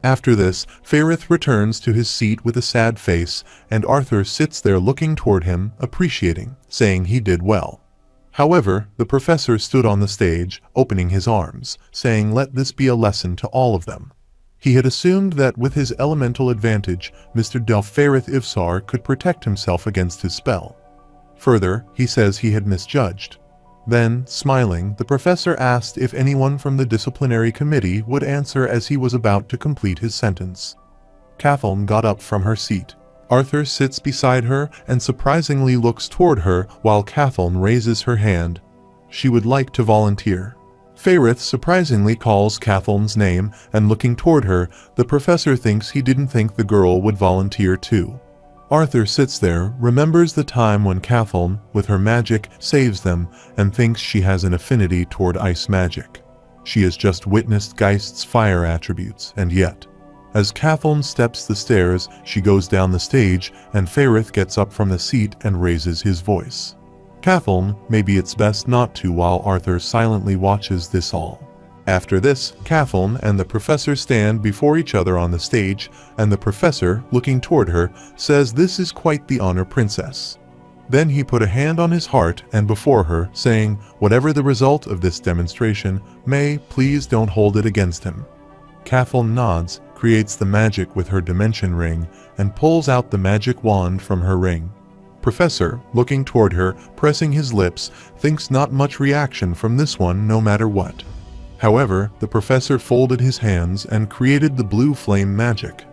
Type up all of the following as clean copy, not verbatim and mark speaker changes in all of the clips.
Speaker 1: After this, Fairith returns to his seat with a sad face, and Arthur sits there looking toward him, appreciating, saying he did well. However, the professor stood on the stage, opening his arms, saying let this be a lesson to all of them. He had assumed that with his elemental advantage, Mr. Delphairith Ivsar could protect himself against his spell. Further, he says he had misjudged. Then, smiling, the professor asked if anyone from the disciplinary committee would answer as he was about to complete his sentence. Kathleen got up from her seat. Arthur sits beside her and surprisingly looks toward her while Kathleen raises her hand. She would like to volunteer. Fairith surprisingly calls Kathleen's name, and looking toward her, the professor thinks he didn't think the girl would volunteer too. Arthur sits there, remembers the time when Kathleen, with her magic, saves them, and thinks she has an affinity toward ice magic. She has just witnessed Geist's fire attributes, and yet. As Kathleen steps the stairs, she goes down the stage, and Fairith gets up from the seat and raises his voice. Kathleen, maybe it's best not to while Arthur silently watches this all. After this, Kathleen and the professor stand before each other on the stage, and the professor, looking toward her, says this is quite the honor, princess. Then he put a hand on his heart and before her, saying, whatever the result of this demonstration, may, please don't hold it against him. Kathleen nods, creates the magic with her dimension ring, and pulls out the magic wand from her ring. Professor, looking toward her, pressing his lips, thinks not much reaction from this one no matter what. However, the professor folded his hands and created the blue flame magic.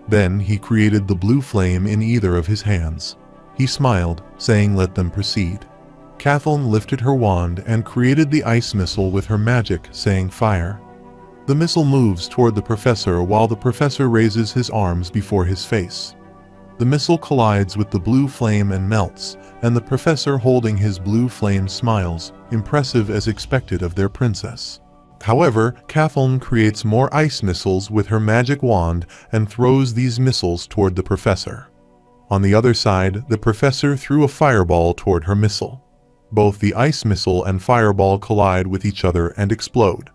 Speaker 1: Then he created the blue flame in either of his hands. He smiled, saying let them proceed. Kathleen lifted her wand and created the ice missile with her magic, saying fire. The missile moves toward the professor while the professor raises his arms before his face. The missile collides with the blue flame and melts, and the professor holding his blue flame smiles, impressive as expected of their princess. However, Kathleen creates more ice missiles with her magic wand and throws these missiles toward the professor. On the other side, the professor threw a fireball toward her missile. Both the ice missile and fireball collide with each other and explode.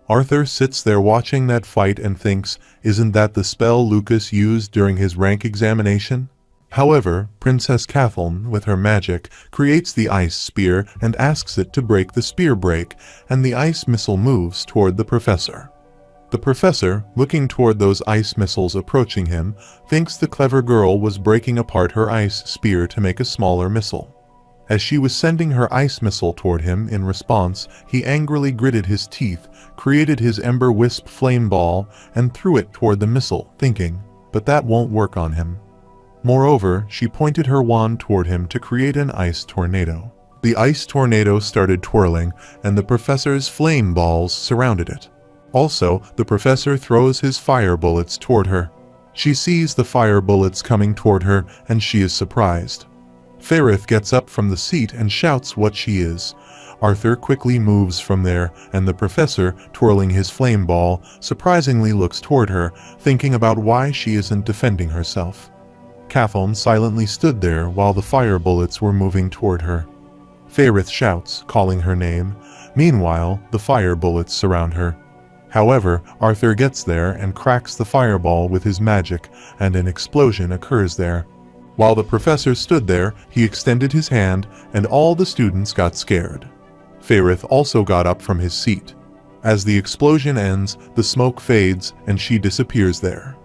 Speaker 1: Arthur sits there watching that fight and thinks, isn't that the spell Lucas used during his rank examination? However, Princess Kathleen, with her magic, creates the ice spear and asks it to break the spear break, and the ice missile moves toward the professor. The professor, looking toward those ice missiles approaching him, thinks the clever girl was breaking apart her ice spear to make a smaller missile. As she was sending her ice missile toward him in response, he angrily gritted his teeth, created his ember wisp flame ball, and threw it toward the missile, thinking, but that won't work on him. Moreover, she pointed her wand toward him to create an ice tornado. The ice tornado started twirling, and the professor's flame balls surrounded it. Also, the professor throws his fire bullets toward her. She sees the fire bullets coming toward her, and she is surprised. Fairith gets up from the seat and shouts what she is. Arthur quickly moves from there, and the professor, twirling his flame ball, surprisingly looks toward her, thinking about why she isn't defending herself. Kathleen silently stood there while the fire bullets were moving toward her. Fairith shouts, calling her name. Meanwhile, the fire bullets surround her. However, Arthur gets there and cracks the fireball with his magic, and an explosion occurs there. While the professor stood there, he extended his hand, and all the students got scared. Fairith also got up from his seat. As the explosion ends, the smoke fades, and she disappears there.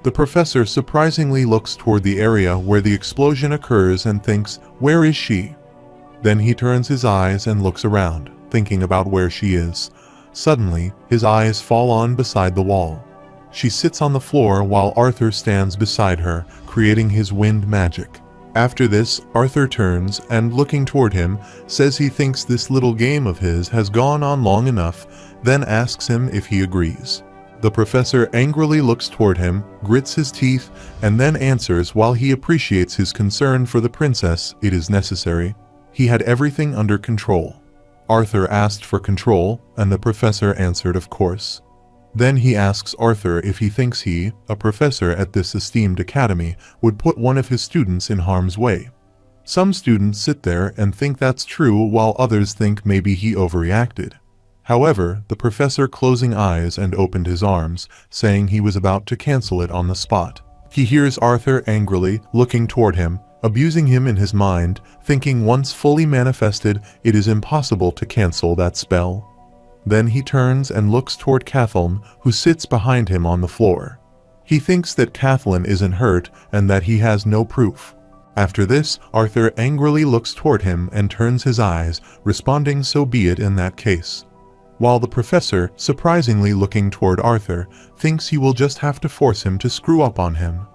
Speaker 1: The professor surprisingly looks toward the area where the explosion occurs and thinks, where is she? Then he turns his eyes and looks around, thinking about where she is. Suddenly, his eyes fall on beside the wall. She sits on the floor while Arthur stands beside her, creating his wind magic. After this, Arthur turns and, looking toward him, says he thinks this little game of his has gone on long enough, then asks him if he agrees. The professor angrily looks toward him, grits his teeth, and then answers while he appreciates his concern for the princess, it is necessary. He had everything under control. Arthur asked for control, and the professor answered of course. Then he asks Arthur if he thinks he, a professor at this esteemed academy, would put one of his students in harm's way. Some students sit there and think that's true while others think maybe he overreacted. However, the professor closing eyes and opened his arms, saying he was about to cancel it on the spot. He hears Arthur angrily looking toward him, abusing him in his mind, thinking once fully manifested, it is impossible to cancel that spell. Then he turns and looks toward Kathleen, who sits behind him on the floor. He thinks that Kathleen isn't hurt and that he has no proof. After this, Arthur angrily looks toward him and turns his eyes, responding, so be it in that case. While the professor, surprisingly looking toward Arthur, thinks he will just have to force him to screw up on him.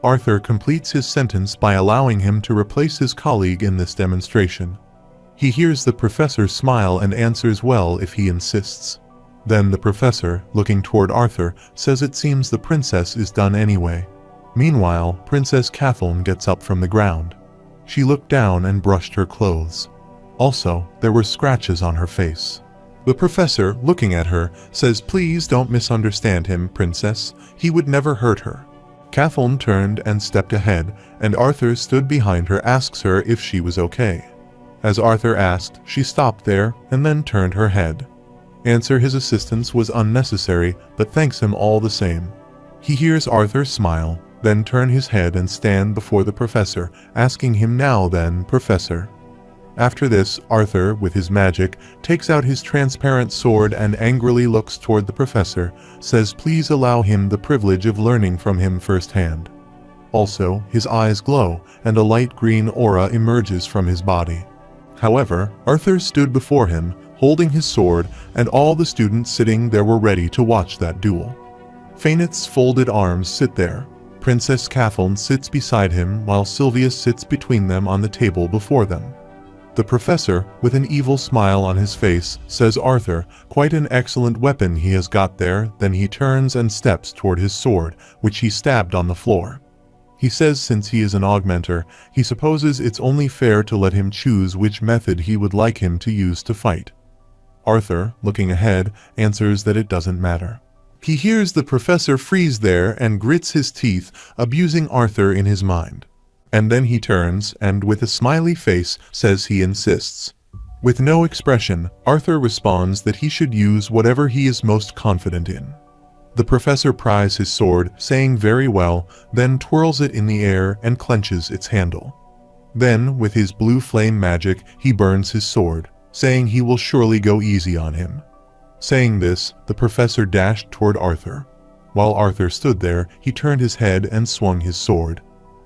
Speaker 1: Arthur completes his sentence by allowing him to replace his colleague in this demonstration. He hears the professor smile and answers well if he insists. Then the professor, looking toward Arthur, says it seems the princess is done anyway. Meanwhile, Princess Kathleen gets up from the ground. She looked down and brushed her clothes. Also, there were scratches on her face. The professor, looking at her, says, "Please don't misunderstand him, princess. He would never hurt her." Kathleen turned and stepped ahead, and Arthur stood behind her, asks her if she was okay. As Arthur asked, she stopped there and then turned her head. Answer his assistance was unnecessary, but thanks him all the same. He hears Arthur smile, then turn his head and stand before the professor, asking him, "Now then, professor." After this, Arthur, with his magic, takes out his transparent sword and angrily looks toward the professor, says please allow him the privilege of learning from him firsthand. Also, his eyes glow, and a light green aura emerges from his body. However, Arthur stood before him, holding his sword, and all the students sitting there were ready to watch that duel. Fainit's folded arms sit there. Princess Kathleen sits beside him while Sylvius sits between them on the table before them. The professor, with an evil smile on his face, says Arthur, quite an excellent weapon he has got there. Then he turns and steps toward his sword, which he stabbed on the floor. He says since he is an augmenter, he supposes it's only fair to let him choose which method he would like him to use to fight. Arthur, looking ahead, answers that it doesn't matter. He hears the professor freeze there and grits his teeth, abusing Arthur in his mind. And then he turns and, with a smiley face, says he insists. With no expression, Arthur responds that he should use whatever he is most confident in. The professor pries his sword, saying very well, then twirls it in the air and clenches its handle. Then, with his blue flame magic, he burns his sword, saying he will surely go easy on him. Saying this, the professor dashed toward Arthur. While Arthur stood there, he turned his head and swung his sword.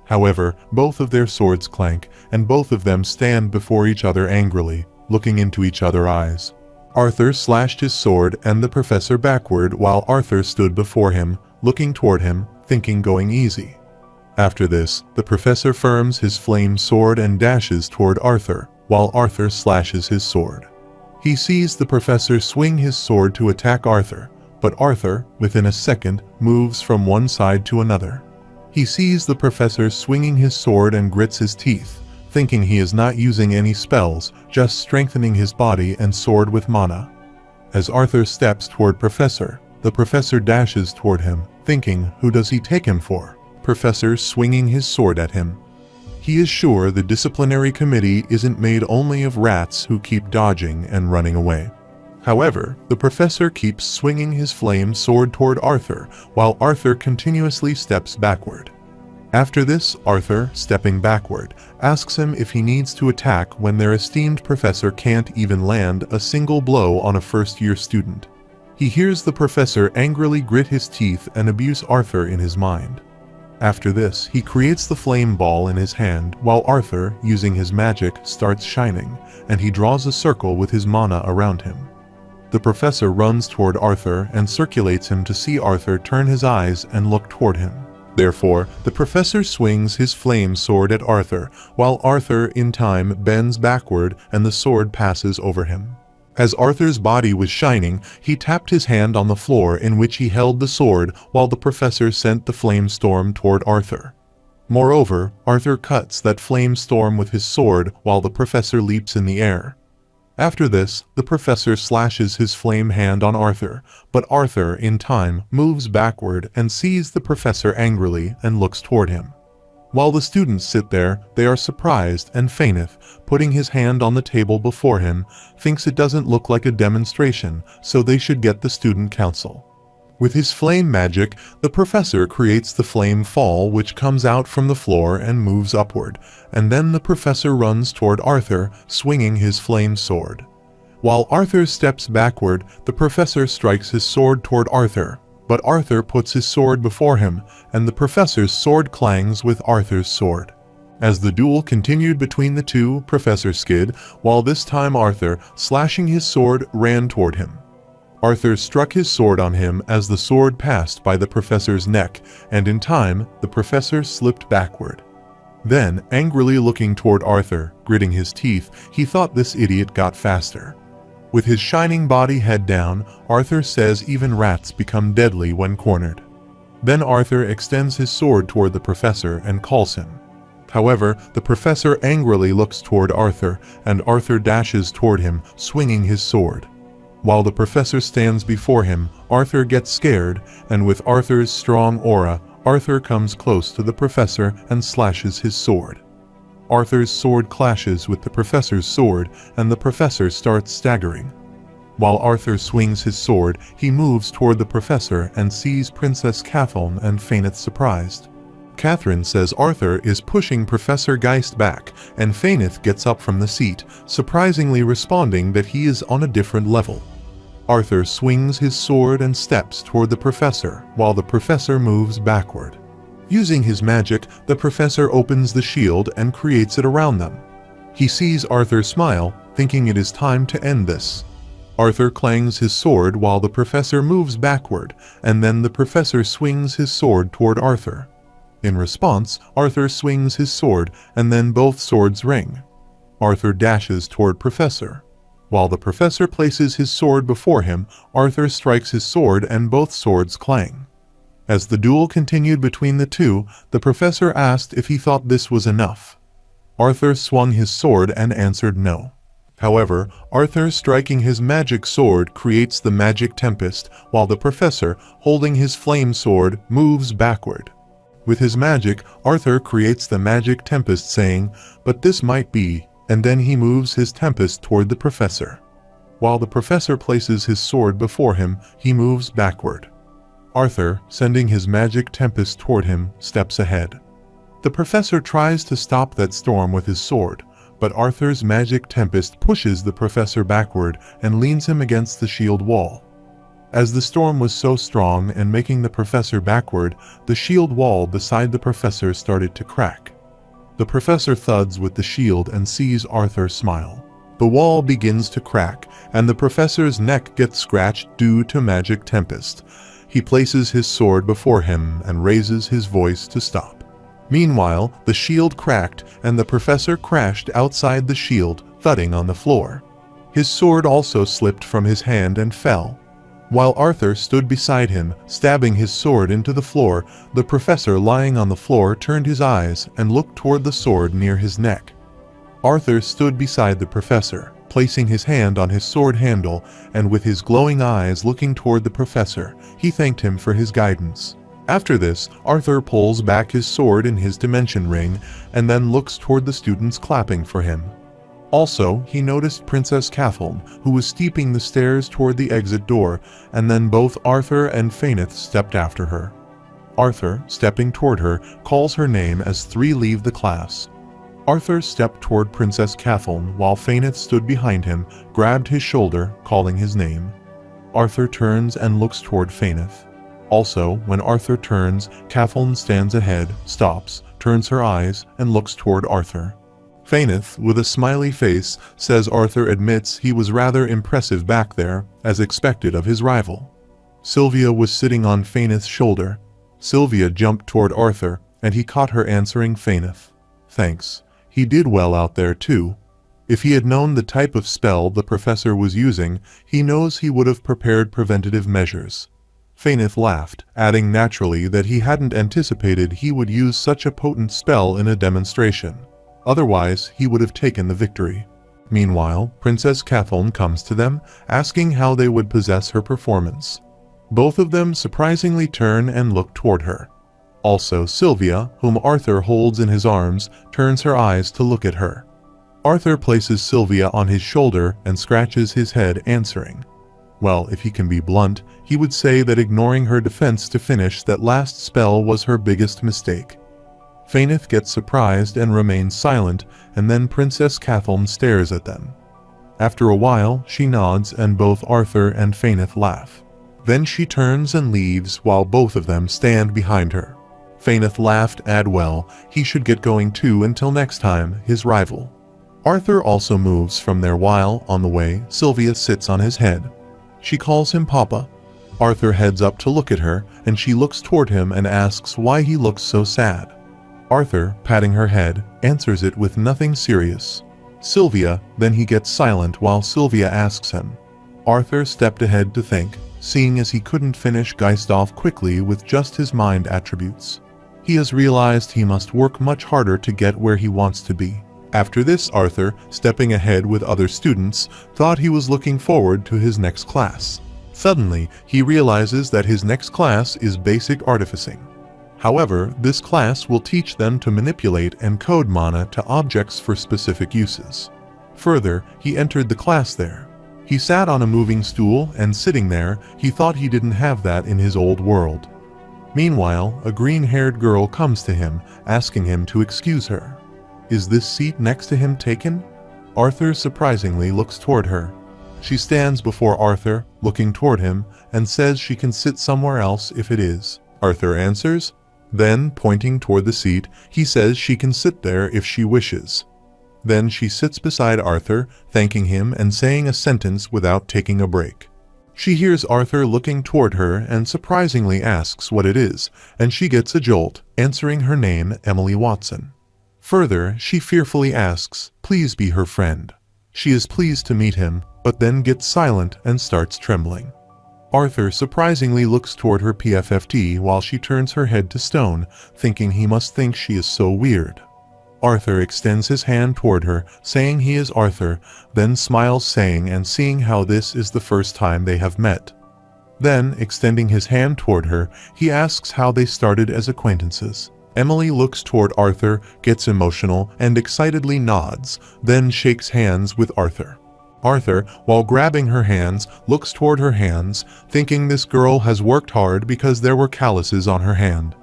Speaker 1: However, both of their swords clank, and both of them stand before each other angrily, looking into each other's eyes. Arthur slashed his sword and the professor backward while Arthur stood before him, looking toward him, thinking going easy. After this, the professor firms his flame sword and dashes toward Arthur, while Arthur slashes his sword. He sees the professor swing his sword to attack Arthur, but Arthur, within a second, moves from one side to another. He sees the professor swinging his sword and grits his teeth, thinking he is not using any spells, just strengthening his body and sword with mana. As Arthur steps toward Professor, the professor dashes toward him, thinking, who does he take him for? Professor swinging his sword at him. He is sure the disciplinary committee isn't made only of rats who keep dodging and running away. However, the professor keeps swinging his flame sword toward Arthur, while Arthur continuously steps backward. After this, Arthur, stepping backward, asks him if he needs to attack when their esteemed professor can't even land a single blow on a first-year student. He hears the professor angrily grit his teeth and abuse Arthur in his mind. After this, he creates the flame ball in his hand, while Arthur, using his magic, starts shining, and he draws a circle with his mana around him. The professor runs toward Arthur and circulates him to see Arthur turn his eyes and look toward him. Therefore, the professor swings his flame sword at Arthur, while Arthur, in time, bends backward and the sword passes over him. As Arthur's body was shining, he tapped his hand on the floor in which he held the sword while the professor sent the flame storm toward Arthur. Moreover, Arthur cuts that flame storm with his sword while the professor leaps in the air. After this, the professor slashes his flame hand on Arthur, but Arthur, in time, moves backward and sees the professor angrily and looks toward him. While the students sit there, they are surprised, and Faineth, putting his hand on the table before him, thinks it doesn't look like a demonstration, so they should get the student council. With his flame magic, the professor creates the flame fall which comes out from the floor and moves upward, and then the professor runs toward Arthur, swinging his flame sword. While Arthur steps backward, the professor strikes his sword toward Arthur, but Arthur puts his sword before him, and the professor's sword clangs with Arthur's sword. As the duel continued between the two, Professor skid, while this time Arthur, slashing his sword, ran toward him. Arthur struck his sword on him as the sword passed by the professor's neck, and in time, the professor slipped backward. Then, angrily looking toward Arthur, gritting his teeth, he thought this idiot got faster. With his shining body head down, Arthur says even rats become deadly when cornered. Then Arthur extends his sword toward the professor and calls him. However, the professor angrily looks toward Arthur, and Arthur dashes toward him, swinging his sword. While the professor stands before him, Arthur gets scared, and with Arthur's strong aura, Arthur comes close to the professor and slashes his sword. Arthur's sword clashes with the professor's sword, and the professor starts staggering. While Arthur swings his sword, he moves toward the professor and sees Princess Catherine and Faineth surprised. Catherine says Arthur is pushing Professor Geist back, and Faineth gets up from the seat, surprisingly responding that he is on a different level. Arthur swings his sword and steps toward the professor, while the professor moves backward. Using his magic, the professor opens the shield and creates it around them. He sees Arthur smile, thinking it is time to end this. Arthur clangs his sword while the professor moves backward, and then the professor swings his sword toward Arthur. In response, Arthur swings his sword, and then both swords ring. Arthur dashes toward Professor. While the professor places his sword before him, Arthur strikes his sword and both swords clang. As the duel continued between the two, the professor asked if he thought this was enough. Arthur swung his sword and answered no. However, Arthur striking his magic sword creates the magic tempest, while the professor, holding his flame sword, moves backward. With his magic, Arthur creates the magic tempest saying, "But this might be," and then he moves his tempest toward the professor. While the professor places his sword before him, he moves backward. Arthur, sending his magic tempest toward him, steps ahead. The professor tries to stop that storm with his sword, but Arthur's magic tempest pushes the professor backward and leans him against the shield wall. As the storm was so strong and making the professor backward, the shield wall beside the professor started to crack. The professor thuds with the shield and sees Arthur smile. The wall begins to crack, and the professor's neck gets scratched due to magic tempest. He places his sword before him and raises his voice to stop. Meanwhile, the shield cracked, and the professor crashed outside the shield, thudding on the floor. His sword also slipped from his hand and fell. While Arthur stood beside him, stabbing his sword into the floor, the professor lying on the floor turned his eyes and looked toward the sword near his neck. Arthur stood beside the professor, placing his hand on his sword handle, and with his glowing eyes looking toward the professor, he thanked him for his guidance. After this, Arthur pulls back his sword in his dimension ring, and then looks toward the students clapping for him. Also, he noticed Princess Catherine, who was steeping the stairs toward the exit door, and then both Arthur and Faineth stepped after her. Arthur, stepping toward her, calls her name as three leave the class. Arthur stepped toward Princess Catherine while Faineth stood behind him, grabbed his shoulder, calling his name. Arthur turns and looks toward Faineth. Also, when Arthur turns, Catherine stands ahead, stops, turns her eyes, and looks toward Arthur. Faineth, with a smiley face, says Arthur admits he was rather impressive back there, as expected of his rival. Sylvia was sitting on Faineth's shoulder. Sylvia jumped toward Arthur, and he caught her answering Faineth. "Thanks. He did well out there too." If he had known the type of spell the professor was using, he knows he would have prepared preventative measures. Faineth laughed, adding naturally that he hadn't anticipated he would use such a potent spell in a demonstration. Otherwise, he would have taken the victory. Meanwhile, Princess Catherine comes to them, asking how they would possess her performance. Both of them surprisingly turn and look toward her. Also, Sylvia, whom Arthur holds in his arms, turns her eyes to look at her. Arthur places Sylvia on his shoulder and scratches his head, answering. Well, if he can be blunt, he would say that ignoring her defense to finish that last spell was her biggest mistake. Fainith gets surprised and remains silent, and then Princess Cathelm stares at them. After a while, she nods and both Arthur and Fainith laugh. Then she turns and leaves while both of them stand behind her. Fainith laughed and well, he should get going too until next time, his rival. Arthur also moves from there while, on the way, Sylvia sits on his head. She calls him Papa. Arthur heads up to look at her, and she looks toward him and asks why he looks so sad. Arthur, patting her head, answers it with nothing serious. Sylvia, then he gets silent while Sylvia asks him. Arthur stepped ahead to think, seeing as he couldn't finish Geist off quickly with just his mind attributes. He has realized he must work much harder to get where he wants to be. After this, Arthur, stepping ahead with other students, thought he was looking forward to his next class. Suddenly, he realizes that his next class is basic artificing. However, this class will teach them to manipulate and code mana to objects for specific uses. Further, he entered the class there. He sat on a moving stool, and sitting there, he thought he didn't have that in his old world. Meanwhile, a green-haired girl comes to him, asking him to excuse her. Is this seat next to him taken? Arthur surprisingly looks toward her. She stands before Arthur, looking toward him, and says she can sit somewhere else if it is. Arthur answers. Then, pointing toward the seat, he says she can sit there if she wishes. Then she sits beside Arthur, thanking him and saying a sentence without taking a break. She hears Arthur looking toward her and surprisingly asks what it is, and she gets a jolt, answering her name Emily Watson. Further, she fearfully asks, please be her friend. She is pleased to meet him, but then gets silent and starts trembling. Arthur surprisingly looks toward her PFFT while she turns her head to stone, thinking he must think she is so weird. Arthur extends his hand toward her, saying he is Arthur, then smiles saying and seeing how this is the first time they have met. Then, extending his hand toward her, he asks how they started as acquaintances. Emily looks toward Arthur, gets emotional, and excitedly nods, then shakes hands with Arthur. Arthur, while grabbing her hands, looks toward her hands, thinking this girl has worked hard because there were calluses on her hand.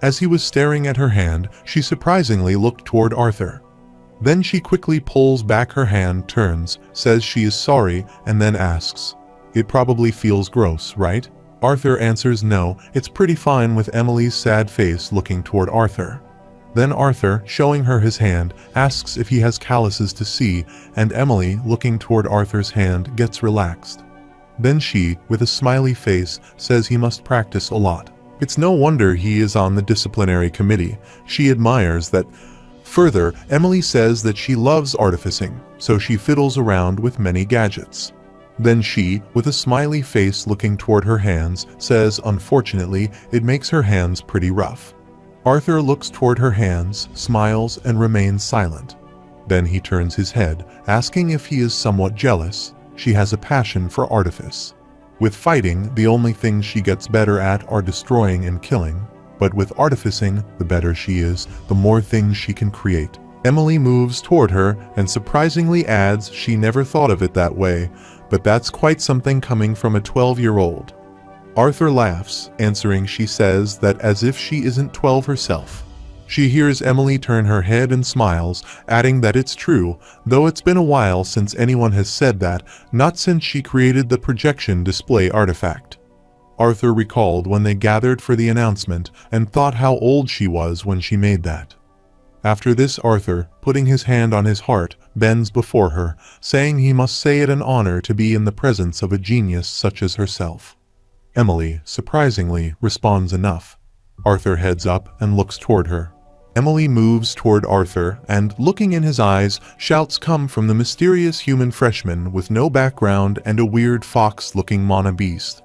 Speaker 1: As he was staring at her hand, she surprisingly looked toward Arthur. Then she quickly pulls back her hand, turns, says she is sorry, and then asks, "It probably feels gross, right?" Arthur answers no, it's pretty fine, with Emily's sad face looking toward Arthur. Then Arthur, showing her his hand, asks if he has calluses to see, and Emily, looking toward Arthur's hand, gets relaxed. Then she, with a smiley face, says he must practice a lot. It's no wonder he is on the disciplinary committee. She admires that. Further, Emily says that she loves artificing, so she fiddles around with many gadgets. Then she, with a smiley face looking toward her hands, says unfortunately it makes her hands pretty rough. Arthur looks toward her hands, smiles, and remains silent. Then he turns his head, asking if he is somewhat jealous. She has a passion for artifice. With fighting, the only things she gets better at are destroying and killing, but with artificing, the better she is, the more things she can create. Emily moves toward her and surprisingly adds she never thought of it that way, but that's quite something coming from a 12-year-old. Arthur laughs, answering she says that as if she isn't 12 herself. She hears Emily turn her head and smiles, adding that it's true, though it's been a while since anyone has said that, not since she created the projection display artifact. Arthur recalled when they gathered for the announcement and thought how old she was when she made that. After this, Arthur, putting his hand on his heart, bends before her, saying he must say it an honor to be in the presence of a genius such as herself. Emily, surprisingly, responds enough. Arthur heads up and looks toward her. Emily moves toward Arthur and, looking in his eyes, shouts come from the mysterious human freshman with no background and a weird fox-looking mana beast.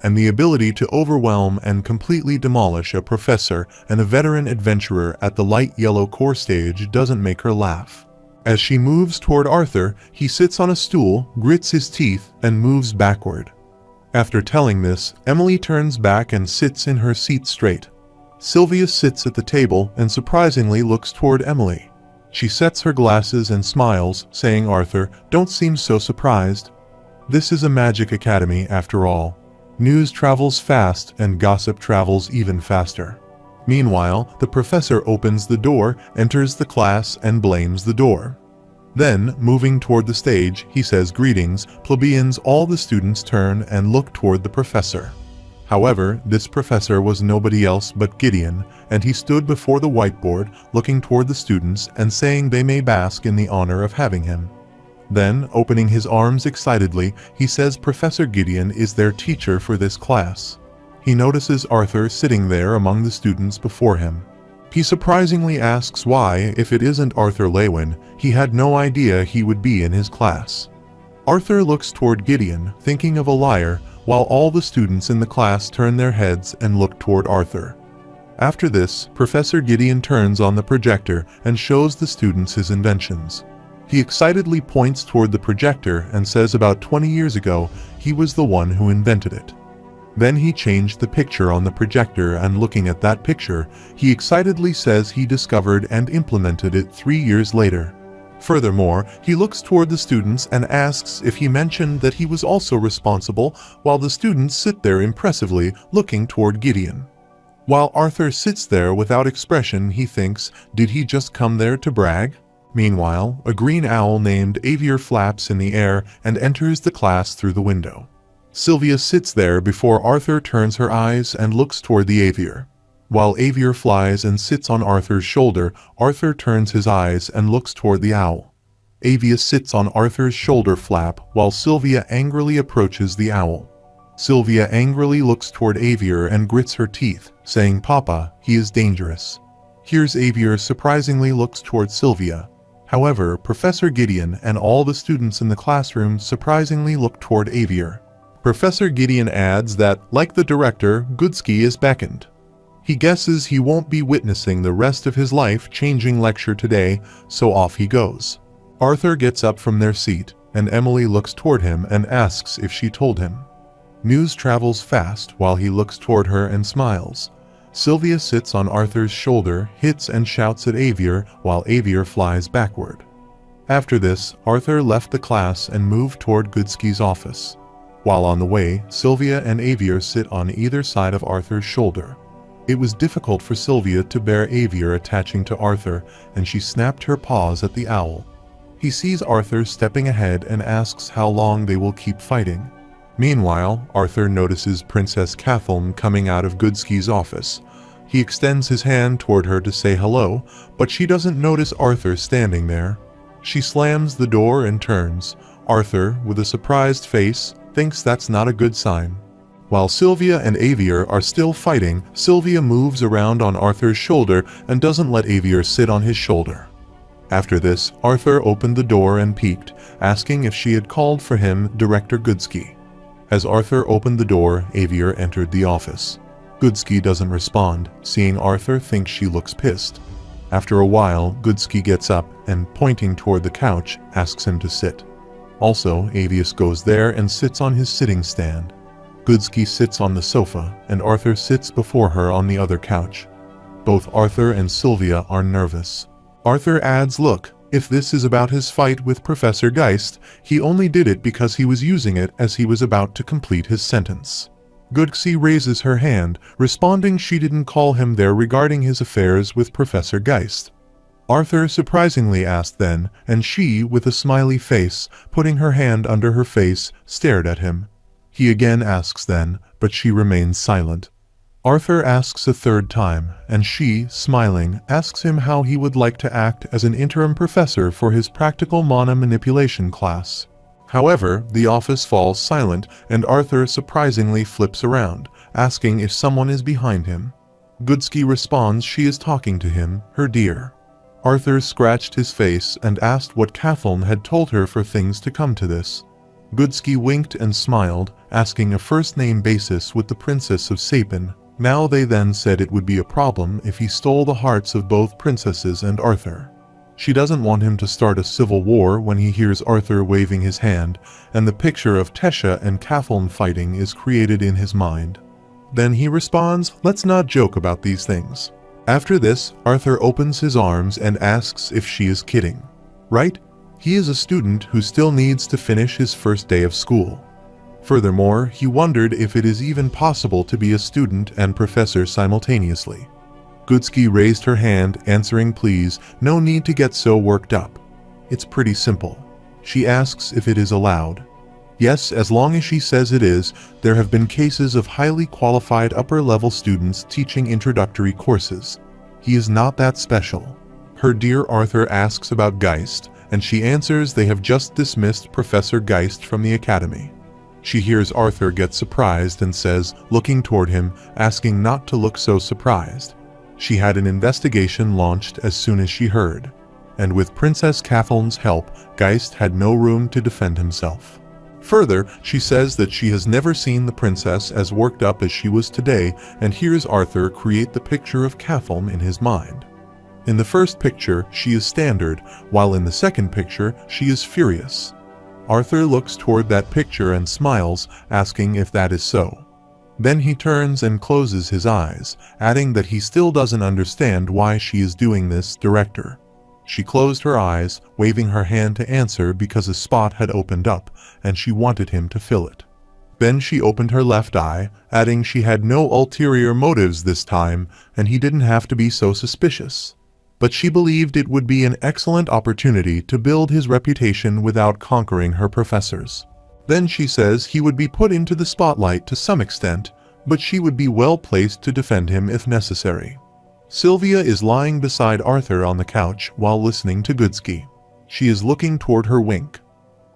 Speaker 1: And the ability to overwhelm and completely demolish a professor and a veteran adventurer at the light yellow core stage doesn't make her laugh. As she moves toward Arthur, he sits on a stool, grits his teeth, and moves backward. After telling this, Emily turns back and sits in her seat straight. Sylvia sits at the table and surprisingly looks toward Emily. She sets her glasses and smiles, saying, "Arthur, don't seem so surprised. This is a magic academy after all. News travels fast and gossip travels even faster." Meanwhile, the professor opens the door, enters the class, and blames the door. Then, moving toward the stage, he says, "Greetings, plebeians." All the students turn and look toward the professor. However, this professor was nobody else but Gideon, and he stood before the whiteboard, looking toward the students and saying they may bask in the honor of having him. Then, opening his arms excitedly, he says Professor Gideon is their teacher for this class. He notices Arthur sitting there among the students before him. He surprisingly asks why, if it isn't Arthur Lewin, he had no idea he would be in his class. Arthur looks toward Gideon, thinking of a liar, while all the students in the class turn their heads and look toward Arthur. After this, Professor Gideon turns on the projector and shows the students his inventions. He excitedly points toward the projector and says about 20 years ago, he was the one who invented it. Then he changed the picture on the projector, and looking at that picture, he excitedly says he discovered and implemented it 3 years later. Furthermore, he looks toward the students and asks if he mentioned that he was also responsible, while the students sit there impressively, looking toward Gideon. While Arthur sits there without expression, he thinks, did he just come there to brag? Meanwhile, a green owl named Avier flaps in the air and enters the class through the window. Sylvia sits there before Arthur turns her eyes and looks toward the Avier. While Avier flies and sits on Arthur's shoulder, Arthur turns his eyes and looks toward the owl. Avier sits on Arthur's shoulder flap while Sylvia angrily approaches the owl. Sylvia angrily looks toward Avier and grits her teeth, saying, "Papa, he is dangerous." Here's Avier surprisingly looks toward Sylvia. However, Professor Gideon and all the students in the classroom surprisingly look toward Avier. Professor Gideon adds that, like the director, Goodsky is beckoned. He guesses he won't be witnessing the rest of his life-changing lecture today, so off he goes. Arthur gets up from their seat, and Emily looks toward him and asks if she told him. News travels fast while he looks toward her and smiles. Sylvia sits on Arthur's shoulder, hits and shouts at Avier while Avier flies backward. After this, Arthur left the class and moved toward Goodsky's office. While on the way, Sylvia and Avier sit on either side of Arthur's shoulder. It was difficult for Sylvia to bear Avier attaching to Arthur, and she snapped her paws at the owl. He sees Arthur stepping ahead and asks how long they will keep fighting. Meanwhile, Arthur notices Princess TurtleMe coming out of Goodsky's office. He extends his hand toward her to say hello, but she doesn't notice Arthur standing there. She slams the door and turns. Arthur, with a surprised face, thinks that's not a good sign. While Sylvia and Avier are still fighting, Sylvia moves around on Arthur's shoulder and doesn't let Avier sit on his shoulder. After this, Arthur opened the door and peeked, asking if she had called for him, Director Goodsky. As Arthur opened the door, Avier entered the office. Goodsky doesn't respond, seeing Arthur thinks she looks pissed. After a while, Goodsky gets up and, pointing toward the couch, asks him to sit. Also, Avius goes there and sits on his sitting stand. Goodsky sits on the sofa, and Arthur sits before her on the other couch. Both Arthur and Sylvia are nervous. Arthur adds, "Look, if this is about his fight with Professor Geist, he only did it because he was using it as he was about to complete his sentence." Goodsky raises her hand, responding she didn't call him there regarding his affairs with Professor Geist. Arthur surprisingly asked then, and she, with a smiley face, putting her hand under her face, stared at him. He again asks then, but she remains silent. Arthur asks a third time, and she, smiling, asks him how he would like to act as an interim professor for his practical mana manipulation class. However, the office falls silent, and Arthur surprisingly flips around, asking if someone is behind him. Goodsky responds she is talking to him, her dear. Arthur scratched his face and asked what TurtleMe had told her for things to come to this. Goodsky winked and smiled, asking a first-name basis with the Princess of Sapin. Now they then said it would be a problem if he stole the hearts of both princesses and Arthur. She doesn't want him to start a civil war when he hears Arthur waving his hand, and the picture of Tesha and TurtleMe fighting is created in his mind. Then he responds, "Let's not joke about these things." After this, Arthur opens his arms and asks if she is kidding. Right? He is a student who still needs to finish his first day of school. Furthermore, he wondered if it is even possible to be a student and professor simultaneously. Goodsky raised her hand, answering, "Please, no need to get so worked up. It's pretty simple." She asks if it is allowed. Yes, as long as she says it is. There have been cases of highly qualified upper-level students teaching introductory courses. He is not that special. Her dear Arthur asks about Geist, and she answers they have just dismissed Professor Geist from the academy. She hears Arthur get surprised and says, looking toward him, asking not to look so surprised. She had an investigation launched as soon as she heard, and with Princess Cathal's help, Geist had no room to defend himself. Further, she says that she has never seen the princess as worked up as she was today, and hears Arthur create the picture of Cathal in his mind. In the first picture, she is standard, while in the second picture, she is furious. Arthur looks toward that picture and smiles, asking if that is so. Then he turns and closes his eyes, adding that he still doesn't understand why she is doing this, director. She closed her eyes, waving her hand to answer because a spot had opened up, and she wanted him to fill it. Then she opened her left eye, adding she had no ulterior motives this time, and he didn't have to be so suspicious. But she believed it would be an excellent opportunity to build his reputation without conquering her professors. Then she says he would be put into the spotlight to some extent, but she would be well placed to defend him if necessary. Sylvia is lying beside Arthur on the couch while listening to Goodsky. She is looking toward her wink.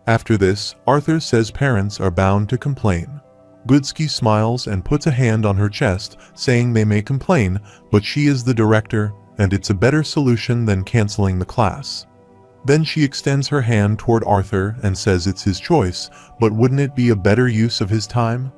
Speaker 1: After this, Arthur says parents are bound to complain. Goodsky smiles and puts a hand on her chest, saying they may complain, but she is the director, and it's a better solution than canceling the class. Then she extends her hand toward Arthur and says it's his choice, but wouldn't it be a better use of his time?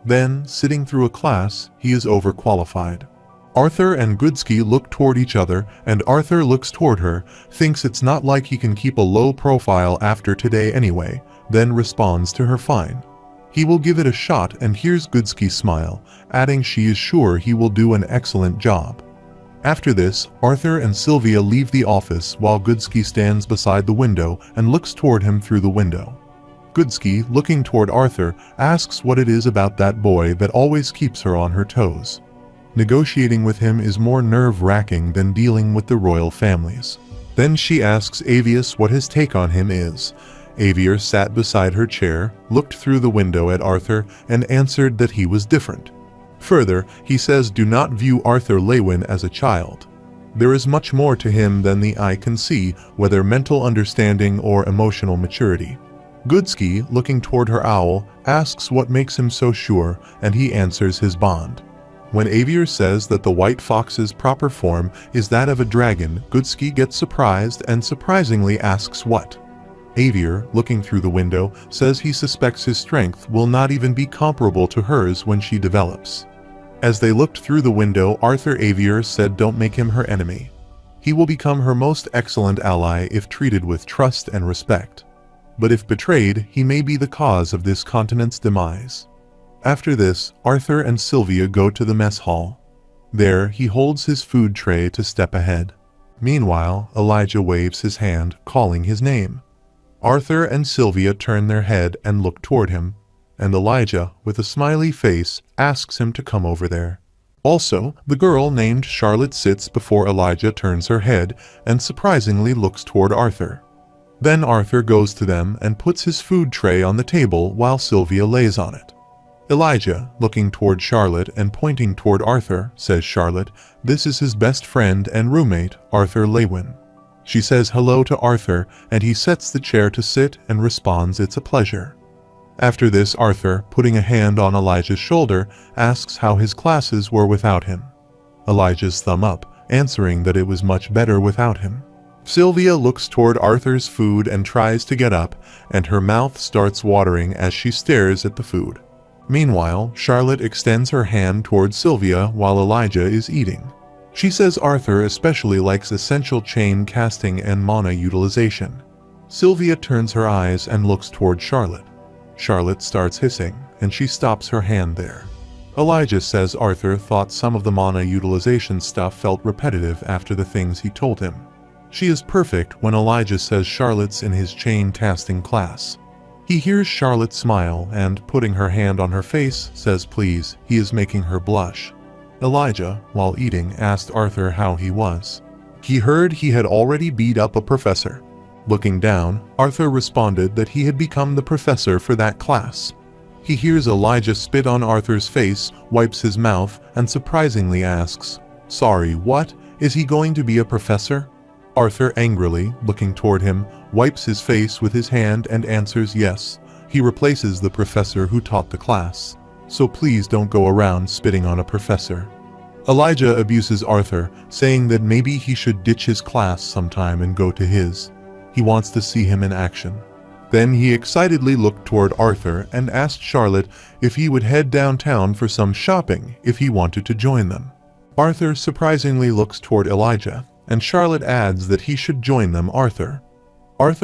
Speaker 1: Then, sitting through a class, he is overqualified. Arthur and Goodsky look toward each other, and Arthur looks toward her, thinks it's not like he can keep a low profile after today anyway, then responds to her fine. He will give it a shot and hears Goodsky smile, adding she is sure he will do an excellent job. After this, Arthur and Sylvia leave the office while Goodsky stands beside the window and looks toward him through the window. Goodsky, looking toward Arthur, asks what it is about that boy that always keeps her on her toes. Negotiating with him is more nerve-wracking than dealing with the royal families. Then she asks Avius what his take on him is. Avius sat beside her chair, looked through the window at Arthur, and answered that he was different. Further, he says do not view Arthur Lewin as a child. There is much more to him than the eye can see, whether mental understanding or emotional maturity. Goodsky, looking toward her owl, asks what makes him so sure, and he answers his bond. When Avius says that the white fox's proper form is that of a dragon, Goodsky gets surprised and surprisingly asks what. Avius, looking through the window, says he suspects his strength will not even be comparable to hers when she develops. As they looked through the window, Arthur Avius said don't make him her enemy. He will become her most excellent ally if treated with trust and respect. But if betrayed, he may be the cause of this continent's demise. After this, Arthur and Sylvia go to the mess hall. There, he holds his food tray to step ahead. Meanwhile, Elijah waves his hand, calling his name. Arthur and Sylvia turn their head and look toward him, and Elijah, with a smiley face, asks him to come over there. Also, the girl named Charlotte sits before Elijah turns her head and surprisingly looks toward Arthur. Then Arthur goes to them and puts his food tray on the table while Sylvia lays on it. Elijah, looking toward Charlotte and pointing toward Arthur, says Charlotte, this is his best friend and roommate, Arthur Lewin. She says hello to Arthur, and he sets the chair to sit and responds it's a pleasure. After this, Arthur, putting a hand on Elijah's shoulder, asks how his classes were without him. Elijah's thumb up, answering that it was much better without him. Sylvia looks toward Arthur's food and tries to get up, and her mouth starts watering as she stares at the food. Meanwhile, Charlotte extends her hand toward Sylvia while Elijah is eating. She says Arthur especially likes essential chain casting and mana utilization. Sylvia turns her eyes and looks toward Charlotte. Charlotte starts hissing, and she stops her hand there. Elijah says Arthur thought some of the mana utilization stuff felt repetitive after the things he told him. She is perfect when Elijah says Charlotte's in his chain casting class. He hears Charlotte smile and, putting her hand on her face, says please. He is making her blush. Elijah, while eating, asked Arthur how he was. He heard he had already beat up a professor. Looking down, Arthur responded that he had become the professor for that class. He hears Elijah spit on Arthur's face, wipes his mouth, and surprisingly asks, "Sorry, what? Is he going to be a professor?" Arthur angrily, looking toward him, wipes his face with his hand and answers yes. He replaces the professor who taught the class. So please don't go around spitting on a professor. Elijah abuses Arthur, saying that maybe he should ditch his class sometime and go to his. He wants to see him in action. Then he excitedly looked toward Arthur and asked Charlotte if he would head downtown for some shopping if he wanted to join them. Arthur surprisingly looks toward Elijah, and Charlotte adds that he should join them. Arthur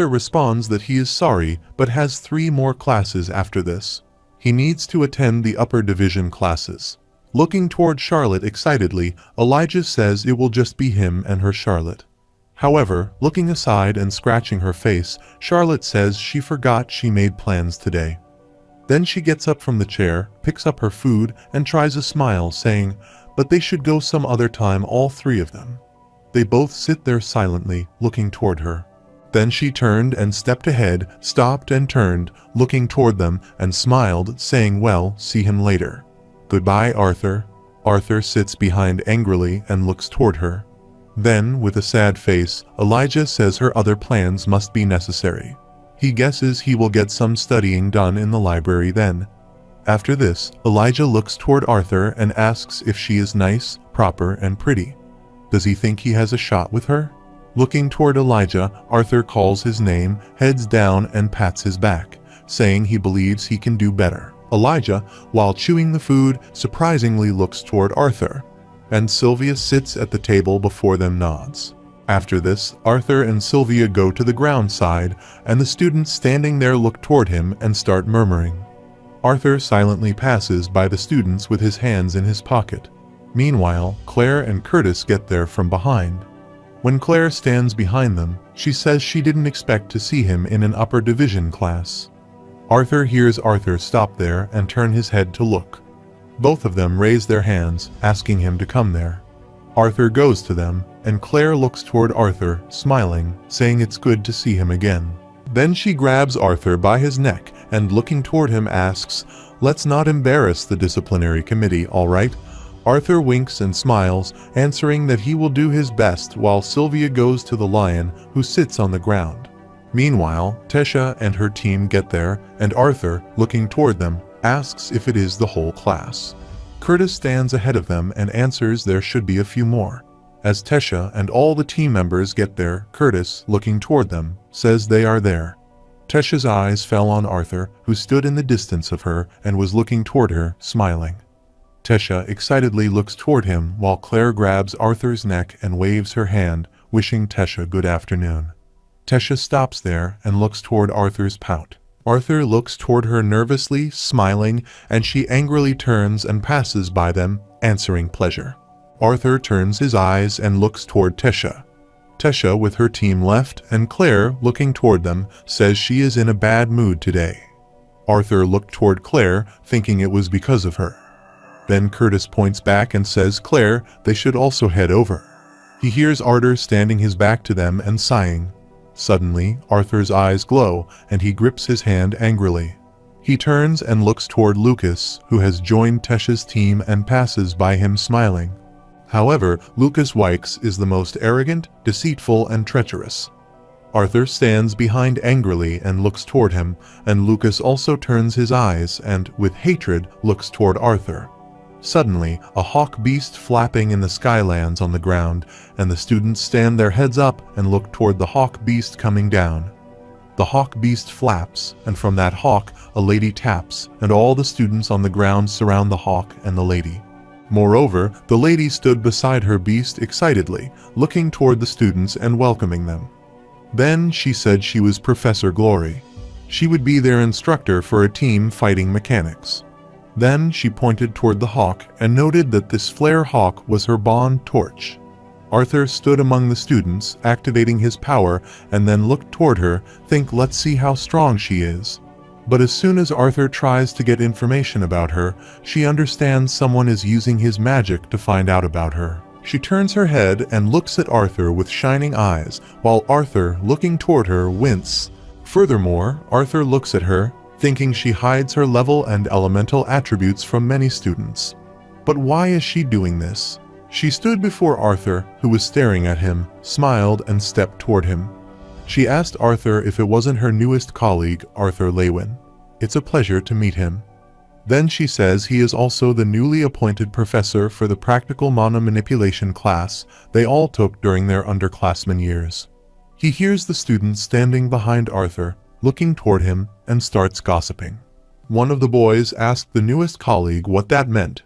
Speaker 1: responds that he is sorry but has 3 more classes after this. He needs to attend the upper division classes. Looking toward Charlotte excitedly, Elijah says it will just be him and her Charlotte. However, looking aside and scratching her face, Charlotte says she forgot she made plans today. Then she gets up from the chair, picks up her food, and tries a smile, saying, "But they should go some other time, all 3 of them." They both sit there silently, looking toward her. Then she turned and stepped ahead, stopped and turned, looking toward them, and smiled, saying, "Well, see him later." "Goodbye, Arthur." Arthur sits behind angrily and looks toward her. Then, with a sad face, Elijah says her other plans must be necessary. He guesses he will get some studying done in the library then. After this, Elijah looks toward Arthur and asks if she is nice, proper, and pretty. Does he think he has a shot with her? Looking toward Elijah, Arthur calls his name, heads down, and pats his back, saying he believes he can do better. Elijah, while chewing the food, surprisingly looks toward Arthur, and Sylvia sits at the table before them nods. After this, Arthur and Sylvia go to the ground side, and the students standing there look toward him and start murmuring. Arthur silently passes by the students with his hands in his pocket. Meanwhile, Claire and Curtis get there from behind. When Claire stands behind them, she says she didn't expect to see him in an upper division class. Arthur hears Arthur stop there and turn his head to look. Both of them raise their hands, asking him to come there. Arthur goes to them, and Claire looks toward Arthur, smiling, saying it's good to see him again. Then she grabs Arthur by his neck and, looking toward him, asks, "Let's not embarrass the disciplinary committee, all right?" Arthur winks and smiles, answering that he will do his best, while Sylvia goes to the lion, who sits on the ground. Meanwhile, Tesha and her team get there, and Arthur, looking toward them, asks if it is the whole class. Curtis stands ahead of them and answers there should be a few more. As Tesha and all the team members get there, Curtis, looking toward them, says they are there. Tesha's eyes fell on Arthur, who stood in the distance of her and was looking toward her, smiling. Tesha excitedly looks toward him while Claire grabs Arthur's neck and waves her hand, wishing Tesha good afternoon. Tesha stops there and looks toward Arthur's pout. Arthur looks toward her nervously, smiling, and she angrily turns and passes by them, answering pleasure. Arthur turns his eyes and looks toward Tesha. Tesha, with her team left, and Claire, looking toward them, says she is in a bad mood today. Arthur looked toward Claire, thinking it was because of her. Then Curtis points back and says, "Claire, they should also head over." He hears Arthur standing his back to them and sighing. Suddenly, Arthur's eyes glow, and he grips his hand angrily. He turns and looks toward Lucas, who has joined Tesha's team, and passes by him smiling. However, Lucas Wykes is the most arrogant, deceitful, and treacherous. Arthur stands behind angrily and looks toward him, and Lucas also turns his eyes and, with hatred, looks toward Arthur. Suddenly, a hawk beast flapping in the sky lands on the ground, and the students stand their heads up and look toward the hawk beast coming down. The hawk beast flaps, and from that hawk, a lady taps, and all the students on the ground surround the hawk and the lady. Moreover, the lady stood beside her beast excitedly, looking toward the students and welcoming them. Then she said she was Professor Glory. She would be their instructor for a team fighting mechanics. Then she pointed toward the hawk and noted that this flare hawk was her bond torch. Arthur stood among the students, activating his power, and then looked toward her, let's see how strong she is. But as soon as Arthur tries to get information about her, she understands someone is using his magic to find out about her. She turns her head and looks at Arthur with shining eyes, while Arthur, looking toward her, winces. Furthermore, Arthur looks at her, thinking she hides her level and elemental attributes from many students. But why is she doing this? She stood before Arthur, who was staring at him, smiled and stepped toward him. She asked Arthur if it wasn't her newest colleague, Arthur Lewin. It's a pleasure to meet him. Then she says he is also the newly appointed professor for the practical mana manipulation class they all took during their underclassmen years. He hears the students standing behind Arthur, looking toward him, and starts gossiping. One of the boys asked the newest colleague what that meant.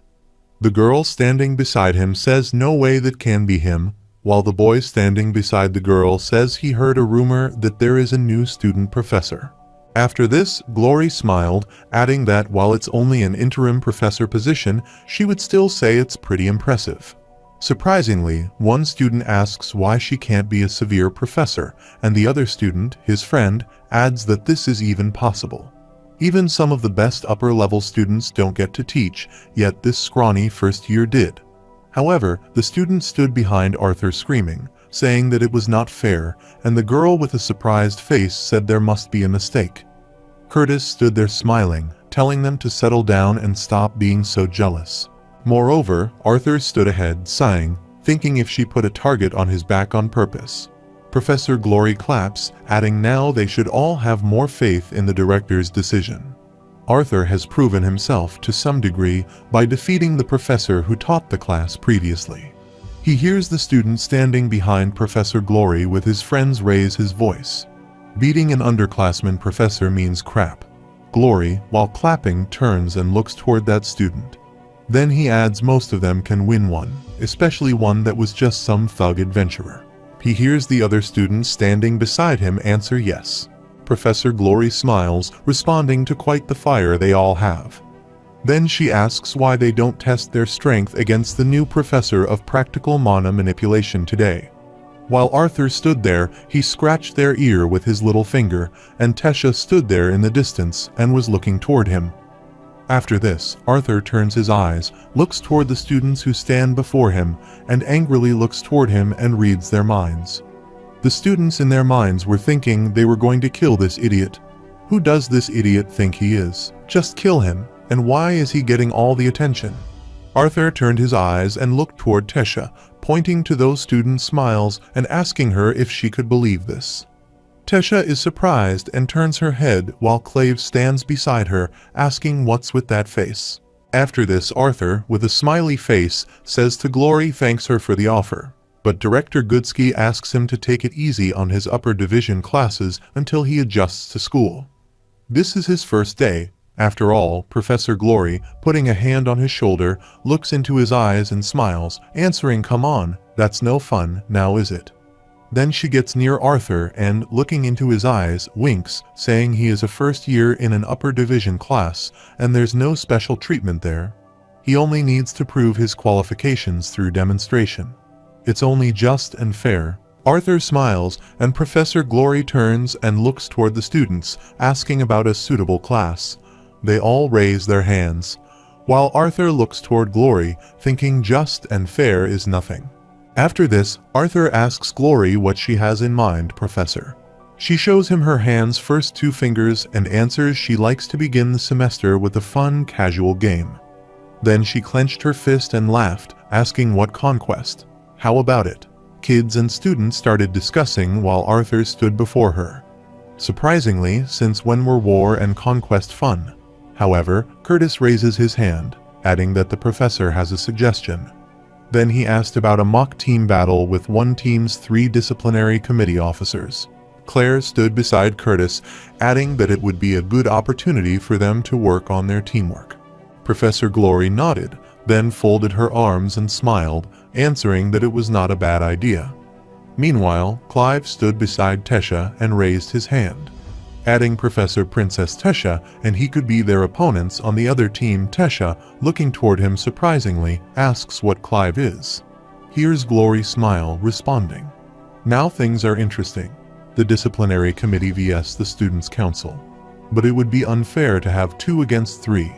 Speaker 1: The girl standing beside him says no way that can be him, while the boy standing beside the girl says he heard a rumor that there is a new student professor. After this, Glory smiled, adding that while it's only an interim professor position, she would still say it's pretty impressive. Surprisingly, one student asks why she can't be a severe professor, and the other student, his friend, adds that this is even possible. Even some of the best upper-level students don't get to teach, yet this scrawny first year did. However, the student stood behind Arthur screaming, saying that it was not fair, and the girl with a surprised face said there must be a mistake. Curtis stood there smiling, telling them to settle down and stop being so jealous. Moreover, Arthur stood ahead, sighing, thinking if she put a target on his back on purpose. Professor Glory claps, adding now they should all have more faith in the director's decision. Arthur has proven himself to some degree by defeating the professor who taught the class previously. He hears the student standing behind Professor Glory with his friends raise his voice. Beating an underclassman professor means crap. Glory, while clapping, turns and looks toward that student. Then he adds most of them can win one, especially one that was just some thug adventurer. He hears the other students standing beside him answer yes. Professor Glory smiles, responding to quite the fire they all have. Then she asks why they don't test their strength against the new professor of practical mana manipulation today. While Arthur stood there, he scratched their ear with his little finger, and Tesha stood there in the distance and was looking toward him. After this, Arthur turns his eyes, looks toward the students who stand before him, and angrily looks toward him and reads their minds. The students in their minds were thinking they were going to kill this idiot. Who does this idiot think he is? Just kill him, and why is he getting all the attention? Arthur turned his eyes and looked toward Tesha, pointing to those students' smiles and asking her if she could believe this. Tesha is surprised and turns her head while Clave stands beside her, asking what's with that face. After this, Arthur, with a smiley face, says to Glory thanks her for the offer, but Director Goodsky asks him to take it easy on his upper division classes until he adjusts to school. This is his first day. After all, Professor Glory, putting a hand on his shoulder, looks into his eyes and smiles, answering, "Come on, that's no fun, now is it?" Then she gets near Arthur and, looking into his eyes, winks, saying he is a first year in an upper division class, and there's no special treatment there. He only needs to prove his qualifications through demonstration. It's only just and fair. Arthur smiles, and Professor Glory turns and looks toward the students, asking about a suitable class. They all raise their hands, while Arthur looks toward Glory, thinking just and fair is nothing. After this, Arthur asks Glory what she has in mind, Professor. She shows him her hand's first two fingers and answers she likes to begin the semester with a fun, casual game. Then she clenched her fist and laughed, asking what conquest. How about it? Kids and students started discussing while Arthur stood before her. Surprisingly, since when were war and conquest fun? However, Curtis raises his hand, adding that the professor has a suggestion. Then he asked about a mock team battle with one team's 3 disciplinary committee officers. Claire stood beside Curtis, adding that it would be a good opportunity for them to work on their teamwork. Professor Glory nodded, then folded her arms and smiled, answering that it was not a bad idea. Meanwhile, Clive stood beside Tesha and raised his hand. adding Professor Princess Tesha, and he could be their opponents on the other team. Tesha, looking toward him surprisingly, asks what Clive is. Here's Glory smile, responding. Now things are interesting. The disciplinary committee vs the students' council. But it would be unfair to have 2 against 3.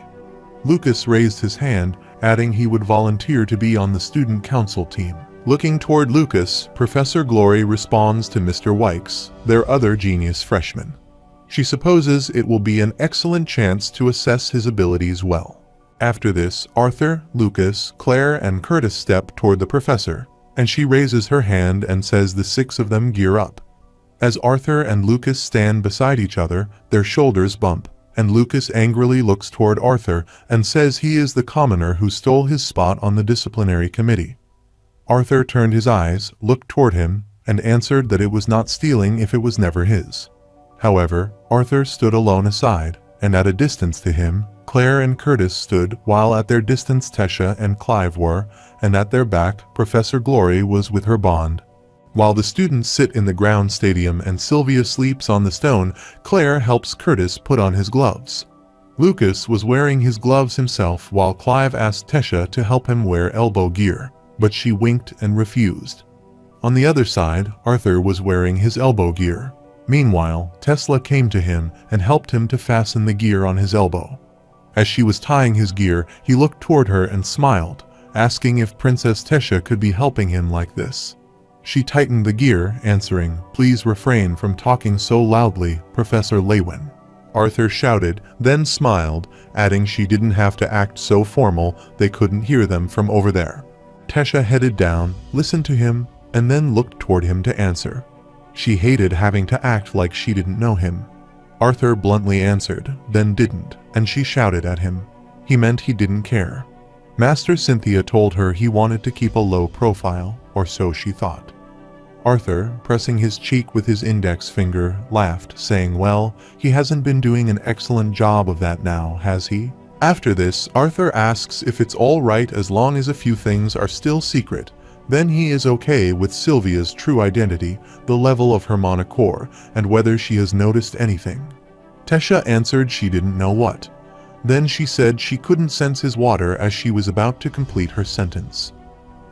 Speaker 1: Lucas raised his hand, adding he would volunteer to be on the student council team. Looking toward Lucas, Professor Glory responds to Mr. Wykes, their other genius freshman. She supposes it will be an excellent chance to assess his abilities well. After this, Arthur, Lucas, Claire, and Curtis step toward the professor, and she raises her hand and says the 6 of them gear up. As Arthur and Lucas stand beside each other, their shoulders bump, and Lucas angrily looks toward Arthur and says he is the commoner who stole his spot on the disciplinary committee. Arthur turned his eyes, looked toward him, and answered that it was not stealing if it was never his. However, Arthur stood alone aside, and at a distance to him, Claire and Curtis stood, while at their distance Tesha and Clive were, and at their back, Professor Glory was with her bond. While the students sit in the ground stadium and Sylvia sleeps on the stone, Claire helps Curtis put on his gloves. Lucas was wearing his gloves himself while Clive asked Tesha to help him wear elbow gear, but she winked and refused. On the other side, Arthur was wearing his elbow gear. Meanwhile, Tesla came to him and helped him to fasten the gear on his elbow. As she was tying his gear, he looked toward her and smiled, asking if Princess Tesha could be helping him like this. She tightened the gear, answering, "Please refrain from talking so loudly, Professor Lewin." Arthur shouted, then smiled, adding she didn't have to act so formal they couldn't hear them from over there. Tesha headed down, listened to him, and then looked toward him to answer. She hated having to act like she didn't know him. Arthur bluntly answered, then didn't, and she shouted at him. He meant he didn't care. Master Cynthia told her he wanted to keep a low profile, or so she thought. Arthur, pressing his cheek with his index finger, laughed, saying, "Well, he hasn't been doing an excellent job of that now, has he?" After this, Arthur asks if it's all right as long as a few things are still secret. Then he is okay with Sylvia's true identity, the level of her mana core, and whether she has noticed anything. Tesha answered she didn't know what. Then she said she couldn't sense his water as she was about to complete her sentence.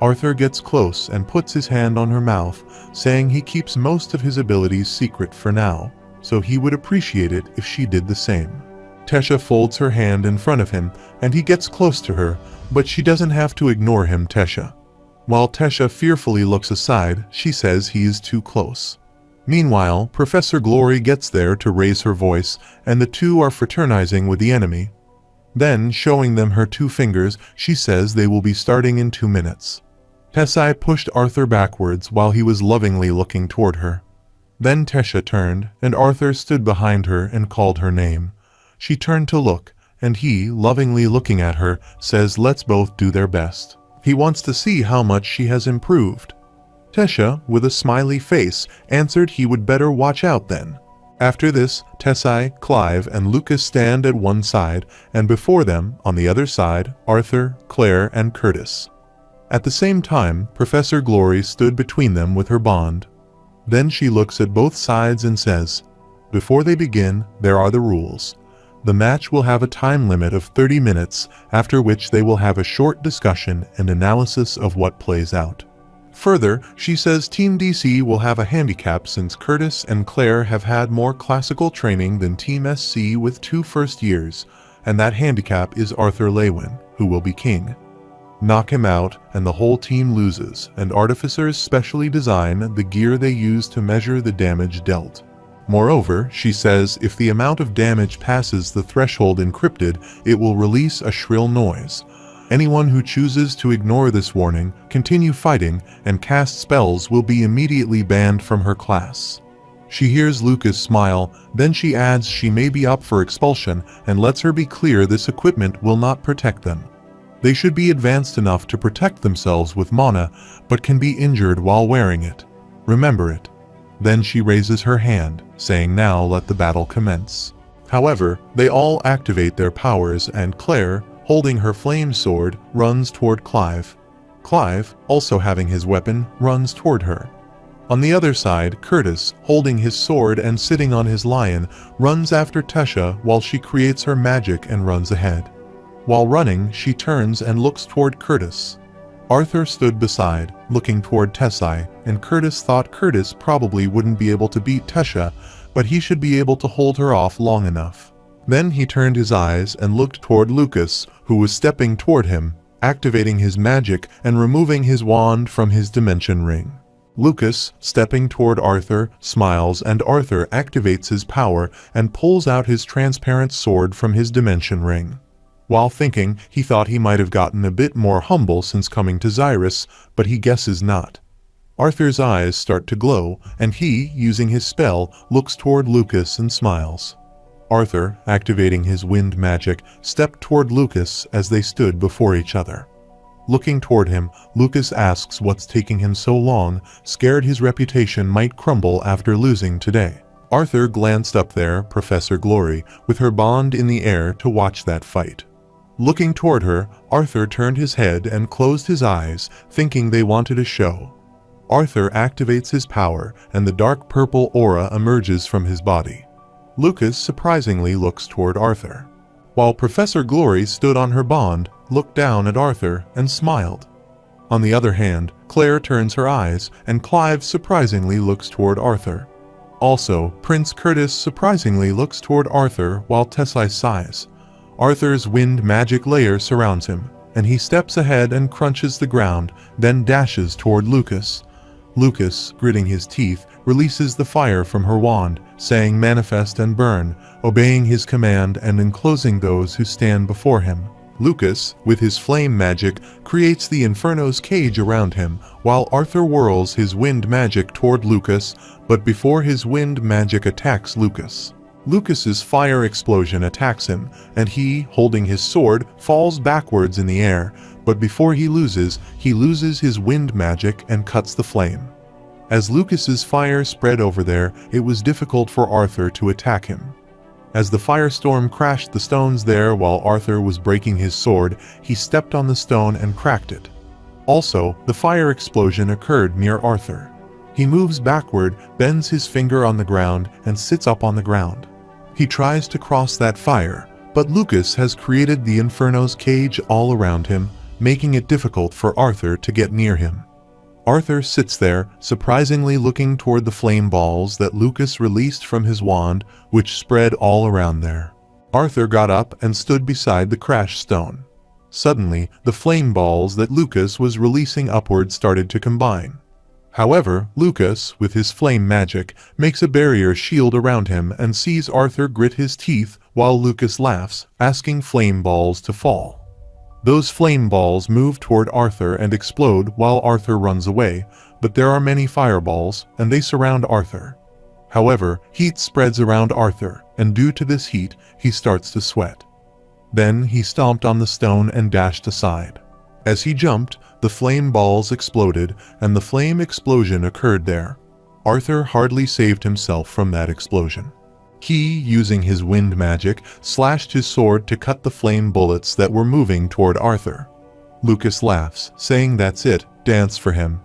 Speaker 1: Arthur gets close and puts his hand on her mouth, saying he keeps most of his abilities secret for now, so he would appreciate it if she did the same. Tesha folds her hand in front of him, and he gets close to her, but she doesn't have to ignore him. Tesha. While Tesha fearfully looks aside, she says he is too close. Meanwhile, Professor Glory gets there to raise her voice, and the two are fraternizing with the enemy. Then, showing them her 2 fingers, she says they will be starting in 2 minutes. Tesai pushed Arthur backwards while he was lovingly looking toward her. Then Tesha turned, and Arthur stood behind her and called her name. She turned to look, and he, lovingly looking at her, says let's both do their best. He wants to see how much she has improved. Tesha, with a smiley face, answered he would better watch out then. After this, Tesai, Clive, and Lucas stand at one side, and before them, on the other side, Arthur, Claire, and Curtis. At the same time, Professor Glory stood between them with her bond. Then she looks at both sides and says, "Before they begin, there are the rules. The match will have a time limit of 30 minutes, after which they will have a short discussion and analysis of what plays out." Further, she says Team DC will have a handicap since Curtis and Claire have had more classical training than Team SC with 2 first years, and that handicap is Arthur Lewin, who will be king. Knock him out, and the whole team loses, and artificers specially design the gear they use to measure the damage dealt. Moreover, she says if the amount of damage passes the threshold encrypted, it will release a shrill noise. Anyone who chooses to ignore this warning, continue fighting, and cast spells will be immediately banned from her class. She hears Lucas smile, then she adds she may be up for expulsion and lets her be clear this equipment will not protect them. They should be advanced enough to protect themselves with mana, but can be injured while wearing it. Remember it. Then she raises her hand, saying now let the battle commence. However, they all activate their powers and Claire, holding her flame sword, runs toward Clive. Clive, also having his weapon, runs toward her. On the other side, Curtis, holding his sword and sitting on his lion, runs after Tesha while she creates her magic and runs ahead. While running, she turns and looks toward Curtis. Arthur stood beside, looking toward Tesai, and Curtis thought Curtis probably wouldn't be able to beat Tesha, but he should be able to hold her off long enough. Then he turned his eyes and looked toward Lucas, who was stepping toward him, activating his magic and removing his wand from his dimension ring. Lucas, stepping toward Arthur, smiles, and Arthur activates his power and pulls out his transparent sword from his dimension ring. While thinking, he thought he might have gotten a bit more humble since coming to Xyrus, but he guesses not. Arthur's eyes start to glow, and he, using his spell, looks toward Lucas and smiles. Arthur, activating his wind magic, stepped toward Lucas as they stood before each other. Looking toward him, Lucas asks what's taking him so long, scared his reputation might crumble after losing today. Arthur glanced up there, Professor Glory, with her bond in the air to watch that fight. Looking toward her, Arthur turned his head and closed his eyes, thinking they wanted a show. Arthur activates his power, and the dark purple aura emerges from his body. Lucas surprisingly looks toward Arthur, while Professor Glory stood on her bond, looked down at Arthur, and smiled. On the other hand, Claire turns her eyes, and Clive surprisingly looks toward Arthur. Also, Prince Curtis surprisingly looks toward Arthur while Tesai sighs. Arthur's wind magic layer surrounds him, and he steps ahead and crunches the ground, then dashes toward Lucas. Lucas, gritting his teeth, releases the fire from her wand, saying manifest and burn, obeying his command and enclosing those who stand before him. Lucas, with his flame magic, creates the Inferno's cage around him, while Arthur whirls his wind magic toward Lucas, but before his wind magic attacks Lucas. Lucas's fire explosion attacks him, and he, holding his sword, falls backwards in the air, but before he loses his wind magic and cuts the flame. As Lucas's fire spread over there, it was difficult for Arthur to attack him. As the firestorm crashed the stones there while Arthur was breaking his sword, he stepped on the stone and cracked it. Also, the fire explosion occurred near Arthur. He moves backward, bends his finger on the ground, and sits up on the ground. He tries to cross that fire, but Lucas has created the Inferno's cage all around him, making it difficult for Arthur to get near him. Arthur sits there, surprisingly looking toward the flame balls that Lucas released from his wand, which spread all around there. Arthur got up and stood beside the crash stone. Suddenly, the flame balls that Lucas was releasing upward started to combine. However, Lucas, with his flame magic, makes a barrier shield around him and sees Arthur grit his teeth while Lucas laughs, asking flame balls to fall. Those flame balls move toward Arthur and explode while Arthur runs away, but there are many fireballs, and they surround Arthur. However, heat spreads around Arthur, and due to this heat, he starts to sweat. Then he stomped on the stone and dashed aside. As he jumped, the flame balls exploded, and the flame explosion occurred there. Arthur hardly saved himself from that explosion. He, using his wind magic, slashed his sword to cut the flame bullets that were moving toward Arthur. Lucas laughs, saying that's it, dance for him.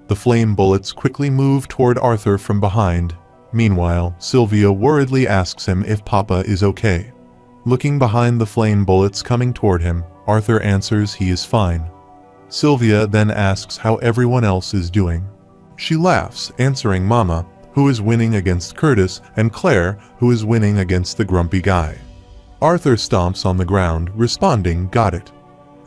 Speaker 1: The flame bullets quickly move toward Arthur from behind. Meanwhile, Sylvia worriedly asks him if Papa is okay. Looking behind the flame bullets coming toward him, Arthur answers he is fine. Sylvia then asks how everyone else is doing. She laughs, answering Mama, who is winning against Curtis, and Claire, who is winning against the grumpy guy. Arthur stomps on the ground, responding, got it.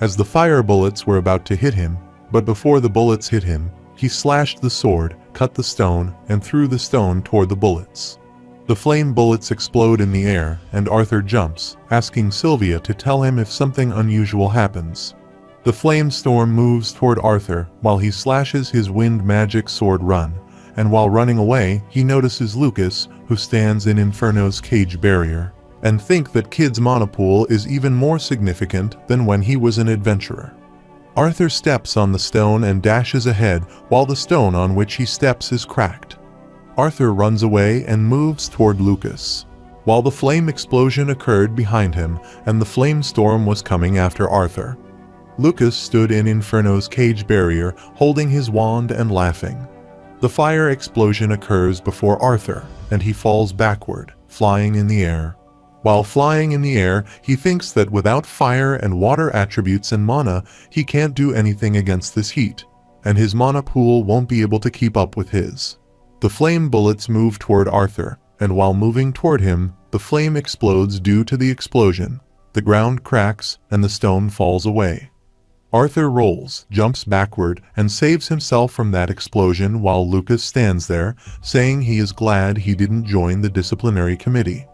Speaker 1: As the fire bullets were about to hit him, but before the bullets hit him, he slashed the sword, cut the stone, and threw the stone toward the bullets. The flame bullets explode in the air, and Arthur jumps, asking Sylvia to tell him if something unusual happens. The flame storm moves toward Arthur while he slashes his wind magic sword run, and while running away, he notices Lucas, who stands in Inferno's cage barrier, and think that Kid's monopool is even more significant than when he was an adventurer. Arthur steps on the stone and dashes ahead while the stone on which he steps is cracked. Arthur runs away and moves toward Lucas, while the flame explosion occurred behind him and the flame storm was coming after Arthur. Lucas stood in Inferno's cage barrier, holding his wand and laughing. The fire explosion occurs before Arthur, and he falls backward, flying in the air. While flying in the air, he thinks that without fire and water attributes and mana, he can't do anything against this heat, and his mana pool won't be able to keep up with his. The flame bullets move toward Arthur, and while moving toward him, the flame explodes due to the explosion. The ground cracks, and the stone falls away. Arthur rolls, jumps backward, and saves himself from that explosion while Lucas stands there, saying he is glad he didn't join the disciplinary committee.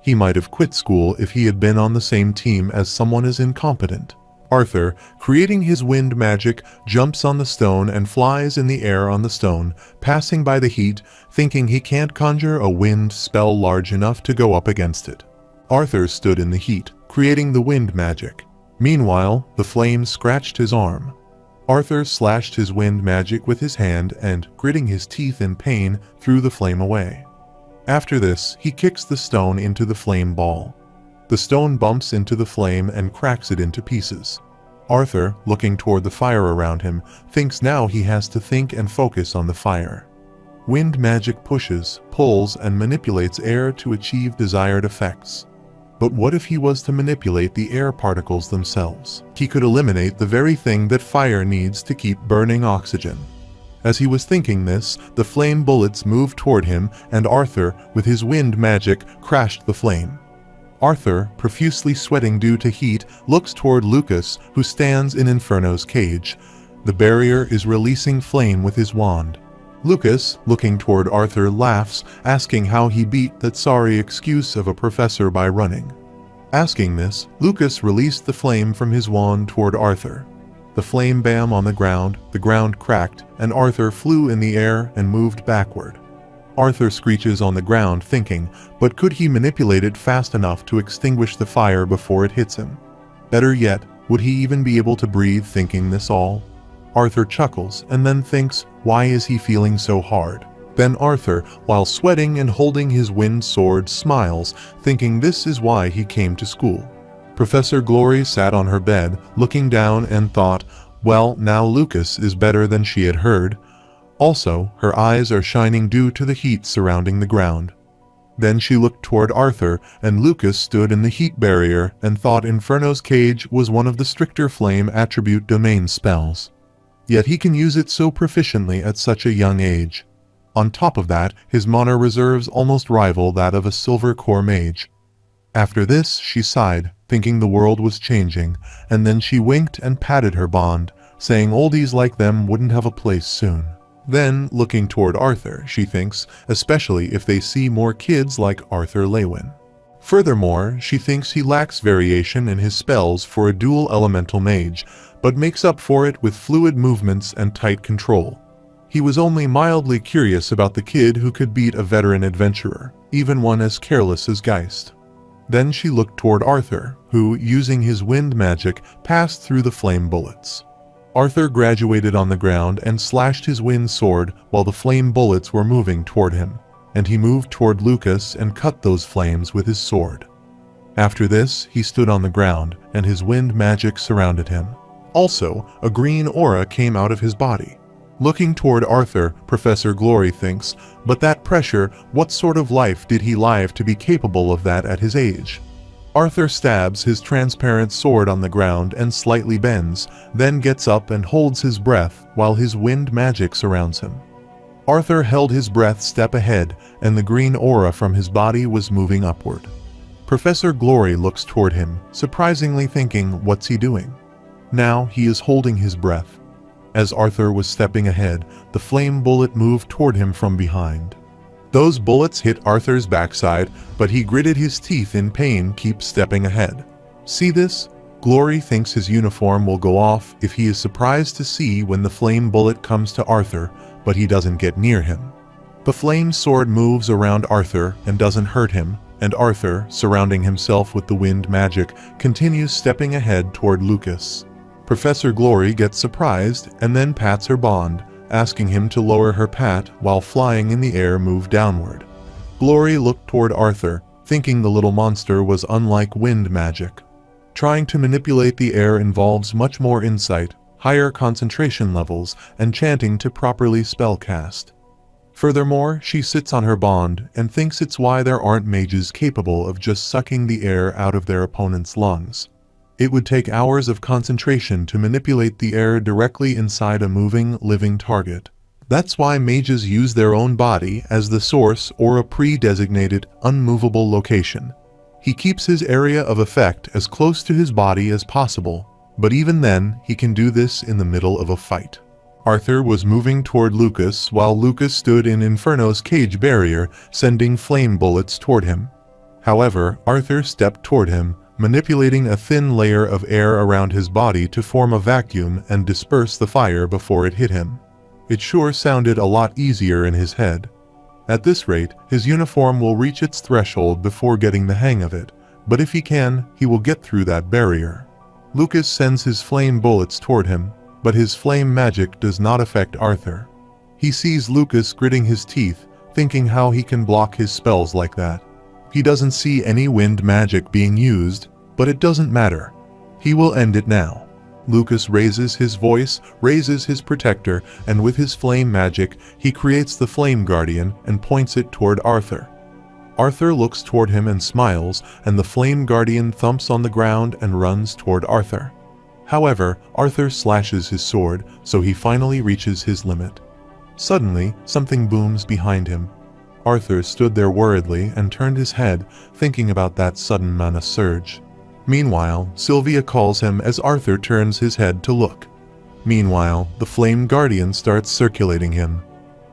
Speaker 1: He might have quit school if he had been on the same team as someone as incompetent. Arthur, creating his wind magic, jumps on the stone and flies in the air on the stone, passing by the heat, thinking he can't conjure a wind spell large enough to go up against it. Arthur stood in the heat, creating the wind magic. Meanwhile, the flames scratched his arm. Arthur slashed his wind magic with his hand and, gritting his teeth in pain, threw the flame away. After this, he kicks the stone into the flame ball. The stone bumps into the flame and cracks it into pieces. Arthur, looking toward the fire around him, thinks now he has to think and focus on the fire. Wind magic pushes, pulls, and manipulates air to achieve desired effects. But what if he was to manipulate the air particles themselves? He could eliminate the very thing that fire needs to keep burning oxygen. As he was thinking this, the flame bullets moved toward him, and Arthur, with his wind magic, crashed the flame. Arthur, profusely sweating due to heat, looks toward Lucas, who stands in Inferno's cage. The barrier is releasing flame with his wand. Lucas, looking toward Arthur, laughs, asking how he beat that sorry excuse of a professor by running. Asking this, Lucas released the flame from his wand toward Arthur. The flame bam on the ground cracked, and Arthur flew in the air and moved backward. Arthur screeches on the ground thinking, but could he manipulate it fast enough to extinguish the fire before it hits him? Better yet, would he even be able to breathe thinking this all? Arthur chuckles and then thinks, why is he feeling so hard? Then Arthur, while sweating and holding his wind sword, smiles, thinking this is why he came to school. Professor Glory sat on her bed, looking down and thought, well, now Lucas is better than she had heard. Also, her eyes are shining due to the heat surrounding the ground. Then she looked toward Arthur, and Lucas stood in the heat barrier and thought Inferno's cage was one of the stricter flame attribute domain spells. Yet he can use it so proficiently at such a young age. On top of that, his mana reserves almost rival that of a silver core mage. After this, she sighed, thinking the world was changing, and then she winked and patted her bond, saying oldies like them wouldn't have a place soon. Then, looking toward Arthur, she thinks, especially if they see more kids like Arthur Lewin. Furthermore, she thinks he lacks variation in his spells for a dual elemental mage, but makes up for it with fluid movements and tight control. He was only mildly curious about the kid who could beat a veteran adventurer, even one as careless as Geist. Then she looked toward Arthur, who, using his wind magic, passed through the flame bullets. Arthur graduated on the ground and slashed his wind sword while the flame bullets were moving toward him, and he moved toward Lucas and cut those flames with his sword. After this, he stood on the ground, and his wind magic surrounded him. Also, a green aura came out of his body. Looking toward Arthur, Professor Glory thinks, but that pressure, what sort of life did he live to be capable of that at his age? Arthur stabs his transparent sword on the ground and slightly bends, then gets up and holds his breath while his wind magic surrounds him. Arthur held his breath step ahead, and the green aura from his body was moving upward. Professor Glory looks toward him, surprisingly thinking, what's he doing? Now he is holding his breath. As Arthur was stepping ahead, the flame bullet moved toward him from behind. Those bullets hit Arthur's backside, but he gritted his teeth in pain, keep stepping ahead. See this? Glory thinks his uniform will go off if he is surprised to see when the flame bullet comes to Arthur, but he doesn't get near him. The flame sword moves around Arthur and doesn't hurt him, and Arthur, surrounding himself with the wind magic, continues stepping ahead toward Lucas. Professor Glory gets surprised and then pats her bond, asking him to lower her pat while flying in the air move downward. Glory looked toward Arthur, thinking the little monster was unlike wind magic. Trying to manipulate the air involves much more insight, higher concentration levels, and chanting to properly spellcast. Furthermore, she sits on her bond and thinks it's why there aren't mages capable of just sucking the air out of their opponent's lungs. It would take hours of concentration to manipulate the air directly inside a moving, living target. That's why mages use their own body as the source or a pre-designated, unmovable location. He keeps his area of effect as close to his body as possible, but even then, he can do this in the middle of a fight. Arthur was moving toward Lucas while Lucas stood in Inferno's cage barrier, sending flame bullets toward him. However, Arthur stepped toward him, manipulating a thin layer of air around his body to form a vacuum and disperse the fire before it hit him. It sure sounded a lot easier in his head. At this rate, his uniform will reach its threshold before getting the hang of it, but if he can, he will get through that barrier. Lucas sends his flame bullets toward him, but his flame magic does not affect Arthur. He sees Lucas gritting his teeth, thinking how he can block his spells like that. He doesn't see any wind magic being used, but it doesn't matter. He will end it now. Lucas raises his voice, raises his protector, and with his flame magic, he creates the Flame Guardian and points it toward Arthur. Arthur looks toward him and smiles, and the Flame Guardian thumps on the ground and runs toward Arthur. However, Arthur slashes his sword, so he finally reaches his limit. Suddenly, something booms behind him. Arthur stood there worriedly and turned his head, thinking about that sudden mana surge. Meanwhile, Sylvia calls him as Arthur turns his head to look. Meanwhile, the Flame Guardian starts circulating him.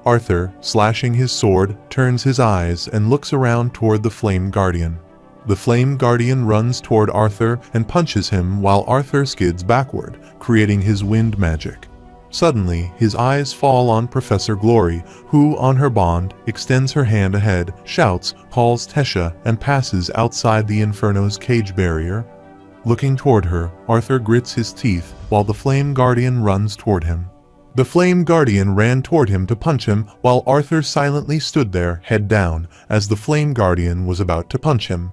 Speaker 1: Arthur, slashing his sword, turns his eyes and looks around toward the Flame Guardian. The Flame Guardian runs toward Arthur and punches him while Arthur skids backward, creating his wind magic. Suddenly, his eyes fall on Professor Glory, who, on her bond, extends her hand ahead, shouts, calls Tesha, and passes outside the Inferno's cage barrier. Looking toward her, Arthur grits his teeth while the Flame Guardian runs toward him. The Flame Guardian ran toward him to punch him while Arthur silently stood there, head down, as the Flame Guardian was about to punch him.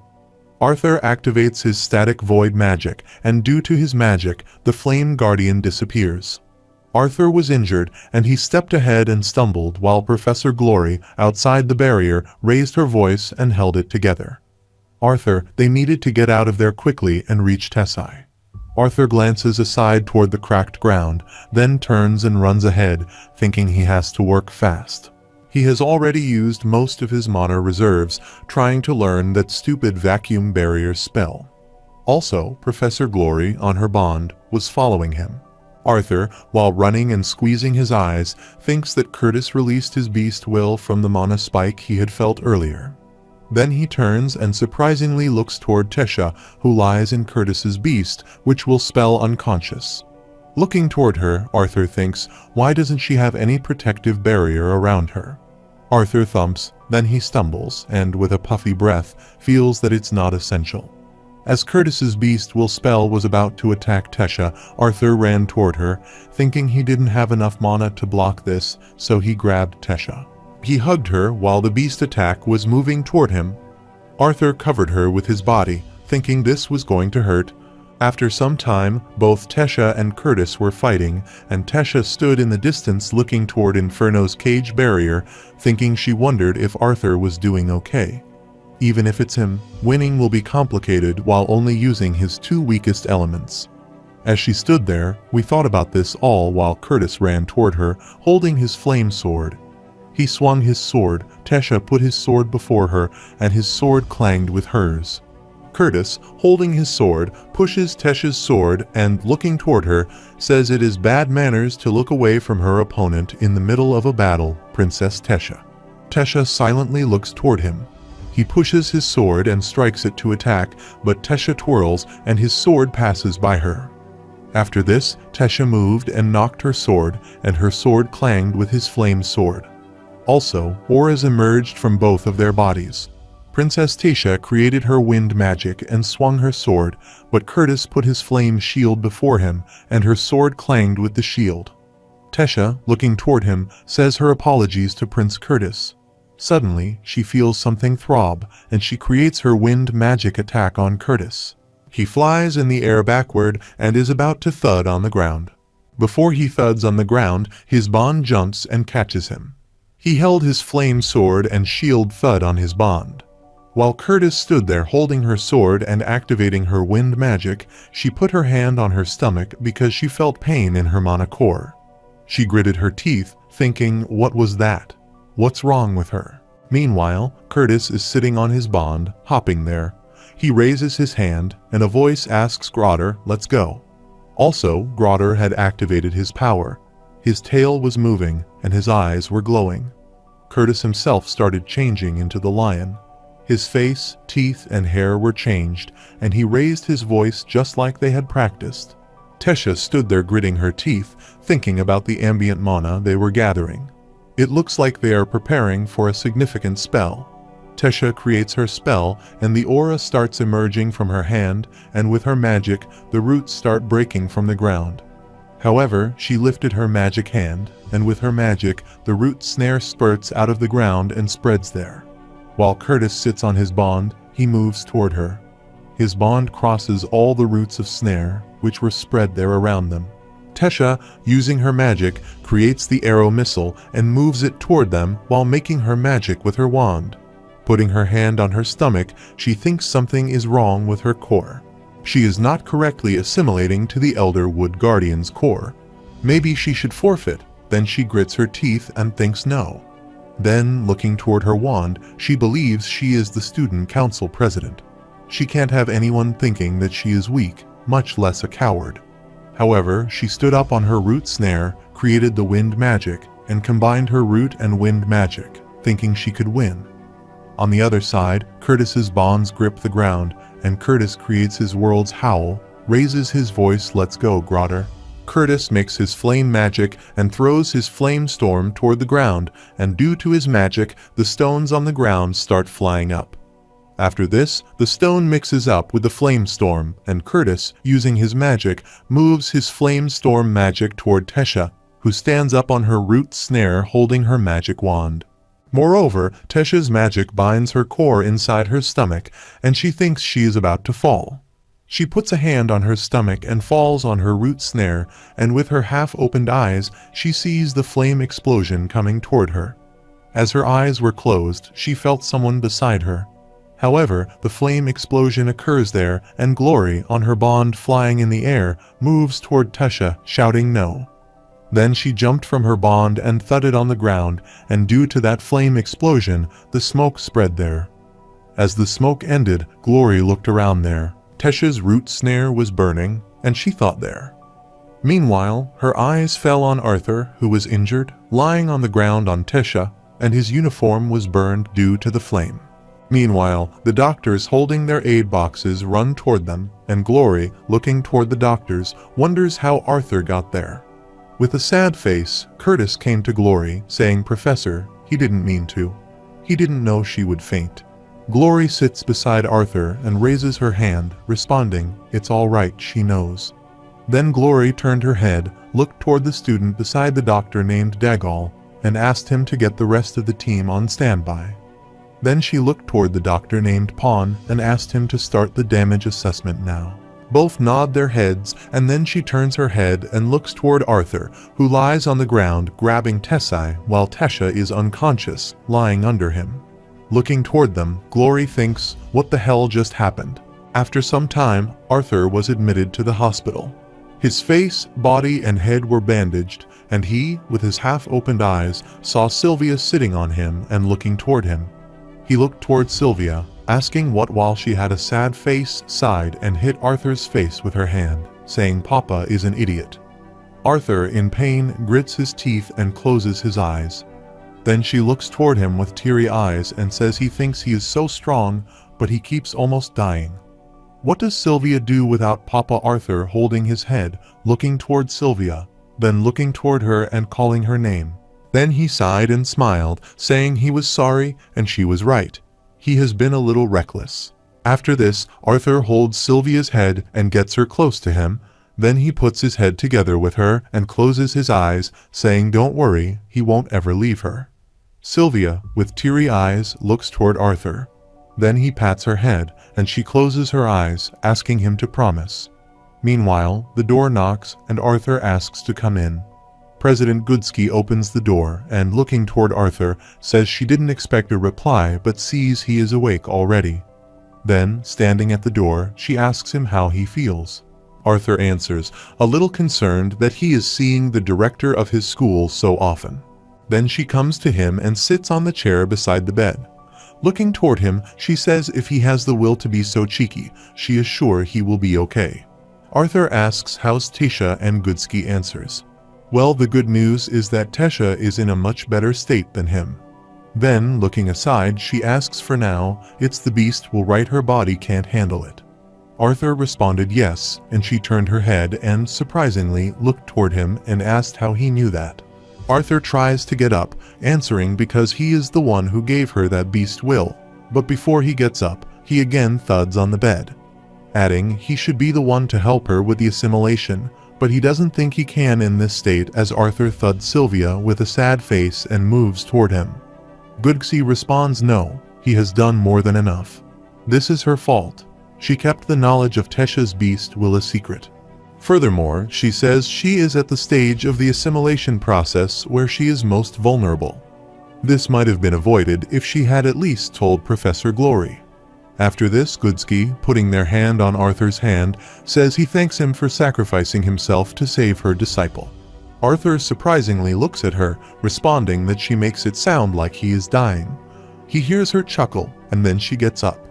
Speaker 1: Arthur activates his static void magic, and due to his magic, the Flame Guardian disappears. Arthur was injured, and he stepped ahead and stumbled while Professor Glory, outside the barrier, raised her voice and held it together. Arthur, they needed to get out of there quickly and reach Tessai. Arthur glances aside toward the cracked ground, then turns and runs ahead, thinking he has to work fast. He has already used most of his mana reserves, trying to learn that stupid vacuum barrier spell. Also, Professor Glory, on her bond, was following him. Arthur, while running and squeezing his eyes, thinks that Curtis released his beast will from the mana spike he had felt earlier. Then he turns and surprisingly looks toward Tesha, who lies in Curtis's beast, which will spell unconscious. Looking toward her, Arthur thinks, why doesn't she have any protective barrier around her? Arthur thumps, then he stumbles, and with a puffy breath, feels that it's not essential. As Curtis's beast will spell was about to attack Tesha, Arthur ran toward her, thinking he didn't have enough mana to block this, so he grabbed Tesha. He hugged her while the beast attack was moving toward him. Arthur covered her with his body, thinking this was going to hurt. After some time, both Tesha and Curtis were fighting, and Tesha stood in the distance looking toward Inferno's cage barrier, thinking she wondered if Arthur was doing okay. Even if it's him, winning will be complicated while only using his two weakest elements. As she stood there, we thought about this all while Curtis ran toward her, holding his flame sword. He swung his sword, Tesha put his sword before her, and his sword clanged with hers. Curtis, holding his sword, pushes Tesha's sword and, looking toward her, says it is bad manners to look away from her opponent in the middle of a battle, Princess Tesha. Tesha silently looks toward him. He pushes his sword and strikes it to attack, but Tesha twirls and his sword passes by her. After this, Tesha moved and knocked her sword, and her sword clanged with his flame sword. Also, auras emerged from both of their bodies. Princess Tesha created her wind magic and swung her sword, but Curtis put his flame shield before him, and her sword clanged with the shield. Tesha, looking toward him, says her apologies to Prince Curtis. Suddenly, she feels something throb, and she creates her wind magic attack on Curtis. He flies in the air backward and is about to thud on the ground. Before he thuds on the ground, his bond jumps and catches him. He held his flame sword and shield thud on his bond. While Curtis stood there holding her sword and activating her wind magic, she put her hand on her stomach because she felt pain in her mana core. She gritted her teeth, thinking, what was that? What's wrong with her? Meanwhile, Curtis is sitting on his bond, hopping there. He raises his hand, and a voice asks Grotter, let's go. Also, Grotter had activated his power. His tail was moving, and his eyes were glowing. Curtis himself started changing into the lion. His face, teeth, and hair were changed, and he raised his voice just like they had practiced. Tesha stood there gritting her teeth, thinking about the ambient mana they were gathering. It looks like they are preparing for a significant spell. Tesha creates her spell, and the aura starts emerging from her hand, and with her magic, the roots start breaking from the ground. However, she lifted her magic hand, and with her magic, the root snare spurts out of the ground and spreads there. While Curtis sits on his bond, he moves toward her. His bond crosses all the roots of snare, which were spread there around them. Tesha, using her magic, creates the arrow missile and moves it toward them while making her magic with her wand. Putting her hand on her stomach, she thinks something is wrong with her core. She is not correctly assimilating to the Elder Wood Guardian's core. Maybe she should forfeit. Then she grits her teeth and thinks no. Then, looking toward her wand, she believes she is the student council president. She can't have anyone thinking that she is weak, much less a coward. However, she stood up on her root snare, created the wind magic, and combined her root and wind magic, thinking she could win. On the other side, Curtis's bonds grip the ground, and Curtis creates his world's howl, raises his voice, let's go, Grotter. Curtis makes his flame magic and throws his flame storm toward the ground, and due to his magic, the stones on the ground start flying up. After this, the stone mixes up with the flame storm, and Curtis, using his magic, moves his flame storm magic toward Tesha, who stands up on her root snare holding her magic wand. Moreover, Tesha's magic binds her core inside her stomach, and she thinks she is about to fall. She puts a hand on her stomach and falls on her root snare, and with her half-opened eyes, she sees the flame explosion coming toward her. As her eyes were closed, she felt someone beside her. However, the flame explosion occurs there, and Glory, on her bond flying in the air, moves toward Tesha, shouting no. Then she jumped from her bond and thudded on the ground, and due to that flame explosion, the smoke spread there. As the smoke ended, Glory looked around there. Tesha's root snare was burning, and she thought there. Meanwhile, her eyes fell on Arthur, who was injured, lying on the ground on Tesha, and his uniform was burned due to the flame. Meanwhile, the doctors holding their aid boxes run toward them, and Glory, looking toward the doctors, wonders how Arthur got there. With a sad face, Curtis came to Glory, saying, Professor, he didn't mean to. He didn't know she would faint. Glory sits beside Arthur and raises her hand, responding, it's all right, she knows. Then Glory turned her head, looked toward the student beside the doctor named Dagal, and asked him to get the rest of the team on standby. Then she looked toward the doctor named Pawn and asked him to start the damage assessment now. Both nod their heads, and then she turns her head and looks toward Arthur, who lies on the ground grabbing Tessai while Tesha is unconscious, lying under him. Looking toward them, Glory thinks, what the hell just happened? After some time, Arthur was admitted to the hospital. His face, body, and head were bandaged, and he, with his half-opened eyes, saw Sylvia sitting on him and looking toward him. He looked toward Sylvia, asking what while she had a sad face, sighed and hit Arthur's face with her hand, saying Papa is an idiot. Arthur, in pain, grits his teeth and closes his eyes. Then she looks toward him with teary eyes and says he thinks he is so strong, but he keeps almost dying. What does Sylvia do without Papa Arthur holding his head, looking toward Sylvia, then looking toward her and calling her name? Then he sighed and smiled, saying he was sorry and she was right. He has been a little reckless. After this, Arthur holds Sylvia's head and gets her close to him. Then he puts his head together with her and closes his eyes, saying don't worry, he won't ever leave her. Sylvia, with teary eyes, looks toward Arthur. Then he pats her head, and she closes her eyes, asking him to promise. Meanwhile, the door knocks, and Arthur asks to come in. President Goodsky opens the door and, looking toward Arthur, says she didn't expect a reply but sees he is awake already. Then, standing at the door, she asks him how he feels. Arthur answers, a little concerned that he is seeing the director of his school so often. Then she comes to him and sits on the chair beside the bed. Looking toward him, she says if he has the will to be so cheeky, she is sure he will be okay. Arthur asks how's Tisha, and Goodsky answers, well, the good news is that Tesha is in a much better state than him. Then, looking aside, she asks for now, it's the beast will right, her body can't handle it. Arthur responded yes, and she turned her head and, surprisingly, looked toward him and asked how he knew that. Arthur tries to get up, answering because he is the one who gave her that beast will, but before he gets up, he again thuds on the bed, adding he should be the one to help her with the assimilation, but he doesn't think he can in this state as Arthur thuds Sylvia with a sad face and moves toward him. Goodsky responds no, he has done more than enough. This is her fault. She kept the knowledge of Tesha's beast will a secret. Furthermore, she says she is at the stage of the assimilation process where she is most vulnerable. This might have been avoided if she had at least told Professor Glory. After this, Goodsky, putting their hand on Arthur's hand, says he thanks him for sacrificing himself to save her disciple. Arthur surprisingly looks at her, responding that she makes it sound like he is dying. He hears her chuckle, and then she gets up.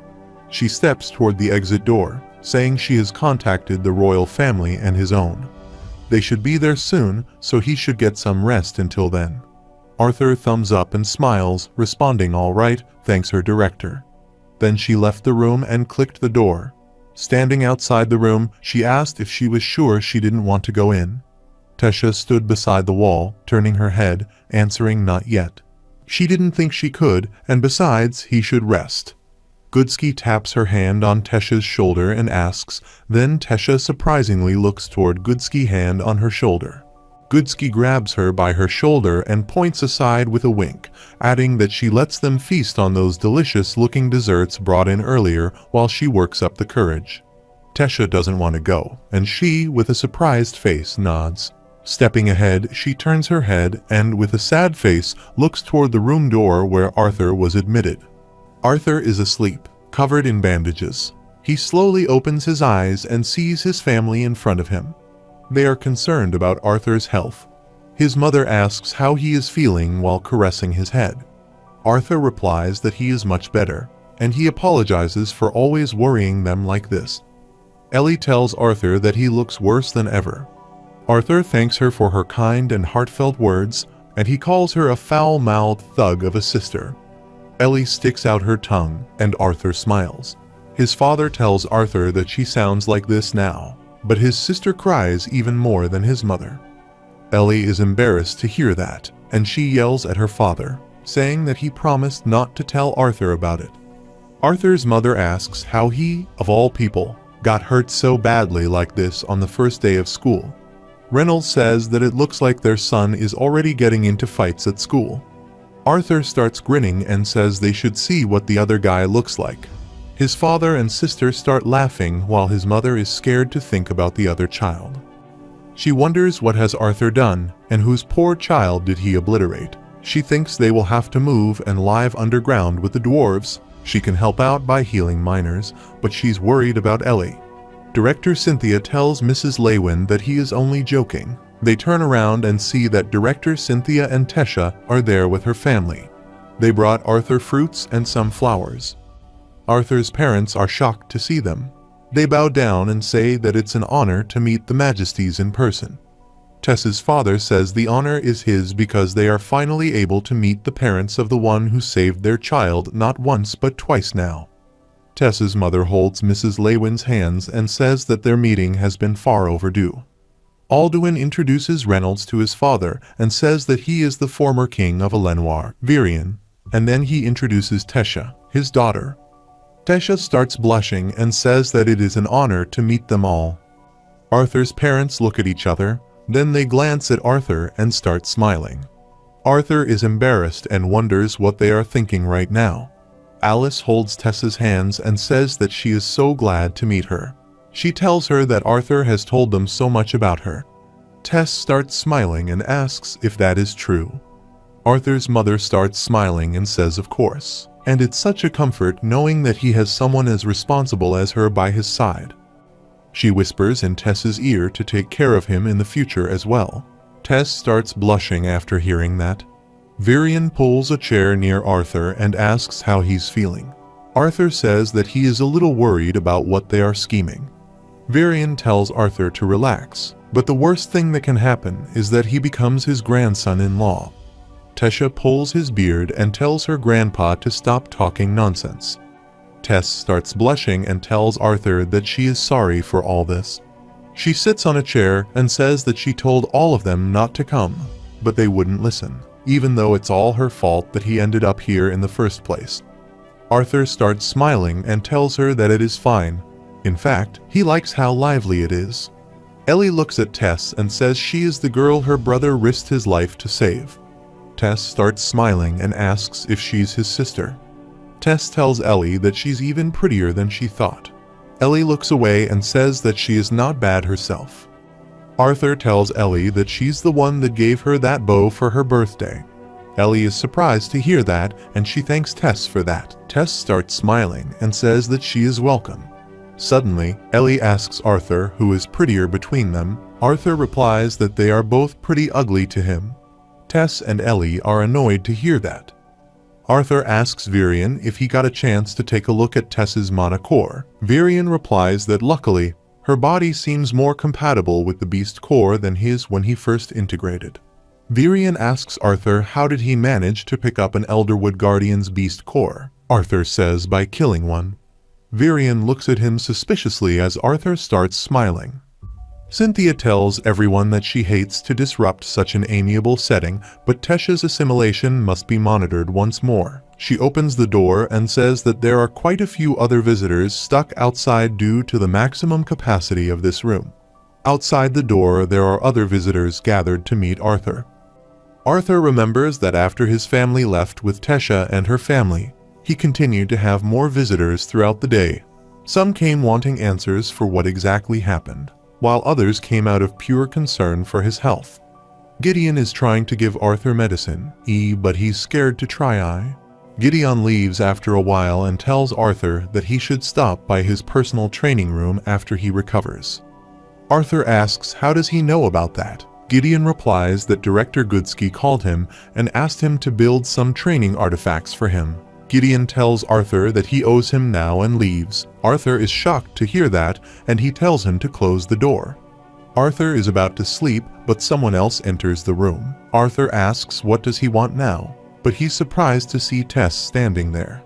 Speaker 1: She steps toward the exit door, saying she has contacted the royal family and his own. They should be there soon, so he should get some rest until then. Arthur thumbs up and smiles, responding all right, thanks her director. Then she left the room and clicked the door. Standing outside the room, she asked if she was sure she didn't want to go in. Tesha stood beside the wall, turning her head, answering not yet. She didn't think she could, and besides, he should rest. Goodsky taps her hand on Tesha's shoulder and asks, then Tesha surprisingly looks toward Goodsky's hand on her shoulder. Goodsky grabs her by her shoulder and points aside with a wink, adding that she lets them feast on those delicious-looking desserts brought in earlier while she works up the courage. Tesha doesn't want to go, and she, with a surprised face, nods. Stepping ahead, she turns her head and, with a sad face, looks toward the room door where Arthur was admitted. Arthur is asleep, covered in bandages. He slowly opens his eyes and sees his family in front of him. They are concerned about Arthur's health. His mother asks how he is feeling while caressing his head. Arthur replies that he is much better, and he apologizes for always worrying them like this. Ellie tells Arthur that he looks worse than ever. Arthur thanks her for her kind and heartfelt words, and he calls her a foul-mouthed thug of a sister. Ellie sticks out her tongue, and Arthur smiles. His father tells Arthur that she sounds like this now, but his sister cries even more than his mother. Ellie is embarrassed to hear that, and she yells at her father, saying that he promised not to tell Arthur about it. Arthur's mother asks how he, of all people, got hurt so badly like this on the first day of school. Reynolds says that it looks like their son is already getting into fights at school. Arthur starts grinning and says they should see what the other guy looks like. His father and sister start laughing while his mother is scared to think about the other child. She wonders what has Arthur done, and whose poor child did he obliterate. She thinks they will have to move and live underground with the dwarves. She can help out by healing miners, but she's worried about Ellie. Director Cynthia tells Mrs. Lewin that he is only joking. They turn around and see that Director Cynthia and Tesha are there with her family. They brought Arthur fruits and some flowers. Arthur's parents are shocked to see them. They bow down and say that it's an honor to meet the Majesties in person. Tessa's father says the honor is his because they are finally able to meet the parents of the one who saved their child not once but twice now. Tessa's mother holds Mrs. Lewin's hands and says that their meeting has been far overdue. Alduin introduces Reynolds to his father and says that he is the former king of Elenwar, Virion, and then he introduces Tesha, his daughter. Tesha starts blushing and says that it is an honor to meet them all. Arthur's parents look at each other, then they glance at Arthur and start smiling. Arthur is embarrassed and wonders what they are thinking right now. Alice holds Tessa's hands and says that she is so glad to meet her. She tells her that Arthur has told them so much about her. Tess starts smiling and asks if that is true. Arthur's mother starts smiling and says of course, and it's such a comfort knowing that he has someone as responsible as her by his side. She whispers in Tess's ear to take care of him in the future as well. Tess starts blushing after hearing that. Virion pulls a chair near Arthur and asks how he's feeling. Arthur says that he is a little worried about what they are scheming. Virion tells Arthur to relax, but the worst thing that can happen is that he becomes his grandson-in-law. Tesha pulls his beard and tells her grandpa to stop talking nonsense. Tess starts blushing and tells Arthur that she is sorry for all this. She sits on a chair and says that she told all of them not to come, but they wouldn't listen, even though it's all her fault that he ended up here in the first place. Arthur starts smiling and tells her that it is fine. In fact, he likes how lively it is. Ellie looks at Tess and says she is the girl her brother risked his life to save. Tess starts smiling and asks if she's his sister. Tess tells Ellie that she's even prettier than she thought. Ellie looks away and says that she is not bad herself. Arthur tells Ellie that she's the one that gave her that bow for her birthday. Ellie is surprised to hear that and she thanks Tess for that. Tess starts smiling and says that she is welcome. Suddenly, Ellie asks Arthur who is prettier between them. Arthur replies that they are both pretty ugly to him. Tess and Ellie are annoyed to hear that. Arthur asks Virion if he got a chance to take a look at Tess's mana core. Virion replies that luckily, her body seems more compatible with the beast core than his when he first integrated. Virion asks Arthur how did he manage to pick up an Elderwood Guardian's beast core. Arthur says by killing one. Virion looks at him suspiciously as Arthur starts smiling. Cynthia tells everyone that she hates to disrupt such an amiable setting, but Tesha's assimilation must be monitored once more. She opens the door and says that there are quite a few other visitors stuck outside due to the maximum capacity of this room. Outside the door, there are other visitors gathered to meet Arthur. Arthur remembers that after his family left with Tesha and her family, he continued to have more visitors throughout the day. Some came wanting answers for what exactly happened, while others came out of pure concern for his health. Gideon is trying to give Arthur medicine, but he's scared to try. Gideon leaves after a while and tells Arthur that he should stop by his personal training room after he recovers. Arthur asks how does he know about that. Gideon replies that Director Goodsky called him and asked him to build some training artifacts for him. Gideon tells Arthur that he owes him now and leaves. Arthur is shocked to hear that, and he tells him to close the door. Arthur is about to sleep, but someone else enters the room. Arthur asks what does he want now, but he's surprised to see Tess standing there.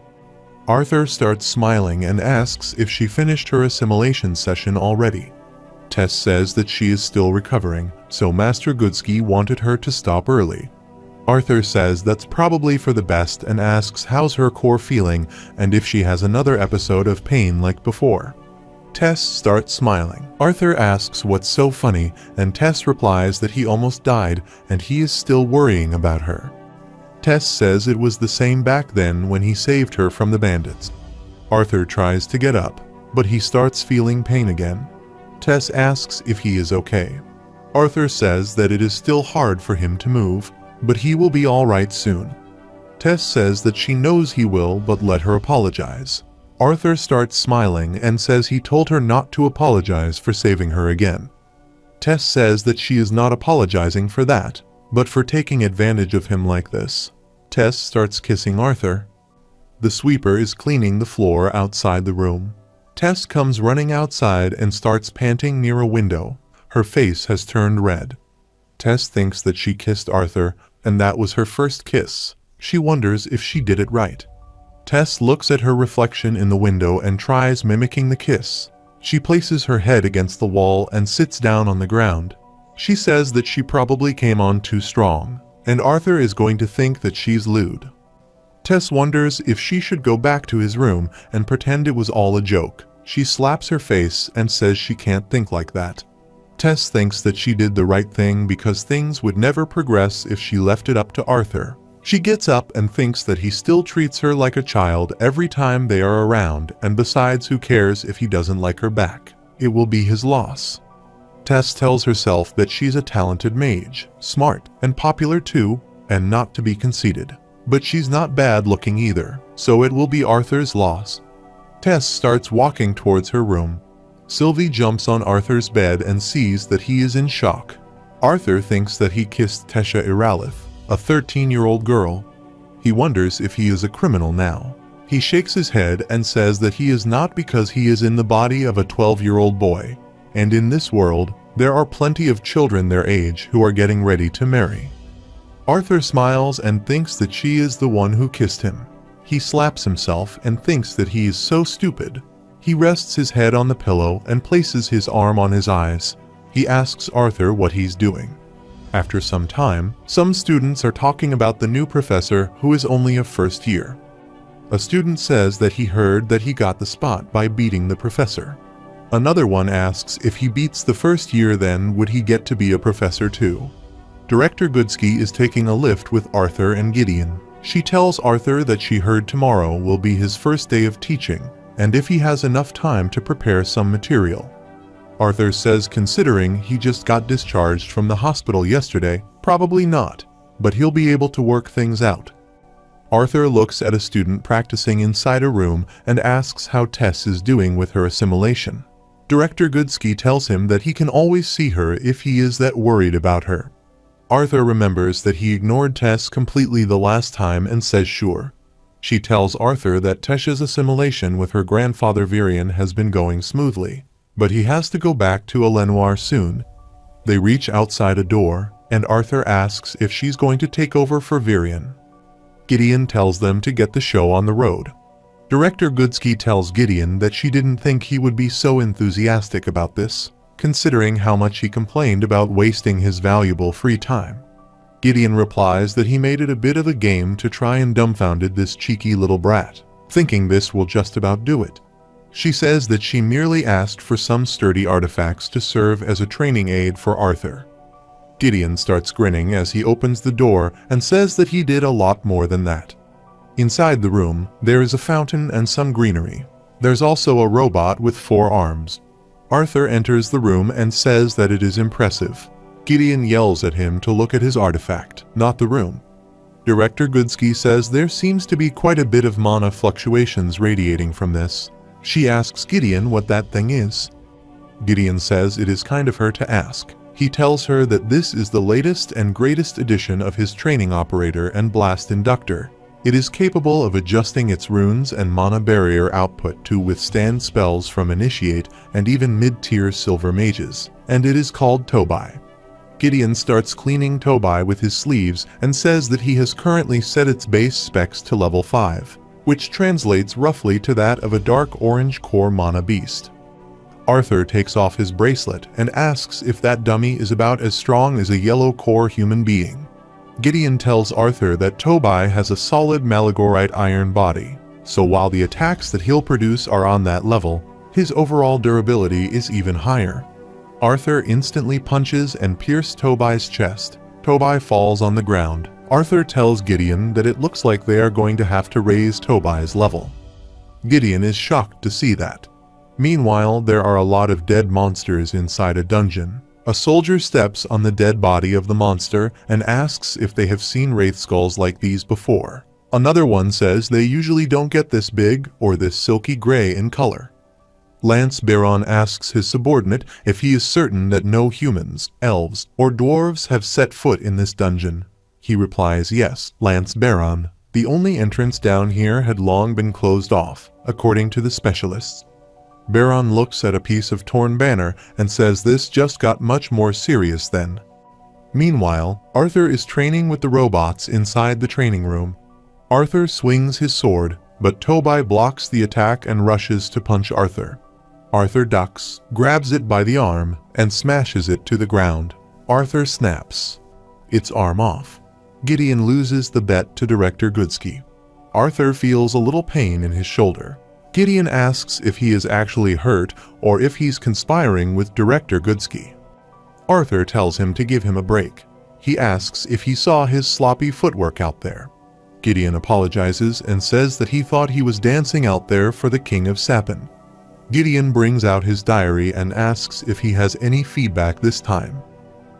Speaker 1: Arthur starts smiling and asks if she finished her assimilation session already. Tess says that she is still recovering, so Master Goodsky wanted her to stop early. Arthur says that's probably for the best and asks how's her core feeling and if she has another episode of pain like before. Tess starts smiling. Arthur asks what's so funny and Tess replies that he almost died and he is still worrying about her. Tess says it was the same back then when he saved her from the bandits. Arthur tries to get up, but he starts feeling pain again. Tess asks if he is okay. Arthur says that it is still hard for him to move, but he will be alright soon. Tess says that she knows he will, but let her apologize. Arthur starts smiling and says he told her not to apologize for saving her again. Tess says that she is not apologizing for that, but for taking advantage of him like this. Tess starts kissing Arthur. The sweeper is cleaning the floor outside the room. Tess comes running outside and starts panting near a window. Her face has turned red. Tess thinks that she kissed Arthur, and that was her first kiss. She wonders if she did it right. Tess looks at her reflection in the window and tries mimicking the kiss. She places her head against the wall and sits down on the ground. She says that she probably came on too strong, and Arthur is going to think that she's lewd. Tess wonders if she should go back to his room and pretend it was all a joke. She slaps her face and says she can't think like that. Tess thinks that she did the right thing because things would never progress if she left it up to Arthur. She gets up and thinks that he still treats her like a child every time they are around, and besides, who cares if he doesn't like her back? It will be his loss. Tess tells herself that she's a talented mage, smart, and popular too, and not to be conceited. But she's not bad looking either, so it will be Arthur's loss. Tess starts walking towards her room. Sylvie jumps on Arthur's bed and sees that he is in shock. Arthur thinks that he kissed Tesha Iralith, a 13-year-old girl. He wonders if he is a criminal now. He shakes his head and says that he is not because he is in the body of a 12-year-old boy. And in this world, there are plenty of children their age who are getting ready to marry. Arthur smiles and thinks that she is the one who kissed him. He slaps himself and thinks that he is so stupid. He rests his head on the pillow and places his arm on his eyes. He asks Arthur what he's doing. After some time, some students are talking about the new professor who is only a first year. A student says that he heard that he got the spot by beating the professor. Another one asks if he beats the first year, then would he get to be a professor too? Director Goodsky is taking a lift with Arthur and Gideon. She tells Arthur that she heard tomorrow will be his first day of teaching, and if he has enough time to prepare some material. Arthur says considering he just got discharged from the hospital yesterday, probably not, but he'll be able to work things out. Arthur looks at a student practicing inside a room and asks how Tess is doing with her assimilation. Director Goodsky tells him that he can always see her if he is that worried about her. Arthur remembers that he ignored Tess completely the last time and says sure. She tells Arthur that Tesha's assimilation with her grandfather Virion has been going smoothly, but he has to go back to Elenoir soon. They reach outside a door, and Arthur asks if she's going to take over for Virion. Gideon tells them to get the show on the road. Director Goodsky tells Gideon that she didn't think he would be so enthusiastic about this, considering how much he complained about wasting his valuable free time. Gideon replies that he made it a bit of a game to try and dumbfounded this cheeky little brat, thinking this will just about do it. She says that she merely asked for some sturdy artifacts to serve as a training aid for Arthur. Gideon starts grinning as he opens the door and says that he did a lot more than that. Inside the room, there is a fountain and some greenery. There's also a robot with 4 arms. Arthur enters the room and says that it is impressive. Gideon yells at him to look at his artifact, not the room. Director Goodsky says there seems to be quite a bit of mana fluctuations radiating from this. She asks Gideon what that thing is. Gideon says it is kind of her to ask. He tells her that this is the latest and greatest edition of his training operator and blast inductor. It is capable of adjusting its runes and mana barrier output to withstand spells from initiate and even mid-tier silver mages, and it is called Tobai. Gideon starts cleaning Tobai with his sleeves and says that he has currently set its base specs to level 5, which translates roughly to that of a dark orange core mana beast. Arthur takes off his bracelet and asks if that dummy is about as strong as a yellow core human being. Gideon tells Arthur that Tobai has a solid malagorite iron body, so while the attacks that he'll produce are on that level, his overall durability is even higher. Arthur instantly punches and pierces Tobai's chest. Tobai falls on the ground. Arthur tells Gideon that it looks like they are going to have to raise Tobai's level. Gideon is shocked to see that. Meanwhile, there are a lot of dead monsters inside a dungeon. A soldier steps on the dead body of the monster and asks if they have seen wraith skulls like these before. Another one says they usually don't get this big or this silky gray in color. Lance Baron asks his subordinate if he is certain that no humans, elves, or dwarves have set foot in this dungeon. He replies yes, Lance Baron. The only entrance down here had long been closed off, according to the specialists. Baron looks at a piece of torn banner and says this just got much more serious then. Meanwhile, Arthur is training with the robots inside the training room. Arthur swings his sword, but Tobai blocks the attack and rushes to punch Arthur. Arthur ducks, grabs it by the arm, and smashes it to the ground. Arthur snaps its arm off. Gideon loses the bet to Director Goodsky. Arthur feels a little pain in his shoulder. Gideon asks if he is actually hurt or if he's conspiring with Director Goodsky. Arthur tells him to give him a break. He asks if he saw his sloppy footwork out there. Gideon apologizes and says that he thought he was dancing out there for the King of Sapin. Gideon brings out his diary and asks if he has any feedback this time.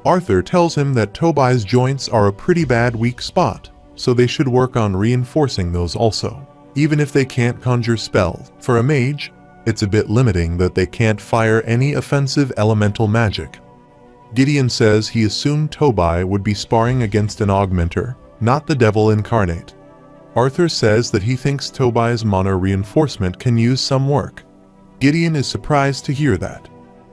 Speaker 1: Arthur tells him that Tobai's joints are a pretty bad weak spot, so they should work on reinforcing those also. Even if they can't conjure spells, for a mage, it's a bit limiting that they can't fire any offensive elemental magic. Gideon says he assumed Tobai would be sparring against an augmenter, not the devil incarnate. Arthur says that he thinks Tobai's mana reinforcement can use some work. Gideon is surprised to hear that.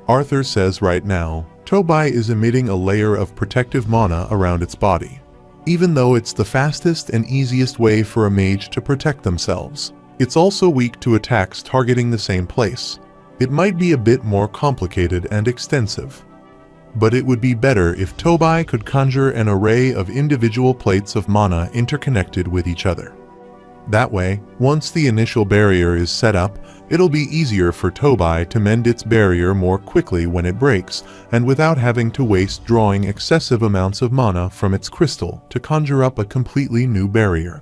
Speaker 1: Arthur says right now, Tobai is emitting a layer of protective mana around its body. Even though it's the fastest and easiest way for a mage to protect themselves, it's also weak to attacks targeting the same place. It might be a bit more complicated and extensive. But it would be better if Tobai could conjure an array of individual plates of mana interconnected with each other. That way, once the initial barrier is set up, it'll be easier for Tobai to mend its barrier more quickly when it breaks, and without having to waste drawing excessive amounts of mana from its crystal to conjure up a completely new barrier.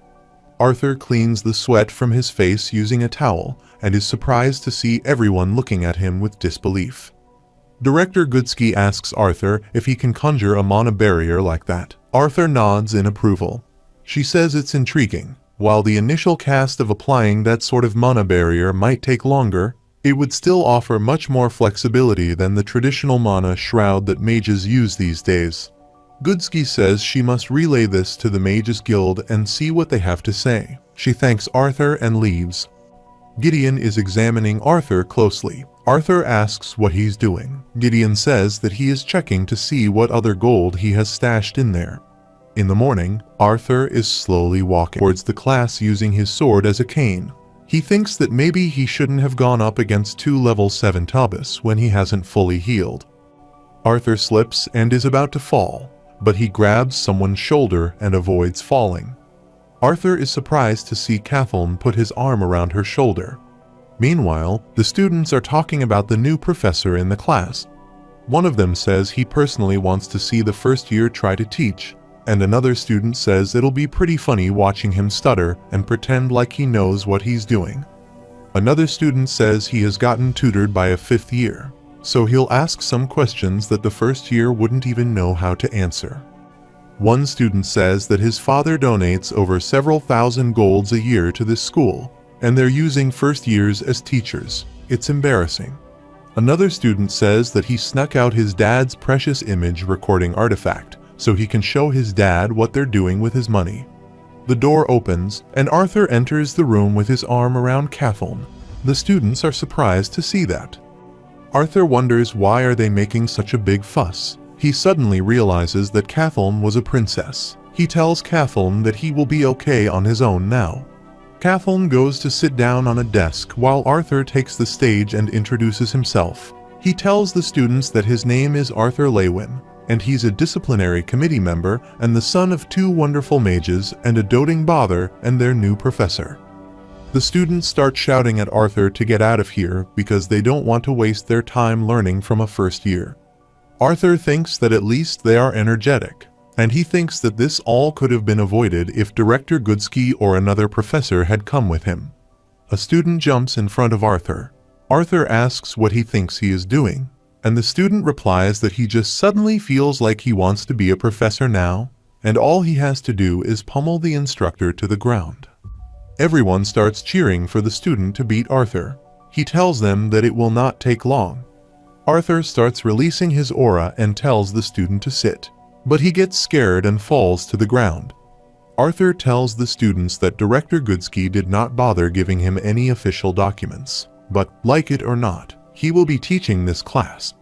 Speaker 1: Arthur cleans the sweat from his face using a towel, and is surprised to see everyone looking at him with disbelief. Director Goodsky asks Arthur if he can conjure a mana barrier like that. Arthur nods in approval. She says it's intriguing. While the initial cast of applying that sort of mana barrier might take longer, it would still offer much more flexibility than the traditional mana shroud that mages use these days. Goodsky says she must relay this to the Mages Guild and see what they have to say. She thanks Arthur and leaves. Gideon is examining Arthur closely. Arthur asks what he's doing. Gideon says that he is checking to see what other gold he has stashed in there. In the morning, Arthur is slowly walking towards the class using his sword as a cane. He thinks that maybe he shouldn't have gone up against 2 level 7 Taubes when he hasn't fully healed. Arthur slips and is about to fall, but he grabs someone's shoulder and avoids falling. Arthur is surprised to see Kathleen put his arm around her shoulder. Meanwhile, the students are talking about the new professor in the class. One of them says he personally wants to see the first year try to teach, and another student says it'll be pretty funny watching him stutter and pretend like he knows what he's doing. Another student says he has gotten tutored by a 5th year, so he'll ask some questions that the first year wouldn't even know how to answer. One student says that his father donates over several thousand golds a year to this school, and they're using first years as teachers. It's embarrassing. Another student says that he snuck out his dad's precious image recording artifact, so he can show his dad what they're doing with his money. The door opens, and Arthur enters the room with his arm around Kathleen. The students are surprised to see that. Arthur wonders why are they making such a big fuss. He suddenly realizes that Kathleen was a princess. He tells Kathleen that he will be okay on his own now. Kathleen goes to sit down on a desk while Arthur takes the stage and introduces himself. He tells the students that his name is Arthur Lewin, and he's a disciplinary committee member and the son of 2 wonderful mages and a doting bother and their new professor. The students start shouting at Arthur to get out of here because they don't want to waste their time learning from a first year. Arthur thinks that at least they are energetic, and he thinks that this all could have been avoided if Director Goodsky or another professor had come with him. A student jumps in front of Arthur. Arthur asks what he thinks he is doing, and the student replies that he just suddenly feels like he wants to be a professor now, and all he has to do is pummel the instructor to the ground. Everyone starts cheering for the student to beat Arthur. He tells them that it will not take long. Arthur starts releasing his aura and tells the student to sit, but he gets scared and falls to the ground. Arthur tells the students that Director Goodsky did not bother giving him any official documents, but, like it or not, he will be teaching this class.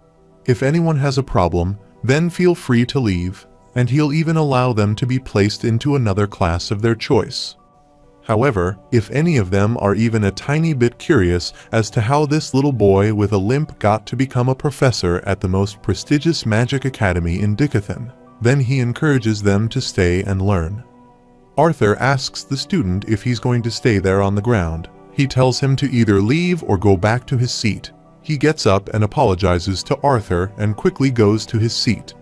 Speaker 1: If anyone has a problem, then feel free to leave, and he'll even allow them to be placed into another class of their choice. However, if any of them are even a tiny bit curious as to how this little boy with a limp got to become a professor at the most prestigious magic academy in Dicathan, then he encourages them to stay and learn. Arthur asks the student if he's going to stay there on the ground. He tells him to either leave or go back to his seat. He gets up and apologizes to Arthur and quickly goes to his seat.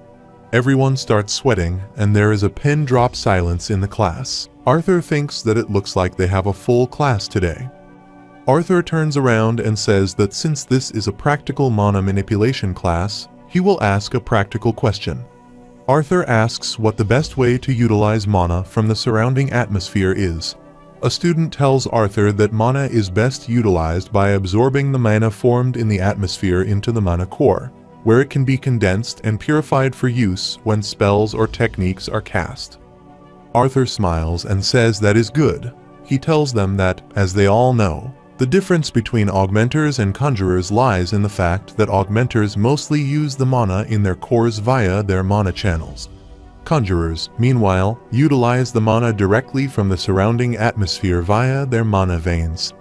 Speaker 1: Everyone starts sweating, and there is a pin-drop silence in the class. Arthur thinks that it looks like they have a full class today. Arthur turns around and says that since this is a practical mana manipulation class, he will ask a practical question. Arthur asks what the best way to utilize mana from the surrounding atmosphere is. A student tells Arthur that mana is best utilized by absorbing the mana formed in the atmosphere into the mana core, where it can be condensed and purified for use when spells or techniques are cast. Arthur smiles and says that is good. He tells them that, as they all know, the difference between augmenters and conjurers lies in the fact that augmenters mostly use the mana in their cores via their mana channels. Conjurers, meanwhile, utilize the mana directly from the surrounding atmosphere via their mana veins.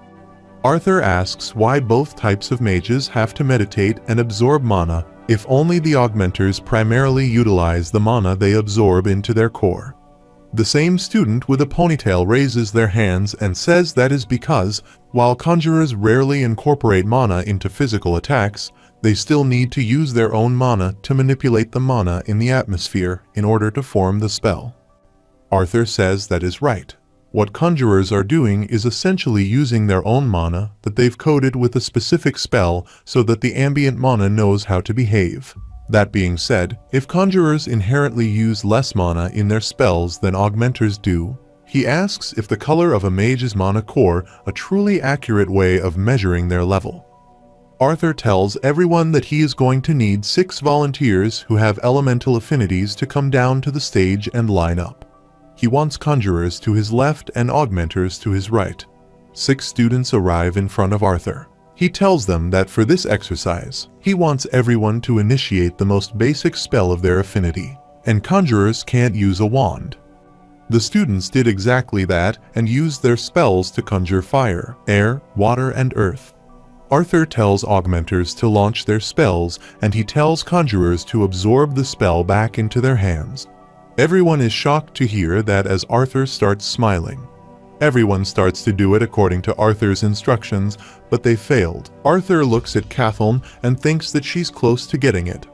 Speaker 1: Arthur asks why both types of mages have to meditate and absorb mana if only the augmenters primarily utilize the mana they absorb into their core. The same student with a ponytail raises their hands and says that is because, while conjurers rarely incorporate mana into physical attacks, they still need to use their own mana to manipulate the mana in the atmosphere in order to form the spell. Arthur says that is right. What conjurers are doing is essentially using their own mana that they've coded with a specific spell so that the ambient mana knows how to behave. That being said, if conjurers inherently use less mana in their spells than augmenters do, he asks if the color of a mage's mana core a truly accurate way of measuring their level. Arthur tells everyone that he is going to need 6 volunteers who have elemental affinities to come down to the stage and line up. He wants conjurers to his left and augmenters to his right. 6 students arrive in front of Arthur. He tells them that for this exercise, he wants everyone to initiate the most basic spell of their affinity, and conjurers can't use a wand. The students did exactly that and used their spells to conjure fire, air, water, and earth. Arthur tells augmenters to launch their spells, and he tells conjurers to absorb the spell back into their hands. Everyone is shocked to hear that as Arthur starts smiling. Everyone starts to do it according to Arthur's instructions, but they failed. Arthur looks at Kathleen and thinks that she's close to getting it.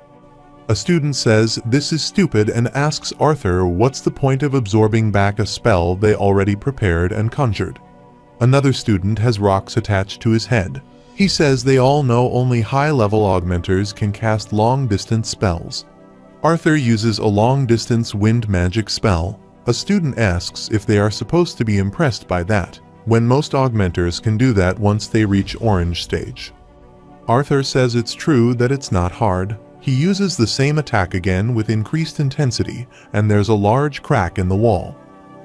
Speaker 1: A student says this is stupid and asks Arthur what's the point of absorbing back a spell they already prepared and conjured. Another student has rocks attached to his head. He says they all know only high-level augmenters can cast long-distance spells. Arthur uses a long-distance wind magic spell. A student asks if they are supposed to be impressed by that, when most augmenters can do that once they reach orange stage. Arthur says it's true that it's not hard. He uses the same attack again with increased intensity, and there's a large crack in the wall.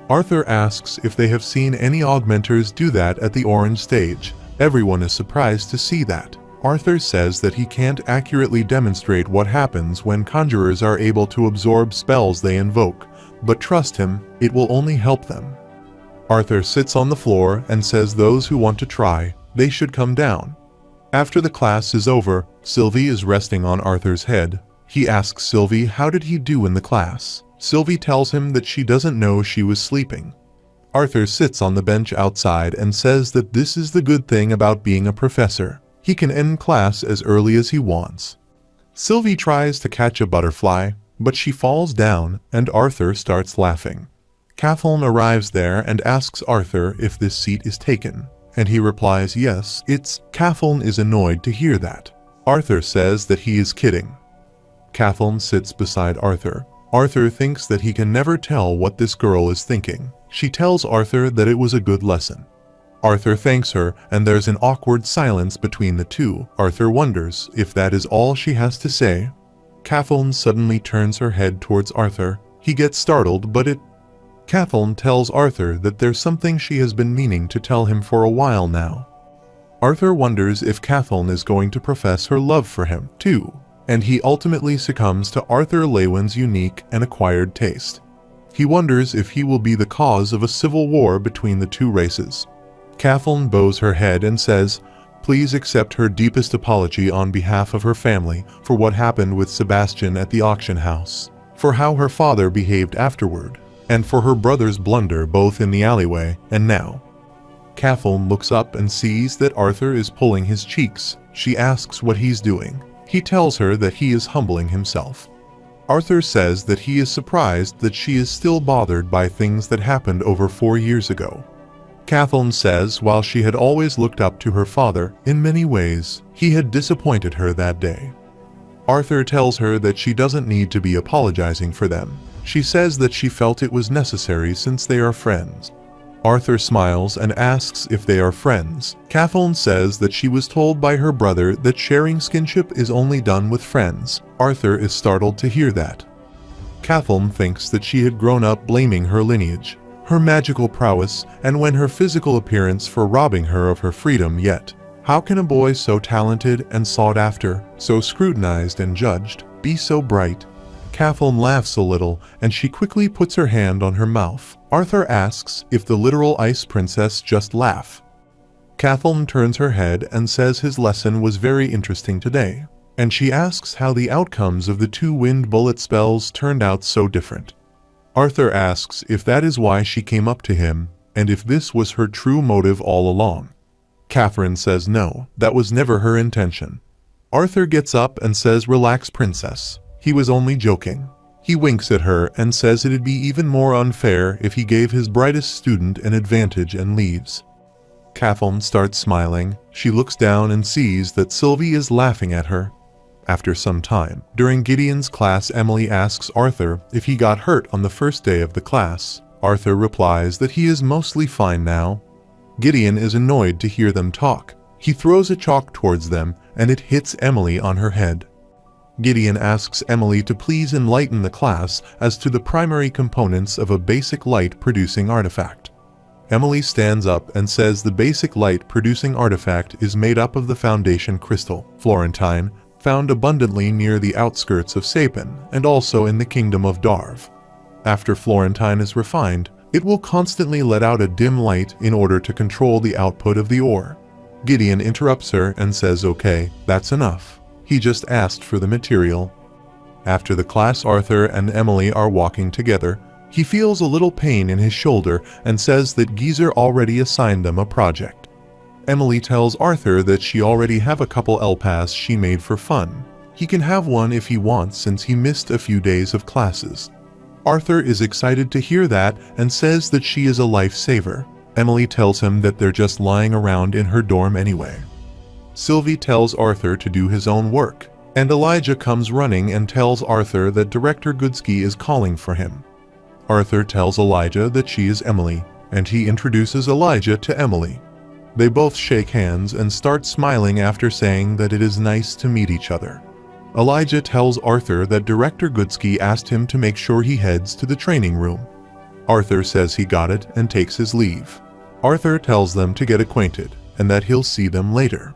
Speaker 1: Arthur asks if they have seen any augmenters do that at the orange stage. Everyone is surprised to see that. Arthur says that he can't accurately demonstrate what happens when conjurers are able to absorb spells they invoke, but trust him, it will only help them. Arthur sits on the floor and says those who want to try, they should come down. After the class is over, Sylvie is resting on Arthur's head. He asks Sylvie how did he do in the class. Sylvie tells him that she doesn't know she was sleeping. Arthur sits on the bench outside and says that this is the good thing about being a professor. He can end class as early as he wants. Sylvie tries to catch a butterfly, but she falls down and Arthur starts laughing. Kathleen arrives there and asks Arthur if this seat is taken, and he replies yes, it's. Kathleen is annoyed to hear that. Arthur says that he is kidding. Kathleen sits beside Arthur. Arthur thinks that he can never tell what this girl is thinking. She tells Arthur that it was a good lesson. Arthur thanks her, and there's an awkward silence between the two. Arthur wonders if that is all she has to say. Kathleen suddenly turns her head towards Arthur. He gets startled, but Kathleen tells Arthur that there's something she has been meaning to tell him for a while now. Arthur wonders if Kathleen is going to profess her love for him, too, and he ultimately succumbs to Arthur Lewin's unique and acquired taste. He wonders if he will be the cause of a civil war between the two races. Kathleen bows her head and says, please accept her deepest apology on behalf of her family for what happened with Sebastian at the auction house, for how her father behaved afterward, and for her brother's blunder both in the alleyway and now. Kathleen looks up and sees that Arthur is pulling his cheeks. She asks what he's doing. He tells her that he is humbling himself. Arthur says that he is surprised that she is still bothered by things that happened over 4 years ago. Kathleen says while she had always looked up to her father, in many ways, he had disappointed her that day. Arthur tells her that she doesn't need to be apologizing for them. She says that she felt it was necessary since they are friends. Arthur smiles and asks if they are friends. Kathleen says that she was told by her brother that sharing skinship is only done with friends. Arthur is startled to hear that. Kathleen thinks that she had grown up blaming her lineage, her magical prowess, and when her physical appearance for robbing her of her freedom. Yet, how can a boy so talented and sought after, so scrutinized and judged, be so bright? Kathleen laughs a little, and she quickly puts her hand on her mouth. Arthur asks if the literal ice princess just laugh. Kathleen turns her head and says his lesson was very interesting today, and she asks how the outcomes of the 2 wind bullet spells turned out so different. Arthur asks if that is why she came up to him, and if this was her true motive all along. Catherine says no, that was never her intention. Arthur gets up and says, "Relax, princess. He was only joking." He winks at her and says it'd be even more unfair if he gave his brightest student an advantage and leaves. Kathleen starts smiling. She looks down and sees that Sylvie is laughing at her. After some time, during Gideon's class, Emily asks Arthur if he got hurt on the first day of the class. Arthur replies that he is mostly fine now. Gideon is annoyed to hear them talk. He throws a chalk towards them and it hits Emily on her head. Gideon asks Emily to please enlighten the class as to the primary components of a basic light-producing artifact. Emily stands up and says the basic light-producing artifact is made up of the foundation crystal, Florentine, found abundantly near the outskirts of Sapin and also in the kingdom of Darv. After Florentine is refined, it will constantly let out a dim light in order to control the output of the ore. Gideon interrupts her and says, "Okay, that's enough. He just asked for the material." After the class, Arthur and Emily are walking together. He feels a little pain in his shoulder and says that Geezer already assigned them a project. Emily tells Arthur that she already have a couple LPAS she made for fun. He can have one if he wants since he missed a few days of classes. Arthur is excited to hear that and says that she is a lifesaver. Emily tells him that they're just lying around in her dorm anyway. Sylvie tells Arthur to do his own work, and Elijah comes running and tells Arthur that Director Goodsky is calling for him. Arthur tells Elijah that she is Emily, and he introduces Elijah to Emily. They both shake hands and start smiling after saying that it is nice to meet each other. Elijah tells Arthur that Director Goodsky asked him to make sure he heads to the training room. Arthur says he got it and takes his leave. Arthur tells them to get acquainted and that he'll see them later.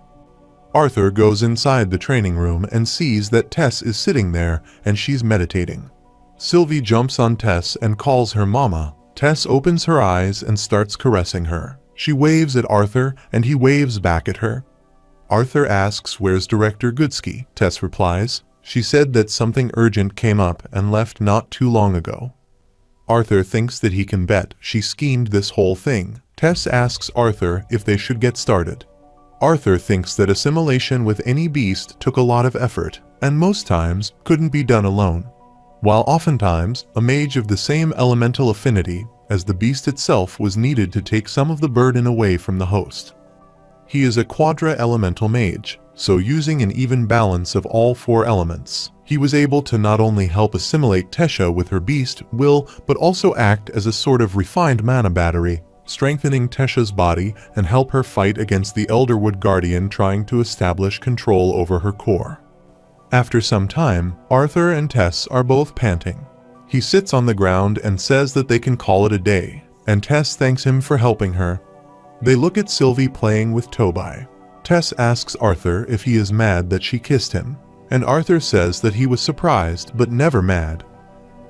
Speaker 1: Arthur goes inside the training room and sees that Tess is sitting there and she's meditating. Sylvie jumps on Tess and calls her mama. Tess opens her eyes and starts caressing her. She waves at Arthur and he waves back at her. Arthur asks where's Director Goodsky. Tess replies, she said that something urgent came up and left not too long ago. Arthur thinks that he can bet she schemed this whole thing. Tess asks Arthur if they should get started. Arthur thinks that assimilation with any beast took a lot of effort, and most times couldn't be done alone, while oftentimes a mage of the same elemental affinity as the beast itself was needed to take some of the burden away from the host. He is a quadra-elemental mage, so using an even balance of all 4 elements, he was able to not only help assimilate Tesha with her beast will, but also act as a sort of refined mana battery, strengthening Tesha's body and help her fight against the Elderwood Guardian trying to establish control over her core. After some time, Arthur and Tess are both panting. He sits on the ground and says that they can call it a day, and Tess thanks him for helping her. They look at Sylvie playing with Tobai. Tess asks Arthur if he is mad that she kissed him, and Arthur says that he was surprised but never mad.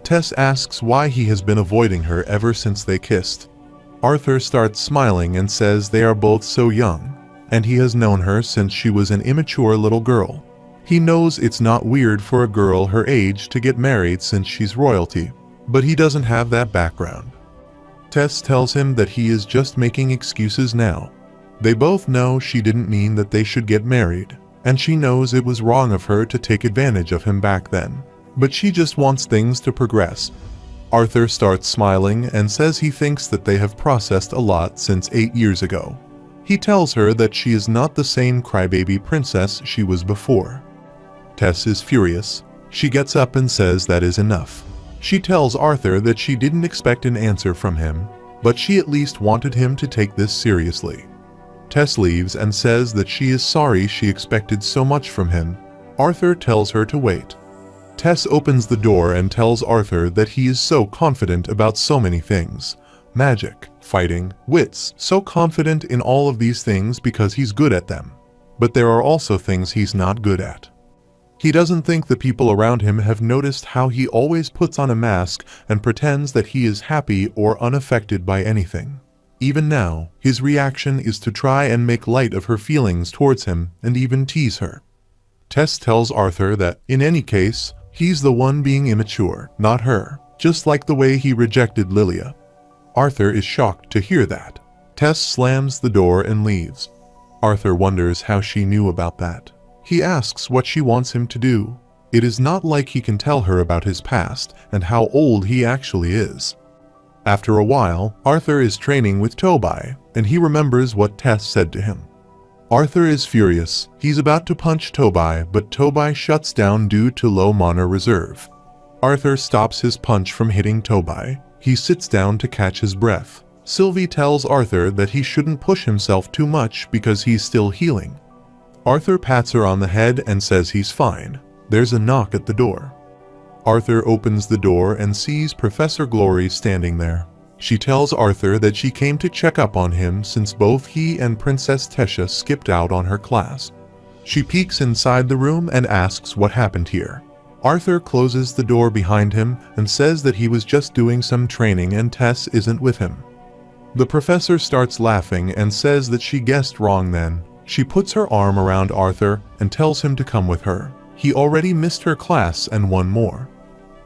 Speaker 1: Tess asks why he has been avoiding her ever since they kissed. Arthur starts smiling and says they are both so young, and he has known her since she was an immature little girl. He knows it's not weird for a girl her age to get married since she's royalty, but he doesn't have that background. Tess tells him that he is just making excuses now. They both know she didn't mean that they should get married, and she knows it was wrong of her to take advantage of him back then, but she just wants things to progress. Arthur starts smiling and says he thinks that they have processed a lot since 8 years ago. He tells her that she is not the same crybaby princess she was before. Tess is furious. She gets up and says that is enough. She tells Arthur that she didn't expect an answer from him, but she at least wanted him to take this seriously. Tess leaves and says that she is sorry she expected so much from him. Arthur tells her to wait. Tess opens the door and tells Arthur that he is so confident about so many things. Magic, fighting, wits, so confident in all of these things because he's good at them. But there are also things he's not good at. He doesn't think the people around him have noticed how he always puts on a mask and pretends that he is happy or unaffected by anything. Even now, his reaction is to try and make light of her feelings towards him and even tease her. Tess tells Arthur that, in any case, he's the one being immature, not her, just like the way he rejected Lilia. Arthur is shocked to hear that. Tess slams the door and leaves. Arthur wonders how she knew about that. He asks what she wants him to do. It is not like he can tell her about his past and how old he actually is. After a while, Arthur is training with Tobai, and he remembers what Tess said to him. Arthur is furious. He's about to punch Tobai, but Tobai shuts down due to low mana reserve. Arthur stops his punch from hitting Tobai. He sits down to catch his breath. Sylvie tells Arthur that he shouldn't push himself too much because he's still healing. Arthur pats her on the head and says he's fine. There's a knock at the door. Arthur opens the door and sees Professor Glory standing there. She tells Arthur that she came to check up on him since both he and Princess Tesha skipped out on her class. She peeks inside the room and asks what happened here. Arthur closes the door behind him and says that he was just doing some training and Tess isn't with him. The professor starts laughing and says that she guessed wrong then. She puts her arm around Arthur and tells him to come with her. He already missed her class and one more.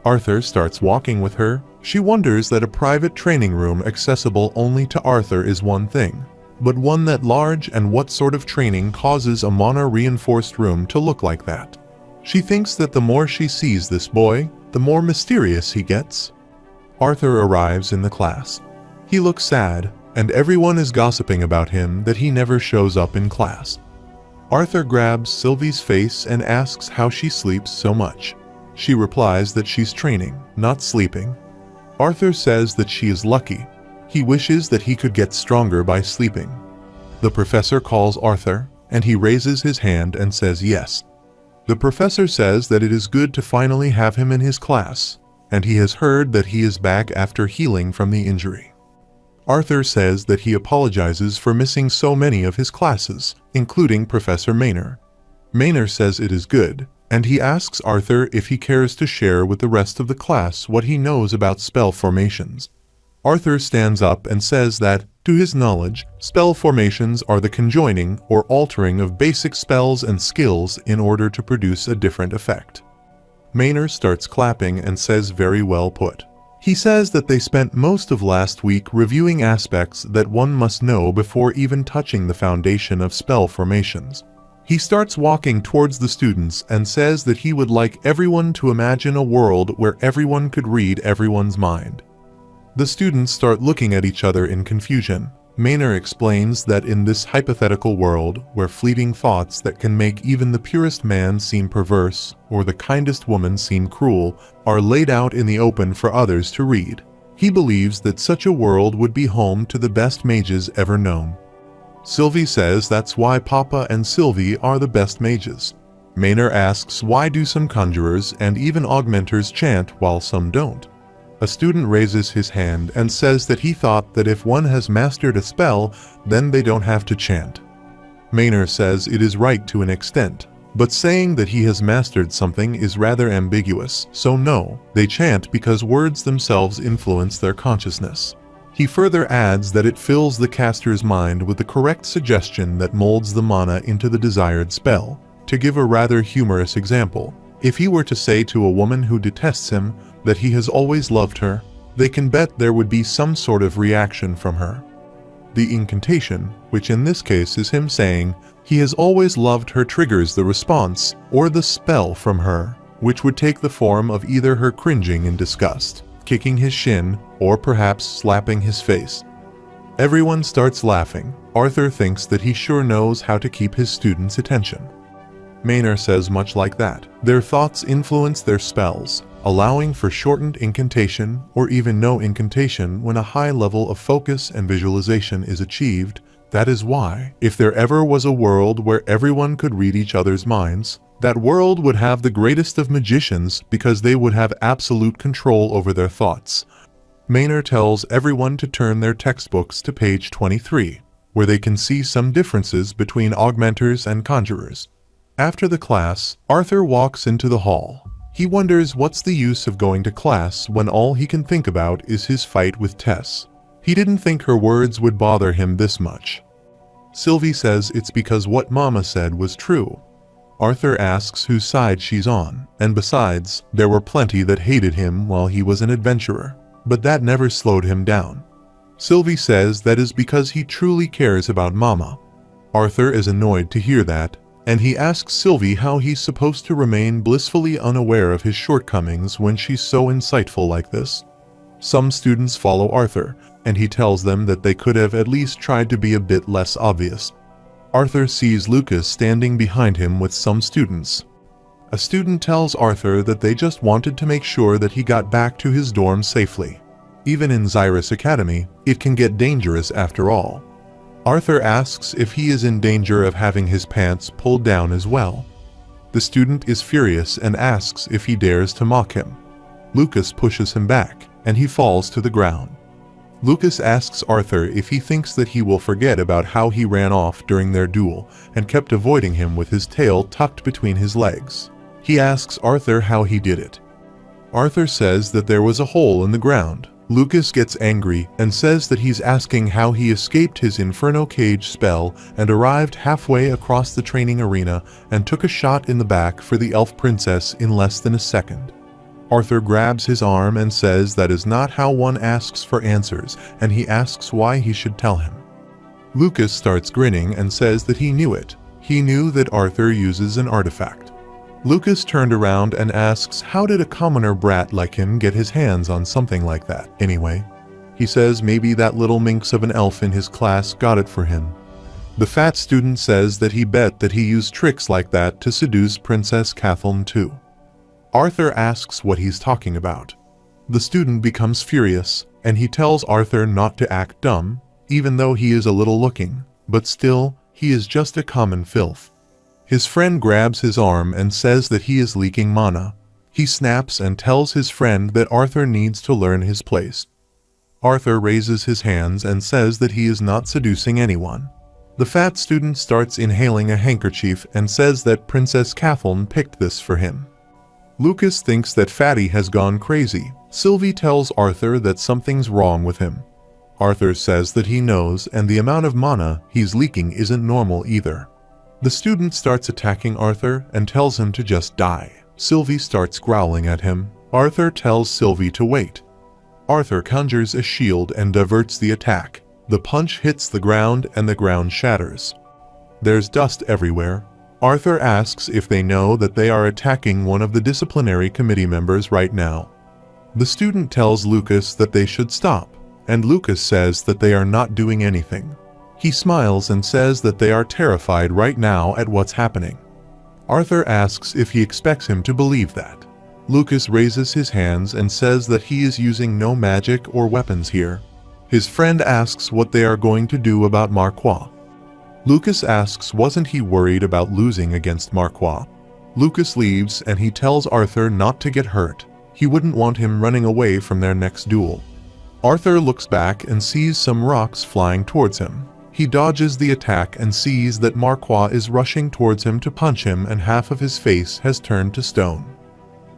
Speaker 1: Arthur starts walking with her. She wonders that a private training room accessible only to Arthur is one thing, but one that large and what sort of training causes a mana-reinforced room to look like that. She thinks that the more she sees this boy, the more mysterious he gets. Arthur arrives in the class. He looks sad, and everyone is gossiping about him that he never shows up in class. Arthur grabs Sylvie's face and asks how she sleeps so much. She replies that she's training, not sleeping. Arthur says that she is lucky. He wishes that he could get stronger by sleeping. The professor calls Arthur, and he raises his hand and says yes. The professor says that it is good to finally have him in his class, and he has heard that he is back after healing from the injury. Arthur says that he apologizes for missing so many of his classes, including Professor Maynor. Maynor says it is good, and he asks Arthur if he cares to share with the rest of the class what he knows about spell formations. Arthur stands up and says that, to his knowledge, spell formations are the conjoining or altering of basic spells and skills in order to produce a different effect. Maynor starts clapping and says very well put. He says that they spent most of last week reviewing aspects that one must know before even touching the foundation of spell formations. He starts walking towards the students and says that he would like everyone to imagine a world where everyone could read everyone's mind. The students start looking at each other in confusion. Maynor explains that in this hypothetical world, where fleeting thoughts that can make even the purest man seem perverse or the kindest woman seem cruel are laid out in the open for others to read, he believes that such a world would be home to the best mages ever known. Sylvie says that's why Papa and Sylvie are the best mages. Maynor asks why do some conjurers and even augmenters chant while some don't. A student raises his hand and says that he thought that if one has mastered a spell, then they don't have to chant. Maynor says it is right to an extent, but saying that he has mastered something is rather ambiguous, so no, they chant because words themselves influence their consciousness. He further adds that it fills the caster's mind with the correct suggestion that molds the mana into the desired spell. To give a rather humorous example, if he were to say to a woman who detests him that he has always loved her, they can bet there would be some sort of reaction from her. The incantation, which in this case is him saying he has always loved her, triggers the response, or the spell from her, which would take the form of either her cringing in disgust, kicking his shin, or perhaps slapping his face. Everyone starts laughing. Arthur thinks that he sure knows how to keep his students' attention. Maynard says much like that. Their thoughts influence their spells, allowing for shortened incantation or even no incantation when a high level of focus and visualization is achieved. That is why, if there ever was a world where everyone could read each other's minds, that world would have the greatest of magicians because they would have absolute control over their thoughts. Maynard tells everyone to turn their textbooks to page 23, where they can see some differences between augmenters and conjurers. After the class, Arthur walks into the hall. He wonders what's the use of going to class when all he can think about is his fight with Tess. He didn't think her words would bother him this much. Sylvie says it's because what Mama said was true. Arthur asks whose side she's on, and besides, there were plenty that hated him while he was an adventurer, but that never slowed him down. Sylvie says that is because he truly cares about Mama. Arthur is annoyed to hear that, and he asks Sylvie how he's supposed to remain blissfully unaware of his shortcomings when she's so insightful like this. Some students follow Arthur, and he tells them that they could have at least tried to be a bit less obvious. Arthur sees Lucas standing behind him with some students. A student tells Arthur that they just wanted to make sure that he got back to his dorm safely. Even in Xyrus Academy, it can get dangerous after all. Arthur asks if he is in danger of having his pants pulled down as well. The student is furious and asks if he dares to mock him. Lucas pushes him back, and he falls to the ground. Lucas asks Arthur if he thinks that he will forget about how he ran off during their duel and kept avoiding him with his tail tucked between his legs. He asks Arthur how he did it. Arthur says that there was a hole in the ground. Lucas gets angry and says that he's asking how he escaped his Inferno Cage spell and arrived halfway across the training arena and took a shot in the back for the elf princess in less than a second. Arthur grabs his arm and says that is not how one asks for answers, and he asks why he should tell him. Lucas starts grinning and says that he knew it. He knew that Arthur uses an artifact. Lucas turned around and asks how did a commoner brat like him get his hands on something like that anyway? He says maybe that little minx of an elf in his class got it for him. The fat student says that he bet that he used tricks like that to seduce Princess Kathleen too. Arthur asks what he's talking about. The student becomes furious, and he tells Arthur not to act dumb, even though he is a little looking, but still, he is just a common filth. His friend grabs his arm and says that he is leaking mana. He snaps and tells his friend that Arthur needs to learn his place. Arthur raises his hands and says that he is not seducing anyone. The fat student starts inhaling a handkerchief and says that Princess Kathleen picked this for him. Lucas thinks that Fatty has gone crazy. Sylvie tells Arthur that something's wrong with him. Arthur says that he knows, and the amount of mana he's leaking isn't normal either. The student starts attacking Arthur and tells him to just die. Sylvie starts growling at him. Arthur tells Sylvie to wait. Arthur conjures a shield and diverts the attack. The punch hits the ground and the ground shatters. There's dust everywhere. Arthur asks if they know that they are attacking one of the disciplinary committee members right now. The student tells Lucas that they should stop, and Lucas says that they are not doing anything. He smiles and says that they are terrified right now at what's happening. Arthur asks if he expects him to believe that. Lucas raises his hands and says that he is using no magic or weapons here. His friend asks what they are going to do about Marquois. Lucas asks wasn't he worried about losing against Marquois. Lucas leaves and he tells Arthur not to get hurt. He wouldn't want him running away from their next duel. Arthur looks back and sees some rocks flying towards him. He dodges the attack and sees that Marquois is rushing towards him to punch him and half of his face has turned to stone.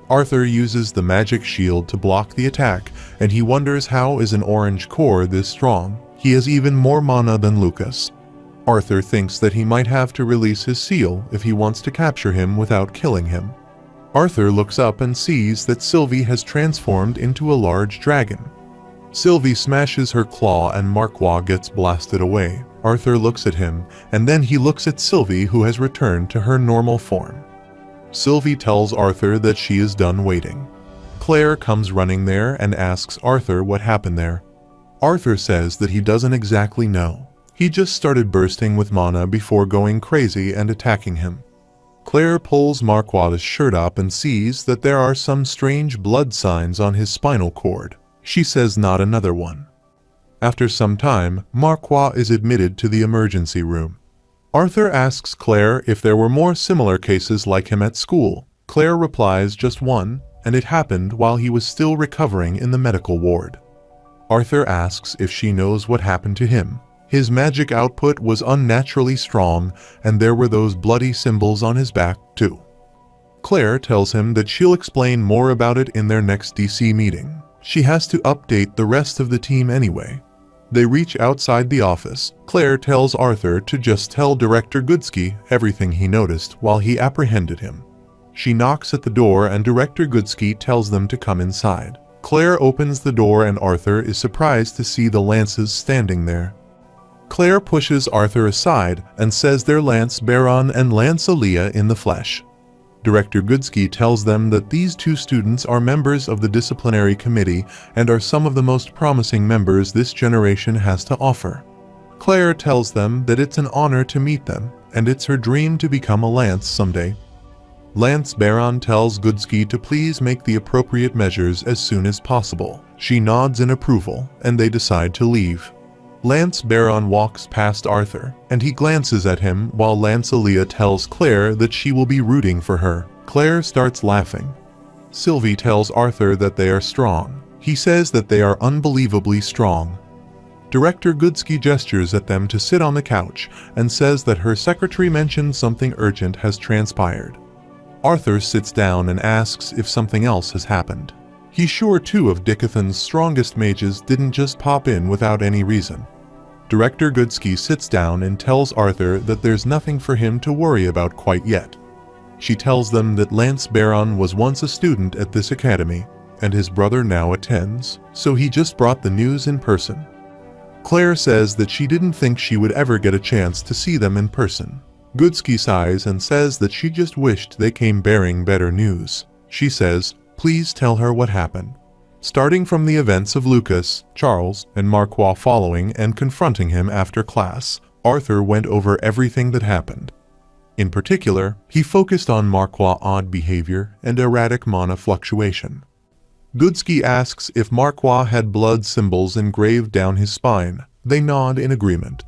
Speaker 1: Arthur uses the magic shield to block the attack, and he wonders how is an orange core this strong. He has even more mana than Lucas. Arthur thinks that he might have to release his seal if he wants to capture him without killing him. Arthur looks up and sees that Sylvie has transformed into a large dragon. Sylvie smashes her claw and Marquois gets blasted away. Arthur looks at him, and then he looks at Sylvie, who has returned to her normal form. Sylvie tells Arthur that she is done waiting. Claire comes running there and asks Arthur what happened there. Arthur says that he doesn't exactly know. He just started bursting with mana before going crazy and attacking him. Claire pulls Marquard's shirt up and sees that there are some strange blood signs on his spinal cord. She says not another one. After some time, Marquard is admitted to the emergency room. Arthur asks Claire if there were more similar cases like him at school. Claire replies just one, and it happened while he was still recovering in the medical ward. Arthur asks if she knows what happened to him. His magic output was unnaturally strong, and there were those bloody symbols on his back, too. Claire tells him that she'll explain more about it in their next DC meeting. She has to update the rest of the team anyway. They reach outside the office. Claire tells Arthur to just tell Director Goodsky everything he noticed while he apprehended him. She knocks at the door and Director Goodsky tells them to come inside. Claire opens the door and Arthur is surprised to see the lances standing there. Claire pushes Arthur aside and says they're Lance Baron and Lance Aaliyah in the flesh. Director Goodsky tells them that these two students are members of the disciplinary committee and are some of the most promising members this generation has to offer. Claire tells them that it's an honor to meet them, and it's her dream to become a Lance someday. Lance Baron tells Goodsky to please make the appropriate measures as soon as possible. She nods in approval, and they decide to leave. Lance Baron walks past Arthur, and he glances at him while Lance Aaliyah tells Claire that she will be rooting for her. Claire starts laughing. Sylvie tells Arthur that they are strong. He says that they are unbelievably strong. Director Goodsky gestures at them to sit on the couch and says that her secretary mentioned something urgent has transpired. Arthur sits down and asks if something else has happened. He's sure two of Dickathan's strongest mages didn't just pop in without any reason. Director Goodsky sits down and tells Arthur that there's nothing for him to worry about quite yet. She tells them that Lance Baron was once a student at this academy, and his brother now attends, so he just brought the news in person. Claire says that she didn't think she would ever get a chance to see them in person. Goodsky sighs and says that she just wished they came bearing better news. She says, please tell her what happened. Starting from the events of Lucas, Charles, and Marquard following and confronting him after class, Arthur went over everything that happened. In particular, he focused on Marquard's odd behavior and erratic mana fluctuation. Goodsky asks if Marquard had blood symbols engraved down his spine. They nod in agreement.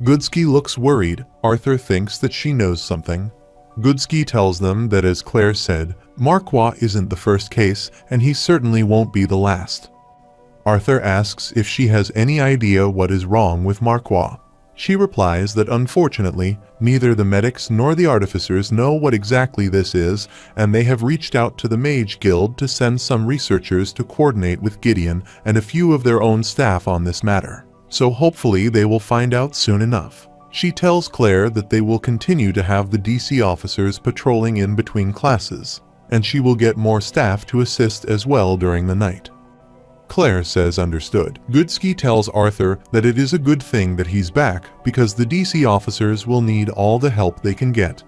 Speaker 1: Goodsky looks worried. Arthur thinks that she knows something. Goodsky tells them that, as Claire said, Marquard isn't the first case, and he certainly won't be the last. Arthur asks if she has any idea what is wrong with Marquard. She replies that unfortunately, neither the medics nor the artificers know what exactly this is, and they have reached out to the Mage Guild to send some researchers to coordinate with Gideon and a few of their own staff on this matter. So hopefully they will find out soon enough. She tells Claire that they will continue to have the DC officers patrolling in between classes, and she will get more staff to assist as well during the night. Claire says understood. Goodsky tells Arthur that it is a good thing that he's back because the DC officers will need all the help they can get.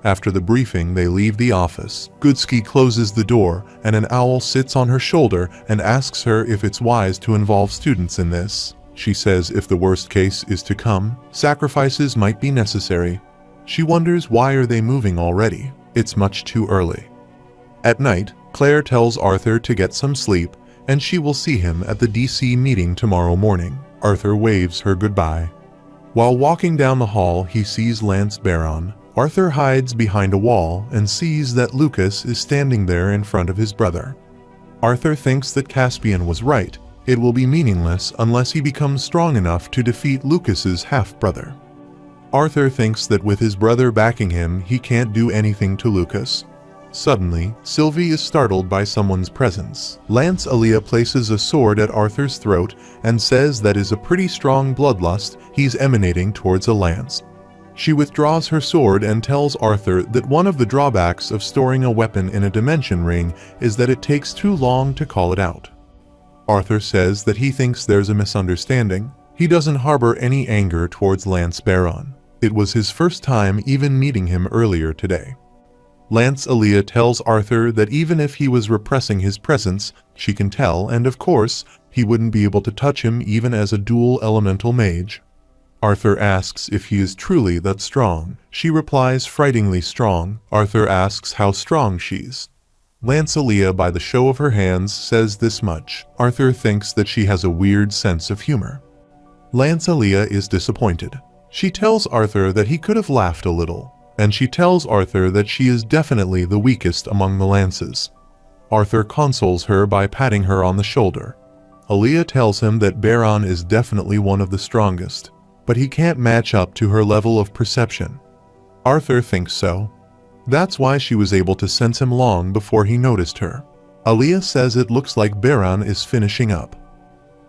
Speaker 1: After the briefing, they leave the office. Goodsky closes the door, and an owl sits on her shoulder and asks her if it's wise to involve students in this. She says if the worst case is to come, sacrifices might be necessary. She wonders why are they moving already? It's much too early. At night, Claire tells Arthur to get some sleep, and she will see him at the DC meeting tomorrow morning. Arthur waves her goodbye. While walking down the hall, he sees Lance Baron. Arthur hides behind a wall and sees that Lucas is standing there in front of his brother. Arthur thinks that Caspian was right. It will be meaningless unless he becomes strong enough to defeat Lucas's half-brother. Arthur thinks that with his brother backing him, he can't do anything to Lucas. Suddenly, Sylvie is startled by someone's presence. Lance Aaliyah places a sword at Arthur's throat and says that is a pretty strong bloodlust he's emanating towards a lance. She withdraws her sword and tells Arthur that one of the drawbacks of storing a weapon in a dimension ring is that it takes too long to call it out. Arthur says that he thinks there's a misunderstanding. He doesn't harbor any anger towards Lance Baron. It was his first time even meeting him earlier today. Lance Aaliyah tells Arthur that even if he was repressing his presence, she can tell, and of course, he wouldn't be able to touch him even as a dual elemental mage. Arthur asks if he is truly that strong. She replies frighteningly strong. Arthur asks how strong she's. Lance Aaliyah, by the show of her hands, says this much. Arthur thinks that she has a weird sense of humor. Lance Aaliyah is disappointed. She tells Arthur that he could have laughed a little, and she tells Arthur that she is definitely the weakest among the Lances. Arthur consoles her by patting her on the shoulder. Aaliyah tells him that Baron is definitely one of the strongest, but he can't match up to her level of perception. Arthur thinks so. That's why she was able to sense him long before he noticed her. Aaliyah says it looks like Baron is finishing up.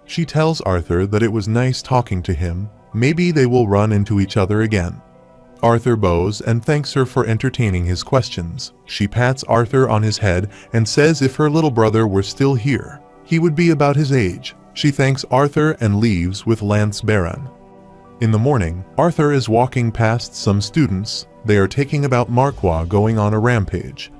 Speaker 1: She tells Arthur that it was nice talking to him. Maybe they will run into each other again. Arthur bows and thanks her for entertaining his questions. She pats Arthur on his head and says if her little brother were still here, he would be about his age. She thanks Arthur and leaves with Lance Baron. In the morning, Arthur is walking past some students. They are talking about manhwa going on a rampage.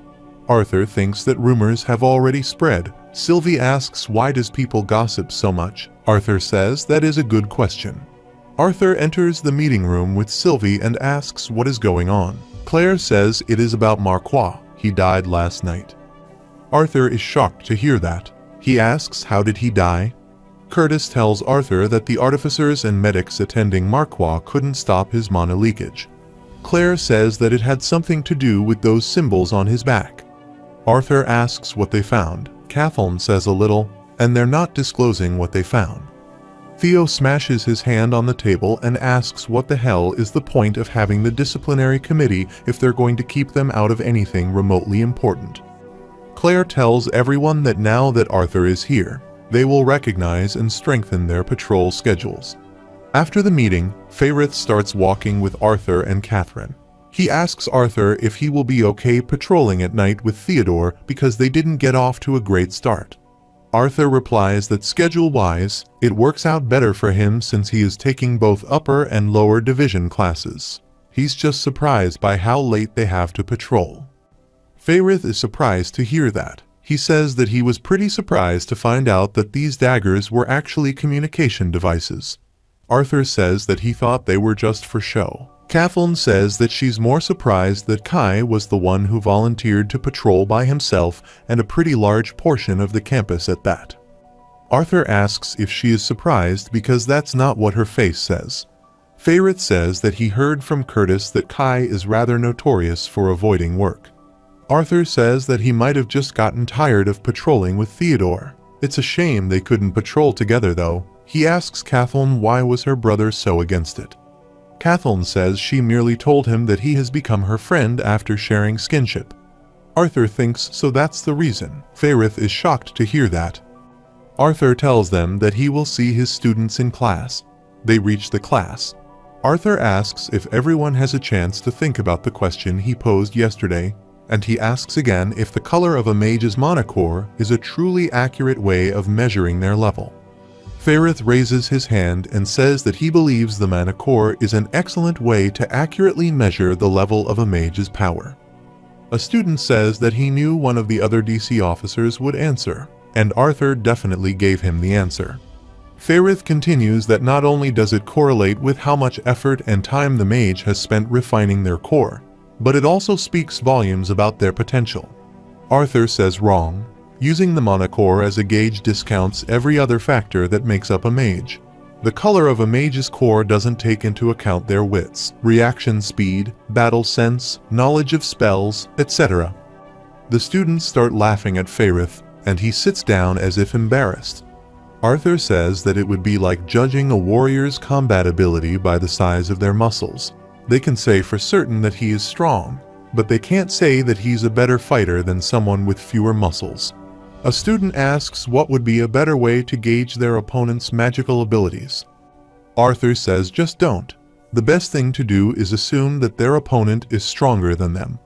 Speaker 1: Arthur thinks that rumors have already spread. Sylvie asks why does people gossip so much. Arthur says that is a good question. Arthur enters the meeting room with Sylvie and asks what is going on. Claire says it is about manhwa. He died last night. Arthur is shocked to hear that. He asks how did he die? Curtis tells Arthur that the artificers and medics attending manhwa couldn't stop his mana leakage. Claire says that it had something to do with those symbols on his back. Arthur asks what they found. Kathleen says a little, and they're not disclosing what they found. Theo smashes his hand on the table and asks what the hell is the point of having the disciplinary committee if they're going to keep them out of anything remotely important. Claire tells everyone that now that Arthur is here, they will recognize and strengthen their patrol schedules. After the meeting, Fairith starts walking with Arthur and Catherine. He asks Arthur if he will be okay patrolling at night with Theodore because they didn't get off to a great start. Arthur replies that schedule-wise, it works out better for him since he is taking both upper and lower division classes. He's just surprised by how late they have to patrol. Fairith is surprised to hear that. He says that he was pretty surprised to find out that these daggers were actually communication devices. Arthur says that he thought they were just for show. Kathleen says that she's more surprised that Kai was the one who volunteered to patrol by himself and a pretty large portion of the campus at that. Arthur asks if she is surprised because that's not what her face says. Fairith says that he heard from Curtis that Kai is rather notorious for avoiding work. Arthur says that he might have just gotten tired of patrolling with Theodore. It's a shame they couldn't patrol together though. He asks Kathleen why was her brother so against it. Kathleen says she merely told him that he has become her friend after sharing skinship. Arthur thinks so that's the reason. Fairith is shocked to hear that. Arthur tells them that he will see his students in class. They reach the class. Arthur asks if everyone has a chance to think about the question he posed yesterday, and he asks again if the color of a mage's mana core is a truly accurate way of measuring their level. Fairith raises his hand and says that he believes the mana core is an excellent way to accurately measure the level of a mage's power. A student says that he knew one of the other DC officers would answer, and Arthur definitely gave him the answer. Fairith continues that not only does it correlate with how much effort and time the mage has spent refining their core, but it also speaks volumes about their potential. Arthur says wrong. Using the mana core as a gauge discounts every other factor that makes up a mage. The color of a mage's core doesn't take into account their wits, reaction speed, battle sense, knowledge of spells, etc. The students start laughing at Fairith, and he sits down as if embarrassed. Arthur says that it would be like judging a warrior's combat ability by the size of their muscles. They can say for certain that he is strong, but they can't say that he's a better fighter than someone with fewer muscles. A student asks what would be a better way to gauge their opponent's magical abilities. Arthur says just don't. The best thing to do is assume that their opponent is stronger than them.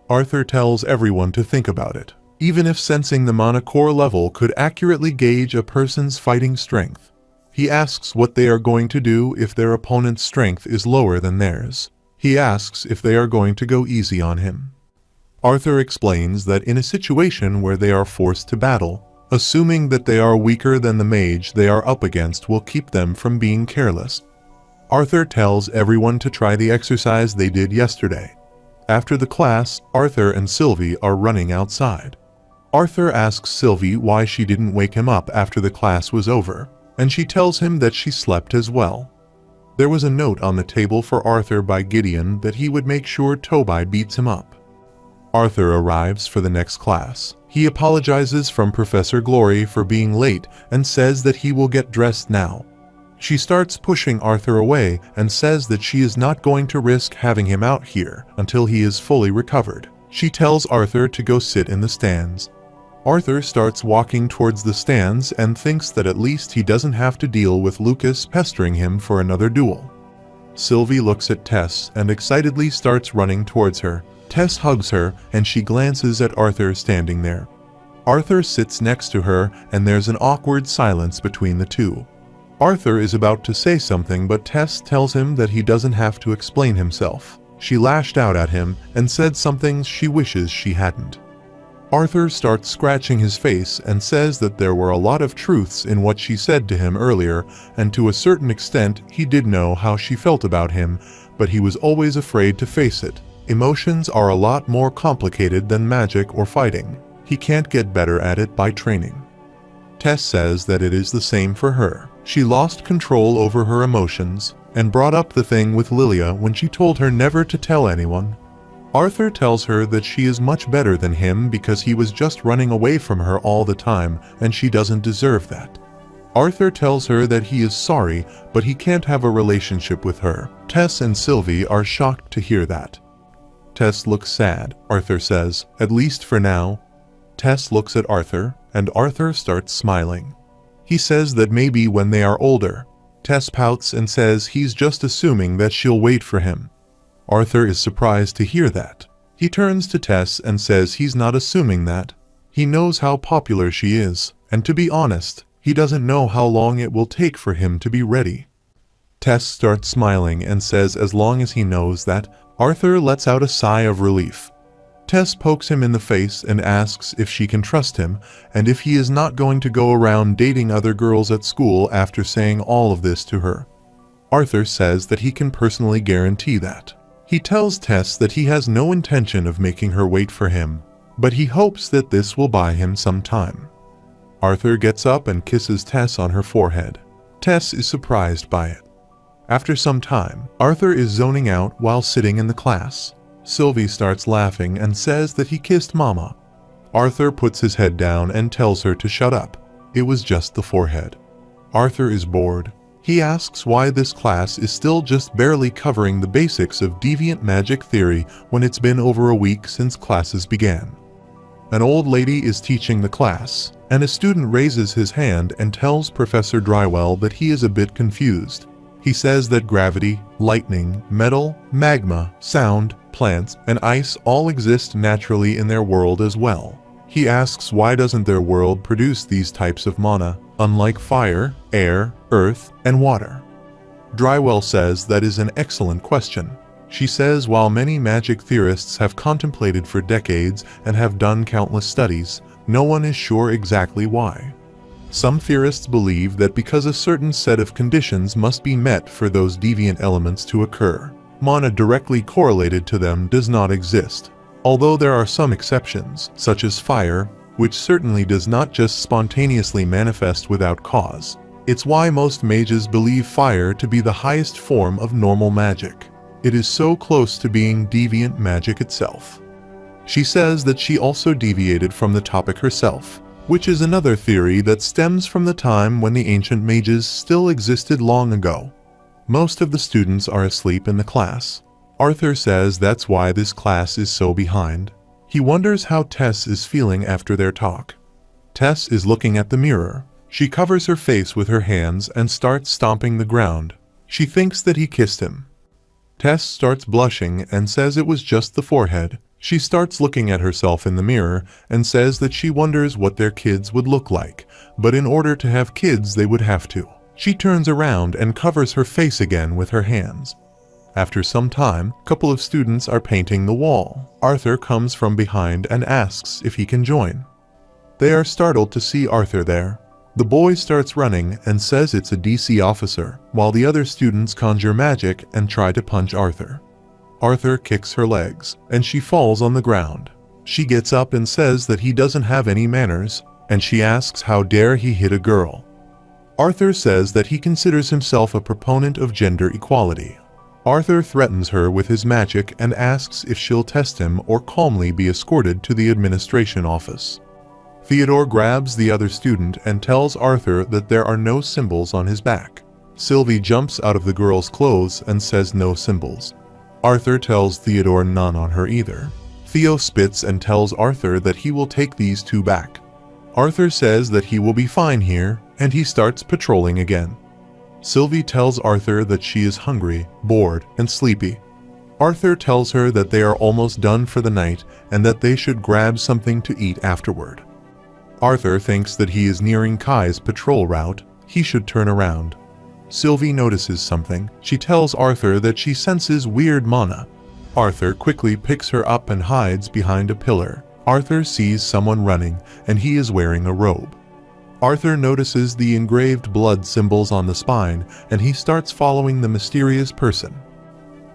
Speaker 1: Arthur tells everyone to think about it. Even if sensing the mana core level could accurately gauge a person's fighting strength. He asks what they are going to do if their opponent's strength is lower than theirs. He asks if they are going to go easy on him. Arthur explains that in a situation where they are forced to battle, assuming that they are weaker than the mage they are up against will keep them from being careless. Arthur tells everyone to try the exercise they did yesterday. After the class, Arthur and Sylvie are running outside. Arthur asks Sylvie why she didn't wake him up after the class was over, and she tells him that she slept as well. There was a note on the table for Arthur by Gideon that he would make sure Tobai beats him up. Arthur arrives for the next class. He apologizes from Professor Glory for being late and says that he will get dressed now. She starts pushing Arthur away and says that she is not going to risk having him out here until he is fully recovered. She tells Arthur to go sit in the stands. Arthur starts walking towards the stands and thinks that at least he doesn't have to deal with Lucas pestering him for another duel. Sylvie looks at Tess and excitedly starts running towards her. Tess hugs her and she glances at Arthur standing there. Arthur sits next to her and there's an awkward silence between the two. Arthur is about to say something, but Tess tells him that he doesn't have to explain himself. She lashed out at him and said something she wishes she hadn't. Arthur starts scratching his face and says that there were a lot of truths in what she said to him earlier, and to a certain extent he did know how she felt about him, but he was always afraid to face it. Emotions are a lot more complicated than magic or fighting. He can't get better at it by training. Tess says that it is the same for her. She lost control over her emotions and brought up the thing with Lilia when she told her never to tell anyone. Arthur tells her that she is much better than him because he was just running away from her all the time and she doesn't deserve that. Arthur tells her that he is sorry, but he can't have a relationship with her. Tess and Sylvie are shocked to hear that. Tess looks sad, Arthur says, at least for now. Tess looks at Arthur, and Arthur starts smiling. He says that maybe when they are older. Tess pouts and says he's just assuming that she'll wait for him. Arthur is surprised to hear that. He turns to Tess and says he's not assuming that. He knows how popular she is, and to be honest, he doesn't know how long it will take for him to be ready. Tess starts smiling and says as long as he knows that. Arthur lets out a sigh of relief. Tess pokes him in the face and asks if she can trust him, and if he is not going to go around dating other girls at school after saying all of this to her. Arthur says that he can personally guarantee that. He tells Tess that he has no intention of making her wait for him, but he hopes that this will buy him some time. Arthur gets up and kisses Tess on her forehead. Tess is surprised by it. After some time, Arthur is zoning out while sitting in the class. Sylvie starts laughing and says that he kissed Mama. Arthur puts his head down and tells her to shut up. It was just the forehead. Arthur is bored. He asks why this class is still just barely covering the basics of deviant magic theory when it's been over a week since classes began. An old lady is teaching the class, and a student raises his hand and tells Professor Drywell that he is a bit confused. He says that gravity, lightning, metal, magma, sound, plants, and ice all exist naturally in their world as well. He asks why doesn't their world produce these types of mana, unlike fire, air, earth, and water. Drywell says that is an excellent question. She says while many magic theorists have contemplated for decades and have done countless studies, no one is sure exactly why. Some theorists believe that because a certain set of conditions must be met for those deviant elements to occur, mana directly correlated to them does not exist. Although there are some exceptions, such as fire, which certainly does not just spontaneously manifest without cause. It's why most mages believe fire to be the highest form of normal magic. It is so close to being deviant magic itself. She says that she also deviated from the topic herself, which is another theory that stems from the time when the ancient mages still existed long ago. Most of the students are asleep in the class. Arthur says that's why this class is so behind. He wonders how Tess is feeling after their talk. Tess is looking at the mirror. She covers her face with her hands and starts stomping the ground. She thinks that he kissed him. Tess starts blushing and says it was just the forehead. She starts looking at herself in the mirror and says that she wonders what their kids would look like, but in order to have kids they would have to. She turns around and covers her face again with her hands. After some time, a couple of students are painting the wall. Arthur comes from behind and asks if he can join. They are startled to see Arthur there. The boy starts running and says it's a DC officer, while the other students conjure magic and try to punch Arthur. Arthur kicks her legs, and she falls on the ground. She gets up and says that he doesn't have any manners, and she asks how dare he hit a girl. Arthur says that he considers himself a proponent of gender equality. Arthur threatens her with his magic and asks if she'll test him or calmly be escorted to the administration office. Theodore grabs the other student and tells Arthur that there are no symbols on his back. Sylvie jumps out of the girl's clothes and says no symbols. Arthur tells Theodore none on her either. Theo spits and tells Arthur that he will take these two back. Arthur says that he will be fine here, and he starts patrolling again. Sylvie tells Arthur that she is hungry, bored, and sleepy. Arthur tells her that they are almost done for the night and that they should grab something to eat afterward. Arthur thinks that he is nearing Kai's patrol route. He should turn around. Sylvie notices something. She tells Arthur that she senses weird mana. Arthur quickly picks her up and hides behind a pillar. Arthur sees someone running, and he is wearing a robe. Arthur notices the engraved blood symbols on the spine, and he starts following the mysterious person.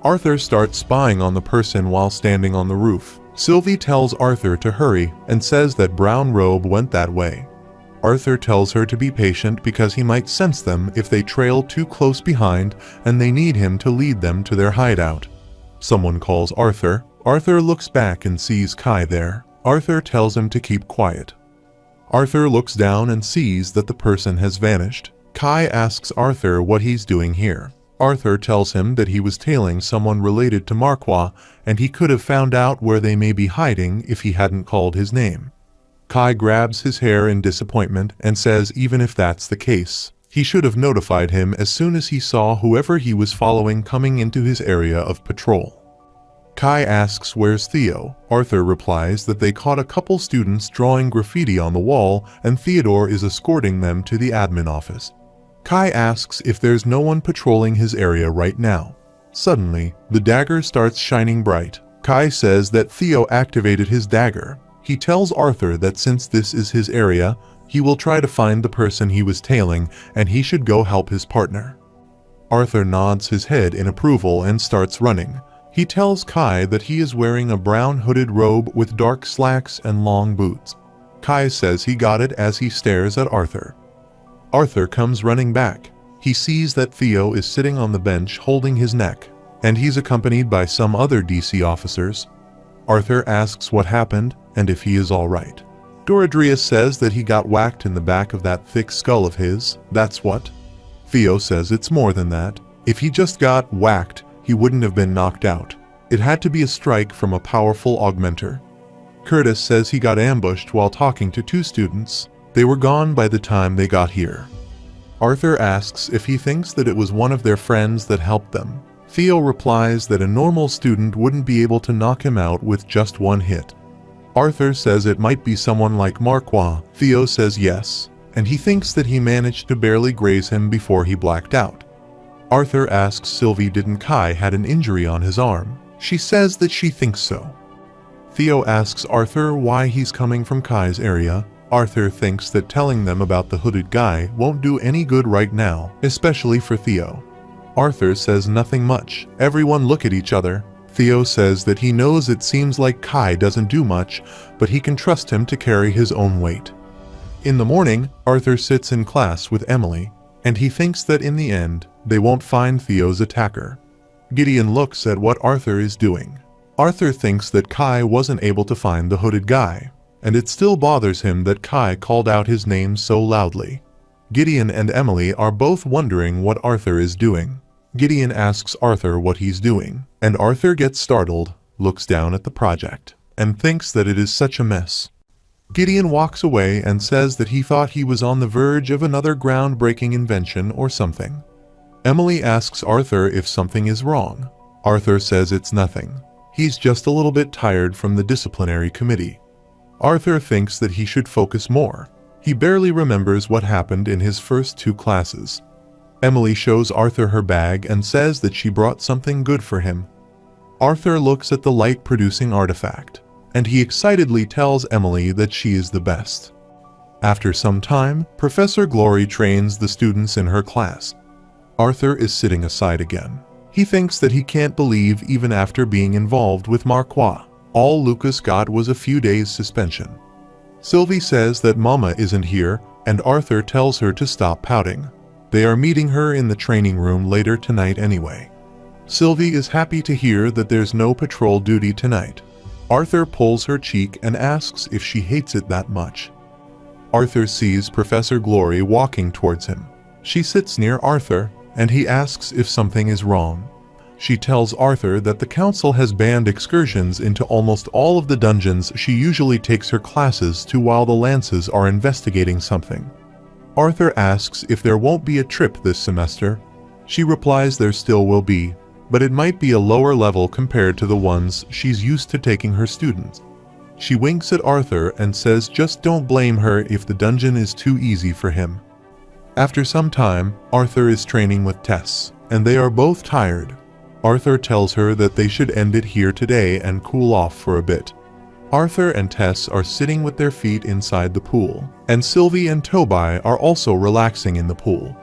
Speaker 1: Arthur starts spying on the person while standing on the roof. Sylvie tells Arthur to hurry and says that brown robe went that way. Arthur tells her to be patient because he might sense them if they trail too close behind and they need him to lead them to their hideout. Someone calls Arthur. Arthur looks back and sees Kai there. Arthur tells him to keep quiet. Arthur looks down and sees that the person has vanished. Kai asks Arthur what he's doing here. Arthur tells him that he was tailing someone related to Manhwa, and he could have found out where they may be hiding if he hadn't called his name. Kai grabs his hair in disappointment and says even if that's the case, he should have notified him as soon as he saw whoever he was following coming into his area of patrol. Kai asks where's Theo. Arthur replies that they caught a couple students drawing graffiti on the wall and Theodore is escorting them to the admin office. Kai asks if there's no one patrolling his area right now. Suddenly, the dagger starts shining bright. Kai says that Theo activated his dagger. He tells Arthur that since this is his area, he will try to find the person he was tailing and he should go help his partner. Arthur nods his head in approval and starts running. He tells Kai that he is wearing a brown hooded robe with dark slacks and long boots. Kai says he got it as he stares at Arthur. Arthur comes running back. He sees that Theo is sitting on the bench holding his neck, and he's accompanied by some other DC officers. Arthur asks what happened and if he is alright. Doradrius says that he got whacked in the back of that thick skull of his. That's what? Theo says it's more than that. If he just got whacked, he wouldn't have been knocked out. It had to be a strike from a powerful augmenter. Curtis says he got ambushed while talking to two students. They were gone by the time they got here. Arthur asks if he thinks that it was one of their friends that helped them. Theo replies that a normal student wouldn't be able to knock him out with just one hit. Arthur says it might be someone like Manhwa. Theo says yes, and he thinks that he managed to barely graze him before he blacked out. Arthur asks Sylvie didn't Kai had an injury on his arm. She says that she thinks so. Theo asks Arthur why he's coming from Kai's area. Arthur thinks that telling them about the hooded guy won't do any good right now, especially for Theo. Arthur says nothing much. Everyone look at each other. Theo says that he knows it seems like Kai doesn't do much, but he can trust him to carry his own weight. In the morning, Arthur sits in class with Emily, and he thinks that in the end, they won't find Theo's attacker. Gideon looks at what Arthur is doing. Arthur thinks that Kai wasn't able to find the hooded guy, and it still bothers him that Kai called out his name so loudly. Gideon and Emily are both wondering what Arthur is doing. Gideon asks Arthur what he's doing, and Arthur gets startled, looks down at the project, and thinks that it is such a mess. Gideon walks away and says that he thought he was on the verge of another groundbreaking invention or something. Emily asks Arthur if something is wrong. Arthur says it's nothing. He's just a little bit tired from the disciplinary committee. Arthur thinks that he should focus more. He barely remembers what happened in his first two classes. Emily shows Arthur her bag and says that she brought something good for him. Arthur looks at the light-producing artifact, and he excitedly tells Emily that she is the best. After some time, Professor Glory trains the students in her class. Arthur is sitting aside again. He thinks that he can't believe even after being involved with manhwa, all Lucas got was a few days suspension. Sylvie says that Mama isn't here, and Arthur tells her to stop pouting. They are meeting her in the training room later tonight anyway. Sylvie is happy to hear that there's no patrol duty tonight. Arthur pulls her cheek and asks if she hates it that much. Arthur sees Professor Glory walking towards him. She sits near Arthur, and he asks if something is wrong. She tells Arthur that the council has banned excursions into almost all of the dungeons she usually takes her classes to while the Lances are investigating something. Arthur asks if there won't be a trip this semester. She replies there still will be, but it might be a lower level compared to the ones she's used to taking her students. She winks at Arthur and says just don't blame her if the dungeon is too easy for him. After some time, Arthur is training with Tess, and they are both tired. Arthur tells her that they should end it here today and cool off for a bit. Arthur and Tess are sitting with their feet inside the pool, and Sylvie and Toby are also relaxing in the pool.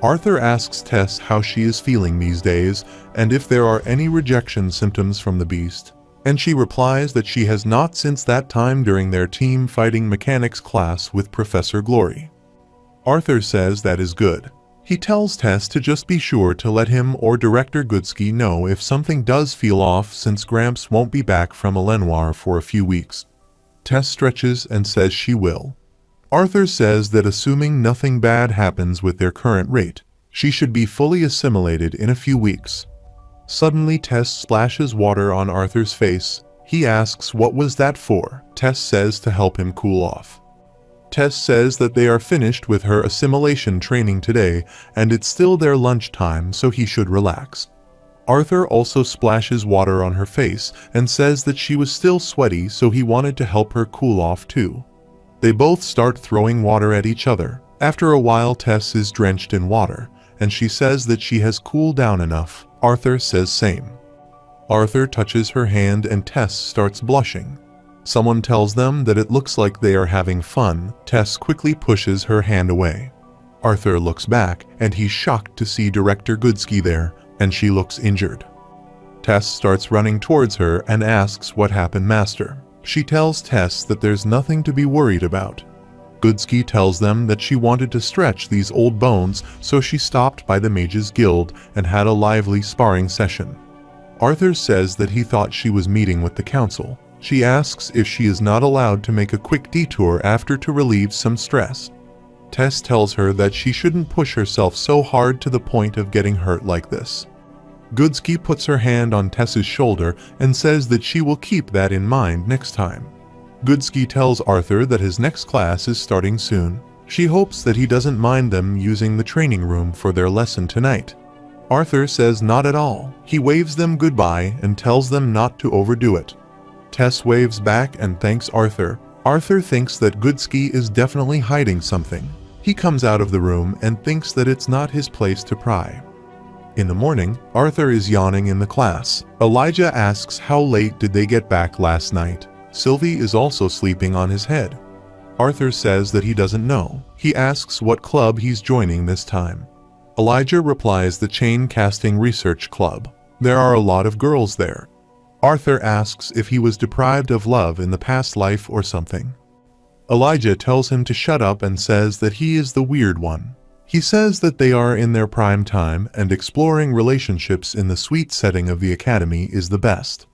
Speaker 1: Arthur asks Tess how she is feeling these days and if there are any rejection symptoms from the beast, and she replies that she has not since that time during their team fighting mechanics class with Professor Glory. Arthur says that is good. He tells Tess to just be sure to let him or Director Goodsky know if something does feel off since Gramps won't be back from Lenoir for a few weeks. Tess stretches and says she will. Arthur says that assuming nothing bad happens with their current rate, she should be fully assimilated in a few weeks. Suddenly Tess splashes water on Arthur's face. He asks what was that for. Tess says to help him cool off. Tess says that they are finished with her assimilation training today and it's still their lunchtime, so he should relax. Arthur also splashes water on her face and says that she was still sweaty, so he wanted to help her cool off too. They both start throwing water at each other. After a while Tess is drenched in water, and she says that she has cooled down enough. Arthur says same. Arthur touches her hand and Tess starts blushing. Someone tells them that it looks like they are having fun. Tess quickly pushes her hand away. Arthur looks back and he's shocked to see Director Goodsky there, and she looks injured. Tess starts running towards her and asks what happened, Master. She tells Tess that there's nothing to be worried about. Goodsky tells them that she wanted to stretch these old bones, so she stopped by the Mages Guild and had a lively sparring session. Arthur says that he thought she was meeting with the council. She asks if she is not allowed to make a quick detour after to relieve some stress. Tess tells her that she shouldn't push herself so hard to the point of getting hurt like this. Goodsky puts her hand on Tess's shoulder and says that she will keep that in mind next time. Goodsky tells Arthur that his next class is starting soon. She hopes that he doesn't mind them using the training room for their lesson tonight. Arthur says not at all. He waves them goodbye and tells them not to overdo it. Tess waves back and thanks Arthur. Arthur thinks that Goodsky is definitely hiding something. He comes out of the room and thinks that it's not his place to pry. In the morning, Arthur is yawning in the class. Elijah asks how late did they get back last night. Sylvie is also sleeping on his head. Arthur says that he doesn't know. He asks what club he's joining this time. Elijah replies the Chain Casting Research Club. There are a lot of girls there. Arthur asks if he was deprived of love in the past life or something. Elijah tells him to shut up and says that he is the weird one. He says that they are in their prime time and exploring relationships in the sweet setting of the academy is the best.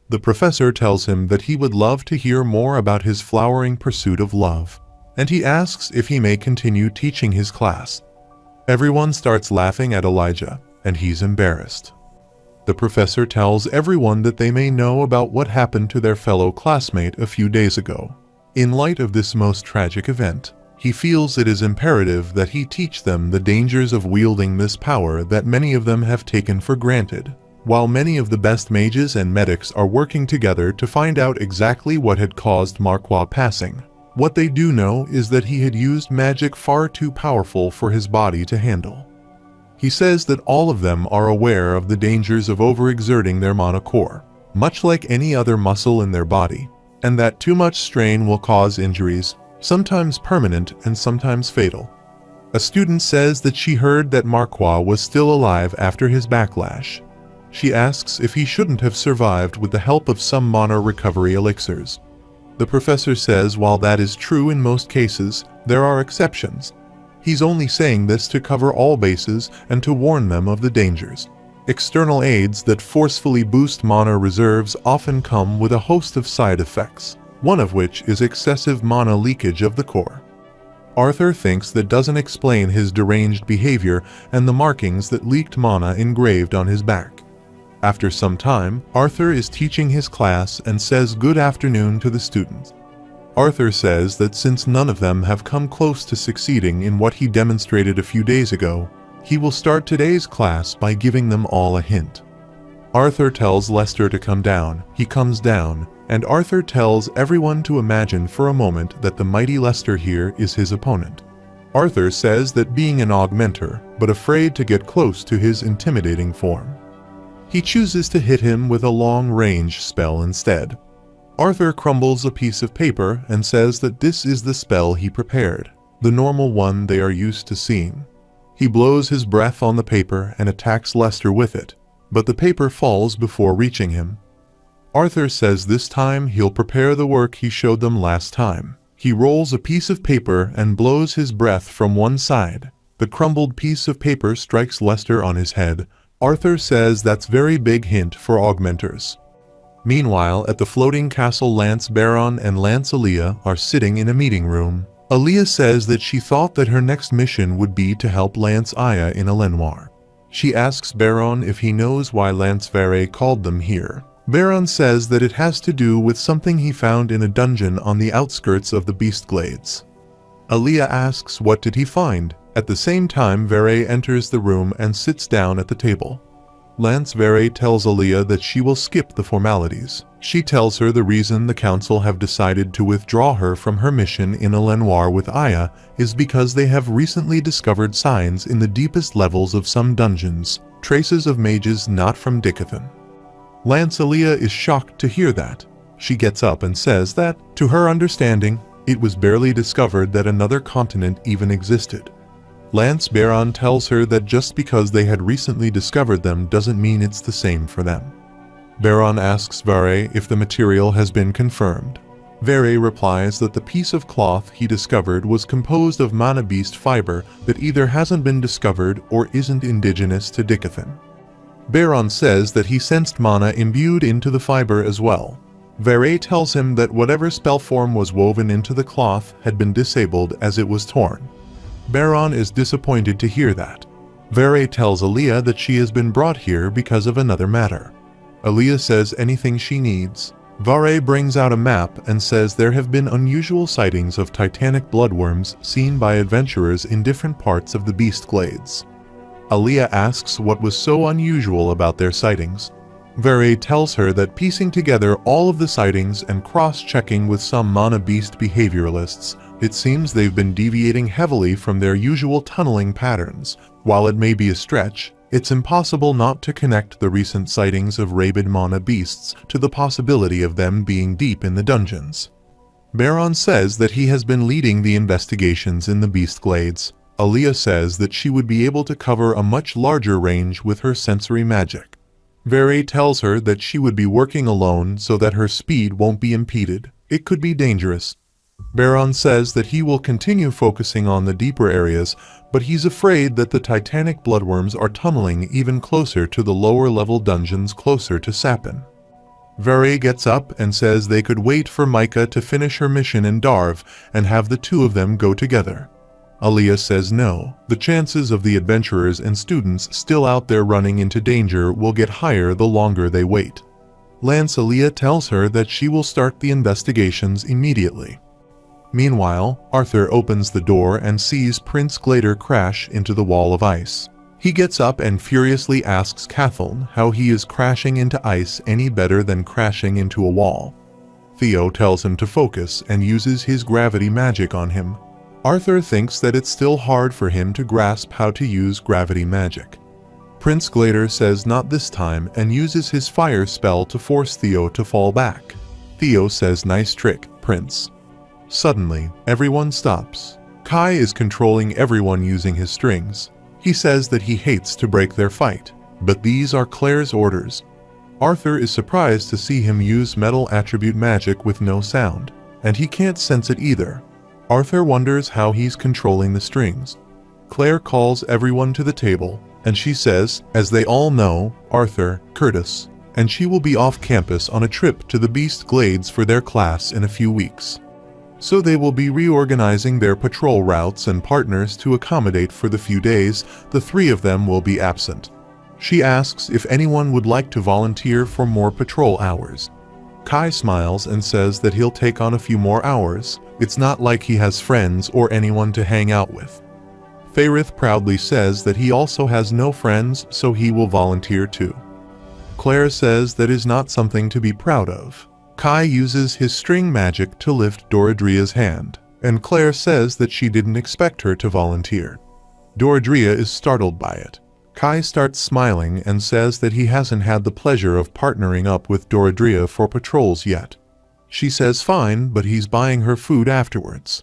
Speaker 1: The professor tells him that he would love to hear more about his flowering pursuit of love, and he asks if he may continue teaching his class. Everyone starts laughing at Elijah, and he's embarrassed. The professor tells everyone that they may know about what happened to their fellow classmate a few days ago. In light of this most tragic event, he feels it is imperative that he teach them the dangers of wielding this power that many of them have taken for granted. While many of the best mages and medics are working together to find out exactly what had caused manhwa passing, what they do know is that he had used magic far too powerful for his body to handle. He says that all of them are aware of the dangers of overexerting their mana core, much like any other muscle in their body, and that too much strain will cause injuries, sometimes permanent and sometimes fatal. A student says that she heard that Manhwa was still alive after his backlash. She asks if he shouldn't have survived with the help of some mana recovery elixirs. The professor says while that is true in most cases, there are exceptions. He's only saying this to cover all bases and to warn them of the dangers. External aids that forcefully boost mana reserves often come with a host of side effects, one of which is excessive mana leakage of the core. Arthur thinks that doesn't explain his deranged behavior and the markings that leaked mana engraved on his back. After some time, Arthur is teaching his class and says good afternoon to the students. Arthur says that since none of them have come close to succeeding in what he demonstrated a few days ago, he will start today's class by giving them all a hint. Arthur tells Lester to come down. He comes down, and Arthur tells everyone to imagine for a moment that the mighty Lester here is his opponent. Arthur says that being an augmenter, but afraid to get close to his intimidating form. He chooses to hit him with a long-range spell instead. Arthur crumbles a piece of paper and says that this is the spell he prepared, the normal one they are used to seeing. He blows his breath on the paper and attacks Lester with it, but the paper falls before reaching him. Arthur says this time he'll prepare the work he showed them last time. He rolls a piece of paper and blows his breath from one side. The crumbled piece of paper strikes Lester on his head. Arthur says that's very big hint for augmenters. Meanwhile, at the floating castle, Lance Baron and Lance Aaliyah are sitting in a meeting room. Aaliyah says that she thought that her next mission would be to help Lance Aya in Lenoir. She asks Baron if he knows why Lance Vere called them here. Baron says that it has to do with something he found in a dungeon on the outskirts of the Beast Glades. Aaliyah asks what did he find. At the same time, Vere enters the room and sits down at the table. Lance Vere tells Aaliyah that she will skip the formalities. She tells her the reason the council have decided to withdraw her from her mission in Lenoir with Aya is because they have recently discovered signs in the deepest levels of some dungeons, traces of mages not from Dicathan. Lance Aaliyah is shocked to hear that. She gets up and says that, to her understanding, it was barely discovered that another continent even existed. Lance Baron tells her that just because they had recently discovered them doesn't mean it's the same for them. Baron asks Vere if the material has been confirmed. Vere replies that the piece of cloth he discovered was composed of mana beast fiber that either hasn't been discovered or isn't indigenous to Dicathan. Baron says that he sensed mana imbued into the fiber as well. Vere tells him that whatever spell form was woven into the cloth had been disabled as it was torn. Baron is disappointed to hear that. Vere tells Aaliyah that she has been brought here because of another matter. Aaliyah says anything she needs. Vare brings out a map and says there have been unusual sightings of titanic bloodworms seen by adventurers in different parts of the Beast Glades. Aaliyah asks what was so unusual about their sightings. Vere tells her that piecing together all of the sightings and cross-checking with some mana beast behavioralists, it seems they've been deviating heavily from their usual tunneling patterns. While it may be a stretch, it's impossible not to connect the recent sightings of rabid mana beasts to the possibility of them being deep in the dungeons. Baron says that he has been leading the investigations in the Beast Glades. Aaliyah says that she would be able to cover a much larger range with her sensory magic. Vere tells her that she would be working alone so that her speed won't be impeded. It could be dangerous. Baron says that he will continue focusing on the deeper areas, but he's afraid that the titanic bloodworms are tunneling even closer to the lower-level dungeons closer to Sapin. Vere gets up and says they could wait for Micah to finish her mission in Darv and have the two of them go together. Aaliyah says no. The chances of the adventurers and students still out there running into danger will get higher the longer they wait. Lance Aaliyah tells her that she will start the investigations immediately. Meanwhile, Arthur opens the door and sees Prince Glader crash into the wall of ice. He gets up and furiously asks Cathal how he is crashing into ice any better than crashing into a wall. Theo tells him to focus and uses his gravity magic on him. Arthur thinks that it's still hard for him to grasp how to use gravity magic. Prince Glader says not this time and uses his fire spell to force Theo to fall back. Theo says nice trick, Prince. Suddenly, everyone stops. Kai is controlling everyone using his strings. He says that he hates to break their fight, but these are Claire's orders. Arthur is surprised to see him use metal attribute magic with no sound, and he can't sense it either. Arthur wonders how he's controlling the strings. Claire calls everyone to the table, and she says, as they all know, Arthur, Curtis, and she will be off campus on a trip to the Beast Glades for their class in a few weeks. So they will be reorganizing their patrol routes and partners to accommodate for the few days the three of them will be absent. She asks if anyone would like to volunteer for more patrol hours. Kai smiles and says that he'll take on a few more hours. It's not like he has friends or anyone to hang out with. Fairith proudly says that he also has no friends, so he will volunteer too. Claire says that is not something to be proud of. Kai uses his string magic to lift Doradria's hand, and Claire says that she didn't expect her to volunteer. Doradria is startled by it. Kai starts smiling and says that he hasn't had the pleasure of partnering up with Doradria for patrols yet. She says fine, but he's buying her food afterwards.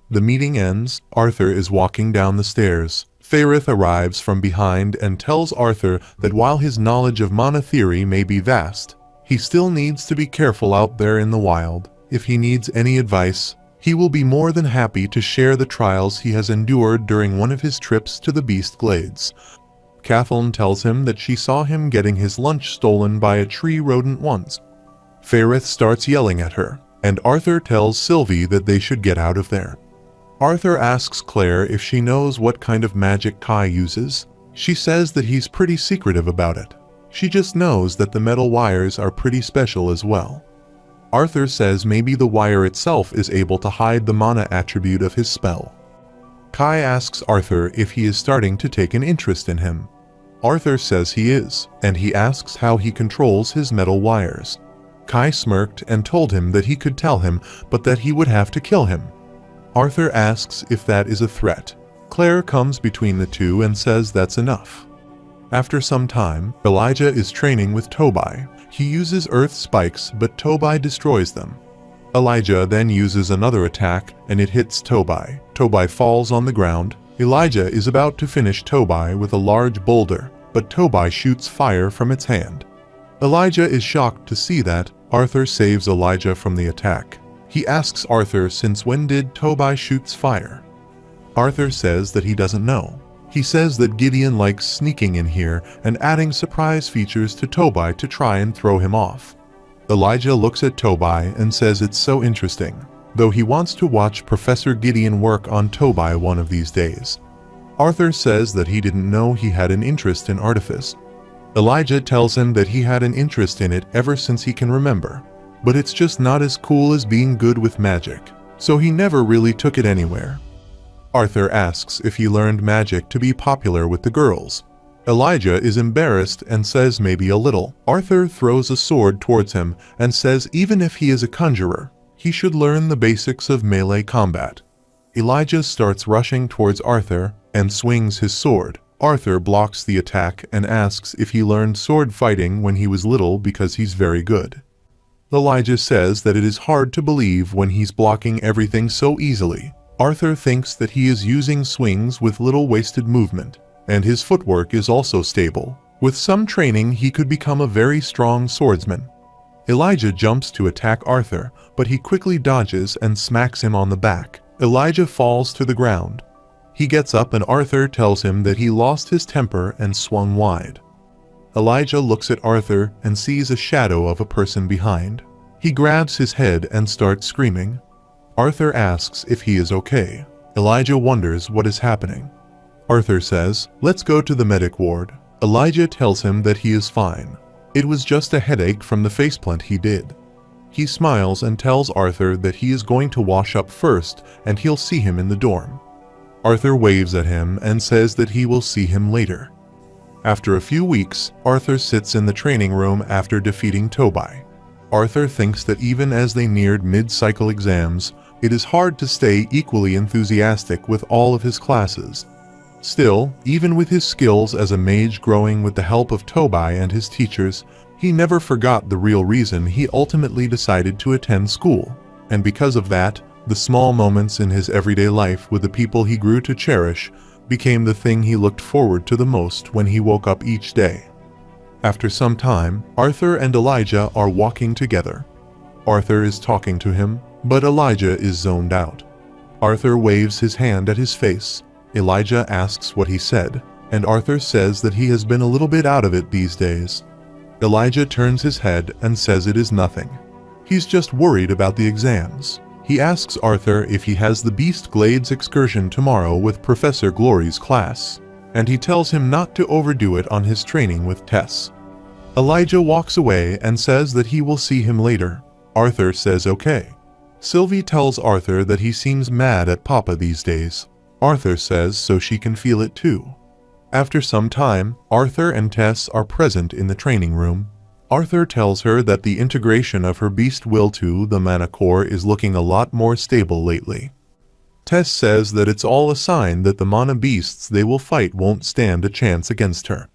Speaker 1: The meeting ends. Arthur is walking down the stairs. Fairith arrives from behind and tells Arthur that while his knowledge of mana theory may be vast, he still needs to be careful out there in the wild. If he needs any advice, he will be more than happy to share the trials he has endured during one of his trips to the Beast Glades. Kathleen tells him that she saw him getting his lunch stolen by a tree rodent once. Fairith starts yelling at her, and Arthur tells Sylvie that they should get out of there. Arthur asks Claire if she knows what kind of magic Kai uses. She says that he's pretty secretive about it. She just knows that the metal wires are pretty special as well. Arthur says maybe the wire itself is able to hide the mana attribute of his spell. Kai asks Arthur if he is starting to take an interest in him. Arthur says he is, and he asks how he controls his metal wires. Kai smirked and told him that he could tell him, but that he would have to kill him. Arthur asks if that is a threat. Claire comes between the two and says that's enough. After some time, Elijah is training with Tobai. He uses earth spikes, but Tobai destroys them. Elijah then uses another attack, and it hits Tobai. Tobai falls on the ground. Elijah is about to finish Tobai with a large boulder, but Tobai shoots fire from its hand. Elijah is shocked to see that. Arthur saves Elijah from the attack. He asks Arthur since when did Tobai shoots fire. Arthur says that he doesn't know. He says that Gideon likes sneaking in here and adding surprise features to Tobai to try and throw him off. Elijah looks at Tobai and says it's so interesting, though he wants to watch Professor Gideon work on Tobai one of these days. Arthur says that he didn't know he had an interest in artifice. Elijah tells him that he had an interest in it ever since he can remember, but it's just not as cool as being good with magic, so he never really took it anywhere. Arthur asks if he learned magic to be popular with the girls. Elijah is embarrassed and says maybe a little. Arthur throws a sword towards him and says even if he is a conjurer, he should learn the basics of melee combat. Elijah starts rushing towards Arthur and swings his sword. Arthur blocks the attack and asks if he learned sword fighting when he was little because he's very good. Elijah says that it is hard to believe when he's blocking everything so easily. Arthur thinks that he is using swings with little wasted movement, and his footwork is also stable. With some training, he could become a very strong swordsman. Elijah jumps to attack Arthur, but he quickly dodges and smacks him on the back. Elijah falls to the ground. He gets up and Arthur tells him that he lost his temper and swung wide. Elijah looks at Arthur and sees a shadow of a person behind. He grabs his head and starts screaming. Arthur asks if he is okay. Elijah wonders what is happening. Arthur says, "Let's go to the medic ward." Elijah tells him that he is fine. It was just a headache from the faceplant he did. He smiles and tells Arthur that he is going to wash up first and he'll see him in the dorm. Arthur waves at him and says that he will see him later. After a few weeks, Arthur sits in the training room after defeating Tobai. Arthur thinks that even as they neared mid-cycle exams, it is hard to stay equally enthusiastic with all of his classes. Still, even with his skills as a mage growing with the help of Tobai and his teachers, he never forgot the real reason he ultimately decided to attend school. And because of that, the small moments in his everyday life with the people he grew to cherish became the thing he looked forward to the most when he woke up each day. After some time, Arthur and Elijah are walking together. Arthur is talking to him, but Elijah is zoned out. Arthur waves his hand at his face. Elijah asks what he said, and Arthur says that he has been a little bit out of it these days. Elijah turns his head and says it is nothing. He's just worried about the exams. He asks Arthur if he has the Beast Glades excursion tomorrow with Professor Glory's class, and he tells him not to overdo it on his training with Tess. Elijah walks away and says that he will see him later. Arthur says okay. Sylvie tells Arthur that he seems mad at Papa these days. Arthur says so she can feel it too. After some time, Arthur and Tess are present in the training room. Arthur tells her that the integration of her beast will to the mana core is looking a lot more stable lately. Tess says that it's all a sign that the mana beasts they will fight won't stand a chance against her.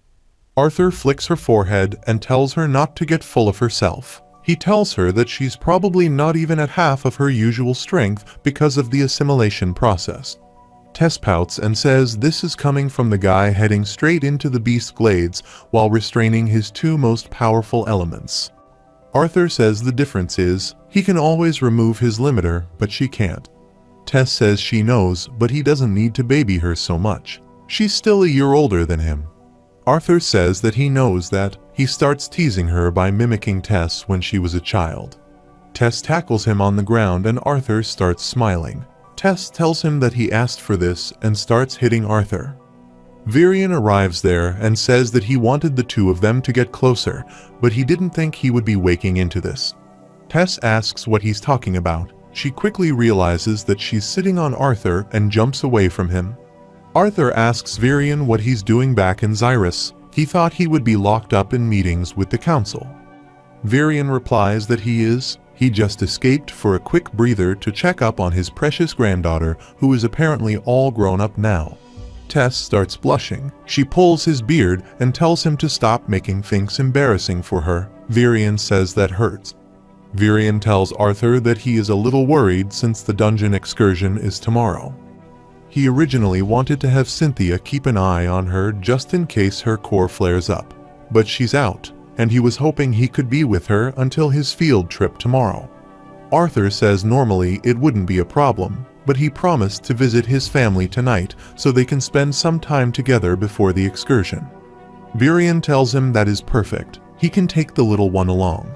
Speaker 1: Arthur flicks her forehead and tells her not to get full of herself. He tells her that she's probably not even at half of her usual strength because of the assimilation process. Tess pouts and says this is coming from the guy heading straight into the Beast Glades while restraining his two most powerful elements. Arthur says the difference is, he can always remove his limiter, but she can't. Tess says she knows, but he doesn't need to baby her so much. She's still a year older than him. Arthur says that he knows that. He starts teasing her by mimicking Tess when she was a child. Tess tackles him on the ground and Arthur starts smiling. Tess tells him that he asked for this and starts hitting Arthur. Virion arrives there and says that he wanted the two of them to get closer, but he didn't think he would be waking into this. Tess asks what he's talking about. She quickly realizes that she's sitting on Arthur and jumps away from him. Arthur asks Virion what he's doing back in Xyrus. He thought he would be locked up in meetings with the council. Virion replies that he just escaped for a quick breather to check up on his precious granddaughter, who is apparently all grown up now. Tess starts blushing. She pulls his beard and tells him to stop making things embarrassing for her. Virion says that hurts. Virion tells Arthur that he is a little worried since the dungeon excursion is tomorrow. He originally wanted to have Cynthia keep an eye on her just in case her core flares up, but she's out, and he was hoping he could be with her until his field trip tomorrow. Arthur says normally it wouldn't be a problem, but he promised to visit his family tonight so they can spend some time together before the excursion. Virion tells him that is perfect. He can take the little one along.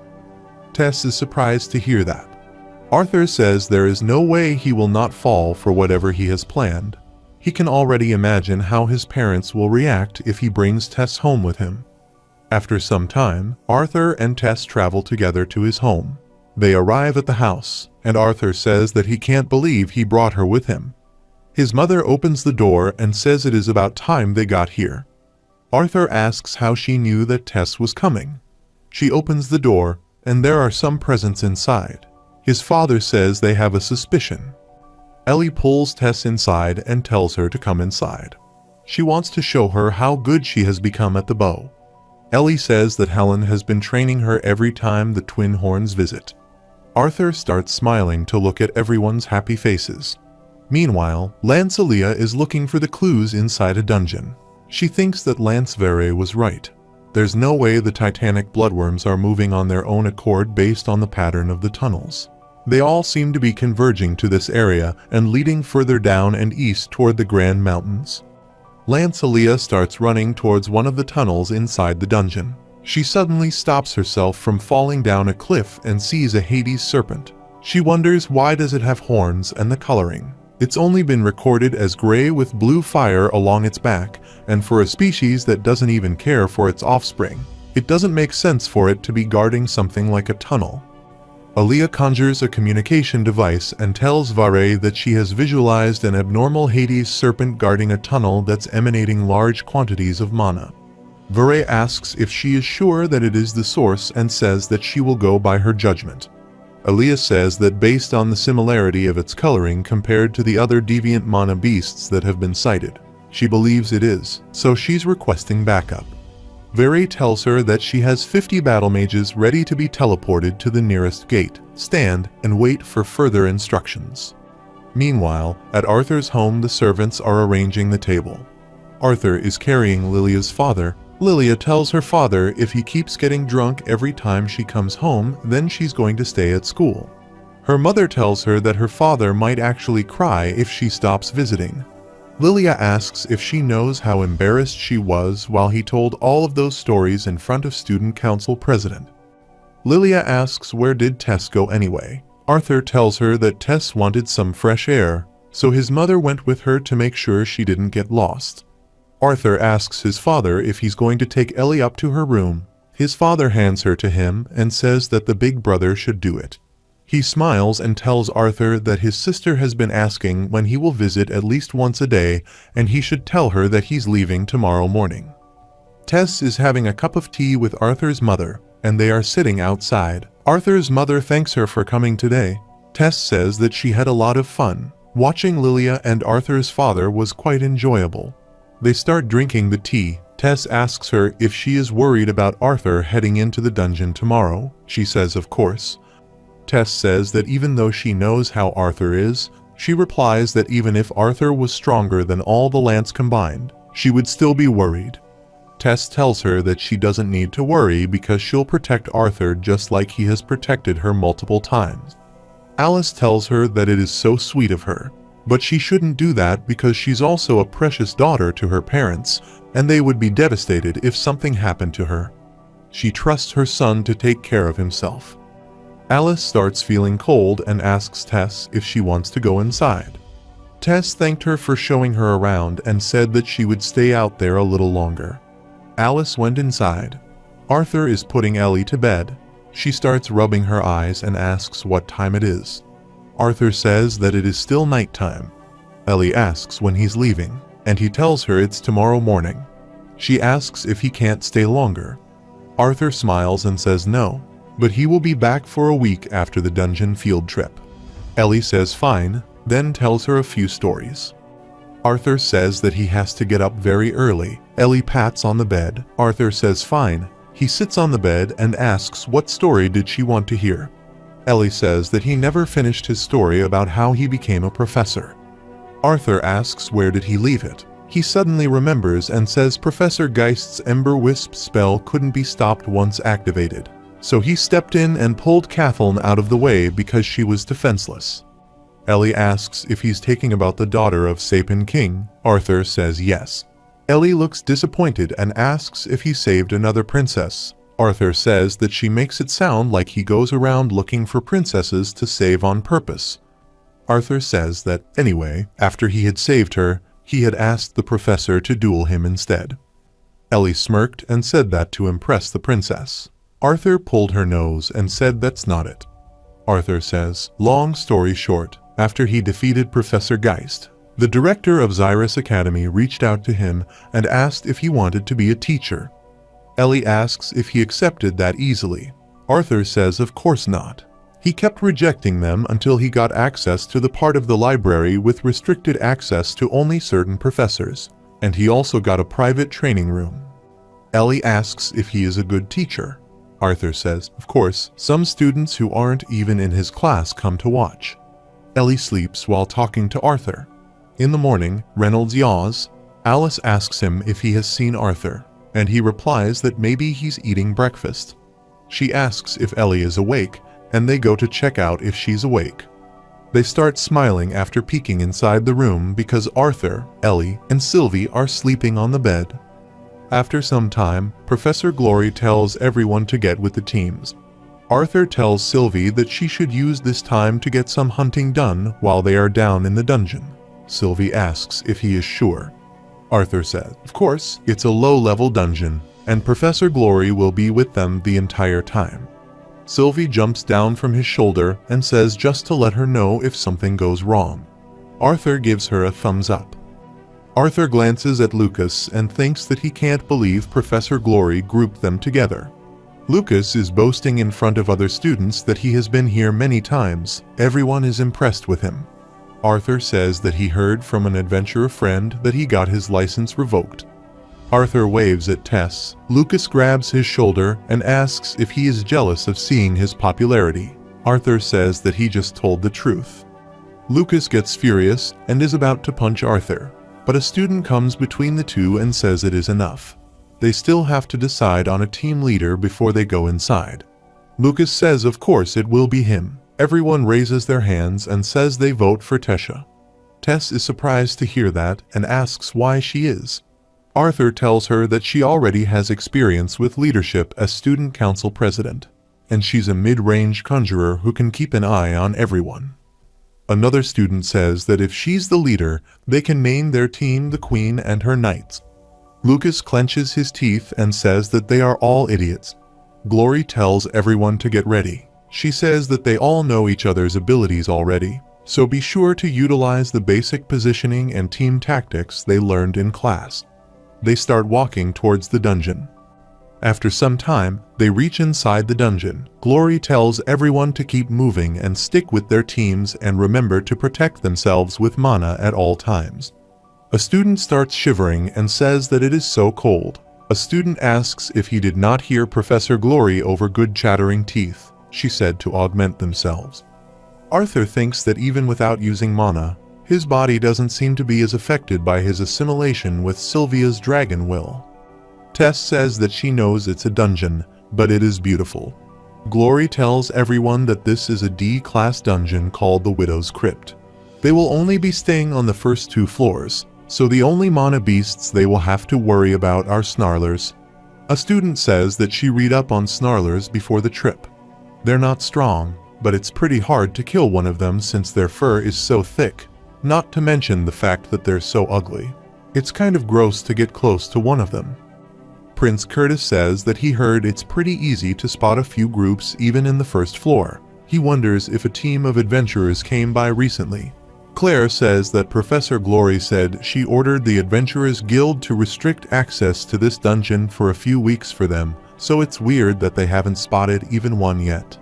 Speaker 1: Tess is surprised to hear that. Arthur says there is no way he will not fall for whatever he has planned. He can already imagine how his parents will react if he brings Tess home with him. After some time, Arthur and Tess travel together to his home. They arrive at the house, and Arthur says that he can't believe he brought her with him. His mother opens the door and says it is about time they got here. Arthur asks how she knew that Tess was coming. She opens the door, and there are some presents inside. His father says they have a suspicion. Ellie pulls Tess inside and tells her to come inside. She wants to show her how good she has become at the bow. Ellie says that Helen has been training her every time the twin horns visit. Arthur starts smiling to look at everyone's happy faces. Meanwhile, Lancelia is looking for the clues inside a dungeon. She thinks that Lancevere was right. There's no way the Titanic bloodworms are moving on their own accord based on the pattern of the tunnels. They all seem to be converging to this area and leading further down and east toward the Grand Mountains. Lancelia starts running towards one of the tunnels inside the dungeon. She suddenly stops herself from falling down a cliff and sees a Hades serpent. She wonders why does it have horns and the coloring. It's only been recorded as gray with blue fire along its back, and for a species that doesn't even care for its offspring, it doesn't make sense for it to be guarding something like a tunnel. Aaliyah conjures a communication device and tells Vare that she has visualized an abnormal Hades serpent guarding a tunnel that's emanating large quantities of mana. Vare asks if she is sure that it is the source and says that she will go by her judgment. Elias says that based on the similarity of its coloring compared to the other deviant mana beasts that have been sighted, she believes it is, so she's requesting backup. Veri tells her that she has 50 battle mages ready to be teleported to the nearest gate. Stand and wait for further instructions. Meanwhile, at Arthur's home the servants are arranging the table. Arthur is carrying Lilia's father. Lilia tells her father if he keeps getting drunk every time she comes home, then she's going to stay at school. Her mother tells her that her father might actually cry if she stops visiting. Lilia asks if she knows how embarrassed she was while he told all of those stories in front of student council president. Lilia asks where did Tess go anyway. Arthur tells her that Tess wanted some fresh air, so his mother went with her to make sure she didn't get lost. Arthur asks his father if he's going to take Ellie up to her room. His father hands her to him and says that the big brother should do it. He smiles and tells Arthur that his sister has been asking when he will visit at least once a day, and he should tell her that he's leaving tomorrow morning. Tess is having a cup of tea with Arthur's mother, and they are sitting outside. Arthur's mother thanks her for coming today. Tess says that she had a lot of fun. Watching Lilia and Arthur's father was quite enjoyable. They start drinking the tea. Tess asks her if she is worried about Arthur heading into the dungeon tomorrow. She says of course. Tess says that even though she knows how Arthur is, she replies that even if Arthur was stronger than all the Lance combined, she would still be worried. Tess tells her that she doesn't need to worry because she'll protect Arthur just like he has protected her multiple times. Alice tells her that it is so sweet of her, but she shouldn't do that because she's also a precious daughter to her parents, and they would be devastated if something happened to her. She trusts her son to take care of himself. Alice starts feeling cold and asks Tess if she wants to go inside. Tess thanked her for showing her around and said that she would stay out there a little longer. Alice went inside. Arthur is putting Ellie to bed. She starts rubbing her eyes and asks what time it is. Arthur says that it is still nighttime. Ellie asks when he's leaving, and he tells her it's tomorrow morning. She asks if he can't stay longer. Arthur smiles and says no, but he will be back for a week after the dungeon field trip. Ellie says fine, then tells her a few stories. Arthur says that he has to get up very early. Ellie pats on the bed. Arthur says fine. He sits on the bed and asks what story did she want to hear. Ellie says that he never finished his story about how he became a professor. Arthur asks where did he leave it. He suddenly remembers and says Professor Geist's Ember Wisp spell couldn't be stopped once activated. So he stepped in and pulled Kathleen out of the way because she was defenseless. Ellie asks if he's taking about the daughter of Sapin King. Arthur says yes. Ellie looks disappointed and asks if he saved another princess. Arthur says that she makes it sound like he goes around looking for princesses to save on purpose. Arthur says that, anyway, after he had saved her, he had asked the professor to duel him instead. Ellie smirked and said that to impress the princess. Arthur pulled her nose and said that's not it. Arthur says, long story short, after he defeated Professor Geist, the director of Xyrus Academy reached out to him and asked if he wanted to be a teacher. Ellie asks if he accepted that easily. Arthur says of course not. He kept rejecting them until he got access to the part of the library with restricted access to only certain professors, and he also got a private training room. Ellie asks if he is a good teacher. Arthur says, of course, some students who aren't even in his class come to watch. Ellie sleeps while talking to Arthur. In the morning, Reynolds yaws. Alice asks him if he has seen Arthur, and he replies that maybe he's eating breakfast. She asks if Ellie is awake, and they go to check out if she's awake. They start smiling after peeking inside the room because Arthur, Ellie, and Sylvie are sleeping on the bed. After some time, Professor Glory tells everyone to get with the teams. Arthur tells Sylvie that she should use this time to get some hunting done while they are down in the dungeon. Sylvie asks if he is sure. Arthur says, of course, it's a low-level dungeon, and Professor Glory will be with them the entire time. Sylvie jumps down from his shoulder and says just to let her know if something goes wrong. Arthur gives her a thumbs up. Arthur glances at Lucas and thinks that he can't believe Professor Glory grouped them together. Lucas is boasting in front of other students that he has been here many times. Everyone is impressed with him. Arthur says that he heard from an adventurer friend that he got his license revoked. Arthur waves at Tess. Lucas grabs his shoulder and asks if he is jealous of seeing his popularity. Arthur says that he just told the truth. Lucas gets furious and is about to punch Arthur, but a student comes between the two and says it is enough. They still have to decide on a team leader before they go inside. Lucas says of course it will be him. Everyone raises their hands and says they vote for Tesha. Tess is surprised to hear that and asks why she is. Arthur tells her that she already has experience with leadership as student council president, and she's a mid-range conjurer who can keep an eye on everyone. Another student says that if she's the leader, they can name their team the Queen and her Knights. Lucas clenches his teeth and says that they are all idiots. Glory tells everyone to get ready. She says that they all know each other's abilities already, so be sure to utilize the basic positioning and team tactics they learned in class. They start walking towards the dungeon. After some time, they reach inside the dungeon. Glory tells everyone to keep moving and stick with their teams and remember to protect themselves with mana at all times. A student starts shivering and says that it is so cold. A student asks if he did not hear Professor Glory over good chattering teeth. She said to augment themselves. Arthur thinks that even without using mana, his body doesn't seem to be as affected by his assimilation with Sylvia's dragon will. Tess says that she knows it's a dungeon, but it is beautiful. Glory tells everyone that this is a D-class dungeon called the Widow's Crypt. They will only be staying on the first 2 floors, so the only mana beasts they will have to worry about are snarlers. A student says that she read up on snarlers before the trip. They're not strong, but it's pretty hard to kill one of them since their fur is so thick, not to mention the fact that they're so ugly. It's kind of gross to get close to one of them. Prince Curtis says that he heard it's pretty easy to spot a few groups even in the first floor. He wonders if a team of adventurers came by recently. Claire says that Professor Glory said she ordered the Adventurers Guild to restrict access to this dungeon for a few weeks for them, so it's weird that they haven't spotted even one yet.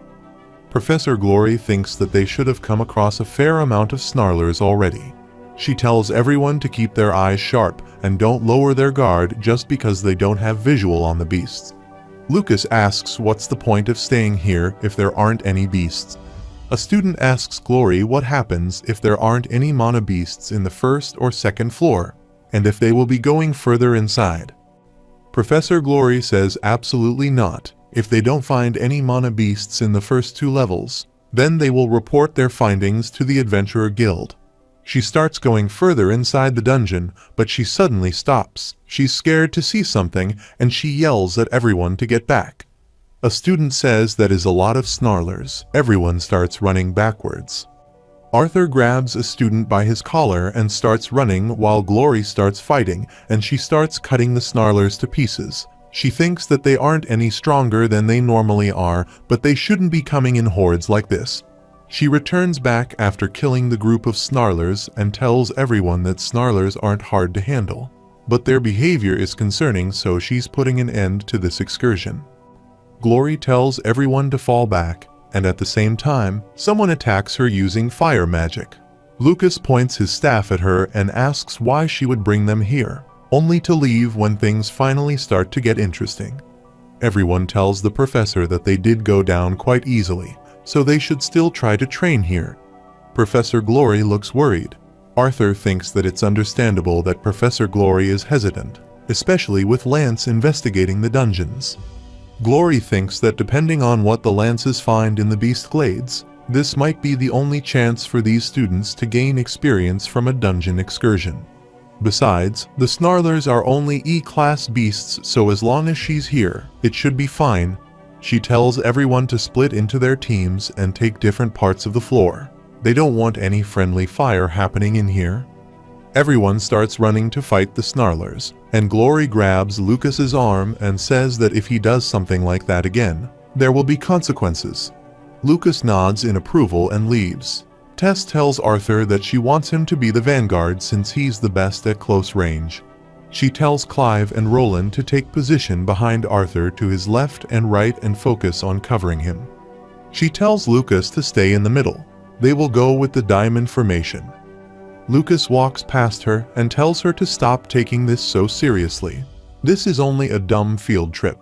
Speaker 1: Professor Glory thinks that they should have come across a fair amount of snarlers already. She tells everyone to keep their eyes sharp and don't lower their guard just because they don't have visual on the beasts. Lucas asks what's the point of staying here if there aren't any beasts. A student asks Glory what happens if there aren't any mana beasts in the first or second floor, and if they will be going further inside. Professor Glory says absolutely not. If they don't find any mana beasts in the first 2 levels, then they will report their findings to the Adventurer Guild. She starts going further inside the dungeon, but she suddenly stops. She's scared to see something, and she yells at everyone to get back. A student says that is a lot of snarlers. Everyone starts running backwards. Arthur grabs a student by his collar and starts running while Glory starts fighting, and she starts cutting the snarlers to pieces. She thinks that they aren't any stronger than they normally are, but they shouldn't be coming in hordes like this. She returns back after killing the group of snarlers and tells everyone that snarlers aren't hard to handle, but their behavior is concerning, so she's putting an end to this excursion. Glory tells everyone to fall back, and at the same time, someone attacks her using fire magic. Lucas points his staff at her and asks why she would bring them here, only to leave when things finally start to get interesting. Everyone tells the professor that they did go down quite easily, so they should still try to train here. Professor Glory looks worried. Arthur thinks that it's understandable that Professor Glory is hesitant, especially with Lance investigating the dungeons. Glory thinks that depending on what the Lances find in the Beast Glades, this might be the only chance for these students to gain experience from a dungeon excursion. Besides, the Snarlers are only E-class beasts, so as long as she's here, it should be fine. She tells everyone to split into their teams and take different parts of the floor. They don't want any friendly fire happening in here. Everyone starts running to fight the Snarlers, and Glory grabs Lucas's arm and says that if he does something like that again, there will be consequences. Lucas nods in approval and leaves. Tess tells Arthur that she wants him to be the vanguard since he's the best at close range. She tells Clive and Roland to take position behind Arthur to his left and right and focus on covering him. She tells Lucas to stay in the middle. They will go with the diamond formation. Lucas walks past her and tells her to stop taking this so seriously. This is only a dumb field trip.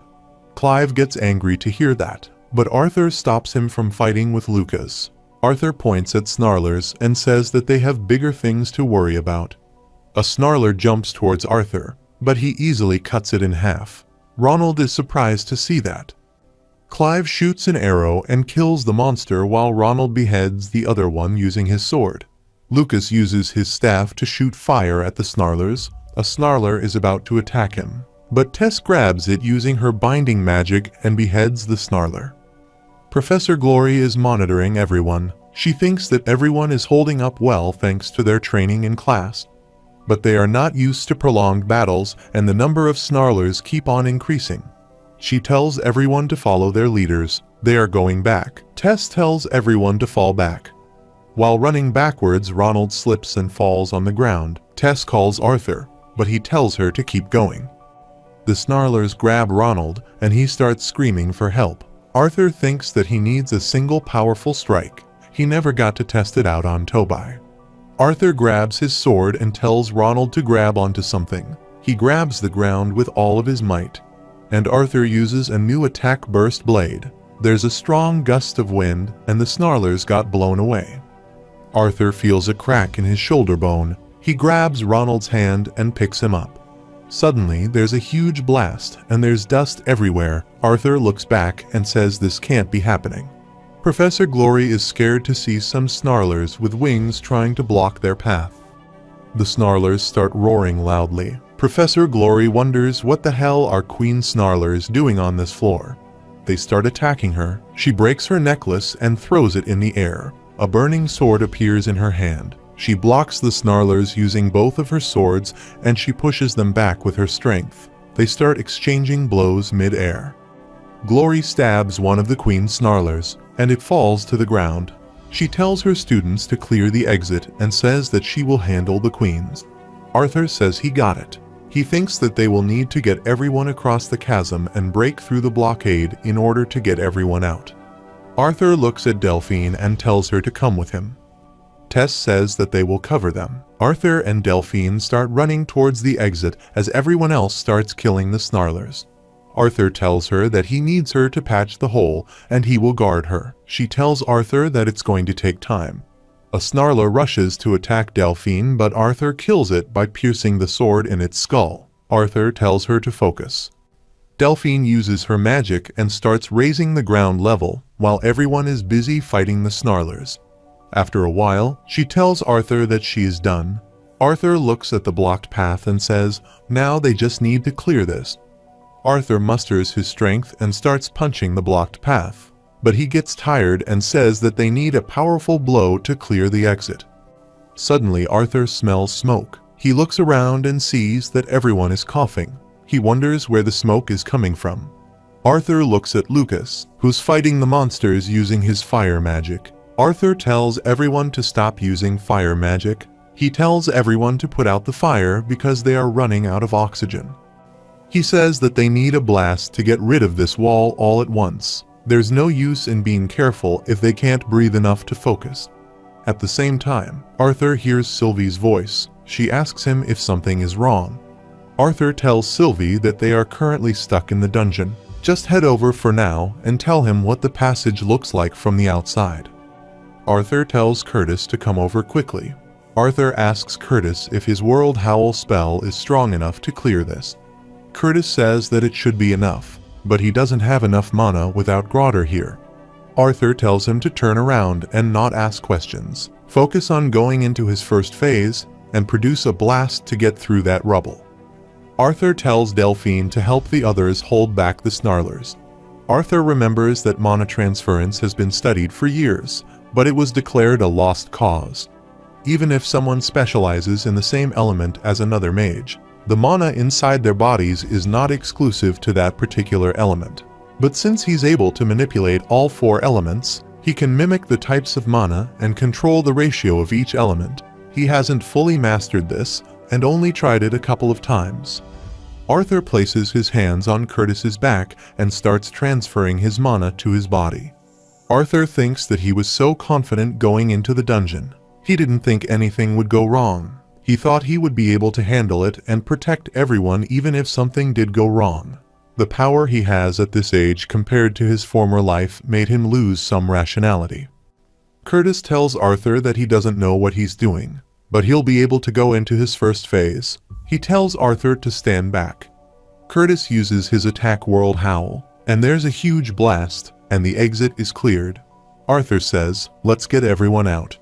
Speaker 1: Clive gets angry to hear that, but Arthur stops him from fighting with Lucas. Arthur points at Snarlers and says that they have bigger things to worry about. A Snarler jumps towards Arthur, but he easily cuts it in half. Ronald is surprised to see that. Clive shoots an arrow and kills the monster while Ronald beheads the other one using his sword. Lucas uses his staff to shoot fire at the Snarlers. A Snarler is about to attack him, but Tess grabs it using her binding magic and beheads the Snarler. Professor Glory is monitoring everyone. She thinks that everyone is holding up well thanks to their training in class. But they are not used to prolonged battles, and the number of Snarlers keep on increasing. She tells everyone to follow their leaders. They are going back. Tess tells everyone to fall back. While running backwards, Ronald slips and falls on the ground. Tess calls Arthur, but he tells her to keep going. The Snarlers grab Ronald, and he starts screaming for help. Arthur thinks that he needs a single powerful strike. He never got to test it out on Tobai. Arthur grabs his sword and tells Ronald to grab onto something. He grabs the ground with all of his might, and Arthur uses a new attack burst blade. There's a strong gust of wind, and the Snarlers got blown away. Arthur feels a crack in his shoulder bone. He grabs Ronald's hand and picks him up. Suddenly, there's a huge blast, and there's dust everywhere. Arthur looks back and says this can't be happening. Professor Glory is scared to see some Snarlers with wings trying to block their path. The Snarlers start roaring loudly. Professor Glory wonders what the hell are Queen Snarlers doing on this floor. They start attacking her. She breaks her necklace and throws it in the air. A burning sword appears in her hand. She blocks the Snarlers using both of her swords, and she pushes them back with her strength. They start exchanging blows mid-air. Glory stabs one of the Queen Snarlers, and it falls to the ground. She tells her students to clear the exit and says that she will handle the queens. Arthur says he got it. He thinks that they will need to get everyone across the chasm and break through the blockade in order to get everyone out. Arthur looks at Delphine and tells her to come with him. Tess says that they will cover them. Arthur and Delphine start running towards the exit as everyone else starts killing the Snarlers. Arthur tells her that he needs her to patch the hole and he will guard her. She tells Arthur that it's going to take time. A Snarler rushes to attack Delphine, but Arthur kills it by piercing the sword in its skull. Arthur tells her to focus. Delphine uses her magic and starts raising the ground level while everyone is busy fighting the Snarlers. After a while, she tells Arthur that she is done. Arthur looks at the blocked path and says, now they just need to clear this. Arthur musters his strength and starts punching the blocked path, but he gets tired and says that they need a powerful blow to clear the exit. Suddenly, Arthur smells smoke. He looks around and sees that everyone is coughing. He wonders where the smoke is coming from. Arthur looks at Lucas, who's fighting the monsters using his fire magic. Arthur tells everyone to stop using fire magic. He tells everyone to put out the fire because they are running out of oxygen. He says that they need a blast to get rid of this wall all at once. There's no use in being careful if they can't breathe enough to focus. At the same time, Arthur hears Sylvie's voice. She asks him if something is wrong. Arthur tells Sylvie that they are currently stuck in the dungeon. Just head over for now and tell him what the passage looks like from the outside. Arthur tells Curtis to come over quickly. Arthur asks Curtis if his World Howl spell is strong enough to clear this. Curtis says that it should be enough, but he doesn't have enough mana without Grotter here. Arthur tells him to turn around and not ask questions. Focus on going into his first phase and produce a blast to get through that rubble. Arthur tells Delphine to help the others hold back the Snarlers. Arthur remembers that mana transference has been studied for years, but it was declared a lost cause. Even if someone specializes in the same element as another mage, the mana inside their bodies is not exclusive to that particular element. But since he's able to manipulate all 4 elements, he can mimic the types of mana and control the ratio of each element. He hasn't fully mastered this, and only tried it a couple of times. Arthur places his hands on Curtis's back and starts transferring his mana to his body. Arthur thinks that he was so confident going into the dungeon. He didn't think anything would go wrong. He thought he would be able to handle it and protect everyone even if something did go wrong. The power he has at this age compared to his former life made him lose some rationality. Curtis tells Arthur that he doesn't know what he's doing, but he'll be able to go into his first phase. He tells Arthur to stand back. Curtis uses his attack World Howl, and there's a huge blast, and the exit is cleared. Arthur says, "Let's get everyone out."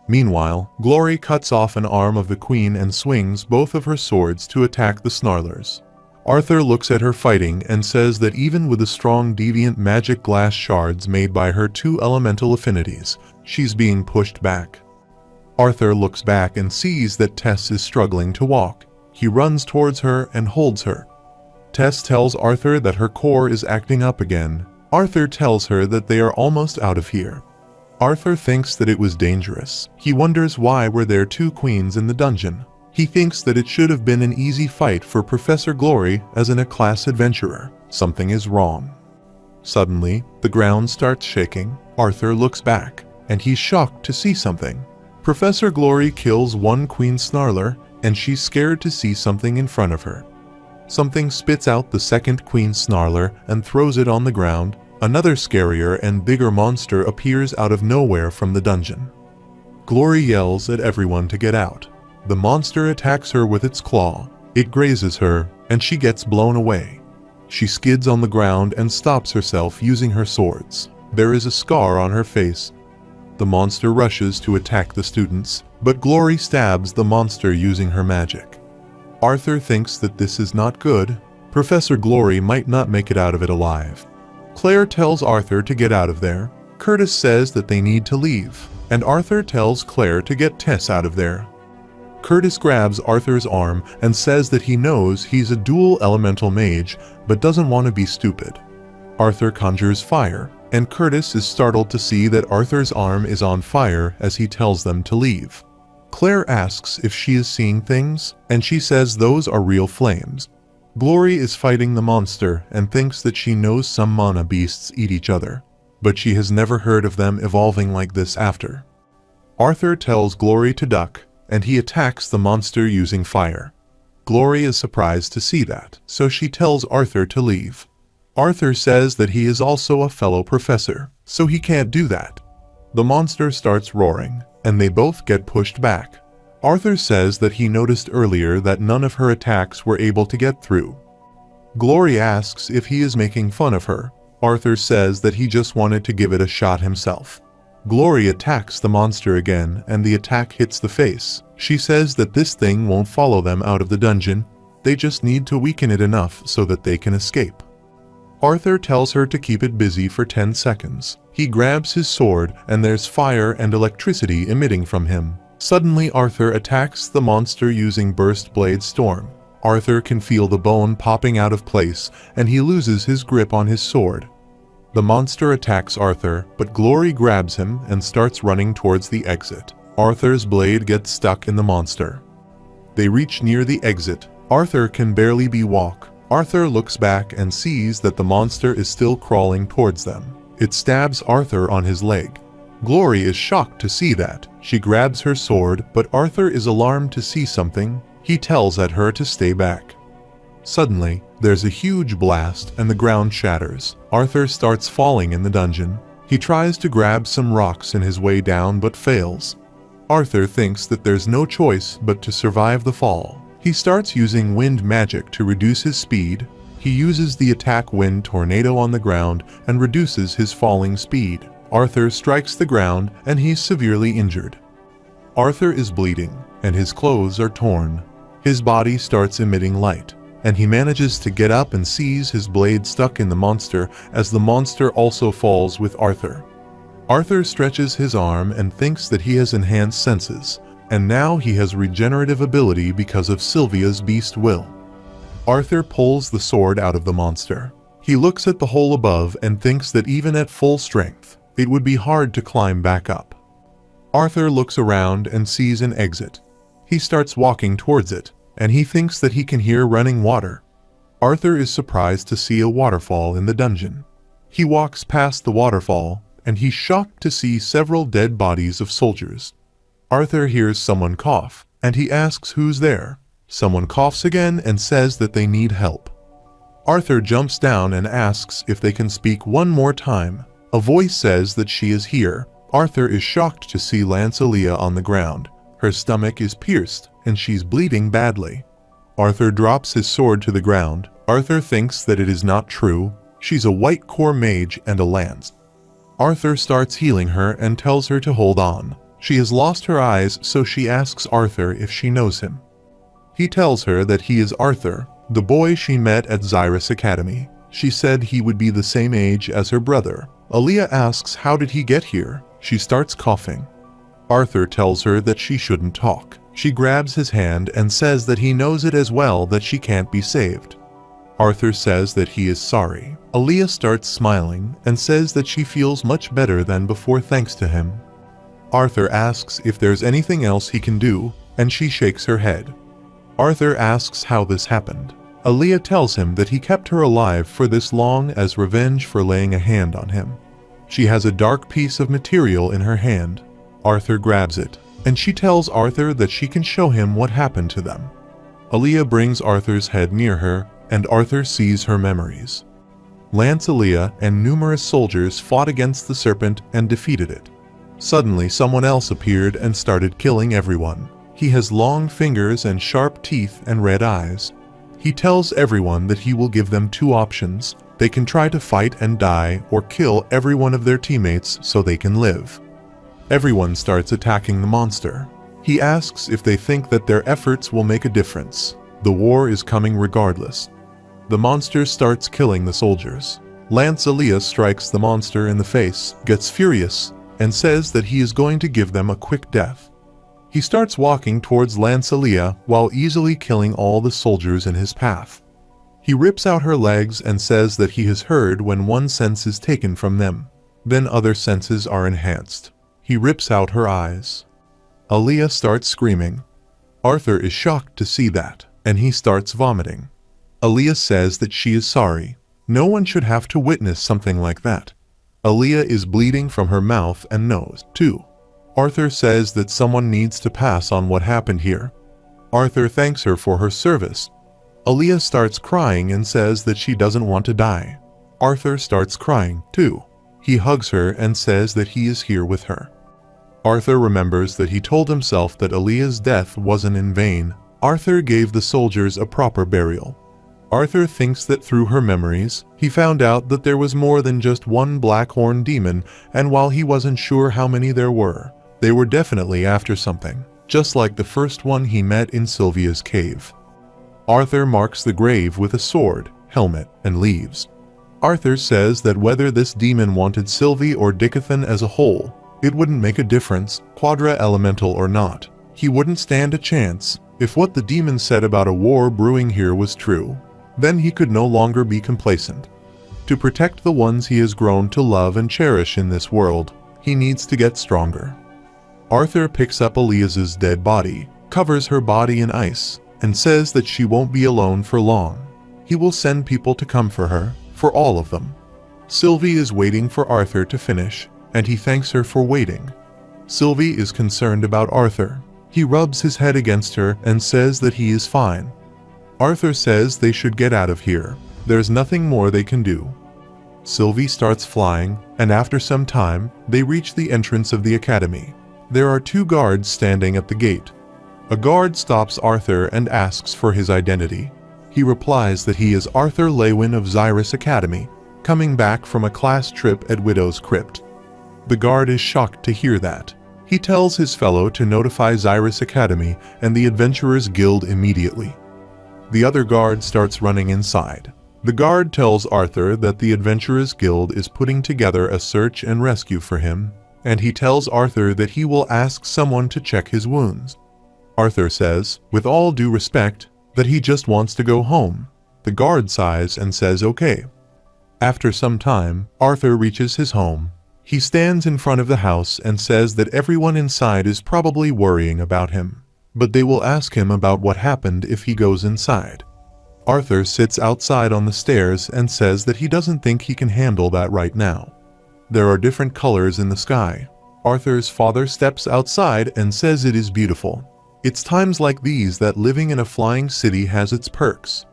Speaker 1: Meanwhile, Glory cuts off an arm of the queen and swings both of her swords to attack the snarlers. Arthur looks at her fighting and says that even with the strong deviant magic glass shards made by her two elemental affinities, she's being pushed back. Arthur looks back and sees that Tess is struggling to walk. He runs towards her and holds her. Tess tells Arthur that her core is acting up again. Arthur tells her that they are almost out of here. Arthur thinks that it was dangerous. He wonders why were there two queens in the dungeon. He thinks that it should have been an easy fight for Professor Glory as in a class adventurer. Something is wrong. Suddenly, the ground starts shaking. Arthur looks back, and he's shocked to see something. Professor Glory kills one queen snarler, and she's scared to see something in front of her. Something spits out the second queen snarler and throws it on the ground. Another scarier and bigger monster appears out of nowhere from the dungeon. Glory yells at everyone to get out. The monster attacks her with its claw. It grazes her, and she gets blown away. She skids on the ground and stops herself using her swords. There is a scar on her face. The monster rushes to attack the students, but Glory stabs the monster using her magic. Arthur thinks that this is not good. Professor Glory might not make it out of it alive. Claire tells Arthur to get out of there. Curtis says that they need to leave, and Arthur tells Claire to get Tess out of there. Curtis grabs Arthur's arm and says that he knows he's a dual elemental mage, but doesn't want to be stupid. Arthur conjures fire, and Curtis is startled to see that Arthur's arm is on fire as he tells them to leave. Claire asks if she is seeing things, and she says those are real flames. Glory is fighting the monster and thinks that she knows some mana beasts eat each other, but she has never heard of them evolving like this after. Arthur tells Glory to duck, and he attacks the monster using fire. Glory is surprised to see that, so she tells Arthur to leave. Arthur says that he is also a fellow professor, so he can't do that. The monster starts roaring, and they both get pushed back. Arthur says that he noticed earlier that none of her attacks were able to get through. Glory asks if he is making fun of her. Arthur says that he just wanted to give it a shot himself. Glory attacks the monster again, and the attack hits the face. She says that this thing won't follow them out of the dungeon. They just need to weaken it enough so that they can escape. Arthur tells her to keep it busy for 10 seconds. He grabs his sword, and there's fire and electricity emitting from him. Suddenly, Arthur attacks the monster using Burst Blade Storm. Arthur can feel the bone popping out of place, and he loses his grip on his sword. The monster attacks Arthur, but Glory grabs him and starts running towards the exit. Arthur's blade gets stuck in the monster. They reach near the exit. Arthur can barely walk. Arthur looks back and sees that the monster is still crawling towards them. It stabs Arthur on his leg. Glory is shocked to see that. She grabs her sword, but Arthur is alarmed to see something. He tells at her to stay back. Suddenly, there's a huge blast and the ground shatters. Arthur starts falling in the dungeon. He tries to grab some rocks in his way down but fails. Arthur thinks that there's no choice but to survive the fall. He starts using wind magic to reduce his speed. He uses the attack Wind Tornado on the ground and reduces his falling speed. Arthur strikes the ground and he's severely injured. Arthur is bleeding and his clothes are torn. His body starts emitting light, and he manages to get up and sees his blade stuck in the monster as the monster also falls with Arthur. Arthur stretches his arm and thinks that he has enhanced senses, and now he has regenerative ability because of Sylvia's beast will. Arthur pulls the sword out of the monster. He looks at the hole above and thinks that even at full strength, it would be hard to climb back up. Arthur looks around and sees an exit. He starts walking towards it, and he thinks that he can hear running water. Arthur is surprised to see a waterfall in the dungeon. He walks past the waterfall, and he's shocked to see several dead bodies of soldiers. Arthur hears someone cough, and he asks who's there. Someone coughs again and says that they need help. Arthur jumps down and asks if they can speak one more time. A voice says that she is here. Arthur is shocked to see Lancelia on the ground. Her stomach is pierced, and she's bleeding badly. Arthur drops his sword to the ground. Arthur thinks that it is not true. She's a white core mage and a lance. Arthur starts healing her and tells her to hold on. She has lost her eyes, so she asks Arthur if she knows him. He tells her that he is Arthur, the boy she met at Xyrus Academy. She said he would be the same age as her brother. Aaliyah asks how did he get here. She starts coughing. Arthur tells her that she shouldn't talk. She grabs his hand and says that he knows it as well that she can't be saved. Arthur says that he is sorry. Aaliyah starts smiling and says that she feels much better than before thanks to him. Arthur asks if there's anything else he can do, and she shakes her head. Arthur asks how this happened. Aaliyah tells him that he kept her alive for this long as revenge for laying a hand on him. She has a dark piece of material in her hand. Arthur grabs it, and she tells Arthur that she can show him what happened to them. Aaliyah brings Arthur's head near her, and Arthur sees her memories. Lancelia and numerous soldiers fought against the serpent and defeated it. Suddenly someone else appeared and started killing everyone. He has long fingers and sharp teeth and red eyes. He tells everyone that he will give them two options. They can try to fight and die or kill every one of their teammates so they can live. Everyone starts attacking the monster. He asks if they think that their efforts will make a difference. The war is coming regardless. The monster starts killing the soldiers. Lancelia strikes the monster in the face, gets furious, and says that he is going to give them a quick death. He starts walking towards Lancelia while easily killing all the soldiers in his path. He rips out her legs and says that he has heard when one sense is taken from them. Then other senses are enhanced. He rips out her eyes. Aaliyah starts screaming. Arthur is shocked to see that, and he starts vomiting. Aaliyah says that she is sorry. No one should have to witness something like that. Aaliyah is bleeding from her mouth and nose, too. Arthur says that someone needs to pass on what happened here. Arthur thanks her for her service. Aaliyah starts crying and says that she doesn't want to die. Arthur starts crying, too. He hugs her and says that he is here with her. Arthur remembers that he told himself that Aaliyah's death wasn't in vain. Arthur gave the soldiers a proper burial. Arthur thinks that through her memories, he found out that there was more than just one Blackhorn demon, and while he wasn't sure how many there were, they were definitely after something, just like the first one he met in Sylvia's cave. Arthur marks the grave with a sword, helmet, and leaves. Arthur says that whether this demon wanted Sylvie or Dickathan as a whole, it wouldn't make a difference, Quadra Elemental or not. He wouldn't stand a chance if what the demon said about a war brewing here was true. Then he could no longer be complacent. To protect the ones he has grown to love and cherish in this world, he needs to get stronger. Arthur picks up Aaliyah's dead body, covers her body in ice, and says that she won't be alone for long. He will send people to come for her, for all of them. Sylvie is waiting for Arthur to finish, and he thanks her for waiting. Sylvie is concerned about Arthur. He rubs his head against her and says that he is fine. Arthur says they should get out of here. There's nothing more they can do. Sylvie starts flying, and after some time, they reach the entrance of the academy. There are two guards standing at the gate. A guard stops Arthur and asks for his identity. He replies that he is Arthur Lewin of Xyrus Academy, coming back from a class trip at Widow's Crypt. The guard is shocked to hear that. He tells his fellow to notify Xyrus Academy and the Adventurers Guild immediately. The other guard starts running inside. The guard tells Arthur that the Adventurers Guild is putting together a search and rescue for him, and he tells Arthur that he will ask someone to check his wounds. Arthur says, with all due respect, that he just wants to go home. The guard sighs and says okay. After some time, Arthur reaches his home. He stands in front of the house and says that everyone inside is probably worrying about him. but they will ask him about what happened if he goes inside. Arthur sits outside on the stairs and says that he doesn't think he can handle that right now. There are different colors in the sky. Arthur's father steps outside and says it is beautiful. It's times like these that living in a flying city has its perks.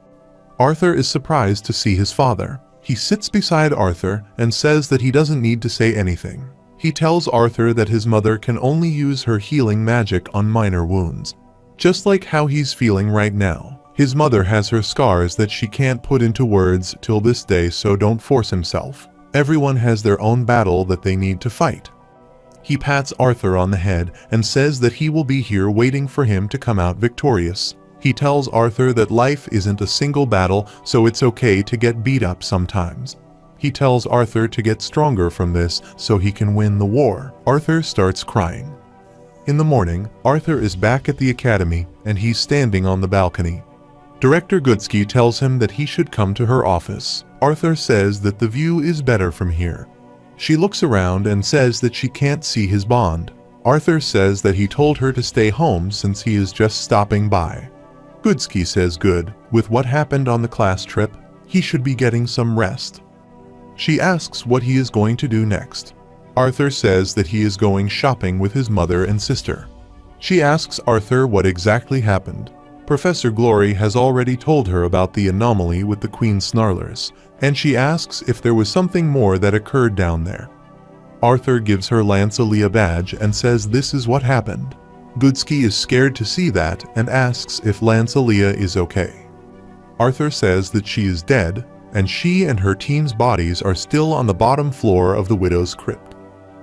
Speaker 1: Arthur is surprised to see his father. He sits beside Arthur and says that he doesn't need to say anything. He tells Arthur that his mother can only use her healing magic on minor wounds. Just like how he's feeling right now. His mother has her scars that she can't put into words till this day, so don't force himself. Everyone has their own battle that they need to fight. He pats Arthur on the head and says that he will be here waiting for him to come out victorious. He tells Arthur that life isn't a single battle, so it's okay to get beat up sometimes. He tells Arthur to get stronger from this so he can win the war. Arthur starts crying. In the morning, Arthur is back at the academy and he's standing on the balcony. Director Goodsky tells him that he should come to her office. Arthur says that the view is better from here. She looks around and says that she can't see his bond. Arthur says that he told her to stay home since he is just stopping by. Goodsky says good, with what happened on the class trip, he should be getting some rest. She asks what he is going to do next. Arthur says that he is going shopping with his mother and sister. She asks Arthur what exactly happened. Professor Glory has already told her about the anomaly with the Queen Snarlers, and she asks if there was something more that occurred down there. Arthur gives her Lancelia badge and says this is what happened. Goodsky is scared to see that and asks if Lancelia is okay. Arthur says that she is dead, and she and her team's bodies are still on the bottom floor of the widow's crypt.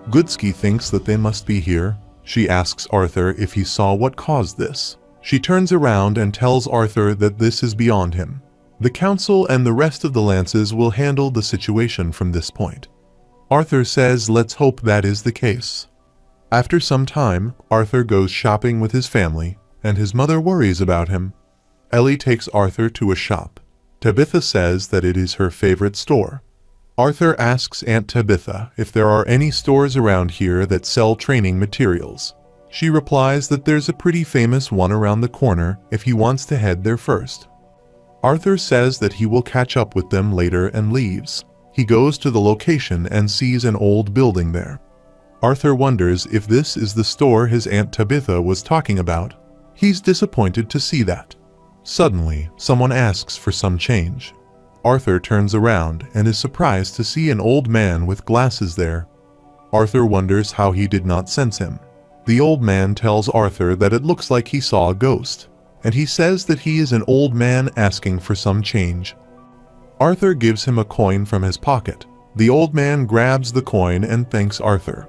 Speaker 1: Goodsky thinks that they must be here. She asks Arthur if he saw what caused this. She turns around and tells Arthur that this is beyond him. The council and the rest of the lances will handle the situation from this point. Arthur says let's hope that is the case. After some time, Arthur goes shopping with his family, and his mother worries about him. Ellie takes Arthur to a shop. Tabitha says that it is her favorite store. Arthur asks Aunt Tabitha if there are any stores around here that sell training materials. She replies that there's a pretty famous one around the corner if he wants to head there first. Arthur says that he will catch up with them later and leaves. He goes to the location and sees an old building there. Arthur wonders if this is the store his Aunt Tabitha was talking about. He's disappointed to see that. Suddenly, someone asks for some change. Arthur turns around and is surprised to see an old man with glasses there. Arthur wonders how he did not sense him. The old man tells Arthur that it looks like he saw a ghost, and he says that he is an old man asking for some change. Arthur gives him a coin from his pocket. The old man grabs the coin and thanks Arthur.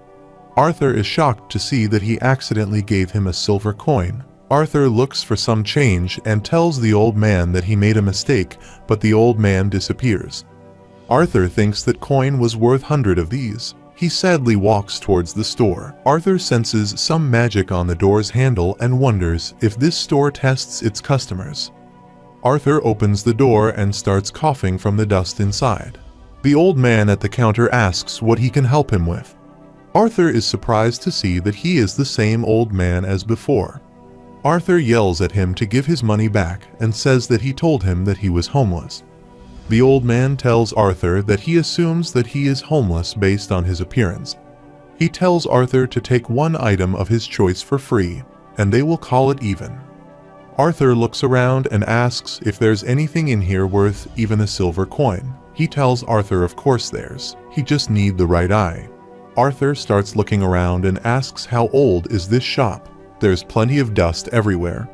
Speaker 1: Arthur is shocked to see that he accidentally gave him a silver coin. Arthur looks for some change and tells the old man that he made a mistake, but the old man disappears. Arthur thinks that coin was worth 100 of these. He sadly walks towards the store. Arthur senses some magic on the door's handle and wonders if this store tests its customers. Arthur opens the door and starts coughing from the dust inside. The old man at the counter asks what he can help him with. Arthur is surprised to see that he is the same old man as before. Arthur yells at him to give his money back and says that he told him that he was homeless. The old man tells Arthur that he assumes that he is homeless based on his appearance. He tells Arthur to take one item of his choice for free, and they will call it even. Arthur looks around and asks if there's anything in here worth even a silver coin. He tells Arthur of course there's. He just need the right eye. Arthur starts looking around and asks how old is this shop. There's plenty of dust everywhere.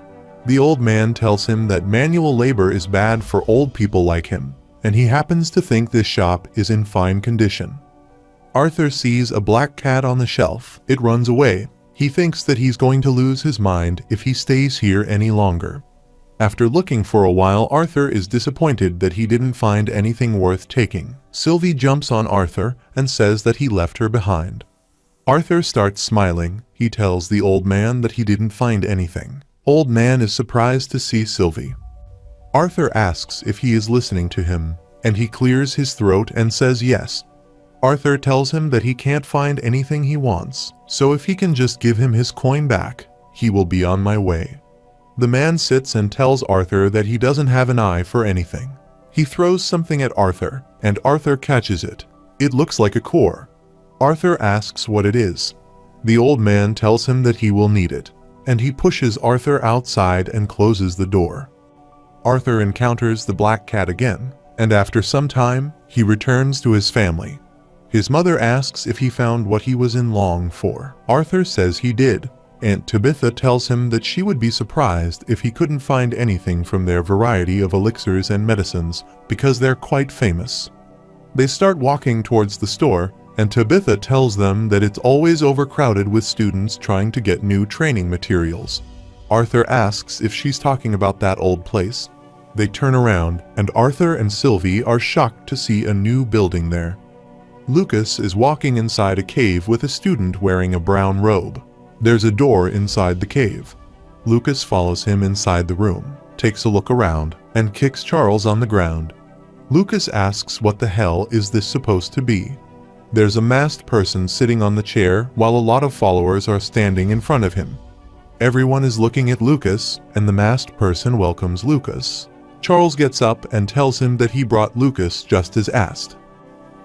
Speaker 1: The old man tells him that manual labor is bad for old people like him, and he happens to think this shop is in fine condition. Arthur sees a black cat on the shelf. It runs away. He thinks that he's going to lose his mind if he stays here any longer. After looking for a while, Arthur is disappointed that he didn't find anything worth taking. Sylvie jumps on Arthur and says that he left her behind. Arthur starts smiling. He tells the old man that he didn't find anything. Old man is surprised to see Sylvie. Arthur asks if he is listening to him, and he clears his throat and says yes. Arthur tells him that he can't find anything he wants, so if he can just give him his coin back, he will be on my way. The man sits and tells Arthur that he doesn't have an eye for anything. He throws something at Arthur, and Arthur catches it. It looks like a core. Arthur asks what it is. The old man tells him that he will need it, and he pushes Arthur outside and closes the door. Arthur encounters the black cat again, and after some time, he returns to his family. His mother asks if he found what he was in long for. Arthur says he did. Aunt Tabitha tells him that she would be surprised if he couldn't find anything from their variety of elixirs and medicines because they're quite famous. They start walking towards the store, and Tabitha tells them that it's always overcrowded with students trying to get new training materials. Arthur asks if she's talking about that old place. They turn around, and Arthur and Sylvie are shocked to see a new building there. Lucas is walking inside a cave with a student wearing a brown robe. There's a door inside the cave. Lucas follows him inside the room, takes a look around, and kicks Charles on the ground. Lucas asks what the hell is this supposed to be. There's a masked person sitting on the chair while a lot of followers are standing in front of him. Everyone is looking at Lucas, and the masked person welcomes Lucas. Charles gets up and tells him that he brought Lucas just as asked.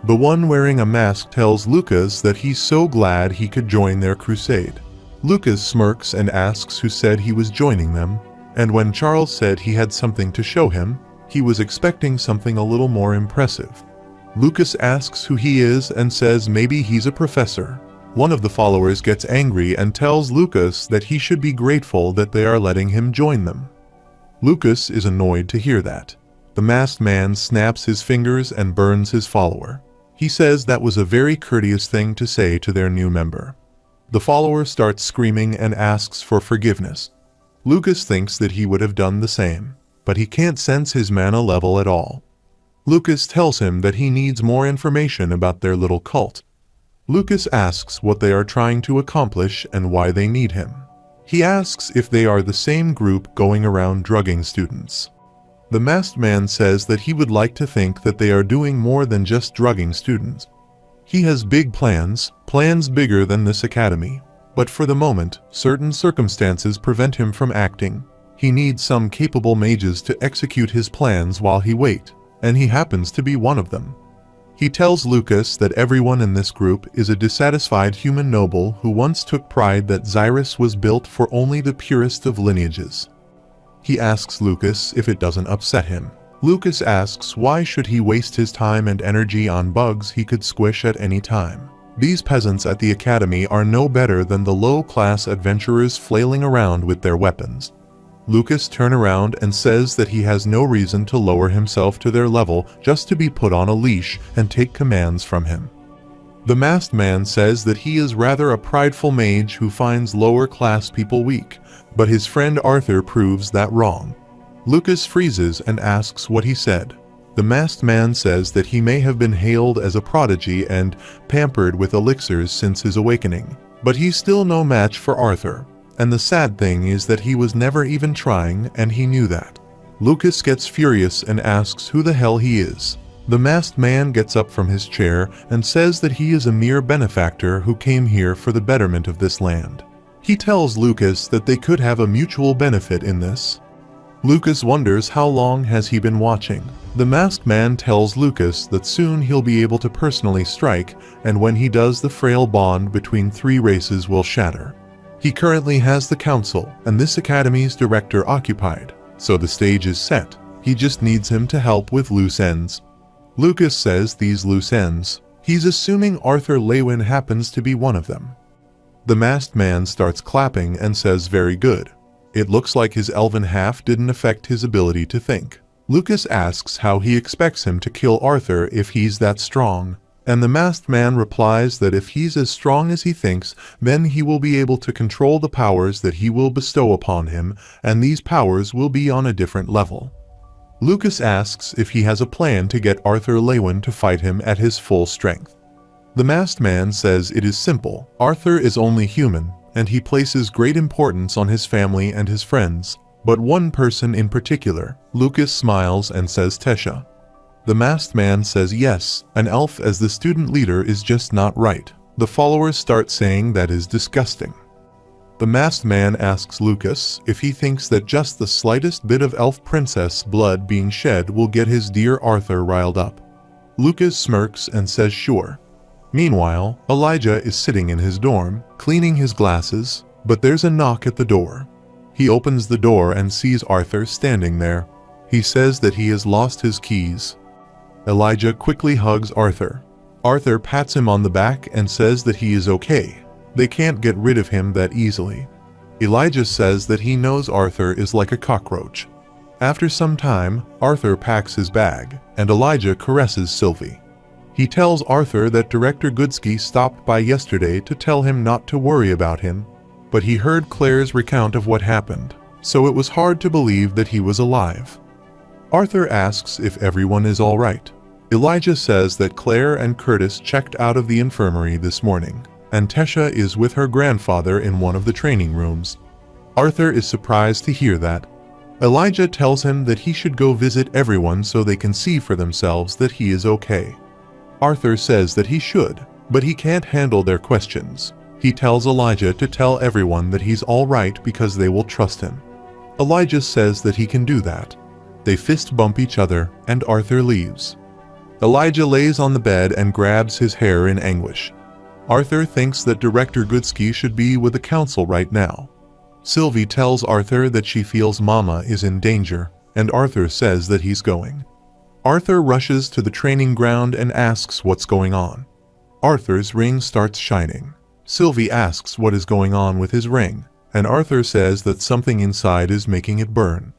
Speaker 1: The one wearing a mask tells Lucas that he's so glad he could join their crusade. Lucas smirks and asks who said he was joining them, and when Charles said he had something to show him, he was expecting something a little more impressive. Lucas asks who he is and says maybe he's a professor. One of the followers gets angry and tells Lucas that he should be grateful that they are letting him join them. Lucas is annoyed to hear that. The masked man snaps his fingers and burns his follower. He says that was a very courteous thing to say to their new member. The follower starts screaming and asks for forgiveness. Lucas thinks that he would have done the same, but he can't sense his mana level at all. Lucas tells him that he needs more information about their little cult. Lucas asks what they are trying to accomplish and why they need him. He asks if they are the same group going around drugging students. The masked man says that he would like to think that they are doing more than just drugging students. He has big plans bigger than this academy. But for the moment, certain circumstances prevent him from acting. He needs some capable mages to execute his plans while he waits, and he happens to be one of them. He tells Lucas that everyone in this group is a dissatisfied human noble who once took pride that Xyrus was built for only the purest of lineages. He asks Lucas if it doesn't upset him. Lucas asks why should he waste his time and energy on bugs he could squish at any time. These peasants at the academy are no better than the low-class adventurers flailing around with their weapons. Lucas turns around and says that he has no reason to lower himself to their level just to be put on a leash and take commands from him. The masked man says that he is rather a prideful mage who finds lower-class people weak, but his friend Arthur proves that wrong. Lucas freezes and asks what he said. The masked man says that he may have been hailed as a prodigy and pampered with elixirs since his awakening, but he's still no match for Arthur, and the sad thing is that he was never even trying and he knew that. Lucas gets furious and asks who the hell he is. The masked man gets up from his chair and says that he is a mere benefactor who came here for the betterment of this land. He tells Lucas that they could have a mutual benefit in this. Lucas wonders how long has he been watching. The masked man tells Lucas that soon he'll be able to personally strike, and when he does, the frail bond between three races will shatter. He currently has the council and this academy's director occupied, so the stage is set. He just needs him to help with loose ends. Lucas says these loose ends. He's assuming Arthur Lewin happens to be one of them. The masked man starts clapping and says very good. It looks like his elven half didn't affect his ability to think. Lucas asks how he expects him to kill Arthur if he's that strong, and the masked man replies that if he's as strong as he thinks, then he will be able to control the powers that he will bestow upon him, and these powers will be on a different level. Lucas asks if he has a plan to get Arthur Lewin to fight him at his full strength. The masked man says it is simple. Arthur is only human, and he places great importance on his family and his friends, but one person in particular. Lucas smiles and says Tesha. The masked man says yes, an elf as the student leader is just not right. The followers start saying that is disgusting. The masked man asks Lucas if he thinks that just the slightest bit of elf princess blood being shed will get his dear Arthur riled up. Lucas smirks and says sure. Meanwhile, Elijah is sitting in his dorm, cleaning his glasses, but there's a knock at the door. He opens the door and sees Arthur standing there. He says that he has lost his keys. Elijah quickly hugs Arthur. Arthur pats him on the back and says that he is okay. They can't get rid of him that easily. Elijah says that he knows Arthur is like a cockroach. After some time, Arthur packs his bag, and Elijah caresses Sylvie. He tells Arthur that Director Goodsky stopped by yesterday to tell him not to worry about him, but he heard Claire's recount of what happened, so it was hard to believe that he was alive. Arthur asks if everyone is all right. Elijah says that Claire and Curtis checked out of the infirmary this morning, and Tesha is with her grandfather in one of the training rooms. Arthur is surprised to hear that. Elijah tells him that he should go visit everyone so they can see for themselves that he is okay. Arthur says that he should, but he can't handle their questions. He tells Elijah to tell everyone that he's all right because they will trust him. Elijah says that he can do that. They fist bump each other, and Arthur leaves. Elijah lays on the bed and grabs his hair in anguish. Arthur thinks that Director Goodsky should be with the council right now. Sylvie tells Arthur that she feels Mama is in danger, and Arthur says that he's going. Arthur rushes to the training ground and asks what's going on. Arthur's ring starts shining. Sylvie asks what is going on with his ring, and Arthur says that something inside is making it burn.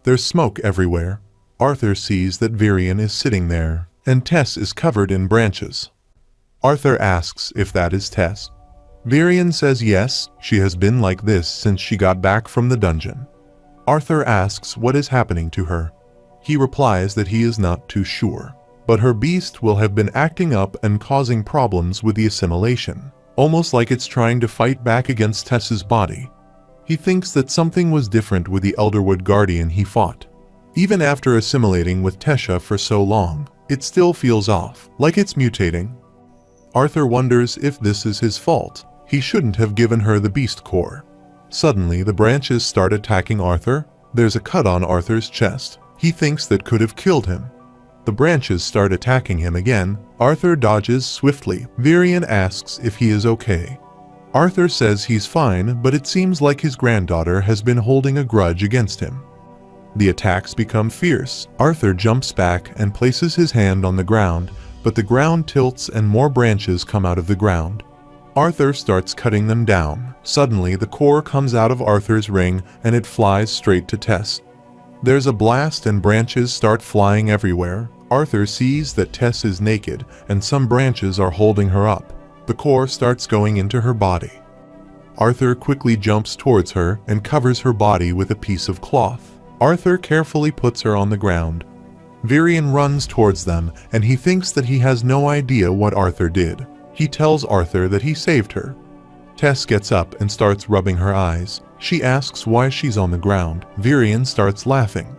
Speaker 1: There's smoke everywhere. Arthur sees that Virion is sitting there, and Tess is covered in branches. Arthur asks if that is Tess. Virion says yes, she has been like this since she got back from the dungeon. Arthur asks what is happening to her. He replies that he is not too sure, but her beast will have been acting up and causing problems with the assimilation, almost like it's trying to fight back against Tess's body. He thinks that something was different with the Elderwood Guardian he fought. Even after assimilating with Tesha for so long, it still feels off, like it's mutating. Arthur wonders if this is his fault. He shouldn't have given her the beast core. Suddenly, the branches start attacking Arthur. There's a cut on Arthur's chest. He thinks that could have killed him. The branches start attacking him again. Arthur dodges swiftly. Virion asks if he is okay. Arthur says he's fine, but it seems like his granddaughter has been holding a grudge against him. The attacks become fierce. Arthur jumps back and places his hand on the ground, but the ground tilts and more branches come out of the ground. Arthur starts cutting them down. Suddenly, the core comes out of Arthur's ring and it flies straight to Tess. There's a blast and branches start flying everywhere. Arthur sees that Tess is naked and some branches are holding her up. The core starts going into her body. Arthur quickly jumps towards her and covers her body with a piece of cloth. Arthur carefully puts her on the ground. Virion runs towards them and he thinks that he has no idea what Arthur did. He tells Arthur that he saved her. Tess gets up and starts rubbing her eyes. She asks why she's on the ground. Virion starts laughing.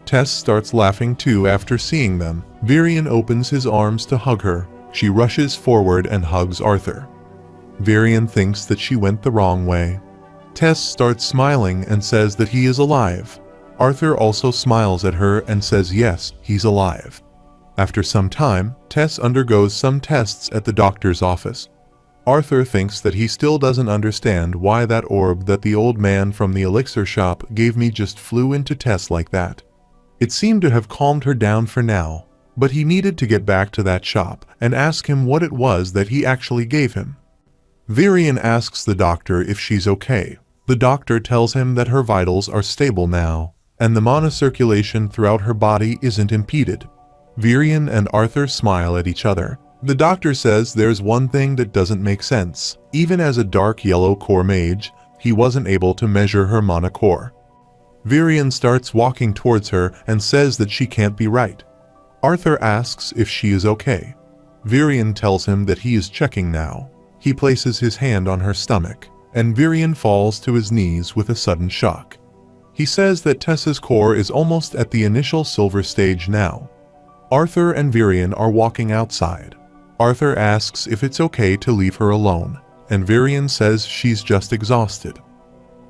Speaker 1: Tess starts laughing too after seeing them. Virion opens his arms to hug her. She rushes forward and hugs Arthur. Virion thinks that she went the wrong way. Tess starts smiling and says that he is alive. Arthur also smiles at her and says yes, he's alive. After some time, Tess undergoes some tests at the doctor's office. Arthur thinks that he still doesn't understand why that orb that the old man from the elixir shop gave me just flew into Tess like that. It seemed to have calmed her down for now, but he needed to get back to that shop and ask him what it was that he actually gave him. Virion asks the doctor if she's okay. The doctor tells him that her vitals are stable now, and the mana circulation throughout her body isn't impeded. Virion and Arthur smile at each other. The doctor says there's one thing that doesn't make sense. Even as a dark yellow core mage, he wasn't able to measure her mana core. Virion starts walking towards her and says that she can't be right. Arthur asks if she is okay. Virion tells him that he is checking now. He places his hand on her stomach, and Virion falls to his knees with a sudden shock. He says that Tessa's core is almost at the initial silver stage now. Arthur and Virion are walking outside. Arthur asks if it's okay to leave her alone. and Virion says she's just exhausted.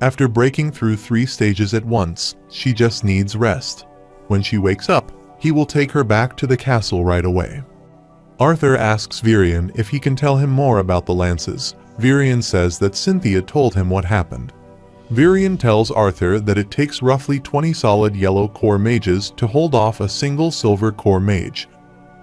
Speaker 1: After breaking through 3 stages at once, she just needs rest. When she wakes up, he will take her back to the castle right away. Arthur asks Virion if he can tell him more about the lances. Virion says that Cynthia told him what happened. Virion tells Arthur that it takes roughly 20 solid yellow core mages to hold off a single silver core mage.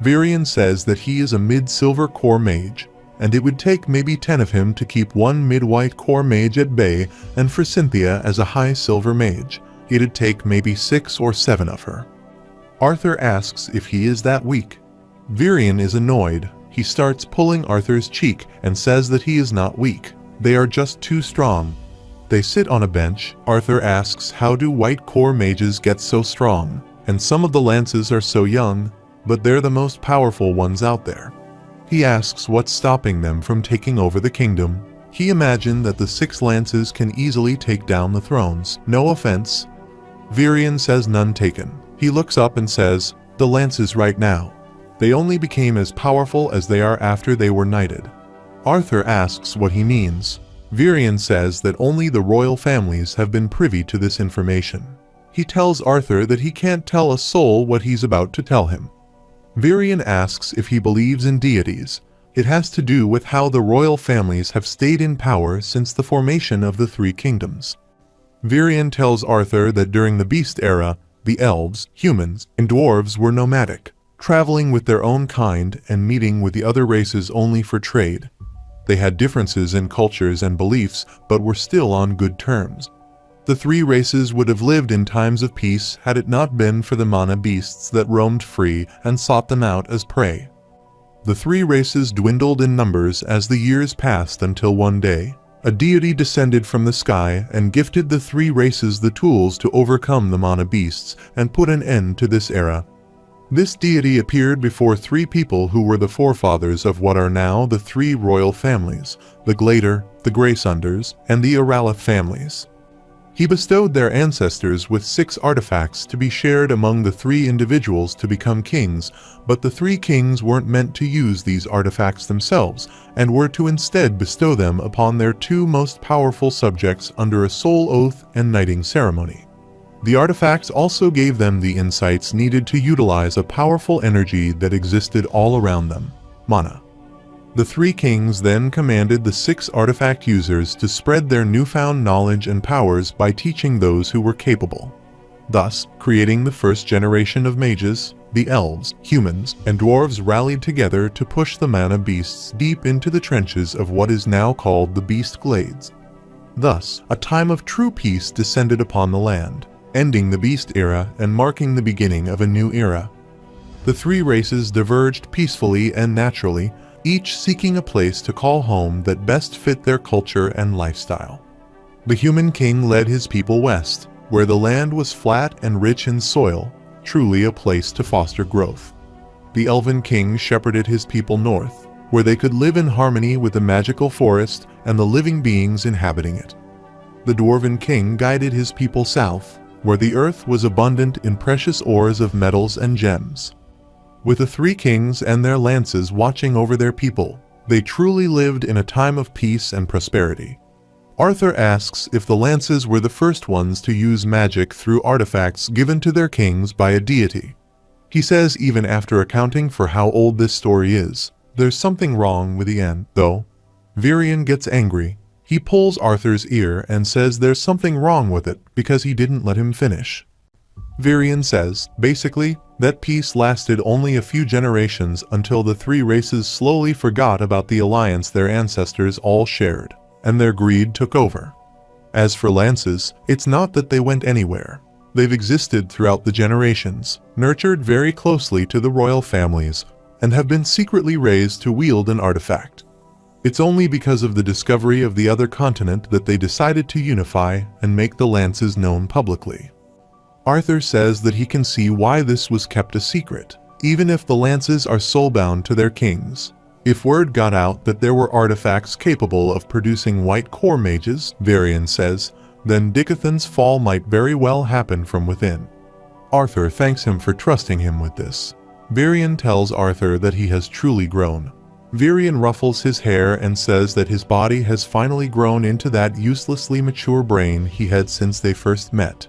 Speaker 1: Virion says that he is a mid-silver core mage, and it would take maybe 10 of him to keep one mid-white core mage at bay, and for Cynthia as a high silver mage, it'd take maybe 6 or 7 of her. Arthur asks if he is that weak. Virion is annoyed. He starts pulling Arthur's cheek and says that he is not weak. They are just too strong. They sit on a bench. Arthur asks how do white core mages get so strong, and some of the lances are so young, but they're the most powerful ones out there. He asks what's stopping them from taking over the kingdom. He imagined that the 6 lances can easily take down the thrones. No offense. Virion says none taken. He looks up and says, the lances right now. They only became as powerful as they are after they were knighted. Arthur asks what he means. Virion says that only the royal families have been privy to this information. He tells Arthur that he can't tell a soul what he's about to tell him. Virion asks if he believes in deities. It has to do with how the royal families have stayed in power since the formation of the 3 kingdoms. Virion tells Arthur that during the Beast Era, the elves, humans, and dwarves were nomadic, traveling with their own kind and meeting with the other races only for trade. They had differences in cultures and beliefs, but were still on good terms. The 3 races would have lived in times of peace had it not been for the mana beasts that roamed free and sought them out as prey. The 3 races dwindled in numbers as the years passed until one day, a deity descended from the sky and gifted the 3 races the tools to overcome the mana beasts and put an end to this era. This deity appeared before 3 people who were the forefathers of what are now the 3 royal families, the Glader, the Greysunders, and the Aralath families. He bestowed their ancestors with 6 artifacts to be shared among the 3 individuals to become kings, but the 3 kings weren't meant to use these artifacts themselves, and were to instead bestow them upon their 2 most powerful subjects under a soul oath and knighting ceremony. The artifacts also gave them the insights needed to utilize a powerful energy that existed all around them, mana. The 3 kings then commanded the 6 artifact users to spread their newfound knowledge and powers by teaching those who were capable, thus creating the first generation of mages. The elves, humans, and dwarves rallied together to push the mana beasts deep into the trenches of what is now called the Beast Glades. Thus, a time of true peace descended upon the land, ending the Beast Era and marking the beginning of a new era. The 3 races diverged peacefully and naturally, each seeking a place to call home that best fit their culture and lifestyle. The human king led his people west, where the land was flat and rich in soil, truly a place to foster growth. The elven king shepherded his people north, where they could live in harmony with the magical forest and the living beings inhabiting it. The dwarven king guided his people south, where the earth was abundant in precious ores of metals and gems. With the 3 kings and their lances watching over their people, they truly lived in a time of peace and prosperity. Arthur asks if the lances were the first ones to use magic through artifacts given to their kings by a deity. He says even after accounting for how old this story is, there's something wrong with the end, though. Virion gets angry. He pulls Arthur's ear and says there's something wrong with it because he didn't let him finish. Virion says, basically, that peace lasted only a few generations until the 3 races slowly forgot about the alliance their ancestors all shared, and their greed took over. As for lances, it's not that they went anywhere. They've existed throughout the generations, nurtured very closely to the royal families, and have been secretly raised to wield an artifact. It's only because of the discovery of the other continent that they decided to unify and make the lances known publicly. Arthur says that he can see why this was kept a secret, even if the lances are soulbound to their kings. If word got out that there were artifacts capable of producing white core mages, Virion says, then Dickathan's fall might very well happen from within. Arthur thanks him for trusting him with this. Virion tells Arthur that he has truly grown. Virion ruffles his hair and says that his body has finally grown into that uselessly mature brain he had since they first met.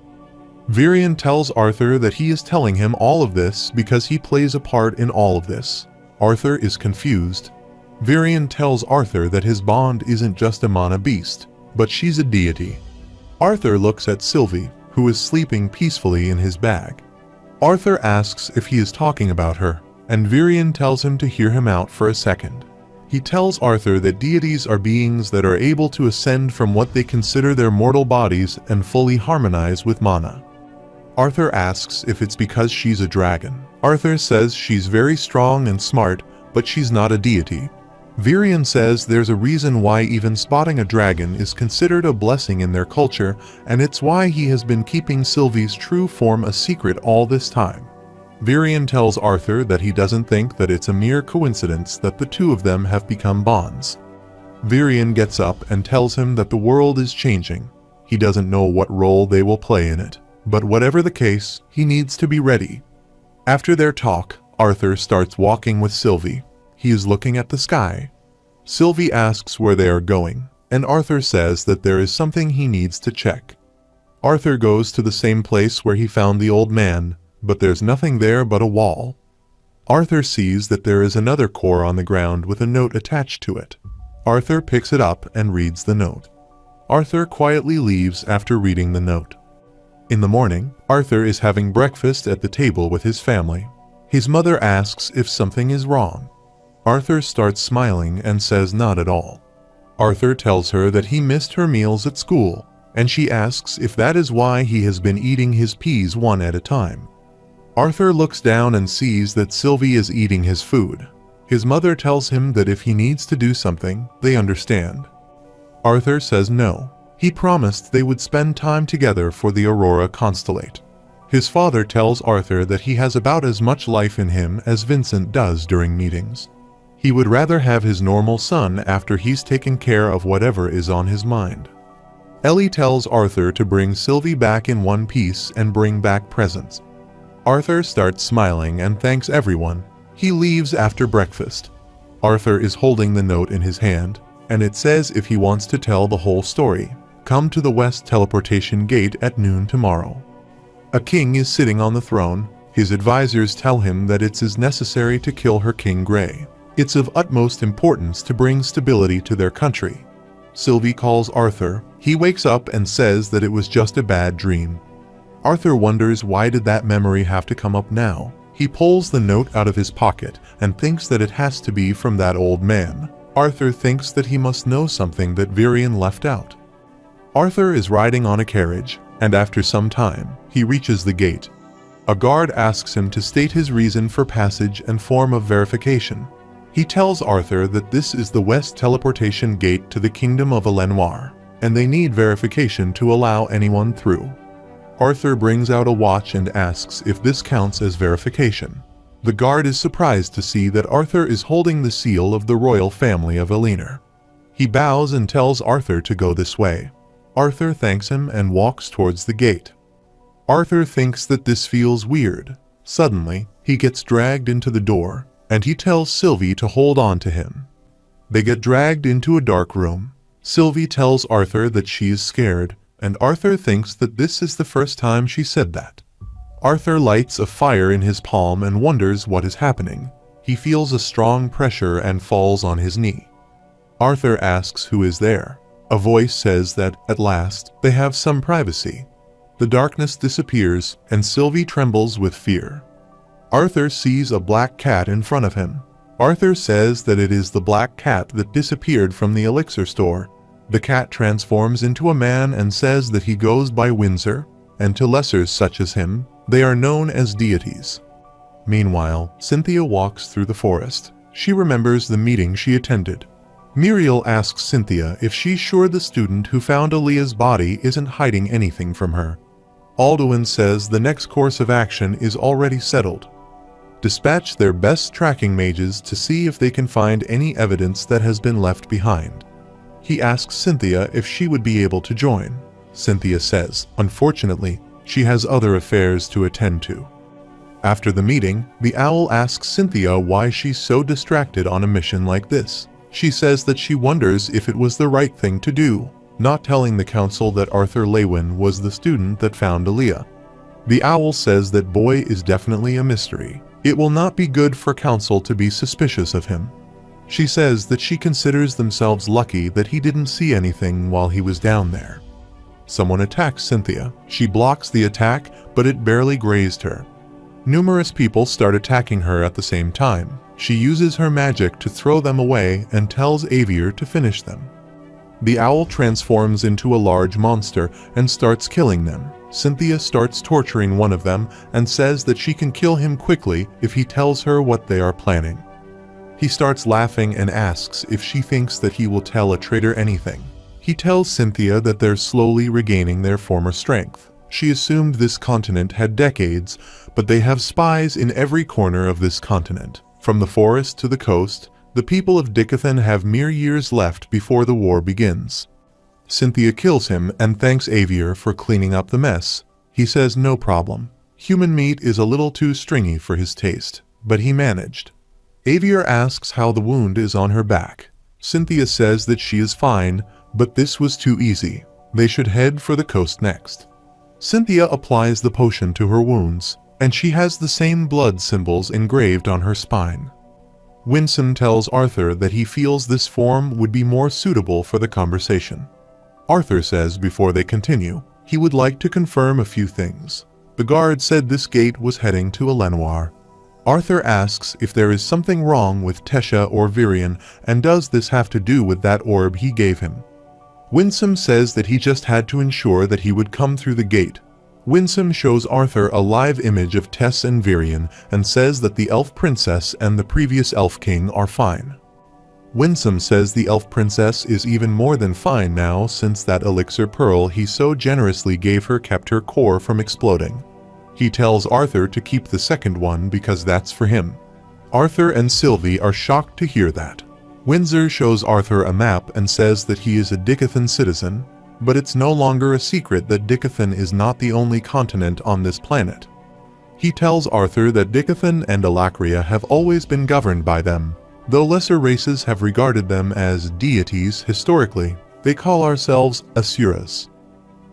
Speaker 1: Virion tells Arthur that he is telling him all of this because he plays a part in all of this. Arthur is confused. Virion tells Arthur that his bond isn't just a mana beast, but she's a deity. Arthur looks at Sylvie, who is sleeping peacefully in his bag. Arthur asks if he is talking about her, and Virion tells him to hear him out for a second. He tells Arthur that deities are beings that are able to ascend from what they consider their mortal bodies and fully harmonize with mana. Arthur asks if it's because she's a dragon. Arthur says she's very strong and smart, but she's not a deity. Virion says there's a reason why even spotting a dragon is considered a blessing in their culture, and it's why he has been keeping Sylvie's true form a secret all this time. Virion tells Arthur that he doesn't think that it's a mere coincidence that the two of them have become bonds. Virion gets up and tells him that the world is changing. He doesn't know what role they will play in it, but whatever the case, he needs to be ready. After their talk, Arthur starts walking with Sylvie. He is looking at the sky. Sylvie asks where they are going, and Arthur says that there is something he needs to check. Arthur goes to the same place where he found the old man, but there's nothing there but a wall. Arthur sees that there is another core on the ground with a note attached to it. Arthur picks it up and reads the note. Arthur quietly leaves after reading the note. In the morning, Arthur is having breakfast at the table with his family. His mother asks if something is wrong. Arthur starts smiling and says not at all. Arthur tells her that he missed her meals at school, and she asks if that is why he has been eating his peas one at a time. Arthur looks down and sees that Sylvie is eating his food. His mother tells him that if he needs to do something, they understand. Arthur says no. He promised they would spend time together for the Aurora Constellate. His father tells Arthur that he has about as much life in him as Vincent does during meetings. He would rather have his normal son after he's taken care of whatever is on his mind. Ellie tells Arthur to bring Sylvie back in one piece and bring back presents. Arthur starts smiling and thanks everyone. He leaves after breakfast. Arthur is holding the note in his hand, and it says if he wants to tell the whole story, come to the West Teleportation Gate at noon tomorrow. A king is sitting on the throne. His advisors tell him that it is necessary to kill her King Grey. It's of utmost importance to bring stability to their country. Sylvie calls Arthur. He wakes up and says that it was just a bad dream. Arthur wonders why did that memory have to come up now. He pulls the note out of his pocket and thinks that it has to be from that old man. Arthur thinks that he must know something that Virion left out. Arthur is riding on a carriage, and after some time, he reaches the gate. A guard asks him to state his reason for passage and form of verification. He tells Arthur that this is the West Teleportation Gate to the Kingdom of Elenoir, and they need verification to allow anyone through. Arthur brings out a watch and asks if this counts as verification. The guard is surprised to see that Arthur is holding the seal of the royal family of Elenor. He bows and tells Arthur to go this way. Arthur thanks him and walks towards the gate. Arthur thinks that this feels weird. Suddenly, he gets dragged into the door, and he tells Sylvie to hold on to him. They get dragged into a dark room. Sylvie tells Arthur that she is scared, and Arthur thinks that this is the first time she said that. Arthur lights a fire in his palm and wonders what is happening. He feels a strong pressure and falls on his knee. Arthur asks who is there. A voice says that, at last, they have some privacy. The darkness disappears, and Sylvie trembles with fear. Arthur sees a black cat in front of him. Arthur says that it is the black cat that disappeared from the elixir store. The cat transforms into a man and says that he goes by Windsor, and to lessers such as him, they are known as deities. Meanwhile, Cynthia walks through the forest. She remembers the meeting she attended. Muriel asks Cynthia if she's sure the student who found Aaliyah's body isn't hiding anything from her. Alduin says the next course of action is already settled. Dispatch their best tracking mages to see if they can find any evidence that has been left behind. He asks Cynthia if she would be able to join. Cynthia says, unfortunately, she has other affairs to attend to. After the meeting, the owl asks Cynthia why she's so distracted on a mission like this. She says that she wonders if it was the right thing to do, not telling the council that Arthur Lewin was the student that found Aaliyah. The owl says that boy is definitely a mystery. It will not be good for council to be suspicious of him. She says that she considers themselves lucky that he didn't see anything while he was down there. Someone attacks Cynthia. She blocks the attack, but it barely grazed her. Numerous people start attacking her at the same time. She uses her magic to throw them away and tells Avier to finish them. The owl transforms into a large monster and starts killing them. Cynthia starts torturing one of them and says that she can kill him quickly if he tells her what they are planning. He starts laughing and asks if she thinks that he will tell a traitor anything. He tells Cynthia that they're slowly regaining their former strength. She assumed this continent had decades, but they have spies in every corner of this continent. From the forest to the coast, the people of Dicathan have mere years left before the war begins. Cynthia kills him and thanks Avier for cleaning up the mess. He says no problem. Human meat is a little too stringy for his taste, but he managed. Avier asks how the wound is on her back. Cynthia says that she is fine, but this was too easy. They should head for the coast next. Cynthia applies the potion to her wounds, and she has the same blood symbols engraved on her spine. Winsome tells Arthur that he feels this form would be more suitable for the conversation. Arthur says before they continue, he would like to confirm a few things. The guard said this gate was heading to a Lenoir. Arthur asks if there is something wrong with Tesha or Virion, and does this have to do with that orb he gave him. Winsome says that he just had to ensure that he would come through the gate. Winsome shows Arthur a live image of Tess and Virion and says that the elf princess and the previous elf king are fine. Winsome says the elf princess is even more than fine now since that elixir pearl he so generously gave her kept her core from exploding. He tells Arthur to keep the second one because that's for him. Arthur and Sylvie are shocked to hear that. Windsor shows Arthur a map and says that he is a Dicathan citizen, but it's no longer a secret that Dicathan is not the only continent on this planet. He tells Arthur that Dicathan and Alacria have always been governed by them. Though lesser races have regarded them as deities historically, they call ourselves Asuras.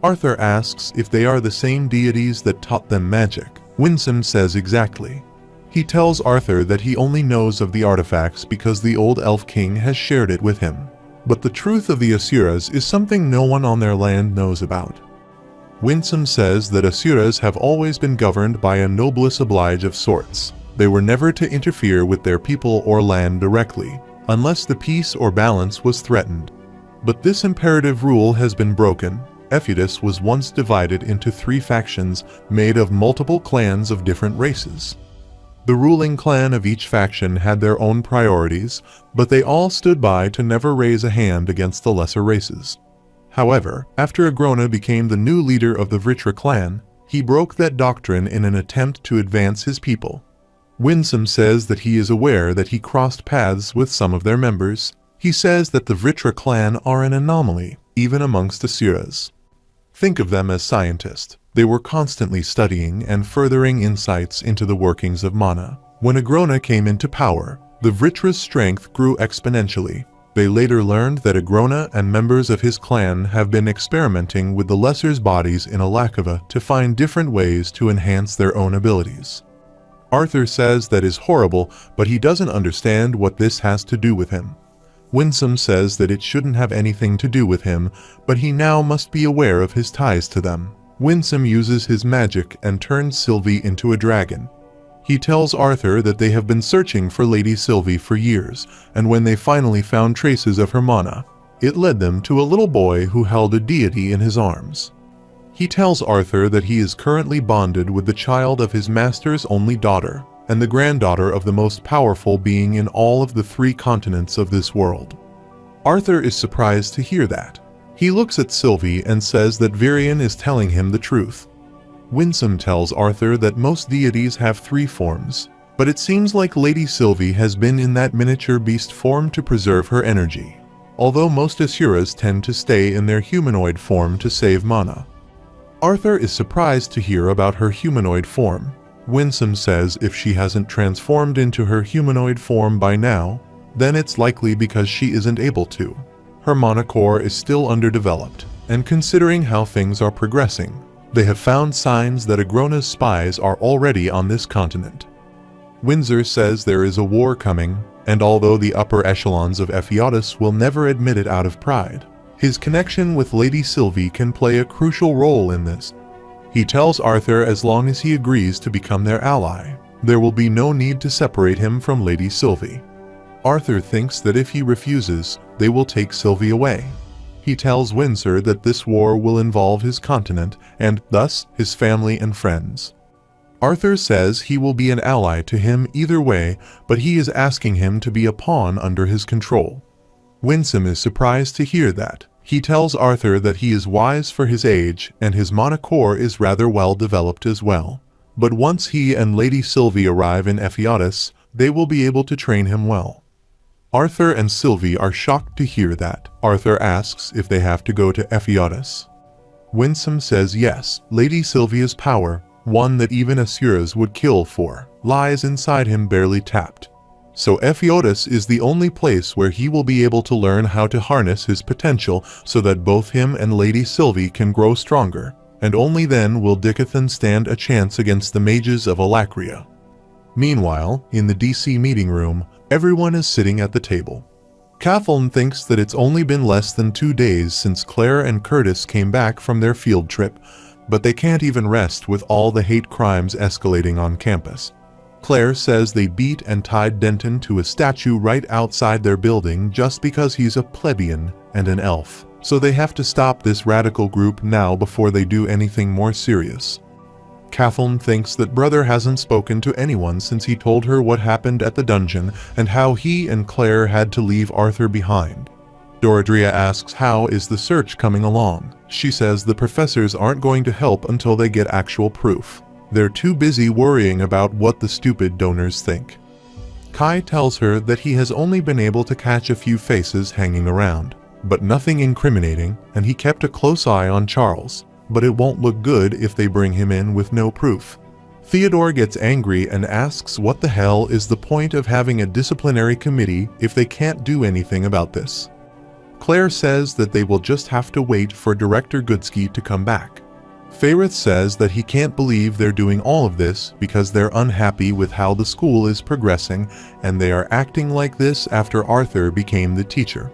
Speaker 1: Arthur asks if they are the same deities that taught them magic. Winsome says exactly. He tells Arthur that he only knows of the artifacts because the old elf king has shared it with him. But the truth of the Asuras is something no one on their land knows about. Winsome says that Asuras have always been governed by a noblesse oblige of sorts. They were never to interfere with their people or land directly, unless the peace or balance was threatened. But this imperative rule has been broken. Ephitus was once divided into 3 factions made of multiple clans of different races. The ruling clan of each faction had their own priorities, but they all stood by to never raise a hand against the lesser races. However, after Agrona became the new leader of the Vritra clan, he broke that doctrine in an attempt to advance his people. Winsome says that he is aware that he crossed paths with some of their members. He says that the Vritra clan are an anomaly, even amongst Asuras. Think of them as scientists. They were constantly studying and furthering insights into the workings of mana. When Agrona came into power, the Vritra's strength grew exponentially. They later learned that Agrona and members of his clan have been experimenting with the Lesser's bodies in Alakava to find different ways to enhance their own abilities. Arthur says that is horrible, but he doesn't understand what this has to do with him. Winsome says that it shouldn't have anything to do with him, but he now must be aware of his ties to them. Winsome uses his magic and turns Sylvie into a dragon. He tells Arthur that they have been searching for Lady Sylvie for years, and when they finally found traces of her mana, it led them to a little boy who held a deity in his arms. He tells Arthur that he is currently bonded with the child of his master's only daughter, and the granddaughter of the most powerful being in all of the 3 continents of this world. Arthur is surprised to hear that. He looks at Sylvie and says that Virion is telling him the truth. Winsome tells Arthur that most deities have 3 forms, but it seems like Lady Sylvie has been in that miniature beast form to preserve her energy, although most Asuras tend to stay in their humanoid form to save mana. Arthur is surprised to hear about her humanoid form. Winsome says if she hasn't transformed into her humanoid form by now, then it's likely because she isn't able to. Her mana core is still underdeveloped, and considering how things are progressing, they have found signs that Agrona's spies are already on this continent. Windsor says there is a war coming, and although the upper echelons of Ephiodus will never admit it out of pride, his connection with Lady Sylvie can play a crucial role in this. He tells Arthur as long as he agrees to become their ally, there will be no need to separate him from Lady Sylvie. Arthur thinks that if he refuses, they will take Sylvie away. He tells Windsor that this war will involve his continent and, thus, his family and friends. Arthur says he will be an ally to him either way, but he is asking him to be a pawn under his control. Winsome is surprised to hear that. He tells Arthur that he is wise for his age and his mana core is rather well developed as well. But once he and Lady Sylvie arrive in Ephiodus, they will be able to train him well. Arthur and Sylvie are shocked to hear that. Arthur asks if they have to go to Ephiodus. Winsome says yes. Lady Sylvia's power, one that even Asuras would kill for, lies inside him barely tapped. So Ephiodus is the only place where he will be able to learn how to harness his potential so that both him and Lady Sylvie can grow stronger, and only then will Dicathan stand a chance against the mages of Alacria. Meanwhile, in the DC meeting room, everyone is sitting at the table. Kathleen thinks that it's only been less than 2 days since Claire and Curtis came back from their field trip, but they can't even rest with all the hate crimes escalating on campus. Claire says they beat and tied Denton to a statue right outside their building just because he's a plebeian and an elf, so they have to stop this radical group now before they do anything more serious. Kathleen thinks that Brother hasn't spoken to anyone since he told her what happened at the dungeon and how he and Claire had to leave Arthur behind. Doradria asks how is the search coming along. She says the professors aren't going to help until they get actual proof. They're too busy worrying about what the stupid donors think. Kai tells her that he has only been able to catch a few faces hanging around, but nothing incriminating, and he kept a close eye on Charles, but it won't look good if they bring him in with no proof. Theodore gets angry and asks what the hell is the point of having a disciplinary committee if they can't do anything about this. Claire says that they will just have to wait for Director Goodsky to come back. Fairith says that he can't believe they're doing all of this because they're unhappy with how the school is progressing and they are acting like this after Arthur became the teacher.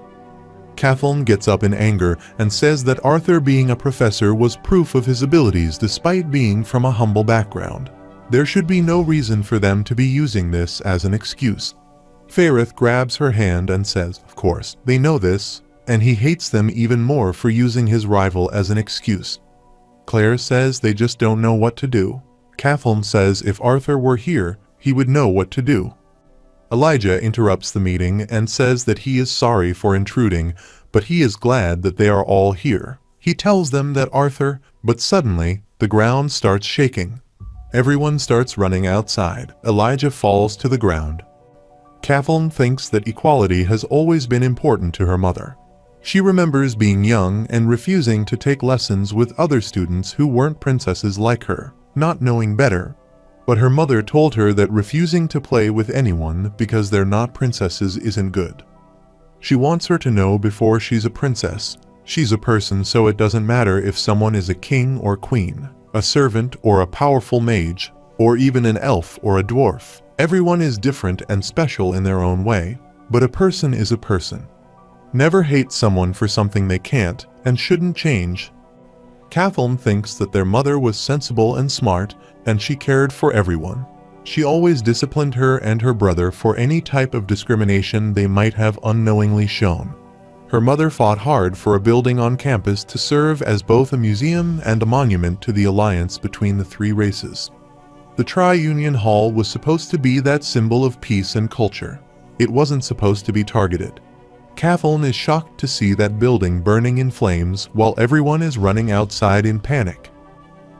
Speaker 1: Kathleen gets up in anger and says that Arthur being a professor was proof of his abilities despite being from a humble background. There should be no reason for them to be using this as an excuse. Fairith grabs her hand and says, of course, they know this, and he hates them even more for using his rival as an excuse. Claire says they just don't know what to do. Kathleen says if Arthur were here, he would know what to do. Elijah interrupts the meeting and says that he is sorry for intruding, but he is glad that they are all here. He tells them that Arthur, but suddenly, the ground starts shaking. Everyone starts running outside. Elijah falls to the ground. Kathleen thinks that equality has always been important to her mother. She remembers being young and refusing to take lessons with other students who weren't princesses like her, not knowing better. But her mother told her that refusing to play with anyone because they're not princesses isn't good. She wants her to know before she's a princess, she's a person, so it doesn't matter if someone is a king or queen, a servant or a powerful mage, or even an elf or a dwarf. Everyone is different and special in their own way, but a person is a person. Never hate someone for something they can't and shouldn't change. Kathleen thinks that their mother was sensible and smart, and she cared for everyone. She always disciplined her and her brother for any type of discrimination they might have unknowingly shown. Her mother fought hard for a building on campus to serve as both a museum and a monument to the alliance between the three races. The Tri-Union Hall was supposed to be that symbol of peace and culture. It wasn't supposed to be targeted. Kathleen is shocked to see that building burning in flames while everyone is running outside in panic.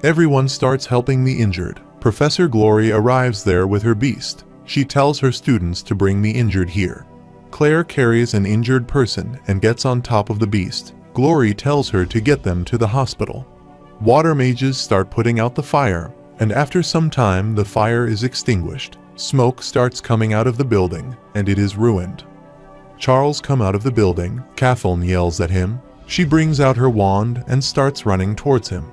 Speaker 1: Everyone starts helping the injured. Professor Glory arrives there with her beast. She tells her students to bring the injured here. Claire carries an injured person and gets on top of the beast. Glory tells her to get them to the hospital. Water mages start putting out the fire, and after some time the fire is extinguished. Smoke starts coming out of the building, and it is ruined. Charles comes out of the building. Kathleen yells at him. She brings out her wand and starts running towards him.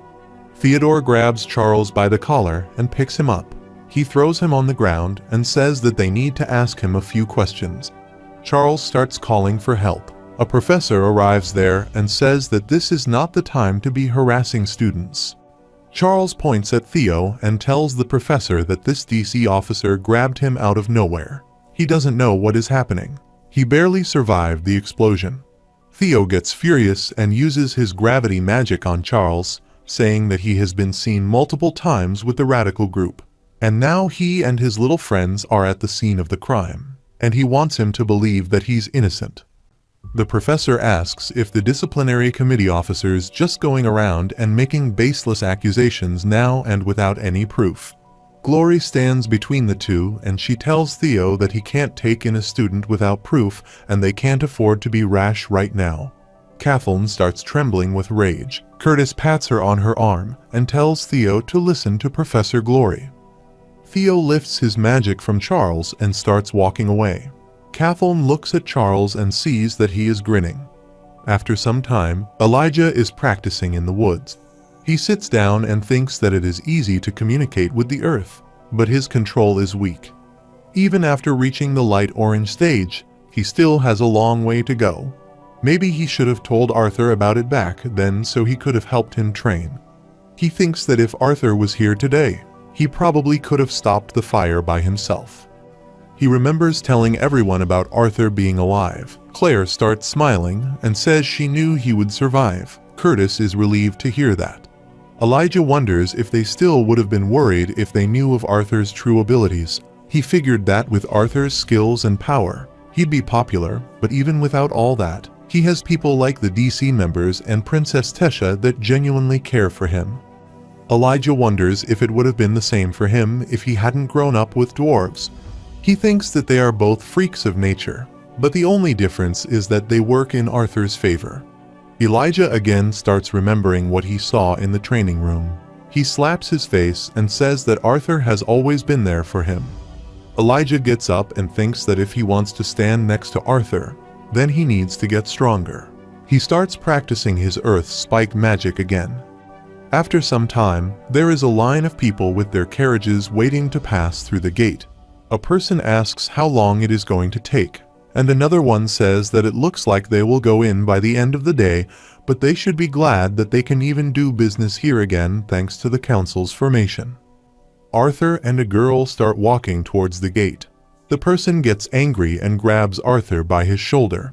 Speaker 1: Theodore grabs Charles by the collar and picks him up. He throws him on the ground and says that they need to ask him a few questions. Charles starts calling for help. A professor arrives there and says that this is not the time to be harassing students. Charles points at Theo and tells the professor that this DC officer grabbed him out of nowhere. He doesn't know what is happening. He barely survived the explosion. Theo gets furious and uses his gravity magic on Charles, saying that he has been seen multiple times with the radical group. And now he and his little friends are at the scene of the crime, and he wants him to believe that he's innocent. The professor asks if the disciplinary committee officers just going around and making baseless accusations now and without any proof. Glory stands between the two and she tells Theo that he can't take in a student without proof and they can't afford to be rash right now. Kathleen starts trembling with rage. Curtis pats her on her arm and tells Theo to listen to Professor Glory. Theo lifts his magic from Charles and starts walking away. Kathleen looks at Charles and sees that he is grinning. After some time, Elijah is practicing in the woods. He sits down and thinks that it is easy to communicate with the earth, but his control is weak. Even after reaching the light orange stage, he still has a long way to go. Maybe he should have told Arthur about it back then so he could have helped him train. He thinks that if Arthur was here today, he probably could have stopped the fire by himself. He remembers telling everyone about Arthur being alive. Claire starts smiling and says she knew he would survive. Curtis is relieved to hear that. Elijah wonders if they still would have been worried if they knew of Arthur's true abilities. He figured that with Arthur's skills and power, he'd be popular, but even without all that, he has people like the DC members and Princess Tesha that genuinely care for him. Elijah wonders if it would have been the same for him if he hadn't grown up with dwarves. He thinks that they are both freaks of nature, but the only difference is that they work in Arthur's favor. Elijah again starts remembering what he saw in the training room. He slaps his face and says that Arthur has always been there for him. Elijah gets up and thinks that if he wants to stand next to Arthur, then he needs to get stronger. He starts practicing his earth spike magic again. After some time, there is a line of people with their carriages waiting to pass through the gate. A person asks how long it is going to take, and another one says that it looks like they will go in by the end of the day, but they should be glad that they can even do business here again thanks to the council's formation. Arthur and a girl start walking towards the gate. The person gets angry and grabs Arthur by his shoulder.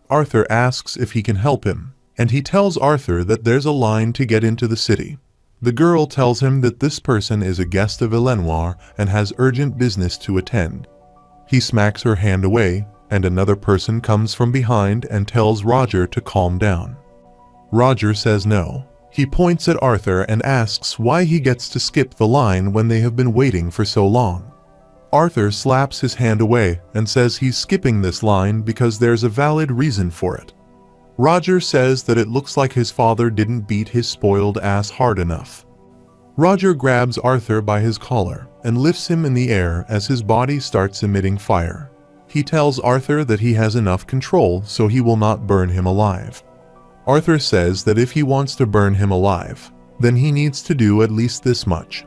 Speaker 1: Arthur asks if he can help him, and he tells Arthur that there's a line to get into the city. The girl tells him that this person is a guest of Elenwar and has urgent business to attend. He smacks her hand away, and another person comes from behind and tells Roger to calm down. Roger says no. He points at Arthur and asks why he gets to skip the line when they have been waiting for so long. Arthur slaps his hand away and says he's skipping this line because there's a valid reason for it. Roger says that it looks like his father didn't beat his spoiled ass hard enough. Roger grabs Arthur by his collar and lifts him in the air as his body starts emitting fire. He tells Arthur that he has enough control so he will not burn him alive. Arthur says that if he wants to burn him alive, then he needs to do at least this much.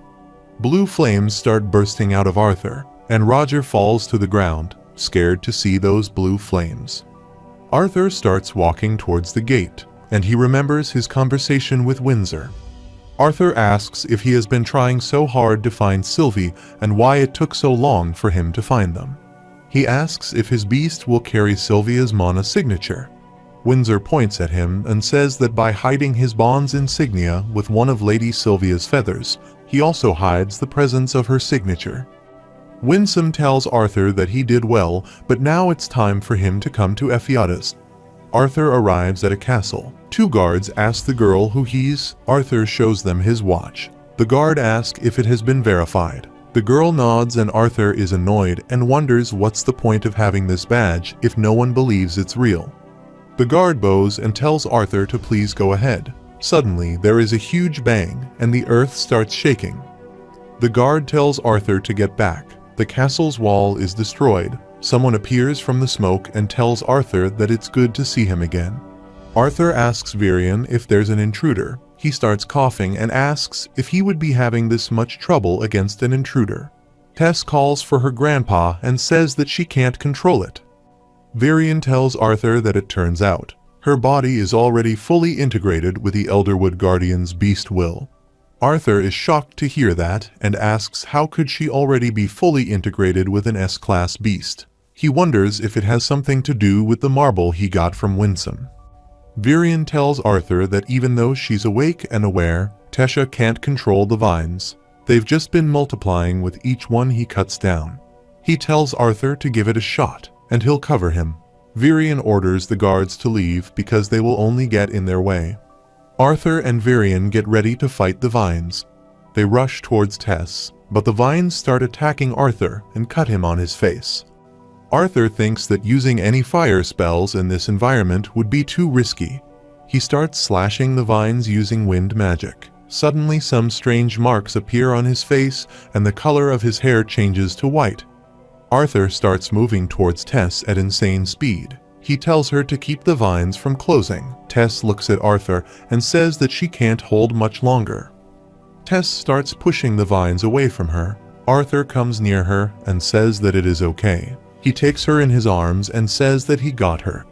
Speaker 1: Blue flames start bursting out of Arthur, and Roger falls to the ground, scared to see those blue flames. Arthur starts walking towards the gate, and he remembers his conversation with Windsor. Arthur asks if he has been trying so hard to find Sylvie and why it took so long for him to find them. He asks if his beast will carry Sylvia's mana signature. Windsor points at him and says that by hiding his bond's insignia with one of Lady Sylvia's feathers, he also hides the presence of her signature. Winsome tells Arthur that he did well, but now it's time for him to come to Ephiatus. Arthur arrives at a castle. Two guards ask the girl who he's. Arthur shows them his watch. The guard asks if it has been verified. The girl nods and Arthur is annoyed and wonders what's the point of having this badge if no one believes it's real. The guard bows and tells Arthur to please go ahead. Suddenly, there is a huge bang and the earth starts shaking. The guard tells Arthur to get back. The castle's wall is destroyed. Someone appears from the smoke and tells Arthur that it's good to see him again. Arthur asks Virion if there's an intruder. He starts coughing and asks if he would be having this much trouble against an intruder. Tess calls for her grandpa and says that she can't control it. Virion tells Arthur that it turns out her body is already fully integrated with the Elderwood Guardian's beast will. Arthur is shocked to hear that and asks how could she already be fully integrated with an S-class beast. He wonders if it has something to do with the marble he got from Winsome. Virion tells Arthur that even though she's awake and aware, Tesha can't control the vines. They've just been multiplying with each one he cuts down. He tells Arthur to give it a shot, and he'll cover him. Virion orders the guards to leave because they will only get in their way. Arthur and Virion get ready to fight the vines. They rush towards Tess, but the vines start attacking Arthur and cut him on his face. Arthur thinks that using any fire spells in this environment would be too risky. He starts slashing the vines using wind magic. Suddenly some strange marks appear on his face and the color of his hair changes to white. Arthur starts moving towards Tess at insane speed. He tells her to keep the vines from closing. Tess looks at Arthur and says that she can't hold much longer. Tess starts pushing the vines away from her. Arthur comes near her and says that it is okay. He takes her in his arms and says that he got her.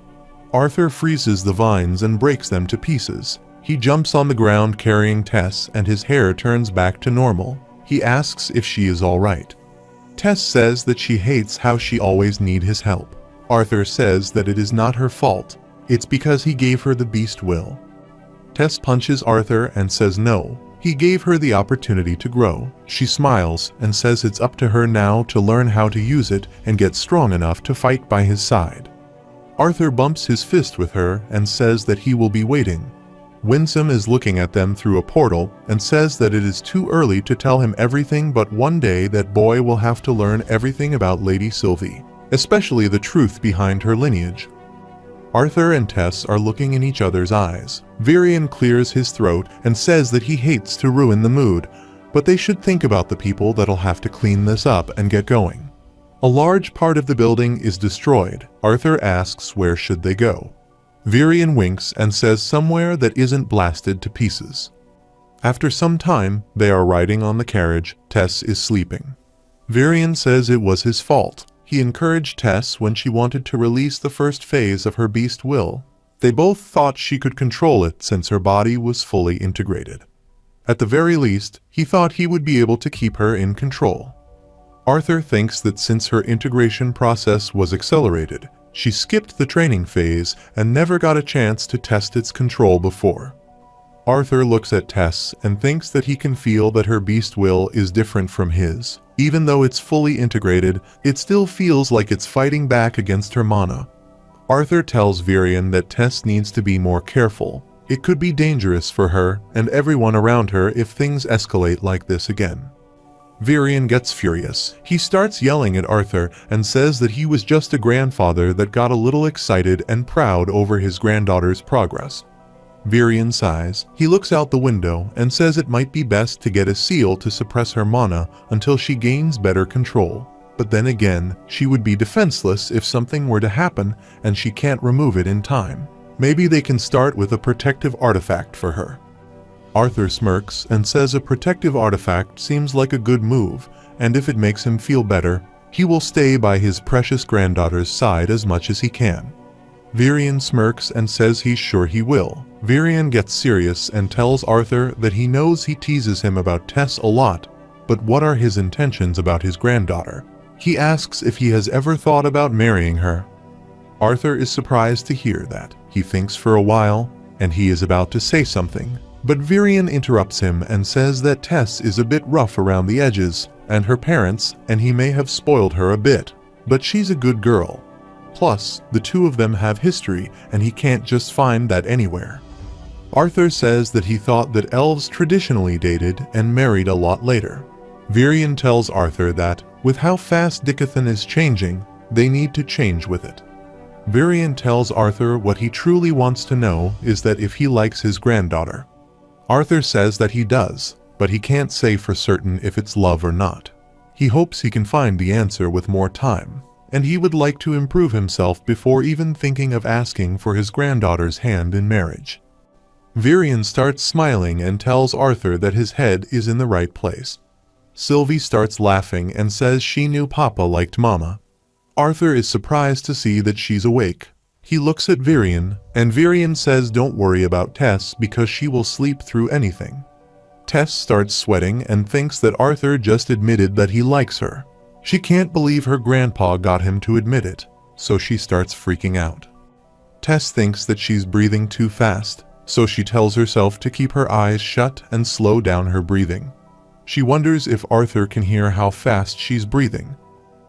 Speaker 1: Arthur freezes the vines and breaks them to pieces. He jumps on the ground carrying Tess and his hair turns back to normal. He asks if she is all right. Tess says that she hates how she always needs his help. Arthur says that it is not her fault. It's because he gave her the beast will. Tess punches Arthur and says no. He gave her the opportunity to grow. She smiles and says it's up to her now to learn how to use it and get strong enough to fight by his side. Arthur bumps his fist with her and says that he will be waiting. Winsome is looking at them through a portal and says that it is too early to tell him everything, but one day that boy will have to learn everything about Lady Sylvie, especially the truth behind her lineage. Arthur and Tess are looking in each other's eyes. Virion clears his throat and says that he hates to ruin the mood, but they should think about the people that'll have to clean this up and get going. A large part of the building is destroyed. Arthur asks where should they go. Virion winks and says somewhere that isn't blasted to pieces. After some time, they are riding on the carriage. Tess is sleeping. Virion says it was his fault. He encouraged Tess when she wanted to release the first phase of her beast will. They both thought she could control it since her body was fully integrated. At the very least, he thought he would be able to keep her in control. Arthur thinks that since her integration process was accelerated, she skipped the training phase and never got a chance to test its control before. Arthur looks at Tess and thinks that he can feel that her beast will is different from his. Even though it's fully integrated, it still feels like it's fighting back against her mana. Arthur tells Virion that Tess needs to be more careful. It could be dangerous for her and everyone around her if things escalate like this again. Virion gets furious. He starts yelling at Arthur and says that he was just a grandfather that got a little excited and proud over his granddaughter's progress. Virion sighs. He looks out the window and says it might be best to get a seal to suppress her mana until she gains better control. But then again, she would be defenseless if something were to happen and she can't remove it in time. Maybe they can start with a protective artifact for her. Arthur smirks and says a protective artifact seems like a good move, and if it makes him feel better, he will stay by his precious granddaughter's side as much as he can. Virion smirks and says he's sure he will. Virion gets serious and tells Arthur that he knows he teases him about Tess a lot, but what are his intentions about his granddaughter? He asks if he has ever thought about marrying her. Arthur is surprised to hear that. He thinks for a while, and he is about to say something, but Virion interrupts him and says that Tess is a bit rough around the edges, and her parents, and he may have spoiled her a bit, but she's a good girl. Plus, the two of them have history, and he can't just find that anywhere. Arthur says that he thought that elves traditionally dated and married a lot later. Virion tells Arthur that, with how fast Dicathan is changing, they need to change with it. Virion tells Arthur what he truly wants to know is that if he likes his granddaughter. Arthur says that he does. but he can't say for certain if it's love or not. He hopes he can find the answer with more time, and he would like to improve himself before even thinking of asking for his granddaughter's hand in marriage. Virion starts smiling and tells Arthur that his head is in the right place. Sylvie starts laughing and says she knew Papa liked Mama. Arthur is surprised to see that she's awake. He looks at Virion, and Virion says don't worry about Tess because she will sleep through anything. Tess starts sweating and thinks that Arthur just admitted that he likes her. She can't believe her grandpa got him to admit it, so she starts freaking out. Tess thinks that she's breathing too fast, so she tells herself to keep her eyes shut and slow down her breathing. She wonders if Arthur can hear how fast she's breathing.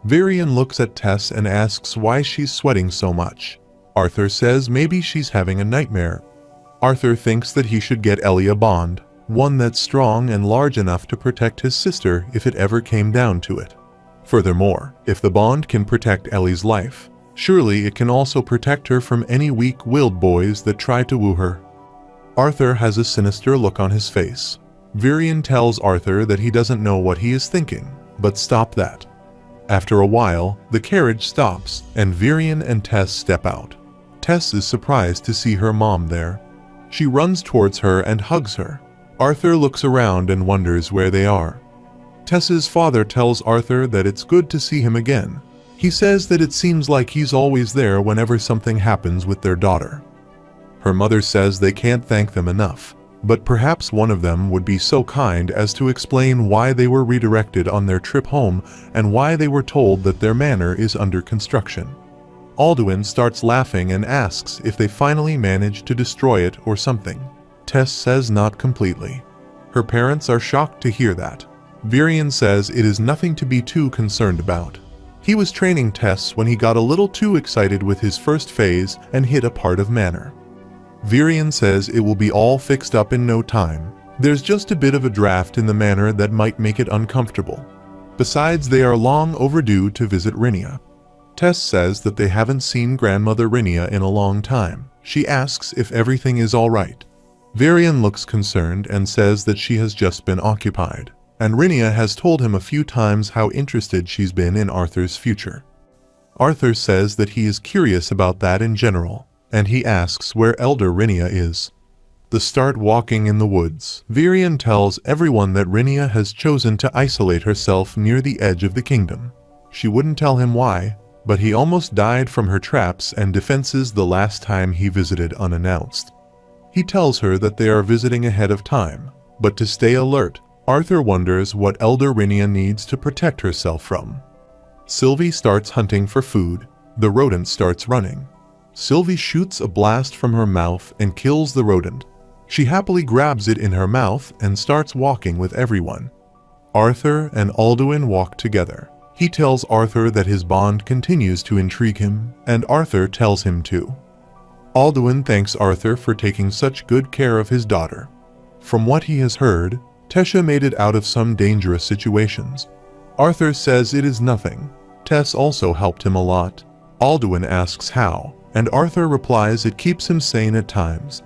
Speaker 1: Virion looks at Tess and asks why she's sweating so much. Arthur says maybe she's having a nightmare. Arthur thinks that he should get Ellie a bond, one that's strong and large enough to protect his sister if it ever came down to it. Furthermore, if the bond can protect Ellie's life, surely it can also protect her from any weak-willed boys that try to woo her. Arthur has a sinister look on his face. Virion tells Arthur that he doesn't know what he is thinking, but stop that. After a while, the carriage stops, and Virion and Tess step out. Tess is surprised to see her mom there. She runs towards her and hugs her. Arthur looks around and wonders where they are. Tess's father tells Arthur that it's good to see him again. He says that it seems like he's always there whenever something happens with their daughter. Her mother says they can't thank them enough, but perhaps one of them would be so kind as to explain why they were redirected on their trip home and why they were told that their manor is under construction. Alduin starts laughing and asks if they finally managed to destroy it or something. Tess says not completely. Her parents are shocked to hear that. Virion says it is nothing to be too concerned about. He was training Tess when he got a little too excited with his first phase and hit a part of manor. Virion says it will be all fixed up in no time. There's just a bit of a draft in the manor that might make it uncomfortable. Besides, they are long overdue to visit Rhynia. Tess says that they haven't seen Grandmother Rhynia in a long time. She asks if everything is all right. Virion looks concerned and says that she has just been occupied, and Rhynia has told him a few times how interested she's been in Arthur's future. Arthur says that he is curious about that in general, and he asks where Elder Rhynia is. They start walking in the woods. Virion tells everyone that Rhynia has chosen to isolate herself near the edge of the kingdom. She wouldn't tell him why, but he almost died from her traps and defenses the last time he visited unannounced. He tells her that they are visiting ahead of time, but to stay alert, Arthur wonders what Elder Rhynia needs to protect herself from. Sylvie starts hunting for food. The rodent starts running. Sylvie shoots a blast from her mouth and kills the rodent. She happily grabs it in her mouth and starts walking with everyone. Arthur and Alduin walk together. He tells Arthur that his bond continues to intrigue him, and Arthur tells him to. Alduin thanks Arthur for taking such good care of his daughter. From what he has heard, Tesha made it out of some dangerous situations. Arthur says it is nothing. Tess also helped him a lot. Alduin asks how, and Arthur replies it keeps him sane at times.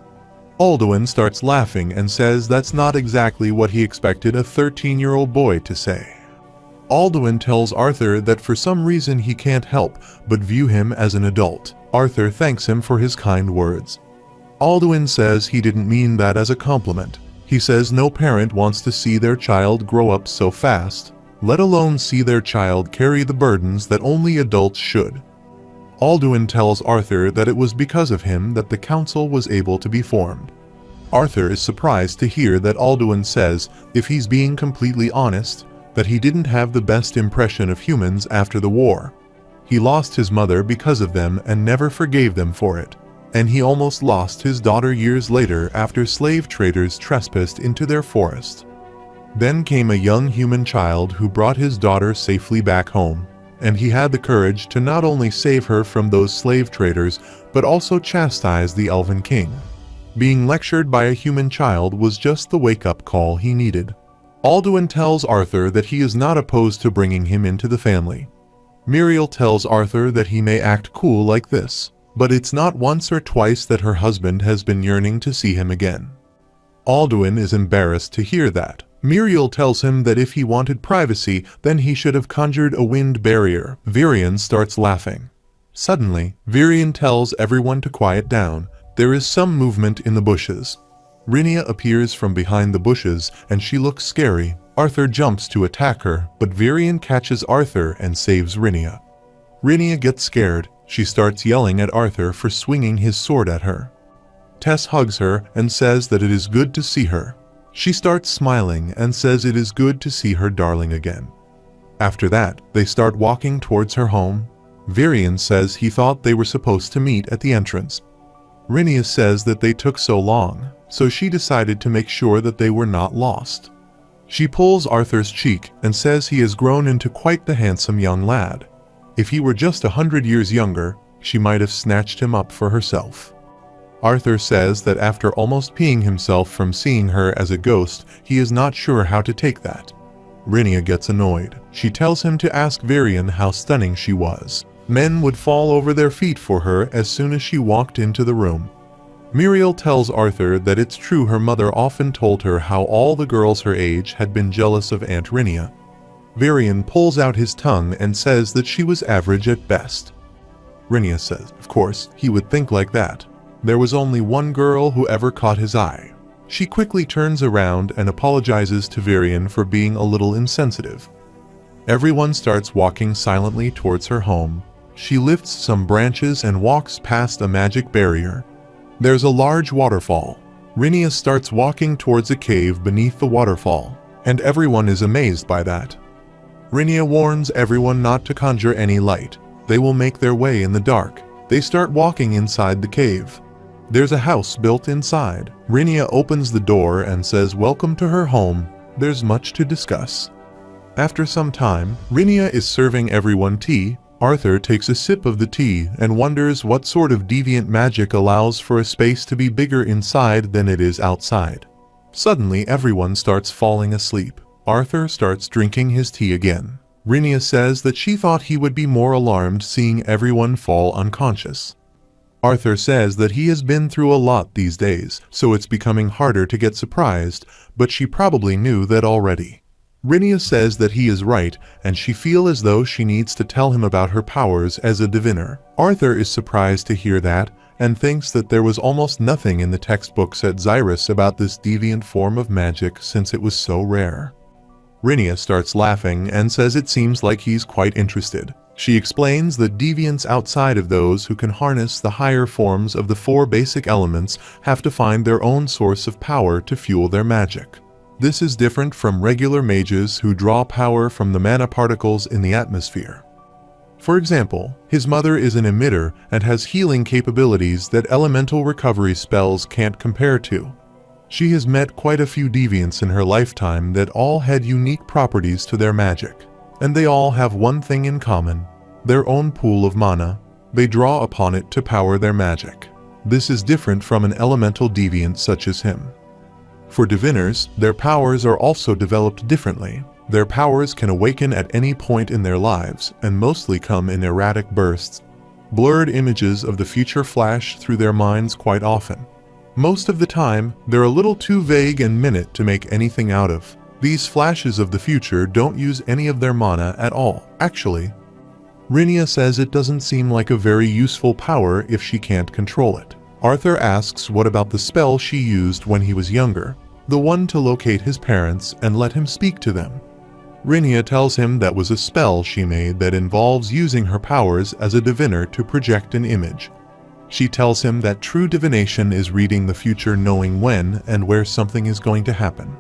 Speaker 1: Alduin starts laughing and says that's not exactly what he expected a 13-year-old boy to say. Alduin tells Arthur that for some reason he can't help but view him as an adult. Arthur thanks him for his kind words. Alduin says he didn't mean that as a compliment. He says no parent wants to see their child grow up so fast, let alone see their child carry the burdens that only adults should. Alduin tells Arthur that it was because of him that the council was able to be formed. Arthur is surprised to hear that Alduin says, if he's being completely honest, that he didn't have the best impression of humans after the war. He lost his mother because of them and never forgave them for it, and he almost lost his daughter years later after slave traders trespassed into their forest. Then came a young human child who brought his daughter safely back home, and he had the courage to not only save her from those slave traders, but also chastise the Elven King. Being lectured by a human child was just the wake-up call he needed. Alduin tells Arthur that he is not opposed to bringing him into the family. Muriel tells Arthur that he may act cool like this, but it's not once or twice that her husband has been yearning to see him again. Alduin is embarrassed to hear that, Muriel tells him that if he wanted privacy, then he should have conjured a wind barrier. Virion starts laughing. Suddenly, Virion tells everyone to quiet down. There is some movement in the bushes. Rinia appears from behind the bushes and she looks scary. Arthur jumps to attack her, but Virion catches Arthur and saves Rinia. Rinia gets scared. She starts yelling at Arthur for swinging his sword at her. Tess hugs her and says that it is good to see her. She starts smiling and says it is good to see her darling again. After that, they start walking towards her home. Virion says he thought they were supposed to meet at the entrance. Rinia says that they took so long, so she decided to make sure that they were not lost. She pulls Arthur's cheek and says he has grown into quite the handsome young lad. If he were just 100 years younger, she might have snatched him up for herself. Arthur says that after almost peeing himself from seeing her as a ghost, he is not sure how to take that. Rinia gets annoyed. She tells him to ask Virion how stunning she was. Men would fall over their feet for her as soon as she walked into the room. Muriel tells Arthur that it's true her mother often told her how all the girls her age had been jealous of Aunt Rinia. Virion pulls out his tongue and says that she was average at best. Rinia says, of course, he would think like that. There was only one girl who ever caught his eye. She quickly turns around and apologizes to Virion for being a little insensitive. Everyone starts walking silently towards her home. She lifts some branches and walks past a magic barrier. There's a large waterfall. Rinia starts walking towards a cave beneath the waterfall, and everyone is amazed by that. Rinia warns everyone not to conjure any light. They will make their way in the dark. They start walking inside the cave. There's a house built inside. Rinia opens the door and says welcome to her home. There's much to discuss. After some time, Rinia is serving everyone tea. Arthur takes a sip of the tea and wonders what sort of deviant magic allows for a space to be bigger inside than it is outside. Suddenly, everyone starts falling asleep. Arthur starts drinking his tea again. Rinia says that she thought he would be more alarmed seeing everyone fall unconscious. Arthur says that he has been through a lot these days, so it's becoming harder to get surprised, but she probably knew that already. Rinia says that he is right, and she feels as though she needs to tell him about her powers as a diviner. Arthur is surprised to hear that, and thinks that there was almost nothing in the textbooks at Xyrus about this deviant form of magic since it was so rare. Rinia starts laughing and says it seems like he's quite interested. She explains that deviants outside of those who can harness the higher forms of the 4 basic elements have to find their own source of power to fuel their magic. This is different from regular mages who draw power from the mana particles in the atmosphere. For example, his mother is an emitter and has healing capabilities that elemental recovery spells can't compare to. She has met quite a few deviants in her lifetime that all had unique properties to their magic. And they all have one thing in common: their own pool of mana. They draw upon it to power their magic. This is different from an elemental deviant such as him. For diviners, their powers are also developed differently. Their powers can awaken at any point in their lives and mostly come in erratic bursts. Blurred images of the future flash through their minds quite often. Most of the time, they're a little too vague and minute to make anything out of. These flashes of the future don't use any of their mana at all. Actually, Rinia says it doesn't seem like a very useful power if she can't control it. Arthur asks what about the spell she used when he was younger, the one to locate his parents and let him speak to them. Rinia tells him that was a spell she made that involves using her powers as a diviner to project an image. She tells him that true divination is reading the future, knowing when and where something is going to happen.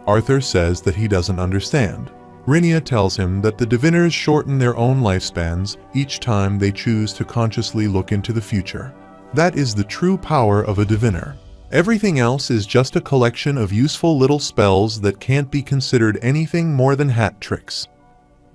Speaker 1: Arthur says that he doesn't understand. Rinia tells him that the diviners shorten their own lifespans each time they choose to consciously look into the future. That is the true power of a diviner. Everything else is just a collection of useful little spells that can't be considered anything more than hat tricks.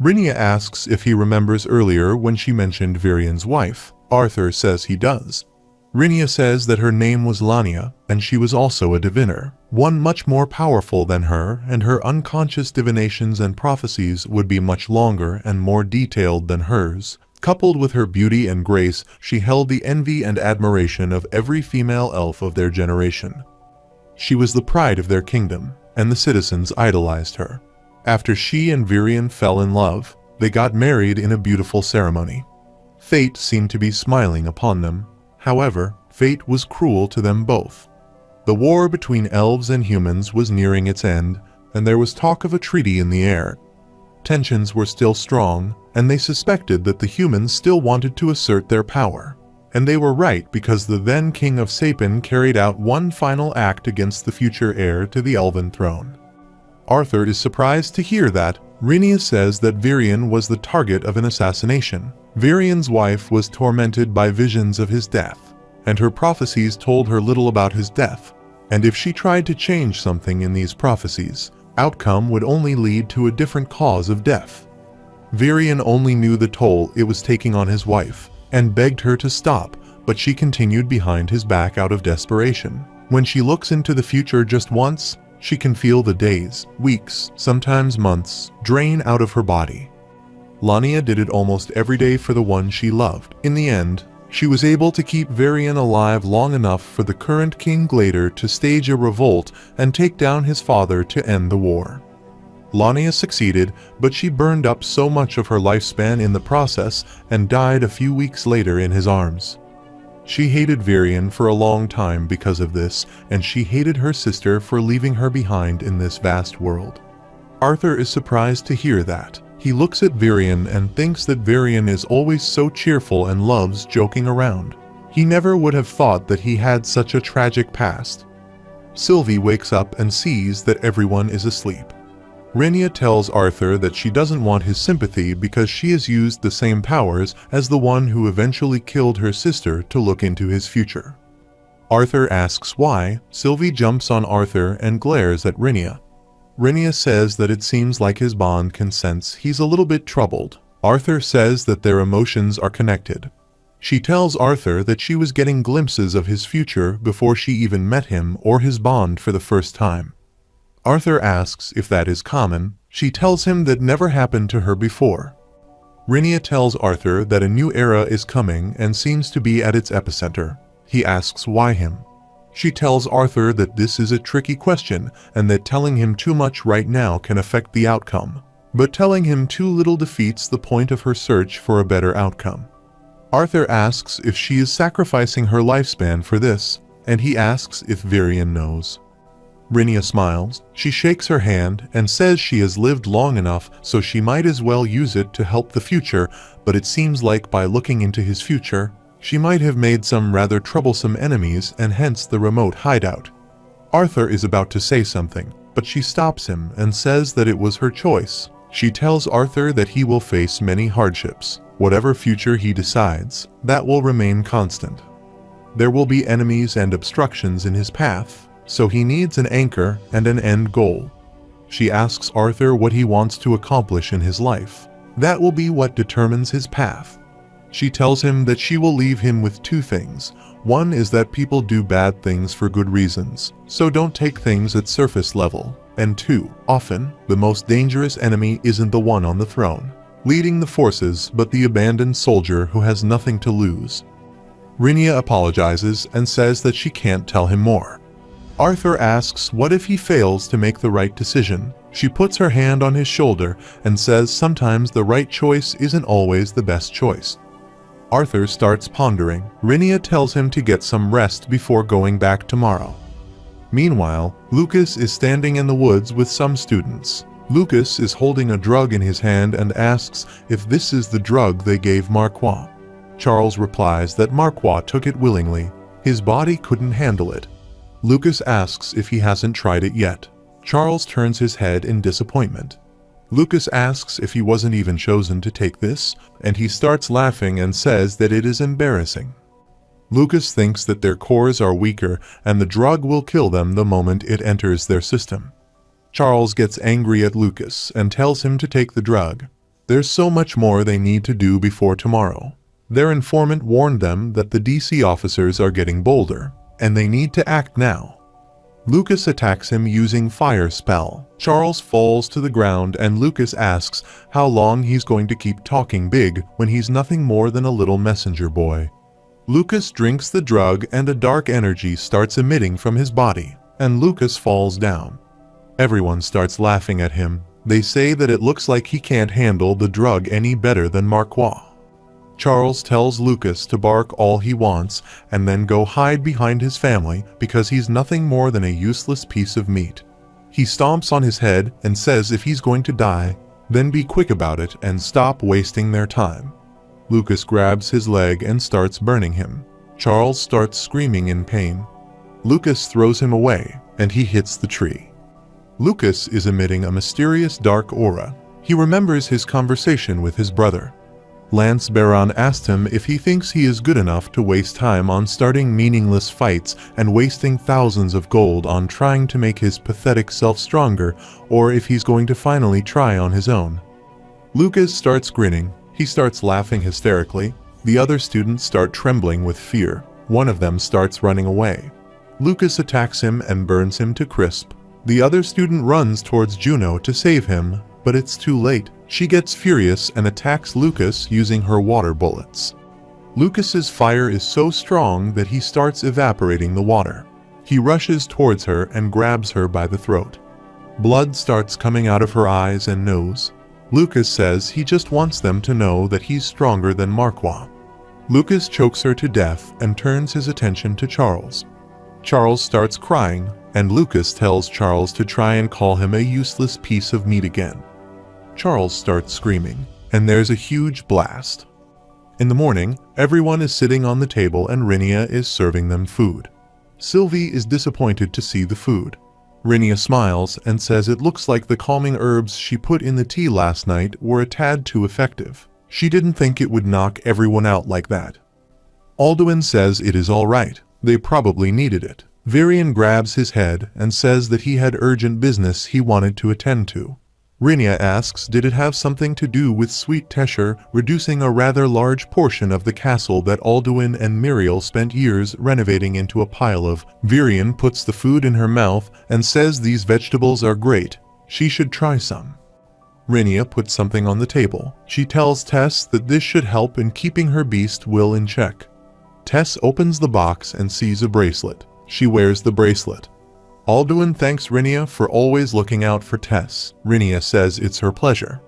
Speaker 1: Rinia asks if he remembers earlier when she mentioned Virion's wife. Arthur says he does. Rinia says that her name was Lania, and she was also a diviner, one much more powerful than her, and her unconscious divinations and prophecies would be much longer and more detailed than hers. Coupled with her beauty and grace, she held the envy and admiration of every female elf of their generation. She was the pride of their kingdom, and the citizens idolized her. After she and Virion fell in love, they got married in a beautiful ceremony. Fate seemed to be smiling upon them. However, fate was cruel to them both. The war between elves and humans was nearing its end, and there was talk of a treaty in the air. Tensions were still strong, and they suspected that the humans still wanted to assert their power. And they were right, because the then king of Sapin carried out one final act against the future heir to the elven throne. Arthur is surprised to hear that. Rhaenyra says that Virion was the target of an assassination. Virion's wife was tormented by visions of his death, and her prophecies told her little about his death. And if she tried to change something in these prophecies, outcome would only lead to a different cause of death. Virion only knew the toll it was taking on his wife, and begged her to stop, but she continued behind his back out of desperation. When she looks into the future just once, she can feel the days, weeks, sometimes months, drain out of her body. Lania did it almost every day for the one she loved. In the end, she was able to keep Virion alive long enough for the current King Glader to stage a revolt and take down his father to end the war. Lania succeeded, but she burned up so much of her lifespan in the process and died a few weeks later in his arms. She hated Virion for a long time because of this, and she hated her sister for leaving her behind in this vast world. Arthur is surprised to hear that. He looks at Virion and thinks that Virion is always so cheerful and loves joking around. He never would have thought that he had such a tragic past. Sylvie wakes up and sees that everyone is asleep. Rhaenyra tells Arthur that she doesn't want his sympathy because she has used the same powers as the one who eventually killed her sister to look into his future. Arthur asks why. Sylvie jumps on Arthur and glares at Rhaenyra. Rhaenyra says that it seems like his bond can sense he's a little bit troubled. Arthur says that their emotions are connected. She tells Arthur that she was getting glimpses of his future before she even met him or his bond for the first time. Arthur asks if that is common. She tells him that never happened to her before. Rhaenyra tells Arthur that a new era is coming and seems to be at its epicenter. He asks why him. She tells Arthur that this is a tricky question and that telling him too much right now can affect the outcome, but telling him too little defeats the point of her search for a better outcome. Arthur asks if she is sacrificing her lifespan for this, and he asks if Virion knows. Rhaenyra smiles. She shakes her hand and says she has lived long enough so she might as well use it to help the future, but it seems like by looking into his future, she might have made some rather troublesome enemies and hence the remote hideout. Arthur is about to say something, but she stops him and says that it was her choice. She tells Arthur that he will face many hardships. Whatever future he decides, that will remain constant. There will be enemies and obstructions in his path, so he needs an anchor and an end goal. She asks Arthur what he wants to accomplish in his life. That will be what determines his path. She tells him that she will leave him with two things. One is that people do bad things for good reasons, so don't take things at surface level. And two, often, the most dangerous enemy isn't the one on the throne, leading the forces, but the abandoned soldier who has nothing to lose. Rhaenyra apologizes and says that she can't tell him more. Arthur asks what if he fails to make the right decision. She puts her hand on his shoulder and says sometimes the right choice isn't always the best choice. Arthur starts pondering. Rhaenyra tells him to get some rest before going back tomorrow. Meanwhile, Lucas is standing in the woods with some students. Lucas is holding a drug in his hand and asks if this is the drug they gave Marquand. Charles replies that Marquand took it willingly. His body couldn't handle it. Lucas asks if he hasn't tried it yet. Charles turns his head in disappointment. Lucas asks if he wasn't even chosen to take this, and he starts laughing and says that it is embarrassing. Lucas thinks that their cores are weaker and the drug will kill them the moment it enters their system. Charles gets angry at Lucas and tells him to take the drug. There's so much more they need to do before tomorrow. Their informant warned them that the DC officers are getting bolder, and they need to act now. Lucas attacks him using fire spell. Charles falls to the ground and Lucas asks how long he's going to keep talking big when he's nothing more than a little messenger boy. Lucas drinks the drug and a dark energy starts emitting from his body, and Lucas falls down. Everyone starts laughing at him. They say that it looks like he can't handle the drug any better than manhwa. Charles tells Lucas to bark all he wants and then go hide behind his family because he's nothing more than a useless piece of meat. He stomps on his head and says if he's going to die, then be quick about it and stop wasting their time. Lucas grabs his leg and starts burning him. Charles starts screaming in pain. Lucas throws him away and he hits the tree. Lucas is emitting a mysterious dark aura. He remembers his conversation with his brother. Lance Baron asked him if he thinks he is good enough to waste time on starting meaningless fights and wasting thousands of gold on trying to make his pathetic self stronger, or if he's going to finally try on his own. Lucas starts grinning. He starts laughing hysterically. The other students start trembling with fear. One of them starts running away. Lucas attacks him and burns him to crisp. The other student runs towards Juno to save him, but it's too late. She gets furious and attacks Lucas using her water bullets. Lucas's fire is so strong that he starts evaporating the water. He rushes towards her and grabs her by the throat. Blood starts coming out of her eyes and nose. Lucas says he just wants them to know that he's stronger than manhwa. Lucas chokes her to death and turns his attention to Charles. Charles starts crying, and Lucas tells Charles to try and call him a useless piece of meat again. Charles starts screaming, and there's a huge blast. In the morning, everyone is sitting on the table and Rinia is serving them food. Sylvie is disappointed to see the food. Rinia smiles and says it looks like the calming herbs she put in the tea last night were a tad too effective. She didn't think it would knock everyone out like that. Alduin says it is all right. They probably needed it. Virian grabs his head and says that he had urgent business he wanted to attend to. Rinia asks did it have something to do with Sweet Tesher reducing a rather large portion of the castle that Alduin and Muriel spent years renovating into a pile of. Virian puts the food in her mouth and says these vegetables are great. She should try some. Rinia puts something on the table. She tells Tess that this should help in keeping her beast will in check. Tess opens the box and sees a bracelet. She wears the bracelet. Alduin thanks Rinia for always looking out for Tess. Rinia says it's her pleasure.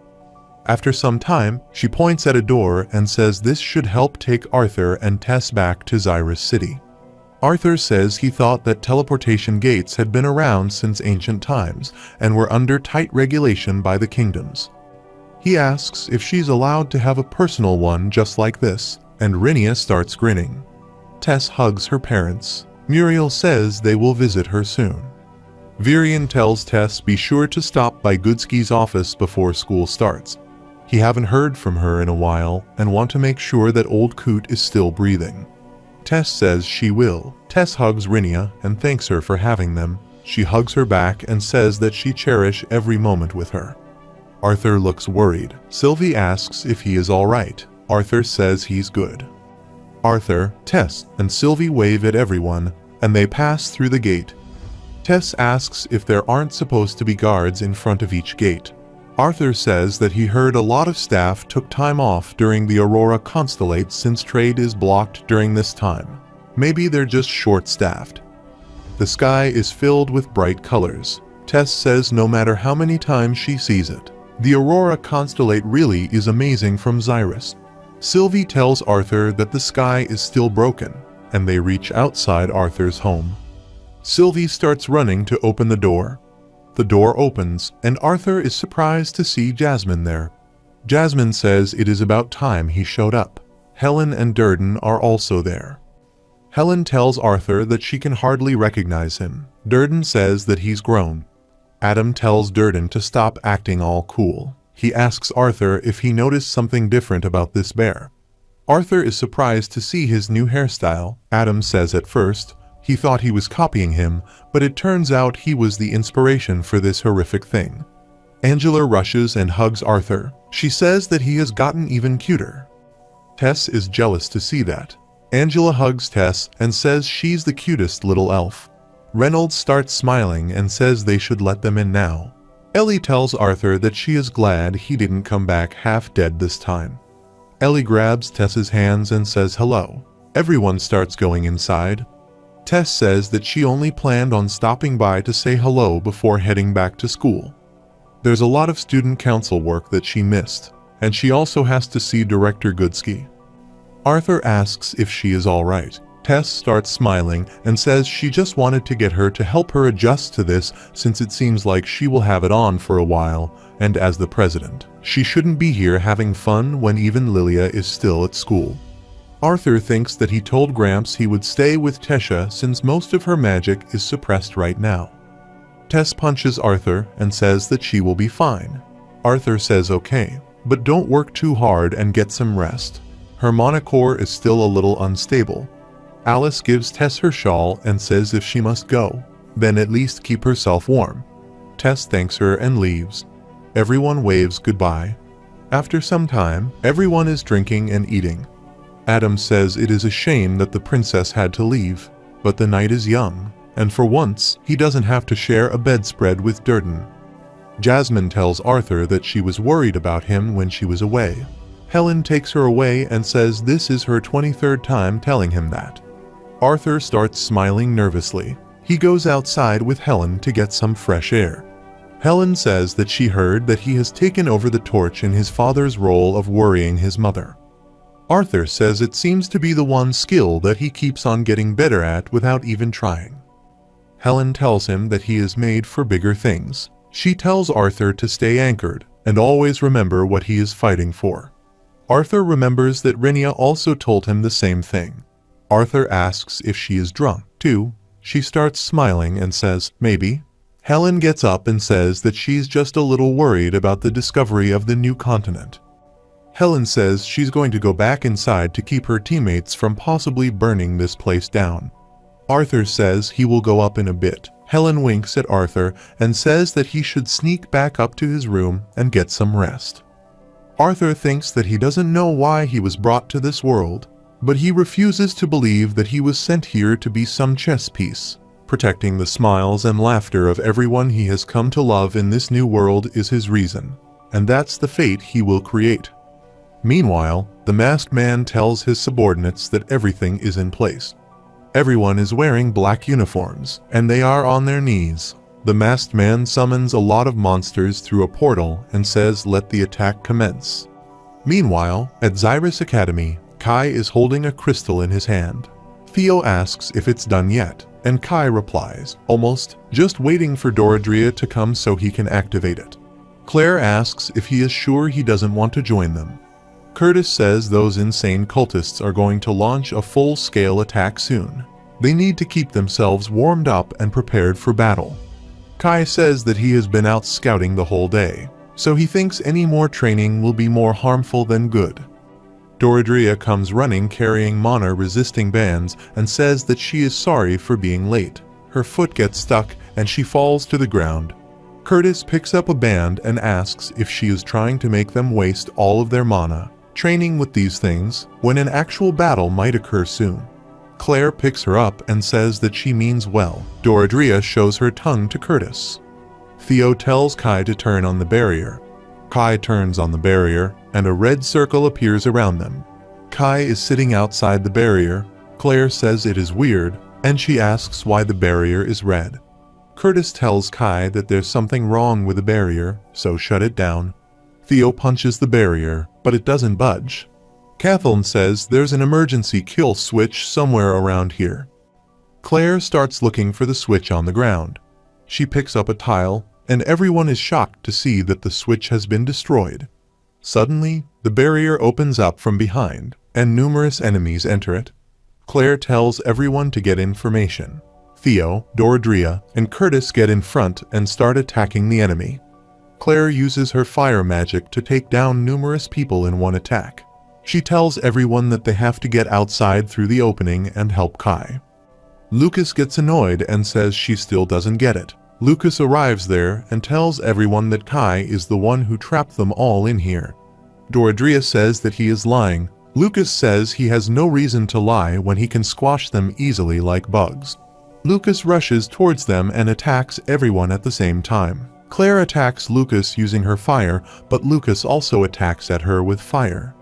Speaker 1: After some time, she points at a door and says this should help take Arthur and Tess back to Xyrus City. Arthur says he thought that teleportation gates had been around since ancient times and were under tight regulation by the kingdoms. He asks if she's allowed to have a personal one just like this, and Rinia starts grinning. Tess hugs her parents. Muriel says they will visit her soon. Virian tells Tess be sure to stop by Goodsky's office before school starts. He haven't heard from her in a while and want to make sure that old Coot is still breathing. Tess says she will. Tess hugs Rinia and thanks her for having them. She hugs her back and says that she cherish every moment with her. Arthur looks worried. Sylvie asks if he is all right. Arthur says he's good. Arthur, Tess, and Sylvie wave at everyone, and they pass through the gate. Tess asks if there aren't supposed to be guards in front of each gate. Arthur says that he heard a lot of staff took time off during the Aurora Constellate since trade is blocked during this time. Maybe they're just short-staffed. The sky is filled with bright colors. Tess says no matter how many times she sees it, the Aurora Constellate really is amazing from Xyrus. Sylvie tells Arthur that the sky is still broken, and they reach outside Arthur's home. Sylvie starts running to open the door. The door opens, and Arthur is surprised to see Jasmine there. Jasmine says it is about time he showed up. Helen and Durden are also there. Helen tells Arthur that she can hardly recognize him. Durden says that he's grown. Adam tells Durden to stop acting all cool. He asks Arthur if he noticed something different about this bear. Arthur is surprised to see his new hairstyle. Adam says at first he thought he was copying him, but it turns out he was the inspiration for this horrific thing. Angela rushes and hugs Arthur. She says that he has gotten even cuter. Tess is jealous to see that. Angela hugs Tess and says she's the cutest little elf. Reynolds starts smiling and says they should let them in now. Ellie tells Arthur that she is glad he didn't come back half dead this time. Ellie grabs Tess's hands and says hello. Everyone starts going inside. Tess says that she only planned on stopping by to say hello before heading back to school. There's a lot of student council work that she missed, and she also has to see Director Goodsky. Arthur asks if she is alright. Tess starts smiling and says she just wanted to get her to help her adjust to this since it seems like she will have it on for a while, and as the president, she shouldn't be here having fun when even Lilia is still at school. Arthur thinks that he told Gramps he would stay with Tesha since most of her magic is suppressed right now. Tess punches Arthur and says that she will be fine. Arthur says okay, but don't work too hard and get some rest. Her mana core is still a little unstable. Alice gives Tess her shawl and says if she must go, then at least keep herself warm. Tess thanks her and leaves. Everyone waves goodbye. After some time, everyone is drinking and eating. Adam says it is a shame that the princess had to leave, but the night is young, and for once, he doesn't have to share a bedspread with Durden. Jasmine tells Arthur that she was worried about him when she was away. Helen takes her away and says this is her 23rd time telling him that. Arthur starts smiling nervously. He goes outside with Helen to get some fresh air. Helen says that she heard that he has taken over the torch in his father's role of worrying his mother. Arthur says it seems to be the one skill that he keeps on getting better at without even trying. Helen tells him that he is made for bigger things. She tells Arthur to stay anchored and always remember what he is fighting for. Arthur remembers that Renia also told him the same thing. Arthur asks if she is drunk, too. She starts smiling and says, maybe. Helen gets up and says that she's just a little worried about the discovery of the new continent. Helen says she's going to go back inside to keep her teammates from possibly burning this place down. Arthur says he will go up in a bit. Helen winks at Arthur and says that he should sneak back up to his room and get some rest. Arthur thinks that he doesn't know why he was brought to this world, but he refuses to believe that he was sent here to be some chess piece. Protecting the smiles and laughter of everyone he has come to love in this new world is his reason, and that's the fate he will create. Meanwhile, the masked man tells his subordinates that everything is in place. Everyone is wearing black uniforms, and they are on their knees. The masked man summons a lot of monsters through a portal and says let the attack commence. Meanwhile, at Xyrus Academy, Kai is holding a crystal in his hand. Theo asks if it's done yet, and Kai replies, almost, just waiting for Doradria to come so he can activate it. Claire asks if he is sure he doesn't want to join them. Curtis says those insane cultists are going to launch a full-scale attack soon. They need to keep themselves warmed up and prepared for battle. Kai says that he has been out scouting the whole day, so he thinks any more training will be more harmful than good. Doradria comes running carrying mana-resisting bands and says that she is sorry for being late. Her foot gets stuck and she falls to the ground. Curtis picks up a band and asks if she is trying to make them waste all of their mana, training with these things when an actual battle might occur soon. Claire picks her up and says that she means well. Doradria shows her tongue to Curtis. Theo tells Kai to turn on the barrier. Kai turns on the barrier, and a red circle appears around them. Kai is sitting outside the barrier. Claire says it is weird, and she asks why the barrier is red. Curtis tells Kai that there's something wrong with the barrier, so shut it down. Theo punches the barrier, but it doesn't budge. Kathleen says there's an emergency kill switch somewhere around here. Claire starts looking for the switch on the ground. She picks up a tile, and everyone is shocked to see that the switch has been destroyed. Suddenly, the barrier opens up from behind, and numerous enemies enter it. Claire tells everyone to get information. Theo, Doradria, and Curtis get in front and start attacking the enemy. Claire uses her fire magic to take down numerous people in one attack. She tells everyone that they have to get outside through the opening and help Kai. Lucas gets annoyed and says she still doesn't get it. Lucas arrives there and tells everyone that Kai is the one who trapped them all in here. Doradria says that he is lying. Lucas says he has no reason to lie when he can squash them easily like bugs. Lucas rushes towards them and attacks everyone at the same time. Claire attacks Lucas using her fire, but Lucas also attacks at her with fire.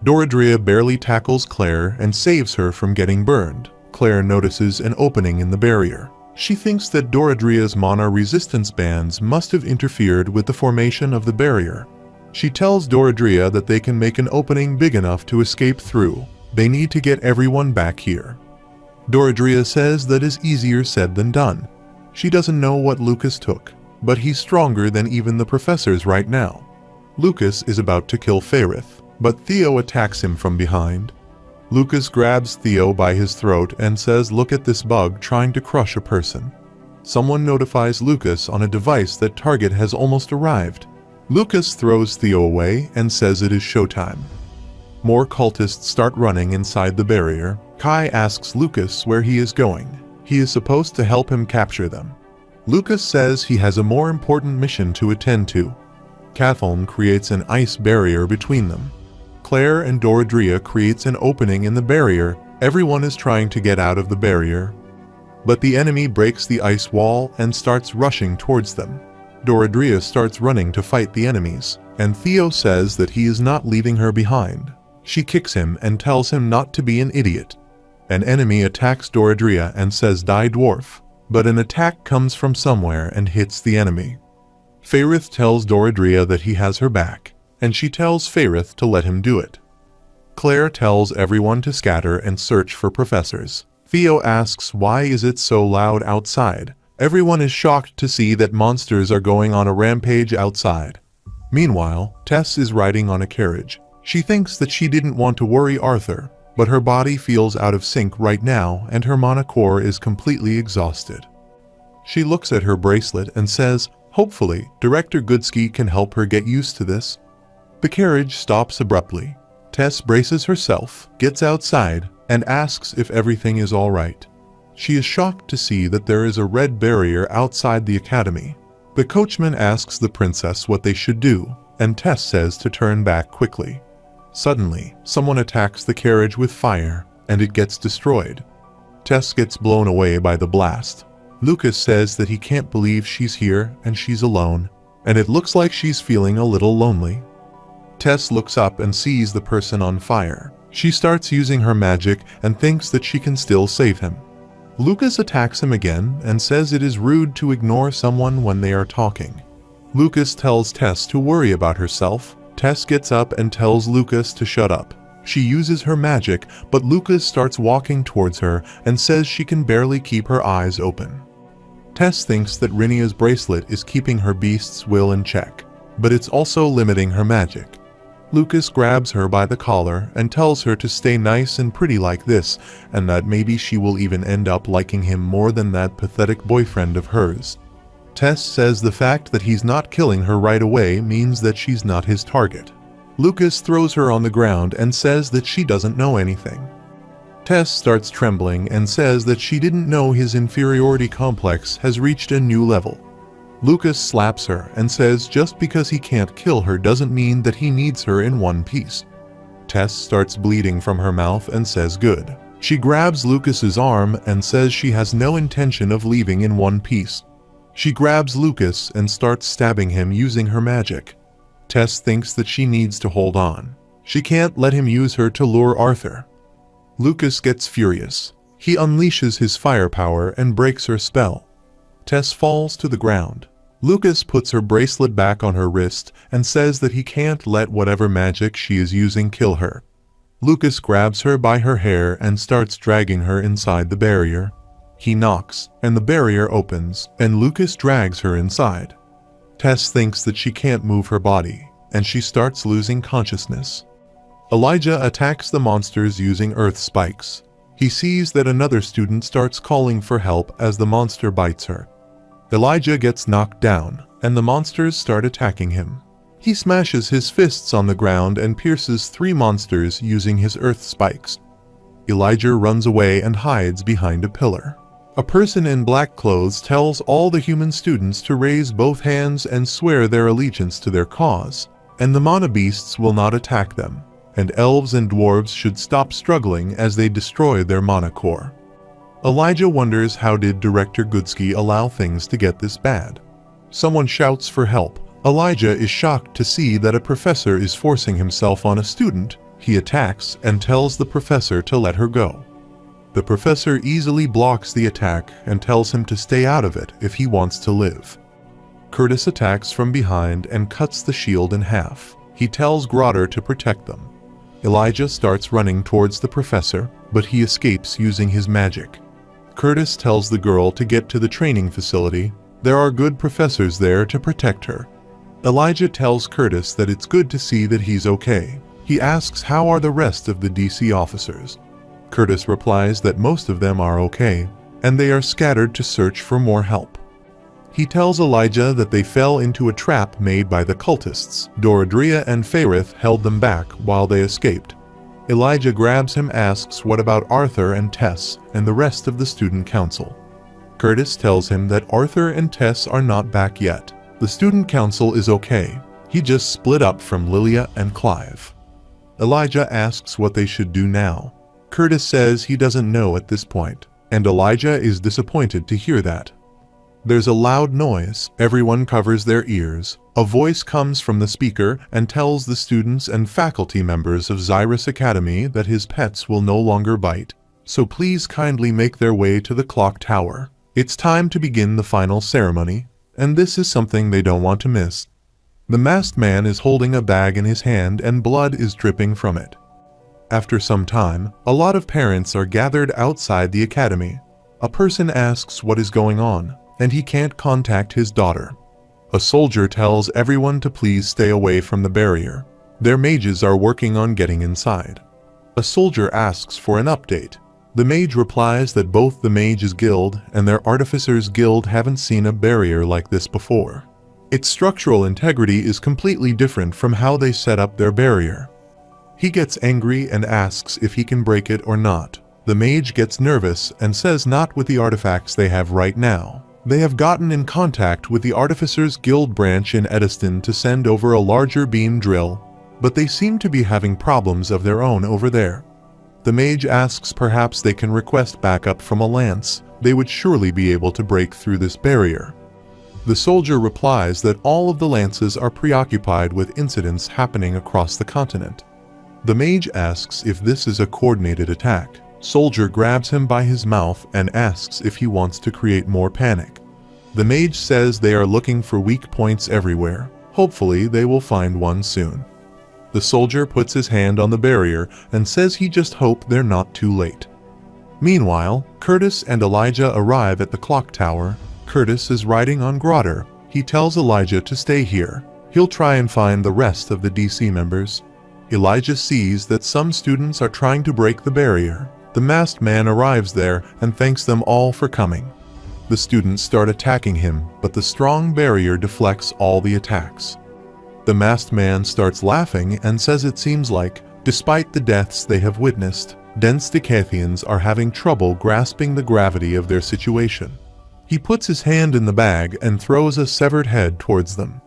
Speaker 1: Doradria barely tackles Claire and saves her from getting burned. Claire notices an opening in the barrier. She thinks that Doradria's mana resistance bands must have interfered with the formation of the barrier. She tells Doradria that they can make an opening big enough to escape through. They need to get everyone back here. Doradria says that is easier said than done. She doesn't know what Lucas took, but he's stronger than even the professors right now. Lucas is about to kill Faerith, but Theo attacks him from behind. Lucas grabs Theo by his throat and says, "Look at this bug trying to crush a person." Someone notifies Lucas on a device that target has almost arrived. Lucas throws Theo away and says it is showtime. More cultists start running inside the barrier. Kai asks Lucas where he is going. He is supposed to help him capture them. Lucas says he has a more important mission to attend to. Kathleen creates an ice barrier between them. Claire and Doradria creates an opening in the barrier. Everyone is trying to get out of the barrier, but the enemy breaks the ice wall and starts rushing towards them. Doradria starts running to fight the enemies, and Theo says that he is not leaving her behind. She kicks him and tells him not to be an idiot. An enemy attacks Doradria and says, "Die, dwarf," but an attack comes from somewhere and hits the enemy. Faerith tells Doradria that he has her back, and she tells Faerith to let him do it. Claire tells everyone to scatter and search for professors. Theo asks why is it so loud outside. Everyone is shocked to see that monsters are going on a rampage outside. Meanwhile, Tess is riding on a carriage. She thinks that she didn't want to worry Arthur, but her body feels out of sync right now and her mana core is completely exhausted. She looks at her bracelet and says, "Hopefully, Director Goodsky can help her get used to this." The carriage stops abruptly. Tess braces herself, gets outside, and asks if everything is all right. She is shocked to see that there is a red barrier outside the academy. The coachman asks the princess what they should do, and Tess says to turn back quickly. Suddenly, someone attacks the carriage with fire, and it gets destroyed. Tess gets blown away by the blast. Lucas says that he can't believe she's here and she's alone, and it looks like she's feeling a little lonely. Tess looks up and sees the person on fire. She starts using her magic and thinks that she can still save him. Lucas attacks him again and says it is rude to ignore someone when they are talking. Lucas tells Tess to worry about herself. Tess gets up and tells Lucas to shut up. She uses her magic, but Lucas starts walking towards her and says she can barely keep her eyes open. Tess thinks that Rinia's bracelet is keeping her beast's will in check, but it's also limiting her magic. Lucas grabs her by the collar and tells her to stay nice and pretty like this, and that maybe she will even end up liking him more than that pathetic boyfriend of hers. Tess says the fact that he's not killing her right away means that she's not his target. Lucas throws her on the ground and says that she doesn't know anything. Tess starts trembling and says that she didn't know his inferiority complex has reached a new level. Lucas slaps her and says just because he can't kill her doesn't mean that he needs her in one piece. Tess starts bleeding from her mouth and says good. She grabs Lucas's arm and says she has no intention of leaving in one piece. She grabs Lucas and starts stabbing him using her magic. Tess thinks that she needs to hold on. She can't let him use her to lure Arthur. Lucas gets furious. He unleashes his firepower and breaks her spell. Tess falls to the ground. Lucas puts her bracelet back on her wrist and says that he can't let whatever magic she is using kill her. Lucas grabs her by her hair and starts dragging her inside the barrier. He knocks, and the barrier opens, and Lucas drags her inside. Tess thinks that she can't move her body, and she starts losing consciousness. Elijah attacks the monsters using earth spikes. He sees that another student starts calling for help as the monster bites her. Elijah gets knocked down, and the monsters start attacking him. He smashes his fists on the ground and pierces 3 monsters using his earth spikes. Elijah runs away and hides behind a pillar. A person in black clothes tells all the human students to raise both hands and swear their allegiance to their cause, and the mana beasts will not attack them, and elves and dwarves should stop struggling as they destroy their mana core. Elijah wonders how did Director Goodsky allow things to get this bad. Someone shouts for help. Elijah is shocked to see that a professor is forcing himself on a student. He attacks and tells the professor to let her go. The professor easily blocks the attack and tells him to stay out of it if he wants to live. Curtis attacks from behind and cuts the shield in half. He tells Grotter to protect them. Elijah starts running towards the professor, but he escapes using his magic. Curtis tells the girl to get to the training facility. There are good professors there to protect her. Elijah tells Curtis that it's good to see that he's okay. He asks how are the rest of the DC officers. Curtis replies that most of them are okay, and they are scattered to search for more help. He tells Elijah that they fell into a trap made by the cultists. Doradria and Faerith held them back while they escaped. Elijah grabs him, asks what about Arthur and Tess and the rest of the student council. Curtis tells him that Arthur and Tess are not back yet. The student council is okay. He just split up from Lilia and Clive. Elijah asks what they should do now. Curtis says he doesn't know at this point, and Elijah is disappointed to hear that. There's a loud noise. Everyone covers their ears. A voice comes from the speaker and tells the students and faculty members of Xyrus Academy that his pets will no longer bite, so please kindly make their way to the clock tower. It's time to begin the final ceremony, and this is something they don't want to miss. The masked man is holding a bag in his hand and blood is dripping from it. After some time, a lot of parents are gathered outside the academy. A person asks what is going on, and he can't contact his daughter. A soldier tells everyone to please stay away from the barrier. Their mages are working on getting inside. A soldier asks for an update. The mage replies that both the Mages Guild and their Artificers Guild haven't seen a barrier like this before. Its structural integrity is completely different from how they set up their barrier. He gets angry and asks if he can break it or not. The mage gets nervous and says not with the artifacts they have right now. They have gotten in contact with the Artificers Guild branch in Ediston to send over a larger beam drill, but they seem to be having problems of their own over there. The mage asks perhaps they can request backup from a lance. They would surely be able to break through this barrier. The soldier replies that all of the lances are preoccupied with incidents happening across the continent. The mage asks if this is a coordinated attack. Soldier grabs him by his mouth and asks if he wants to create more panic. The mage says they are looking for weak points everywhere. Hopefully they will find one soon. The soldier puts his hand on the barrier and says he just hopes they're not too late. Meanwhile, Curtis and Elijah arrive at the clock tower. Curtis is riding on Grotter. He tells Elijah to stay here. He'll try and find the rest of the DC members. Elijah sees that some students are trying to break the barrier. The masked man arrives there and thanks them all for coming. The students start attacking him, but the strong barrier deflects all the attacks. The masked man starts laughing and says it seems like, despite the deaths they have witnessed, dense Decathians are having trouble grasping the gravity of their situation. He puts his hand in the bag and throws a severed head towards them.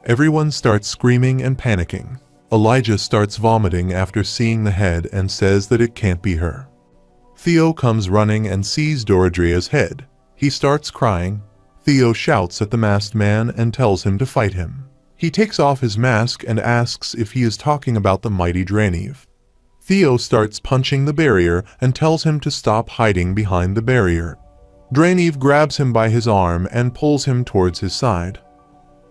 Speaker 1: Everyone starts screaming and panicking. Elijah starts vomiting after seeing the head and says that it can't be her. Theo comes running and sees Doradria's head. He starts crying. Theo shouts at the masked man and tells him to fight him. He takes off his mask and asks if he is talking about the mighty Draniv. Theo starts punching the barrier and tells him to stop hiding behind the barrier. Draniv grabs him by his arm and pulls him towards his side.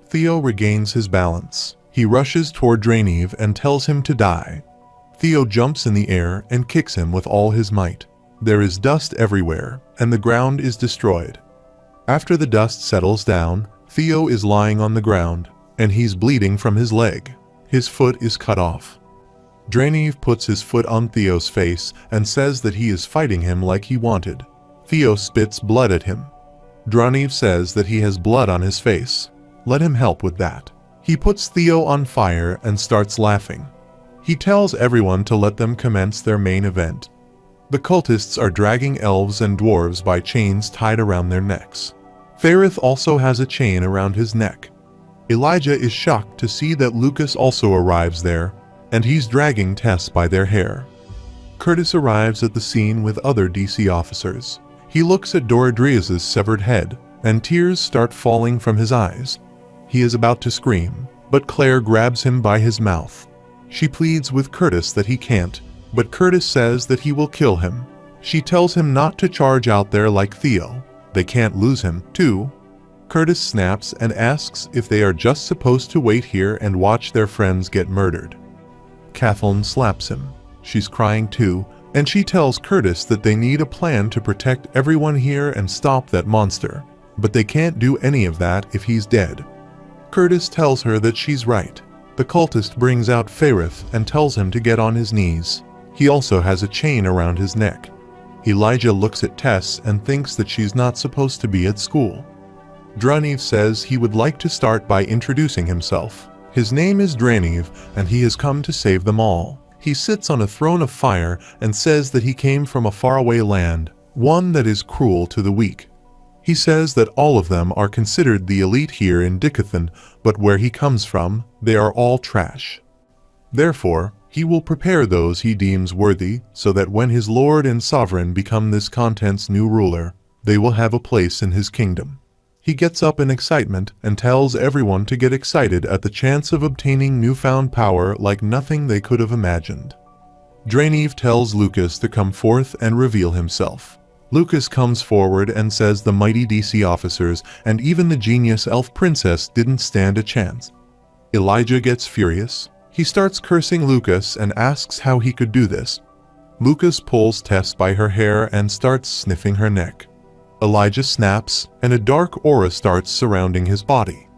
Speaker 1: Theo regains his balance. He rushes toward Draniv and tells him to die. Theo jumps in the air and kicks him with all his might. There is dust everywhere, and the ground is destroyed. After the dust settles down, Theo is lying on the ground, and he's bleeding from his leg. His foot is cut off. Draniv puts his foot on Theo's face and says that he is fighting him like he wanted. Theo spits blood at him. Draniv says that he has blood on his face. Let him help with that. He puts Theo on fire and starts laughing. He tells everyone to let them commence their main event. The cultists are dragging elves and dwarves by chains tied around their necks. Faerith also has a chain around his neck. Elijah is shocked to see that Lucas also arrives there, and he's dragging Tess by their hair. Curtis arrives at the scene with other DC officers. He looks at Doradria's severed head, and tears start falling from his eyes. He is about to scream, but Claire grabs him by his mouth. She pleads with Curtis that he can't, but Curtis says that he will kill him. She tells him not to charge out there like Theo. They can't lose him, too. Curtis snaps and asks if they are just supposed to wait here and watch their friends get murdered. Kathleen slaps him. She's crying too, and she tells Curtis that they need a plan to protect everyone here and stop that monster. But they can't do any of that if he's dead. Curtis tells her that she's right. The cultist brings out Ferrith and tells him to get on his knees. He also has a chain around his neck. Elijah looks at Tess and thinks that she's not supposed to be at school. Draniv says he would like to start by introducing himself. His name is Draniv, and he has come to save them all. He sits on a throne of fire and says that he came from a faraway land, one that is cruel to the weak. He says that all of them are considered the elite here in Dicathan, but where he comes from, they are all trash. Therefore, he will prepare those he deems worthy, so that when his lord and sovereign become this content's new ruler, they will have a place in his kingdom. He gets up in excitement and tells everyone to get excited at the chance of obtaining newfound power like nothing they could have imagined. Draniv tells Lucas to come forth and reveal himself. Lucas comes forward and says the mighty DC officers and even the genius elf princess didn't stand a chance. Elijah gets furious. He starts cursing Lucas and asks how he could do this. Lucas pulls Tess by her hair and starts sniffing her neck. Elijah snaps, and a dark aura starts surrounding his body.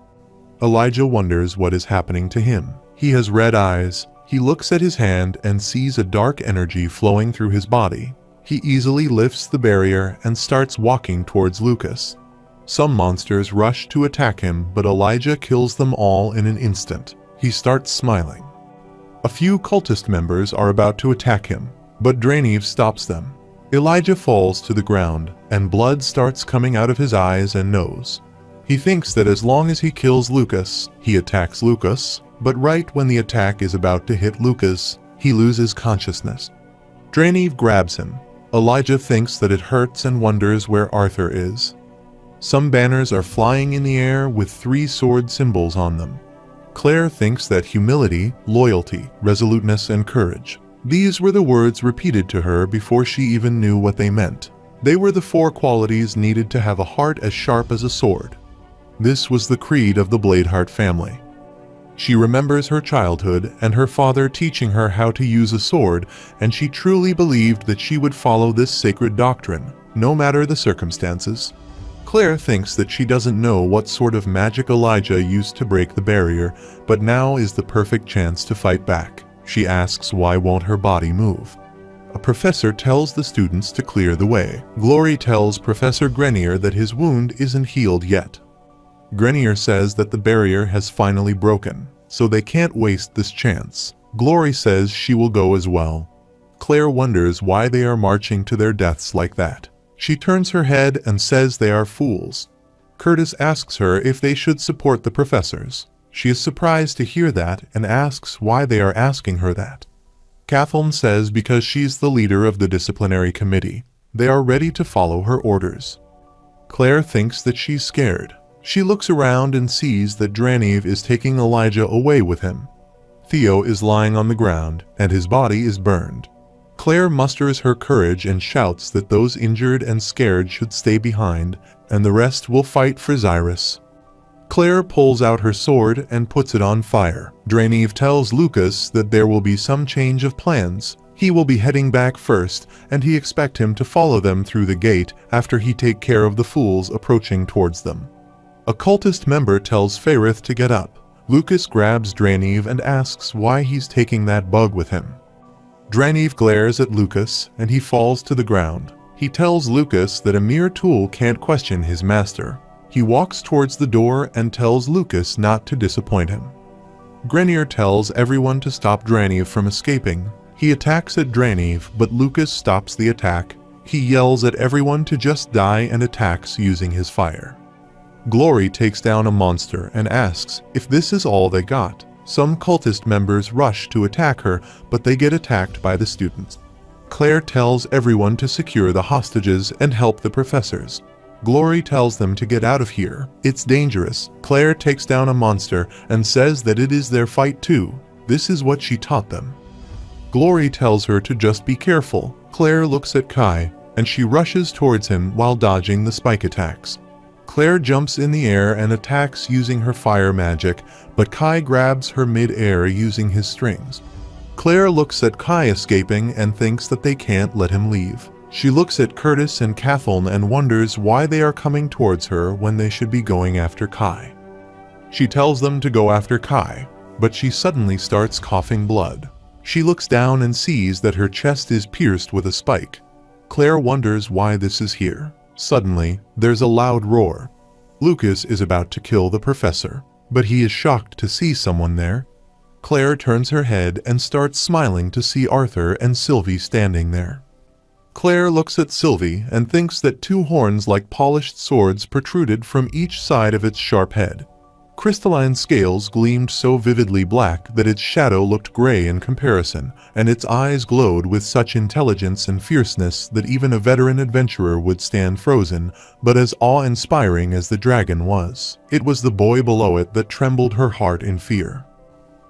Speaker 1: Elijah wonders what is happening to him. He has red eyes. He looks at his hand and sees a dark energy flowing through his body. He easily lifts the barrier and starts walking towards Lucas. Some monsters rush to attack him, but Elijah kills them all in an instant. He starts smiling. A few cultist members are about to attack him, but Draniv stops them. Elijah falls to the ground, and blood starts coming out of his eyes and nose. He thinks that as long as he kills Lucas, he attacks Lucas, but right when the attack is about to hit Lucas, he loses consciousness. Draniv grabs him. Elijah thinks that it hurts and wonders where Arthur is. Some banners are flying in the air with 3 sword symbols on them. Claire thinks that humility, loyalty, resoluteness, and courage. These were the words repeated to her before she even knew what they meant. They were the 4 qualities needed to have a heart as sharp as a sword. This was the creed of the Bladeheart family. She remembers her childhood and her father teaching her how to use a sword, and she truly believed that she would follow this sacred doctrine, no matter the circumstances. Claire thinks that she doesn't know what sort of magic Elijah used to break the barrier, but now is the perfect chance to fight back. She asks why won't her body move. A professor tells the students to clear the way. Glory tells Professor Grenier that his wound isn't healed yet. Grenier says that the barrier has finally broken, so they can't waste this chance. Glory says she will go as well. Claire wonders why they are marching to their deaths like that. She turns her head and says they are fools. Curtis asks her if they should support the professors. She is surprised to hear that and asks why they are asking her that. Kathleen says because she's the leader of the disciplinary committee. They are ready to follow her orders. Claire thinks that she's scared. She looks around and sees that Draniv is taking Elijah away with him. Theo is lying on the ground and his body is burned. Claire musters her courage and shouts that those injured and scared should stay behind and the rest will fight for Xyrus. Claire pulls out her sword and puts it on fire. Draniv tells Lucas that there will be some change of plans. He will be heading back first, and he expects him to follow them through the gate after he take care of the fools approaching towards them. A cultist member tells Ferrith to get up. Lucas grabs Draniv and asks why he's taking that bug with him. Draniv glares at Lucas, and he falls to the ground. He tells Lucas that a mere tool can't question his master. He walks towards the door and tells Lucas not to disappoint him. Grenier tells everyone to stop Draniv from escaping. He attacks at Draniv, but Lucas stops the attack. He yells at everyone to just die and attacks using his fire. Glory takes down a monster and asks if this is all they got. Some cultist members rush to attack her, but they get attacked by the students. Claire tells everyone to secure the hostages and help the professors. Glory tells them to get out of here. It's dangerous. Claire takes down a monster and says that it is their fight too. This is what she taught them. Glory tells her to just be careful. Claire looks at Kai, and she rushes towards him while dodging the spike attacks. Claire jumps in the air and attacks using her fire magic, but Kai grabs her mid-air using his strings. Claire looks at Kai escaping and thinks that they can't let him leave. She looks at Curtis and Kathleen and wonders why they are coming towards her when they should be going after Kai. She tells them to go after Kai, but she suddenly starts coughing blood. She looks down and sees that her chest is pierced with a spike. Claire wonders why this is here. Suddenly, there's a loud roar. Lucas is about to kill the professor, but he is shocked to see someone there. Claire turns her head and starts smiling to see Arthur and Sylvie standing there. Claire looks at Sylvie and thinks that two horns like polished swords protruded from each side of its sharp head. Crystalline scales gleamed so vividly black that its shadow looked gray in comparison, and its eyes glowed with such intelligence and fierceness that even a veteran adventurer would stand frozen, but as awe-inspiring as the dragon was, it was the boy below it that trembled her heart in fear.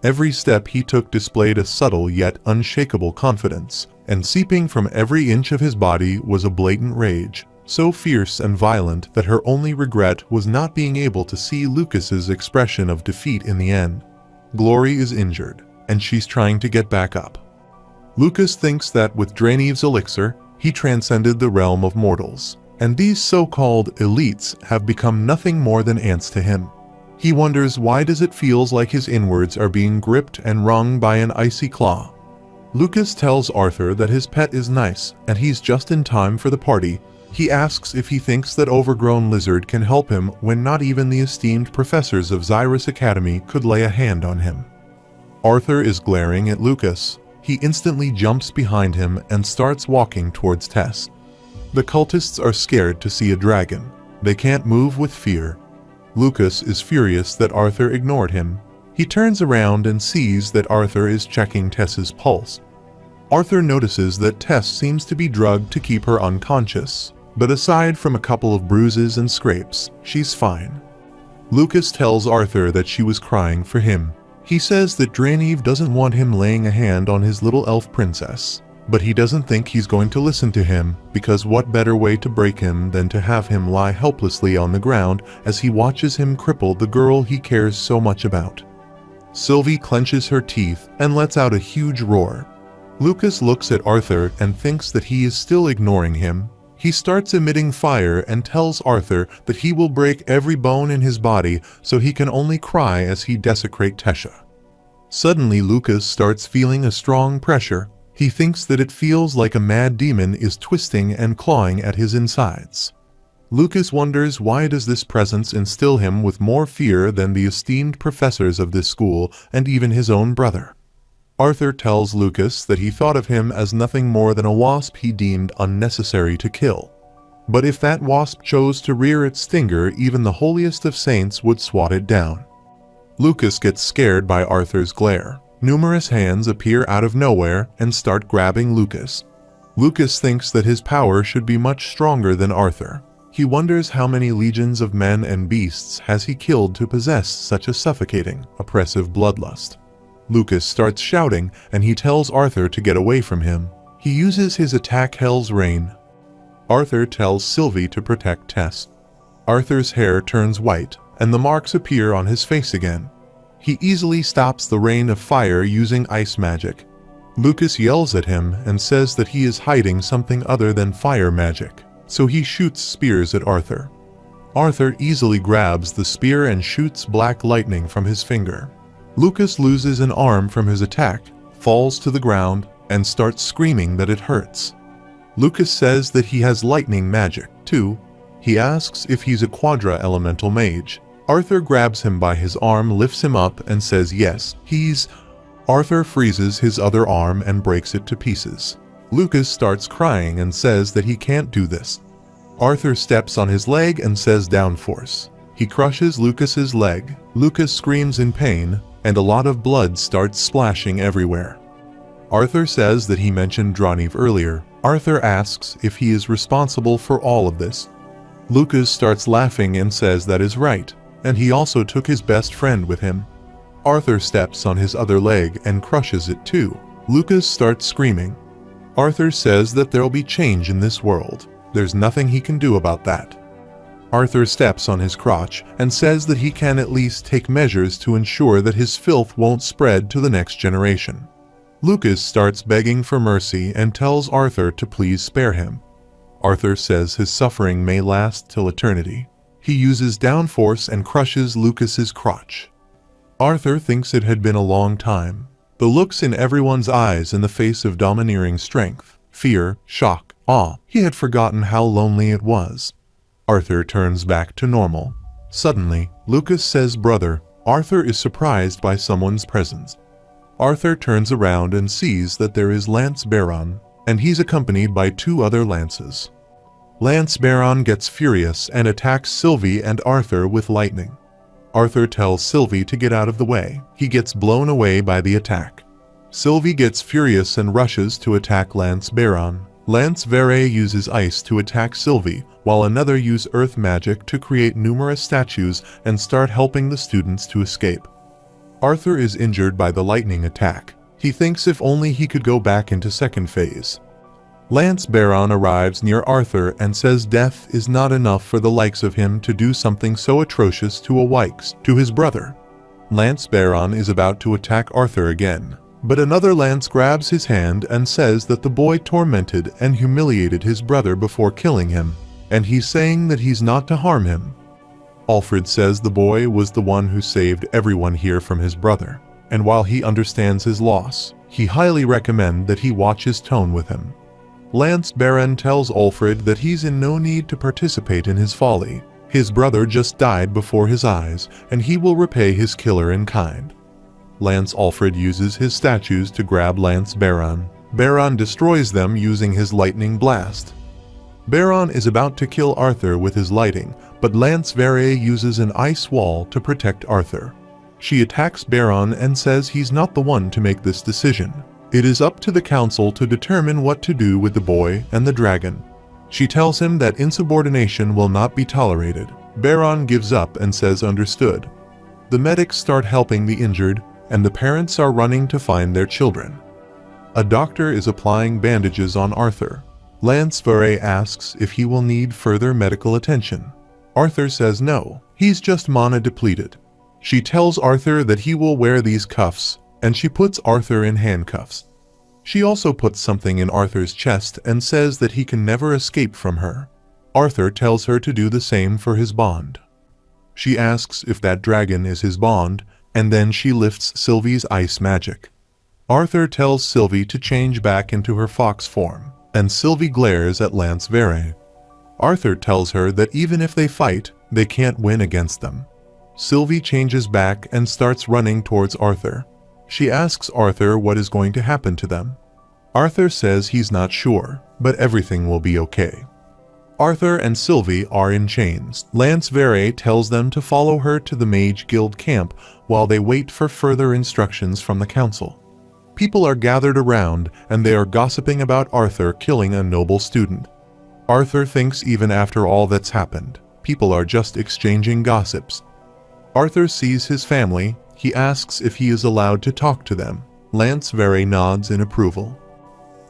Speaker 1: Every step he took displayed a subtle yet unshakable confidence, and seeping from every inch of his body was a blatant rage, so fierce and violent that her only regret was not being able to see Lucas's expression of defeat in the end. Glory is injured, and she's trying to get back up. Lucas thinks that with Draineve's elixir, he transcended the realm of mortals, and these so-called elites have become nothing more than ants to him. He wonders why does it feels like his inwards are being gripped and wrung by an icy claw. Lucas tells Arthur that his pet is nice, and he's just in time for the party. He asks if he thinks that Overgrown Lizard can help him when not even the esteemed professors of Xyrus Academy could lay a hand on him. Arthur is glaring at Lucas. He instantly jumps behind him and starts walking towards Tess. The cultists are scared to see a dragon. They can't move with fear. Lucas is furious that Arthur ignored him. He turns around and sees that Arthur is checking Tess's pulse. Arthur notices that Tess seems to be drugged to keep her unconscious, but aside from a couple of bruises and scrapes, she's fine. Lucas tells Arthur that she was crying for him. He says that Draineve doesn't want him laying a hand on his little elf princess, but he doesn't think he's going to listen to him, because what better way to break him than to have him lie helplessly on the ground as he watches him cripple the girl he cares so much about. Sylvie clenches her teeth and lets out a huge roar. Lucas looks at Arthur and thinks that he is still ignoring him. He starts emitting fire and tells Arthur that he will break every bone in his body so he can only cry as he desecrates Tesha. Suddenly Lucas starts feeling a strong pressure. He thinks that it feels like a mad demon is twisting and clawing at his insides. Lucas wonders why does this presence instill him with more fear than the esteemed professors of this school and even his own brother. Arthur tells Lucas that he thought of him as nothing more than a wasp he deemed unnecessary to kill. But if that wasp chose to rear its stinger, even the holiest of saints would swat it down. Lucas gets scared by Arthur's glare. Numerous hands appear out of nowhere and start grabbing Lucas. Lucas thinks that his power should be much stronger than Arthur. He wonders how many legions of men and beasts has he killed to possess such a suffocating, oppressive bloodlust. Lucas starts shouting and he tells Arthur to get away from him. He uses his attack Hell's Rain. Arthur tells Sylvie to protect Tess. Arthur's hair turns white and the marks appear on his face again. He easily stops the rain of fire using ice magic. Lucas yells at him and says that he is hiding something other than fire magic, so he shoots spears at Arthur. Arthur easily grabs the spear and shoots black lightning from his finger. Lucas loses an arm from his attack, falls to the ground, and starts screaming that it hurts. Lucas says that he has lightning magic, too. He asks if he's a quadra-elemental mage. Arthur grabs him by his arm, lifts him up, and says yes, he's... Arthur freezes his other arm and breaks it to pieces. Lucas starts crying and says that he can't do this. Arthur steps on his leg and says downforce. He crushes Lucas's leg. Lucas screams in pain, and a lot of blood starts splashing everywhere. Arthur says that he mentioned Drainev earlier. Arthur asks if he is responsible for all of this. Lucas starts laughing and says that is right, and he also took his best friend with him. Arthur steps on his other leg and crushes it too. Lucas starts screaming. Arthur says that there'll be change in this world. There's nothing he can do about that. Arthur steps on his crotch and says that he can at least take measures to ensure that his filth won't spread to the next generation. Lucas starts begging for mercy and tells Arthur to please spare him. Arthur says his suffering may last till eternity. He uses downforce and crushes Lucas's crotch. Arthur thinks it had been a long time. The looks in everyone's eyes in the face of domineering strength, fear, shock, awe. He had forgotten how lonely it was. Arthur turns back to normal. Suddenly, Lucas says, "Brother." Arthur is surprised by someone's presence. Arthur turns around and sees that there is Lance Baron, and he's accompanied by 2 other lances. Lance Baron gets furious and attacks Sylvie and Arthur with lightning. Arthur tells Sylvie to get out of the way. He gets blown away by the attack. Sylvie gets furious and rushes to attack Lance Baron. Lance Vere uses ice to attack Sylvie, while another uses earth magic to create numerous statues and start helping the students to escape. Arthur is injured by the lightning attack. He thinks if only he could go back into second phase. Lance Baron arrives near Arthur and says death is not enough for the likes of him to do something so atrocious to his brother. Lance Baron is about to attack Arthur again, but another Lance grabs his hand and says that the boy tormented and humiliated his brother before killing him, and he's saying that he's not to harm him. Alfred says the boy was the one who saved everyone here from his brother, and while he understands his loss, he highly recommends that he watch his tone with him. Lance Baron tells Alfred that he's in no need to participate in his folly. His brother just died before his eyes, and he will repay his killer in kind. Lance Alfred uses his statues to grab Lance Baron. Baron destroys them using his lightning blast. Baron is about to kill Arthur with his lighting, but Lance Vere uses an ice wall to protect Arthur. She attacks Baron and says he's not the one to make this decision. It is up to the council to determine what to do with the boy and the dragon. She tells him that insubordination will not be tolerated. Baron gives up and says understood. The medics start helping the injured, and the parents are running to find their children. A doctor is applying bandages on Arthur. Lance Vere asks if he will need further medical attention. Arthur says no, he's just mana depleted. She tells Arthur that he will wear these cuffs, and she puts Arthur in handcuffs. She also puts something in Arthur's chest and says that he can never escape from her. Arthur tells her to do the same for his bond. She asks if that dragon is his bond, and then she lifts Sylvie's ice magic. Arthur tells Sylvie to change back into her fox form, and Sylvie glares at Lance Vere. Arthur tells her that even if they fight, they can't win against them. Sylvie changes back and starts running towards Arthur. She asks Arthur what is going to happen to them. Arthur says he's not sure, but everything will be okay. Arthur and Sylvie are in chains. Lance Vere tells them to follow her to the Mage Guild camp while they wait for further instructions from the council. People are gathered around and they are gossiping about Arthur killing a noble student. Arthur thinks even after all that's happened, people are just exchanging gossips. Arthur sees his family. He asks if he is allowed to talk to them. Lance Vere nods in approval.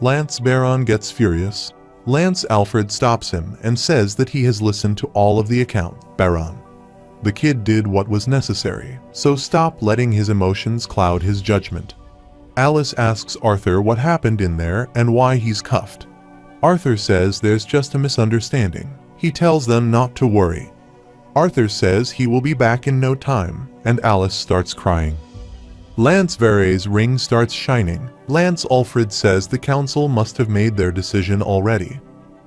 Speaker 1: Lance Baron gets furious. Lance Alfred stops him and says that he has listened to all of the account. Baron, the kid did what was necessary, so stop letting his emotions cloud his judgment. Alice asks Arthur what happened in there and why he's cuffed. Arthur says there's just a misunderstanding. He tells them not to worry. Arthur says he will be back in no time, and Alice starts crying. Lance Vere's ring starts shining. Lance Alfred says the council must have made their decision already.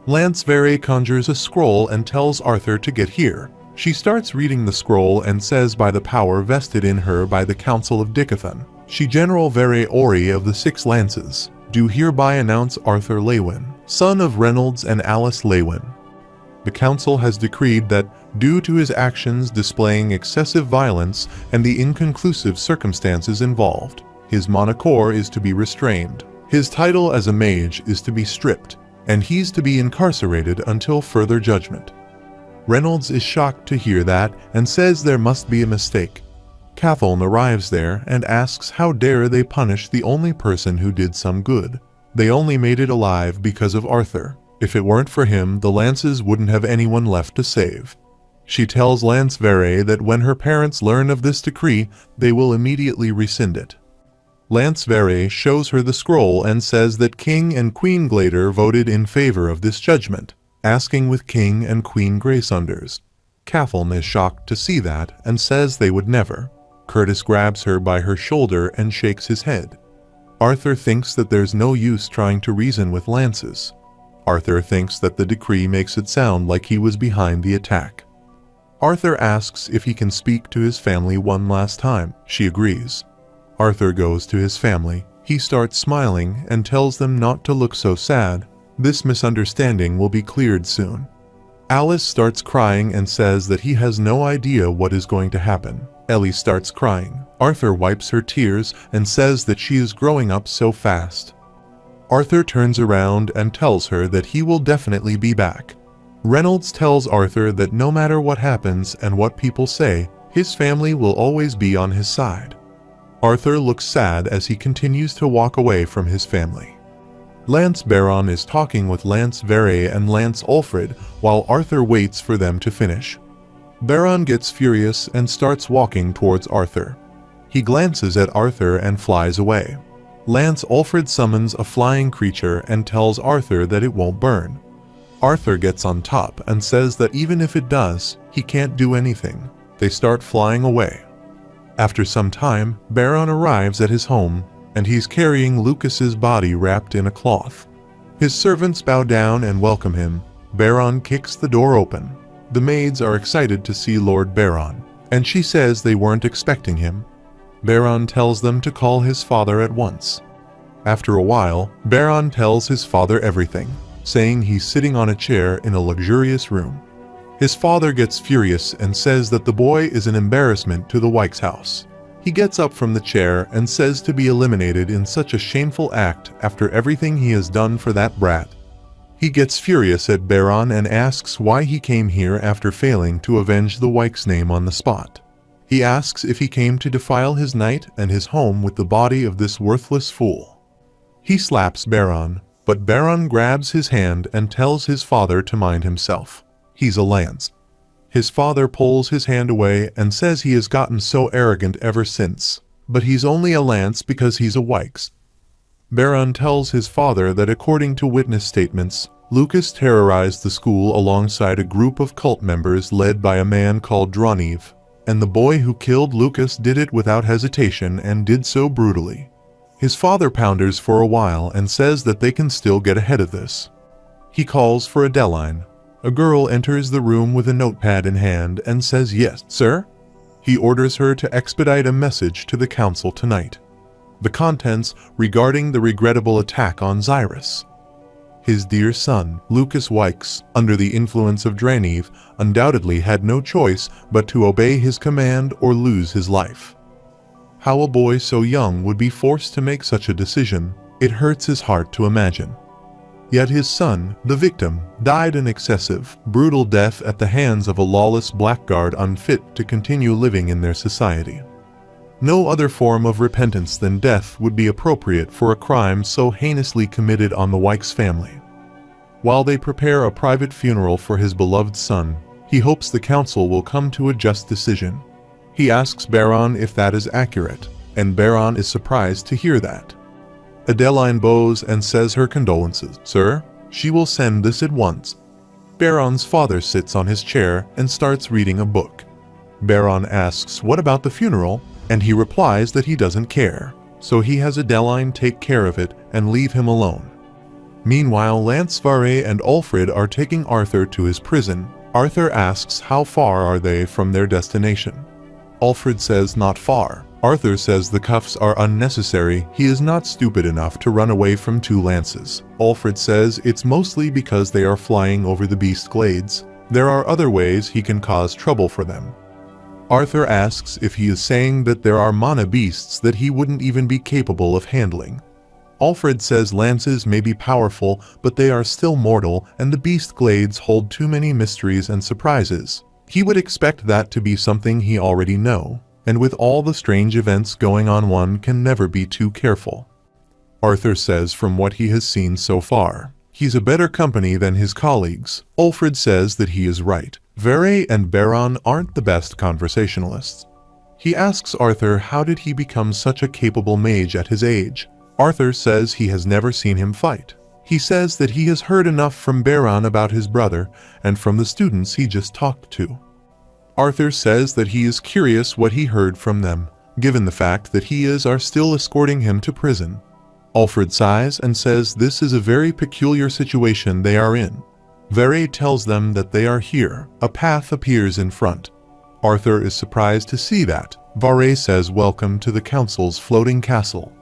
Speaker 1: Lance Vere conjures a scroll and tells Arthur to get here. She starts reading the scroll and says by the power vested in her by the Council of Dickathon, she General Vere Ori of the Six Lances, do hereby announce Arthur Lewin, son of Reynolds and Alice Lewin. The council has decreed that, due to his actions displaying excessive violence and the inconclusive circumstances involved, his monocore is to be restrained. His title as a mage is to be stripped, and he's to be incarcerated until further judgment. Reynolds is shocked to hear that and says there must be a mistake. Cathalne arrives there and asks how dare they punish the only person who did some good. They only made it alive because of Arthur. If it weren't for him, the Lances wouldn't have anyone left to save. She tells Lance Vere that when her parents learn of this decree, they will immediately rescind it. Lance Vere shows her the scroll and says that King and Queen Glader voted in favor of this judgment, asking with King and Queen Graysunders. Kathleen is shocked to see that and says they would never. Curtis grabs her by her shoulder and shakes his head. Arthur thinks that there's no use trying to reason with Lances. Arthur thinks that the decree makes it sound like he was behind the attack. Arthur asks if he can speak to his family one last time. She agrees. Arthur goes to his family. He starts smiling and tells them not to look so sad. This misunderstanding will be cleared soon. Alice starts crying and says that he has no idea what is going to happen. Ellie starts crying. Arthur wipes her tears and says that she is growing up so fast. Arthur turns around and tells her that he will definitely be back. Reynolds tells Arthur that no matter what happens and what people say, his family will always be on his side. Arthur looks sad as he continues to walk away from his family. Lance Baron is talking with Lance Vere and Lance Alfred while Arthur waits for them to finish. Baron gets furious and starts walking towards Arthur. He glances at Arthur and flies away. Lance Alfred summons a flying creature and tells Arthur that it won't burn. Arthur gets on top and says that even if it does, he can't do anything. They start flying away. After some time, Baron arrives at his home, and he's carrying Lucas's body wrapped in a cloth. His servants bow down and welcome him. Baron kicks the door open. The maids are excited to see Lord Baron, and she says they weren't expecting him. Baron tells them to call his father at once. After a while, Baron tells his father everything, saying he's sitting on a chair in a luxurious room. His father gets furious and says that the boy is an embarrassment to the Wykes house. He gets up from the chair and says to be eliminated in such a shameful act after everything he has done for that brat. He gets furious at Baron and asks why he came here after failing to avenge the Wykes' name on the spot. He asks if he came to defile his night and his home with the body of this worthless fool. He slaps Baron, but Baron grabs his hand and tells his father to mind himself. He's a Lance. His father pulls his hand away and says he has gotten so arrogant ever since, but he's only a Lance because he's a Wykes. Baron tells his father that according to witness statements, Lucas terrorized the school alongside a group of cult members led by a man called Droniv, and the boy who killed Lucas did it without hesitation and did so brutally. His father ponders for a while and says that they can still get ahead of this. He calls for Adeline. A girl enters the room with a notepad in hand and says, "Yes, sir?" He orders her to expedite a message to the council tonight. The contents regarding the regrettable attack on Xyrus. His dear son, Lucas Wykes, under the influence of Draniv, undoubtedly had no choice but to obey his command or lose his life. How a boy so young would be forced to make such a decision, it hurts his heart to imagine. Yet his son, the victim, died an excessive, brutal death at the hands of a lawless blackguard unfit to continue living in their society. No other form of repentance than death would be appropriate for a crime so heinously committed on the Wykes family. While they prepare a private funeral for his beloved son, he hopes the council will come to a just decision. He asks Baron if that is accurate, and Baron is surprised to hear that. Adeline bows and says her condolences. "Sir, she will send this at once." Baron's father sits on his chair and starts reading a book. Baron asks what about the funeral, and he replies that he doesn't care, so he has Adeline take care of it and leave him alone. Meanwhile, Lance Vare and Alfred are taking Arthur to his prison. Arthur asks how far are they from their destination. Alfred says not far. Arthur says the cuffs are unnecessary, he is not stupid enough to run away from two lances. Alfred says it's mostly because they are flying over the beast glades. There are other ways he can cause trouble for them. Arthur asks if he is saying that there are mana beasts that he wouldn't even be capable of handling. Alfred says lances may be powerful, but they are still mortal, and the beast glades hold too many mysteries and surprises. He would expect that to be something he already know, and with all the strange events going on one can never be too careful. Arthur says from what he has seen so far, he's a better company than his colleagues. Alfred says that he is right. Vere and Baron aren't the best conversationalists. He asks Arthur how did he become such a capable mage at his age. Arthur says he has never seen him fight. He says that he has heard enough from Baron about his brother and from the students he just talked to. Arthur says that he is curious what he heard from them, given the fact that are still escorting him to prison. Alfred sighs and says this is a very peculiar situation they are in. Vere tells them that they are here. A path appears in front. Arthur is surprised to see that. Vare says welcome to the council's floating castle.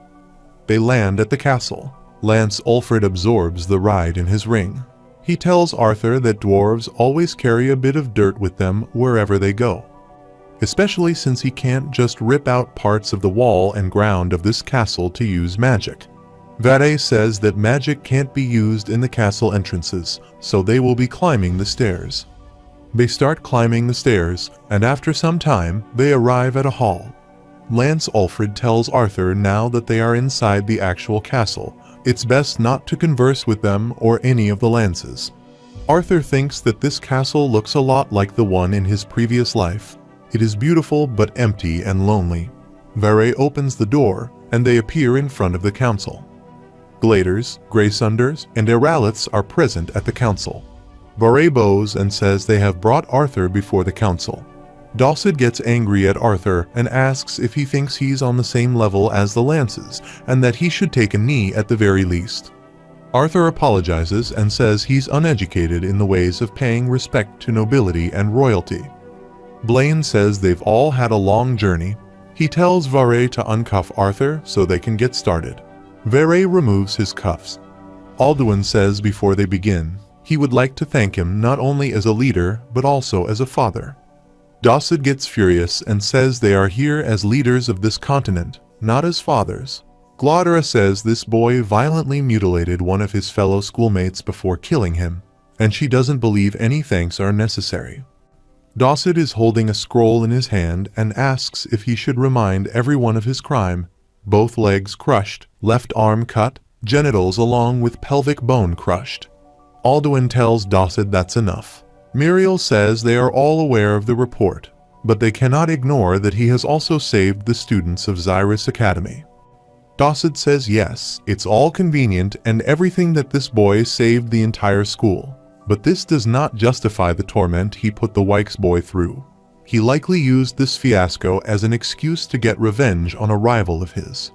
Speaker 1: They land at the castle. Lance Alfred absorbs the ride in his ring. He tells Arthur that dwarves always carry a bit of dirt with them wherever they go, especially since he can't just rip out parts of the wall and ground of this castle to use magic. Vare says that magic can't be used in the castle entrances, so they will be climbing the stairs. They start climbing the stairs, and after some time, they arrive at a hall. Lance Alfred tells Arthur now that they are inside the actual castle, it's best not to converse with them or any of the Lances. Arthur thinks that this castle looks a lot like the one in his previous life. It is beautiful but empty and lonely. Vare opens the door, and they appear in front of the council. Gladers, Greysunders, and Eraliths are present at the council. Vare bows and says they have brought Arthur before the council. Dossid gets angry at Arthur and asks if he thinks he's on the same level as the Lances and that he should take a knee at the very least. Arthur apologizes and says he's uneducated in the ways of paying respect to nobility and royalty. Blaine says they've all had a long journey. He tells Vare to uncuff Arthur so they can get started. Vare removes his cuffs. Alduin says before they begin, he would like to thank him not only as a leader but also as a father. Dossid gets furious and says they are here as leaders of this continent, not as fathers. Glodera says this boy violently mutilated one of his fellow schoolmates before killing him, and she doesn't believe any thanks are necessary. Dossid is holding a scroll in his hand and asks if he should remind everyone of his crime: both legs crushed, left arm cut, genitals along with pelvic bone crushed. Alduin tells Dossid that's enough. Muriel says they are all aware of the report, but they cannot ignore that he has also saved the students of Xyrus Academy. Dossid says yes, it's all convenient and everything that this boy saved the entire school, but this does not justify the torment he put the Wykes boy through. He likely used this fiasco as an excuse to get revenge on a rival of his.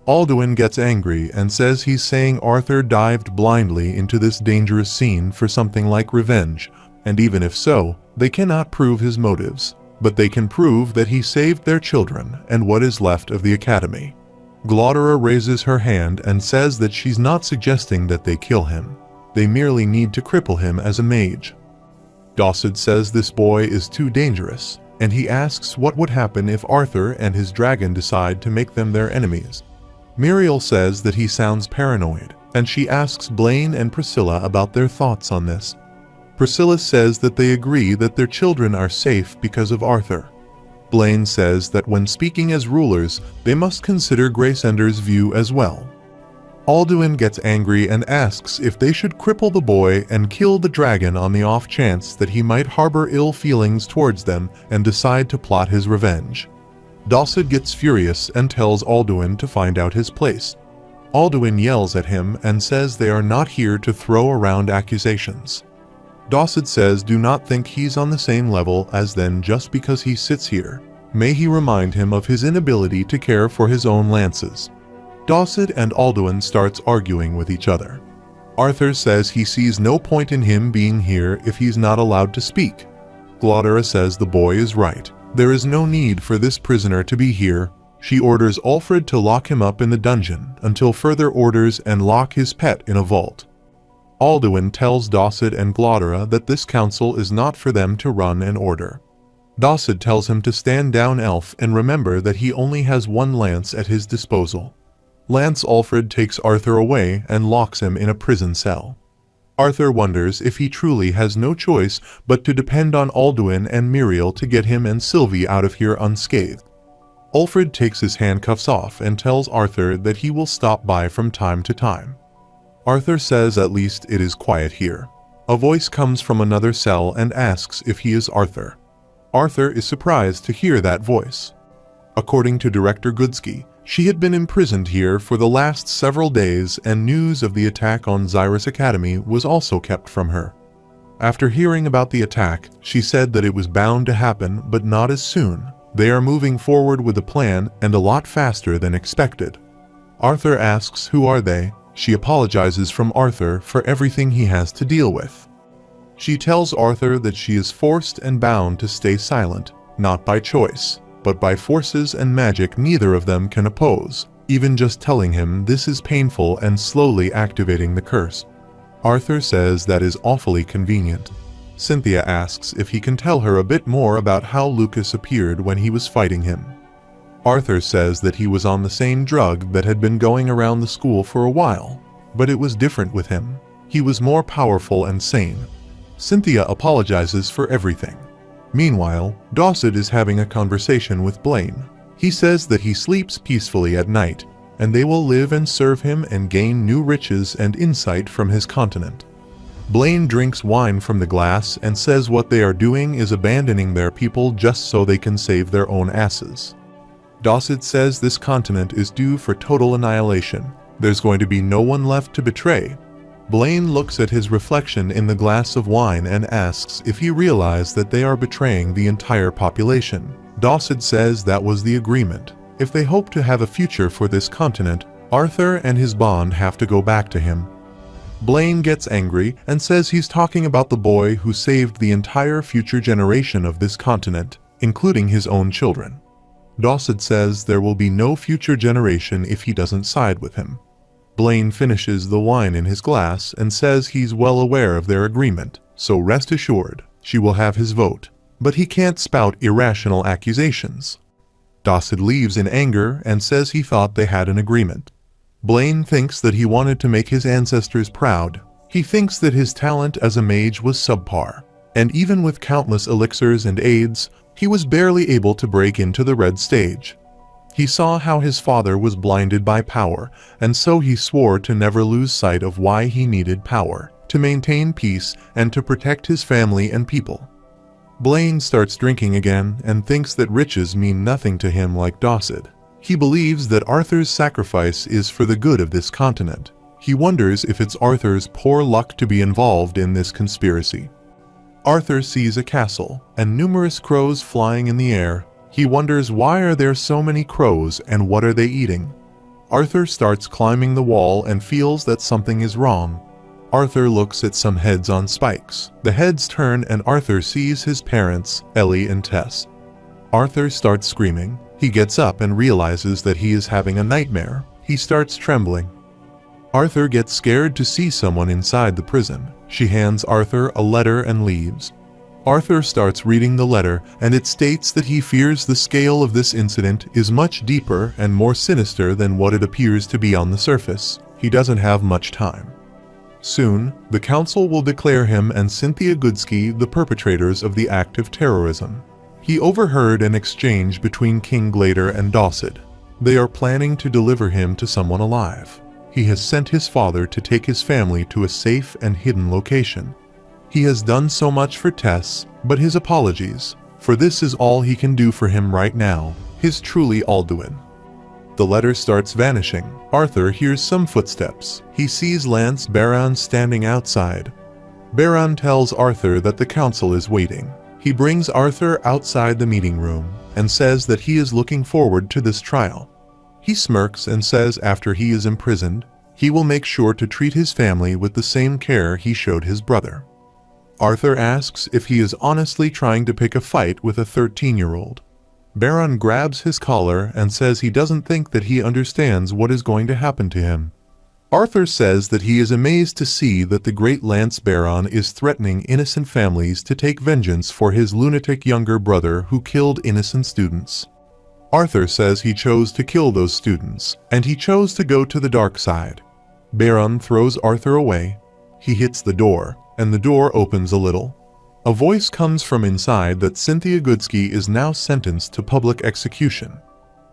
Speaker 1: Alduin gets angry and says he's saying Arthur dived blindly into this dangerous scene for something like revenge, and even if so, they cannot prove his motives, but they can prove that he saved their children and what is left of the academy. Glodera raises her hand and says that she's not suggesting that they kill him. They merely need to cripple him as a mage. Dossid says this boy is too dangerous, and he asks what would happen if Arthur and his dragon decide to make them their enemies. Muriel says that he sounds paranoid, and she asks Blaine and Priscilla about their thoughts on this. Priscilla says that they agree that their children are safe because of Arthur. Blaine says that when speaking as rulers, they must consider Greysender's view as well. Alduin gets angry and asks if they should cripple the boy and kill the dragon on the off chance that he might harbor ill feelings towards them and decide to plot his revenge. Dossid gets furious and tells Alduin to find out his place. Alduin yells at him and says they are not here to throw around accusations. Dossid says do not think he's on the same level as them just because he sits here. May he remind him of his inability to care for his own lances. Dossid and Alduin starts arguing with each other. Arthur says he sees no point in him being here if he's not allowed to speak. Glodera says the boy is right. There is no need for this prisoner to be here. She orders Alfred to lock him up in the dungeon until further orders and lock his pet in a vault. Alduin tells Dossid and Glodera that this council is not for them to run and order. Dossid tells him to stand down elf and remember that he only has one lance at his disposal. Lance Alfred takes Arthur away and locks him in a prison cell. Arthur wonders if he truly has no choice but to depend on Alduin and Muriel to get him and Sylvie out of here unscathed. Ulfred takes his handcuffs off and tells Arthur that he will stop by from time to time. Arthur says at least it is quiet here. A voice comes from another cell and asks if he is Arthur. Arthur is surprised to hear that voice. According to Director Goodsky, she had been imprisoned here for the last several days, and news of the attack on Xyrus Academy was also kept from her. After hearing about the attack, she said that it was bound to happen, but not as soon. They are moving forward with a plan, and a lot faster than expected. Arthur asks who are they. She apologizes from Arthur for everything he has to deal with. She tells Arthur that she is forced and bound to stay silent, not by choice, but by forces and magic neither of them can oppose. Even just telling him this is painful and slowly activating the curse. Arthur says that is awfully convenient. Cynthia asks if he can tell her a bit more about how Lucas appeared when he was fighting him. Arthur says that he was on the same drug that had been going around the school for a while, but it was different with him. He was more powerful and sane. Cynthia apologizes for everything. Meanwhile, Dawson is having a conversation with Blaine. He says that he sleeps peacefully at night, and they will live and serve him and gain new riches and insight from his continent. Blaine drinks wine from the glass and says what they are doing is abandoning their people just so they can save their own asses. Dawson says this continent is due for total annihilation. There's going to be no one left to betray. Blaine looks at his reflection in the glass of wine and asks if he realized that they are betraying the entire population. Dawson says that was the agreement. If they hope to have a future for this continent, Arthur and his bond have to go back to him. Blaine gets angry and says he's talking about the boy who saved the entire future generation of this continent, including his own children. Dawson says there will be no future generation if he doesn't side with him. Blaine finishes the wine in his glass and says he's well aware of their agreement, so rest assured, she will have his vote. But he can't spout irrational accusations. Dawson leaves in anger and says he thought they had an agreement. Blaine thinks that he wanted to make his ancestors proud. He thinks that his talent as a mage was subpar, and even with countless elixirs and aids, he was barely able to break into the red stage. He saw how his father was blinded by power, and so he swore to never lose sight of why he needed power, to maintain peace and to protect his family and people. Blaine starts drinking again and thinks that riches mean nothing to him like Dawson. He believes that Arthur's sacrifice is for the good of this continent. He wonders if it's Arthur's poor luck to be involved in this conspiracy. Arthur sees a castle and numerous crows flying in the air. He wonders why are there so many crows and what are they eating? Arthur starts climbing the wall and feels that something is wrong. Arthur looks at some heads on spikes. The heads turn and Arthur sees his parents, Ellie and Tess. Arthur starts screaming. He gets up and realizes that he is having a nightmare. He starts trembling. Arthur gets scared to see someone inside the prison. She hands Arthur a letter and leaves. Arthur starts reading the letter, and it states that he fears the scale of this incident is much deeper and more sinister than what it appears to be on the surface. He doesn't have much time. Soon, the council will declare him and Cynthia Goodsky the perpetrators of the act of terrorism. He overheard an exchange between King Glader and Dawson. They are planning to deliver him to someone alive. He has sent his father to take his family to a safe and hidden location. He has done so much for Tess, but his apologies, for this is all he can do for him right now, his truly Alduin. The letter starts vanishing. Arthur hears some footsteps. He sees Lance Baron standing outside. Baron tells Arthur that the council is waiting. He brings Arthur outside the meeting room and says that he is looking forward to this trial. He smirks and says after he is imprisoned, he will make sure to treat his family with the same care he showed his brother. Arthur asks if he is honestly trying to pick a fight with a 13-year-old. Baron grabs his collar and says he doesn't think that he understands what is going to happen to him. Arthur says that he is amazed to see that the great Lance Baron is threatening innocent families to take vengeance for his lunatic younger brother who killed innocent students. Arthur says he chose to kill those students, and he chose to go to the dark side. Baron throws Arthur away. He hits the door, and the door opens a little. A voice comes from inside that Cynthia Goodsky is now sentenced to public execution.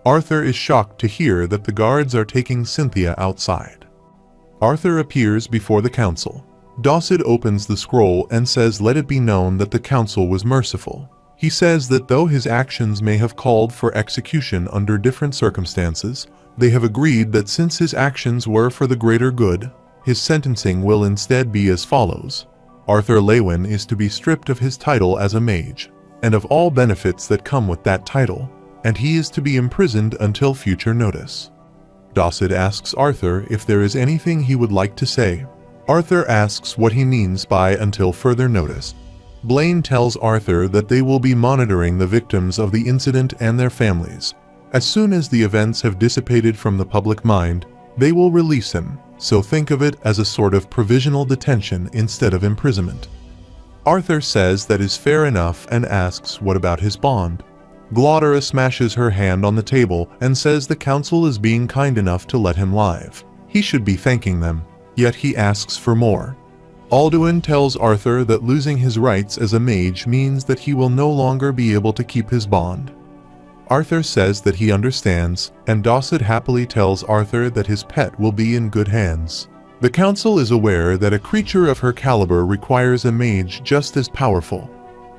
Speaker 1: Arthur is shocked to hear that the guards are taking Cynthia outside. Arthur appears before the council. Dawson opens the scroll and says let it be known that the council was merciful. He says that though his actions may have called for execution under different circumstances, they have agreed that since his actions were for the greater good, his sentencing will instead be as follows. Arthur Lewin is to be stripped of his title as a mage, and of all benefits that come with that title, and he is to be imprisoned until future notice. Dawson asks Arthur if there is anything he would like to say. Arthur asks what he means by until further notice. Blaine tells Arthur that they will be monitoring the victims of the incident and their families. As soon as the events have dissipated from the public mind, they will release him, so think of it as a sort of provisional detention instead of imprisonment. Arthur says that is fair enough and asks what about his bond. Glodera smashes her hand on the table and says the council is being kind enough to let him live. He should be thanking them, yet he asks for more. Alduin tells Arthur that losing his rights as a mage means that he will no longer be able to keep his bond. Arthur says that he understands, and Dawson happily tells Arthur that his pet will be in good hands. The council is aware that a creature of her caliber requires a mage just as powerful.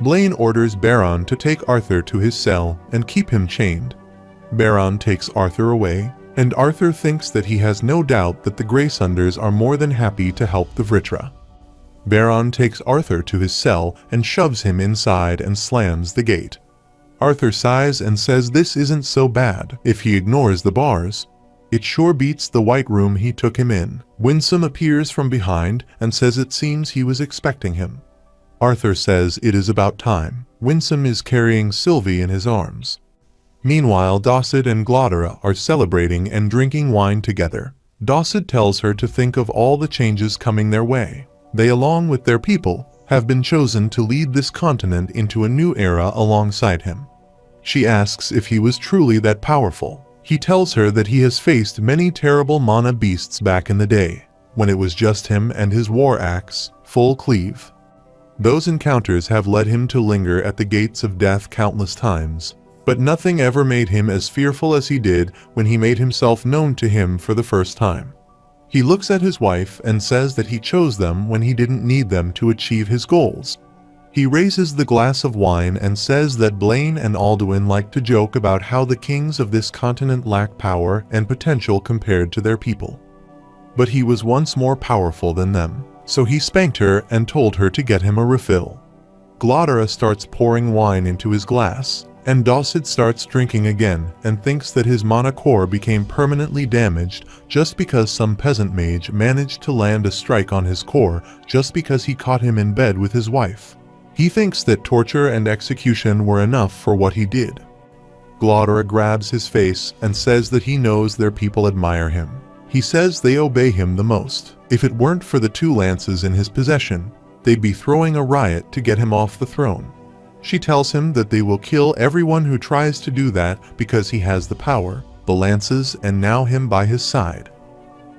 Speaker 1: Blaine orders Baron to take Arthur to his cell and keep him chained. Baron takes Arthur away, and Arthur thinks that he has no doubt that the Greysunders are more than happy to help the Vritra. Baron takes Arthur to his cell and shoves him inside and slams the gate. Arthur sighs and says this isn't so bad if he ignores the bars. It sure beats the white room he took him in. Winsome appears from behind and says it seems he was expecting him. Arthur says it is about time. Winsome is carrying Sylvie in his arms. Meanwhile, Dawson and Glodera are celebrating and drinking wine together. Dawson tells her to think of all the changes coming their way. They, along with their people, have been chosen to lead this continent into a new era alongside him. She asks if he was truly that powerful. He tells her that he has faced many terrible mana beasts back in the day, when it was just him and his war axe, Full Cleave. Those encounters have led him to linger at the gates of death countless times, but nothing ever made him as fearful as he did when he made himself known to him for the first time. He looks at his wife and says that he chose them when he didn't need them to achieve his goals. He raises the glass of wine and says that Blaine and Alduin like to joke about how the kings of this continent lack power and potential compared to their people. But he was once more powerful than them, so he spanked her and told her to get him a refill. Glodera starts pouring wine into his glass, and Dawson starts drinking again and thinks that his mana core became permanently damaged just because some peasant mage managed to land a strike on his core just because he caught him in bed with his wife. He thinks that torture and execution were enough for what he did. Glodera grabs his face and says that he knows their people admire him. He says they obey him the most. If it weren't for the 2 lances in his possession, they'd be throwing a riot to get him off the throne. She tells him that they will kill everyone who tries to do that because he has the power, the lances, and now him by his side.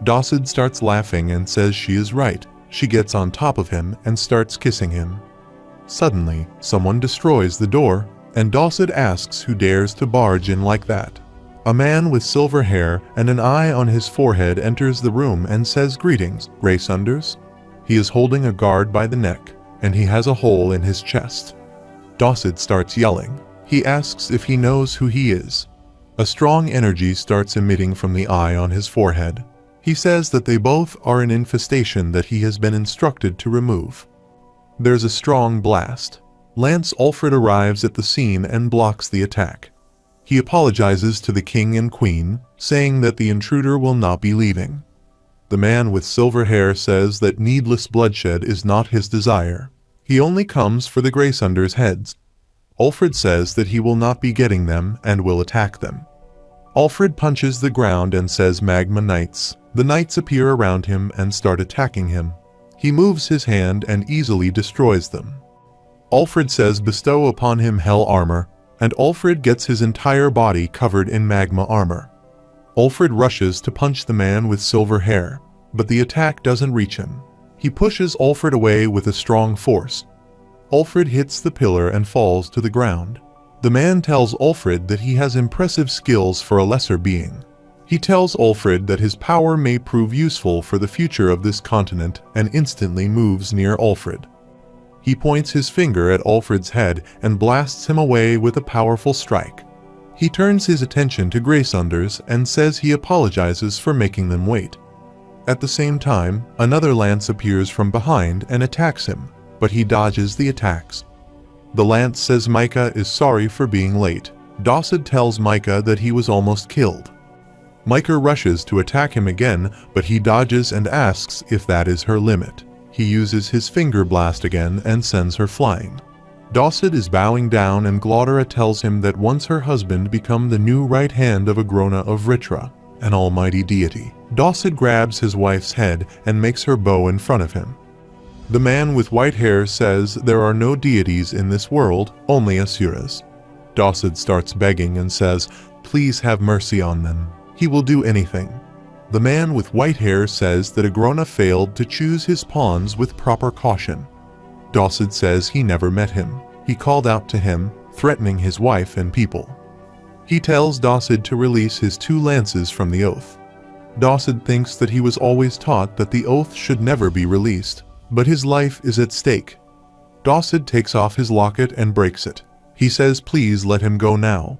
Speaker 1: Dawson starts laughing and says she is right. She gets on top of him and starts kissing him. Suddenly, someone destroys the door, and Dawson asks who dares to barge in like that. A man with silver hair and an eye on his forehead enters the room and says greetings, Greysunders. He is holding a guard by the neck, and he has a hole in his chest. Dawson starts yelling. He asks if he knows who he is. A strong energy starts emitting from the eye on his forehead. He says that they both are an infestation that he has been instructed to remove. There's a strong blast. Lance Alfred arrives at the scene and blocks the attack. He apologizes to the king and queen, saying that the intruder will not be leaving. The man with silver hair says that needless bloodshed is not his desire. He only comes for the Greysunders' heads. Alfred says that he will not be getting them and will attack them. Alfred punches the ground and says Magma Knights. The knights appear around him and start attacking him. He moves his hand and easily destroys them. Alfred says bestow upon him hell armor, and Alfred gets his entire body covered in magma armor. Alfred rushes to punch the man with silver hair, but the attack doesn't reach him. He pushes Alfred away with a strong force. Alfred hits the pillar and falls to the ground. The man tells Ulfrid that he has impressive skills for a lesser being. He tells Ulfrid that his power may prove useful for the future of this continent and instantly moves near Ulfrid. He points his finger at Ulfrid's head and blasts him away with a powerful strike. He turns his attention to Graysunders and says he apologizes for making them wait. At the same time, another lance appears from behind and attacks him, but he dodges the attacks. The lance says Micah is sorry for being late. Dawsad tells Micah that he was almost killed. Micah rushes to attack him again, but he dodges and asks if that is her limit. He uses his finger blast again and sends her flying. Dawsad is bowing down and Glaudera tells him that once her husband become the new right hand of Agrona of Ritra, an almighty deity. Dawsad grabs his wife's head and makes her bow in front of him. The man with white hair says there are no deities in this world, only asuras. Dawsad starts begging and says, "Please have mercy on them. He will do anything." The man with white hair says that Agrona failed to choose his pawns with proper caution. Dawsad says he never met him. He called out to him, threatening his wife and people. He tells Dawsad to release his 2 lances from the oath. Dawsad thinks that he was always taught that the oath should never be released, but his life is at stake. Dawsad takes off his locket and breaks it. He says please let him go now.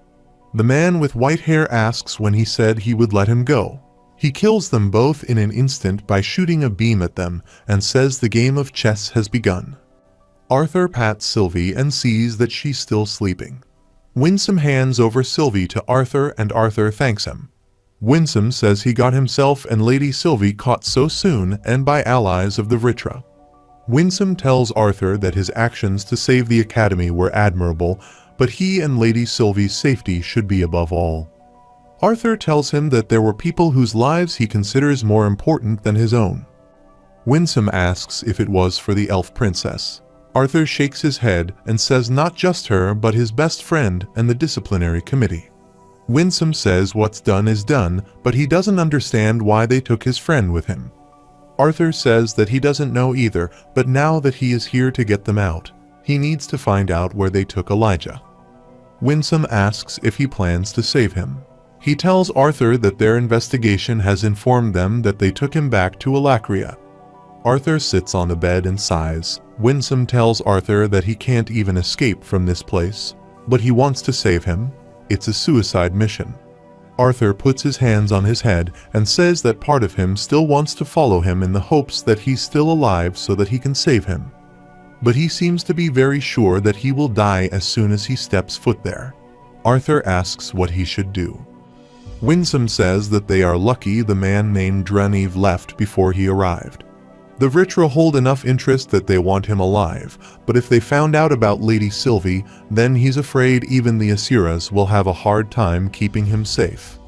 Speaker 1: The man with white hair asks when he said he would let him go. He kills them both in an instant by shooting a beam at them and says the game of chess has begun. Arthur pats Sylvie and sees that she's still sleeping. Winsome hands over Sylvie to Arthur and Arthur thanks him. Winsome says he got himself and Lady Sylvie caught so soon and by allies of the Vritra. Winsome tells Arthur that his actions to save the Academy were admirable, but he and Lady Sylvie's safety should be above all. Arthur tells him that there were people whose lives he considers more important than his own. Winsome asks if it was for the elf princess. Arthur shakes his head and says not just her but his best friend and the disciplinary committee. Winsome says what's done is done, but he doesn't understand why they took his friend with him. Arthur says that he doesn't know either, but now that he is here to get them out, he needs to find out where they took Elijah. Winsome asks if he plans to save him. He tells Arthur that their investigation has informed them that they took him back to Alacria. Arthur sits on the bed and sighs. Winsome tells Arthur that he can't even escape from this place, but he wants to save him. It's a suicide mission. Arthur puts his hands on his head and says that part of him still wants to follow him in the hopes that he's still alive so that he can save him. But he seems to be very sure that he will die as soon as he steps foot there. Arthur asks what he should do. Winsome says that they are lucky the man named Draniv left before he arrived. The Vritra hold enough interest that they want him alive, but if they found out about Lady Sylvie, then he's afraid even the Asuras will have a hard time keeping him safe.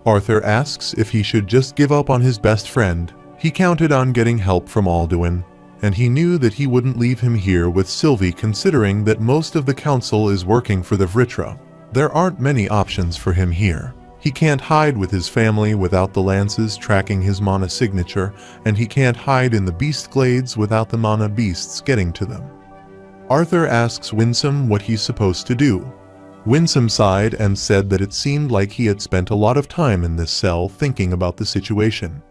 Speaker 1: Arthur asks if he should just give up on his best friend. He counted on getting help from Alduin, and he knew that he wouldn't leave him here with Sylvie considering that most of the council is working for the Vritra. There aren't many options for him here. He can't hide with his family without the lances tracking his mana signature, and he can't hide in the beast glades without the mana beasts getting to them. Arthur asks Winsome what he's supposed to do. Winsome sighed and said that it seemed like he had spent a lot of time in this cell thinking about the situation.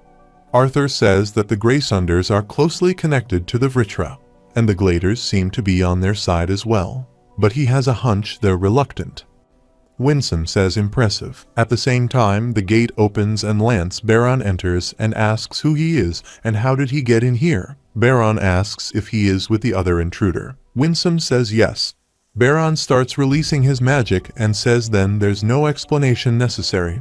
Speaker 1: Arthur says that the Graysunders are closely connected to the Vritra, and the Gladers seem to be on their side as well, but he has a hunch they're reluctant. Winsome says impressive. At the same time, the gate opens and Lance Baron enters and asks who he is and how did he get in here. Baron asks if he is with the other intruder. Winsome says yes. Baron starts releasing his magic and says then there's no explanation necessary.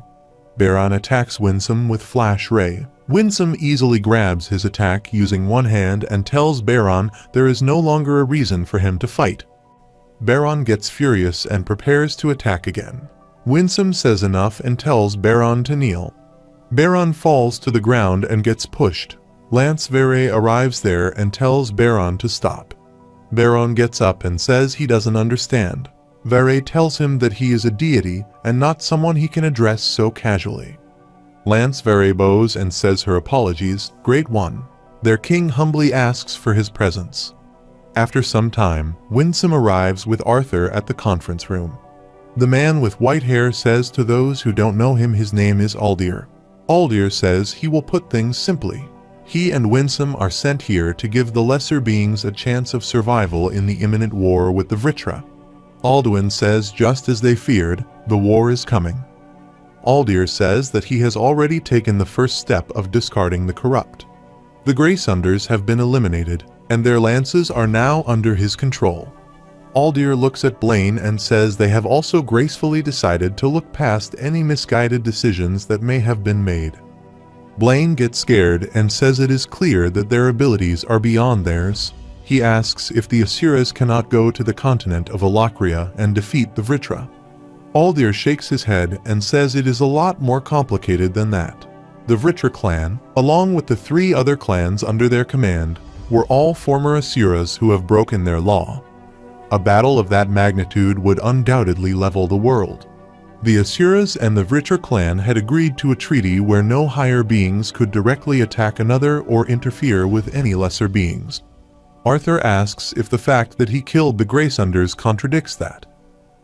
Speaker 1: Baron attacks Winsome with Flash Ray. Winsome easily grabs his attack using one hand and tells Baron there is no longer a reason for him to fight. Baron gets furious and prepares to attack again. Winsome says enough and tells Baron to kneel. Baron falls to the ground and gets pushed. Lance Vere arrives there and tells Baron to stop. Baron gets up and says he doesn't understand. Vere tells him that he is a deity and not someone he can address so casually. Lance Vere bows and says her apologies, Great One. Their king humbly asks for his presence. After some time, Winsome arrives with Arthur at the conference room. The man with white hair says to those who don't know him his name is Aldir. Aldir says he will put things simply. He and Winsome are sent here to give the lesser beings a chance of survival in the imminent war with the Vritra. Alduin says just as they feared, the war is coming. Aldir says that he has already taken the first step of discarding the corrupt. The Greysunders have been eliminated, and their lances are now under his control. Aldir looks at Blaine and says they have also gracefully decided to look past any misguided decisions that may have been made. Blaine gets scared and says it is clear that their abilities are beyond theirs. He asks if the Asuras cannot go to the continent of Alakria and defeat the Vritra. Aldir shakes his head and says it is a lot more complicated than that. The Vritra clan, along with the 3 other clans under their command, were all former Asuras who have broken their law. A battle of that magnitude would undoubtedly level the world. The Asuras and the Vritra clan had agreed to a treaty where no higher beings could directly attack another or interfere with any lesser beings. Arthur asks if the fact that he killed the Greysunders contradicts that.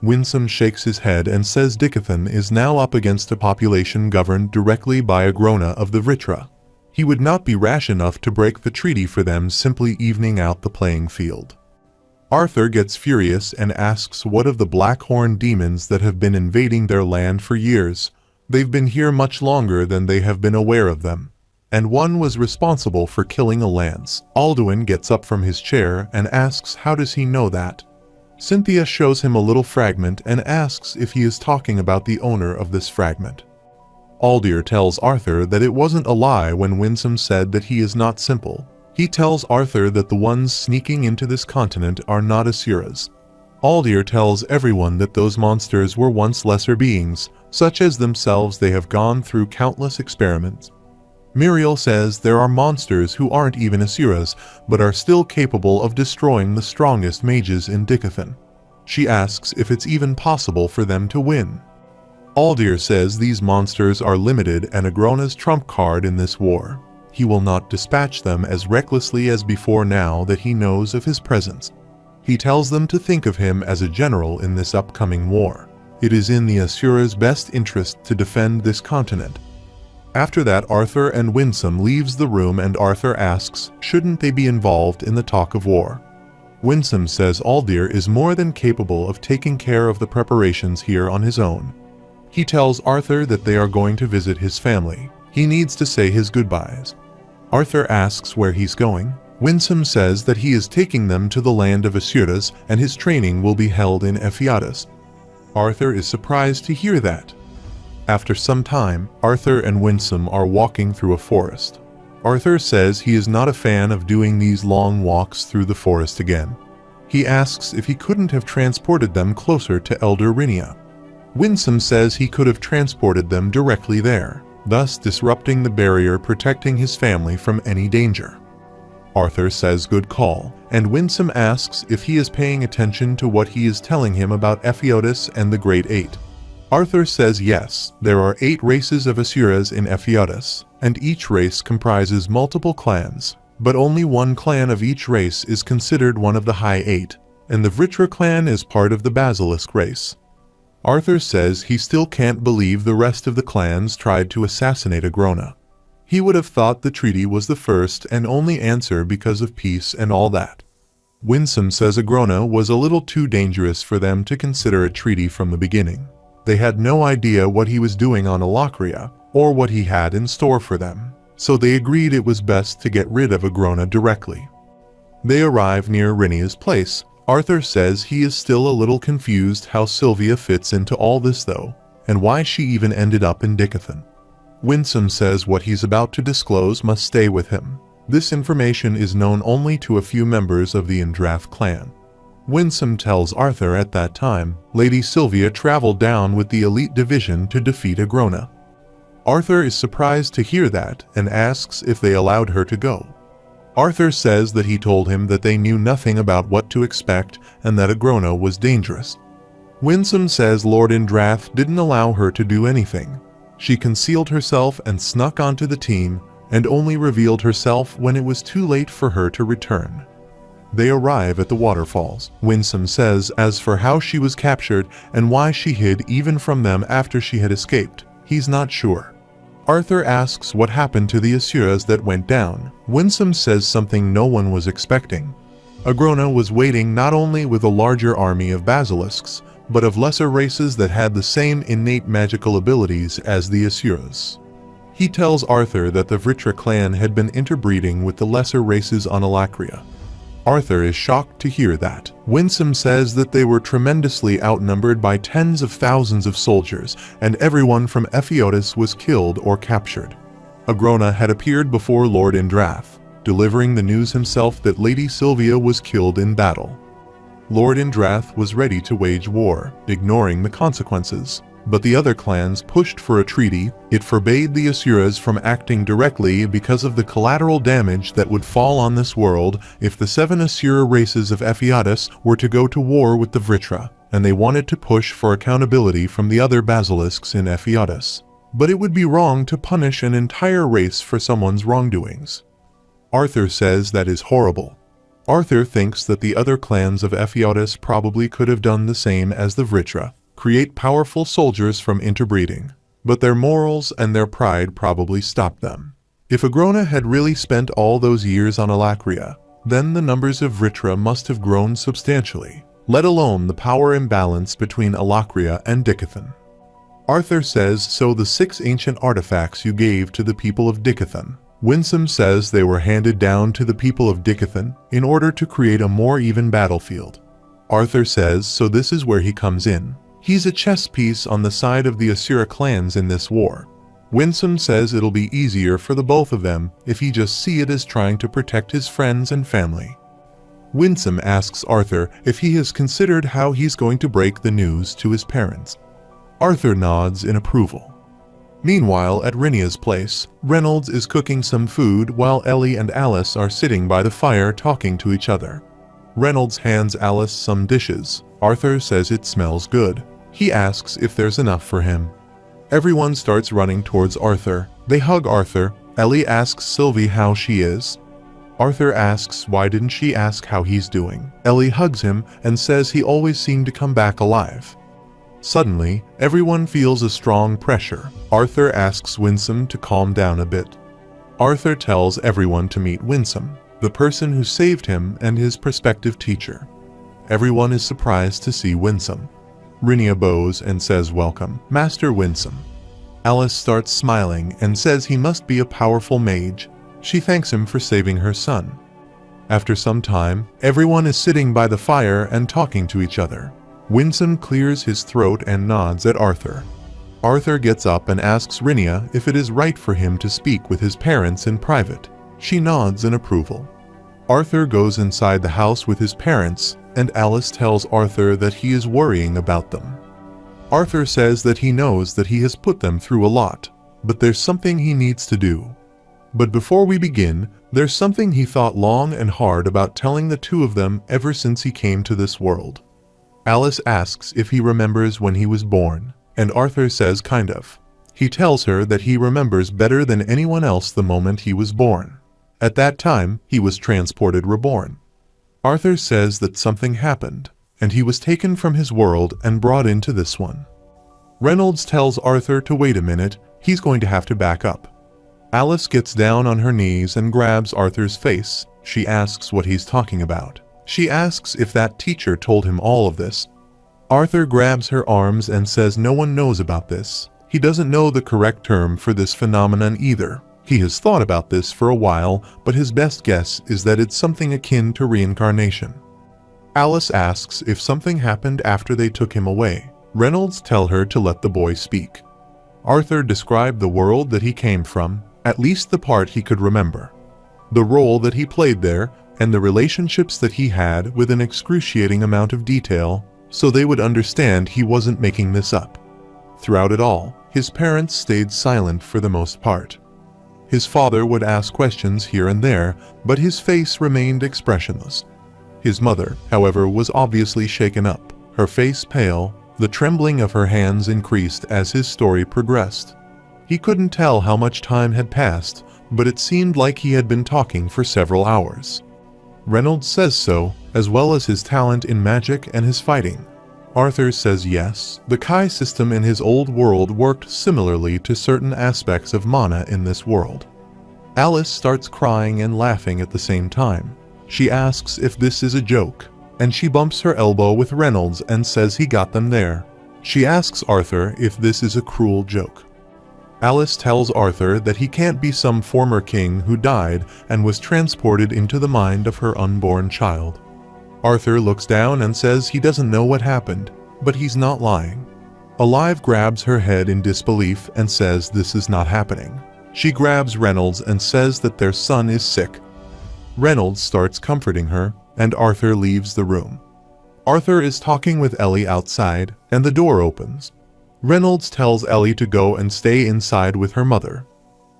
Speaker 1: Winsome shakes his head and says Dickathon is now up against a population governed directly by a Grona of the Vritra. He would not be rash enough to break the treaty for them simply evening out the playing field. Arthur gets furious and asks what of the Blackhorn demons that have been invading their land for years. They've been here much longer than they have been aware of them. And one was responsible for killing a lance. Alduin gets up from his chair and asks how does he know that. Cynthia shows him a little fragment and asks if he is talking about the owner of this fragment. Aldir tells Arthur that it wasn't a lie when Winsome said that he is not simple. He tells Arthur that the ones sneaking into this continent are not Asuras. Aldir tells everyone that those monsters were once lesser beings, such as themselves. They have gone through countless experiments. Muriel says there are monsters who aren't even Asuras, but are still capable of destroying the strongest mages in Dickathon. She asks if it's even possible for them to win. Aldir says these monsters are limited and Agrona's trump card in this war. He will not dispatch them as recklessly as before now that he knows of his presence. He tells them to think of him as a general in this upcoming war. It is in the Asura's best interest to defend this continent. After that, Arthur and Winsome leaves the room and Arthur asks, shouldn't they be involved in the talk of war? Winsome says Aldir is more than capable of taking care of the preparations here on his own. He tells Arthur that they are going to visit his family. He needs to say his goodbyes. Arthur asks where he's going. Winsome says that he is taking them to the land of Asuras and his training will be held in Ephiatus. Arthur is surprised to hear that. After some time, Arthur and Winsome are walking through a forest. Arthur says he is not a fan of doing these long walks through the forest again. He asks if he couldn't have transported them closer to Elder Rinia. Winsome says he could have transported them directly there, thus disrupting the barrier protecting his family from any danger. Arthur says good call, and Winsome asks if he is paying attention to what he is telling him about Ephiatus and the Great Eight. Arthur says yes, there are 8 races of Asuras in Ephiatus, and each race comprises multiple clans, but only one clan of each race is considered one of the High Eight, and the Vritra clan is part of the Basilisk race. Arthur says he still can't believe the rest of the clans tried to assassinate Agrona. He would have thought the treaty was the first and only answer because of peace and all that. Winsome says Agrona was a little too dangerous for them to consider a treaty from the beginning. They had no idea what he was doing on Alakria, or what he had in store for them, so they agreed it was best to get rid of Agrona directly. They arrive near Rinia's place. Arthur says he is still a little confused how Sylvia fits into all this though, and why she even ended up in Dickathon. Winsome says what he's about to disclose must stay with him. This information is known only to a few members of the Indrath clan. Winsome tells Arthur at that time, Lady Sylvia traveled down with the elite division to defeat Agrona. Arthur is surprised to hear that and asks if they allowed her to go. Arthur says that he told him that they knew nothing about what to expect and that Agrona was dangerous. Winsome says Lord Indrath didn't allow her to do anything. She concealed herself and snuck onto the team and only revealed herself when it was too late for her to return. They arrive at the waterfalls. Winsome says as for how she was captured and why she hid even from them after she had escaped, he's not sure. Arthur asks what happened to the asuras that went down. Winsome says something no one was expecting. Agrona was waiting not only with a larger army of basilisks, but of lesser races that had the same innate magical abilities as the asuras. He tells Arthur that the Vritra clan had been interbreeding with the lesser races on Alakria. Arthur is shocked to hear that. Winsome says that they were tremendously outnumbered by tens of thousands of soldiers, and everyone from Epheotis was killed or captured. Agrona had appeared before Lord Indrath, delivering the news himself that Lady Sylvia was killed in battle. Lord Indrath was ready to wage war, ignoring the consequences. But the other clans pushed for a treaty. It forbade the Asuras from acting directly because of the collateral damage that would fall on this world if the 7 Asura races of Epheotis were to go to war with the Vritra, and they wanted to push for accountability from the other basilisks in Epheotis. But it would be wrong to punish an entire race for someone's wrongdoings. Arthur says that is horrible. Arthur thinks that the other clans of Epheotis probably could have done the same as the Vritra, create powerful soldiers from interbreeding, but their morals and their pride probably stopped them. If Agrona had really spent all those years on Alakria, then the numbers of Vritra must have grown substantially, let alone the power imbalance between Alakria and Dicathan. Arthur says, so the 6 ancient artifacts you gave to the people of Dicathan. Winsome says they were handed down to the people of Dicathan in order to create a more even battlefield. Arthur says, so this is where he comes in. He's a chess piece on the side of the Asura clans in this war. Winsome says it'll be easier for the both of them if he just see it as trying to protect his friends and family. Winsome asks Arthur if he has considered how he's going to break the news to his parents. Arthur nods in approval. Meanwhile, at Rinia's place, Reynolds is cooking some food while Ellie and Alice are sitting by the fire talking to each other. Reynolds hands Alice some dishes. Arthur says it smells good. He asks if there's enough for him. Everyone starts running towards Arthur. They hug Arthur. Ellie asks Sylvie how she is. Arthur asks why didn't she ask how he's doing. Ellie hugs him and says he always seemed to come back alive. Suddenly, everyone feels a strong pressure. Arthur asks Winsome to calm down a bit. Arthur tells everyone to meet Winsome, the person who saved him and his prospective teacher. Everyone is surprised to see Winsome. Rinia bows and says welcome, Master Winsome. Alice starts smiling and says he must be a powerful mage. She thanks him for saving her son. After some time, everyone is sitting by the fire and talking to each other. Winsome clears his throat and nods at Arthur. Arthur gets up and asks Rinia if it is right for him to speak with his parents in private. She nods in approval. Arthur goes inside the house with his parents, and Alice tells Arthur that he is worrying about them. Arthur says that he knows that he has put them through a lot, but there's something he needs to do. But before we begin, there's something he thought long and hard about telling the two of them ever since he came to this world. Alice asks if he remembers when he was born, and Arthur says kind of. He tells her that he remembers better than anyone else the moment he was born. At that time, he was transported reborn. Arthur says that something happened, and he was taken from his world and brought into this one. Reynolds tells Arthur to wait a minute, he's going to have to back up. Alice gets down on her knees and grabs Arthur's face. She asks what he's talking about. She asks if that teacher told him all of this. Arthur grabs her arms and says no one knows about this. He doesn't know the correct term for this phenomenon either. He has thought about this for a while, but his best guess is that it's something akin to reincarnation. Alice asks if something happened after they took him away. Reynolds tells her to let the boy speak. Arthur described the world that he came from, at least the part he could remember. The role that he played there, and the relationships that he had with an excruciating amount of detail, so they would understand he wasn't making this up. Throughout it all, his parents stayed silent for the most part. His father would ask questions here and there, but his face remained expressionless. His mother, however, was obviously shaken up, her face pale. The trembling of her hands increased as his story progressed. He couldn't tell how much time had passed, but it seemed like he had been talking for several hours. Reynolds says so, as well as his talent in magic and his fighting. Arthur says yes, the Kai system in his old world worked similarly to certain aspects of mana in this world. Alice starts crying and laughing at the same time. She asks if this is a joke, and she bumps her elbow with Reynolds and says he got them there. She asks Arthur if this is a cruel joke. Alice tells Arthur that he can't be some former king who died and was transported into the mind of her unborn child. Arthur looks down and says he doesn't know what happened, but he's not lying. Alive grabs her head in disbelief and says this is not happening. She grabs Reynolds and says that their son is sick. Reynolds starts comforting her, and Arthur leaves the room. Arthur is talking with Ellie outside, and the door opens. Reynolds tells Ellie to go and stay inside with her mother.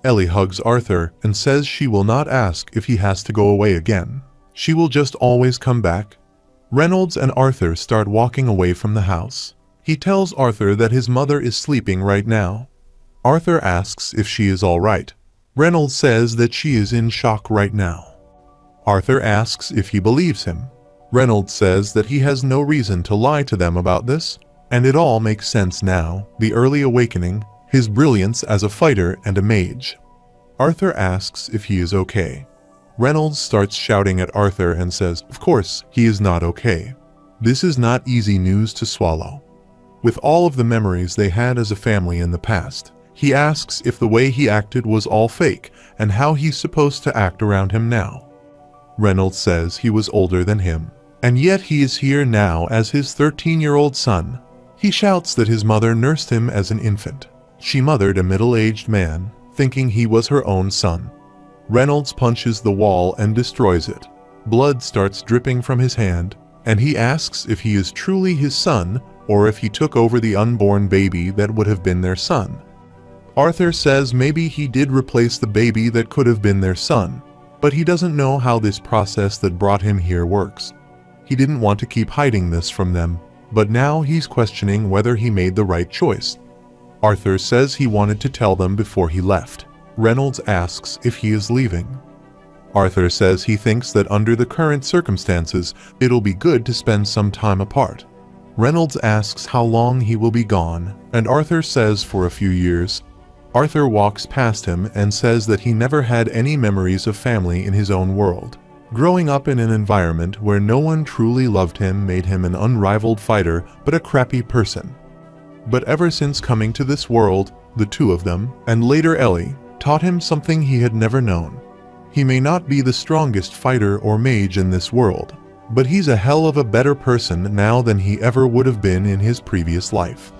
Speaker 1: Ellie hugs Arthur and says she will not ask if he has to go away again. She will just always come back. Reynolds and Arthur start walking away from the house. He tells Arthur that his mother is sleeping right now. Arthur asks if she is all right. Reynolds says that she is in shock right now. Arthur asks if he believes him. Reynolds says that he has no reason to lie to them about this, and it all makes sense now, the early awakening, his brilliance as a fighter and a mage. Arthur asks if he is okay. Reynolds starts shouting at Arthur and says, of course, he is not okay. This is not easy news to swallow. With all of the memories they had as a family in the past, he asks if the way he acted was all fake and how he's supposed to act around him now. Reynolds says he was older than him, and yet he is here now as his 13-year-old son. He shouts that his mother nursed him as an infant. She mothered a middle-aged man, thinking he was her own son. Reynolds punches the wall and destroys it. Blood starts dripping from his hand, and he asks if he is truly his son or if he took over the unborn baby that would have been their son. Arthur says maybe he did replace the baby that could have been their son, but he doesn't know how this process that brought him here works. He didn't want to keep hiding this from them, but now he's questioning whether he made the right choice. Arthur says he wanted to tell them before he left. Reynolds asks if he is leaving. Arthur says he thinks that under the current circumstances, it'll be good to spend some time apart. Reynolds asks how long he will be gone, and Arthur says for a few years. Arthur walks past him and says that he never had any memories of family in his own world. Growing up in an environment where no one truly loved him made him an unrivaled fighter but a crappy person. But ever since coming to this world, the two of them, and later Ellie, taught him something he had never known. He may not be the strongest fighter or mage in this world, but he's a hell of a better person now than he ever would have been in his previous life.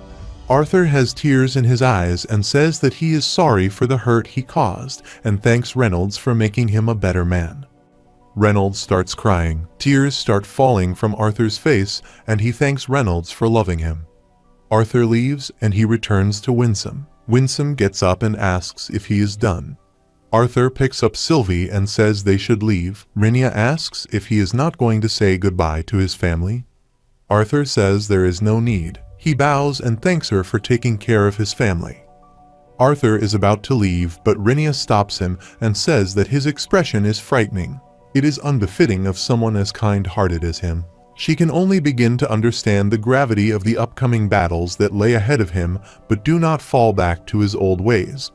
Speaker 1: Arthur has tears in his eyes and says that he is sorry for the hurt he caused and thanks Reynolds for making him a better man. Reynolds starts crying. Tears start falling from Arthur's face and he thanks Reynolds for loving him. Arthur leaves and he returns to Winsome. Winsome gets up and asks if he is done. Arthur picks up Sylvie and says they should leave. Rinia asks if he is not going to say goodbye to his family. Arthur says there is no need. He bows and thanks her for taking care of his family. Arthur is about to leave, but Rinia stops him and says that his expression is frightening. It is unbefitting of someone as kind-hearted as him. She can only begin to understand the gravity of the upcoming battles that lay ahead of him, but do not fall back to his old ways.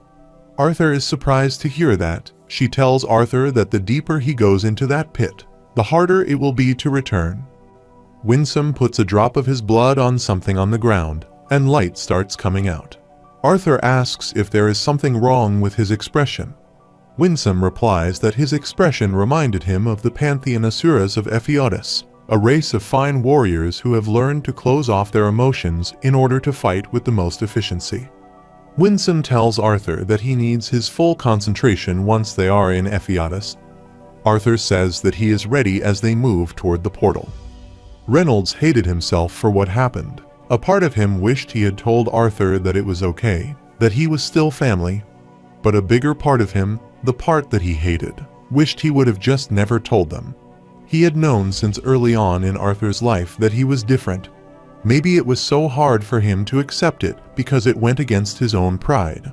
Speaker 1: Arthur is surprised to hear that. She tells Arthur that the deeper he goes into that pit, the harder it will be to return. Winsome puts a drop of his blood on something on the ground, and light starts coming out. Arthur asks if there is something wrong with his expression. Winsome replies that his expression reminded him of the Pantheon Asuras of Ephiodus, a race of fine warriors who have learned to close off their emotions in order to fight with the most efficiency. Winsome tells Arthur that he needs his full concentration once they are in Ephiodus. Arthur says that he is ready as they move toward the portal. Reynolds hated himself for what happened. A part of him wished he had told Arthur that it was okay, that he was still family. But a bigger part of him, the part that he hated, wished he would have just never told them. He had known since early on in Arthur's life that he was different. Maybe it was so hard for him to accept it because it went against his own pride.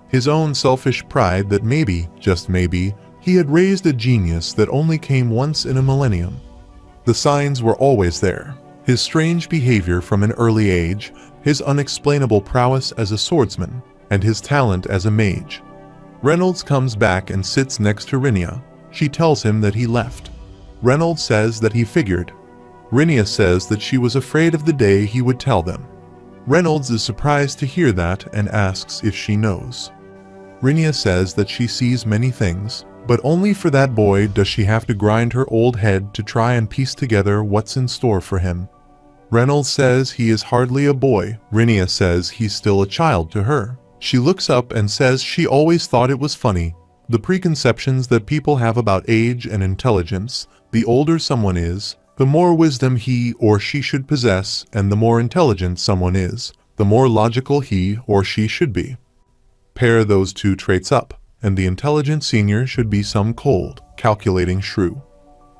Speaker 1: His own selfish pride that maybe, just maybe, He had raised a genius that only came once in a millennium. The signs were always there. His strange behavior from an early age, his unexplainable prowess as a swordsman, and his talent as a mage. Reynolds comes back and sits next to Rinia. She tells him that he left. Reynolds says that he figured. Rinia says that she was afraid of the day he would tell them. Reynolds is surprised to hear that and asks if she knows. Rinia says that she sees many things, but only for that boy does she have to grind her old head to try and piece together what's in store for him. Reynolds says he is hardly a boy. Rinia says he's still a child to her. She looks up and says she always thought it was funny. The preconceptions that people have about age and intelligence, the older someone is, the more wisdom he or she should possess, and the more intelligent someone is, the more logical he or she should be. Pair those two traits up, and the intelligent senior should be some cold, calculating shrew.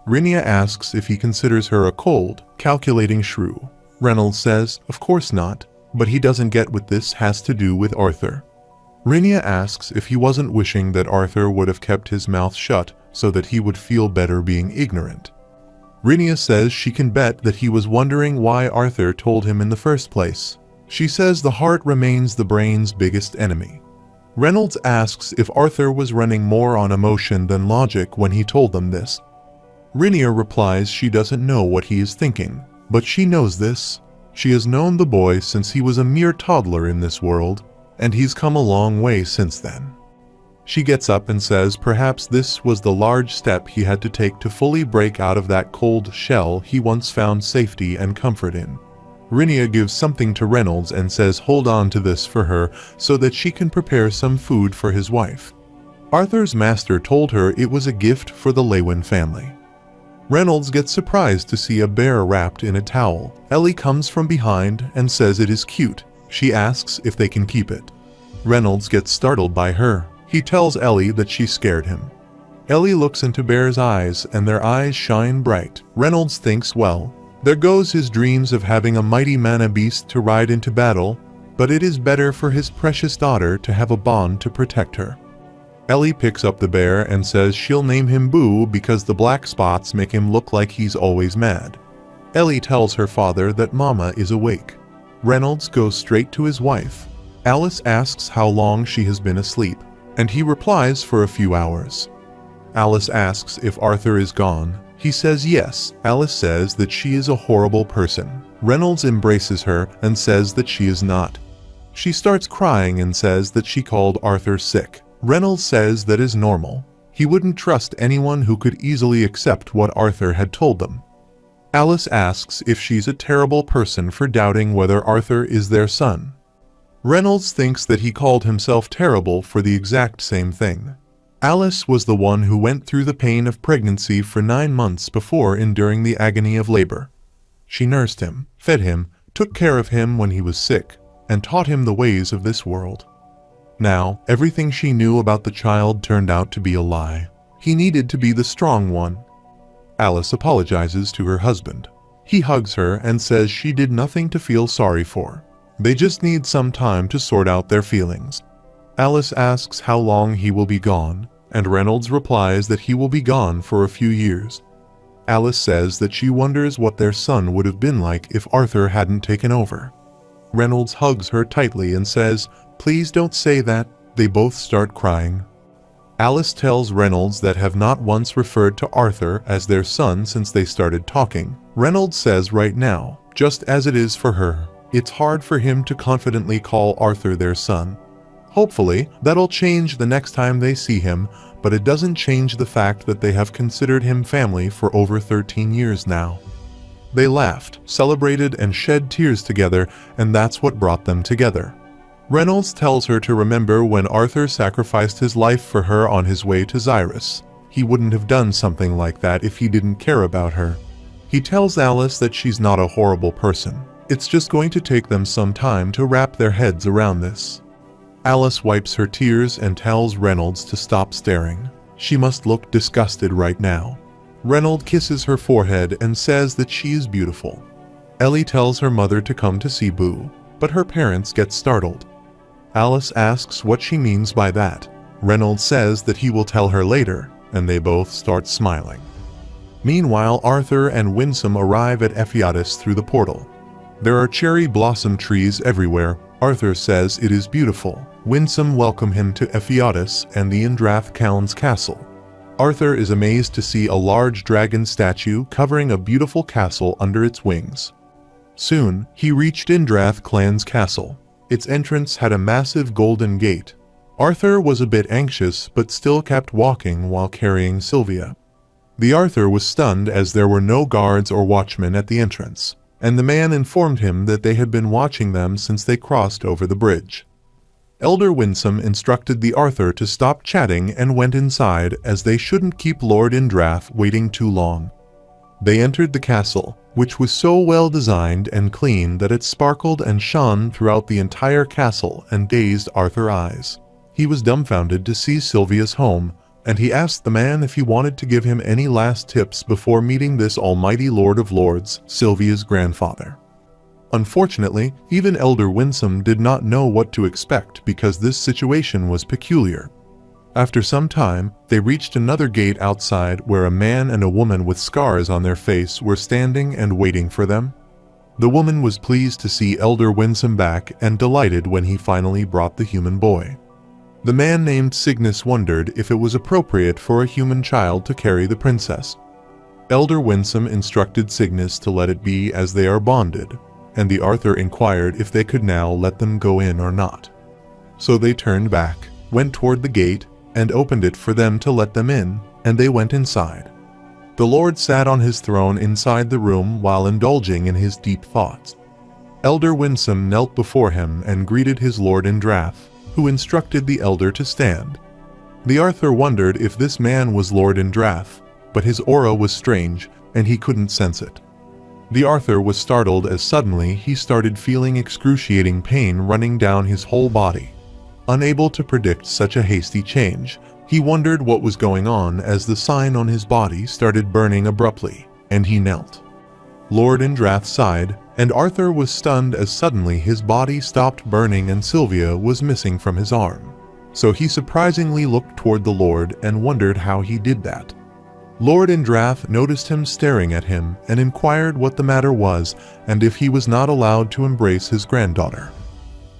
Speaker 1: Rinia asks if he considers her a cold, calculating shrew. Reynolds says, of course not, but he doesn't get what this has to do with Arthur. Rinia asks if he wasn't wishing that Arthur would have kept his mouth shut so that he would feel better being ignorant. Rinia says she can bet that he was wondering why Arthur told him in the first place. She says the heart remains the brain's biggest enemy. Reynolds asks if Arthur was running more on emotion than logic when he told them this. Rinia replies she doesn't know what he is thinking, but she knows this. She has known the boy since he was a mere toddler in this world, and he's come a long way since then. She gets up and says perhaps this was the large step he had to take to fully break out of that cold shell he once found safety and comfort in. Rinia gives something to Reynolds and says hold on to this for her so that she can prepare some food for his wife. Arthur's master told her it was a gift for the Lewin family. Reynolds gets surprised to see a bear wrapped in a towel. Ellie comes from behind and says it is cute. She asks if they can keep it. Reynolds gets startled by her. He tells Ellie that she scared him. Ellie looks into Bear's eyes and their eyes shine bright. Reynolds thinks, well, there goes his dreams of having a mighty mana beast to ride into battle, but it is better for his precious daughter to have a bond to protect her. Ellie picks up the bear and says she'll name him Boo because the black spots make him look like he's always mad. Ellie tells her father that Mama is awake. Reynolds goes straight to his wife. Alice asks how long she has been asleep, and he replies for a few hours. Alice asks if Arthur is gone. He says yes. Alice says that she is a horrible person. Reynolds embraces her and says that she is not. She starts crying and says that she called Arthur sick. Reynolds says that is normal. He wouldn't trust anyone who could easily accept what Arthur had told them. Alice asks if she's a terrible person for doubting whether Arthur is their son. Reynolds thinks that he called himself terrible for the exact same thing. Alice was the one who went through the pain of pregnancy for 9 months before enduring the agony of labor. She nursed him, fed him, took care of him when he was sick, and taught him the ways of this world. Now, everything she knew about the child turned out to be a lie. He needed to be the strong one. Alice apologizes to her husband. He hugs her and says she did nothing to feel sorry for. They just need some time to sort out their feelings. Alice asks how long he will be gone, and Reynolds replies that he will be gone for a few years. Alice says that she wonders what their son would have been like if Arthur hadn't taken over. Reynolds hugs her tightly and says, "Please don't say that." They both start crying. Alice tells Reynolds that have not once referred to Arthur as their son since they started talking. Reynolds says right now, just as it is for her, it's hard for him to confidently call Arthur their son. Hopefully, that'll change the next time they see him, but it doesn't change the fact that they have considered him family for over 13 years now. They laughed, celebrated, and shed tears together, and that's what brought them together. Reynolds tells her to remember when Arthur sacrificed his life for her on his way to Xyrus. He wouldn't have done something like that if he didn't care about her. He tells Alice that she's not a horrible person. It's just going to take them some time to wrap their heads around this. Alice wipes her tears and tells Reynolds to stop staring. She must look disgusted right now. Reynolds kisses her forehead and says that she is beautiful. Ellie tells her mother to come to see Boo, but her parents get startled. Alice asks what she means by that. Reynolds says that he will tell her later. and they both start smiling. Meanwhile, Arthur and Winsome arrive at Ephiatus through the portal. There are cherry blossom trees everywhere. Arthur says it is beautiful. Winsome welcomes him to Ephiatus and the Indrath Count's castle. Arthur is amazed to see a large dragon statue covering a beautiful castle under its wings. Soon, he reached Indrath clan's castle. Its entrance had a massive golden gate. Arthur was a bit anxious but still kept walking while carrying Sylvia. The Arthur was stunned as there were no guards or watchmen at the entrance, and the man informed him that they had been watching them since they crossed over the bridge. Elder Winsome instructed the Arthur to stop chatting and went inside as they shouldn't keep Lord Indrath waiting too long. They entered the castle, which was so well designed and clean that it sparkled and shone throughout the entire castle and dazed Arthur's eyes. He was dumbfounded to see Sylvia's home, and he asked the man if he wanted to give him any last tips before meeting this almighty Lord of Lords, Sylvia's grandfather. Unfortunately, even Elder Winsome did not know what to expect because this situation was peculiar. After some time, they reached another gate outside where a man and a woman with scars on their face were standing and waiting for them. The woman was pleased to see Elder Winsome back and delighted when he finally brought the human boy. The man named Cygnus wondered if it was appropriate for a human child to carry the princess. Elder Winsome instructed Cygnus to let it be as they are bonded, and the Arthur inquired if they could now let them go in or not. So they turned back, went toward the gate, and opened it for them to let them in, and they went inside. The Lord sat on his throne inside the room while indulging in his deep thoughts. Elder Winsome knelt before him and greeted his Lord Indrath, who instructed the elder to stand. The Arthur wondered if this man was Lord Indrath, but his aura was strange, and he couldn't sense it. The Arthur was startled as suddenly he started feeling excruciating pain running down his whole body. Unable to predict such a hasty change, he wondered what was going on as the sign on his body started burning abruptly, and he knelt. Lord Indrath sighed, and Arthur was stunned as suddenly his body stopped burning and Sylvia was missing from his arm. So he surprisingly looked toward the Lord and wondered how he did that. Lord Indrath noticed him staring at him and inquired what the matter was and if he was not allowed to embrace his granddaughter.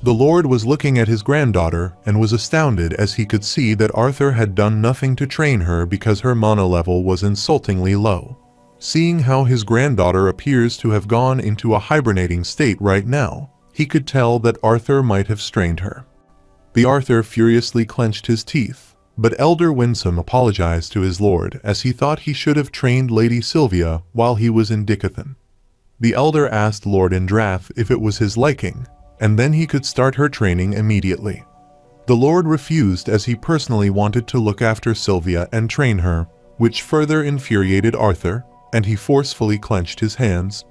Speaker 1: The Lord was looking at his granddaughter and was astounded as he could see that Arthur had done nothing to train her because her mana level was insultingly low. Seeing how his granddaughter appears to have gone into a hibernating state right now, he could tell that Arthur might have strained her. The Arthur furiously clenched his teeth, but Elder Winsome apologized to his lord as he thought he should have trained Lady Sylvia while he was in Dicathan. The elder asked Lord Indrath if it was his liking, and then he could start her training immediately. The Lord refused as he personally wanted to look after Sylvia and train her, which further infuriated Arthur, and he forcefully clenched his hands.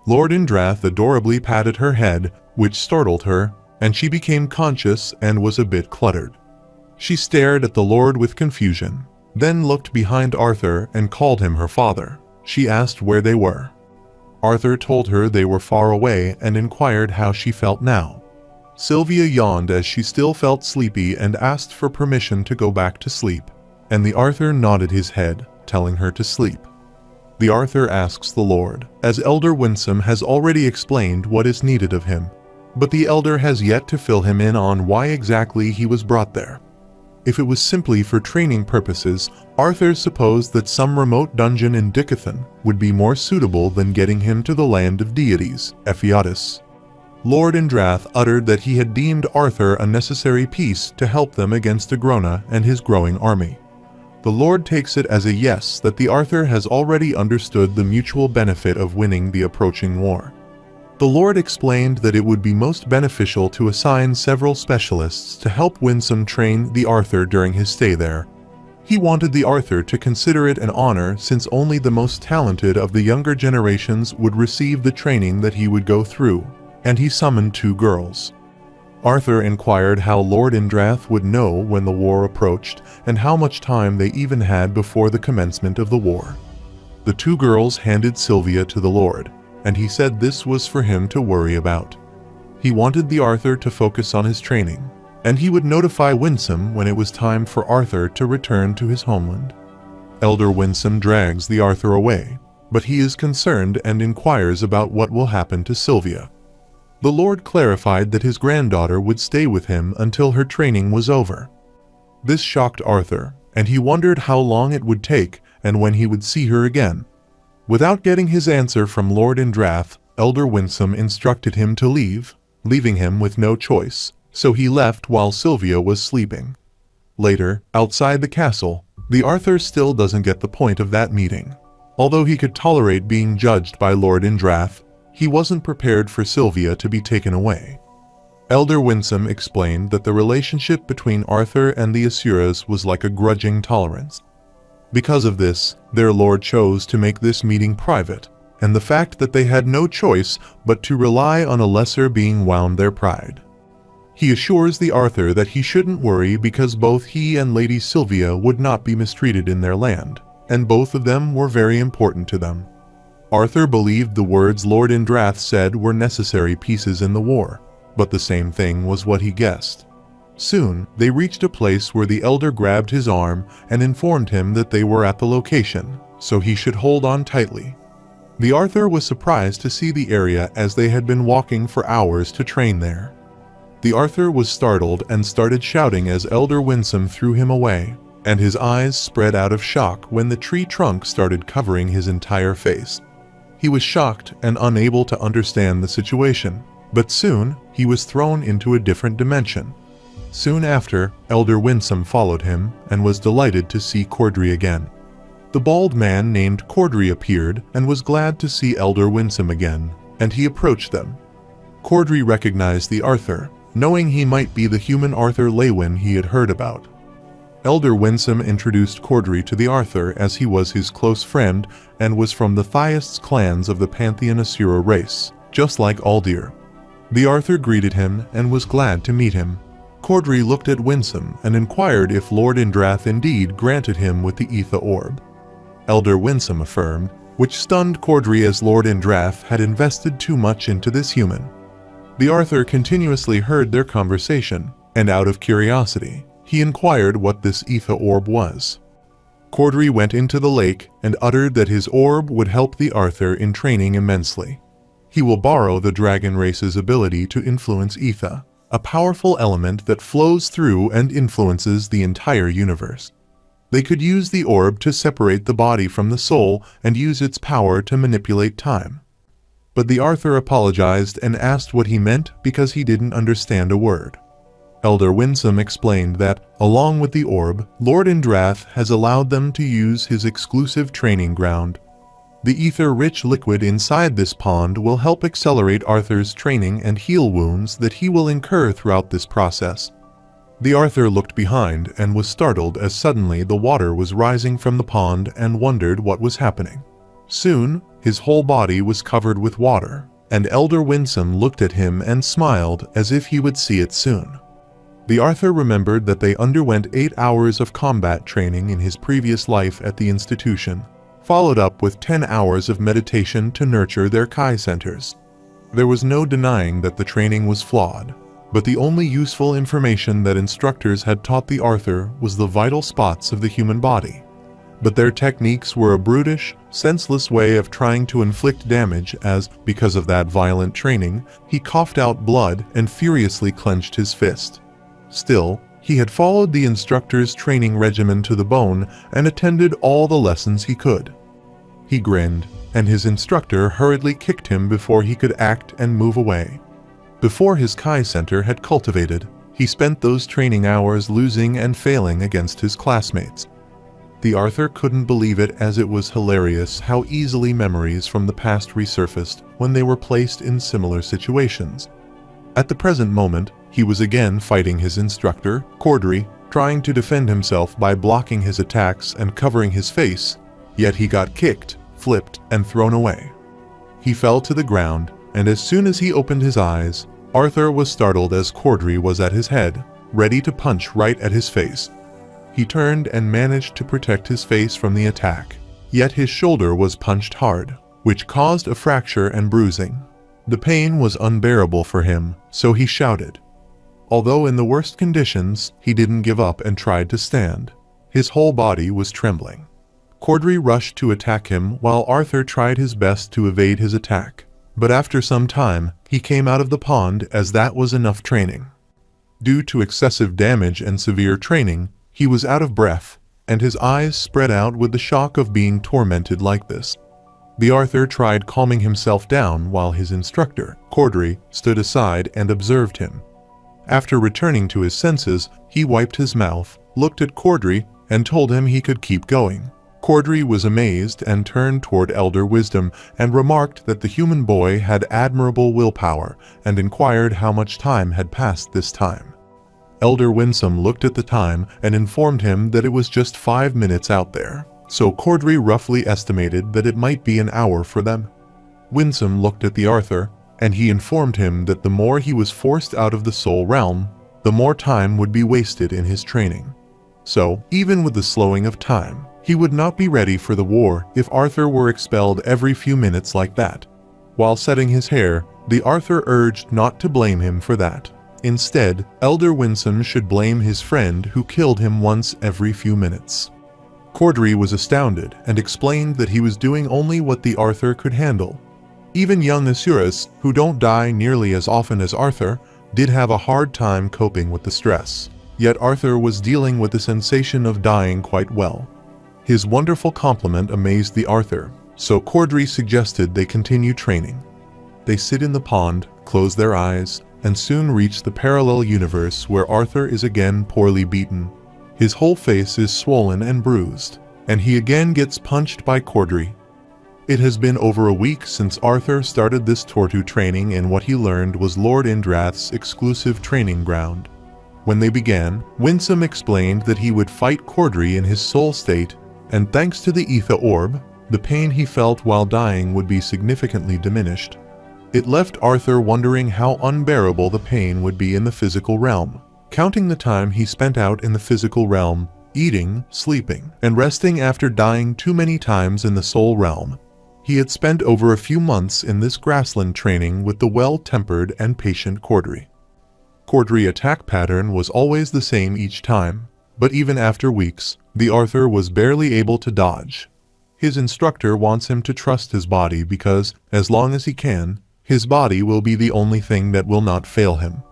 Speaker 1: Lord Indrath adorably patted her head, which startled her, and she became conscious and was a bit cluttered. She stared at the Lord with confusion, then looked behind Arthur and called him her father. She asked where they were. Arthur told her they were far away and inquired how she felt now. Sylvia yawned as she still felt sleepy and asked for permission to go back to sleep, and the Arthur nodded his head, telling her to sleep. The Arthur asks the Lord, as Elder Winsome has already explained what is needed of him, but the Elder has yet to fill him in on why exactly he was brought there. If it was simply for training purposes, Arthur supposed that some remote dungeon in Dicathan would be more suitable than getting him to the land of deities, Ephiatus. Lord Indrath uttered that he had deemed Arthur a necessary piece to help them against Agrona and his growing army. The Lord takes it as a yes that the Arthur has already understood the mutual benefit of winning the approaching war. The Lord explained that it would be most beneficial to assign several specialists to help Winsome train the Arthur during his stay there. He wanted the Arthur to consider it an honor since only the most talented of the younger generations would receive the training that he would go through, and he summoned 2 girls. Arthur inquired how Lord Indrath would know when the war approached and how much time they even had before the commencement of the war. The 2 girls handed Sylvia to the Lord, and he said this was for him to worry about. He wanted the Arthur to focus on his training, and he would notify Winsome when it was time for Arthur to return to his homeland. Elder Winsome drags the Arthur away, but he is concerned and inquires about what will happen to Sylvia. The Lord clarified that his granddaughter would stay with him until her training was over. This shocked Arthur, and he wondered how long it would take and when he would see her again. Without getting his answer from Lord Indrath, Elder Winsome instructed him to leave, leaving him with no choice, so he left while Sylvia was sleeping. Later, outside the castle, the Arthur still doesn't get the point of that meeting. Although he could tolerate being judged by Lord Indrath, he wasn't prepared for Sylvia to be taken away. Elder Winsome explained that the relationship between Arthur and the Asuras was like a grudging tolerance. Because of this, their lord chose to make this meeting private, and the fact that they had no choice but to rely on a lesser being wound their pride. He assures the Arthur that he shouldn't worry because both he and Lady Sylvia would not be mistreated in their land, and both of them were very important to them. Arthur believed the words Lord Indrath said were necessary pieces in the war, but the same thing was what he guessed. Soon, they reached a place where the elder grabbed his arm and informed him that they were at the location, so he should hold on tightly. The Arthur was surprised to see the area as they had been walking for hours to train there. The Arthur was startled and started shouting as Elder Winsome threw him away, and his eyes spread out of shock when the tree trunk started covering his entire face. He was shocked and unable to understand the situation, but soon he was thrown into a different dimension. Soon after, Elder Winsome followed him and was delighted to see Cordry again. The bald man named Cordry appeared and was glad to see Elder Winsome again, and he approached them. Cordry recognized the Arthur, knowing he might be the human Arthur Lewin he had heard about. Elder Winsome introduced Cordry to the Arthur as he was his close friend and was from the Thiast's clans of the Pantheon Asura race, just like Aldir. The Arthur greeted him and was glad to meet him. Cordry looked at Winsome and inquired if Lord Indrath indeed granted him with the Ether Orb. Elder Winsome affirmed, which stunned Cordry as Lord Indrath had invested too much into this human. The Arthur continuously heard their conversation, and out of curiosity, he inquired what this Ether Orb was. Cordry went into the lake and uttered that his orb would help the Arthur in training immensely. He will borrow the dragon race's ability to influence ether, a powerful element that flows through and influences the entire universe. They could use the orb to separate the body from the soul and use its power to manipulate time. But the Arthur apologized and asked what he meant because he didn't understand a word. Elder Winsome explained that, along with the orb, Lord Indrath has allowed them to use his exclusive training ground. The ether-rich liquid inside this pond will help accelerate Arthur's training and heal wounds that he will incur throughout this process. The Arthur looked behind and was startled as suddenly the water was rising from the pond and wondered what was happening. Soon, his whole body was covered with water, and Elder Winsome looked at him and smiled as if he would see it soon. The Arthur remembered that they underwent 8 hours of combat training in his previous life at the institution, followed up with 10 hours of meditation to nurture their Kai centers. There was no denying that the training was flawed, but the only useful information that instructors had taught the Arthur was the vital spots of the human body. But their techniques were a brutish, senseless way of trying to inflict damage as, because of that violent training, he coughed out blood and furiously clenched his fist. Still, he had followed the instructor's training regimen to the bone and attended all the lessons he could. He grinned, and his instructor hurriedly kicked him before he could act and move away. Before his Kai Center had cultivated, he spent those training hours losing and failing against his classmates. The Arthur couldn't believe it as it was hilarious how easily memories from the past resurfaced when they were placed in similar situations. At the present moment, he was again fighting his instructor, Cordry, trying to defend himself by blocking his attacks and covering his face, yet he got kicked, flipped, and thrown away. He fell to the ground, and as soon as he opened his eyes, Arthur was startled as Cordry was at his head, ready to punch right at his face. He turned and managed to protect his face from the attack, yet his shoulder was punched hard, which caused a fracture and bruising. The pain was unbearable for him, so he shouted. Although in the worst conditions, he didn't give up and tried to stand. His whole body was trembling. Cordry rushed to attack him while Arthur tried his best to evade his attack. But after some time, he came out of the pond as that was enough training. Due to excessive damage and severe training, he was out of breath, and his eyes spread out with the shock of being tormented like this. The Arthur tried calming himself down while his instructor, Cordry, stood aside and observed him. After returning to his senses, he wiped his mouth, looked at Cordry, and told him he could keep going. Cordry was amazed and turned toward Elder Wisdom and remarked that the human boy had admirable willpower and inquired how much time had passed this time. Elder Winsome looked at the time and informed him that it was just 5 minutes out there, so Cordry roughly estimated that it might be an hour for them. Winsome looked at the Arthur, and he informed him that the more he was forced out of the soul realm, the more time would be wasted in his training. So, even with the slowing of time, he would not be ready for the war if Arthur were expelled every few minutes like that. While setting his hair, the Arthur urged not to blame him for that. Instead, Elder Winsome should blame his friend who killed him once every few minutes. Cordry was astounded and explained that he was doing only what the Arthur could handle. Even young Asuras, who don't die nearly as often as Arthur, did have a hard time coping with the stress. Yet Arthur was dealing with the sensation of dying quite well. His wonderful compliment amazed the Arthur, so Cordry suggested they continue training. They sit in the pond, close their eyes, and soon reach the parallel universe where Arthur is again poorly beaten. His whole face is swollen and bruised, and he again gets punched by Cordry. It has been over a week since Arthur started this Tortu training, and what he learned was Lord Indrath's exclusive training ground. When they began, Winsome explained that he would fight Cordry in his soul state, and thanks to the Ether Orb, the pain he felt while dying would be significantly diminished. It left Arthur wondering how unbearable the pain would be in the physical realm. Counting the time he spent out in the physical realm, eating, sleeping, and resting after dying too many times in the soul realm, he had spent over a few months in this grassland training with the well-tempered and patient Cordry. Cordry's attack pattern was always the same each time, but even after weeks, the Arthur was barely able to dodge. His instructor wants him to trust his body because, as long as he can, his body will be the only thing that will not fail him.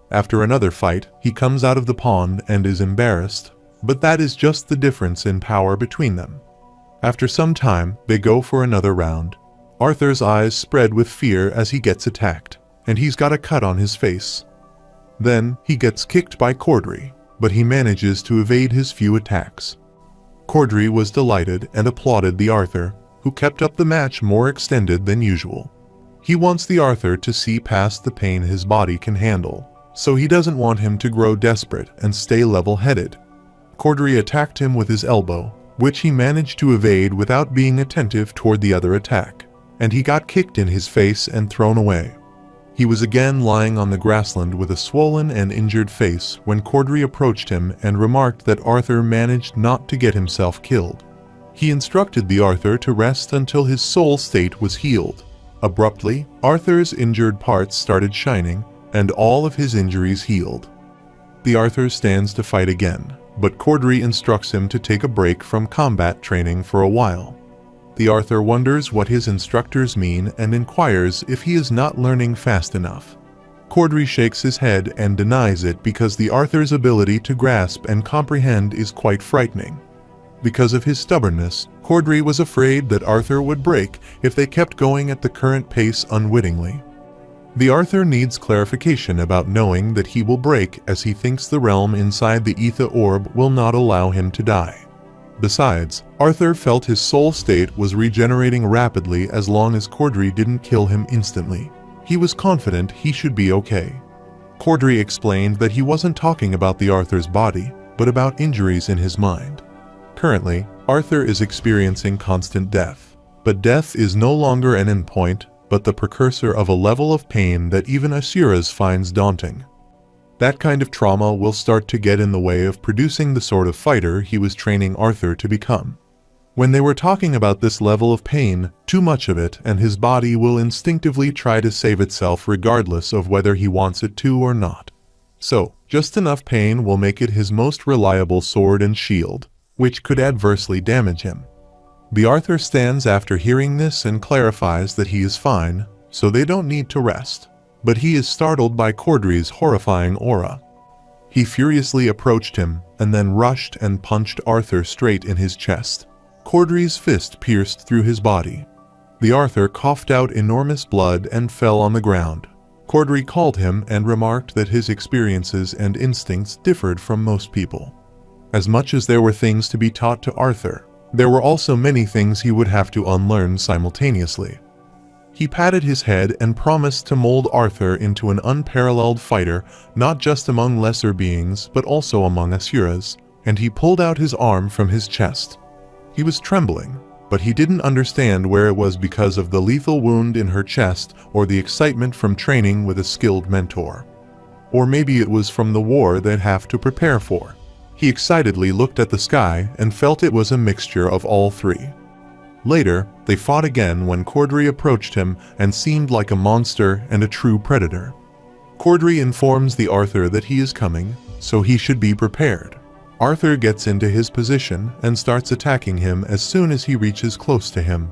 Speaker 1: After another fight, he comes out of the pond and is embarrassed, but that is just the difference in power between them. After some time, they go for another round. Arthur's eyes spread with fear as he gets attacked, and he's got a cut on his face. Then, he gets kicked by Cordry, but he manages to evade his few attacks. Cordry was delighted and applauded the Arthur, who kept up the match more extended than usual. He wants the Arthur to see past the pain his body can handle, so he doesn't want him to grow desperate and stay level-headed. Cordry attacked him with his elbow, which he managed to evade without being attentive toward the other attack, and he got kicked in his face and thrown away. He was again lying on the grassland with a swollen and injured face when Cordry approached him and remarked that Arthur managed not to get himself killed. He instructed the Arthur to rest until his soul state was healed. Abruptly, Arthur's injured parts started shining, and all of his injuries healed. The Arthur stands to fight again, but Cordry instructs him to take a break from combat training for a while. The Arthur wonders what his instructors mean and inquires if he is not learning fast enough. Cordry shakes his head and denies it because the Arthur's ability to grasp and comprehend is quite frightening. Because of his stubbornness, Cordry was afraid that Arthur would break if they kept going at the current pace unwittingly. The Arthur needs clarification about knowing that he will break as he thinks the realm inside the Ether Orb will not allow him to die. Besides, Arthur felt his soul state was regenerating rapidly as long as Cordry didn't kill him instantly. He was confident he should be okay. Cordry explained that he wasn't talking about the Arthur's body, but about injuries in his mind. Currently, Arthur is experiencing constant death, but death is no longer an endpoint, but the precursor of a level of pain that even Asuras finds daunting. That kind of trauma will start to get in the way of producing the sort of fighter he was training Arthur to become. When they were talking about this level of pain, too much of it, and his body will instinctively try to save itself regardless of whether he wants it to or not. So, just enough pain will make it his most reliable sword and shield, which could adversely damage him. The Arthur stands after hearing this and clarifies that he is fine, so they don't need to rest. But he is startled by Cordry's horrifying aura. He furiously approached him and then rushed and punched Arthur straight in his chest. Cordry's fist pierced through his body. The Arthur coughed out enormous blood and fell on the ground. Cordry called him and remarked that his experiences and instincts differed from most people. As much as there were things to be taught to Arthur, there were also many things he would have to unlearn simultaneously. He patted his head and promised to mold Arthur into an unparalleled fighter, not just among lesser beings but also among asuras, and he pulled out his arm from his chest. He was trembling, but he didn't understand where it was because of the lethal wound in her chest or the excitement from training with a skilled mentor. Or maybe it was from the war they'd have to prepare for. He excitedly looked at the sky and felt it was a mixture of all three. Later, they fought again when Cordry approached him and seemed like a monster and a true predator. Cordry informs the Arthur that he is coming, so he should be prepared. Arthur gets into his position and starts attacking him as soon as he reaches close to him.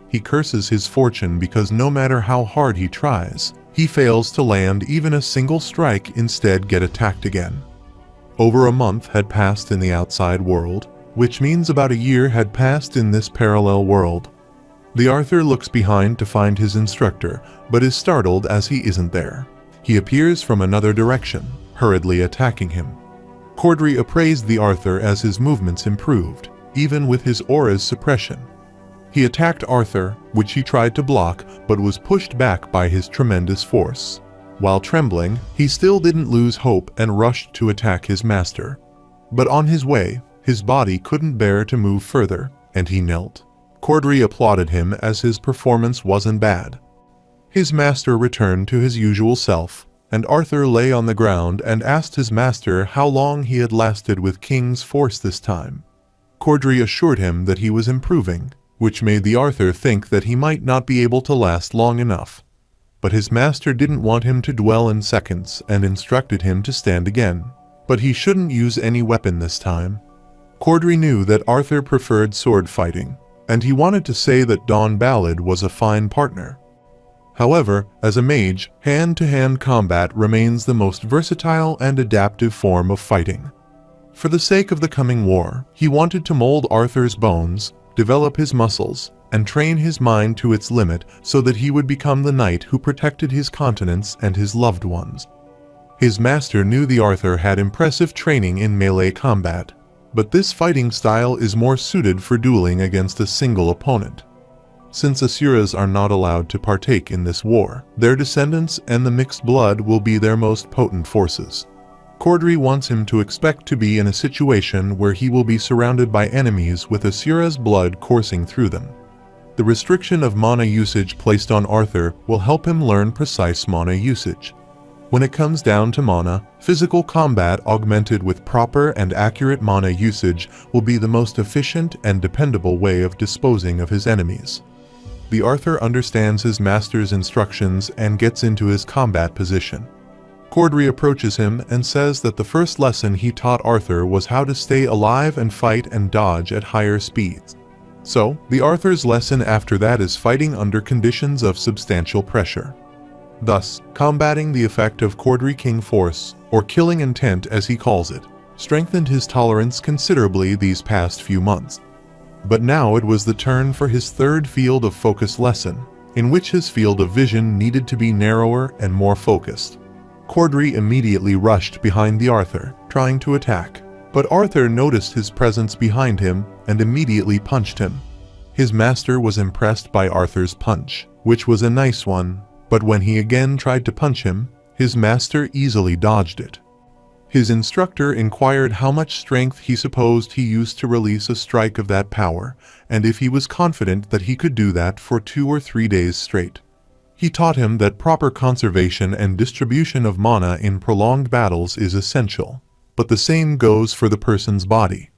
Speaker 1: He curses his fortune because no matter how hard he tries, he fails to land even a single strike, instead get attacked again. Over a month had passed in the outside world, which means about a year had passed in this parallel world. The Arthur looks behind to find his instructor, but is startled as he isn't there. He appears from another direction, hurriedly attacking him. Cordry appraised the Arthur as his movements improved, even with his aura's suppression. He attacked Arthur, which he tried to block, but was pushed back by his tremendous force. While trembling, he still didn't lose hope and rushed to attack his master. But on his way, his body couldn't bear to move further, and he knelt. Cordry applauded him as his performance wasn't bad. His master returned to his usual self, and Arthur lay on the ground and asked his master how long he had lasted with King's force this time. Cordry assured him that he was improving, which made the Arthur think that he might not be able to last long enough. But his master didn't want him to dwell in seconds and instructed him to stand again. But he shouldn't use any weapon this time. Cordry knew that Arthur preferred sword fighting, and he wanted to say that Dawn Ballad was a fine partner. However, as a mage, hand-to-hand combat remains the most versatile and adaptive form of fighting. For the sake of the coming war, he wanted to mold Arthur's bones, develop his muscles, and train his mind to its limit so that he would become the knight who protected his continents and his loved ones. His master knew the Arthur had impressive training in melee combat, but this fighting style is more suited for dueling against a single opponent. Since Asuras are not allowed to partake in this war, their descendants and the mixed blood will be their most potent forces. Cordry wants him to expect to be in a situation where he will be surrounded by enemies with Asura's blood coursing through them. The restriction of mana usage placed on Arthur will help him learn precise mana usage. When it comes down to mana, physical combat augmented with proper and accurate mana usage will be the most efficient and dependable way of disposing of his enemies. The Arthur understands his master's instructions and gets into his combat position. Cordry approaches him and says that the first lesson he taught Arthur was how to stay alive and fight and dodge at higher speeds. So, the Arthur's lesson after that is fighting under conditions of substantial pressure. Thus, combating the effect of Cordry King force, or killing intent as he calls it, strengthened his tolerance considerably these past few months. But now it was the turn for his third field of focus lesson, in which his field of vision needed to be narrower and more focused. Cordry immediately rushed behind the Arthur, trying to attack, but Arthur noticed his presence behind him and immediately punched him. His master was impressed by Arthur's punch, which was a nice one, but when he again tried to punch him, his master easily dodged it. His instructor inquired how much strength he supposed he used to release a strike of that power, and if he was confident that he could do that for 2 or 3 days straight. He taught him that proper conservation and distribution of mana in prolonged battles is essential, but the same goes for the person's body.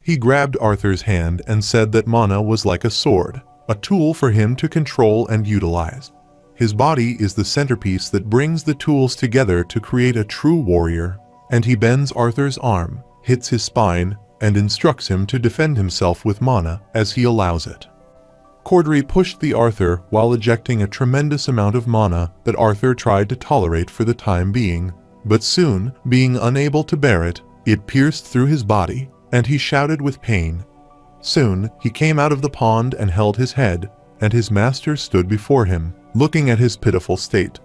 Speaker 1: He grabbed Arthur's hand and said that mana was like a sword, a tool for him to control and utilize. His body is the centerpiece that brings the tools together to create a true warrior, and he bends Arthur's arm, hits his spine, and instructs him to defend himself with mana as he allows it. Cordry pushed the Arthur while ejecting a tremendous amount of mana that Arthur tried to tolerate for the time being, but soon, being unable to bear it, it pierced through his body, and he shouted with pain. Soon, he came out of the pond and held his head, and his master stood before him, looking at his pitiful state.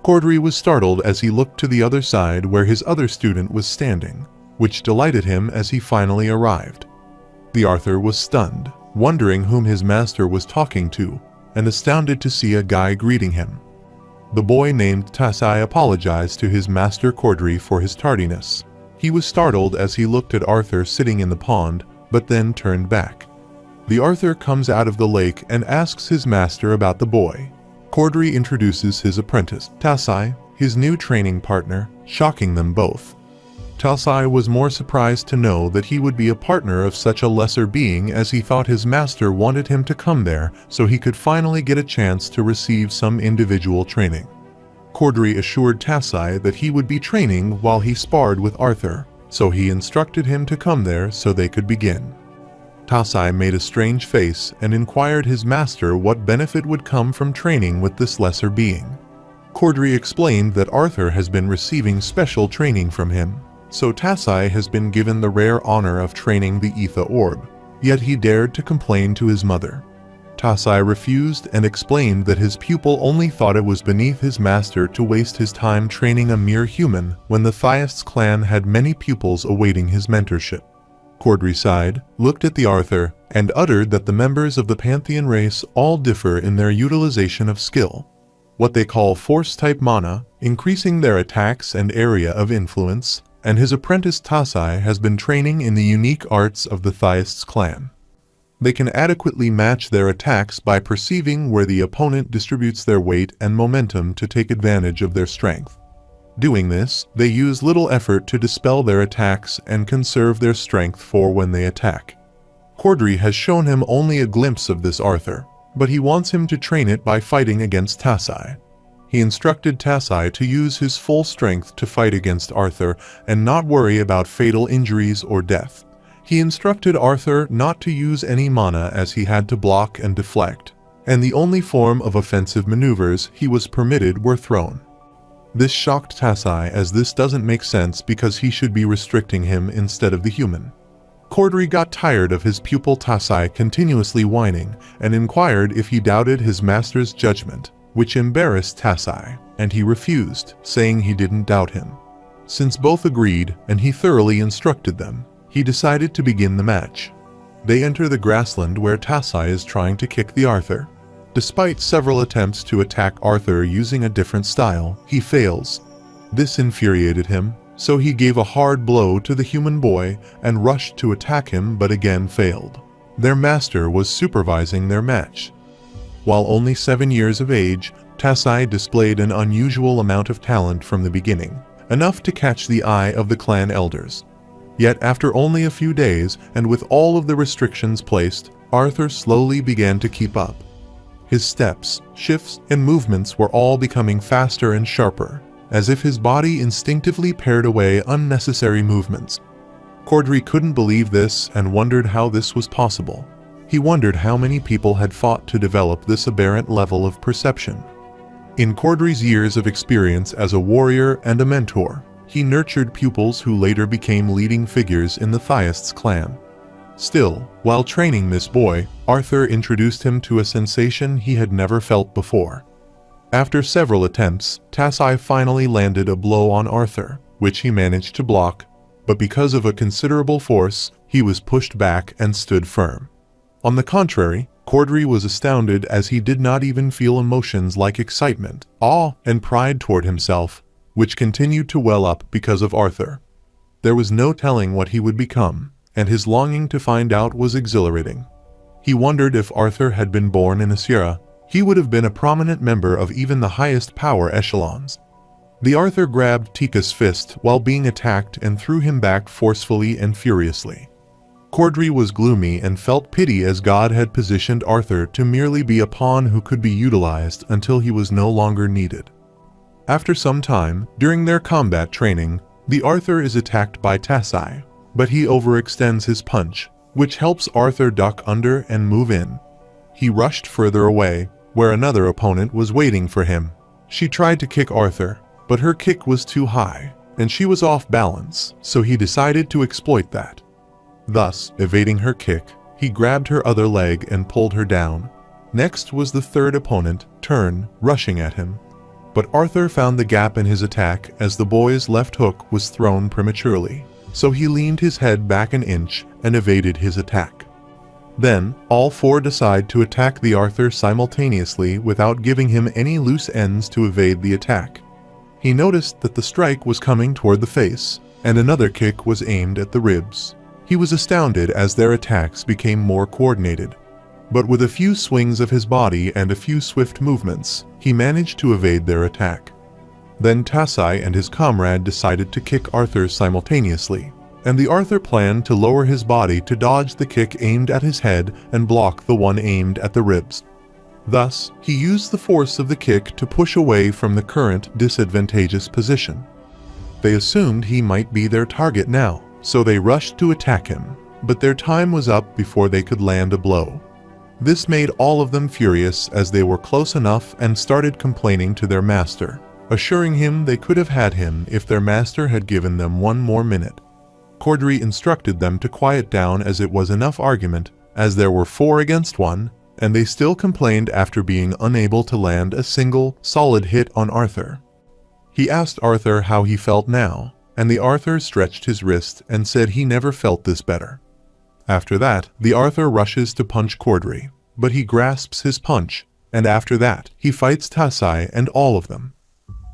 Speaker 1: Cordry was startled as he looked to the other side where his other student was standing, which delighted him as he finally arrived. The Arthur was stunned, wondering whom his master was talking to, and astounded to see a guy greeting him. The boy named Tasai apologized to his master Cordry for his tardiness. He was startled as he looked at Arthur sitting in the pond, but then turned back. The Arthur comes out of the lake and asks his master about the boy. Cordry introduces his apprentice, Tasai, his new training partner, shocking them both. Tasai was more surprised to know that he would be a partner of such a lesser being, as he thought his master wanted him to come there so he could finally get a chance to receive some individual training. Cordry assured Tasai that he would be training while he sparred with Arthur, so he instructed him to come there so they could begin. Tasai made a strange face and inquired his master what benefit would come from training with this lesser being. Cordry explained that Arthur has been receiving special training from him, so Tasai has been given the rare honor of training the Ether Orb, yet he dared to complain to his mother. Tasai refused and explained that his pupil only thought it was beneath his master to waste his time training a mere human when the Thyists clan had many pupils awaiting his mentorship. Cordry sighed, looked at the Arthur, and uttered that the members of the Pantheon race all differ in their utilization of skill, what they call force-type mana, increasing their attacks and area of influence, and his apprentice Tasai has been training in the unique arts of the Thyists clan. They can adequately match their attacks by perceiving where the opponent distributes their weight and momentum to take advantage of their strength. Doing this, they use little effort to dispel their attacks and conserve their strength for when they attack. Cordry has shown him only a glimpse of this Arthur, but he wants him to train it by fighting against Tasai. He instructed Tasai to use his full strength to fight against Arthur and not worry about fatal injuries or death. He instructed Arthur not to use any mana as he had to block and deflect, and the only form of offensive maneuvers he was permitted were thrown. This shocked Tasai, as this doesn't make sense because he should be restricting him instead of the human. Cordry got tired of his pupil Tasai continuously whining and inquired if he doubted his master's judgment, which embarrassed Tasai, and he refused, saying he didn't doubt him. Since both agreed and he thoroughly instructed them, he decided to begin the match. They enter the grassland where Tasai is trying to kick the Arthur. Despite several attempts to attack Arthur using a different style, he fails. This infuriated him, so he gave a hard blow to the human boy and rushed to attack him but again failed. Their master was supervising their match. While only 7 years of age, Tasai displayed an unusual amount of talent from the beginning, enough to catch the eye of the clan elders. Yet after only a few days, and with all of the restrictions placed, Arthur slowly began to keep up. His steps, shifts, and movements were all becoming faster and sharper, as if his body instinctively pared away unnecessary movements. Cordry couldn't believe this and wondered how this was possible. He wondered how many people had fought to develop this aberrant level of perception. In Cordry's years of experience as a warrior and a mentor, he nurtured pupils who later became leading figures in the Thyists clan. Still, while training this boy, Arthur introduced him to a sensation he had never felt before. After several attempts, Tasai finally landed a blow on Arthur, which he managed to block, but because of a considerable force, he was pushed back and stood firm. On the contrary, Cordry was astounded as he did not even feel emotions like excitement, awe, and pride toward himself, which continued to well up because of Arthur. There was no telling what he would become, and his longing to find out was exhilarating. He wondered if Arthur had been born in a Sierra, he would have been a prominent member of even the highest power echelons. The Arthur grabbed Tika's fist while being attacked and threw him back forcefully and furiously. Cordry was gloomy and felt pity as God had positioned Arthur to merely be a pawn who could be utilized until he was no longer needed. After some time, during their combat training, the Arthur is attacked by Tasai. but he overextends his punch, which helps Arthur duck under and move in. He rushed further away, where another opponent was waiting for him. She tried to kick Arthur, but her kick was too high, and she was off balance, so he decided to exploit that. Thus, evading her kick, he grabbed her other leg and pulled her down. Next was the third opponent, Turn, rushing at him. But Arthur found the gap in his attack as the boy's left hook was thrown prematurely, so he leaned his head back an inch and evaded his attack. Then, all four decide to attack the Arthur simultaneously without giving him any loose ends to evade the attack. He noticed that the strike was coming toward the face, and another kick was aimed at the ribs. He was astounded as their attacks became more coordinated. But with a few swings of his body and a few swift movements, he managed to evade their attack. Then Tasai and his comrade decided to kick Arthur simultaneously, and the Arthur planned to lower his body to dodge the kick aimed at his head and block the one aimed at the ribs. Thus, he used the force of the kick to push away from the current disadvantageous position. They assumed he might be their target now, so they rushed to attack him, but their time was up before they could land a blow. This made all of them furious as they were close enough and started complaining to their master, assuring him they could have had him if their master had given them one more minute. Cordery instructed them to quiet down as it was enough argument, as there were 4 against 1, and they still complained after being unable to land a single, solid hit on Arthur. He asked Arthur how he felt now, and the Arthur stretched his wrist and said he never felt this better. After that, the Arthur rushes to punch Cordery, but he grasps his punch, and after that, he fights Tasai and all of them.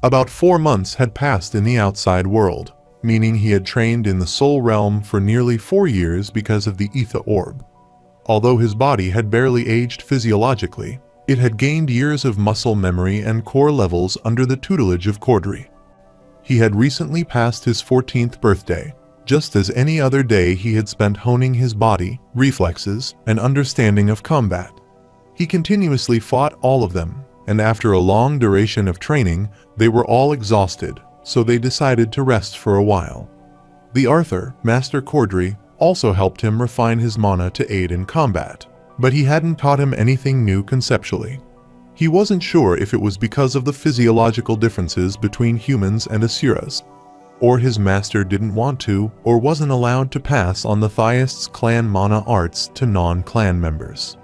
Speaker 1: About 4 months had passed in the outside world, meaning he had trained in the soul realm for nearly 4 years because of the ether orb. Although his body had barely aged physiologically, it had gained years of muscle memory and core levels under the tutelage of Cordery. He had recently passed his 14th birthday. Just as any other day, he had spent honing his body, reflexes, and understanding of combat. He continuously fought all of them, and after a long duration of training, they were all exhausted, so they decided to rest for a while. The Arthur, Master Cordery, also helped him refine his mana to aid in combat, but he hadn't taught him anything new conceptually. He wasn't sure if it was because of the physiological differences between humans and asuras, or his master didn't want to or wasn't allowed to pass on the Thiast's clan mana arts to non-clan members.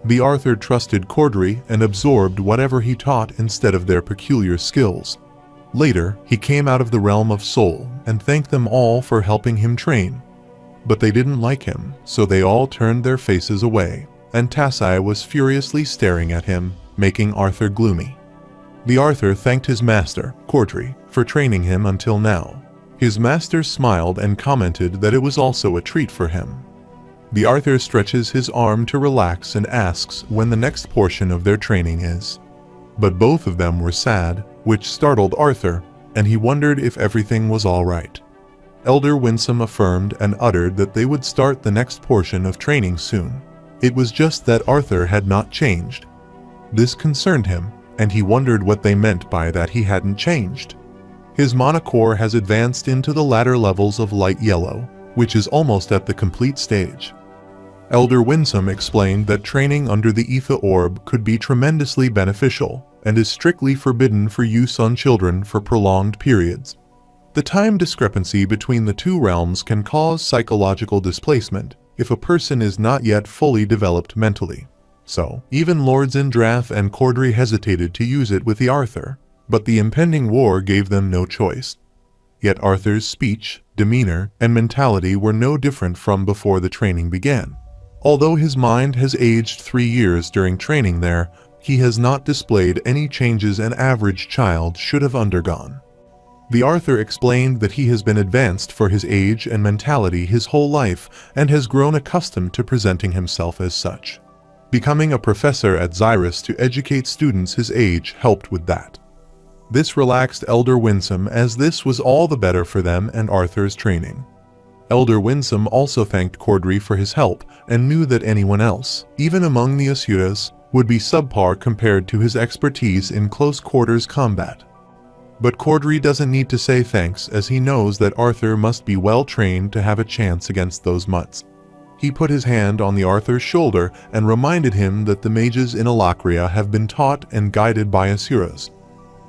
Speaker 1: The Arthur trusted Cordery and absorbed whatever he taught instead of their peculiar skills. Later, he came out of the realm of soul and thanked them all for helping him train. But they didn't like him, so they all turned their faces away, and Tasai was furiously staring at him, making Arthur gloomy. The Arthur thanked his master, Cordery, for training him until now. His master smiled and commented that it was also a treat for him. The Arthur stretches his arm to relax and asks when the next portion of their training is. But both of them were sad, which startled Arthur, and he wondered if everything was all right. Elder Winsome affirmed and uttered that they would start the next portion of training soon. It was just that Arthur had not changed. This concerned him, and he wondered what they meant by that he hadn't changed. His mana core has advanced into the latter levels of light yellow, which is almost at the complete stage. Elder Winsome explained that training under the ether orb could be tremendously beneficial, and is strictly forbidden for use on children for prolonged periods. The time discrepancy between the two realms can cause psychological displacement if a person is not yet fully developed mentally. So, even Lords Indrath and Cordery hesitated to use it with the Arthur, but the impending war gave them no choice. Yet Arthur's speech, demeanor, and mentality were no different from before the training began. Although his mind has aged 3 years during training there, he has not displayed any changes an average child should have undergone. The Arthur explained that he has been advanced for his age and mentality his whole life and has grown accustomed to presenting himself as such. Becoming a professor at Xyrus to educate students his age helped with that. This relaxed Elder Winsome, as this was all the better for them and Arthur's training. Elder Winsome also thanked Cordery for his help and knew that anyone else, even among the Asuras, would be subpar compared to his expertise in close quarters combat. But Cordry doesn't need to say thanks, as he knows that Arthur must be well trained to have a chance against those mutts. He put his hand on the Arthur's shoulder and reminded him that the mages in Alakria have been taught and guided by asuras.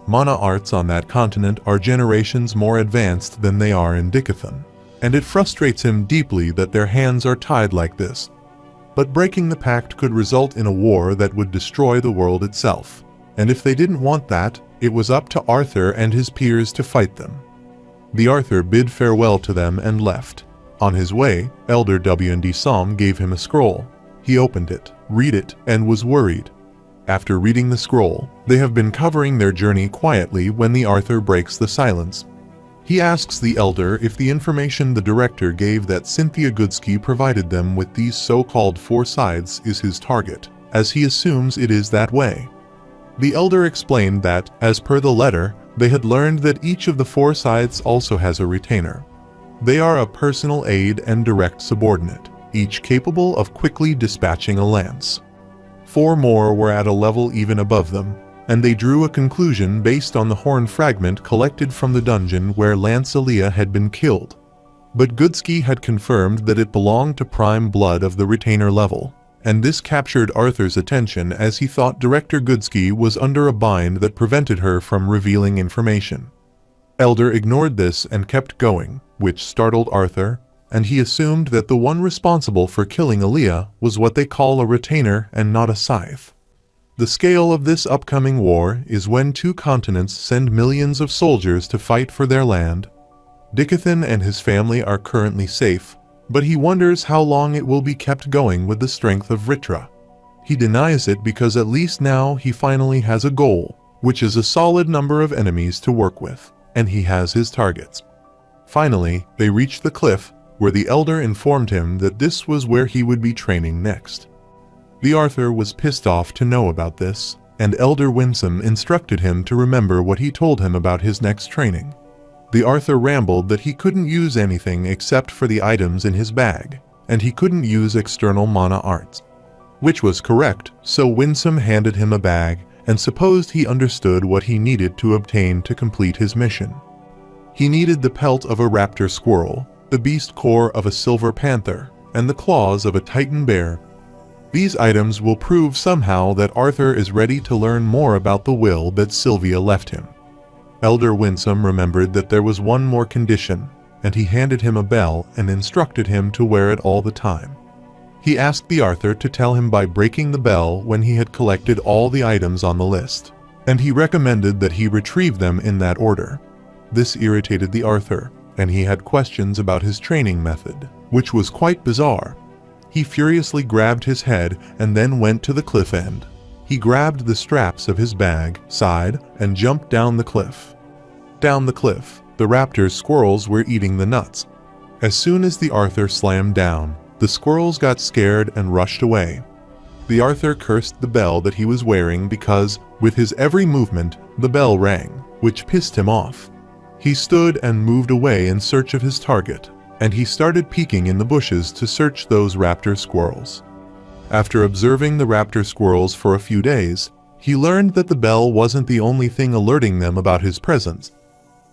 Speaker 1: Mana arts on that continent are generations more advanced than they are in Dickathon, and it frustrates him deeply that their hands are tied like this. But breaking the pact could result in a war that would destroy the world itself, and if they didn't want that, it was up to Arthur and his peers to fight them. The Arthur bid farewell to them and left. On his way, Elder W&D Som gave him a scroll. He opened it, read it, and was worried. After reading the scroll, they have been covering their journey quietly when the Arthur breaks the silence. He asks the Elder if the information the director gave that Cynthia Goodsky provided them with these so-called 4 sides is his target, as he assumes it is that way. The Elder explained that, as per the letter, they had learned that each of the 4 sides also has a retainer. They are a personal aid and direct subordinate, each capable of quickly dispatching a lance. 4 more were at a level even above them, and they drew a conclusion based on the horn fragment collected from the dungeon where Lance Elia had been killed. But Goodsky had confirmed that it belonged to prime blood of the retainer level, and this captured Arthur's attention as he thought Director Goodsky was under a bind that prevented her from revealing information. Elder ignored this and kept going, which startled Arthur, and he assumed that the one responsible for killing Elia was what they call a retainer and not a scythe. The scale of this upcoming war is when 2 continents send millions of soldiers to fight for their land. Dickathon and his family are currently safe, but he wonders how long it will be kept going with the strength of Vritra. He denies it because at least now he finally has a goal, which is a solid number of enemies to work with, and he has his targets. Finally, they reach the cliff, where the Elder informed him that this was where he would be training next. The Arthur was pissed off to know about this, and Elder Winsome instructed him to remember what he told him about his next training. The Arthur rambled that he couldn't use anything except for the items in his bag, and he couldn't use external mana arts. Which was correct, so Winsome handed him a bag, and supposed he understood what he needed to obtain to complete his mission. He needed the pelt of a raptor squirrel, the beast core of a silver panther, and the claws of a titan bear. These items will prove somehow that Arthur is ready to learn more about the will that Sylvia left him. Elder Winsome remembered that there was one more condition, and he handed him a bell and instructed him to wear it all the time. He asked the Arthur to tell him by breaking the bell when he had collected all the items on the list, and he recommended that he retrieve them in that order. This irritated the Arthur, and he had questions about his training method, which was quite bizarre. He furiously grabbed his head and then went to the cliff end. He grabbed the straps of his bag, sighed, and jumped down the cliff. Down the cliff, the raptor's squirrels were eating the nuts. As soon as the Arthur slammed down, the squirrels got scared and rushed away. The Arthur cursed the bell that he was wearing because, with his every movement, the bell rang, which pissed him off. He stood and moved away in search of his target, and he started peeking in the bushes to search those raptor squirrels. After observing the raptor squirrels for a few days, he learned that the bell wasn't the only thing alerting them about his presence.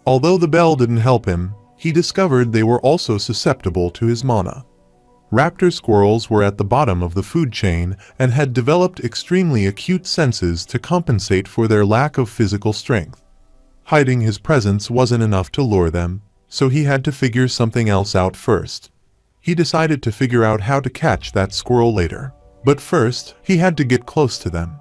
Speaker 1: Although the bell didn't help him, he discovered they were also susceptible to his mana. Raptor squirrels were at the bottom of the food chain and had developed extremely acute senses to compensate for their lack of physical strength. Hiding his presence wasn't enough to lure them, so he had to figure something else out first. He decided to figure out how to catch that squirrel later, but first he had to get close to them.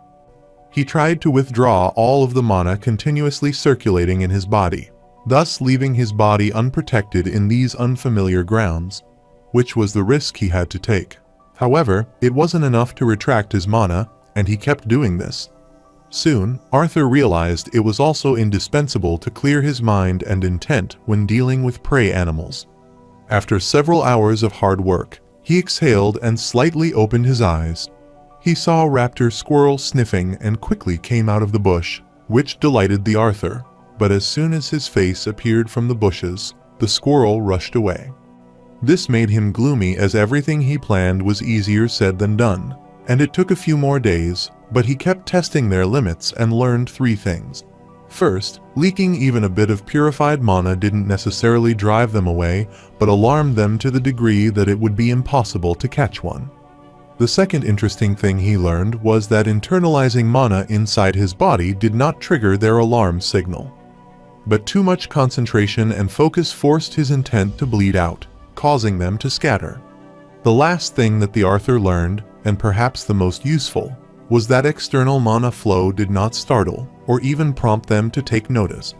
Speaker 1: He tried to withdraw all of the mana continuously circulating in his body, thus leaving his body unprotected in these unfamiliar grounds, which was the risk he had to take. However, it wasn't enough to retract his mana, and he kept doing this. Soon, Arthur realized it was also indispensable to clear his mind and intent when dealing with prey animals. After several hours of hard work, he exhaled and slightly opened his eyes. He saw a raptor squirrel sniffing and quickly came out of the bush, which delighted the Arthur, but as soon as his face appeared from the bushes, the squirrel rushed away. This made him gloomy as everything he planned was easier said than done, and it took a few more days, but he kept testing their limits and learned 3 things. First, leaking even a bit of purified mana didn't necessarily drive them away, but alarmed them to the degree that it would be impossible to catch one. The second interesting thing he learned was that internalizing mana inside his body did not trigger their alarm signal. But too much concentration and focus forced his intent to bleed out, causing them to scatter. The last thing that the Arthur learned, and perhaps the most useful, was that external mana flow did not startle or even prompt them to take notice.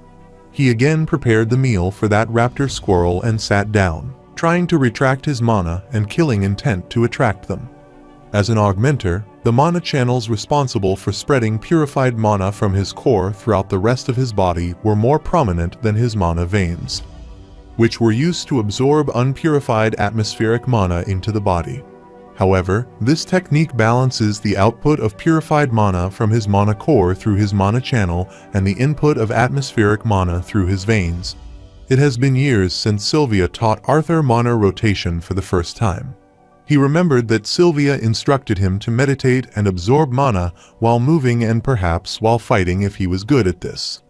Speaker 1: He again prepared the meal for that raptor squirrel and sat down, trying to retract his mana and killing intent to attract them. As an augmenter, the mana channels responsible for spreading purified mana from his core throughout the rest of his body were more prominent than his mana veins, which were used to absorb unpurified atmospheric mana into the body. However, this technique balances the output of purified mana from his mana core through his mana channel and the input of atmospheric mana through his veins. It has been years since Sylvia taught Arthur mana rotation for the first time. He remembered that Sylvia instructed him to meditate and absorb mana while moving and perhaps while fighting if he was good at this.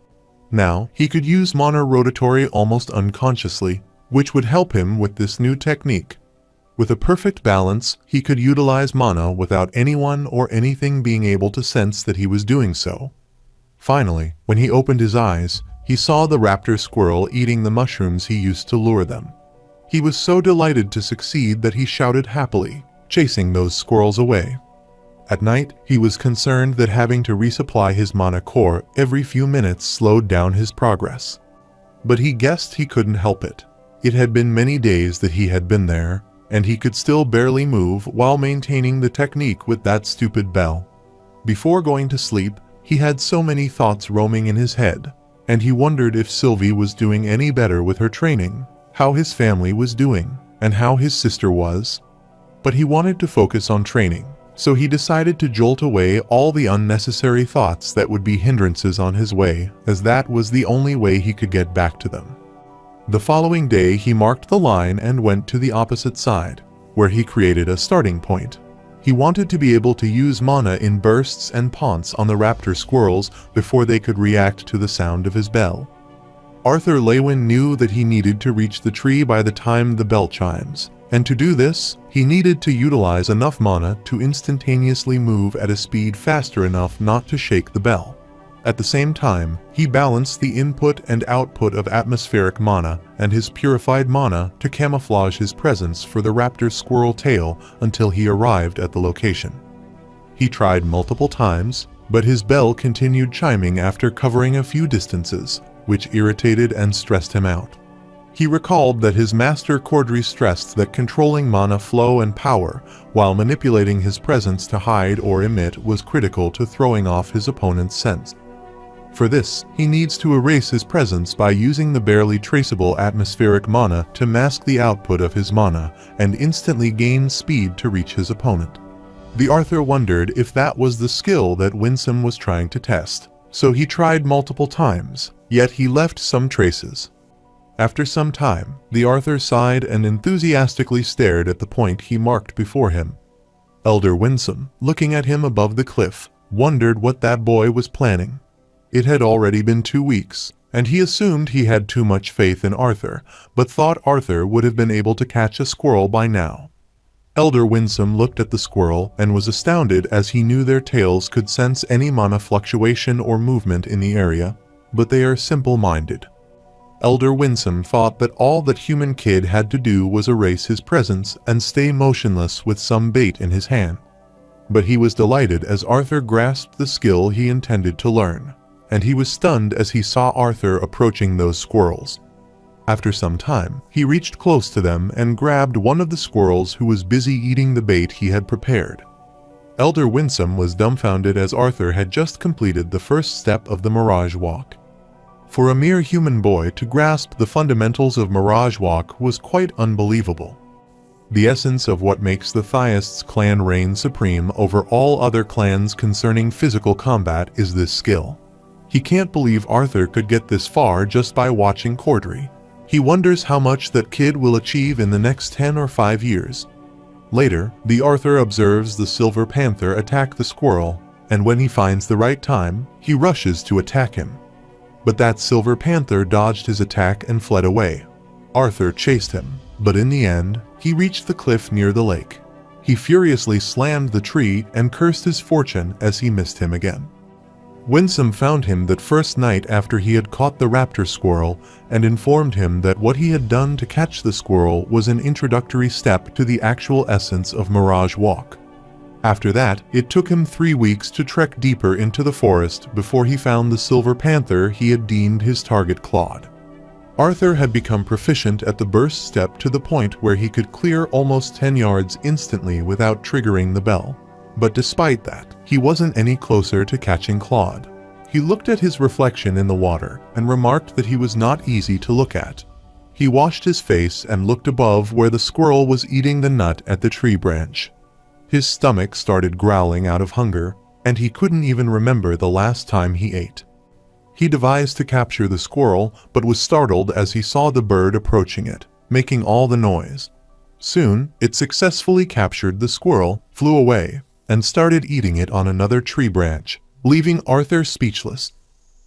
Speaker 1: Now, he could use mana rotatory almost unconsciously, which would help him with this new technique. With a perfect balance, he could utilize mana without anyone or anything being able to sense that he was doing so. Finally, when he opened his eyes, he saw the raptor squirrel eating the mushrooms he used to lure them. He was so delighted to succeed that he shouted happily, chasing those squirrels away. At night, he was concerned that having to resupply his mana core every few minutes slowed down his progress. But he guessed he couldn't help it. It had been many days that he had been there, and he could still barely move while maintaining the technique with that stupid bell. Before going to sleep, he had so many thoughts roaming in his head, and he wondered if Sylvie was doing any better with her training, how his family was doing, and how his sister was. But he wanted to focus on training, so he decided to jolt away all the unnecessary thoughts that would be hindrances on his way, as that was the only way he could get back to them. The following day he marked the line and went to the opposite side, where he created a starting point. He wanted to be able to use mana in bursts and taunts on the raptor squirrels before they could react to the sound of his bell. Arthur Lewin knew that he needed to reach the tree by the time the bell chimes, and to do this, he needed to utilize enough mana to instantaneously move at a speed faster enough not to shake the bell. At the same time, he balanced the input and output of atmospheric mana and his purified mana to camouflage his presence for the raptor's squirrel tail until he arrived at the location. He tried multiple times, but his bell continued chiming after covering a few distances, which irritated and stressed him out. He recalled that his master Cordry stressed that controlling mana flow and power while manipulating his presence to hide or emit was critical to throwing off his opponent's sense. For this, he needs to erase his presence by using the barely traceable atmospheric mana to mask the output of his mana and instantly gain speed to reach his opponent. The Arthur wondered if that was the skill that Winsome was trying to test, so he tried multiple times, yet he left some traces. After some time, the Arthur sighed and enthusiastically stared at the point he marked before him. Elder Winsome, looking at him above the cliff, wondered what that boy was planning. It had already been 2 weeks, and he assumed he had too much faith in Arthur, but thought Arthur would have been able to catch a squirrel by now. Elder Winsome looked at the squirrel and was astounded as he knew their tails could sense any mana fluctuation or movement in the area, but they are simple-minded. Elder Winsome thought that all that human kid had to do was erase his presence and stay motionless with some bait in his hand. But he was delighted as Arthur grasped the skill he intended to learn, and he was stunned as he saw Arthur approaching those squirrels. After some time, he reached close to them and grabbed one of the squirrels who was busy eating the bait he had prepared. Elder Winsome was dumbfounded as Arthur had just completed the first step of the Mirage Walk. For a mere human boy to grasp the fundamentals of Mirage Walk was quite unbelievable. The essence of what makes the Theists clan reign supreme over all other clans concerning physical combat is this skill. He can't believe Arthur could get this far just by watching Cordry. He wonders how much that kid will achieve in the next 10 or 5 years. Later, the Arthur observes the Silver Panther attack the squirrel, and when he finds the right time, he rushes to attack him. but that silver panther dodged his attack and fled away. Arthur chased him, but in the end, he reached the cliff near the lake. He furiously slammed the tree and cursed his fortune as he missed him again. Winsome found him that first night after he had caught the raptor squirrel and informed him that what he had done to catch the squirrel was an introductory step to the actual essence of Mirage Walk. After that, it took him 3 weeks to trek deeper into the forest before he found the silver panther he had deemed his target Claude. Arthur had become proficient at the burst step to the point where he could clear almost 10 yards instantly without triggering the bell. But despite that, he wasn't any closer to catching Claude. He looked at his reflection in the water and remarked that he was not easy to look at. He washed his face and looked above where the squirrel was eating the nut at the tree branch. His stomach started growling out of hunger, and he couldn't even remember the last time he ate. He devised to capture the squirrel, but was startled as he saw the bird approaching it, making all the noise. Soon, it successfully captured the squirrel, flew away, and started eating it on another tree branch, leaving Arthur speechless.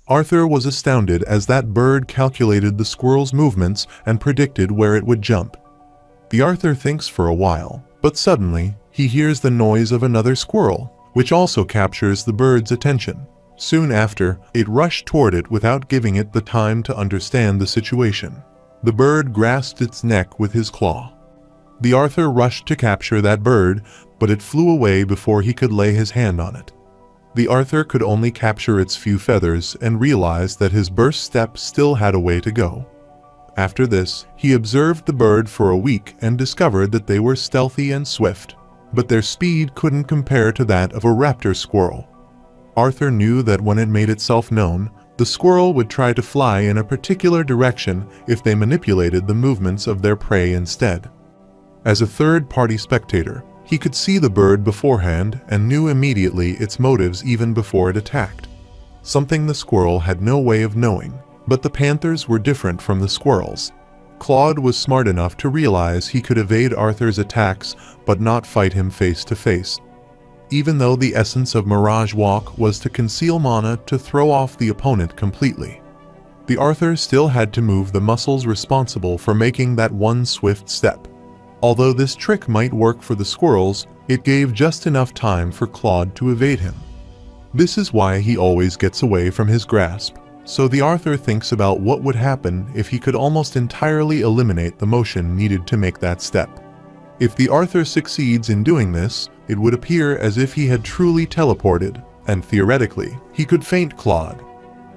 Speaker 1: Arthur was astounded as that bird calculated the squirrel's movements and predicted where it would jump. The Arthur thinks for a while, but suddenly, he hears the noise of another squirrel, which also captures the bird's attention. Soon after, it rushed toward it without giving it the time to understand the situation. The bird grasped its neck with his claw. The Arthur rushed to capture that bird, but it flew away before he could lay his hand on it. The Arthur could only capture its few feathers and realized that his burst step still had a way to go. After this, he observed the bird for a week and discovered that they were stealthy and swift, but their speed couldn't compare to that of a raptor squirrel. Arthur knew that when it made itself known, the squirrel would try to fly in a particular direction if they manipulated the movements of their prey instead. As a third-party spectator, he could see the bird beforehand and knew immediately its motives even before it attacked. Something the squirrel had no way of knowing, but the panthers were different from the squirrels. Claude was smart enough to realize he could evade Arthur's attacks but not fight him face to face. Even though the essence of Mirage Walk was to conceal mana to throw off the opponent completely, the Arthur still had to move the muscles responsible for making that one swift step. Although this trick might work for the squirrels, it gave just enough time for Claude to evade him. This is why he always gets away from his grasp, so the Arthur thinks about what would happen if he could almost entirely eliminate the motion needed to make that step. If the Arthur succeeds in doing this, it would appear as if he had truly teleported, and theoretically, he could feint Claude.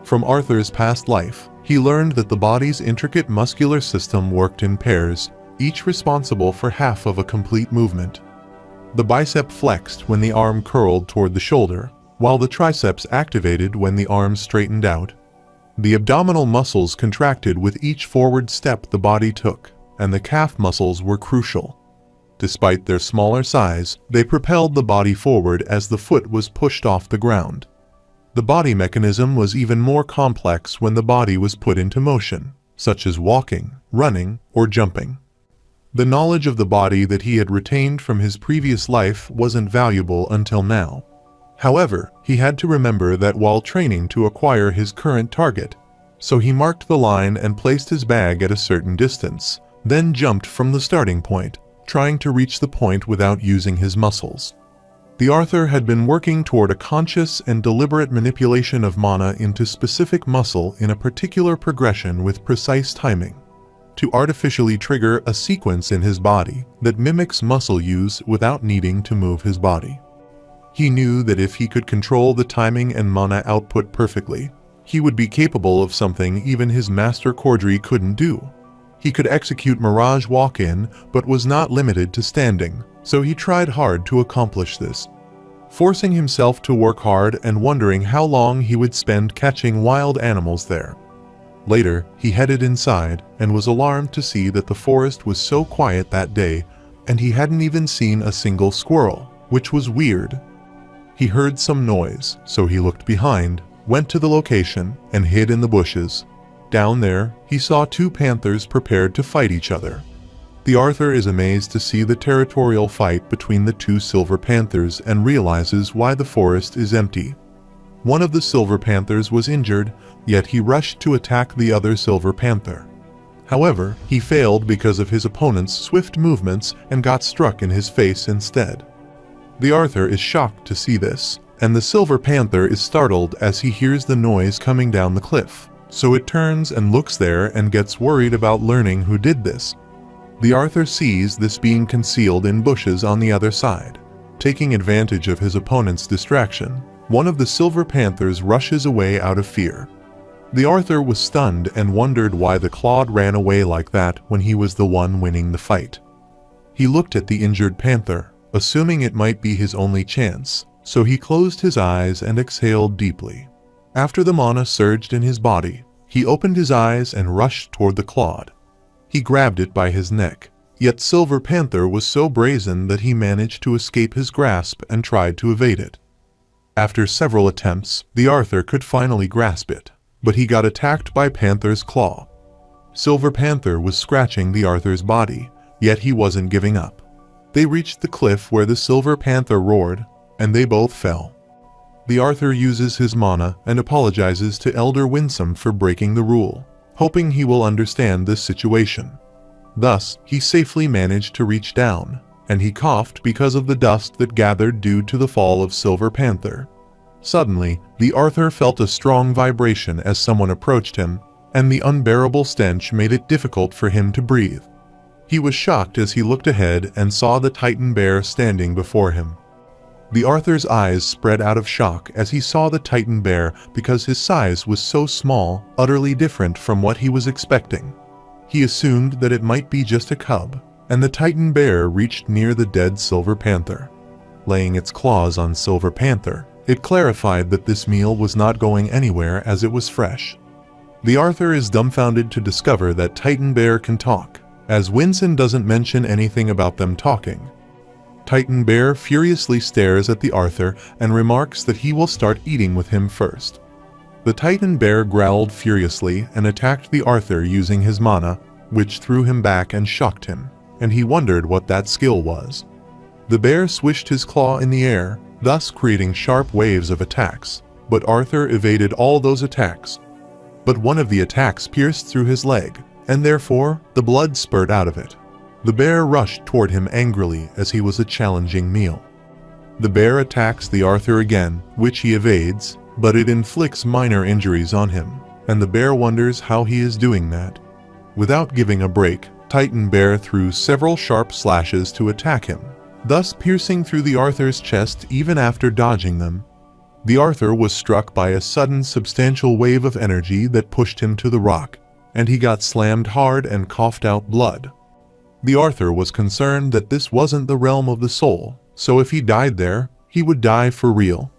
Speaker 1: From Arthur's past life, he learned that the body's intricate muscular system worked in pairs, each responsible for half of a complete movement. The bicep flexed when the arm curled toward the shoulder, while the triceps activated when the arm straightened out. The abdominal muscles contracted with each forward step the body took, and the calf muscles were crucial. Despite their smaller size, they propelled the body forward as the foot was pushed off the ground. The body mechanism was even more complex when the body was put into motion, such as walking, running, or jumping. The knowledge of the body that he had retained from his previous life wasn't valuable until now. However, he had to remember that while training to acquire his current target, so he marked the line and placed his bag at a certain distance, then jumped from the starting point, trying to reach the point without using his muscles. The Arthur had been working toward a conscious and deliberate manipulation of mana into specific muscle in a particular progression with precise timing, to artificially trigger a sequence in his body that mimics muscle use without needing to move his body. He knew that if he could control the timing and mana output perfectly, he would be capable of something even his master Cordry couldn't do. He could execute Mirage Walk-In, but was not limited to standing, so he tried hard to accomplish this, forcing himself to work hard and wondering how long he would spend catching wild animals there. Later, he headed inside and was alarmed to see that the forest was so quiet that day, and he hadn't even seen a single squirrel, which was weird. He heard some noise, so he looked behind, went to the location, and hid in the bushes. Down there, he saw two panthers prepared to fight each other. The Arthur is amazed to see the territorial fight between the two silver panthers and realizes why the forest is empty. One of the silver panthers was injured, yet he rushed to attack the other silver panther. However, he failed because of his opponent's swift movements and got struck in his face instead. The Arthur is shocked to see this, and the silver panther is startled as he hears the noise coming down the cliff. So it turns and looks there and gets worried about learning who did this. The Arthur sees this being concealed in bushes on the other side. Taking advantage of his opponent's distraction, one of the silver panthers rushes away out of fear. The Arthur was stunned and wondered why the Claude ran away like that when he was the one winning the fight. He looked at the injured panther, assuming it might be his only chance, so he closed his eyes and exhaled deeply. After the mana surged in his body, he opened his eyes and rushed toward the Claude. He grabbed it by his neck, yet Silver Panther was so brazen that he managed to escape his grasp and tried to evade it. After several attempts, the Arthur could finally grasp it, but he got attacked by Panther's claw. Silver Panther was scratching the Arthur's body, yet he wasn't giving up. They reached the cliff where the Silver Panther roared, and they both fell. The Arthur uses his mana and apologizes to Elder Winsome for breaking the rule, hoping he will understand this situation. Thus, he safely managed to reach down, and he coughed because of the dust that gathered due to the fall of Silver Panther. Suddenly, the Arthur felt a strong vibration as someone approached him, and the unbearable stench made it difficult for him to breathe. He was shocked as he looked ahead and saw the Titan bear standing before him. The Arthur's eyes spread out of shock as he saw the Titan bear because his size was so small, utterly different from what he was expecting. He assumed that it might be just a cub, and the Titan bear reached near the dead Silver Panther. Laying its claws on Silver Panther, it clarified that this meal was not going anywhere as it was fresh. The Arthur is dumbfounded to discover that Titan bear can talk, as Winston doesn't mention anything about them talking. Titan bear furiously stares at the Arthur and remarks that he will start eating with him first. The Titan bear growled furiously and attacked the Arthur using his mana, which threw him back and shocked him, and he wondered what that skill was. The bear swished his claw in the air, thus creating sharp waves of attacks, but Arthur evaded all those attacks. But one of the attacks pierced through his leg, and therefore the blood spurted out of it. The bear rushed toward him angrily as he was a challenging meal. The bear attacks the Arthur again, which he evades, but it inflicts minor injuries on him, and the bear wonders how he is doing that. Without giving a break, Titan bear threw several sharp slashes to attack him, thus piercing through the Arthur's chest even after dodging them. The Arthur was struck by a sudden substantial wave of energy that pushed him to the rock, and he got slammed hard and coughed out blood. The Arthur was concerned that this wasn't the realm of the soul, so if he died there, he would die for real.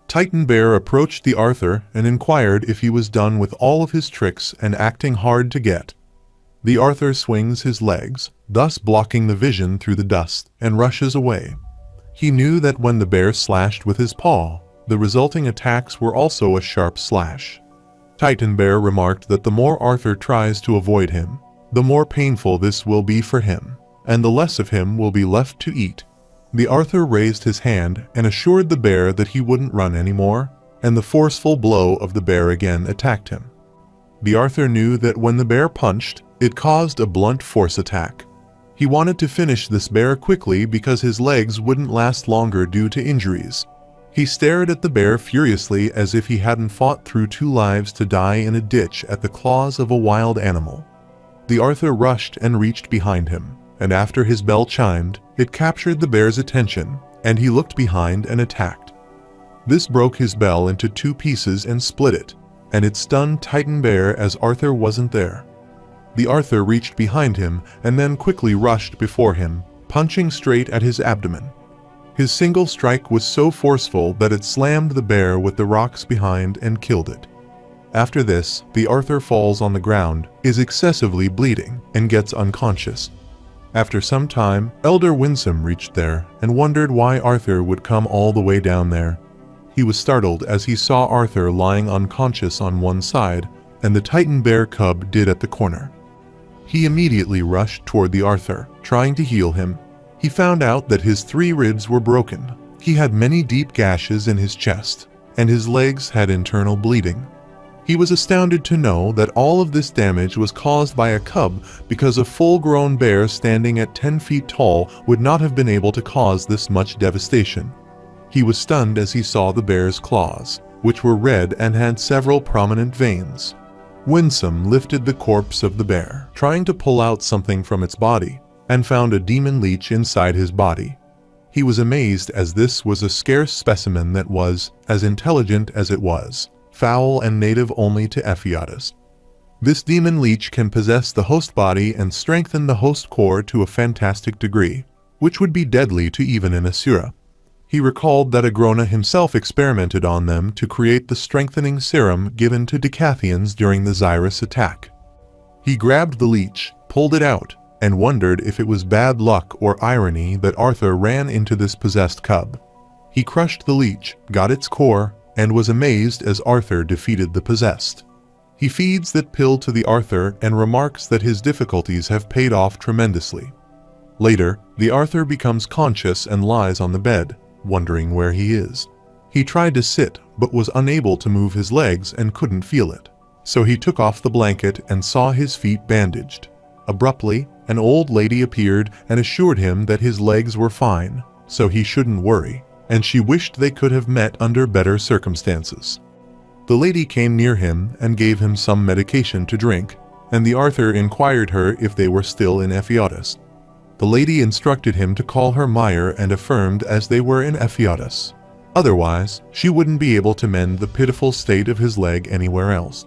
Speaker 1: Titan bear approached the Arthur and inquired if he was done with all of his tricks and acting hard to get. The Arthur swings his legs, thus blocking the vision through the dust, and rushes away. He knew that when the bear slashed with his paw, the resulting attacks were also a sharp slash. Titan bear remarked that the more Arthur tries to avoid him, the more painful this will be for him, and the less of him will be left to eat. The Arthur raised his hand and assured the bear that he wouldn't run anymore, and the forceful blow of the bear again attacked him. The Arthur knew that when the bear punched, it caused a blunt force attack. He wanted to finish this bear quickly because his legs wouldn't last longer due to injuries. He stared at the bear furiously as if he hadn't fought through 2 lives to die in a ditch at the claws of a wild animal. The Arthur rushed and reached behind him, and after his bell chimed, it captured the bear's attention, and he looked behind and attacked. This broke his bell into 2 pieces and split it, and it stunned Titan bear as Arthur wasn't there. The Arthur reached behind him and then quickly rushed before him, punching straight at his abdomen. His single strike was so forceful that it slammed the bear with the rocks behind and killed it. After this, the Arthur falls on the ground, is excessively bleeding, and gets unconscious. After some time, Elder Winsome reached there and wondered why Arthur would come all the way down there. He was startled as he saw Arthur lying unconscious on one side, and the Titan bear cub did at the corner. He immediately rushed toward the Arthur, trying to heal him. He found out that his 3 ribs were broken. He had many deep gashes in his chest. and his legs had internal bleeding. He was astounded to know that all of this damage was caused by a cub because a full-grown bear standing at 10 feet tall would not have been able to cause this much devastation. He was stunned as he saw the bear's claws, which were red and had several prominent veins. Winsome lifted the corpse of the bear, trying to pull out something from its body, and found a demon leech inside his body. He was amazed as this was a scarce specimen that was, as intelligent as it was, foul and native only to Ephiodus. This demon leech can possess the host body and strengthen the host core to a fantastic degree, which would be deadly to even an Asura. He recalled that Agrona himself experimented on them to create the strengthening serum given to Decathians during the Xyrus attack. He grabbed the leech, pulled it out, and wondered if it was bad luck or irony that Arthur ran into this possessed cub. He crushed the leech, got its core, and was amazed as Arthur defeated the possessed. He feeds that pill to the Arthur and remarks that his difficulties have paid off tremendously. Later, the Arthur becomes conscious and lies on the bed, wondering where he is. He tried to sit, but was unable to move his legs and couldn't feel it. So he took off the blanket and saw his feet bandaged. Abruptly, an old lady appeared and assured him that his legs were fine, so he shouldn't worry, and she wished they could have met under better circumstances. The lady came near him and gave him some medication to drink, and the Arthur inquired her if they were still in Ephiodus. The lady instructed him to call her Meyer and affirmed as they were in Ephiodus. Otherwise, she wouldn't be able to mend the pitiful state of his leg anywhere else.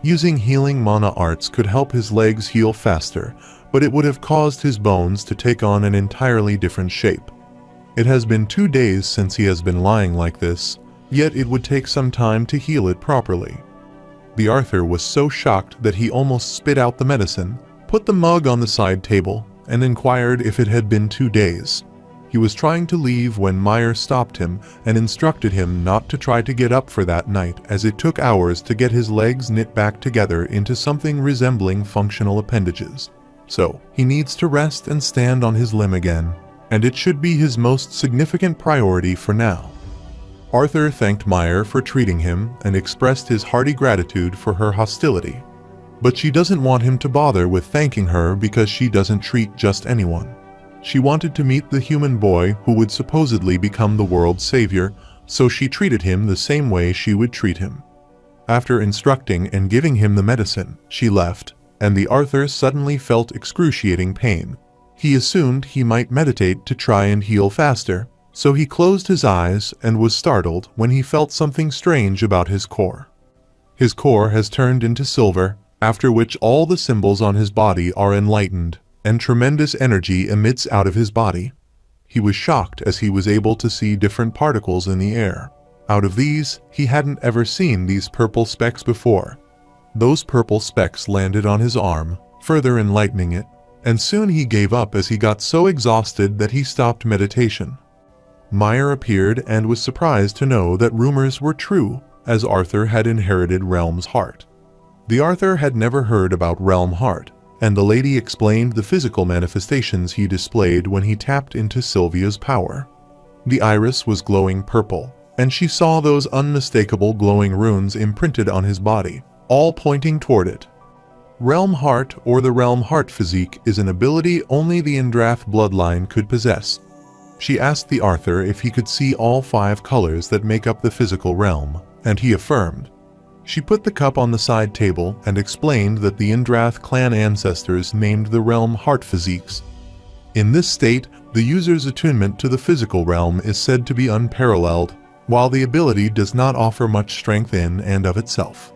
Speaker 1: Using healing mana arts could help his legs heal faster, but it would have caused his bones to take on an entirely different shape. It has been 2 days since he has been lying like this, yet it would take some time to heal it properly. The Arthur was so shocked that he almost spit out the medicine, put the mug on the side table, and inquired if it had been 2 days. He was trying to leave when Meyer stopped him and instructed him not to try to get up for that night, as it took hours to get his legs knit back together into something resembling functional appendages. So, he needs to rest and stand on his limb again, and it should be his most significant priority for now. Arthur thanked Meyer for treating him and expressed his hearty gratitude for her hostility. But she doesn't want him to bother with thanking her because she doesn't treat just anyone. She wanted to meet the human boy who would supposedly become the world's savior, so she treated him the same way she would treat him. After instructing and giving him the medicine, she left, and the Arthur suddenly felt excruciating pain. He assumed he might meditate to try and heal faster, so he closed his eyes and was startled when he felt something strange about his core. His core has turned into silver, after which all the symbols on his body are enlightened, and tremendous energy emits out of his body. He was shocked as he was able to see different particles in the air. Out of these, he hadn't ever seen these purple specks before. Those purple specks landed on his arm, further enlightening it, and soon he gave up as he got so exhausted that he stopped meditation. Meyer appeared and was surprised to know that rumors were true, as Arthur had inherited Realm's heart. The Arthur had never heard about Realm Heart, and the lady explained the physical manifestations he displayed when he tapped into Sylvia's power. The iris was glowing purple, and she saw those unmistakable glowing runes imprinted on his body, all pointing toward it. Realm Heart, or the Realm Heart physique, is an ability only the Indrath bloodline could possess. She asked the Arthur if he could see all 5 colors that make up the physical realm, and he affirmed. She put the cup on the side table and explained that the Indrath clan ancestors named the realm Heart physiques. In this state, the user's attunement to the physical realm is said to be unparalleled, while the ability does not offer much strength in and of itself.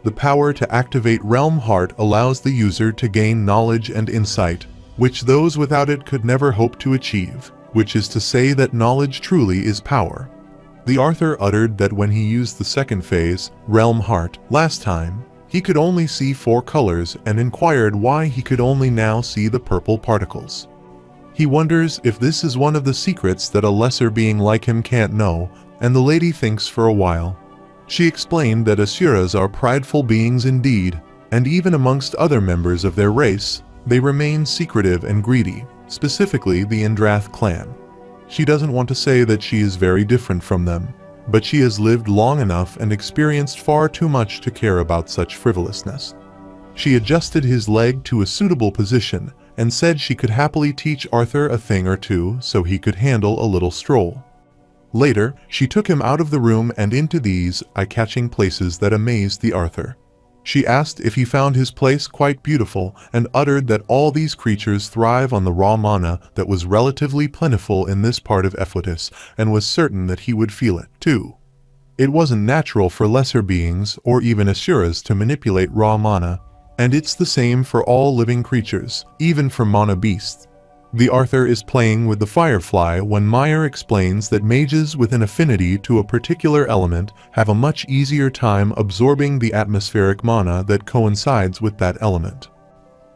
Speaker 1: The power to activate Realm Heart allows the user to gain knowledge and insight, which those without it could never hope to achieve, which is to say that knowledge truly is power. The Arthur uttered that when he used the second phase, Realm Heart, last time, he could only see 4 colors and inquired why he could only now see the purple particles. He wonders if this is one of the secrets that a lesser being like him can't know, and the lady thinks for a while. She explained that Asuras are prideful beings indeed, and even amongst other members of their race, they remain secretive and greedy, specifically the Indrath clan. She doesn't want to say that she is very different from them, but she has lived long enough and experienced far too much to care about such frivolousness. She adjusted his leg to a suitable position and said she could happily teach Arthur a thing or two so he could handle a little stroll. Later, she took him out of the room and into these eye-catching places that amazed the Arthur. She asked if he found his place quite beautiful and uttered that all these creatures thrive on the raw mana that was relatively plentiful in this part of Ephetus and was certain that he would feel it, too. It wasn't natural for lesser beings or even asuras to manipulate raw mana, and it's the same for all living creatures, even for mana beasts. The Arthur is playing with the firefly when Meyer explains that mages with an affinity to a particular element have a much easier time absorbing the atmospheric mana that coincides with that element.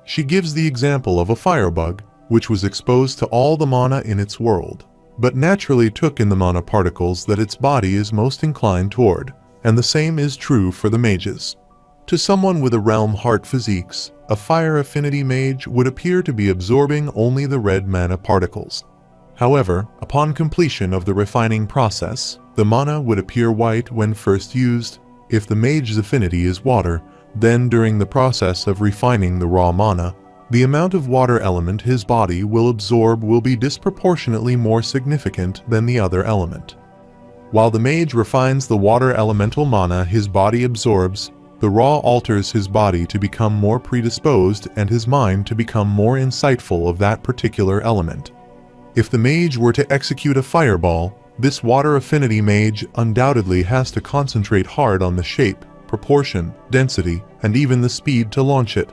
Speaker 1: She gives the example of a firebug, which was exposed to all the mana in its world, but naturally took in the mana particles that its body is most inclined toward, and the same is true for the mages. To someone with a realm heart physiques, a fire affinity mage would appear to be absorbing only the red mana particles. However, upon completion of the refining process, the mana would appear white when first used. If the mage's affinity is water, then during the process of refining the raw mana, the amount of water element his body will absorb will be disproportionately more significant than the other element. While the mage refines the water elemental mana his body absorbs, the raw alters his body to become more predisposed and his mind to become more insightful of that particular element. If the mage were to execute a fireball, this water affinity mage undoubtedly has to concentrate hard on the shape, proportion, density, and even the speed to launch it.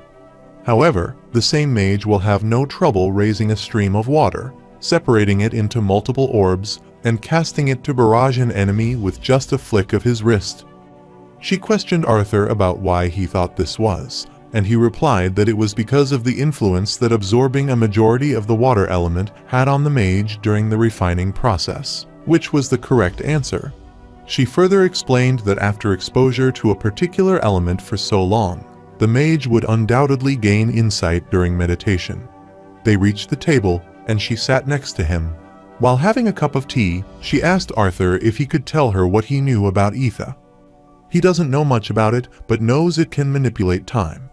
Speaker 1: However, the same mage will have no trouble raising a stream of water, separating it into multiple orbs, and casting it to barrage an enemy with just a flick of his wrist. She questioned Arthur about why he thought this was, and he replied that it was because of the influence that absorbing a majority of the water element had on the mage during the refining process, which was the correct answer. She further explained that after exposure to a particular element for so long, the mage would undoubtedly gain insight during meditation. They reached the table, and she sat next to him. While having a cup of tea, she asked Arthur if he could tell her what he knew about ether. He doesn't know much about it, but knows it can manipulate time.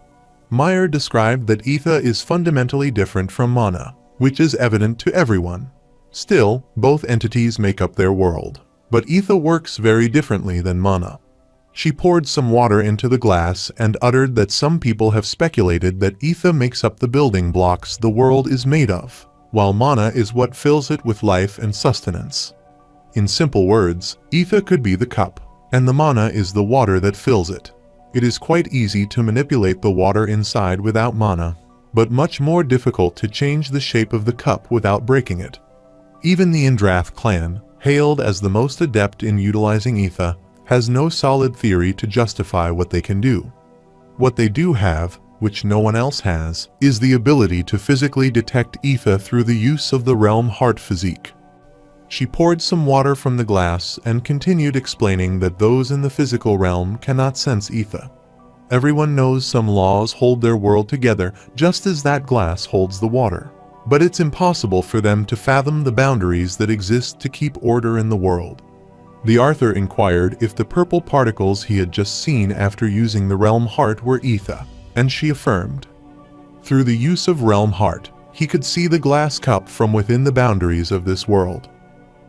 Speaker 1: Meyer described that ether is fundamentally different from mana, which is evident to everyone. Still, both entities make up their world, but ether works very differently than mana. She poured some water into the glass and uttered that some people have speculated that ether makes up the building blocks the world is made of, while mana is what fills it with life and sustenance. In simple words, ether could be the cup, and the mana is the water that fills it. It is quite easy to manipulate the water inside without mana, but much more difficult to change the shape of the cup without breaking it. Even the Indrath clan, hailed as the most adept in utilizing ether, has no solid theory to justify what they can do. What they do have, which no one else has, is the ability to physically detect ether through the use of the realm heart physique. She poured some water from the glass and continued explaining that those in the physical realm cannot sense ether. Everyone knows some laws hold their world together just as that glass holds the water, but it's impossible for them to fathom the boundaries that exist to keep order in the world. The Arthur inquired if the purple particles he had just seen after using the realm heart were ether, and she affirmed. Through the use of realm heart, he could see the glass cup from within the boundaries of this world.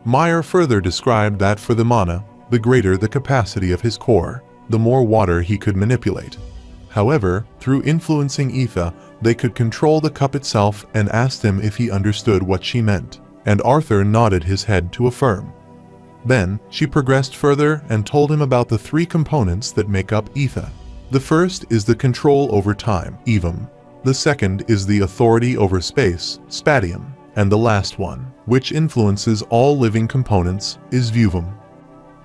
Speaker 1: Meyer further described that for the mana, the greater the capacity of his core, the more water he could manipulate. However, through influencing ether, they could control the cup itself and asked him if he understood what she meant, and Arthur nodded his head to affirm. Then, she progressed further and told him about the three components that make up ether. The first is the control over time, evum. The second is the authority over space, spatium. And the last one, which influences all living components, is vuvum.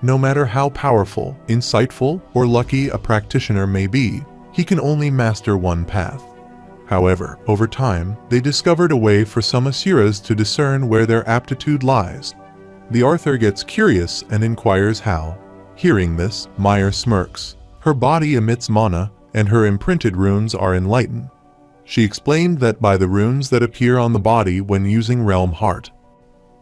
Speaker 1: No matter how powerful, insightful, or lucky a practitioner may be, he can only master one path. However, over time, they discovered a way for some asuras to discern where their aptitude lies. The Arthur gets curious and inquires how. Hearing this, Meyer smirks. Her body emits mana, and her imprinted runes are enlightened. She explained that by the runes that appear on the body when using realm heart.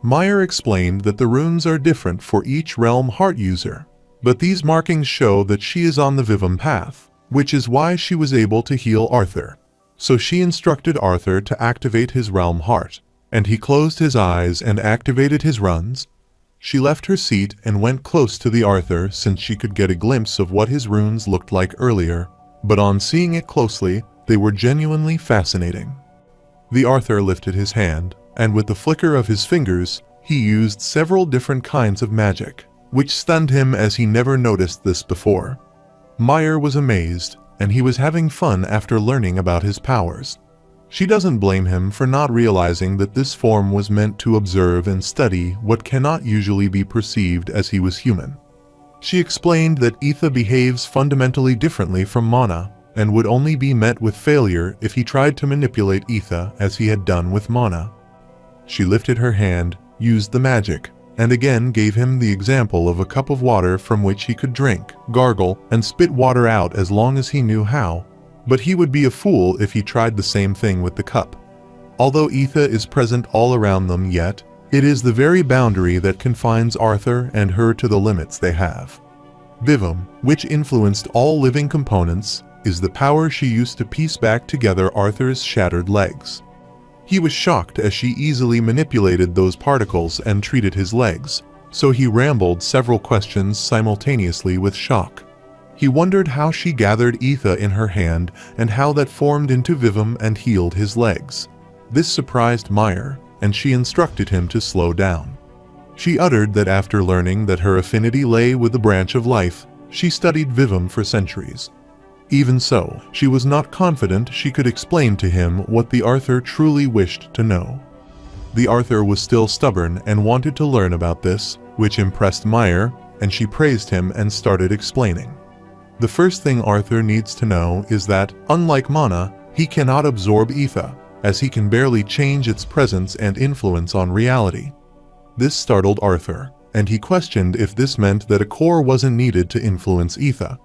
Speaker 1: Meyer explained that the runes are different for each realm heart user, but these markings show that she is on the Vivum path, which is why she was able to heal Arthur. So she instructed Arthur to activate his realm heart, and he closed his eyes and activated his runes. She left her seat and went close to the Arthur since she could get a glimpse of what his runes looked like earlier, but on seeing it closely, they were genuinely fascinating. The Arthur lifted his hand, and with the flicker of his fingers, he used several different kinds of magic, which stunned him as he never noticed this before. Meyer was amazed, and he was having fun after learning about his powers. She doesn't blame him for not realizing that this form was meant to observe and study what cannot usually be perceived as he was human. She explained that Ether behaves fundamentally differently from Mana, and would only be met with failure if he tried to manipulate Ether as he had done with Mana. She lifted her hand, used the magic, and again gave him the example of a cup of water from which he could drink, gargle, and spit water out as long as he knew how, but he would be a fool if he tried the same thing with the cup. Although Ether is present all around them yet, it is the very boundary that confines Arthur and her to the limits they have. Vivum, which influenced all living components, is the power she used to piece back together Arthur's shattered legs. He was shocked as she easily manipulated those particles and treated his legs, so he rambled several questions simultaneously with shock. He wondered how she gathered Ether in her hand and how that formed into Vivum and healed his legs. This surprised Meyer, and she instructed him to slow down. She uttered that after learning that her affinity lay with the branch of life, she studied Vivum for centuries. Even so, she was not confident she could explain to him what the Arthur truly wished to know. The Arthur was still stubborn and wanted to learn about this, which impressed Meyer, and she praised him and started explaining. The first thing Arthur needs to know is that, unlike Mana, he cannot absorb Ether, as he can barely change its presence and influence on reality. This startled Arthur, and he questioned if this meant that a core wasn't needed to influence Ether.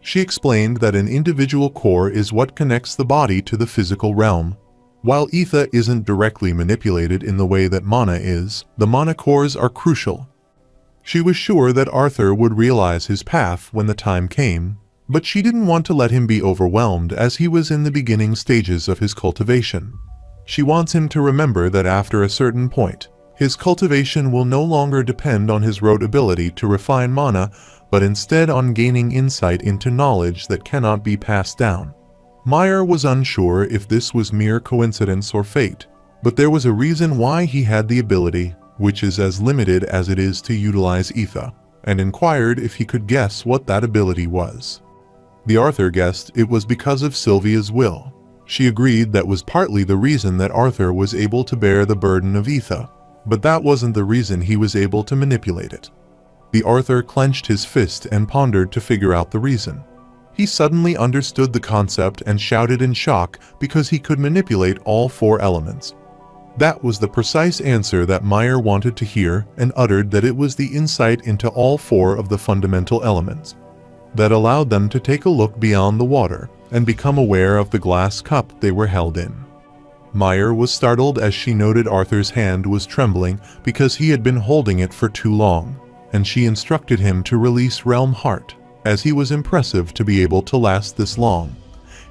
Speaker 1: She explained that an individual core is what connects the body to the physical realm. While Ether isn't directly manipulated in the way that Mana is, the Mana cores are crucial. She was sure that Arthur would realize his path when the time came, but she didn't want to let him be overwhelmed as he was in the beginning stages of his cultivation. She wants him to remember that after a certain point, his cultivation will no longer depend on his rote ability to refine Mana, but instead on gaining insight into knowledge that cannot be passed down. Meyer was unsure if this was mere coincidence or fate, but there was a reason why he had the ability, which is as limited as it is to utilize Ether, and inquired if he could guess what that ability was. The Arthur guessed it was because of Sylvia's will. She agreed that was partly the reason that Arthur was able to bear the burden of Ether, but that wasn't the reason he was able to manipulate it. The Arthur clenched his fist and pondered to figure out the reason. He suddenly understood the concept and shouted in shock because he could manipulate all four elements. That was the precise answer that Meyer wanted to hear, and uttered that it was the insight into all four of the fundamental elements that allowed them to take a look beyond the water and become aware of the glass cup they were held in. Meyer was startled as she noted Arthur's hand was trembling because he had been holding it for too long, and she instructed him to release Realm Heart, as he was impressive to be able to last this long.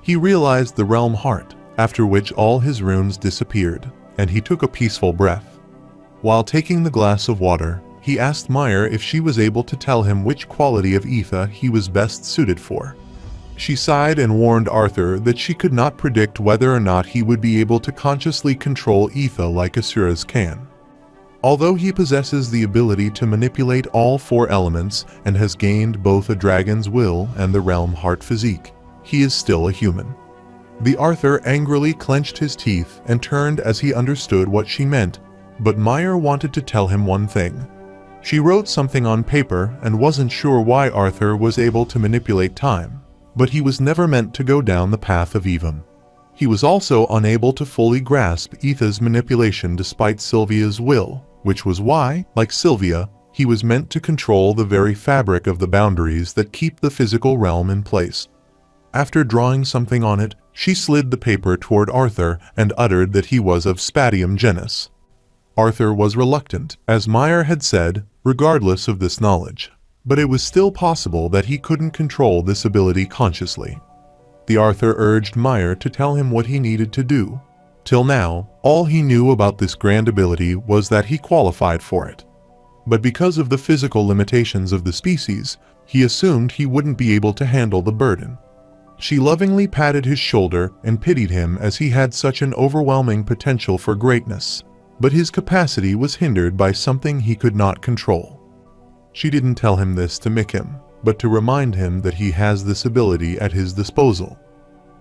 Speaker 1: He realized the Realm Heart, after which all his runes disappeared, and he took a peaceful breath. While taking the glass of water, he asked Meyer if she was able to tell him which quality of Ether he was best suited for. She sighed and warned Arthur that she could not predict whether or not he would be able to consciously control Ether like Asuras can. Although he possesses the ability to manipulate all four elements and has gained both a dragon's will and the Realm Heart physique, he is still a human. The Arthur angrily clenched his teeth and turned as he understood what she meant, but Meyer wanted to tell him one thing. She wrote something on paper and wasn't sure why Arthur was able to manipulate time, but he was never meant to go down the path of Evum. He was also unable to fully grasp Ether's manipulation despite Sylvia's will, which was why, like Sylvia, he was meant to control the very fabric of the boundaries that keep the physical realm in place. After drawing something on it, she slid the paper toward Arthur and uttered that he was of Spatium genus. Arthur was reluctant, as Meyer had said, regardless of this knowledge. But it was still possible that he couldn't control this ability consciously. The Arthur urged Meyer to tell him what he needed to do. Till now, all he knew about this grand ability was that he qualified for it. But because of the physical limitations of the species, he assumed he wouldn't be able to handle the burden. She lovingly patted his shoulder and pitied him as he had such an overwhelming potential for greatness. But his capacity was hindered by something he could not control. She didn't tell him this to mick him, but to remind him that he has this ability at his disposal.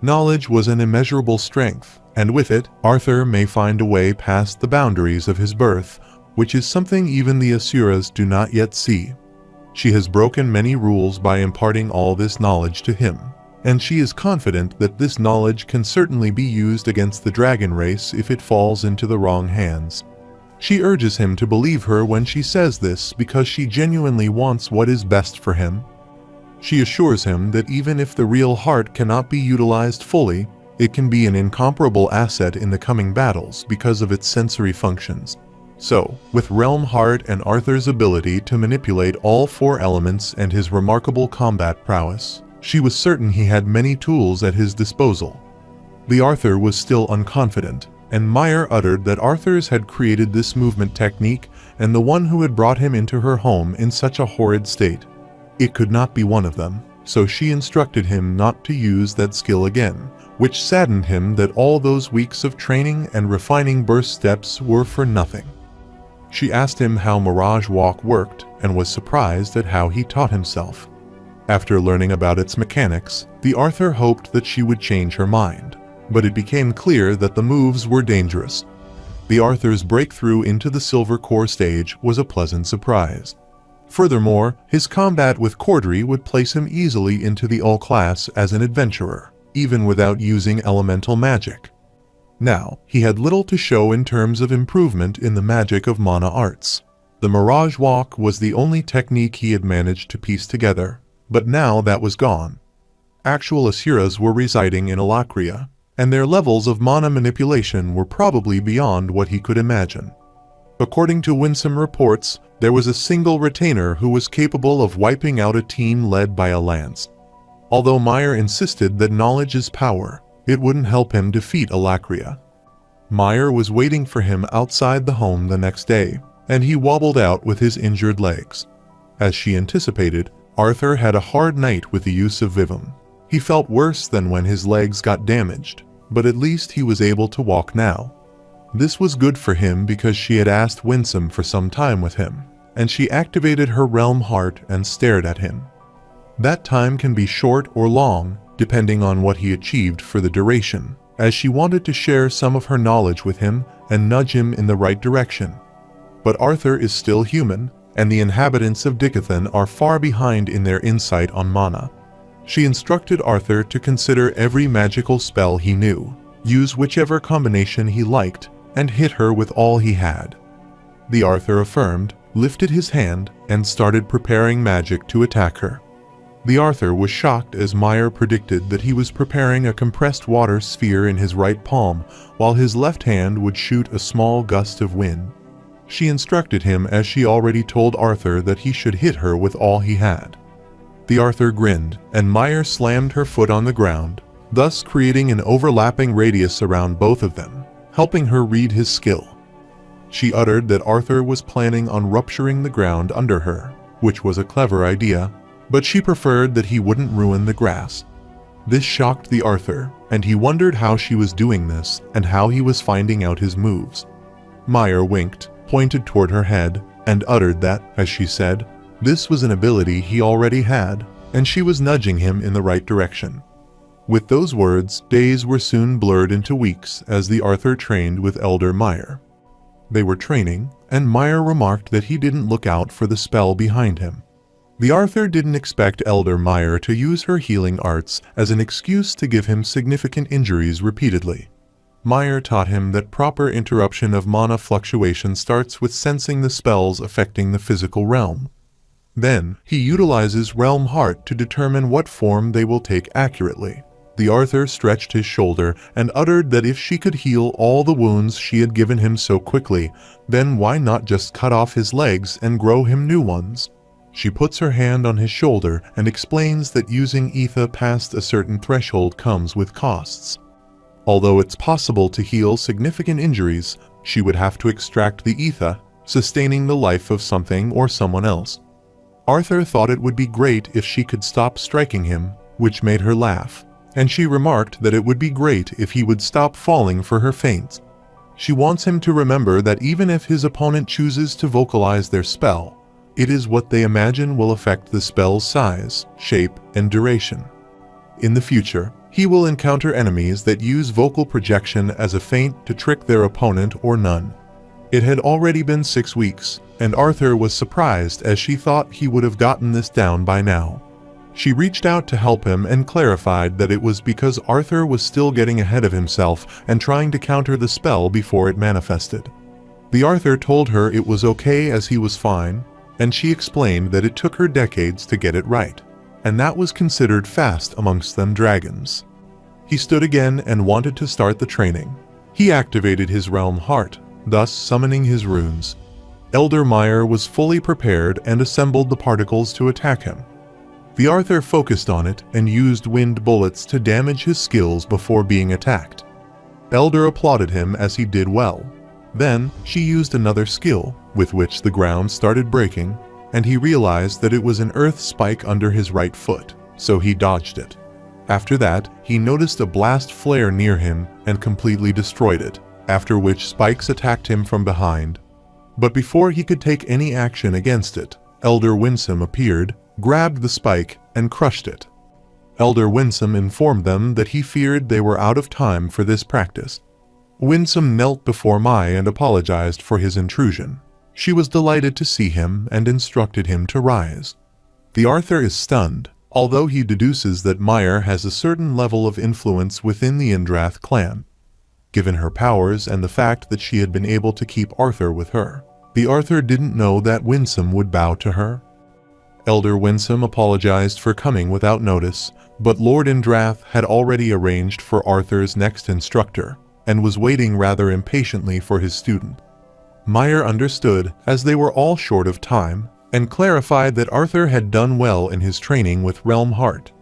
Speaker 1: Knowledge was an immeasurable strength, and with it, Arthur may find a way past the boundaries of his birth, which is something even the Asuras do not yet see. She has broken many rules by imparting all this knowledge to him, and she is confident that this knowledge can certainly be used against the dragon race if it falls into the wrong hands. She urges him to believe her when she says this because she genuinely wants what is best for him. She assures him that even if the real heart cannot be utilized fully, it can be an incomparable asset in the coming battles because of its sensory functions. So, with Realm Heart and Arthur's ability to manipulate all four elements and his remarkable combat prowess, she was certain he had many tools at his disposal. The Arthur was still unconfident, and Meyer uttered that Arthur's had created this movement technique and the one who had brought him into her home in such a horrid state. It could not be one of them, so she instructed him not to use that skill again, which saddened him that all those weeks of training and refining burst steps were for nothing. She asked him how Mirage Walk worked and was surprised at how he taught himself. After learning about its mechanics, the Arthur hoped that she would change her mind, but it became clear that the moves were dangerous. The Arthur's breakthrough into the Silver Core stage was a pleasant surprise. Furthermore, his combat with Cordry would place him easily into the All class as an adventurer, even without using elemental magic. Now, he had little to show in terms of improvement in the magic of mana arts. The Mirage Walk was the only technique he had managed to piece together, but now that was gone. Actual Asuras were residing in Alakria, and their levels of mana manipulation were probably beyond what he could imagine. According to winsome reports, there was a single retainer who was capable of wiping out a team led by a lance. Although Meyer insisted that knowledge is power, it wouldn't help him defeat Alakria. Meyer was waiting for him outside the home the next day, and he wobbled out with his injured legs. As she anticipated, Arthur had a hard night with the use of Vivum. He felt worse than when his legs got damaged, but at least he was able to walk now. This was good for him because she had asked Winsome for some time with him, and she activated her Realm Heart and stared at him. That time can be short or long, depending on what he achieved for the duration, as she wanted to share some of her knowledge with him and nudge him in the right direction. But Arthur is still human, and the inhabitants of Dicathan are far behind in their insight on mana. She instructed Arthur to consider every magical spell he knew, use whichever combination he liked, and hit her with all he had. The Arthur affirmed, lifted his hand, and started preparing magic to attack her. The Arthur was shocked as Meyer predicted that he was preparing a compressed water sphere in his right palm, while his left hand would shoot a small gust of wind. She instructed him as she already told Arthur that he should hit her with all he had. The Arthur grinned, and Meyer slammed her foot on the ground, thus creating an overlapping radius around both of them, helping her read his skill. She uttered that Arthur was planning on rupturing the ground under her, which was a clever idea, but she preferred that he wouldn't ruin the grass. This shocked the Arthur, and he wondered how she was doing this and how he was finding out his moves. Meyer winked, pointed toward her head, and uttered that, as she said, this was an ability he already had, and she was nudging him in the right direction. With those words, days were soon blurred into weeks as the Arthur trained with Elder Meyer. They were training, and Meyer remarked that he didn't look out for the spell behind him. The Arthur didn't expect Elder Meyer to use her healing arts as an excuse to give him significant injuries repeatedly. Meyer taught him that proper interruption of mana fluctuation starts with sensing the spells affecting the physical realm. Then, he utilizes Realm Heart to determine what form they will take accurately. The Arthur stretched his shoulder and uttered that if she could heal all the wounds she had given him so quickly, then why not just cut off his legs and grow him new ones? She puts her hand on his shoulder and explains that using ether past a certain threshold comes with costs. Although it's possible to heal significant injuries, she would have to extract the ether, sustaining the life of something or someone else. Arthur thought it would be great if she could stop striking him, which made her laugh, and she remarked that it would be great if he would stop falling for her feints. She wants him to remember that even if his opponent chooses to vocalize their spell, it is what they imagine will affect the spell's size, shape, and duration. In the future, he will encounter enemies that use vocal projection as a feint to trick their opponent or none. It had already been 6 weeks, and Arthur was surprised as she thought he would have gotten this down by now. She reached out to help him and clarified that it was because Arthur was still getting ahead of himself and trying to counter the spell before it manifested. The Arthur told her it was okay as he was fine, and she explained that it took her decades to get it right, and that was considered fast amongst them dragons. He stood again and wanted to start the training. He activated his realm heart, thus summoning his runes. Elder Meyer was fully prepared and assembled the particles to attack him. The Arthur focused on it and used wind bullets to damage his skills before being attacked. Elder applauded him as he did well. Then, she used another skill, with which the ground started breaking, and he realized that it was an earth spike under his right foot, so he dodged it. After that, he noticed a blast flare near him and completely destroyed it, after which spikes attacked him from behind. But before he could take any action against it, Elder Winsome appeared, grabbed the spike, and crushed it. Elder Winsome informed them that he feared they were out of time for this practice. Winsome knelt before Mai and apologized for his intrusion. She was delighted to see him and instructed him to rise. The Arthur is stunned, although he deduces that Meyer has a certain level of influence within the Indrath clan. Given her powers and the fact that she had been able to keep Arthur with her, the Arthur didn't know that Winsome would bow to her. Elder Winsome apologized for coming without notice, but Lord Indrath had already arranged for Arthur's next instructor, and was waiting rather impatiently for his student. Meyer understood, as they were all short of time, and clarified that Arthur had done well in his training with Realm Heart.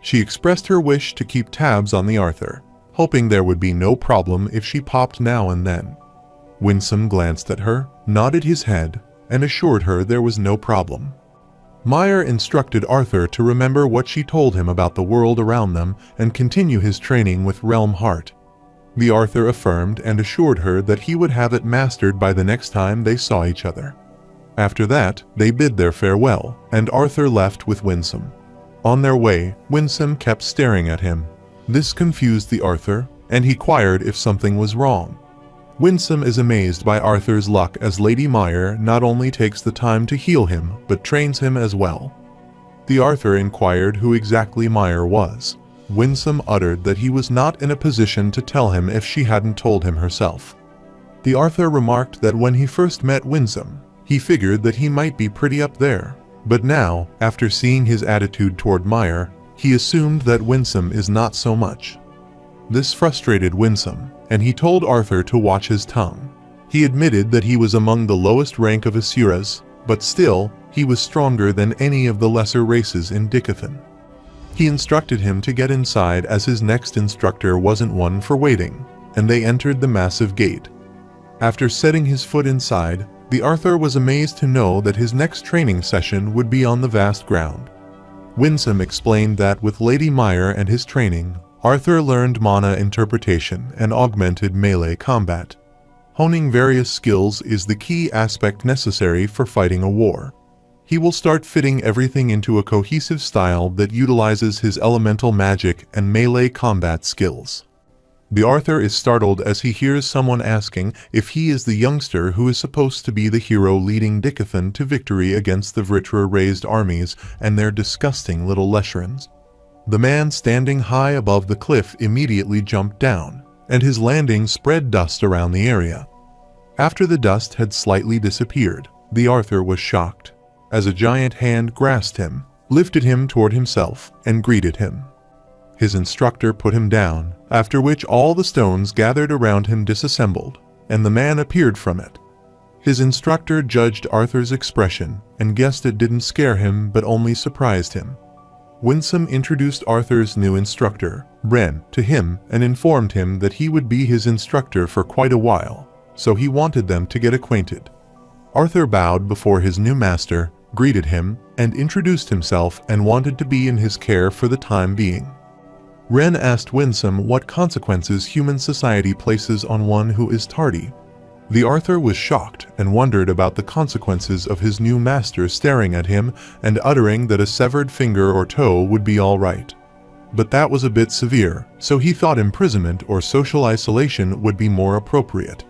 Speaker 1: She expressed her wish to keep tabs on the Arthur, hoping there would be no problem if she popped now and then. Winsome glanced at her, nodded his head, and assured her there was no problem. Meyer instructed Arthur to remember what she told him about the world around them and continue his training with Realm Heart. The Arthur affirmed and assured her that he would have it mastered by the next time they saw each other. After that, they bid their farewell, and Arthur left with Winsome. On their way, Winsome kept staring at him. This confused the Arthur, and he inquired if something was wrong. Winsome is amazed by Arthur's luck as Lady Meyer not only takes the time to heal him, but trains him as well. The Arthur inquired who exactly Meyer was. Winsome uttered that he was not in a position to tell him if she hadn't told him herself. The Arthur remarked that when he first met Winsome, he figured that he might be pretty up there, but now, after seeing his attitude toward Meyer, he assumed that Winsome is not so much. This frustrated Winsome, and he told Arthur to watch his tongue. He admitted that he was among the lowest rank of Asuras, but still, he was stronger than any of the lesser races in Dicathan. He instructed him to get inside as his next instructor wasn't one for waiting, and they entered the massive gate. After setting his foot inside, the Arthur was amazed to know that his next training session would be on the vast ground. Winsome explained that with Lady Meyer and his training, Arthur learned mana interpretation and augmented melee combat. Honing various skills is the key aspect necessary for fighting a war. He will start fitting everything into a cohesive style that utilizes his elemental magic and melee combat skills. The Arthur is startled as he hears someone asking if he is the youngster who is supposed to be the hero leading Dicathan to victory against the Vritra-raised armies and their disgusting little Lesherans. The man standing high above the cliff immediately jumped down, and his landing spread dust around the area. After the dust had slightly disappeared, the Arthur was shocked, as a giant hand grasped him, lifted him toward himself, and greeted him. His instructor put him down, after which all the stones gathered around him disassembled, and the man appeared from it. His instructor judged Arthur's expression and guessed it didn't scare him but only surprised him. Winsome introduced Arthur's new instructor, Ren, to him and informed him that he would be his instructor for quite a while, so he wanted them to get acquainted. Arthur bowed before his new master, greeted him, and introduced himself and wanted to be in his care for the time being. Ren asked Winsome what consequences human society places on one who is tardy. The Arthur was shocked and wondered about the consequences of his new master staring at him and uttering that a severed finger or toe would be all right. But that was a bit severe, so he thought imprisonment or social isolation would be more appropriate.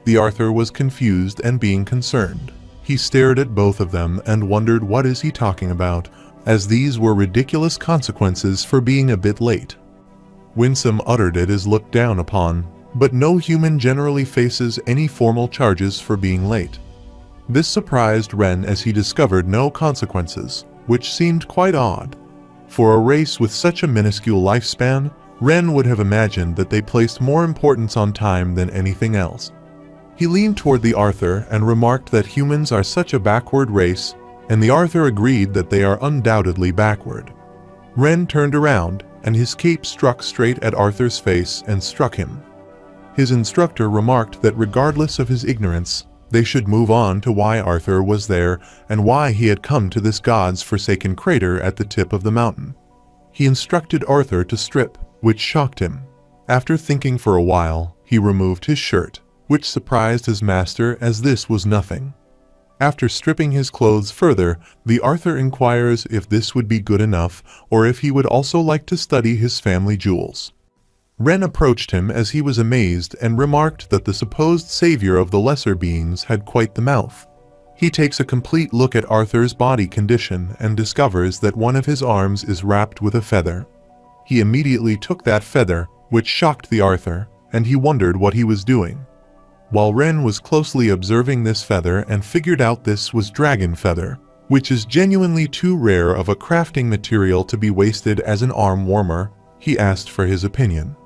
Speaker 1: The Arthur was confused and being concerned. He stared at both of them and wondered what is he talking about, as these were ridiculous consequences for being a bit late. Winsome uttered it as looked down upon, but no human generally faces any formal charges for being late. This surprised Ren as he discovered no consequences, which seemed quite odd. For a race with such a minuscule lifespan, Ren would have imagined that they placed more importance on time than anything else. He leaned toward the Arthur and remarked that humans are such a backward race, and the Arthur agreed that they are undoubtedly backward. Ren turned around, and his cape struck straight at Arthur's face and struck him. His instructor remarked that regardless of his ignorance, they should move on to why Arthur was there and why he had come to this God's forsaken crater at the tip of the mountain. He instructed Arthur to strip, which shocked him. After thinking for a while, he removed his shirt, which surprised his master as this was nothing. After stripping his clothes further, the Arthur inquires if this would be good enough or if he would also like to study his family jewels. Ren approached him as he was amazed and remarked that the supposed savior of the lesser beings had quite the mouth. He takes a complete look at Arthur's body condition and discovers that one of his arms is wrapped with a feather. He immediately took that feather, which shocked the Arthur, and he wondered what he was doing. While Ren was closely observing this feather and figured out this was dragon feather, which is genuinely too rare of a crafting material to be wasted as an arm warmer, he asked for his opinion.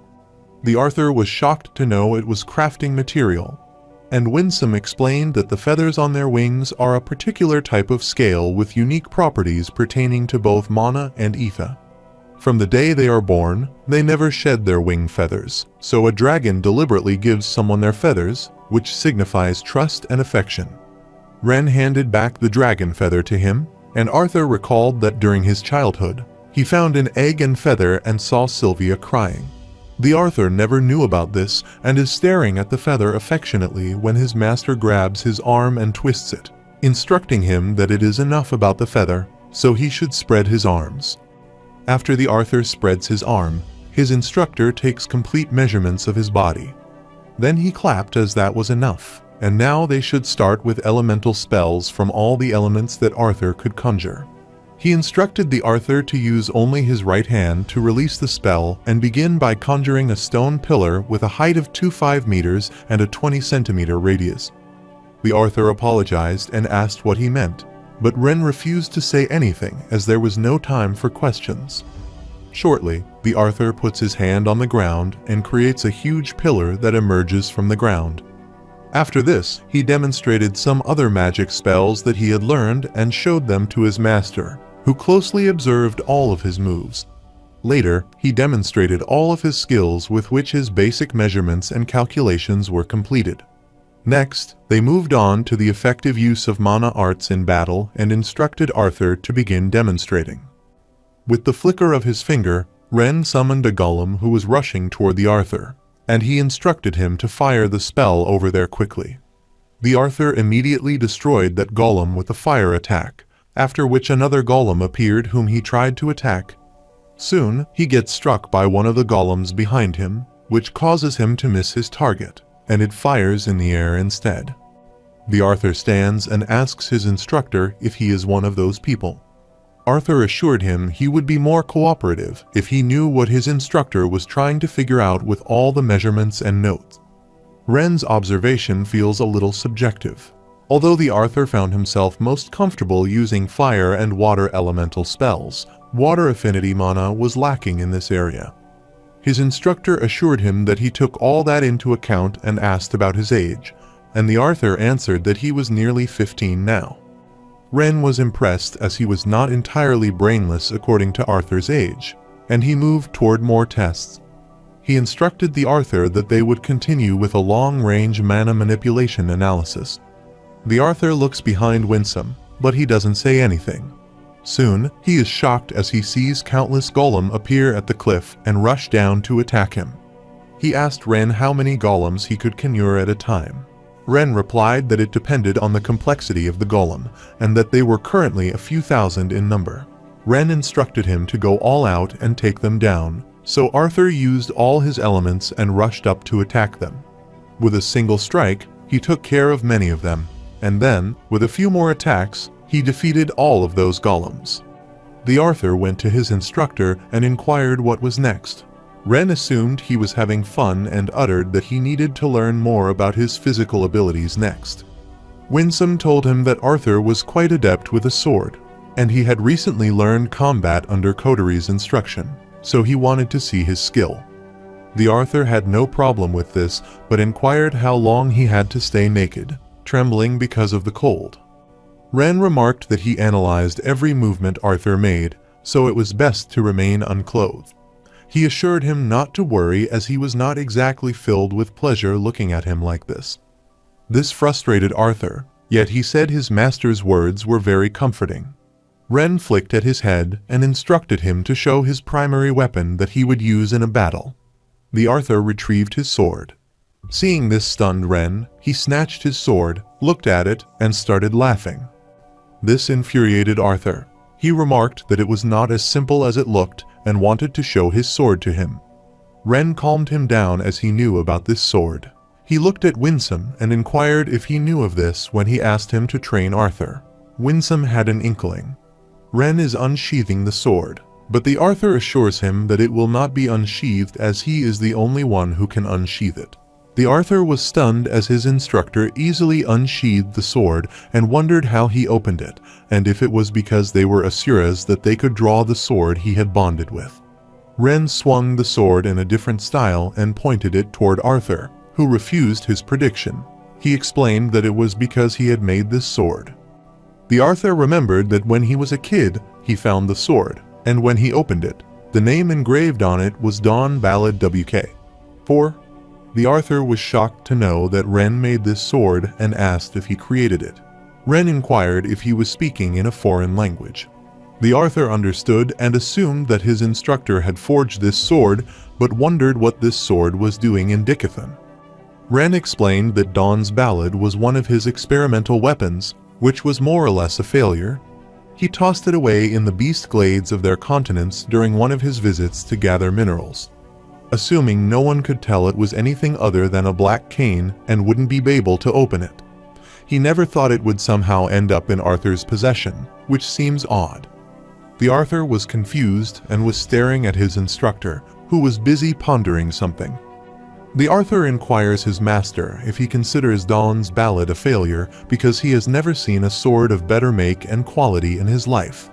Speaker 1: The Arthur was shocked to know it was crafting material, and Winsome explained that the feathers on their wings are a particular type of scale with unique properties pertaining to both mana and ether. From the day they are born, they never shed their wing feathers, so a dragon deliberately gives someone their feathers, which signifies trust and affection. Ren handed back the dragon feather to him, and Arthur recalled that during his childhood, he found an egg and feather and saw Sylvia crying. The Arthur never knew about this and is staring at the feather affectionately when his master grabs his arm and twists it, instructing him that it is enough about the feather, so he should spread his arms. After the Arthur spreads his arm, his instructor takes complete measurements of his body. Then he clapped as that was enough, and now they should start with elemental spells from all the elements that Arthur could conjure. He instructed the Arthur to use only his right hand to release the spell and begin by conjuring a stone pillar with a height of 25 meters and a 20-centimeter radius. The Arthur apologized and asked what he meant, but Ren refused to say anything as there was no time for questions. Shortly, the Arthur puts his hand on the ground and creates a huge pillar that emerges from the ground. After this, he demonstrated some other magic spells that he had learned and showed them to his master, who closely observed all of his moves. Later, he demonstrated all of his skills with which his basic measurements and calculations were completed. Next, they moved on to the effective use of mana arts in battle and instructed Arthur to begin demonstrating. With the flicker of his finger, Ren summoned a golem who was rushing toward the Arthur, and he instructed him to fire the spell over there quickly. The Arthur immediately destroyed that golem with a fire attack, after which another golem appeared whom he tried to attack. Soon, he gets struck by one of the golems behind him, which causes him to miss his target, and it fires in the air instead. The Arthur stands and asks his instructor if he is one of those people. Arthur assured him he would be more cooperative if he knew what his instructor was trying to figure out with all the measurements and notes. Ren's observation feels a little subjective. Although the Arthur found himself most comfortable using fire and water elemental spells, Water affinity mana was lacking in this area. His instructor assured him that he took all that into account and asked about his age, and the Arthur answered that he was nearly 15 now. Ren was impressed as he was not entirely brainless according to Arthur's age, and he moved toward more tests. He instructed the Arthur that they would continue with a long-range mana manipulation analysis. The Arthur looks behind Winsome, but he doesn't say anything. Soon, he is shocked as he sees countless golem appear at the cliff and rush down to attack him. He asked Ren how many golems he could conjure at a time. Ren replied that it depended on the complexity of the golem, and that they were currently a few thousand in number. Ren instructed him to go all out and take them down, so Arthur used all his elements and rushed up to attack them. With a single strike, he took care of many of them, and then, with a few more attacks, he defeated all of those golems. The Arthur went to his instructor and inquired what was next. Ren assumed he was having fun and uttered that he needed to learn more about his physical abilities next. Winsome told him that Arthur was quite adept with a sword, and he had recently learned combat under Coteries' instruction, so he wanted to see his skill. The Arthur had no problem with this, but inquired how long he had to stay naked, trembling because of the cold. Ren remarked that he analyzed every movement Arthur made, so it was best to remain unclothed. He assured him not to worry as he was not exactly filled with pleasure looking at him like this. This frustrated Arthur, yet he said his master's words were very comforting. Ren flicked at his head and instructed him to show his primary weapon that he would use in a battle. The Arthur retrieved his sword. Seeing this stunned Ren, he snatched his sword, looked at it, and started laughing. This infuriated Arthur. He remarked that it was not as simple as it looked and wanted to show his sword to him. Ren calmed him down as he knew about this sword. He looked at Winsome and inquired if he knew of this when he asked him to train Arthur. Winsome had an inkling. Ren is unsheathing the sword, but the Arthur assures him that it will not be unsheathed as he is the only one who can unsheath it. The Arthur was stunned as his instructor easily unsheathed the sword and wondered how he opened it, and if it was because they were Asuras that they could draw the sword he had bonded with. Ren swung the sword in a different style and pointed it toward Arthur, who refused his prediction. He explained that it was because he had made this sword. The Arthur remembered that when he was a kid, he found the sword, and when he opened it, the name engraved on it was Dawn Ballad WK. 4. The Arthur was shocked to know that Ren made this sword and asked if he created it. Ren inquired if he was speaking in a foreign language. The Arthur understood and assumed that his instructor had forged this sword, but wondered what this sword was doing in Dicathan. Ren explained that Dawn's Ballad was one of his experimental weapons, which was more or less a failure. He tossed it away in the beast glades of their continents during one of his visits to gather minerals. Assuming no one could tell it was anything other than a black cane and wouldn't be able to open it. He never thought it would somehow end up in Arthur's possession, which seems odd. The Arthur was confused and was staring at his instructor, who was busy pondering something. The Arthur inquires his master if he considers Dawn's Ballad a failure because he has never seen a sword of better make and quality in his life.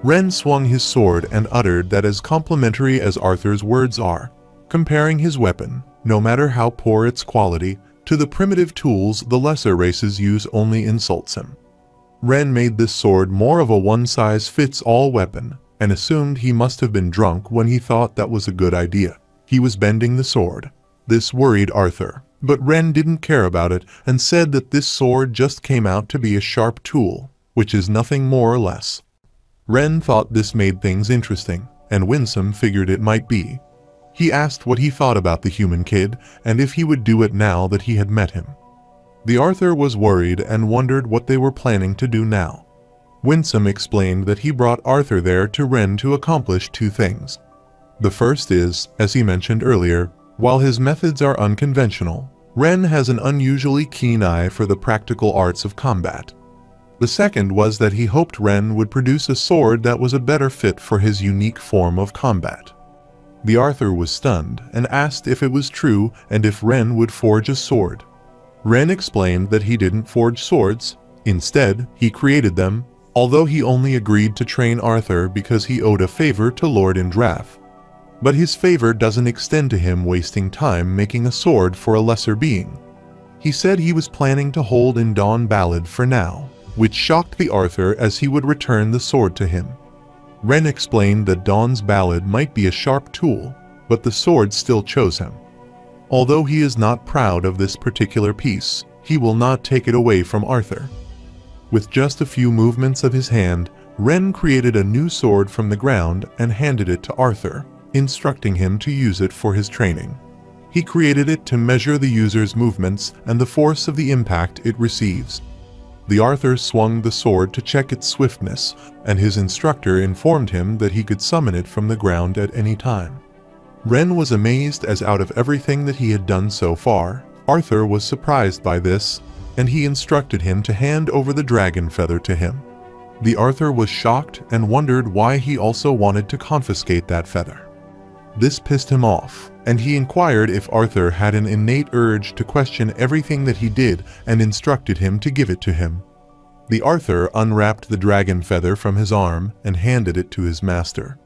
Speaker 1: Ren swung his sword and uttered that as complimentary as Arthur's words are, comparing his weapon, no matter how poor its quality, to the primitive tools the lesser races use only insults him. Ren made this sword more of a one-size-fits-all weapon, and assumed he must have been drunk when he thought that was a good idea. He was bending the sword. This worried Arthur, but Ren didn't care about it and said that this sword just came out to be a sharp tool, which is nothing more or less. Ren thought this made things interesting, and Winsome figured it might be. He asked what he thought about the human kid and if he would do it now that he had met him. The Arthur was worried and wondered what they were planning to do now. Winsome explained that he brought Arthur there to Ren to accomplish two things. The first is, as he mentioned earlier, while his methods are unconventional, Ren has an unusually keen eye for the practical arts of combat. The second was that he hoped Ren would produce a sword that was a better fit for his unique form of combat. The Arthur was stunned and asked if it was true and if Ren would forge a sword. Ren explained that he didn't forge swords. Instead, he created them, although he only agreed to train Arthur because he owed a favor to Lord Indrath. But his favor doesn't extend to him wasting time making a sword for a lesser being. He said he was planning to hold in Dawn Ballad for now, which shocked the Arthur as he would return the sword to him. Ren explained that Dawn's Ballad might be a sharp tool, but the sword still chose him. Although he is not proud of this particular piece, he will not take it away from Arthur. With just a few movements of his hand, Ren created a new sword from the ground and handed it to Arthur, instructing him to use it for his training. He created it to measure the user's movements and the force of the impact it receives. The Arthur swung the sword to check its swiftness, and his instructor informed him that he could summon it from the ground at any time. Ren was amazed as out of everything that he had done so far, Arthur was surprised by this, and he instructed him to hand over the dragon feather to him. The Arthur was shocked and wondered why he also wanted to confiscate that feather. This pissed him off, and he inquired if Arthur had an innate urge to question everything that he did and instructed him to give it to him. The Arthur unwrapped the dragon feather from his arm and handed it to his master.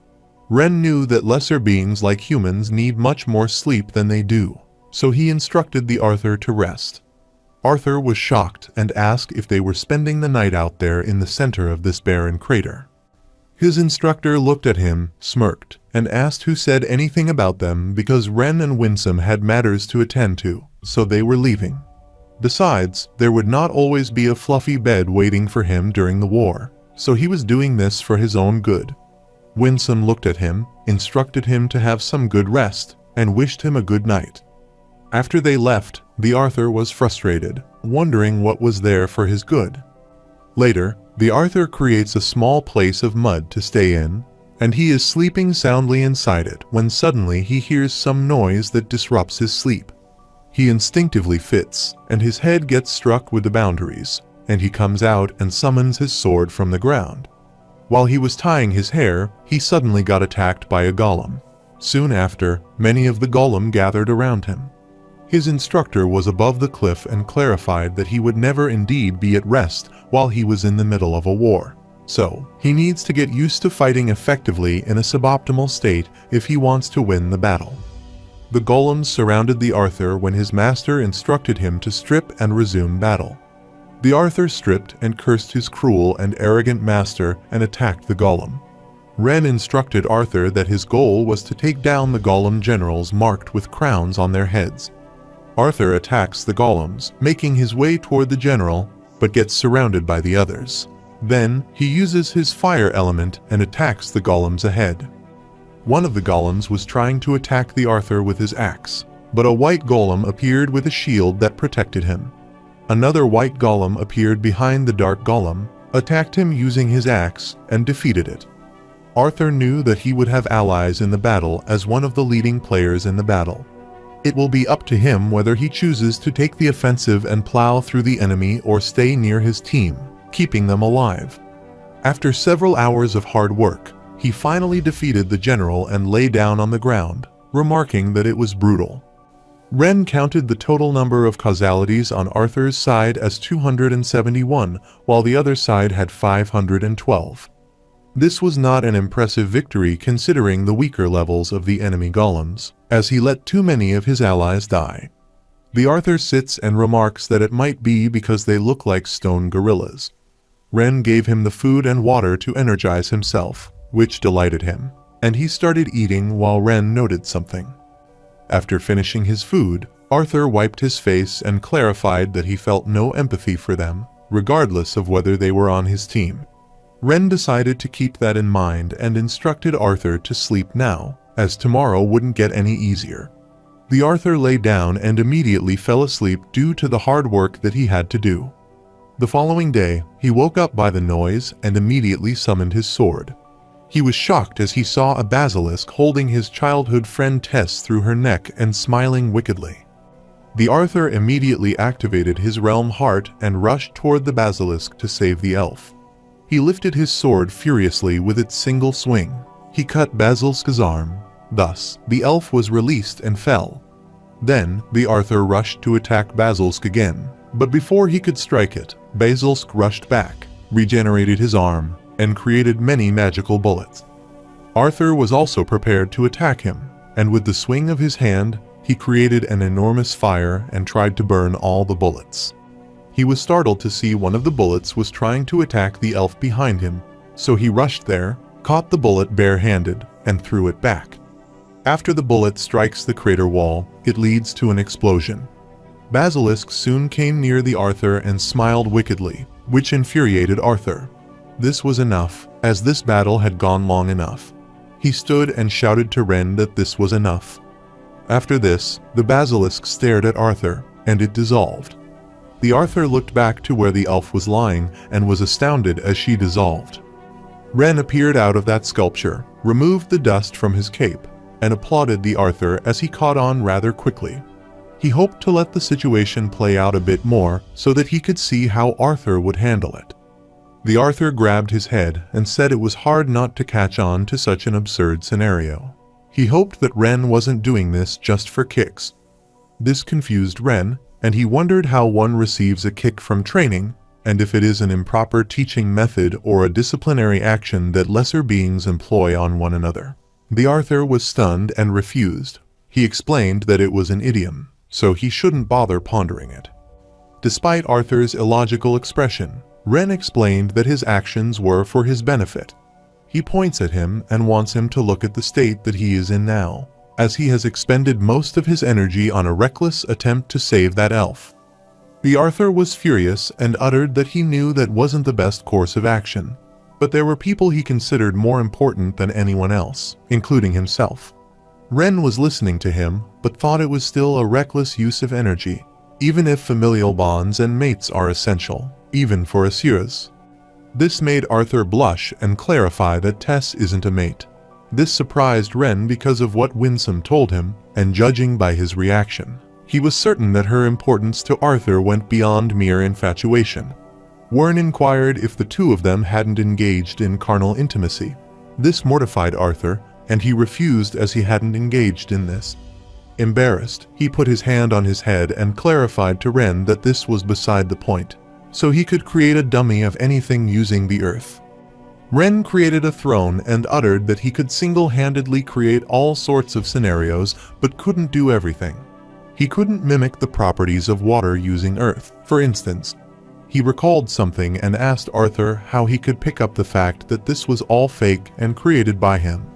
Speaker 1: Ren knew that lesser beings like humans need much more sleep than they do, so he instructed the Arthur to rest. Arthur was shocked and asked if they were spending the night out there in the center of this barren crater. His instructor looked at him, smirked, and asked who said anything about them because Ren and Winsome had matters to attend to, so they were leaving. Besides, there would not always be a fluffy bed waiting for him during the war, so he was doing this for his own good. Winsome looked at him, instructed him to have some good rest, and wished him a good night. After they left, the Arthur was frustrated, wondering what was there for his good. Later, the Arthur creates a small place of mud to stay in, and he is sleeping soundly inside it when suddenly he hears some noise that disrupts his sleep. He instinctively fits, and his head gets struck with the boundaries, and he comes out and summons his sword from the ground. While he was tying his hair, he suddenly got attacked by a golem. Soon after, many of the golem gathered around him. His instructor was above the cliff and clarified that he would never indeed be at rest while he was in the middle of a war. So, he needs to get used to fighting effectively in a suboptimal state if he wants to win the battle. The golems surrounded the Arthur when his master instructed him to strip and resume battle. The Arthur stripped and cursed his cruel and arrogant master and attacked the golem. Ren instructed Arthur that his goal was to take down the golem generals marked with crowns on their heads. Arthur attacks the golems, making his way toward the general, but gets surrounded by the others. Then, he uses his fire element and attacks the golems ahead. One of the golems was trying to attack the Arthur with his axe, but a white golem appeared with a shield that protected him. Another white golem appeared behind the dark golem, attacked him using his axe, and defeated it. Arthur knew that he would have allies in the battle as one of the leading players in the battle. It will be up to him whether he chooses to take the offensive and plow through the enemy or stay near his team, keeping them alive. After several hours of hard work, he finally defeated the general and lay down on the ground, remarking that it was brutal. Ren counted the total number of causalities on Arthur's side as 271, while the other side had 512. This was not an impressive victory considering the weaker levels of the enemy golems, as he let too many of his allies die. The Arthur sits and remarks that it might be because they look like stone gorillas. Ren gave him the food and water to energize himself, which delighted him, and he started eating while Ren noted something. After finishing his food, Arthur wiped his face and clarified that he felt no empathy for them, regardless of whether they were on his team. Ren decided to keep that in mind and instructed Arthur to sleep now, as tomorrow wouldn't get any easier. The Arthur lay down and immediately fell asleep due to the hard work that he had to do. The following day, he woke up by the noise and immediately summoned his sword. He was shocked as he saw a basilisk holding his childhood friend Tess through her neck and smiling wickedly. The Arthur immediately activated his realm heart and rushed toward the basilisk to save the elf. He lifted his sword furiously with its single swing. He cut Basilisk's arm. Thus, the elf was released and fell. Then, the Arthur rushed to attack Basilisk again, but before he could strike it, Basilisk rushed back. regenerated his arm, and created many magical bullets. Arthur was also prepared to attack him, and with the swing of his hand, he created an enormous fire and tried to burn all the bullets. He was startled to see one of the bullets was trying to attack the elf behind him, so he rushed there, caught the bullet bare-handed, and threw it back. After the bullet strikes the crater wall, it leads to an explosion. Basilisk soon came near the Arthur and smiled wickedly, which infuriated Arthur. This was enough, as this battle had gone long enough. He stood and shouted to Ren that this was enough. After this, the basilisk stared at Arthur, and it dissolved. The Arthur looked back to where the elf was lying and was astounded as she dissolved. Ren appeared out of that sculpture, removed the dust from his cape, and applauded the Arthur as he caught on rather quickly. He hoped to let the situation play out a bit more so that he could see how Arthur would handle it. The Arthur grabbed his head and said it was hard not to catch on to such an absurd scenario. He hoped that Ren wasn't doing this just for kicks. This confused Ren, and he wondered how one receives a kick from training, and if it is an improper teaching method or a disciplinary action that lesser beings employ on one another. The Arthur was stunned and refused. He explained that it was an idiom, so he shouldn't bother pondering it. Despite Arthur's illogical expression, Ren explained that his actions were for his benefit. He points at him and wants him to look at the state that he is in now, as he has expended most of his energy on a reckless attempt to save that elf. The Arthur was furious and uttered that he knew that wasn't the best course of action, but there were people he considered more important than anyone else, including himself. Ren was listening to him, but thought it was still a reckless use of energy, even if familial bonds and mates are essential, even for asuras. This made Arthur blush and clarify that Tess isn't a mate. This surprised Ren because of what Winsome told him, and judging by his reaction, he was certain that her importance to Arthur went beyond mere infatuation. Wern inquired if the two of them hadn't engaged in carnal intimacy. This mortified Arthur, and he refused as he hadn't engaged in this. Embarrassed, he put his hand on his head and clarified to Ren that this was beside the point, so he could create a dummy of anything using the earth. Ren created a throne and uttered that he could single-handedly create all sorts of scenarios but couldn't do everything. He couldn't mimic the properties of water using earth, for instance. He recalled something and asked Arthur how he could pick up the fact that this was all fake and created by him.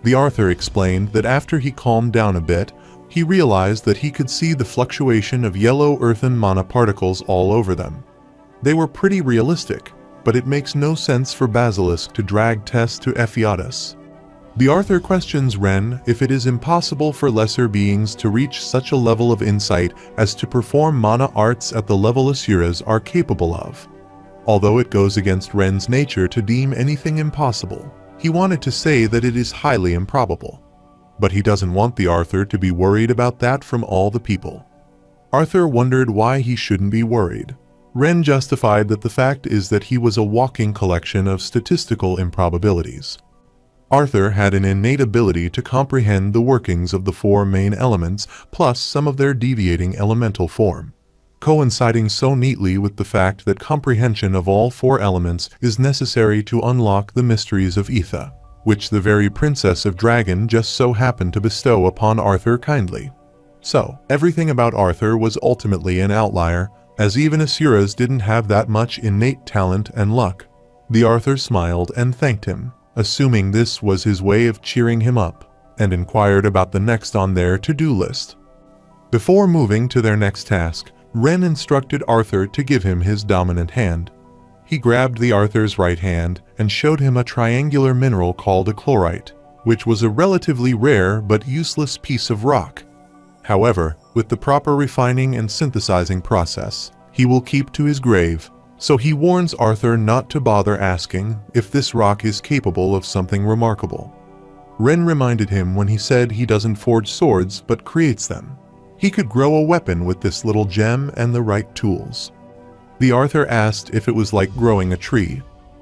Speaker 1: The Arthur explained that after he calmed down a bit, he realized that he could see the fluctuation of yellow earthen mana particles all over them. They were pretty realistic, but it makes no sense for Basilisk to drag Tess to Ephiatus. The Arthur questions Ren if it is impossible for lesser beings to reach such a level of insight as to perform mana arts at the level Asuras are capable of. Although it goes against Ren's nature to deem anything impossible, he wanted to say that it is highly improbable. But he doesn't want the Arthur to be worried about that from all the people. Arthur wondered why he shouldn't be worried. Ren justified that the fact is that he was a walking collection of statistical improbabilities. Arthur had an innate ability to comprehend the workings of the four main elements plus some of their deviating elemental form, coinciding so neatly with the fact that comprehension of all four elements is necessary to unlock the mysteries of Etha, which the very Princess of Dragon just so happened to bestow upon Arthur kindly. So, everything about Arthur was ultimately an outlier, as even Asuras didn't have that much innate talent and luck. The Arthur smiled and thanked him, assuming this was his way of cheering him up, and inquired about the next on their to-do list. Before moving to their next task, Ren instructed Arthur to give him his dominant hand. He grabbed the Arthur's right hand and showed him a triangular mineral called a chlorite, which was a relatively rare but useless piece of rock. However, with the proper refining and synthesizing process, he will keep to his grave, so he warns Arthur not to bother asking if this rock is capable of something remarkable. Ren reminded him when he said he doesn't forge swords but creates them. He could grow a weapon with this little gem and the right tools. The Arthur asked if it was like growing a tree.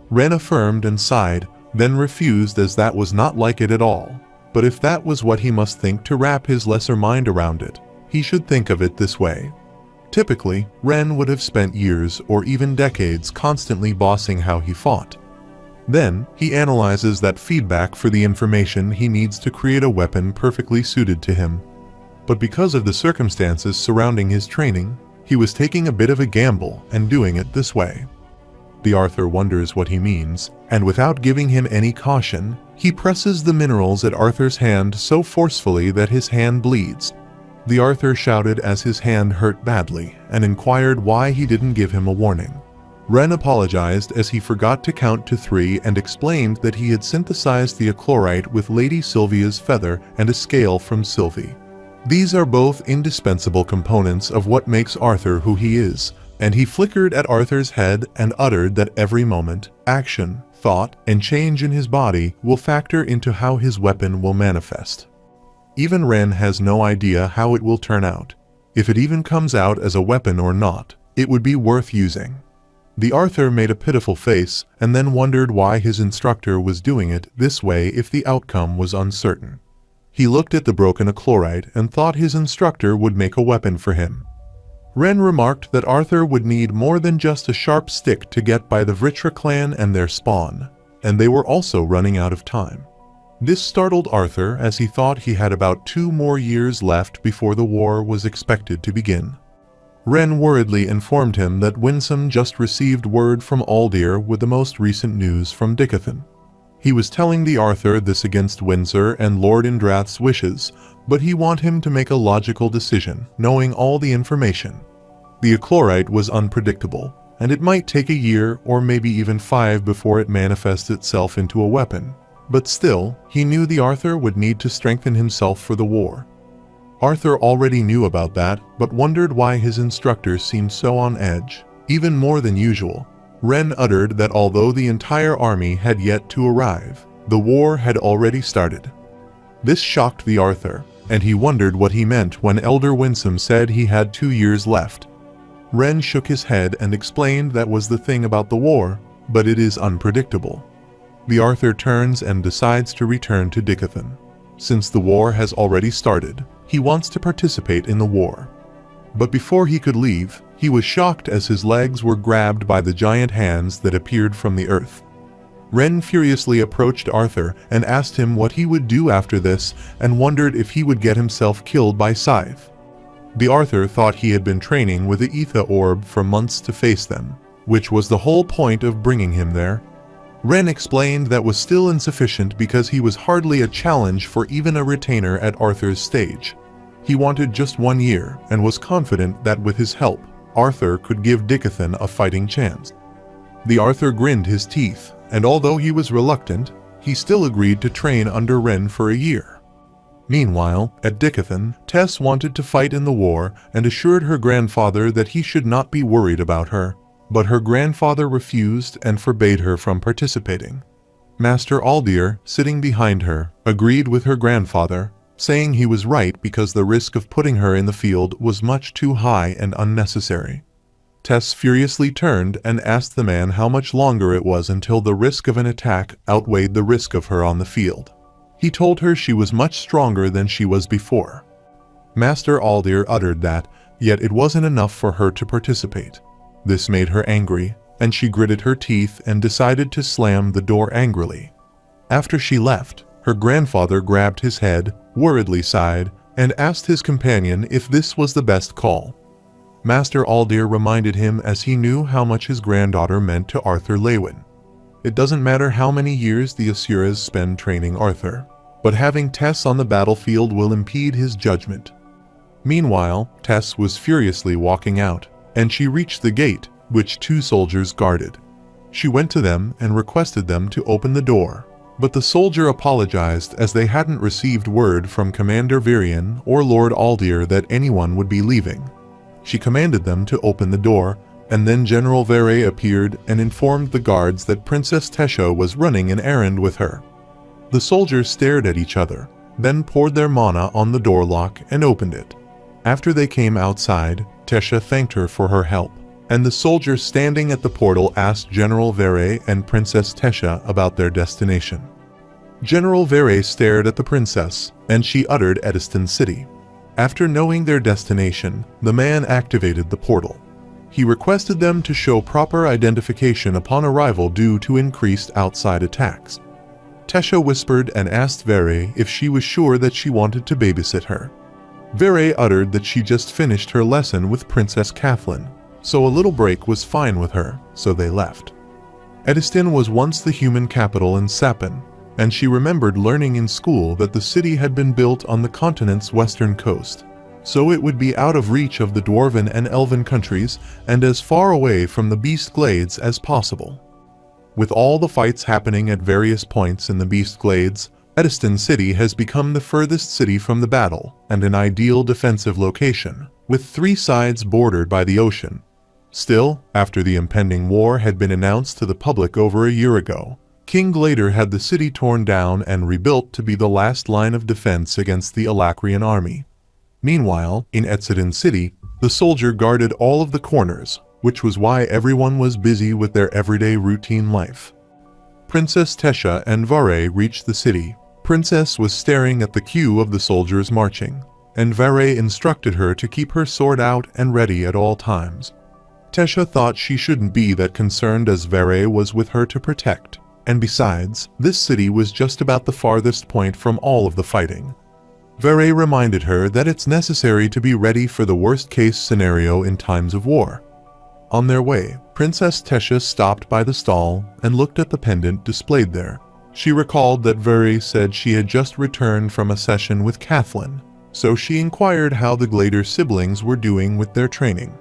Speaker 1: Ren affirmed and sighed, then refused as that was not like it at all. But if that was what he must think to wrap his lesser mind around it, he should think of it this way. Typically, Ren would have spent years or even decades constantly bossing how he fought. Then, he analyzes that feedback for the information he needs to create a weapon perfectly suited to him. But because of the circumstances surrounding his training, he was taking a bit of a gamble and doing it this way. The Arthur wonders what he means, and without giving him any caution, he presses the minerals at Arthur's hand so forcefully that his hand bleeds. The Arthur shouted as his hand hurt badly and inquired why he didn't give him a warning. Ren apologized as he forgot to count to 3 and explained that he had synthesized the achlorite with Lady Sylvia's feather and a scale from Sylvie. These are both indispensable components of what makes Arthur who he is, and he flickered at Arthur's head and uttered that every moment, action, thought, and change in his body will factor into how his weapon will manifest. Even Ren has no idea how it will turn out. If it even comes out as a weapon or not, it would be worth using. The Arthur made a pitiful face and then wondered why his instructor was doing it this way if the outcome was uncertain. He looked at the broken achlorite and thought his instructor would make a weapon for him. Ren remarked that Arthur would need more than just a sharp stick to get by the Vritra clan and their spawn, and they were also running out of time. This startled Arthur as he thought he had about 2 more years left before the war was expected to begin. Ren worriedly informed him that Winsome just received word from Aldir with the most recent news from Dickathon. He was telling the Arthur this against Windsor and Lord Indrath's wishes, but he wanted him to make a logical decision, knowing all the information. The achlorite was unpredictable, and it might take a year or maybe even 5 before it manifests itself into a weapon. But still, he knew the Arthur would need to strengthen himself for the war. Arthur already knew about that, but wondered why his instructor seemed so on edge, even more than usual. Ren uttered that although the entire army had yet to arrive, the war had already started. This shocked the Arthur, and he wondered what he meant when Elder Winsome said he had 2 years left. Ren shook his head and explained that was the thing about the war, but it is unpredictable. The Arthur turns and decides to return to Dickathon. Since the war has already started, he wants to participate in the war. But before he could leave, he was shocked as his legs were grabbed by the giant hands that appeared from the earth. Ren furiously approached Arthur and asked him what he would do after this and wondered if he would get himself killed by Scythe. The Arthur thought he had been training with the Ether Orb for months to face them, which was the whole point of bringing him there. Ren explained that was still insufficient because he was hardly a challenge for even a retainer at Arthur's stage. He wanted just 1 year and was confident that with his help, Arthur could give Dickathon a fighting chance. The Arthur grinned his teeth, and although he was reluctant, he still agreed to train under Ren for a year. Meanwhile, at Dickathon, Tess wanted to fight in the war and assured her grandfather that he should not be worried about her, but her grandfather refused and forbade her from participating. Master Aldir, sitting behind her, agreed with her grandfather, saying he was right because the risk of putting her in the field was much too high and unnecessary. Tess furiously turned and asked the man how much longer it was until the risk of an attack outweighed the risk of her on the field. He told her she was much stronger than she was before. Master Aldir uttered that, yet it wasn't enough for her to participate. This made her angry, and she gritted her teeth and decided to slam the door angrily. After she left, her grandfather grabbed his head, worriedly sighed, and asked his companion if this was the best call. Master Aldir reminded him as he knew how much his granddaughter meant to Arthur Lewin. It doesn't matter how many years the Asuras spend training Arthur, but having Tess on the battlefield will impede his judgment. Meanwhile, Tess was furiously walking out, and she reached the gate, which 2 soldiers guarded. She went to them and requested them to open the door, but the soldier apologized as they hadn't received word from Commander Virian or Lord Aldir that anyone would be leaving. She commanded them to open the door, and then General Vere appeared and informed the guards that Princess Tesha was running an errand with her. The soldiers stared at each other, then poured their mana on the door lock and opened it. After they came outside, Tesha thanked her for her help, and the soldier standing at the portal asked General Vere and Princess Tesha about their destination. General Vere stared at the princess, and she uttered Ediston City. After knowing their destination, the man activated the portal. He requested them to show proper identification upon arrival due to increased outside attacks. Tesha whispered and asked Vere if she was sure that she wanted to babysit her. Vere uttered that she just finished her lesson with Princess Kathleen, so a little break was fine with her, so they left. Ediston was once the human capital in Sapin, and she remembered learning in school that the city had been built on the continent's western coast, so it would be out of reach of the Dwarven and Elven countries and as far away from the Beast Glades as possible. With all the fights happening at various points in the Beast Glades, Ediston City has become the furthest city from the battle and an ideal defensive location, with 3 sides bordered by the ocean. Still, after the impending war had been announced to the public over a year ago, King Glader had the city torn down and rebuilt to be the last line of defense against the Alacrian army. Meanwhile, in Ediston City, the soldier guarded all of the corners, which was why everyone was busy with their everyday routine life. Princess Tesha and Vare reached the city. Princess was staring at the queue of the soldiers marching, and Vare instructed her to keep her sword out and ready at all times. Tesha thought she shouldn't be that concerned as Vare was with her to protect, and besides, this city was just about the farthest point from all of the fighting. Vare reminded her that it's necessary to be ready for the worst-case scenario in times of war. On their way, Princess Tesha stopped by the stall and looked at the pendant displayed there. She recalled that Vare said she had just returned from a session with Kathleen, so she inquired how the Glader siblings were doing with their training.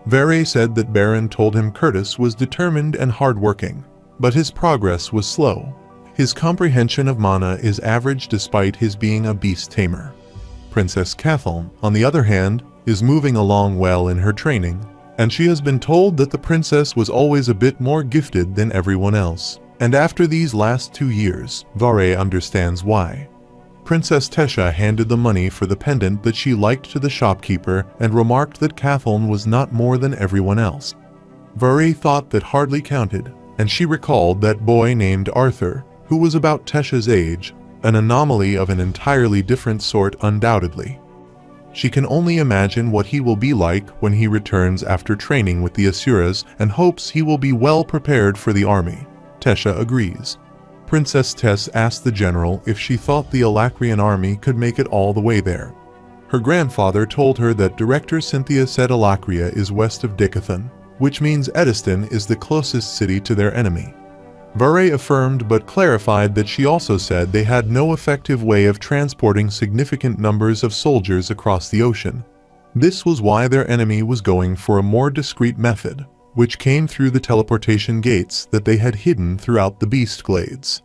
Speaker 1: Vare said that Baron told him Curtis was determined and hardworking, but his progress was slow. His comprehension of mana is average despite his being a beast tamer. Princess Kathleen, on the other hand, is moving along well in her training, and she has been told that the princess was always a bit more gifted than everyone else. And after these last 2 years, Vare understands why. Princess Tesha handed the money for the pendant that she liked to the shopkeeper and remarked that Kathleen was not more than everyone else. Vare thought that hardly counted, and she recalled that boy named Arthur, who was about Tesha's age, an anomaly of an entirely different sort undoubtedly. She can only imagine what he will be like when he returns after training with the Asuras and hopes he will be well prepared for the army. Tesha agrees. Princess Tess asked the general if she thought the Alacrian army could make it all the way there. Her grandfather told her that Director Cynthia said Alacria is west of Decathon, which means Ediston is the closest city to their enemy. Vare affirmed but clarified that she also said they had no effective way of transporting significant numbers of soldiers across the ocean. This was why their enemy was going for a more discreet method, which came through the teleportation gates that they had hidden throughout the Beast Glades.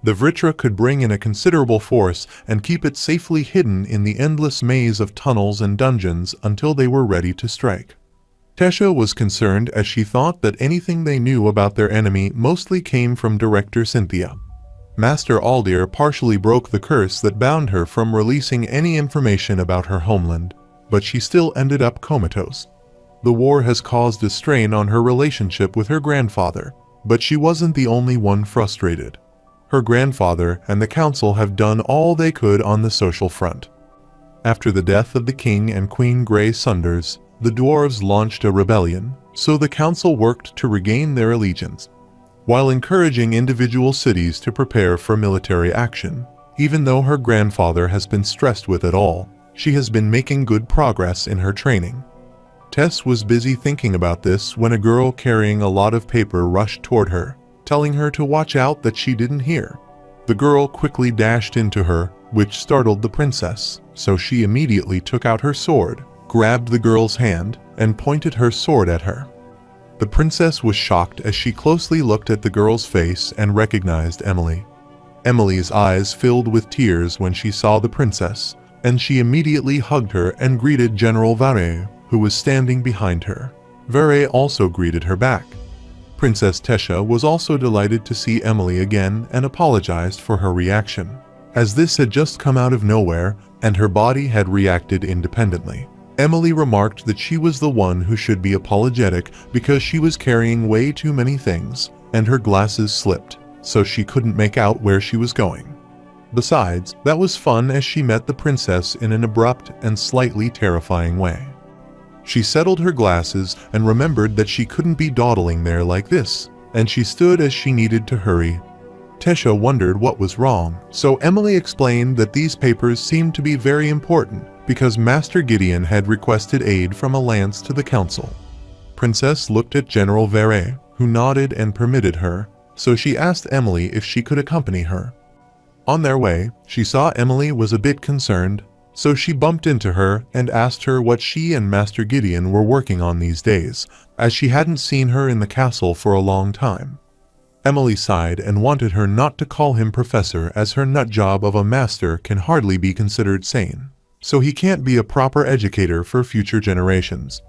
Speaker 1: The Vritra could bring in a considerable force and keep it safely hidden in the endless maze of tunnels and dungeons until they were ready to strike. Tesha was concerned as she thought that anything they knew about their enemy mostly came from Director Cynthia. Master Aldir partially broke the curse that bound her from releasing any information about her homeland, but she still ended up comatose. The war has caused a strain on her relationship with her grandfather, but she wasn't the only one frustrated. Her grandfather and the council have done all they could on the social front. After the death of the king and Queen Grey Sunders, the dwarves launched a rebellion, so the council worked to regain their allegiance, while encouraging individual cities to prepare for military action. Even though her grandfather has been stressed with it all, she has been making good progress in her training. Tess was busy thinking about this when a girl carrying a lot of paper rushed toward her, telling her to watch out that she didn't hear. The girl quickly dashed into her, which startled the princess, so she immediately took out her sword, grabbed the girl's hand, and pointed her sword at her. The princess was shocked as she closely looked at the girl's face and recognized Emily. Emily's eyes filled with tears when she saw the princess, and she immediately hugged her and greeted General Vare, who was standing behind her. Vare also greeted her back. Princess Tesha was also delighted to see Emily again and apologized for her reaction, as this had just come out of nowhere and her body had reacted independently. Emily remarked that she was the one who should be apologetic because she was carrying way too many things and her glasses slipped, so she couldn't make out where she was going. Besides, that was fun as she met the princess in an abrupt and slightly terrifying way. She settled her glasses and remembered that she couldn't be dawdling there like this, and she stood as she needed to hurry. Tesha wondered what was wrong, so Emily explained that these papers seemed to be very important because Master Gideon had requested aid from a lance to the council. Princess looked at General Vere, who nodded and permitted her, so she asked Emily if she could accompany her. On their way, she saw Emily was a bit concerned, so she bumped into her and asked her what she and Master Gideon were working on these days, as she hadn't seen her in the castle for a long time. Emily sighed and wanted her not to call him professor, as her nut job of a master can hardly be considered sane, so he can't be a proper educator for future generations.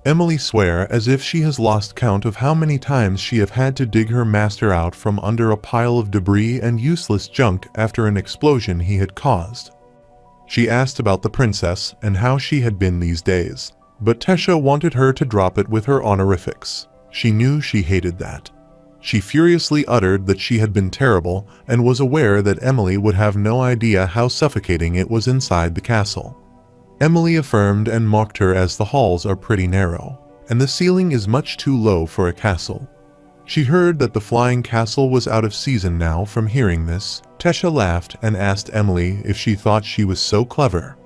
Speaker 1: Emily swore as if she has lost count of how many times she have had to dig her master out from under a pile of debris and useless junk after an explosion he had caused. She asked about the princess and how she had been these days, but Tesha wanted her to drop it with her honorifics. She knew she hated that. She furiously uttered that she had been terrible and was aware that Emily would have no idea how suffocating it was inside the castle. Emily affirmed and mocked her as the halls are pretty narrow, and the ceiling is much too low for a castle. She heard that the flying castle was out of season now. From hearing this, Tesha laughed and asked Emily if she thought she was so clever.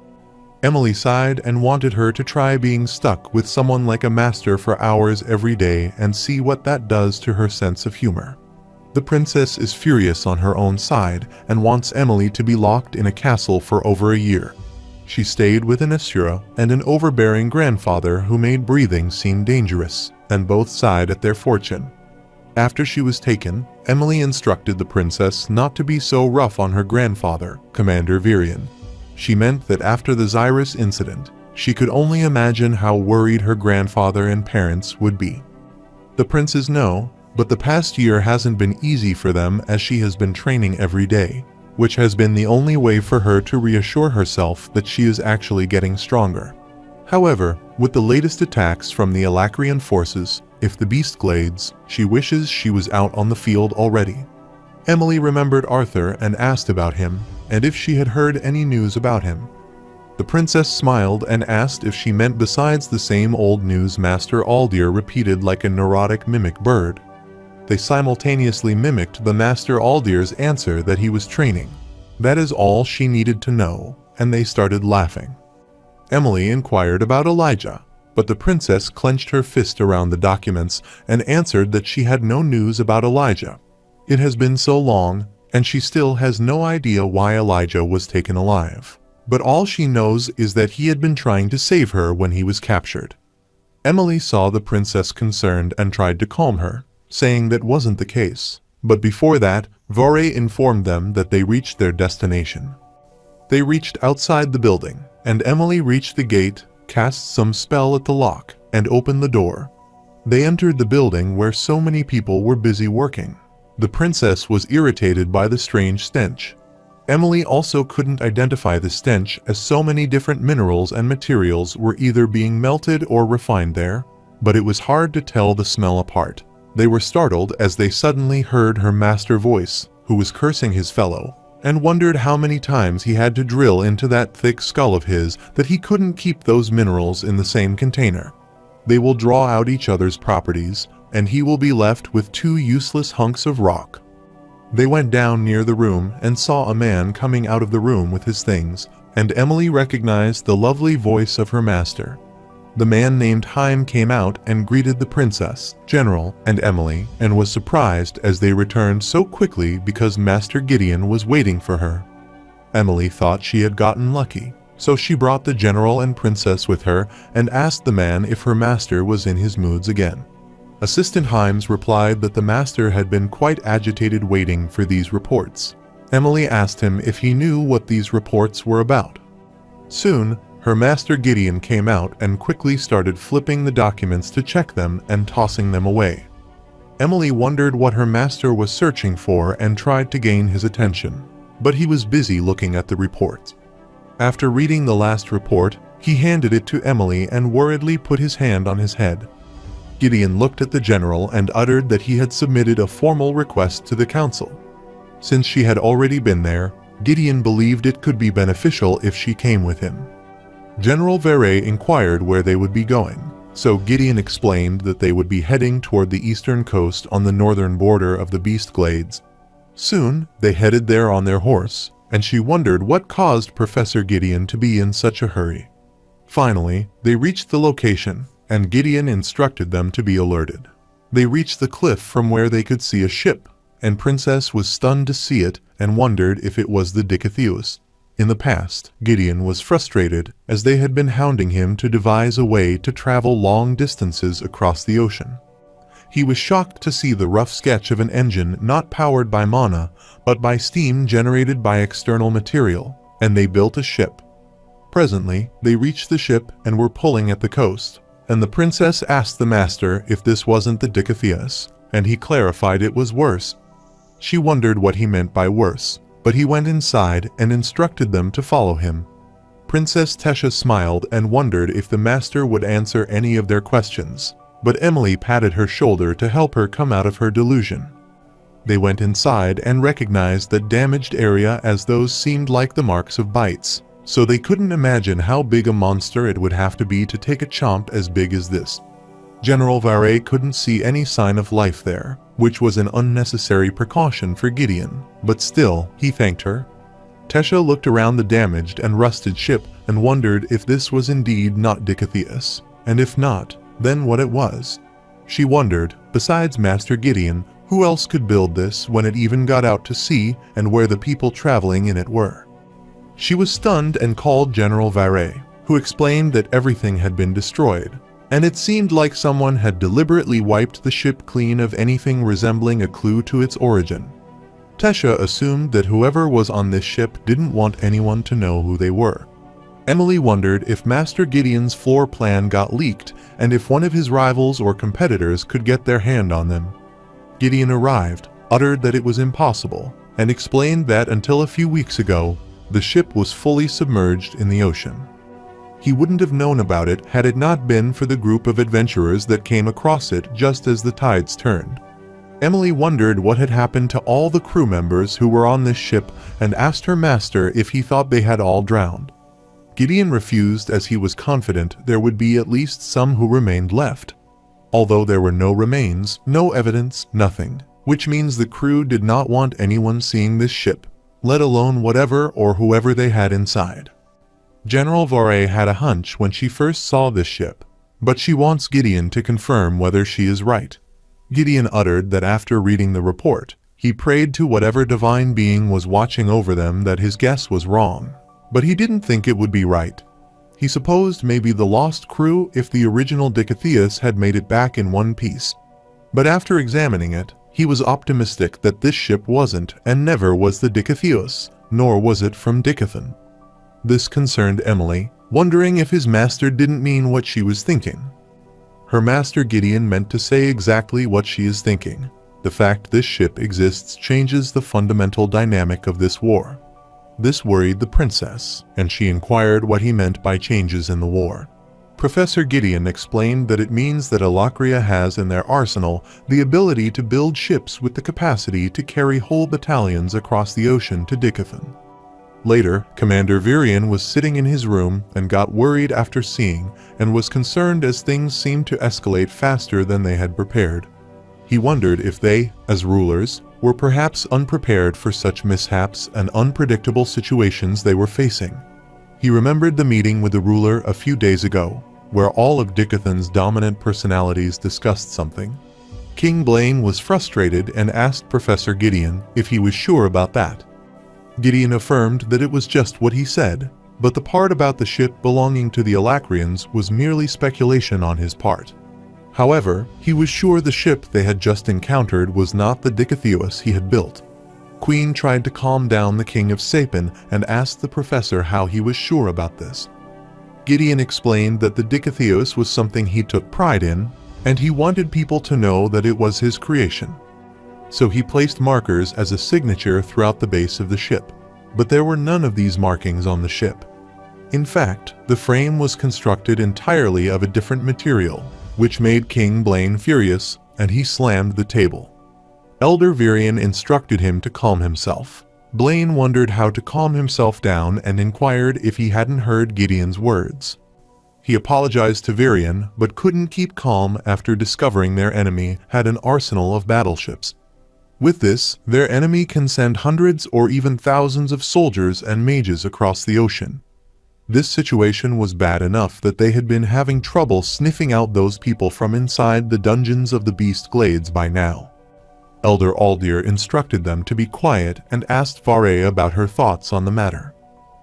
Speaker 1: Emily sighed and wanted her to try being stuck with someone like a master for hours every day and see what that does to her sense of humor. The princess is furious on her own side and wants Emily to be locked in a castle for over a year. She stayed with an Asura and an overbearing grandfather who made breathing seem dangerous, and both sighed at their fortune. After she was taken, Emily instructed the princess not to be so rough on her grandfather, Commander Virion. She meant that after the Xyrus incident, she could only imagine how worried her grandfather and parents would be. The princes know, but the past year hasn't been easy for them as she has been training every day, which has been the only way for her to reassure herself that she is actually getting stronger. However, with the latest attacks from the Alacrian forces, if the beast glades, she wishes she was out on the field already. Emily remembered Arthur and asked about him, and if she had heard any news about him. The princess smiled and asked if she meant besides the same old news Master Aldir repeated like a neurotic mimic bird. They simultaneously mimicked the Master Aldir's answer that he was training. That is all she needed to know, and they started laughing. Emily inquired about Elijah, but the princess clenched her fist around the documents and answered that she had no news about Elijah. It has been so long, and she still has no idea why Elijah was taken alive. But all she knows is that he had been trying to save her when he was captured. Emily saw the princess concerned and tried to calm her, saying that wasn't the case. But before that, Vore informed them that they reached their destination. They reached outside the building, and Emily reached the gate, cast some spell at the lock, and opened the door. They entered the building where so many people were busy working. The princess was irritated by the strange stench. Emily also couldn't identify the stench as so many different minerals and materials were either being melted or refined there, but it was hard to tell the smell apart. They were startled as they suddenly heard her master voice, who was cursing his fellow, and wondered how many times he had to drill into that thick skull of his that he couldn't keep those minerals in the same container. They will draw out each other's properties, and he will be left with two useless hunks of rock. They went down near the room and saw a man coming out of the room with his things, and Emily recognized the lovely voice of her master. The man named Haim came out and greeted the princess, General, and Emily, and was surprised as they returned so quickly because Master Gideon was waiting for her. Emily thought she had gotten lucky, so she brought the general and princess with her and asked the man if her master was in his moods again. Assistant Himes replied that the master had been quite agitated waiting for these reports. Emily asked him if he knew what these reports were about. Soon, her master Gideon came out and quickly started flipping the documents to check them and tossing them away. Emily wondered what her master was searching for and tried to gain his attention, but he was busy looking at the report. After reading the last report, he handed it to Emily and worriedly put his hand on his head. Gideon looked at the general and uttered that he had submitted a formal request to the council. Since she had already been there, Gideon believed it could be beneficial if she came with him. General Vere inquired where they would be going, so Gideon explained that they would be heading toward the eastern coast on the northern border of the Beast Glades. Soon, they headed there on their horse, and she wondered what caused Professor Gideon to be in such a hurry. Finally, they reached the location, and Gideon instructed them to be alerted. They reached the cliff from where they could see a ship, and Princess was stunned to see it and wondered if it was the Dikatheus. In the past, Gideon was frustrated as they had been hounding him to devise a way to travel long distances across the ocean. He was shocked to see the rough sketch of an engine not powered by mana, but by steam generated by external material, and they built a ship. Presently, they reached the ship and were pulling at the coast, and the princess asked the master if this wasn't the Dikatheus, and he clarified it was worse. She wondered what he meant by worse, but he went inside and instructed them to follow him. Princess Tesha smiled and wondered if the master would answer any of their questions, but Emily patted her shoulder to help her come out of her delusion. They went inside and recognized the damaged area as those seemed like the marks of bites, so they couldn't imagine how big a monster it would have to be to take a chomp as big as this. General Vare couldn't see any sign of life there, which was an unnecessary precaution for Gideon, but still, he thanked her. Tesha looked around the damaged and rusted ship and wondered if this was indeed not Dikatheus, and if not, then what it was. She wondered, besides Master Gideon, who else could build this when it even got out to sea and where the people traveling in it were. She was stunned and called General Vare, who explained that everything had been destroyed, and it seemed like someone had deliberately wiped the ship clean of anything resembling a clue to its origin. Tesha assumed that whoever was on this ship didn't want anyone to know who they were. Emily wondered if Master Gideon's floor plan got leaked and if one of his rivals or competitors could get their hand on them. Gideon arrived, uttered that it was impossible, and explained that until a few weeks ago, the ship was fully submerged in the ocean. He wouldn't have known about it had it not been for the group of adventurers that came across it just as the tides turned. Emily wondered what had happened to all the crew members who were on this ship and asked her master if he thought they had all drowned. Gideon refused as he was confident there would be at least some who remained left. Although there were no remains, no evidence, nothing, which means the crew did not want anyone seeing this ship, let alone whatever or whoever they had inside. General Vare had a hunch when she first saw this ship, but she wants Gideon to confirm whether she is right. Gideon uttered that after reading the report, he prayed to whatever divine being was watching over them that his guess was wrong, but he didn't think it would be right. He supposed maybe the lost crew if the original Dikatheus had made it back in one piece. But after examining it, he was optimistic that this ship wasn't and never was the Dikatheus, nor was it from Dikathan. This concerned Emily, wondering if his master didn't mean what she was thinking. Her master Gideon meant to say exactly what she is thinking. The fact this ship exists changes the fundamental dynamic of this war. This worried the princess, and she inquired what he meant by changes in the war. Professor Gideon explained that it means that Alakria has in their arsenal the ability to build ships with the capacity to carry whole battalions across the ocean to Dikathan. Later, Commander Virion was sitting in his room and got worried after seeing and was concerned as things seemed to escalate faster than they had prepared. He wondered if they, as rulers, were perhaps unprepared for such mishaps and unpredictable situations they were facing. He remembered the meeting with the ruler a few days ago, where all of Dikathan's dominant personalities discussed something. King Blaine was frustrated and asked Professor Gideon if he was sure about that. Gideon affirmed that it was just what he said, but the part about the ship belonging to the Alacrians was merely speculation on his part. However, he was sure the ship they had just encountered was not the Dikatheus he had built. Queen tried to calm down the king of Sapin and asked the professor how he was sure about this. Gideon explained that the Dikatheus was something he took pride in, and he wanted people to know that it was his creation. So he placed markers as a signature throughout the base of the ship, but there were none of these markings on the ship. In fact, the frame was constructed entirely of a different material, which made King Blaine furious, and he slammed the table. Elder Virion instructed him to calm himself. Blaine wondered how to calm himself down and inquired if he hadn't heard Gideon's words. He apologized to Virion, but couldn't keep calm after discovering their enemy had an arsenal of battleships. With this, their enemy can send hundreds or even thousands of soldiers and mages across the ocean. This situation was bad enough that they had been having trouble sniffing out those people from inside the dungeons of the Beast Glades by now. Elder Aldir instructed them to be quiet and asked Vare about her thoughts on the matter.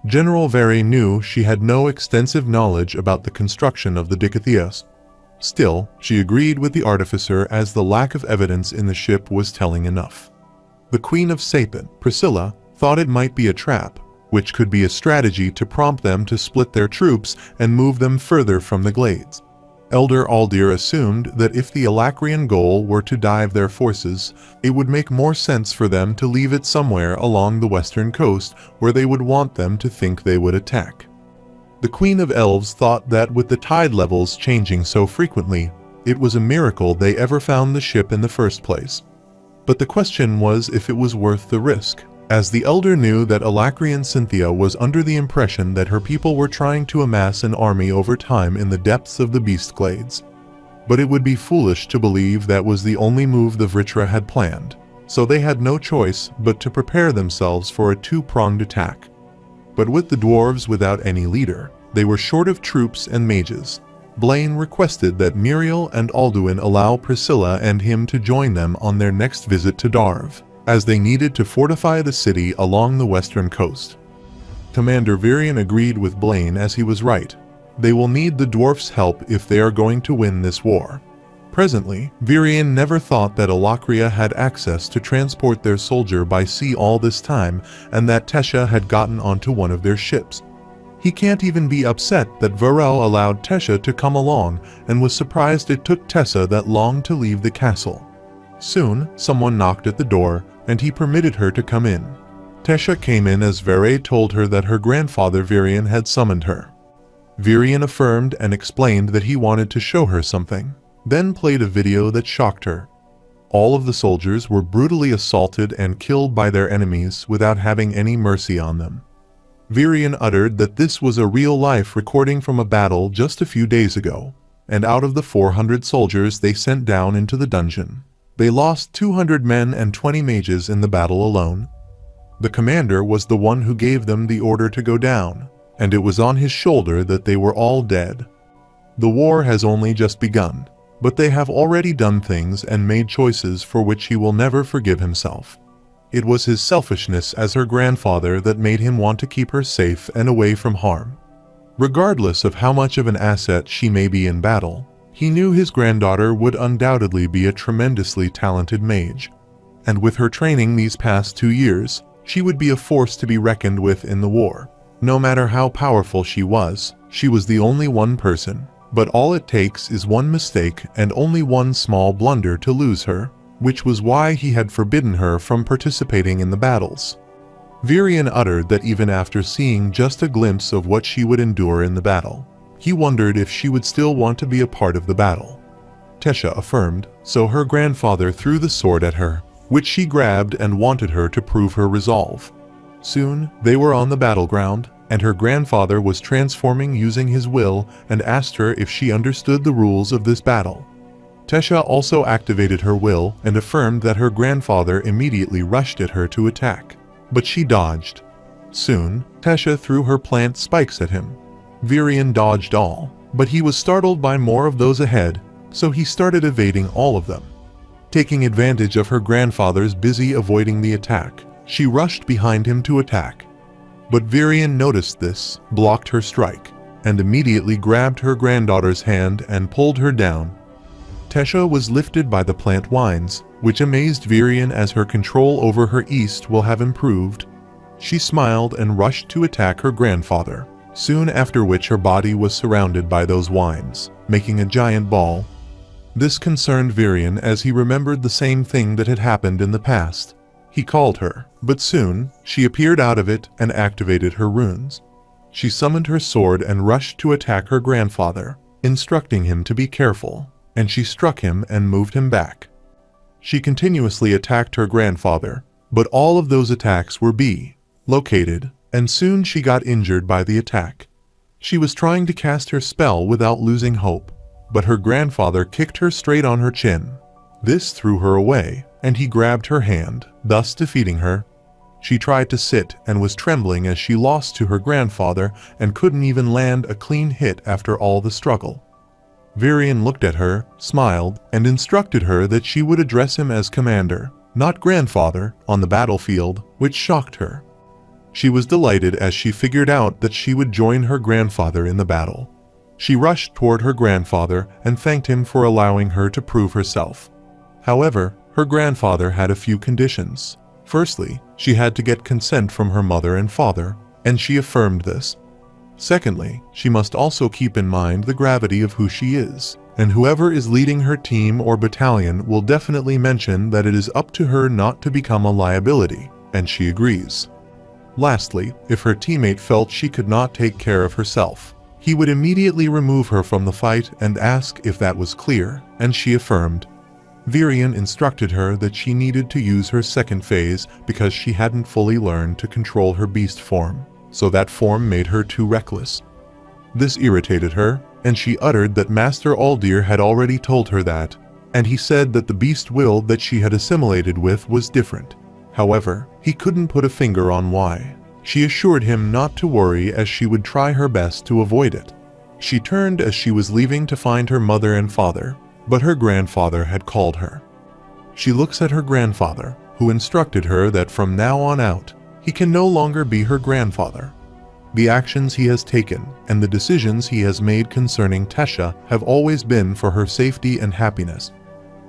Speaker 1: General Vare knew she had no extensive knowledge about the construction of the Dikatheos. Still, she agreed with the artificer as the lack of evidence in the ship was telling enough. The Queen of Sapin, Priscilla, thought it might be a trap, which could be a strategy to prompt them to split their troops and move them further from the glades. Elder Aldir assumed that if the Alacrian goal were to dive their forces, it would make more sense for them to leave it somewhere along the western coast where they would want them to think they would attack. The Queen of Elves thought that with the tide levels changing so frequently, it was a miracle they ever found the ship in the first place. But the question was if it was worth the risk, as the Elder knew that Alacrian Cynthia was under the impression that her people were trying to amass an army over time in the depths of the Beast Glades. But it would be foolish to believe that was the only move the Vritra had planned, so they had no choice but to prepare themselves for a two-pronged attack. But with the dwarves without any leader, they were short of troops and mages. Blaine requested that Muriel and Alduin allow Priscilla and him to join them on their next visit to Darv, as they needed to fortify the city along the western coast. Commander Virion agreed with Blaine as he was right. They will need the dwarfs' help if they are going to win this war. Presently, Virion never thought that Alakria had access to transport their soldier by sea all this time and that Tesha had gotten onto one of their ships. He can't even be upset that Varel allowed Tesha to come along and was surprised it took Tessa that long to leave the castle. Soon, someone knocked at the door, and he permitted her to come in. Tesha came in as Vare told her that her grandfather Virion had summoned her. Virion affirmed and explained that he wanted to show her something, then played a video that shocked her. All of the soldiers were brutally assaulted and killed by their enemies without having any mercy on them. Virion uttered that this was a real-life recording from a battle just a few days ago, and out of the 400 soldiers they sent down into the dungeon, they lost 200 men and 20 mages in the battle alone. The commander was the one who gave them the order to go down, and it was on his shoulder that they were all dead. The war has only just begun, but they have already done things and made choices for which he will never forgive himself. It was his selfishness as her grandfather that made him want to keep her safe and away from harm. Regardless of how much of an asset she may be in battle, he knew his granddaughter would undoubtedly be a tremendously talented mage, and with her training these past 2 years, she would be a force to be reckoned with in the war. No matter how powerful she was the only one person, but all it takes is one mistake and only one small blunder to lose her, which was why he had forbidden her from participating in the battles. Virion uttered that even after seeing just a glimpse of what she would endure in the battle, he wondered if she would still want to be a part of the battle. Tesha affirmed, so her grandfather threw the sword at her, which she grabbed and wanted her to prove her resolve. Soon, they were on the battleground, and her grandfather was transforming using his will and asked her if she understood the rules of this battle. Tesha also activated her will and affirmed that her grandfather immediately rushed at her to attack, but she dodged. Soon, Tesha threw her plant spikes at him. Virion dodged all, but he was startled by more of those ahead, so he started evading all of them. Taking advantage of her grandfather's busy avoiding the attack, she rushed behind him to attack. But Virion noticed this, blocked her strike, and immediately grabbed her granddaughter's hand and pulled her down. Tesha was lifted by the plant wines, which amazed Virion as her control over her east will have improved. She smiled and rushed to attack her grandfather, soon after which her body was surrounded by those wines, making a giant ball. This concerned Virion as he remembered the same thing that had happened in the past. He called her, but soon, she appeared out of it and activated her runes. She summoned her sword and rushed to attack her grandfather, instructing him to be careful, and she struck him and moved him back. She continuously attacked her grandfather, But all of those attacks were located, and soon she got injured by the attack. She was trying to cast her spell without losing hope, but her grandfather kicked her straight on her chin. This threw her away, and he grabbed her hand, thus defeating her. She tried to sit and was trembling as she lost to her grandfather and couldn't even land a clean hit after all the struggle. Virion looked at her, smiled, and instructed her that she would address him as commander, not grandfather, on the battlefield, which shocked her. She was delighted as she figured out that she would join her grandfather in the battle. She rushed toward her grandfather and thanked him for allowing her to prove herself. However, her grandfather had a few conditions. Firstly, she had to get consent from her mother and father, and she affirmed this. Secondly, she must also keep in mind the gravity of who she is, and whoever is leading her team or battalion will definitely mention that it is up to her not to become a liability, and she agrees. Lastly, if her teammate felt she could not take care of herself, he would immediately remove her from the fight and ask if that was clear, and she affirmed. Virion instructed her that she needed to use her second phase because she hadn't fully learned to control her beast form, so that form made her too reckless. This irritated her, and she uttered that Master Aldir had already told her that, and he said that the beast will that she had assimilated with was different. However, he couldn't put a finger on why. She assured him not to worry as she would try her best to avoid it. She turned as she was leaving to find her mother and father, but her grandfather had called her. She looks at her grandfather, who instructed her that from now on out, he can no longer be her grandfather. The actions he has taken and the decisions he has made concerning Tesha have always been for her safety and happiness.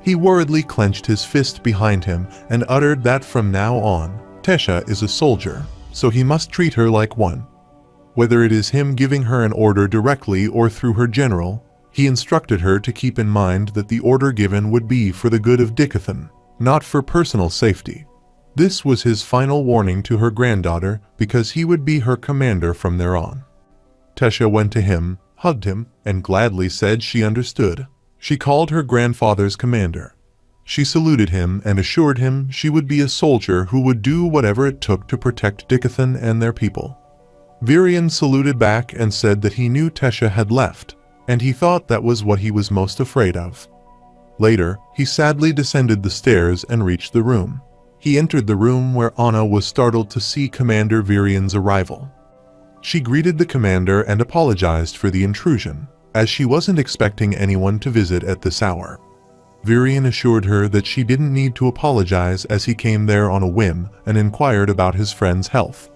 Speaker 1: He worriedly clenched his fist behind him and uttered that from now on, Tesha is a soldier, so he must treat her like one. Whether it is him giving her an order directly or through her general, he instructed her to keep in mind that the order given would be for the good of Dickathon, not for personal safety. This was his final warning to her granddaughter because he would be her commander from there on. Tesha went to him, hugged him, and gladly said she understood. She called her grandfather's commander. She saluted him and assured him she would be a soldier who would do whatever it took to protect Dickathon and their people. Virion saluted back and said that he knew Tesha had left, and he thought that was what he was most afraid of. Later, he sadly descended the stairs and reached the room. He entered the room where Anna was startled to see Commander Virion's arrival. She greeted the commander and apologized for the intrusion, as she wasn't expecting anyone to visit at this hour. Virion assured her that she didn't need to apologize as he came there on a whim and inquired about his friend's health.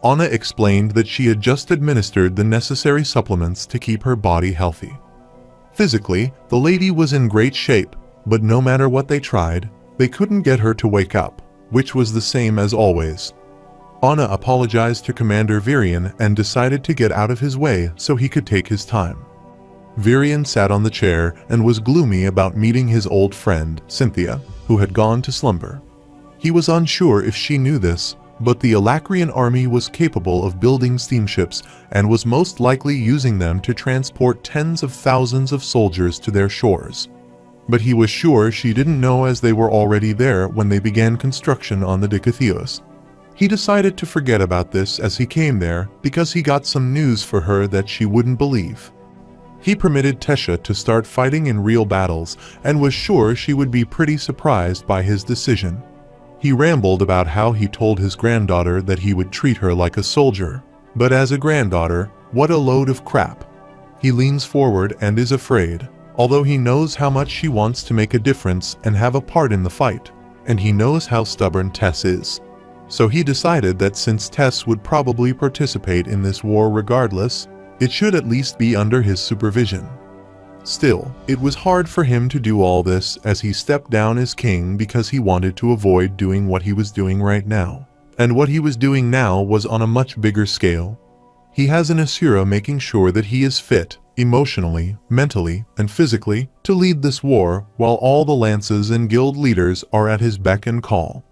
Speaker 1: Anna explained that she had just administered the necessary supplements to keep her body healthy. Physically, the lady was in great shape, but no matter what they tried, they couldn't get her to wake up, which was the same as always. Anna apologized to Commander Virion and decided to get out of his way so he could take his time. Virion sat on the chair and was gloomy about meeting his old friend, Cynthia, who had gone to slumber. He was unsure if she knew this, but the Alacrian army was capable of building steamships and was most likely using them to transport tens of thousands of soldiers to their shores. But he was sure she didn't know as they were already there when they began construction on the Dicathios. He decided to forget about this as he came there because he got some news for her that she wouldn't believe. He permitted Tesha to start fighting in real battles and was sure she would be pretty surprised by his decision. He rambled about how he told his granddaughter that he would treat her like a soldier, but as a granddaughter, what a load of crap. He leans forward and is afraid, although he knows how much she wants to make a difference and have a part in the fight, and he knows how stubborn Tess is. So he decided that since Tess would probably participate in this war regardless, it should at least be under his supervision. Still, it was hard for him to do all this as he stepped down as king because he wanted to avoid doing what he was doing right now. And what he was doing now was on a much bigger scale. He has an Asura making sure that he is fit, emotionally, mentally, and physically, to lead this war while all the lances and guild leaders are at his beck and call.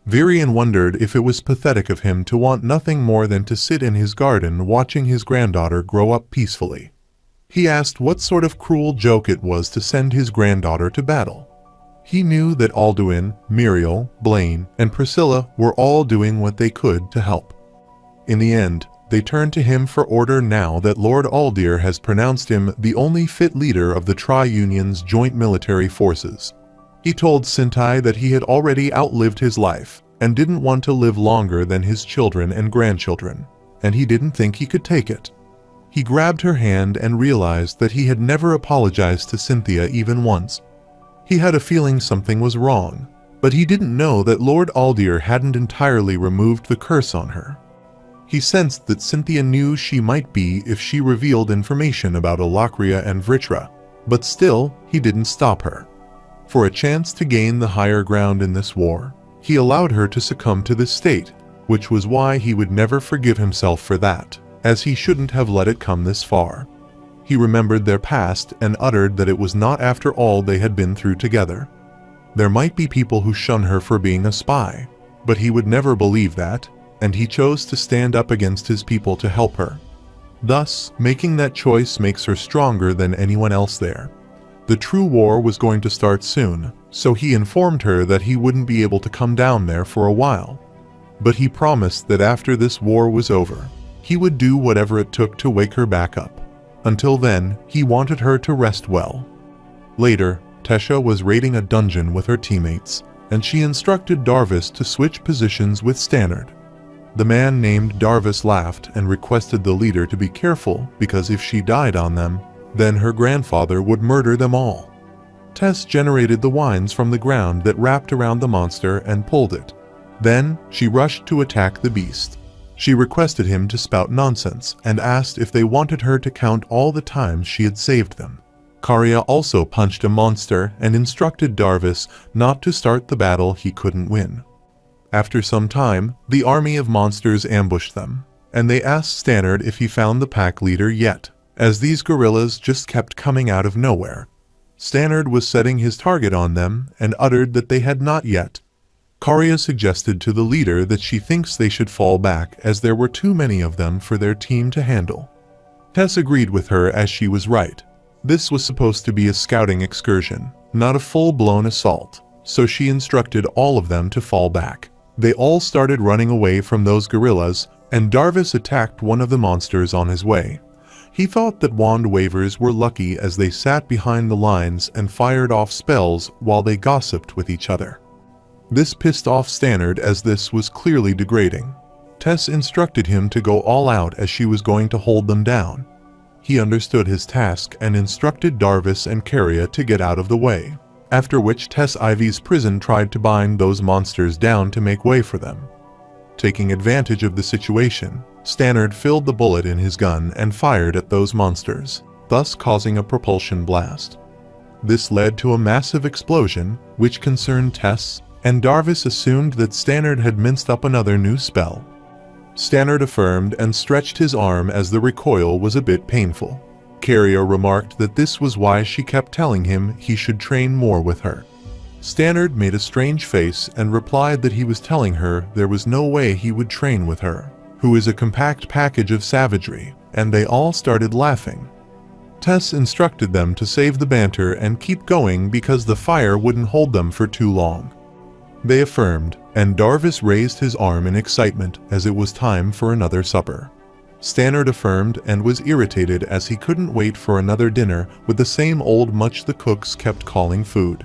Speaker 1: Virion wondered if it was pathetic of him to want nothing more than to sit in his garden watching his granddaughter grow up peacefully. He asked what sort of cruel joke it was to send his granddaughter to battle. He knew that Alduin, Muriel, Blaine, and Priscilla were all doing what they could to help. In the end, they turned to him for order now that Lord Aldir has pronounced him the only fit leader of the Tri-Union's joint military forces. He told Sintai that he had already outlived his life and didn't want to live longer than his children and grandchildren, and he didn't think he could take it. He grabbed her hand and realized that he had never apologized to Cynthia even once. He had a feeling something was wrong, but he didn't know that Lord Aldir hadn't entirely removed the curse on her. He sensed that Cynthia knew she might be if she revealed information about Alakria and Vritra, but still, he didn't stop her. For a chance to gain the higher ground in this war, he allowed her to succumb to this state, which was why he would never forgive himself for that, as he shouldn't have let it come this far. He remembered their past and uttered that it was not after all they had been through together. There might be people who shun her for being a spy, but he would never believe that, and he chose to stand up against his people to help her. Thus, making that choice makes her stronger than anyone else there. The true war was going to start soon, so he informed her that he wouldn't be able to come down there for a while. But he promised that after this war was over, he would do whatever it took to wake her back up. Until then, he wanted her to rest well. Later, Tesha was raiding a dungeon with her teammates, and she instructed Darvis to switch positions with Stannard. The man named Darvis laughed and requested the leader to be careful because if she died on them, then her grandfather would murder them all. Tess generated the vines from the ground that wrapped around the monster and pulled it. Then, she rushed to attack the beast. She requested him to spout nonsense and asked if they wanted her to count all the times she had saved them. Karya also punched a monster and instructed Darvis not to start the battle he couldn't win. After some time, the army of monsters ambushed them, and they asked Stannard if he found the pack leader yet, as these gorillas just kept coming out of nowhere. Stannard was setting his target on them and uttered that they had not yet. Karya suggested to the leader that she thinks they should fall back as there were too many of them for their team to handle. Tess agreed with her as she was right. This was supposed to be a scouting excursion, not a full-blown assault, so she instructed all of them to fall back. They all started running away from those gorillas, and Darvis attacked one of the monsters on his way. He thought that wand wavers were lucky as they sat behind the lines and fired off spells while they gossiped with each other. This pissed off Stannard as this was clearly degrading. Tess instructed him to go all out as she was going to hold them down. He understood his task and instructed Darvis and Karya to get out of the way, after which Tess Ivy's prison tried to bind those monsters down to make way for them. Taking advantage of the situation, Stannard filled the bullet in his gun and fired at those monsters, thus causing a propulsion blast. This led to a massive explosion, which concerned Tess, and Darvis assumed that Stannard had minced up another new spell. Stannard affirmed and stretched his arm as the recoil was a bit painful. Karya remarked that this was why she kept telling him he should train more with her. Stannard made a strange face and replied that he was telling her there was no way he would train with her, who is a compact package of savagery, and they all started laughing. Tess instructed them to save the banter and keep going because the fire wouldn't hold them for too long. They affirmed, and Darvis raised his arm in excitement as it was time for another supper. Stannard affirmed and was irritated as he couldn't wait for another dinner with the same old much the cooks kept calling food.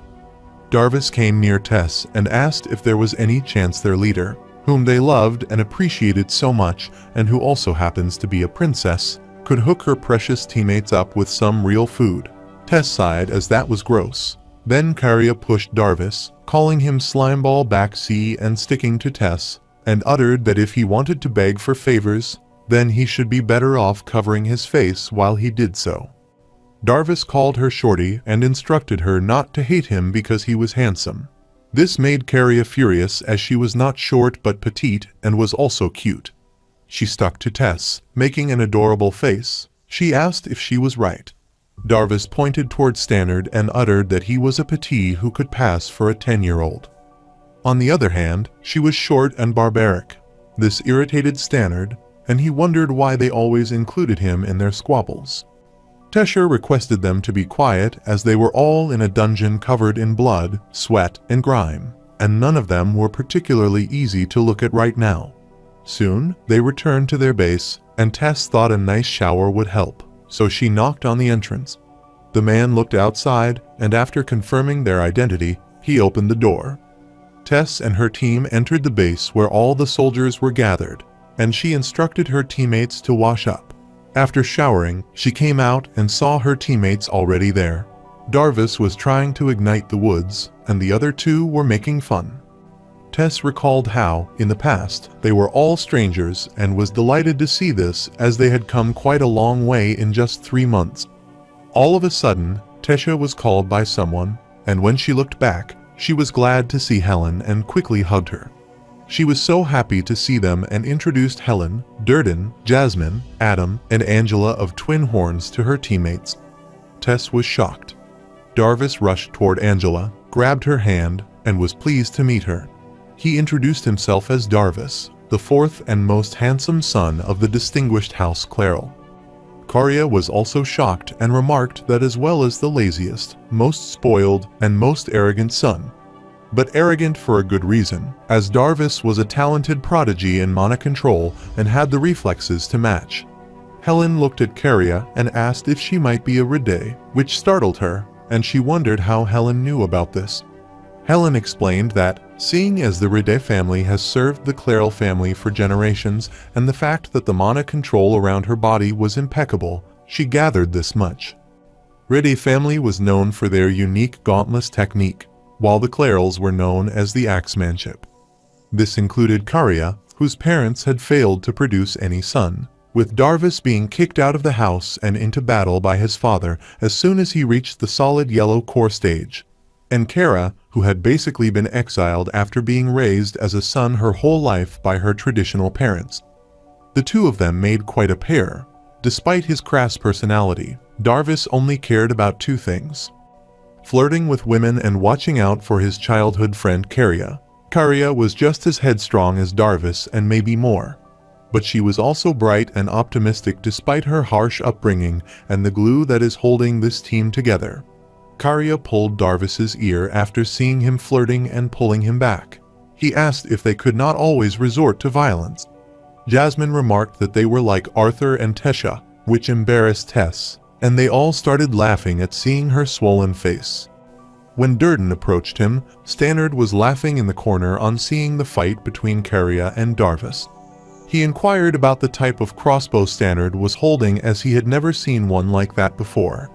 Speaker 1: Darvis came near Tess and asked if there was any chance their leader, whom they loved and appreciated so much and who also happens to be a princess, could hook her precious teammates up with some real food. Tess sighed as that was gross. Then Karya pushed Darvis, calling him Slimeball backseat and sticking to Tess, and uttered that if he wanted to beg for favors, then he should be better off covering his face while he did so. Darvis called her Shorty and instructed her not to hate him because he was handsome. This made Karya furious as she was not short but petite and was also cute. She stuck to Tess, making an adorable face. She asked if she was right. Darvis pointed toward Stannard and uttered that he was a petite who could pass for a 10-year-old. On the other hand, she was short and barbaric. This irritated Stannard, and he wondered why they always included him in their squabbles. Tesha requested them to be quiet as they were all in a dungeon covered in blood, sweat, and grime, and none of them were particularly easy to look at right now. Soon, they returned to their base, and Tess thought a nice shower would help, so she knocked on the entrance. The man looked outside, and after confirming their identity, he opened the door. Tess and her team entered the base where all the soldiers were gathered, and she instructed her teammates to wash up. After showering, she came out and saw her teammates already there. Darvis was trying to ignite the woods, and the other two were making fun. Tess recalled how, in the past, they were all strangers and was delighted to see this as they had come quite a long way in just 3 months. All of a sudden, Tesha was called by someone, and when she looked back, she was glad to see Helen and quickly hugged her. She was so happy to see them and introduced Helen, Durden, Jasmine, Adam, and Angela of Twin Horns to her teammates. Tess was shocked. Darvis rushed toward Angela, grabbed her hand, and was pleased to meet her. He introduced himself as Darvis, the fourth and most handsome son of the distinguished House Clairol. Karya was also shocked and remarked that as well as the laziest, most spoiled, and most arrogant son. But arrogant for a good reason, as Darvis was a talented prodigy in mana control and had the reflexes to match. Helen looked at Karya and asked if she might be a Ride, which startled her, and she wondered how Helen knew about this. Helen explained that, seeing as the Ride family has served the Clairol family for generations and the fact that the mana control around her body was impeccable, she gathered this much. Ride family was known for their unique gauntless technique, while the Clairols were known as the axemanship. This included Karya, whose parents had failed to produce any son, with Darvis being kicked out of the house and into battle by his father as soon as he reached the solid yellow core stage, and Kara, who had basically been exiled after being raised as a son her whole life by her traditional parents. The two of them made quite a pair. Despite his crass personality, Darvis only cared about 2 things: flirting with women and watching out for his childhood friend Karya. Karya was just as headstrong as Darvis and maybe more. But she was also bright and optimistic despite her harsh upbringing and the glue that is holding this team together. Karya pulled Darvis's ear after seeing him flirting and pulling him back. He asked if they could not always resort to violence. Jasmine remarked that they were like Arthur and Tesha, which embarrassed Tess, and they all started laughing at seeing her swollen face. When Durden approached him, Stannard was laughing in the corner on seeing the fight between Karya and Darvis. He inquired about the type of crossbow Stannard was holding as he had never seen one like that before.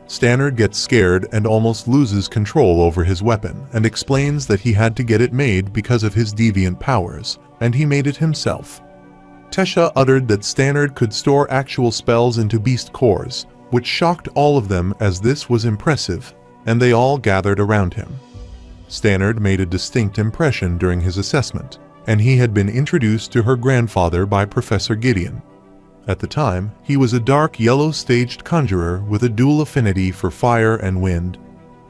Speaker 1: Stannard gets scared and almost loses control over his weapon and explains that he had to get it made because of his deviant powers, and he made it himself. Tesha uttered that Stannard could store actual spells into beast cores, which shocked all of them as this was impressive, and they all gathered around him. Stannard made a distinct impression during his assessment, and he had been introduced to her grandfather by Professor Gideon. At the time, he was a dark yellow staged conjurer with a dual affinity for fire and wind.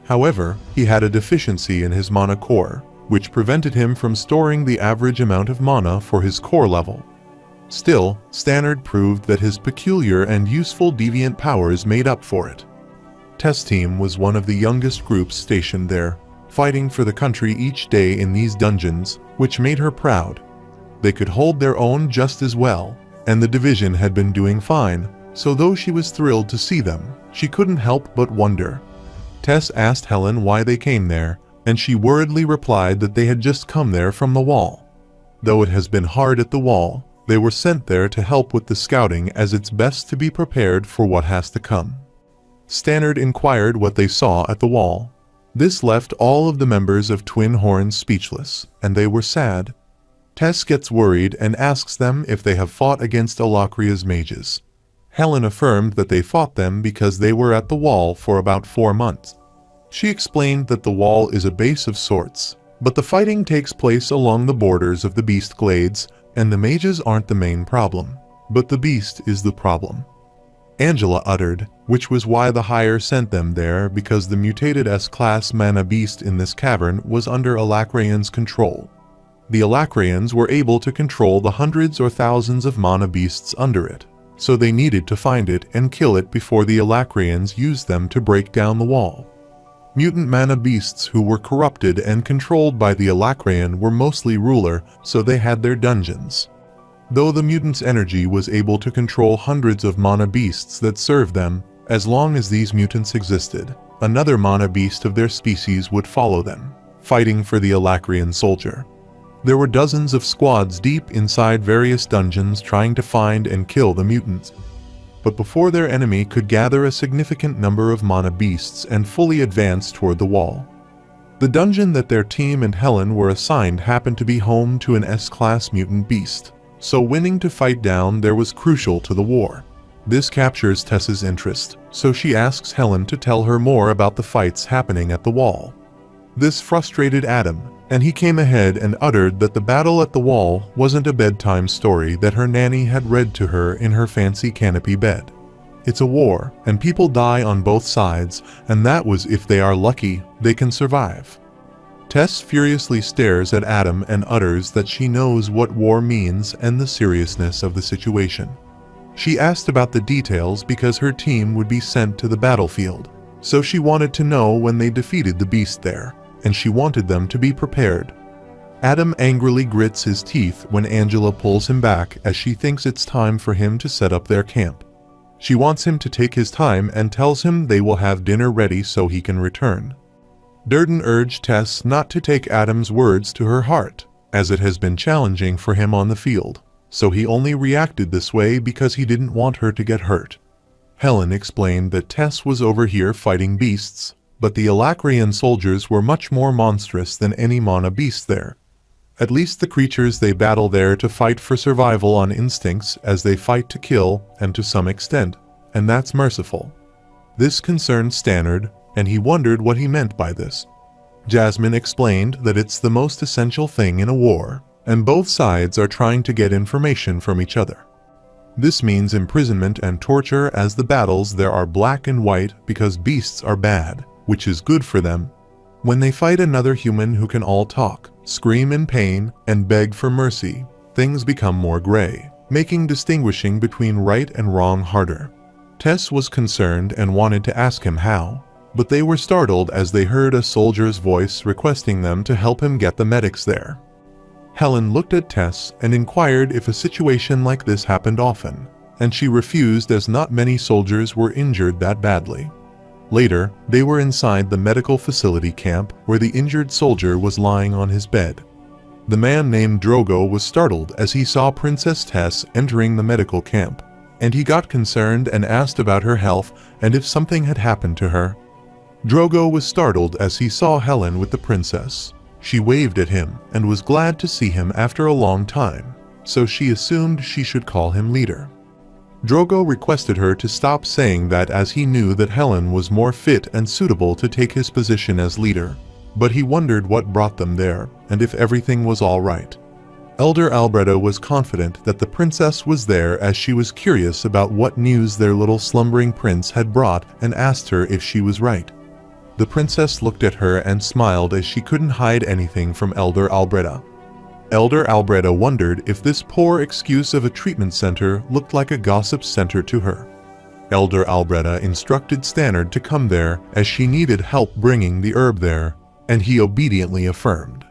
Speaker 1: However, he had a deficiency in his mana core, which prevented him from storing the average amount of mana for his core level. Still, Stannard proved that his peculiar and useful deviant powers made up for it. Tess Team was one of the youngest groups stationed there, fighting for the country each day in these dungeons, which made her proud. They could hold their own just as well, and the division had been doing fine, so though she was thrilled to see them, she couldn't help but wonder. Tess asked Helen why they came there, and she worriedly replied that they had just come there from the wall. Though it has been hard at the wall, they were sent there to help with the scouting as it's best to be prepared for what has to come. Stannard inquired what they saw at the wall. This left all of the members of Twin Horns speechless, and they were sad. Tess gets worried and asks them if they have fought against Alakria's mages. Helen affirmed that they fought them because they were at the wall for about 4 months. She explained that the wall is a base of sorts, but the fighting takes place along the borders of the beast glades, and the mages aren't the main problem, but the beast is the problem. Angela uttered, which was why the Higher sent them there, because the mutated S-class mana beast in this cavern was under Alakrian's control. The Alakrians were able to control the hundreds or thousands of mana beasts under it, so they needed to find it and kill it before the Alacrians used them to break down the wall. Mutant mana beasts who were corrupted and controlled by the Alacrian were mostly ruler, so they had their dungeons. Though the mutants' energy was able to control hundreds of mana beasts that served them, as long as these mutants existed, another mana beast of their species would follow them, fighting for the Alacrian soldier. There were dozens of squads deep inside various dungeons trying to find and kill the mutants. But before their enemy could gather a significant number of mana beasts and fully advance toward the wall. The dungeon that their team and Helen were assigned happened to be home to an S-class mutant beast, so winning to fight down there was crucial to the war. This captures Tess's interest, so she asks Helen to tell her more about the fights happening at the wall. This frustrated Adam, and he came ahead and uttered that the battle at the wall wasn't a bedtime story that her nanny had read to her in her fancy canopy bed. It's a war, and people die on both sides, and that was if they are lucky, they can survive. Tess furiously stares at Adam and utters that she knows what war means and the seriousness of the situation. She asked about the details because her team would be sent to the battlefield, so she wanted to know when they defeated the beast there, and she wanted them to be prepared. Adam angrily grits his teeth when Angela pulls him back as she thinks it's time for him to set up their camp. She wants him to take his time and tells him they will have dinner ready so he can return. Durden urged Tess not to take Adam's words to her heart, as it has been challenging for him on the field, so he only reacted this way because he didn't want her to get hurt. Helen explained that Tess was over here fighting beasts, but the Alacrian soldiers were much more monstrous than any mana beast there. At least the creatures they battle there to fight for survival on instincts as they fight to kill, and to some extent, and that's merciful. This concerned Stannard, and he wondered what he meant by this. Jasmine explained that it's the most essential thing in a war, and both sides are trying to get information from each other. This means imprisonment and torture as the battles there are black and white because beasts are bad, which is good for them. When they fight another human who can all talk, scream in pain, and beg for mercy, things become more gray, making distinguishing between right and wrong harder. Tess was concerned and wanted to ask him how, but they were startled as they heard a soldier's voice requesting them to help him get the medics there. Helen looked at Tess and inquired if a situation like this happened often, and she refused as not many soldiers were injured that badly. Later, they were inside the medical facility camp where the injured soldier was lying on his bed. The man named Drogo was startled as he saw Princess Tess entering the medical camp, and he got concerned and asked about her health and if something had happened to her. Drogo was startled as he saw Helen with the princess. She waved at him and was glad to see him after a long time, so she assumed she should call him leader. Drogo requested her to stop saying that as he knew that Helen was more fit and suitable to take his position as leader, but he wondered what brought them there and if everything was all right. Elder Albretta was confident that the princess was there as she was curious about what news their little slumbering prince had brought and asked her if she was right. The princess looked at her and smiled as she couldn't hide anything from Elder Albretta. Elder Albretta wondered if this poor excuse of a treatment center looked like a gossip center to her. Elder Albretta instructed Stannard to come there as she needed help bringing the herb there, and he obediently affirmed.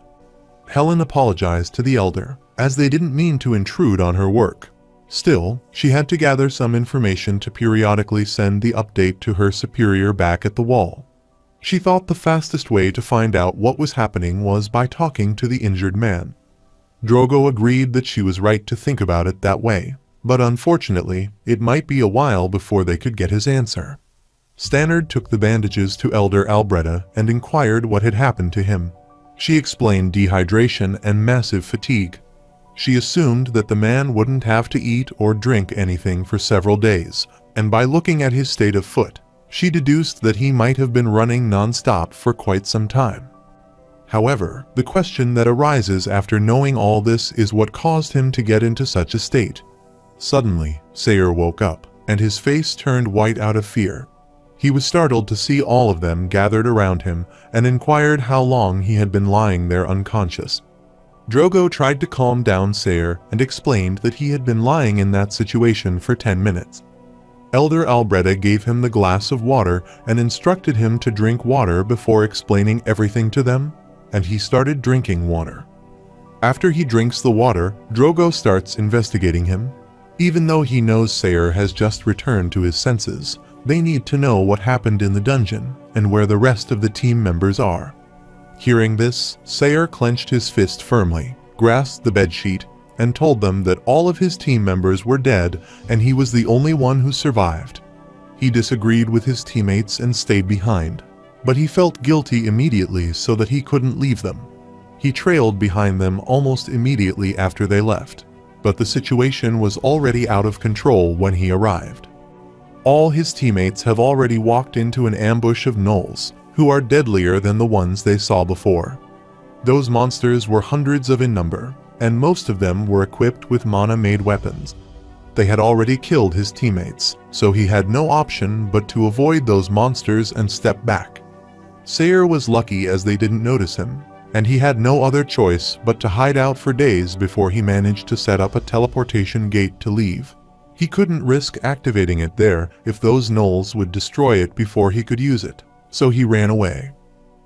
Speaker 1: Helen apologized to the elder, as they didn't mean to intrude on her work. Still, she had to gather some information to periodically send the update to her superior back at the wall. She thought the fastest way to find out what was happening was by talking to the injured man. Drogo agreed that she was right to think about it that way, but unfortunately, it might be a while before they could get his answer. Stannard took the bandages to Elder Albretta and inquired what had happened to him. She explained dehydration and massive fatigue. She assumed that the man wouldn't have to eat or drink anything for several days, and by looking at his state of foot, she deduced that he might have been running non-stop for quite some time. However, the question that arises after knowing all this is what caused him to get into such a state. Suddenly, Sayer woke up, and his face turned white out of fear. He was startled to see all of them gathered around him and inquired how long he had been lying there unconscious. Drogo tried to calm down Sayer and explained that he had been lying in that situation for 10 minutes. Elder Albreda gave him the glass of water and instructed him to drink water before explaining everything to them, and he started drinking water. After he drinks the water, Drogo starts investigating him. Even though he knows Sayer has just returned to his senses, they need to know what happened in the dungeon and where the rest of the team members are. Hearing this, Sayer clenched his fist firmly, grasped the bedsheet, and told them that all of his team members were dead and he was the only one who survived. He disagreed with his teammates and stayed behind, but he felt guilty immediately so that he couldn't leave them. He trailed behind them almost immediately after they left, but the situation was already out of control when he arrived. All his teammates have already walked into an ambush of gnolls, who are deadlier than the ones they saw before. Those monsters were hundreds in number, and most of them were equipped with mana-made weapons. They had already killed his teammates, so he had no option but to avoid those monsters and step back. Sayer was lucky as they didn't notice him, and he had no other choice but to hide out for days before he managed to set up a teleportation gate to leave. He couldn't risk activating it there if those gnolls would destroy it before he could use it, so he ran away.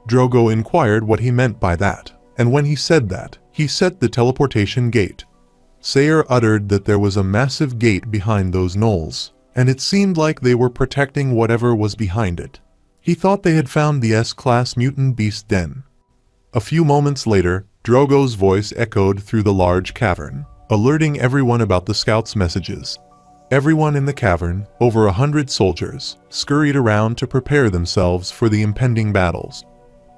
Speaker 1: Drogo inquired what he meant by that, and when he said that, he set the teleportation gate. Sayer uttered that there was a massive gate behind those gnolls, and it seemed like they were protecting whatever was behind it. He thought they had found the S-class mutant beast den. A few moments later, Drogo's voice echoed through the large cavern, alerting everyone about the scouts' messages. Everyone in the cavern, over 100 soldiers, scurried around to prepare themselves for the impending battles.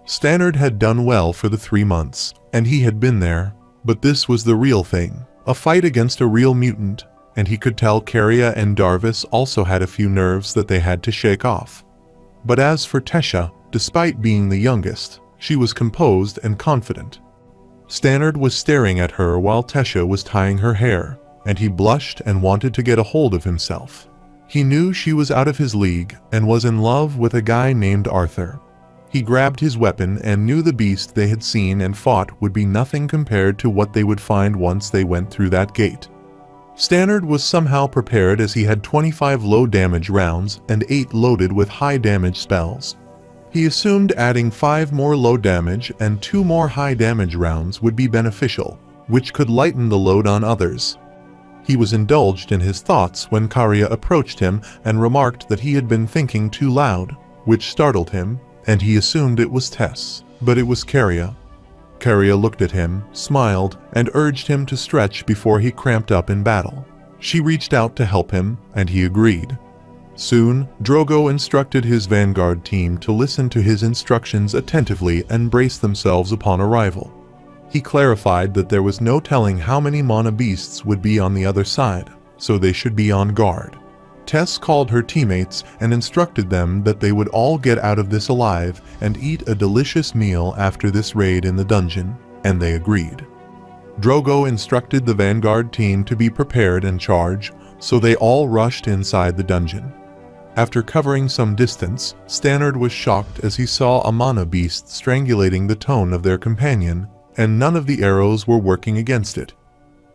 Speaker 1: Stannard had done well for the 3 months, and he had been there, but this was the real thing, a fight against a real mutant, and he could tell Caria and Darvis also had a few nerves that they had to shake off. But as for Tesha, despite being the youngest, she was composed and confident. Stannard was staring at her while Tesha was tying her hair, and he blushed and wanted to get a hold of himself. He knew she was out of his league and was in love with a guy named Arthur. He grabbed his weapon and knew the beast they had seen and fought would be nothing compared to what they would find once they went through that gate. Stannard was somehow prepared as he had 25 low-damage rounds and 8 loaded with high-damage spells. He assumed adding 5 more low-damage and 2 more high-damage rounds would be beneficial, which could lighten the load on others. He was indulged in his thoughts when Caria approached him and remarked that he had been thinking too loud, which startled him, and he assumed it was Tess, but it was Caria. Caria looked at him, smiled, and urged him to stretch before he cramped up in battle. She reached out to help him, and he agreed. Soon, Drogo instructed his vanguard team to listen to his instructions attentively and brace themselves upon arrival. He clarified that there was no telling how many mana beasts would be on the other side, so they should be on guard. Tess called her teammates and instructed them that they would all get out of this alive and eat a delicious meal after this raid in the dungeon, and they agreed. Drogo instructed the vanguard team to be prepared and charge, so they all rushed inside the dungeon. After covering some distance, Stannard was shocked as he saw a mana beast strangulating the tone of their companion, and none of the arrows were working against it.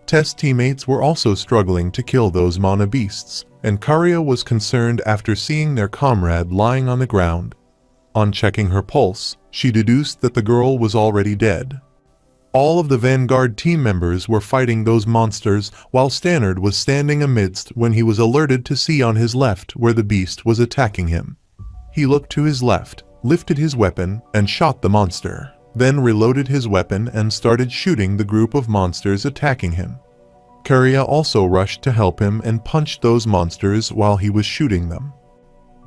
Speaker 1: Tess teammates were also struggling to kill those mana beasts, and Caria was concerned after seeing their comrade lying on the ground. On checking her pulse, she deduced that the girl was already dead. All of the vanguard team members were fighting those monsters while Stannard was standing amidst when he was alerted to see on his left where the beast was attacking him. He looked to his left, lifted his weapon, and shot the monster, then reloaded his weapon and started shooting the group of monsters attacking him. Caria also rushed to help him and punched those monsters while he was shooting them.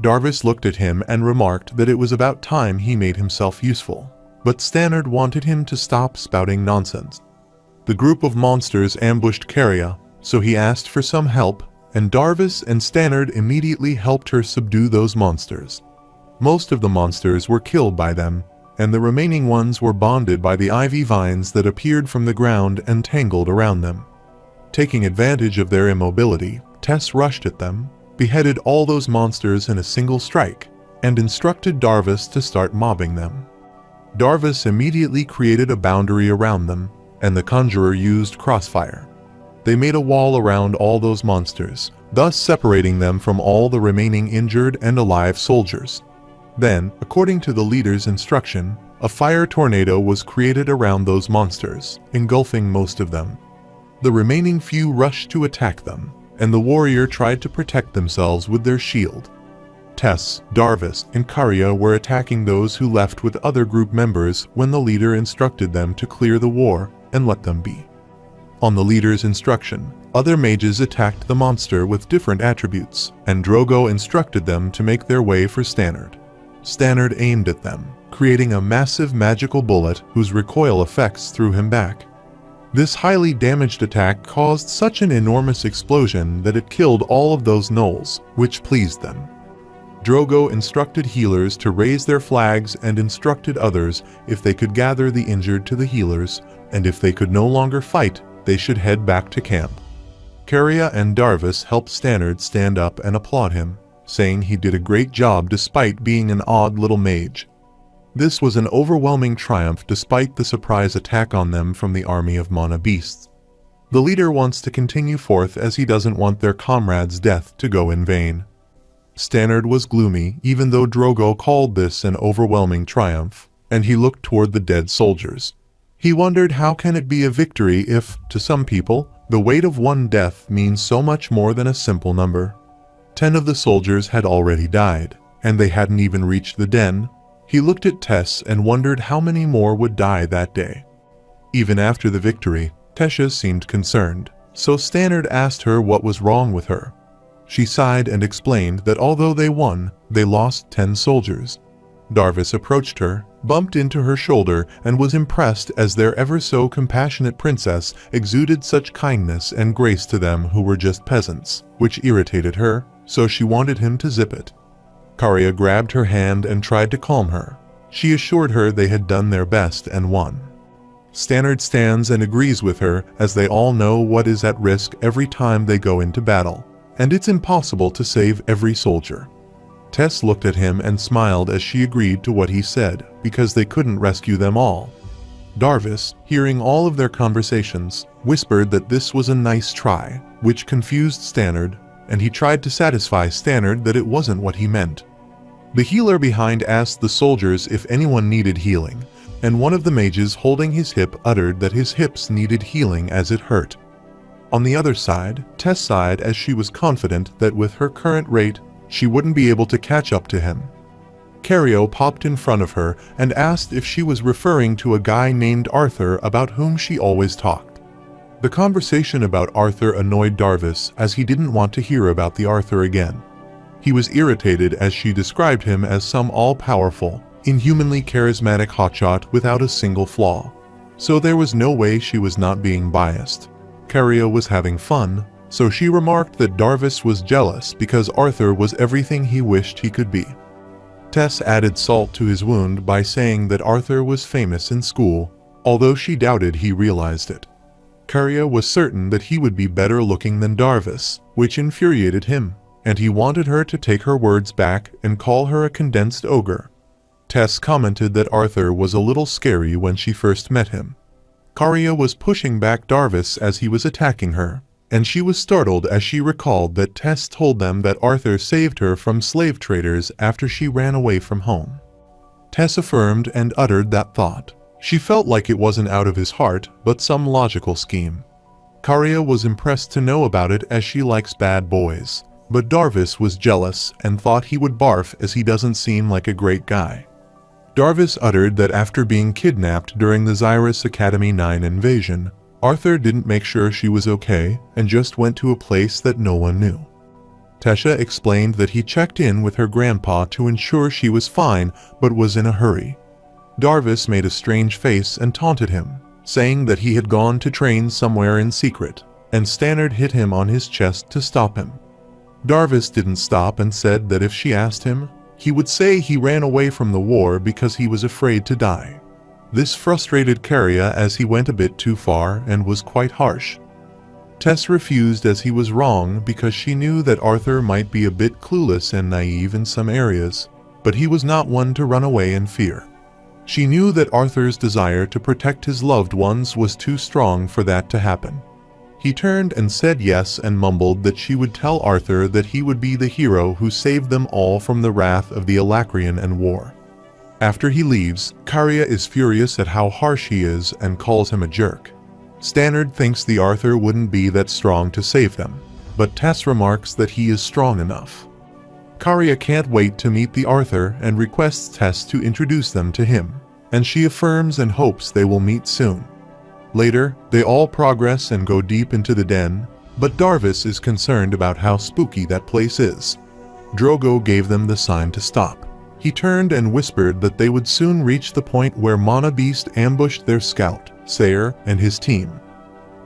Speaker 1: Darvis looked at him and remarked that it was about time he made himself useful, but Stannard wanted him to stop spouting nonsense. The group of monsters ambushed Caria, so he asked for some help, and Darvis and Stannard immediately helped her subdue those monsters. Most of the monsters were killed by them, and the remaining ones were bonded by the ivy vines that appeared from the ground and tangled around them. Taking advantage of their immobility, Tess rushed at them, beheaded all those monsters in a single strike, and instructed Darvis to start mobbing them. Darvis immediately created a boundary around them, and the conjurer used crossfire. They made a wall around all those monsters, thus separating them from all the remaining injured and alive soldiers. Then, according to the leader's instruction, a fire tornado was created around those monsters, engulfing most of them. The remaining few rushed to attack them, and the warrior tried to protect themselves with their shield. Tess, Darvis, and Karya were attacking those who left with other group members when the leader instructed them to clear the war and let them be. On the leader's instruction, other mages attacked the monster with different attributes, and Drogo instructed them to make their way for Stannard. Stannard aimed at them, creating a massive magical bullet whose recoil effects threw him back. This highly damaged attack caused such an enormous explosion that it killed all of those gnolls, which pleased them. Drogo instructed healers to raise their flags and instructed others if they could gather the injured to the healers, and if they could no longer fight, they should head back to camp. Karya and Darvis helped Stannard stand up and applaud him, saying he did a great job despite being an odd little mage. This was an overwhelming triumph despite the surprise attack on them from the army of mana beasts. The leader wants to continue forth as he doesn't want their comrades' death to go in vain. Stannard was gloomy even though Drogo called this an overwhelming triumph, and he looked toward the dead soldiers. He wondered how can it be a victory if, to some people, the weight of one death means so much more than a simple number. 10 of the soldiers had already died, and they hadn't even reached the den. He looked at Tess and wondered how many more would die that day. Even after the victory, Tesha seemed concerned, so Stannard asked her what was wrong with her. She sighed and explained that although they won, they lost 10 soldiers. Darvis approached her, bumped into her shoulder, and was impressed as their ever-so-compassionate princess exuded such kindness and grace to them who were just peasants, which irritated her, so she wanted him to zip it. Karya grabbed her hand and tried to calm her. She assured her they had done their best and won. Stannard stands and agrees with her as they all know what is at risk every time they go into battle, and it's impossible to save every soldier. Tess looked at him and smiled as she agreed to what he said, because they couldn't rescue them all. Darvis, hearing all of their conversations, whispered that this was a nice try, which confused Stannard, and he tried to satisfy Stannard that it wasn't what he meant. The healer behind asked the soldiers if anyone needed healing, and one of the mages holding his hip uttered that his hips needed healing as it hurt. On the other side, Tess sighed as she was confident that with her current rate, she wouldn't be able to catch up to him. Karya popped in front of her and asked if she was referring to a guy named Arthur about whom she always talked. The conversation about Arthur annoyed Darvis as he didn't want to hear about the Arthur again. He was irritated as she described him as some all-powerful, inhumanly charismatic hotshot without a single flaw. So there was no way she was not being biased. Karya was having fun, so she remarked that Darvis was jealous because Arthur was everything he wished he could be. Tess added salt to his wound by saying that Arthur was famous in school, although she doubted he realized it. Karya was certain that he would be better looking than Darvis, which infuriated him, and he wanted her to take her words back and call her a condensed ogre. Tess commented that Arthur was a little scary when she first met him. Karya was pushing back Darvis as he was attacking her, and she was startled as she recalled that Tess told them that Arthur saved her from slave traders after she ran away from home. Tess affirmed and uttered that thought. She felt like it wasn't out of his heart, but some logical scheme. Karya was impressed to know about it as she likes bad boys, but Darvis was jealous and thought he would barf as he doesn't seem like a great guy. Darvis uttered that after being kidnapped during the Xyrus Academy 9 invasion, Arthur didn't make sure she was okay and just went to a place that no one knew. Tesha explained that he checked in with her grandpa to ensure she was fine but was in a hurry. Darvis made a strange face and taunted him, saying that he had gone to train somewhere in secret, and Stannard hit him on his chest to stop him. Darvis didn't stop and said that if she asked him, he would say he ran away from the war because he was afraid to die. This frustrated Karya as he went a bit too far and was quite harsh. Tess refused as he was wrong because she knew that Arthur might be a bit clueless and naive in some areas, but he was not one to run away in fear. She knew that Arthur's desire to protect his loved ones was too strong for that to happen. He turned and said yes and mumbled that she would tell Arthur that he would be the hero who saved them all from the wrath of the Alacrian and war. After he leaves, Karya is furious at how harsh he is and calls him a jerk. Stannard thinks the Arthur wouldn't be that strong to save them, but Tess remarks that he is strong enough. Karya can't wait to meet the Arthur and requests Tess to introduce them to him, and she affirms and hopes they will meet soon. Later, they all progress and go deep into the den, but Darvis is concerned about how spooky that place is. Drogo gave them the sign to stop. He turned and whispered that they would soon reach the point where Mana Beast ambushed their scout, Sayer, and his team.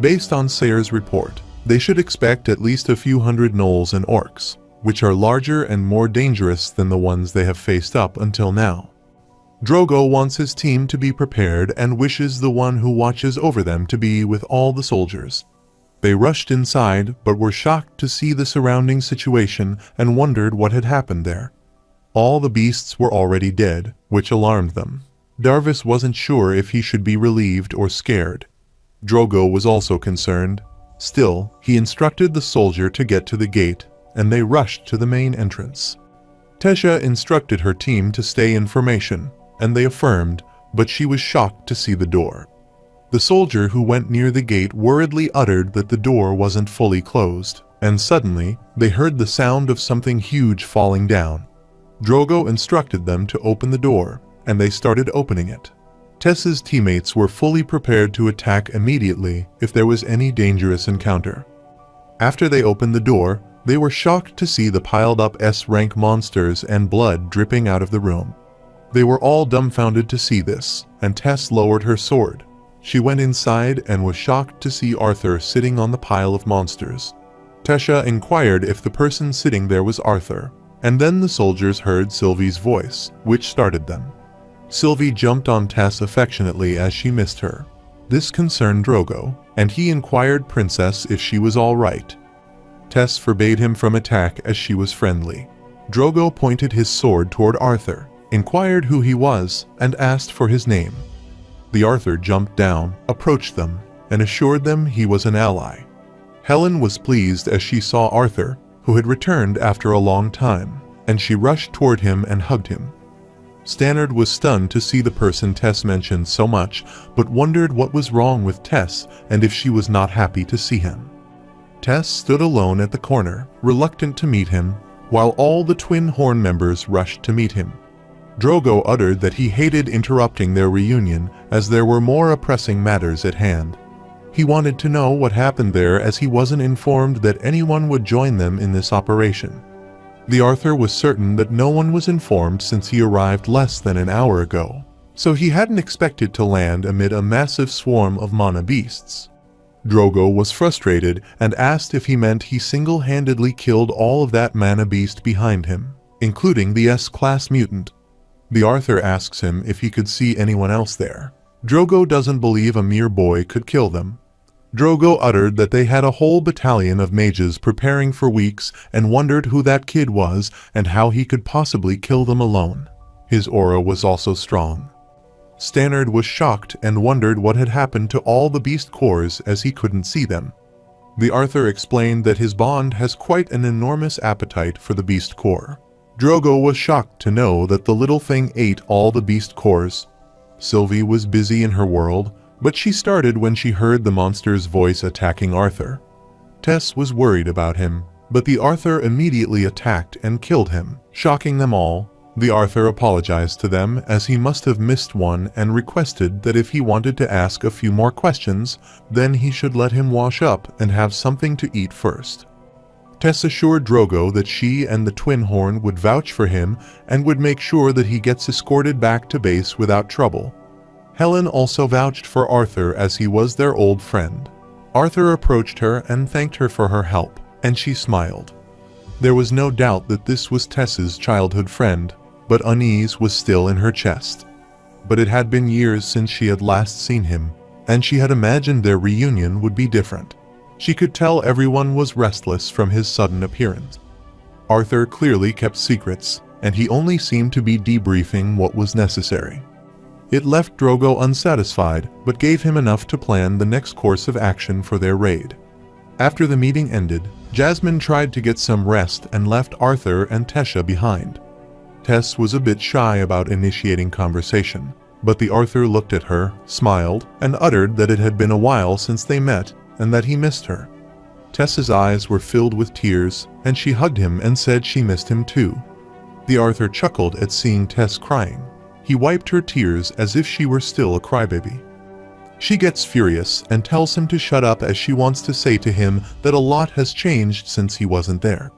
Speaker 1: Based on Sayer's report, they should expect at least a few hundred gnolls and orcs, which are larger and more dangerous than the ones they have faced up until now. Drogo wants his team to be prepared and wishes the one who watches over them to be with all the soldiers. They rushed inside but were shocked to see the surrounding situation and wondered what had happened there. All the beasts were already dead, which alarmed them. Darvis wasn't sure if he should be relieved or scared. Drogo was also concerned. Still, he instructed the soldier to get to the gate, and they rushed to the main entrance. Tesha instructed her team to stay in formation, and they affirmed, but she was shocked to see the door. The soldier who went near the gate worriedly uttered that the door wasn't fully closed, and suddenly, they heard the sound of something huge falling down. Drogo instructed them to open the door, and they started opening it. Tess's teammates were fully prepared to attack immediately if there was any dangerous encounter. After they opened the door, they were shocked to see the piled-up S-rank monsters and blood dripping out of the room. They were all dumbfounded to see this, and Tess lowered her sword. She went inside and was shocked to see Arthur sitting on the pile of monsters. Tesha inquired if the person sitting there was Arthur, and then the soldiers heard Sylvie's voice, which started them. Sylvie jumped on Tess affectionately as she missed her. This concerned Drogo, and he inquired Princess if she was all right. Tess forbade him from attack as she was friendly. Drogo pointed his sword toward Arthur, inquired who he was, and asked for his name. The Arthur jumped down, approached them, and assured them he was an ally. Helen was pleased as she saw Arthur, who had returned after a long time, and she rushed toward him and hugged him. Stannard was stunned to see the person Tess mentioned so much, but wondered what was wrong with Tess and if she was not happy to see him. Tess stood alone at the corner, reluctant to meet him, while all the Twin Horn members rushed to meet him. Drogo uttered that he hated interrupting their reunion as there were more pressing matters at hand. He wanted to know what happened there as he wasn't informed that anyone would join them in this operation. The Arthur was certain that no one was informed since he arrived less than an hour ago, so he hadn't expected to land amid a massive swarm of mana beasts. Drogo was frustrated and asked if he meant he single-handedly killed all of that mana beast behind him, including the S-class mutant. The Arthur asks him if he could see anyone else there. Drogo doesn't believe a mere boy could kill them. Drogo uttered that they had a whole battalion of mages preparing for weeks and wondered who that kid was and how he could possibly kill them alone. His aura was also strong. Stannard was shocked and wondered what had happened to all the beast cores as he couldn't see them. The Arthur explained that his bond has quite an enormous appetite for the beast core. Drogo was shocked to know that the little thing ate all the beast cores. Sylvie was busy in her world, but she started when she heard the monster's voice attacking Arthur. Tess was worried about him, but the Arthur immediately attacked and killed him, shocking them all. The Arthur apologized to them as he must have missed one and requested that if he wanted to ask a few more questions, then he should let him wash up and have something to eat first. Tess assured Drogo that she and the Twin Horn would vouch for him and would make sure that he gets escorted back to base without trouble. Helen also vouched for Arthur as he was their old friend. Arthur approached her and thanked her for her help, and she smiled. There was no doubt that this was Tess's childhood friend, but unease was still in her chest. But it had been years since she had last seen him, and she had imagined their reunion would be different. She could tell everyone was restless from his sudden appearance. Arthur clearly kept secrets, and he only seemed to be debriefing what was necessary. It left Drogo unsatisfied, but gave him enough to plan the next course of action for their raid. After the meeting ended, Jasmine tried to get some rest and left Arthur and Tesha behind. Tess was a bit shy about initiating conversation, but the Arthur looked at her, smiled, and uttered that it had been a while since they met and that he missed her. Tess's eyes were filled with tears, and she hugged him and said she missed him too. The Arthur chuckled at seeing Tess crying. He wiped her tears as if she were still a crybaby. She gets furious and tells him to shut up as she wants to say to him that a lot has changed since he wasn't there.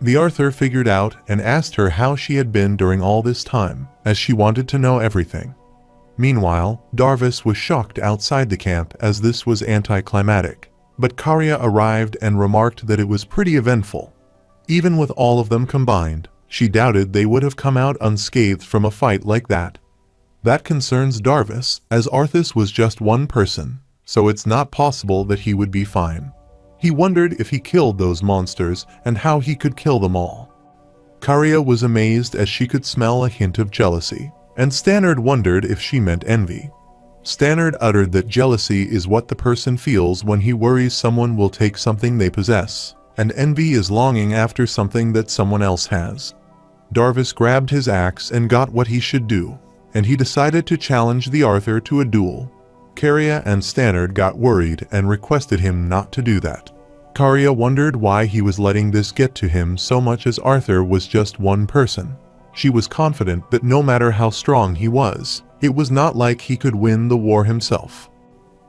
Speaker 1: The Arthur figured out and asked her how she had been during all this time, as she wanted to know everything. Meanwhile, Darvis was shocked outside the camp as this was anticlimactic, but Karya arrived and remarked that it was pretty eventful. Even with all of them combined, she doubted they would have come out unscathed from a fight like that. That concerns Darvis, as Arthas was just one person, so it's not possible that he would be fine. He wondered if he killed those monsters and how he could kill them all. Karya was amazed as she could smell a hint of jealousy, and Stannard wondered if she meant envy. Stannard uttered that jealousy is what the person feels when he worries someone will take something they possess, and envy is longing after something that someone else has. Darvis grabbed his axe and got what he should do, and he decided to challenge the Arthur to a duel. Karya and Stannard got worried and requested him not to do that. Karya wondered why he was letting this get to him so much as Arthur was just one person. She was confident that no matter how strong he was, it was not like he could win the war himself.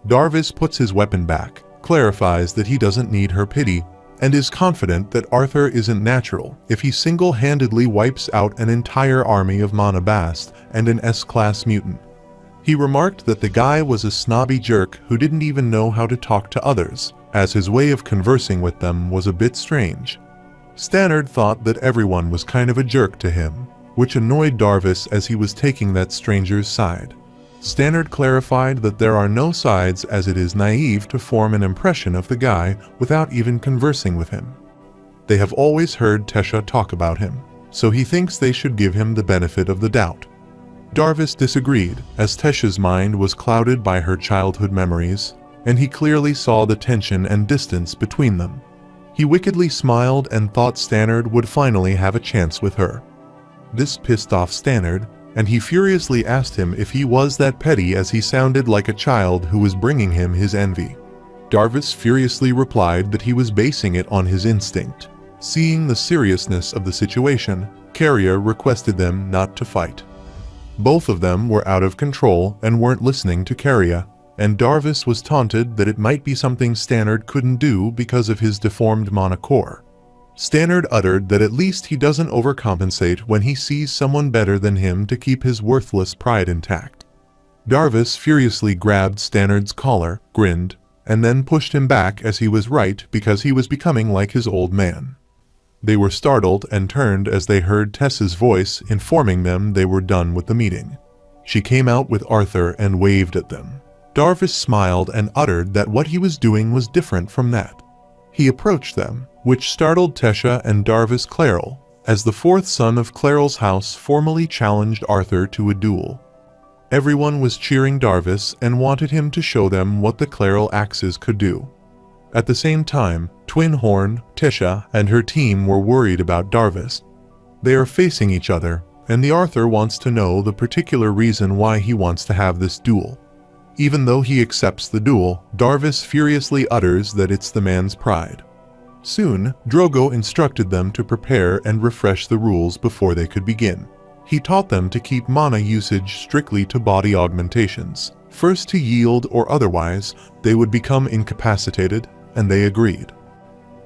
Speaker 1: Darvis puts his weapon back, clarifies that he doesn't need her pity, and is confident that Arthur isn't natural if he single-handedly wipes out an entire army of Manabast and an S-class mutant. He remarked that the guy was a snobby jerk who didn't even know how to talk to others, as his way of conversing with them was a bit strange. Stannard thought that everyone was kind of a jerk to him, which annoyed Darvis as he was taking that stranger's side. Stannard clarified that there are no sides as it is naive to form an impression of the guy without even conversing with him. They have always heard Tesha talk about him, so he thinks they should give him the benefit of the doubt. Darvis disagreed, as Tesha's mind was clouded by her childhood memories, and he clearly saw the tension and distance between them. He wickedly smiled and thought Stannard would finally have a chance with her. This pissed off Stannard, and he furiously asked him if he was that petty as he sounded like a child who was bringing him his envy. Darvis furiously replied that he was basing it on his instinct. Seeing the seriousness of the situation, Karya requested them not to fight. Both of them were out of control and weren't listening to Karya, and Darvis was taunted that it might be something Stannard couldn't do because of his deformed mana core. Stannard uttered that at least he doesn't overcompensate when he sees someone better than him to keep his worthless pride intact. Darvis furiously grabbed Stannard's collar, grinned, and then pushed him back as he was right because he was becoming like his old man. They were startled and turned as they heard Tess's voice informing them they were done with the meeting. She came out with Arthur and waved at them. Darvis smiled and uttered that what he was doing was different from that. He approached them, which startled Tesha and Darvis Clairol, as the fourth son of Clairol's house formally challenged Arthur to a duel. Everyone was cheering Darvis and wanted him to show them what the Clairol axes could do. At the same time, Twin Horn, Tesha, and her team were worried about Darvis. They are facing each other, and the Arthur wants to know the particular reason why he wants to have this duel. Even though he accepts the duel, Darvis furiously utters that it's the man's pride. Soon, Drogo instructed them to prepare and refresh the rules before they could begin. He taught them to keep mana usage strictly to body augmentations, first to yield or otherwise they would become incapacitated, and they agreed.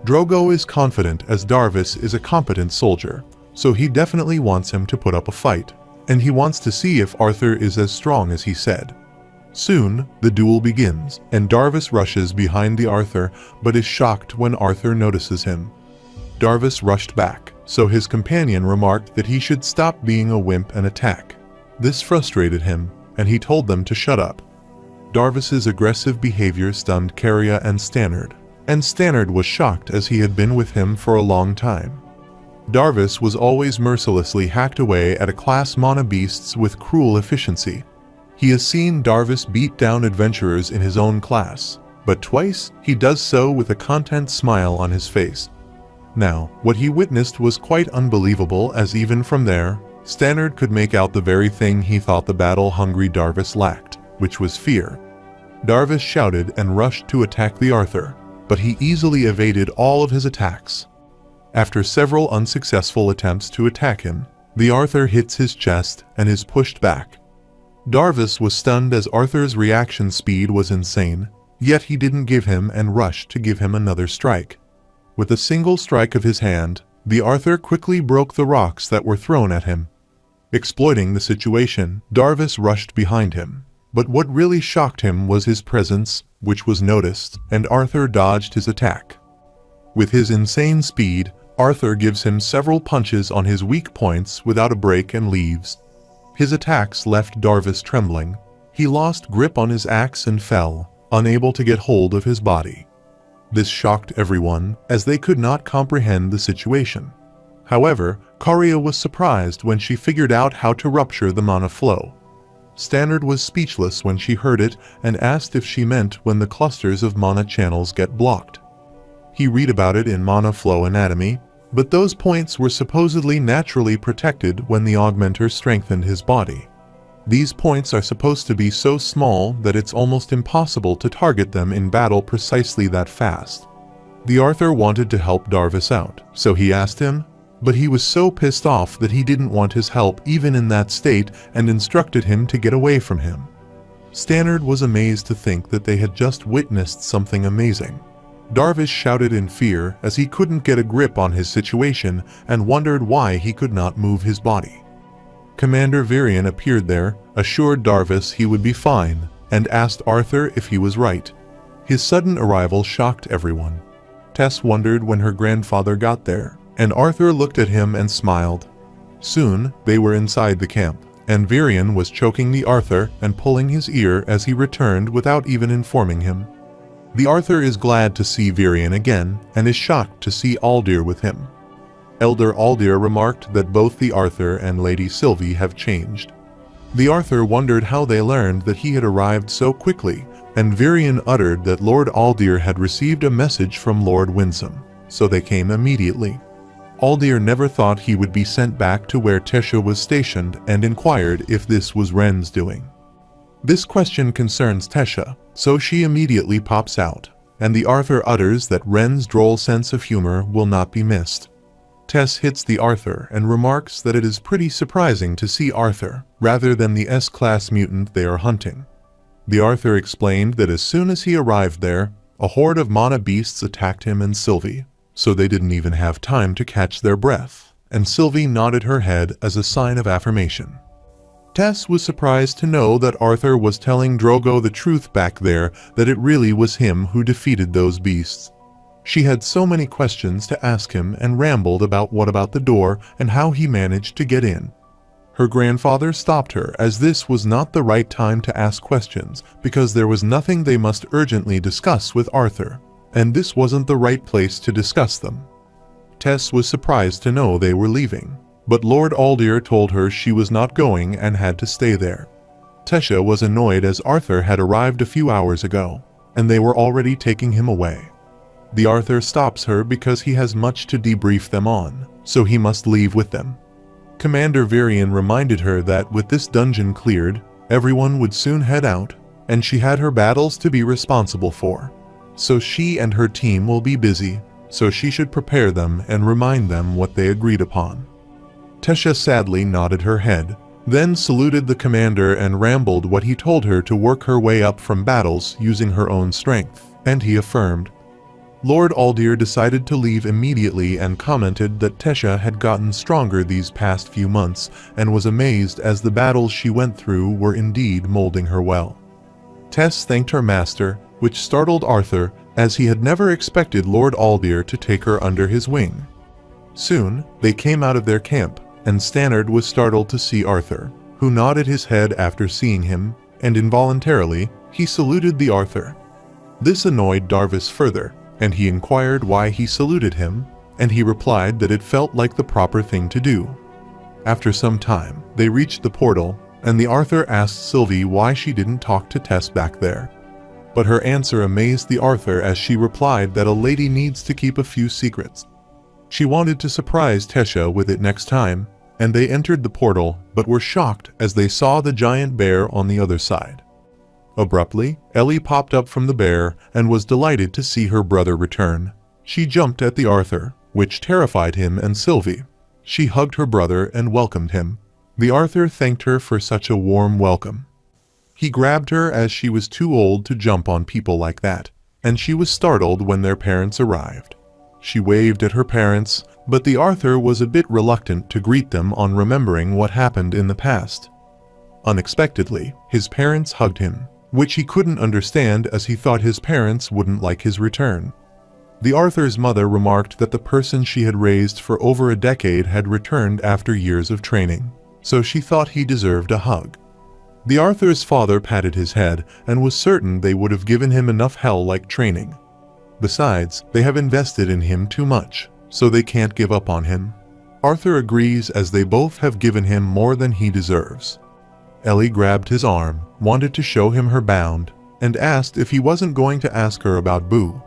Speaker 1: Drogo is confident as Darvis is a competent soldier, so he definitely wants him to put up a fight, and he wants to see if Arthur is as strong as he said. Soon, the duel begins, and Darvis rushes behind the Arthur, but is shocked when Arthur notices him. Darvis rushed back, so his companion remarked that he should stop being a wimp and attack. This frustrated him, and he told them to shut up. Darvis's aggressive behavior stunned Karya and Stannard was shocked as he had been with him for a long time. Darvis was always mercilessly hacked away at a class mana beasts with cruel efficiency. He has seen Darvis beat down adventurers in his own class, but twice he does so with a content smile on his face. Now, what he witnessed was quite unbelievable, as even from there, Stannard could make out the very thing he thought the battle-hungry Darvis lacked, which was fear. Darvis shouted and rushed to attack the Arthur, but he easily evaded all of his attacks. After several unsuccessful attempts to attack him, the Arthur hits his chest and is pushed back. Darvis was stunned as Arthur's reaction speed was insane, yet he didn't give him and rushed to give him another strike. With a single strike of his hand, the Arthur quickly broke the rocks that were thrown at him. Exploiting the situation, Darvis rushed behind him. But what really shocked him was his presence, which was noticed, and Arthur dodged his attack. With his insane speed, Arthur gives him several punches on his weak points without a break and leaves. His attacks left Darvis trembling. He lost grip on his axe and fell, unable to get hold of his body. This shocked everyone, as they could not comprehend the situation. However, Karia was surprised when she figured out how to rupture the mana flow. Stannard was speechless when she heard it and asked if she meant when the clusters of mana channels get blocked. He read about it in mana flow anatomy, but those points were supposedly naturally protected when the augmenter strengthened his body. These points are supposed to be so small that it's almost impossible to target them in battle precisely that fast. The Arthur wanted to help Darvis out, so he asked him, but he was so pissed off that he didn't want his help even in that state and instructed him to get away from him. Stannard was amazed to think that they had just witnessed something amazing. Darvis shouted in fear as he couldn't get a grip on his situation and wondered why he could not move his body. Commander Virion appeared there, assured Darvis he would be fine, and asked Arthur if he was right. His sudden arrival shocked everyone. Tess wondered when her grandfather got there, and Arthur looked at him and smiled. Soon, they were inside the camp, and Virion was choking the Arthur and pulling his ear as he returned without even informing him. The Arthur is glad to see Virion again and is shocked to see Aldir with him. Elder Aldir remarked that both the Arthur and Lady Sylvie have changed. The Arthur wondered how they learned that he had arrived so quickly, and Virion uttered that Lord Aldir had received a message from Lord Winsome, so they came immediately. Aldir never thought he would be sent back to where Tesha was stationed and inquired if this was Ren's doing. This question concerns Tesha, so she immediately pops out, and the Arthur utters that Ren's droll sense of humor will not be missed. Tess hits the Arthur and remarks that it is pretty surprising to see Arthur, rather than the S-class mutant they are hunting. The Arthur explained that as soon as he arrived there, a horde of mana beasts attacked him and Sylvie, so they didn't even have time to catch their breath, and Sylvie nodded her head as a sign of affirmation. Tess was surprised to know that Arthur was telling Drogo the truth back there, that it really was him who defeated those beasts. She had so many questions to ask him and rambled about what about the door and how he managed to get in. Her grandfather stopped her as this was not the right time to ask questions because there was nothing they must urgently discuss with Arthur, and this wasn't the right place to discuss them. Tess was surprised to know they were leaving, but Lord Aldir told her she was not going and had to stay there. Tesha was annoyed as Arthur had arrived a few hours ago, and they were already taking him away. The Arthur stops her because he has much to debrief them on, so he must leave with them. Commander Virion reminded her that with this dungeon cleared, everyone would soon head out, and she had her battles to be responsible for. So she and her team will be busy, so she should prepare them and remind them what they agreed upon. Tesha sadly nodded her head, then saluted the commander and rambled what he told her to work her way up from battles using her own strength, and he affirmed. Lord Aldir decided to leave immediately and commented that Tesha had gotten stronger these past few months and was amazed as the battles she went through were indeed molding her well. Tess thanked her master, which startled Arthur as he had never expected Lord Aldir to take her under his wing. Soon, they came out of their camp, and Stannard was startled to see Arthur, who nodded his head after seeing him, and involuntarily, he saluted the Arthur. This annoyed Darvis further, and he inquired why he saluted him, and he replied that it felt like the proper thing to do. After some time, they reached the portal, and the Arthur asked Sylvie why she didn't talk to Tess back there. But her answer amazed the Arthur as she replied that a lady needs to keep a few secrets. She wanted to surprise Tesha with it next time, and they entered the portal but were shocked as they saw the giant bear on the other side. Abruptly, Ellie popped up from the bear and was delighted to see her brother return. She jumped at the Arthur, which terrified him and Sylvie. She hugged her brother and welcomed him. The Arthur thanked her for such a warm welcome. He grabbed her as she was too old to jump on people like that, and she was startled when their parents arrived. She waved at her parents, but the Arthur was a bit reluctant to greet them on remembering what happened in the past. Unexpectedly, his parents hugged him, which he couldn't understand as he thought his parents wouldn't like his return. The Arthur's mother remarked that the person she had raised for over a decade had returned after years of training, so she thought he deserved a hug. The Arthur's father patted his head and was certain they would have given him enough hell-like training. Besides, they have invested in him too much, so they can't give up on him. Arthur agrees as they both have given him more than he deserves. Ellie grabbed his arm, wanted to show him her bound, and asked if he wasn't going to ask her about Boo.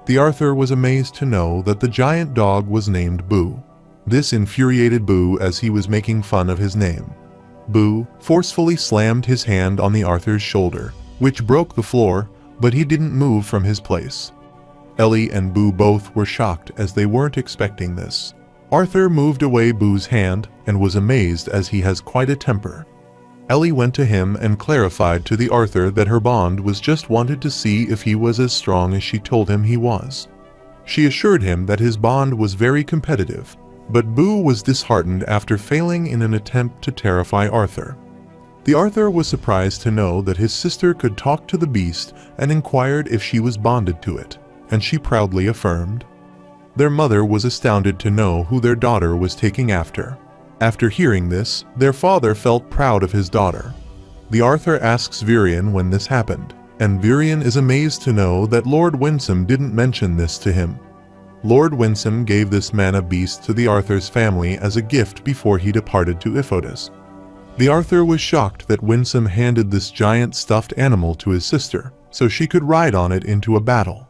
Speaker 1: The Arthur was amazed to know that the giant dog was named Boo. This infuriated Boo as he was making fun of his name. Boo forcefully slammed his hand on the Arthur's shoulder, which broke the floor, but he didn't move from his place. Ellie and Boo both were shocked as they weren't expecting this. Arthur moved away Boo's hand and was amazed as he has quite a temper. Ellie went to him and clarified to the Arthur that her bond was just wanted to see if he was as strong as she told him he was. She assured him that his bond was very competitive, but Boo was disheartened after failing in an attempt to terrify Arthur. The Arthur was surprised to know that his sister could talk to the beast and inquired if she was bonded to it, and she proudly affirmed. Their mother was astounded to know who their daughter was taking after. After hearing this, their father felt proud of his daughter. The Arthur asks Virion when this happened, and Virion is amazed to know that Lord Winsome didn't mention this to him. Lord Winsome gave this mana beast to the Arthur's family as a gift before he departed to Iphodus. The Arthur was shocked that Winsome handed this giant stuffed animal to his sister, so she could ride on it into a battle.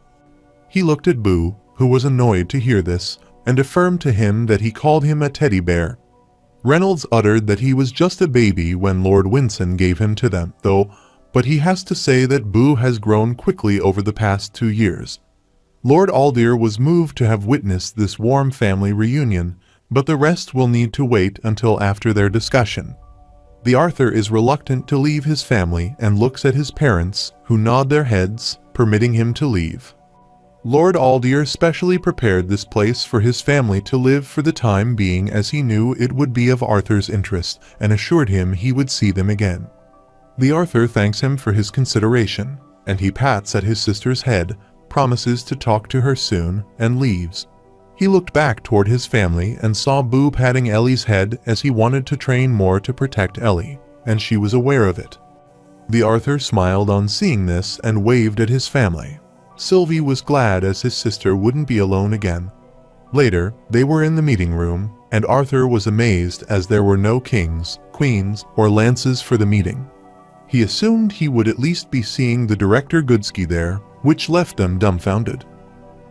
Speaker 1: He looked at Boo, who was annoyed to hear this, and affirmed to him that he called him a teddy bear. Reynolds uttered that he was just a baby when Lord Winsome gave him to them, though, but he has to say that Boo has grown quickly over the past 2 years. Lord Aldir was moved to have witnessed this warm family reunion, but the rest will need to wait until after their discussion. The Arthur is reluctant to leave his family and looks at his parents, who nod their heads, permitting him to leave. Lord Aldir specially prepared this place for his family to live for the time being as he knew it would be of Arthur's interest and assured him he would see them again. The Arthur thanks him for his consideration, and he pats at his sister's head, promises to talk to her soon, and leaves. He looked back toward his family and saw Boo patting Ellie's head as he wanted to train more to protect Ellie, and she was aware of it. The Arthur smiled on seeing this and waved at his family. Sylvie was glad as his sister wouldn't be alone again. Later, they were in the meeting room, and Arthur was amazed as there were no kings, queens, or lances for the meeting. He assumed he would at least be seeing the Director Goodsky there, which left them dumbfounded.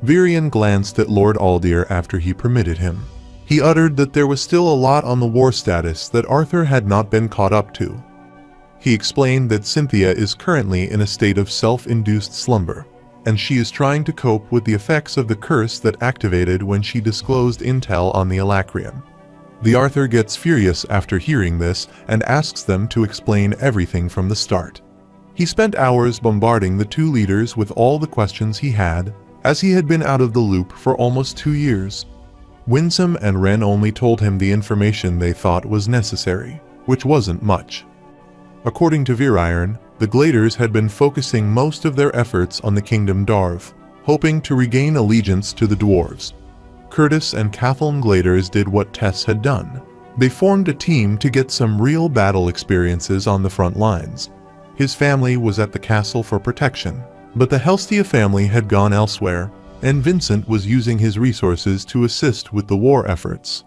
Speaker 1: Virion glanced at Lord Aldir after he permitted him. He uttered that there was still a lot on the war status that Arthur had not been caught up to. He explained that Cynthia is currently in a state of self-induced slumber, and she is trying to cope with the effects of the curse that activated when she disclosed intel on the Alacrian. The Arthur gets furious after hearing this and asks them to explain everything from the start. He spent hours bombarding the two leaders with all the questions he had, as he had been out of the loop for almost 2 years. Winsome and Wren only told him the information they thought was necessary, which wasn't much. According to Virion, the Gladers had been focusing most of their efforts on the Kingdom Darv, hoping to regain allegiance to the dwarves. Curtis and Kathleen Gladers did what Tess had done. They formed a team to get some real battle experiences on the front lines. His family was at the castle for protection, but the Helstia family had gone elsewhere, and Vincent was using his resources to assist with the war efforts.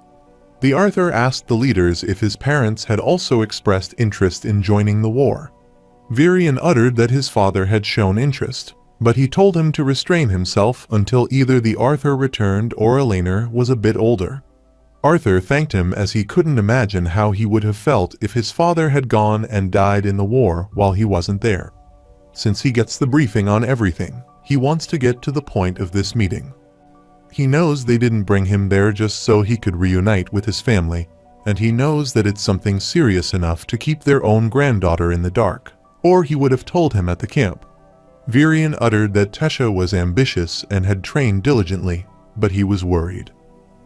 Speaker 1: The Arthur asked the leaders if his parents had also expressed interest in joining the war. Virian uttered that his father had shown interest, but he told him to restrain himself until either the Arthur returned or Elena was a bit older. Arthur thanked him as he couldn't imagine how he would have felt if his father had gone and died in the war while he wasn't there. Since he gets the briefing on everything, he wants to get to the point of this meeting. He knows they didn't bring him there just so he could reunite with his family, and he knows that it's something serious enough to keep their own granddaughter in the dark, or he would have told him at the camp. Virian uttered that Tesha was ambitious and had trained diligently, but he was worried.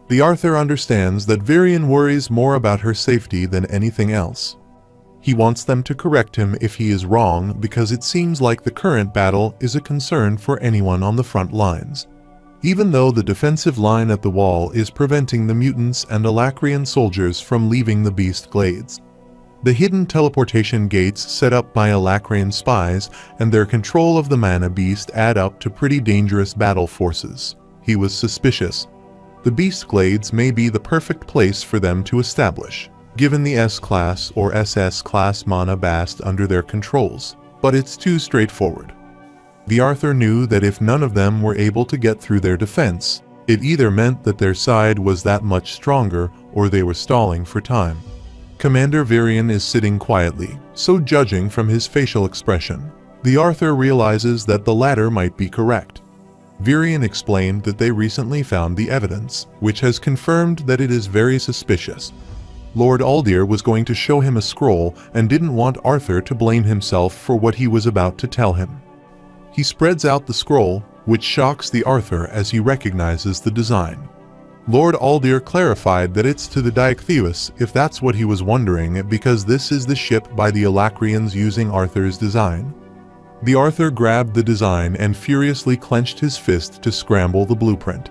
Speaker 1: The Arthur understands that Virian worries more about her safety than anything else. He wants them to correct him if he is wrong because it seems like the current battle is a concern for anyone on the front lines. Even though the defensive line at the wall is preventing the mutants and Alacrian soldiers from leaving the Beast Glades. The hidden teleportation gates set up by Alacrian spies and their control of the Mana Beast add up to pretty dangerous battle forces. He was suspicious. The Beast Glades may be the perfect place for them to establish, given the S-Class or SS-Class Mana Bast under their controls, but it's too straightforward. The Arthur knew that if none of them were able to get through their defense, it either meant that their side was that much stronger or they were stalling for time. Commander Virian is sitting quietly, so judging from his facial expression, the Arthur realizes that the latter might be correct. Virian explained that they recently found the evidence, which has confirmed that it is very suspicious. Lord Aldir was going to show him a scroll and didn't want Arthur to blame himself for what he was about to tell him. He spreads out the scroll, which shocks the Arthur as he recognizes the design. Lord Aldir clarified that it's to the Diotheus if that's what he was wondering, because this is the ship by the Alacrians using Arthur's design. The Arthur grabbed the design and furiously clenched his fist to scramble the blueprint.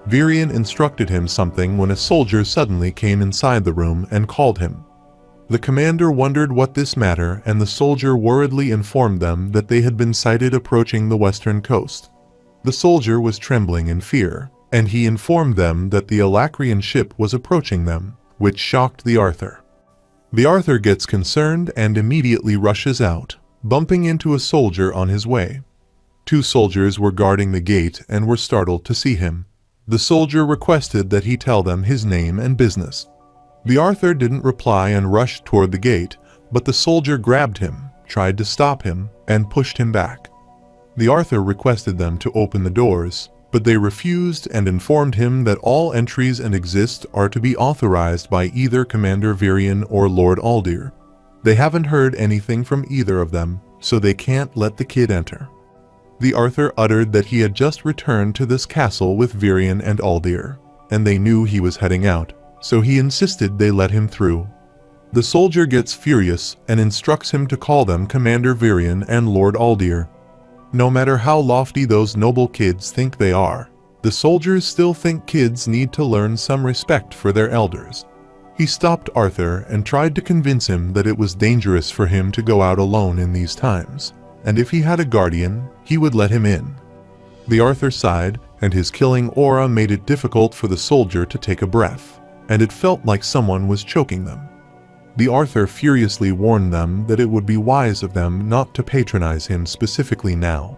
Speaker 1: Virian instructed him something when a soldier suddenly came inside the room and called him. The commander wondered what this mattered, and the soldier worriedly informed them that they had been sighted approaching the western coast. The soldier was trembling in fear, and he informed them that the Alacrian ship was approaching them, which shocked the Arthur. The Arthur gets concerned and immediately rushes out, bumping into a soldier on his way. 2 soldiers were guarding the gate and were startled to see him. The soldier requested that he tell them his name and business. The Arthur didn't reply and rushed toward the gate, but the soldier grabbed him, tried to stop him, and pushed him back. The Arthur requested them to open the doors, but they refused and informed him that all entries and exits are to be authorized by either Commander Virian or Lord Aldir. They haven't heard anything from either of them, so they can't let the kid enter. The Arthur uttered that he had just returned to this castle with Virian and Aldir, and they knew he was heading out, so he insisted they let him through. The soldier gets furious and instructs him to call them Commander Virian and Lord Aldir. No matter how lofty those noble kids think they are, the soldiers still think kids need to learn some respect for their elders. He stopped Arthur and tried to convince him that it was dangerous for him to go out alone in these times, and if he had a guardian, he would let him in. The Arthur sighed, and his killing aura made it difficult for the soldier to take a breath, and it felt like someone was choking them. The Arthur furiously warned them that it would be wise of them not to patronize him specifically now.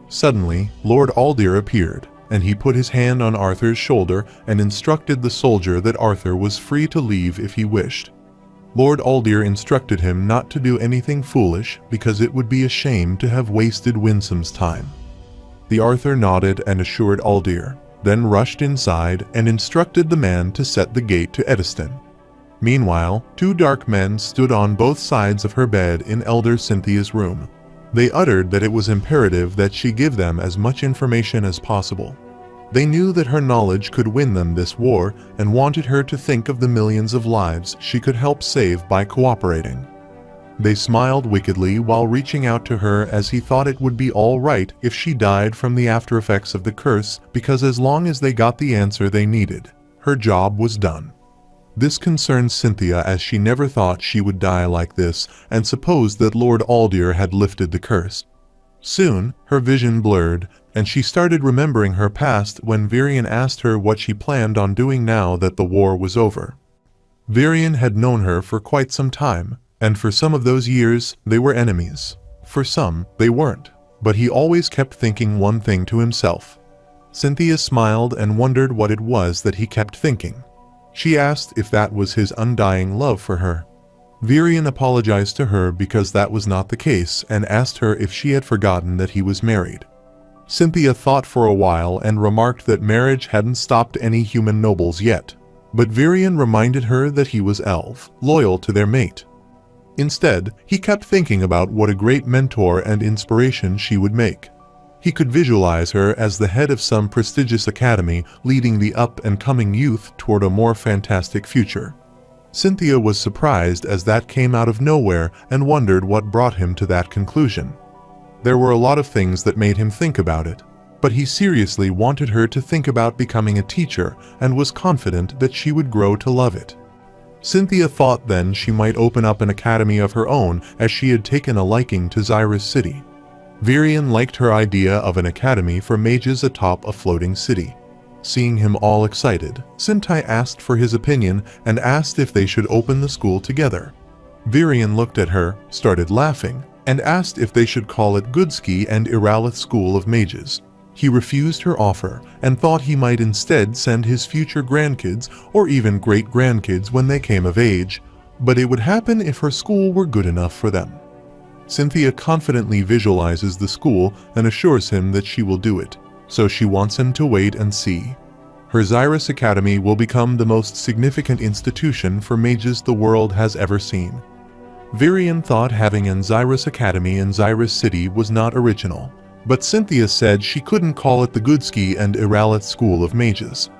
Speaker 1: Suddenly, Lord Aldir appeared, and he put his hand on Arthur's shoulder and instructed the soldier that Arthur was free to leave if he wished. Lord Aldir instructed him not to do anything foolish because it would be a shame to have wasted Winsome's time. The Arthur nodded and assured Aldir, then rushed inside and instructed the man to set the gate to Ediston. Meanwhile, 2 dark men stood on both sides of her bed in Elder Cynthia's room. They uttered that it was imperative that she give them as much information as possible. They knew that her knowledge could win them this war and wanted her to think of the millions of lives she could help save by cooperating. They smiled wickedly while reaching out to her as he thought it would be all right if she died from the after effects of the curse, because as long as they got the answer they needed, her job was done. This concerned Cynthia as she never thought she would die like this and supposed that Lord Aldir had lifted the curse. Soon, her vision blurred, and she started remembering her past when Virian asked her what she planned on doing now that the war was over. Varian had known her for quite some time, and for some of those years, they were enemies. For some, they weren't, but he always kept thinking one thing to himself. Cynthia smiled and wondered what it was that he kept thinking. She asked if that was his undying love for her. Varian apologized to her because that was not the case and asked her if she had forgotten that he was married. Cynthia thought for a while and remarked that marriage hadn't stopped any human nobles yet, but Varian reminded her that he was elf, loyal to their mate. Instead, he kept thinking about what a great mentor and inspiration she would make. He could visualize her as the head of some prestigious academy, leading the up-and-coming youth toward a more fantastic future. Cynthia was surprised as that came out of nowhere and wondered what brought him to that conclusion. There were a lot of things that made him think about it, but he seriously wanted her to think about becoming a teacher and was confident that she would grow to love it. Cynthia thought then she might open up an academy of her own as she had taken a liking to Xyrus City. Varian liked her idea of an academy for mages atop a floating city. Seeing him all excited, Cynthia asked for his opinion and asked if they should open the school together. Varian looked at her, started laughing, and asked if they should call it Goodski and Iralith School of Mages. He refused her offer and thought he might instead send his future grandkids or even great-grandkids when they came of age, but it would happen if her school were good enough for them. Cynthia confidently visualizes the school and assures him that she will do it, so she wants him to wait and see. Her Xyrus Academy will become the most significant institution for mages the world has ever seen. Varian thought having an Xyrus Academy in Xyrus City was not original, but Cynthia said she couldn't call it the Goodski and Iralith School of Mages.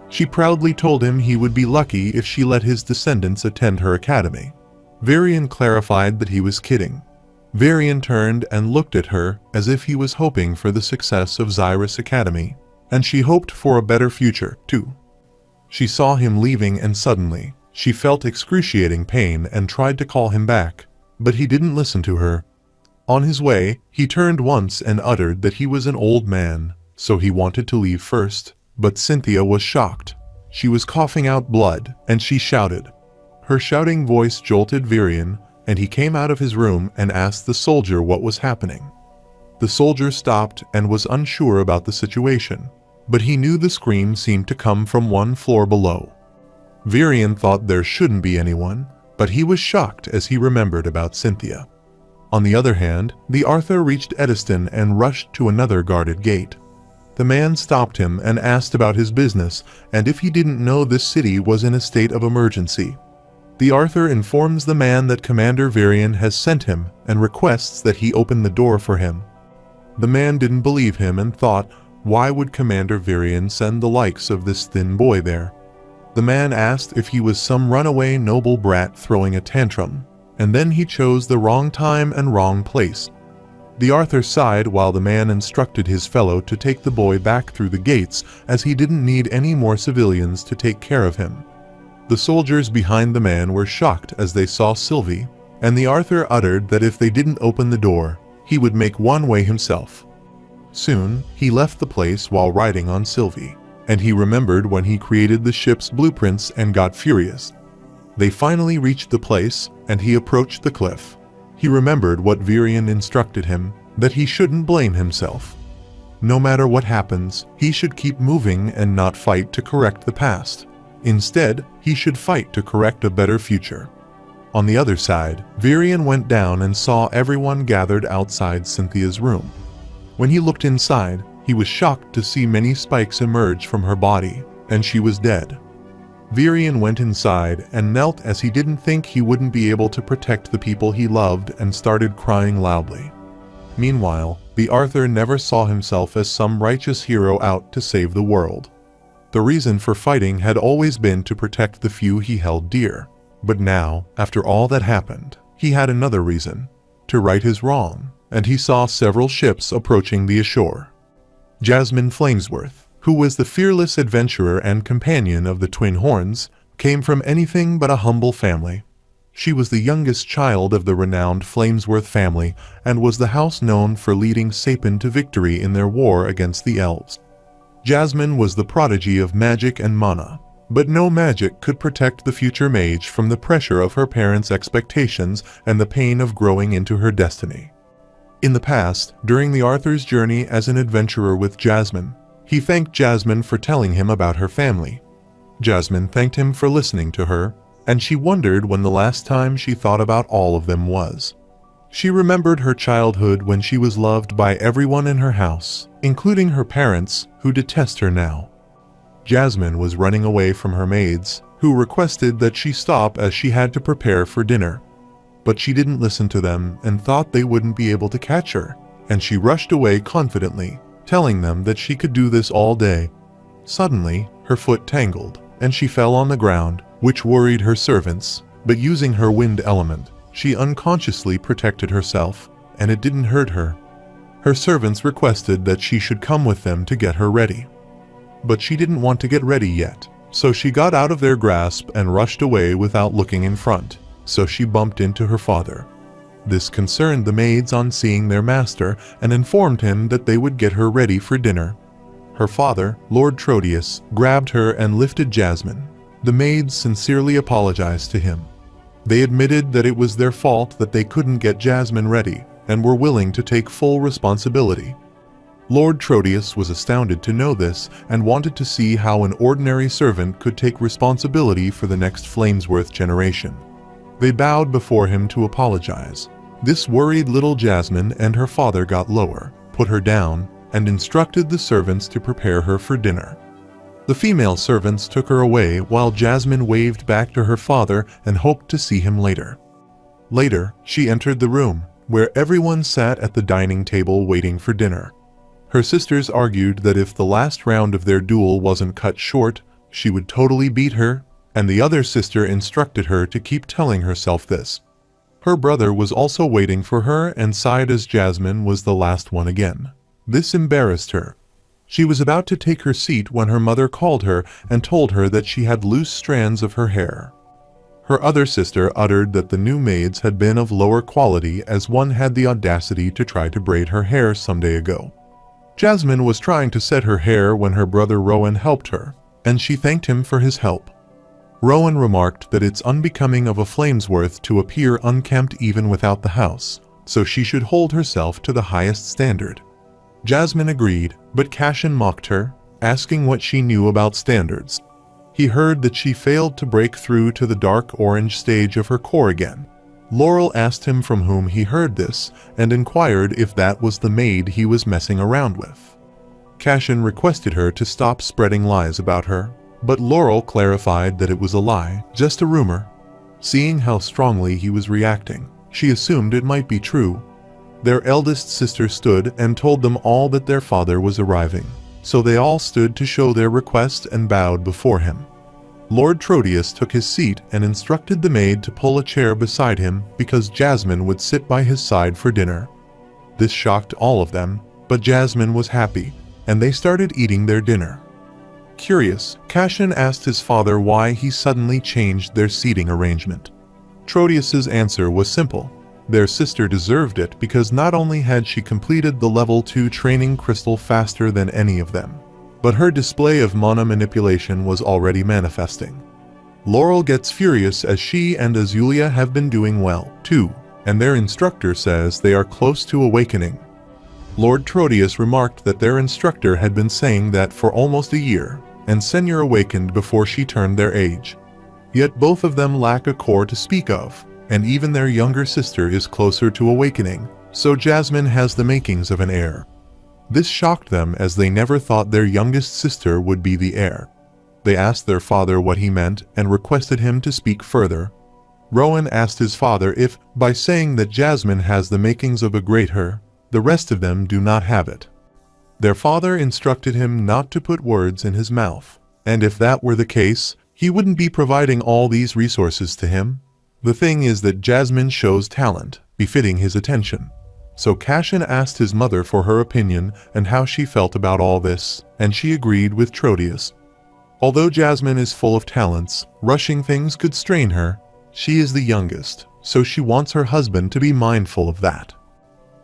Speaker 1: She proudly told him he would be lucky if she let his descendants attend her academy. Varian clarified that he was kidding. Varian turned and looked at her as if he was hoping for the success of Xyrus Academy, and she hoped for a better future, too. She saw him leaving and suddenly, she felt excruciating pain and tried to call him back, but he didn't listen to her. On his way, he turned once and uttered that he was an old man, so he wanted to leave first, but Cynthia was shocked. She was coughing out blood, and she shouted. Her shouting voice jolted Varian, and he came out of his room and asked the soldier what was happening. The soldier stopped and was unsure about the situation, but he knew the scream seemed to come from one floor below. Varian thought there shouldn't be anyone, but he was shocked as he remembered about Cynthia. On the other hand, the Arthur reached Ediston and rushed to another guarded gate. The man stopped him and asked about his business and if he didn't know this city was in a state of emergency. The Arthur informs the man that Commander Varian has sent him and requests that he open the door for him. The man didn't believe him and thought, why would Commander Varian send the likes of this thin boy there? The man asked if he was some runaway noble brat throwing a tantrum, and then he chose the wrong time and wrong place. The Arthur sighed while the man instructed his fellow to take the boy back through the gates as he didn't need any more civilians to take care of him. The soldiers behind the man were shocked as they saw Sylvie, and the Arthur uttered that if they didn't open the door, he would make one way himself. Soon, he left the place while riding on Sylvie, and he remembered when he created the ship's blueprints and got furious. They finally reached the place, and he approached the cliff. He remembered what Varian instructed him, that he shouldn't blame himself. No matter what happens, he should keep moving and not fight to correct the past. Instead, he should fight to correct a better future. On the other side, Varian went down and saw everyone gathered outside Cynthia's room. When he looked inside, he was shocked to see many spikes emerge from her body, and she was dead. Varian went inside and knelt as he didn't think he wouldn't be able to protect the people he loved and started crying loudly. Meanwhile, the Arthur never saw himself as some righteous hero out to save the world. The reason for fighting had always been to protect the few he held dear. But now, after all that happened, he had another reason, to right his wrong, and he saw several ships approaching the ashore. Jasmine Flamesworth, who was the fearless adventurer and companion of the Twin Horns, came from anything but a humble family. She was the youngest child of the renowned Flamesworth family and was the house known for leading Sapin to victory in their war against the elves. Jasmine was the prodigy of magic and mana. But no magic could protect the future mage from the pressure of her parents' expectations and the pain of growing into her destiny. In the past, during the Arthur's journey as an adventurer with Jasmine, he thanked Jasmine for telling him about her family. Jasmine thanked him for listening to her, and she wondered when the last time she thought about all of them was. She remembered her childhood when she was loved by everyone in her house, including her parents, who detest her now. Jasmine was running away from her maids, who requested that she stop as she had to prepare for dinner. But she didn't listen to them and thought they wouldn't be able to catch her, and she rushed away confidently, telling them that she could do this all day. Suddenly, her foot tangled, and she fell on the ground, which worried her servants, but using her wind element, she unconsciously protected herself, and it didn't hurt her. Her servants requested that she should come with them to get her ready. But she didn't want to get ready yet, so she got out of their grasp and rushed away without looking in front, so she bumped into her father. This concerned the maids on seeing their master and informed him that they would get her ready for dinner. Her father, Lord Trotius, grabbed her and lifted Jasmine. The maids sincerely apologized to him. They admitted that it was their fault that they couldn't get Jasmine ready and were willing to take full responsibility. Lord Trotius was astounded to know this and wanted to see how an ordinary servant could take responsibility for the next Flamesworth generation. They bowed before him to apologize. This worried little Jasmine and her father got lower, put her down, and instructed the servants to prepare her for dinner. The female servants took her away while Jasmine waved back to her father and hoped to see him later. Later, she entered the room, where everyone sat at the dining table waiting for dinner. Her sisters argued that if the last round of their duel wasn't cut short, she would totally beat her, and the other sister instructed her to keep telling herself this. Her brother was also waiting for her and sighed as Jasmine was the last one again. This embarrassed her. She was about to take her seat when her mother called her and told her that she had loose strands of her hair. Her other sister uttered that the new maids had been of lower quality as one had the audacity to try to braid her hair some day ago. Jasmine was trying to set her hair when her brother Rowan helped her, and she thanked him for his help. Rowan remarked that it's unbecoming of a Flamesworth to appear unkempt even without the house, so she should hold herself to the highest standard. Jasmine agreed, but Cashin mocked her, asking what she knew about standards. He heard that she failed to break through to the dark orange stage of her core again. Laurel asked him from whom he heard this, and inquired if that was the maid he was messing around with. Cashin requested her to stop spreading lies about her, but Laurel clarified that it was a lie, just a rumor. Seeing how strongly he was reacting, she assumed it might be true. Their eldest sister stood and told them all that their father was arriving, so they all stood to show their request and bowed before him. Lord Trotius took his seat and instructed the maid to pull a chair beside him because Jasmine would sit by his side for dinner. This shocked all of them, but Jasmine was happy, and they started eating their dinner. Curious, Cashin asked his father why he suddenly changed their seating arrangement. Trotius's answer was simple. Their sister deserved it because not only had she completed the level 2 training crystal faster than any of them, but her display of mana manipulation was already manifesting. Laurel gets furious as she and Azulia have been doing well, too, and their instructor says they are close to awakening. Lord Trotius remarked that their instructor had been saying that for almost a year, and Senior awakened before she turned their age. Yet both of them lack a core to speak of, and even their younger sister is closer to awakening, so Jasmine has the makings of an heir. This shocked them as they never thought their youngest sister would be the heir. They asked their father what he meant and requested him to speak further. Rowan asked his father if, by saying that Jasmine has the makings of a great her, the rest of them do not have it. Their father instructed him not to put words in his mouth, and if that were the case, he wouldn't be providing all these resources to him. The thing is that Jasmine shows talent, befitting his attention. So Cashin asked his mother for her opinion and how she felt about all this, and she agreed with Trotius. Although Jasmine is full of talents, rushing things could strain her. She is the youngest, so she wants her husband to be mindful of that.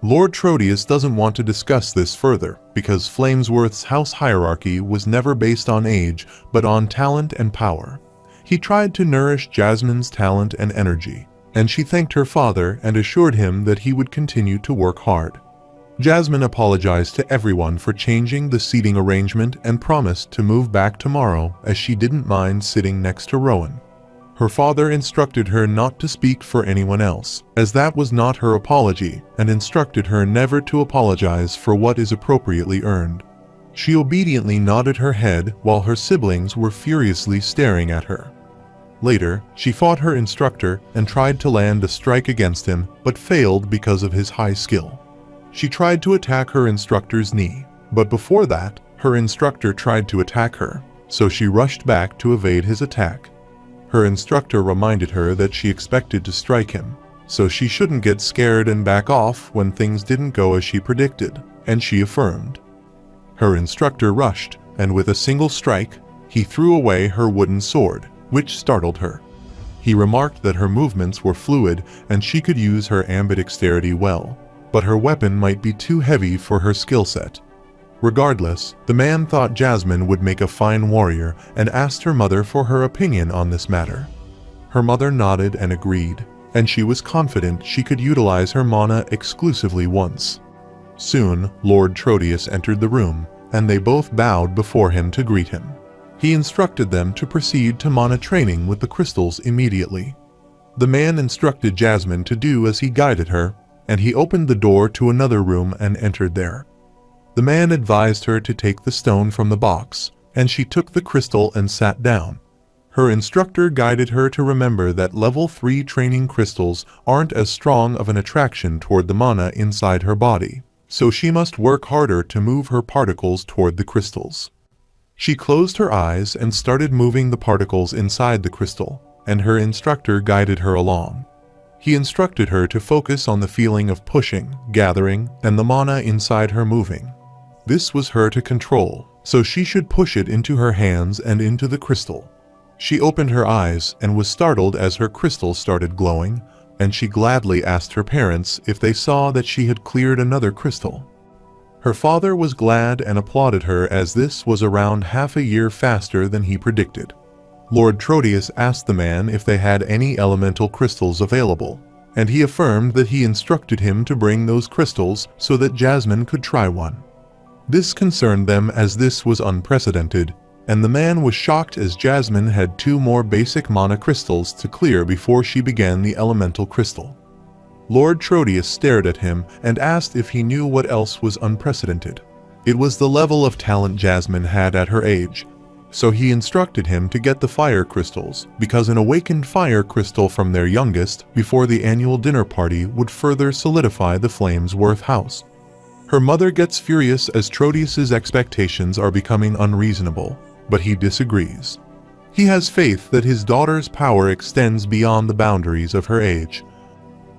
Speaker 1: Lord Trotius doesn't want to discuss this further, because Flamesworth's house hierarchy was never based on age, but on talent and power. He tried to nourish Jasmine's talent and energy, and she thanked her father and assured him that he would continue to work hard. Jasmine apologized to everyone for changing the seating arrangement and promised to move back tomorrow, as she didn't mind sitting next to Rowan. Her father instructed her not to speak for anyone else, as that was not her apology, and instructed her never to apologize for what is appropriately earned. She obediently nodded her head while her siblings were furiously staring at her. Later, she fought her instructor and tried to land a strike against him, but failed because of his high skill. She tried to attack her instructor's knee, but before that, her instructor tried to attack her, so she rushed back to evade his attack. Her instructor reminded her that she expected to strike him, so she shouldn't get scared and back off when things didn't go as she predicted, and she affirmed. Her instructor rushed, and with a single strike, he threw away her wooden sword, which startled her. He remarked that her movements were fluid and she could use her ambidexterity well, but her weapon might be too heavy for her skill set. Regardless, the man thought Jasmine would make a fine warrior and asked her mother for her opinion on this matter. Her mother nodded and agreed, and she was confident she could utilize her mana exclusively once. Soon, Lord Trotius entered the room, and they both bowed before him to greet him. He instructed them to proceed to mana training with the crystals immediately. The man instructed Jasmine to do as he guided her, and he opened the door to another room and entered there. The man advised her to take the stone from the box, and she took the crystal and sat down. Her instructor guided her to remember that level 3 training crystals aren't as strong of an attraction toward the mana inside her body, so she must work harder to move her particles toward the crystals. She closed her eyes and started moving the particles inside the crystal, and her instructor guided her along. He instructed her to focus on the feeling of pushing, gathering, and the mana inside her moving. This was her to control, so she should push it into her hands and into the crystal. She opened her eyes and was startled as her crystal started glowing, and she gladly asked her parents if they saw that she had cleared another crystal. Her father was glad and applauded her, as this was around half a year faster than he predicted. Lord Trotius asked the man if they had any elemental crystals available, and he affirmed that he instructed him to bring those crystals so that Jasmine could try one. This concerned them, as this was unprecedented, and the man was shocked as Jasmine had 2 more basic mana crystals to clear before she began the elemental crystal. Lord Trotius stared at him and asked if he knew what else was unprecedented. It was the level of talent Jasmine had at her age, so he instructed him to get the fire crystals, because an awakened fire crystal from their youngest before the annual dinner party would further solidify the Flamesworth house. Her mother gets furious as Trotius's expectations are becoming unreasonable, but he disagrees. He has faith that his daughter's power extends beyond the boundaries of her age.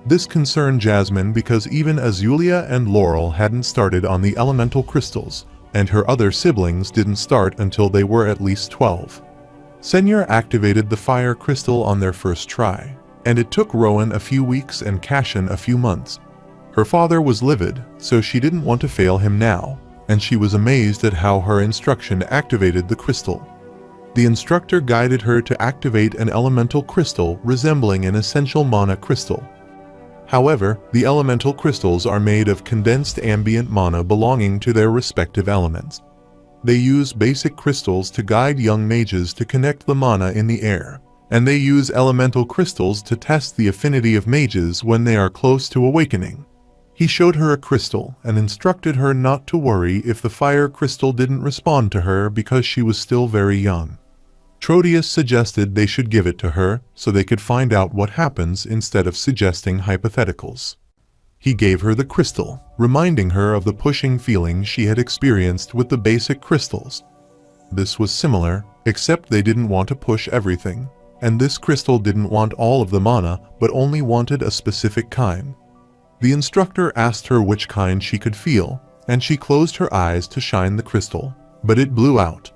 Speaker 1: This concerned Jasmine because even Azulia and Laurel hadn't started on the elemental crystals, and her other siblings didn't start until they were at least 12. Senor activated the fire crystal on their first try, and it took Rowan a few weeks and Cashin a few months. Her father was livid, so she didn't want to fail him now, and she was amazed at how her instruction activated the crystal. The instructor guided her to activate an elemental crystal resembling an essential mana crystal. However, the elemental crystals are made of condensed ambient mana belonging to their respective elements. They use basic crystals to guide young mages to connect the mana in the air, and they use elemental crystals to test the affinity of mages when they are close to awakening. He showed her a crystal and instructed her not to worry if the fire crystal didn't respond to her because she was still very young. Trotius suggested they should give it to her so they could find out what happens instead of suggesting hypotheticals. He gave her the crystal, reminding her of the pushing feeling she had experienced with the basic crystals. This was similar, except they didn't want to push everything, and this crystal didn't want all of the mana but only wanted a specific kind. The instructor asked her which kind she could feel, and she closed her eyes to shine the crystal, but it blew out.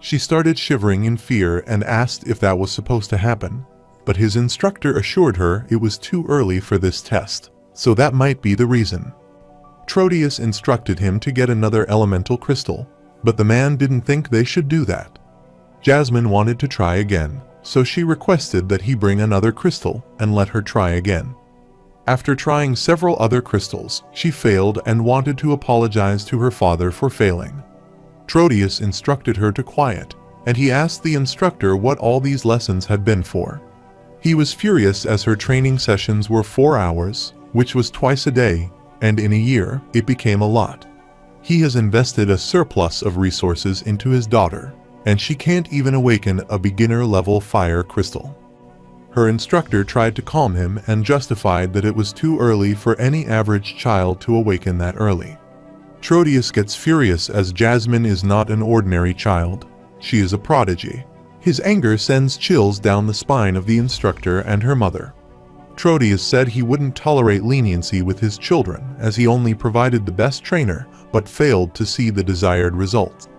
Speaker 1: She started shivering in fear and asked if that was supposed to happen, but his instructor assured her it was too early for this test, so that might be the reason. Trotius instructed him to get another elemental crystal, but the man didn't think they should do that. Jasmine wanted to try again, so she requested that he bring another crystal and let her try again. After trying several other crystals, she failed and wanted to apologize to her father for failing. Trotius instructed her to quiet, and he asked the instructor what all these lessons had been for. He was furious as her training sessions were 4 hours, which was twice a day, and in a year, it became a lot. He has invested a surplus of resources into his daughter, and she can't even awaken a beginner-level fire crystal. Her instructor tried to calm him and justified that it was too early for any average child to awaken that early. Trotius gets furious as Jasmine is not an ordinary child. She is a prodigy. His anger sends chills down the spine of the instructor and her mother. Trotius said he wouldn't tolerate leniency with his children as he only provided the best trainer but failed to see the desired results.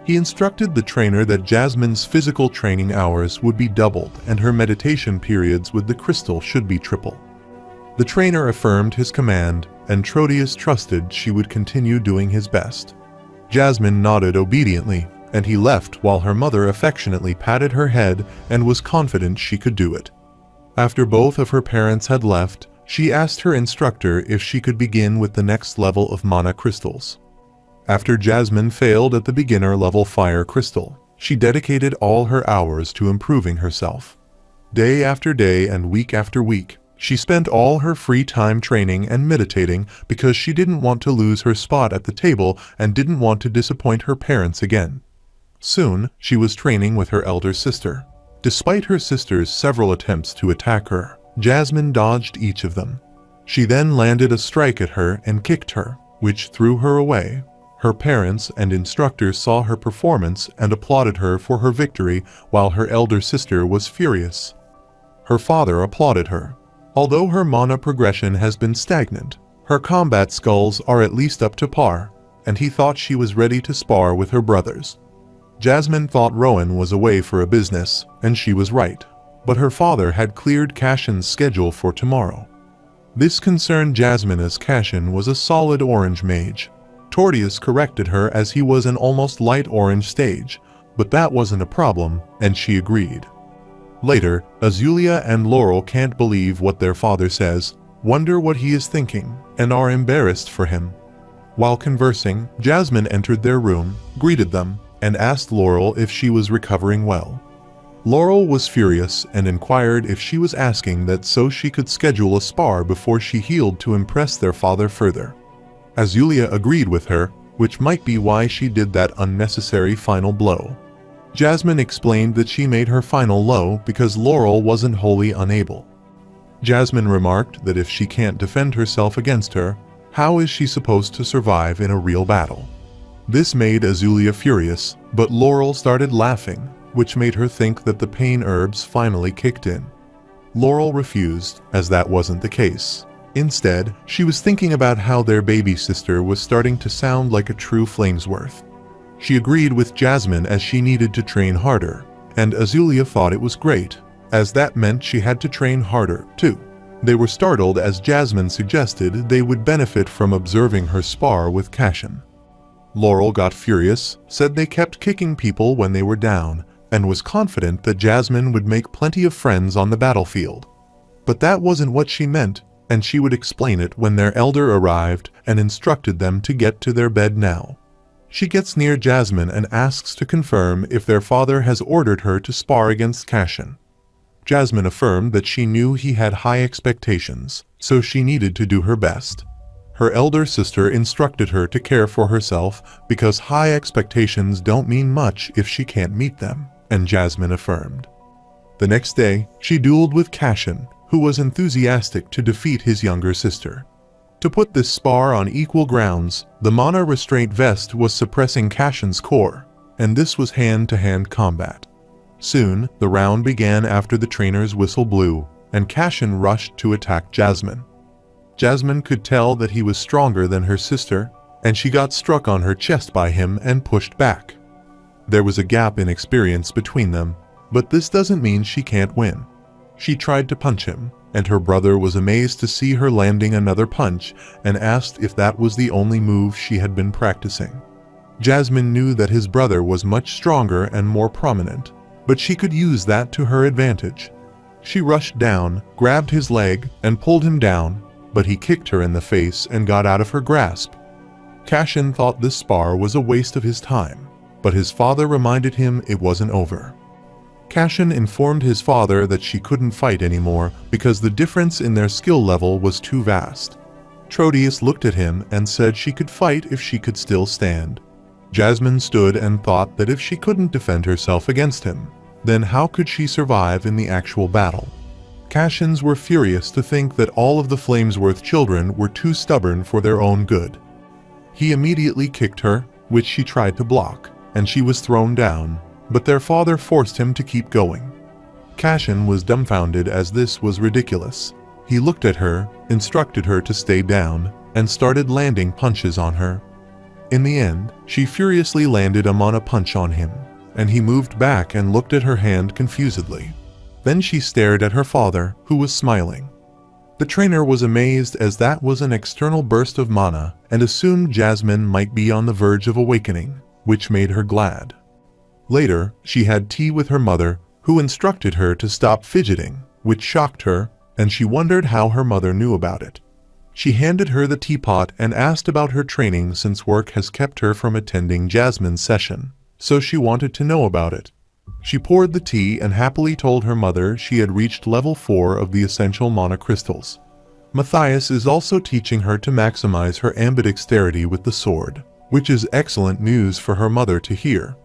Speaker 1: He instructed the trainer that Jasmine's physical training hours would be doubled and her meditation periods with the crystal should be triple. The trainer affirmed his command, and Trotius trusted she would continue doing his best. Jasmine nodded obediently, and he left while her mother affectionately patted her head and was confident she could do it. After both of her parents had left, she asked her instructor if she could begin with the next level of mana crystals. After Jasmine failed at the beginner-level fire crystal, she dedicated all her hours to improving herself. Day after day and week after week, she spent all her free time training and meditating because she didn't want to lose her spot at the table and didn't want to disappoint her parents again. Soon, she was training with her elder sister. Despite her sister's several attempts to attack her, Jasmine dodged each of them. She then landed a strike at her and kicked her, which threw her away. Her parents and instructors saw her performance and applauded her for her victory while her elder sister was furious. Her father applauded her. Although her mana progression has been stagnant, her combat skills are at least up to par, and he thought she was ready to spar with her brothers. Jasmine thought Rowan was away for a business, and she was right, but her father had cleared Cashin's schedule for tomorrow. This concerned Jasmine as Cashin was a solid orange mage. Trotius corrected her as he was an almost light orange stage, but that wasn't a problem, and she agreed. Later, Azulia and Laurel can't believe what their father says, wonder what he is thinking, and are embarrassed for him. While conversing, Jasmine entered their room, greeted them, and asked Laurel if she was recovering well. Laurel was furious and inquired if she was asking that so she could schedule a spar before she healed to impress their father further. Azulia agreed with her, which might be why she did that unnecessary final blow. Jasmine explained that she made her final low because Laurel wasn't wholly unable. Jasmine remarked that if she can't defend herself against her, how is she supposed to survive in a real battle? This made Azulia furious, but Laurel started laughing, which made her think that the pain herbs finally kicked in. Laurel refused, as that wasn't the case. Instead, she was thinking about how their baby sister was starting to sound like a true Flamesworth. She agreed with Jasmine as she needed to train harder, and Azulia thought it was great, as that meant she had to train harder, too. They were startled as Jasmine suggested they would benefit from observing her spar with Cashin. Laurel got furious, said they kept kicking people when they were down, and was confident that Jasmine would make plenty of friends on the battlefield. But that wasn't what she meant, and she would explain it when their elder arrived and instructed them to get to their bed now. She gets near Jasmine and asks to confirm if their father has ordered her to spar against Cashin. Jasmine affirmed that she knew he had high expectations, so she needed to do her best. Her elder sister instructed her to care for herself because high expectations don't mean much if she can't meet them, and Jasmine affirmed. The next day, she dueled with Cashin, who was enthusiastic to defeat his younger sister. To put this spar on equal grounds, the Mana Restraint Vest was suppressing Cashin's core, and this was hand-to-hand combat. Soon, the round began after the trainer's whistle blew, and Cashin rushed to attack Jasmine. Jasmine could tell that he was stronger than her sister, and she got struck on her chest by him and pushed back. There was a gap in experience between them, but this doesn't mean she can't win. She tried to punch him, and her brother was amazed to see her landing another punch and asked if that was the only move she had been practicing. Jasmine knew that his brother was much stronger and more prominent, but she could use that to her advantage. She rushed down, grabbed his leg, and pulled him down, but he kicked her in the face and got out of her grasp. Cashin thought this spar was a waste of his time, but his father reminded him it wasn't over. Cashin informed his father that she couldn't fight anymore because the difference in their skill level was too vast. Trotius looked at him and said she could fight if she could still stand. Jasmine stood and thought that if she couldn't defend herself against him, then how could she survive in the actual battle? Cashins were furious to think that all of the Flamesworth children were too stubborn for their own good. He immediately kicked her, which she tried to block, and she was thrown down, but their father forced him to keep going. Cashin was dumbfounded as this was ridiculous. He looked at her, instructed her to stay down, and started landing punches on her. In the end, she furiously landed a mana punch on him, and he moved back and looked at her hand confusedly. Then she stared at her father, who was smiling. The trainer was amazed as that was an external burst of mana and assumed Jasmine might be on the verge of awakening, which made her glad. Later, she had tea with her mother, who instructed her to stop fidgeting, which shocked her, and she wondered how her mother knew about it. She handed her the teapot and asked about her training since work has kept her from attending Jasmine's session, so she wanted to know about it. She poured the tea and happily told her mother she had reached level 4 of the essential mana crystals. Matthias is also teaching her to maximize her ambidexterity with the sword, which is excellent news for her mother to hear.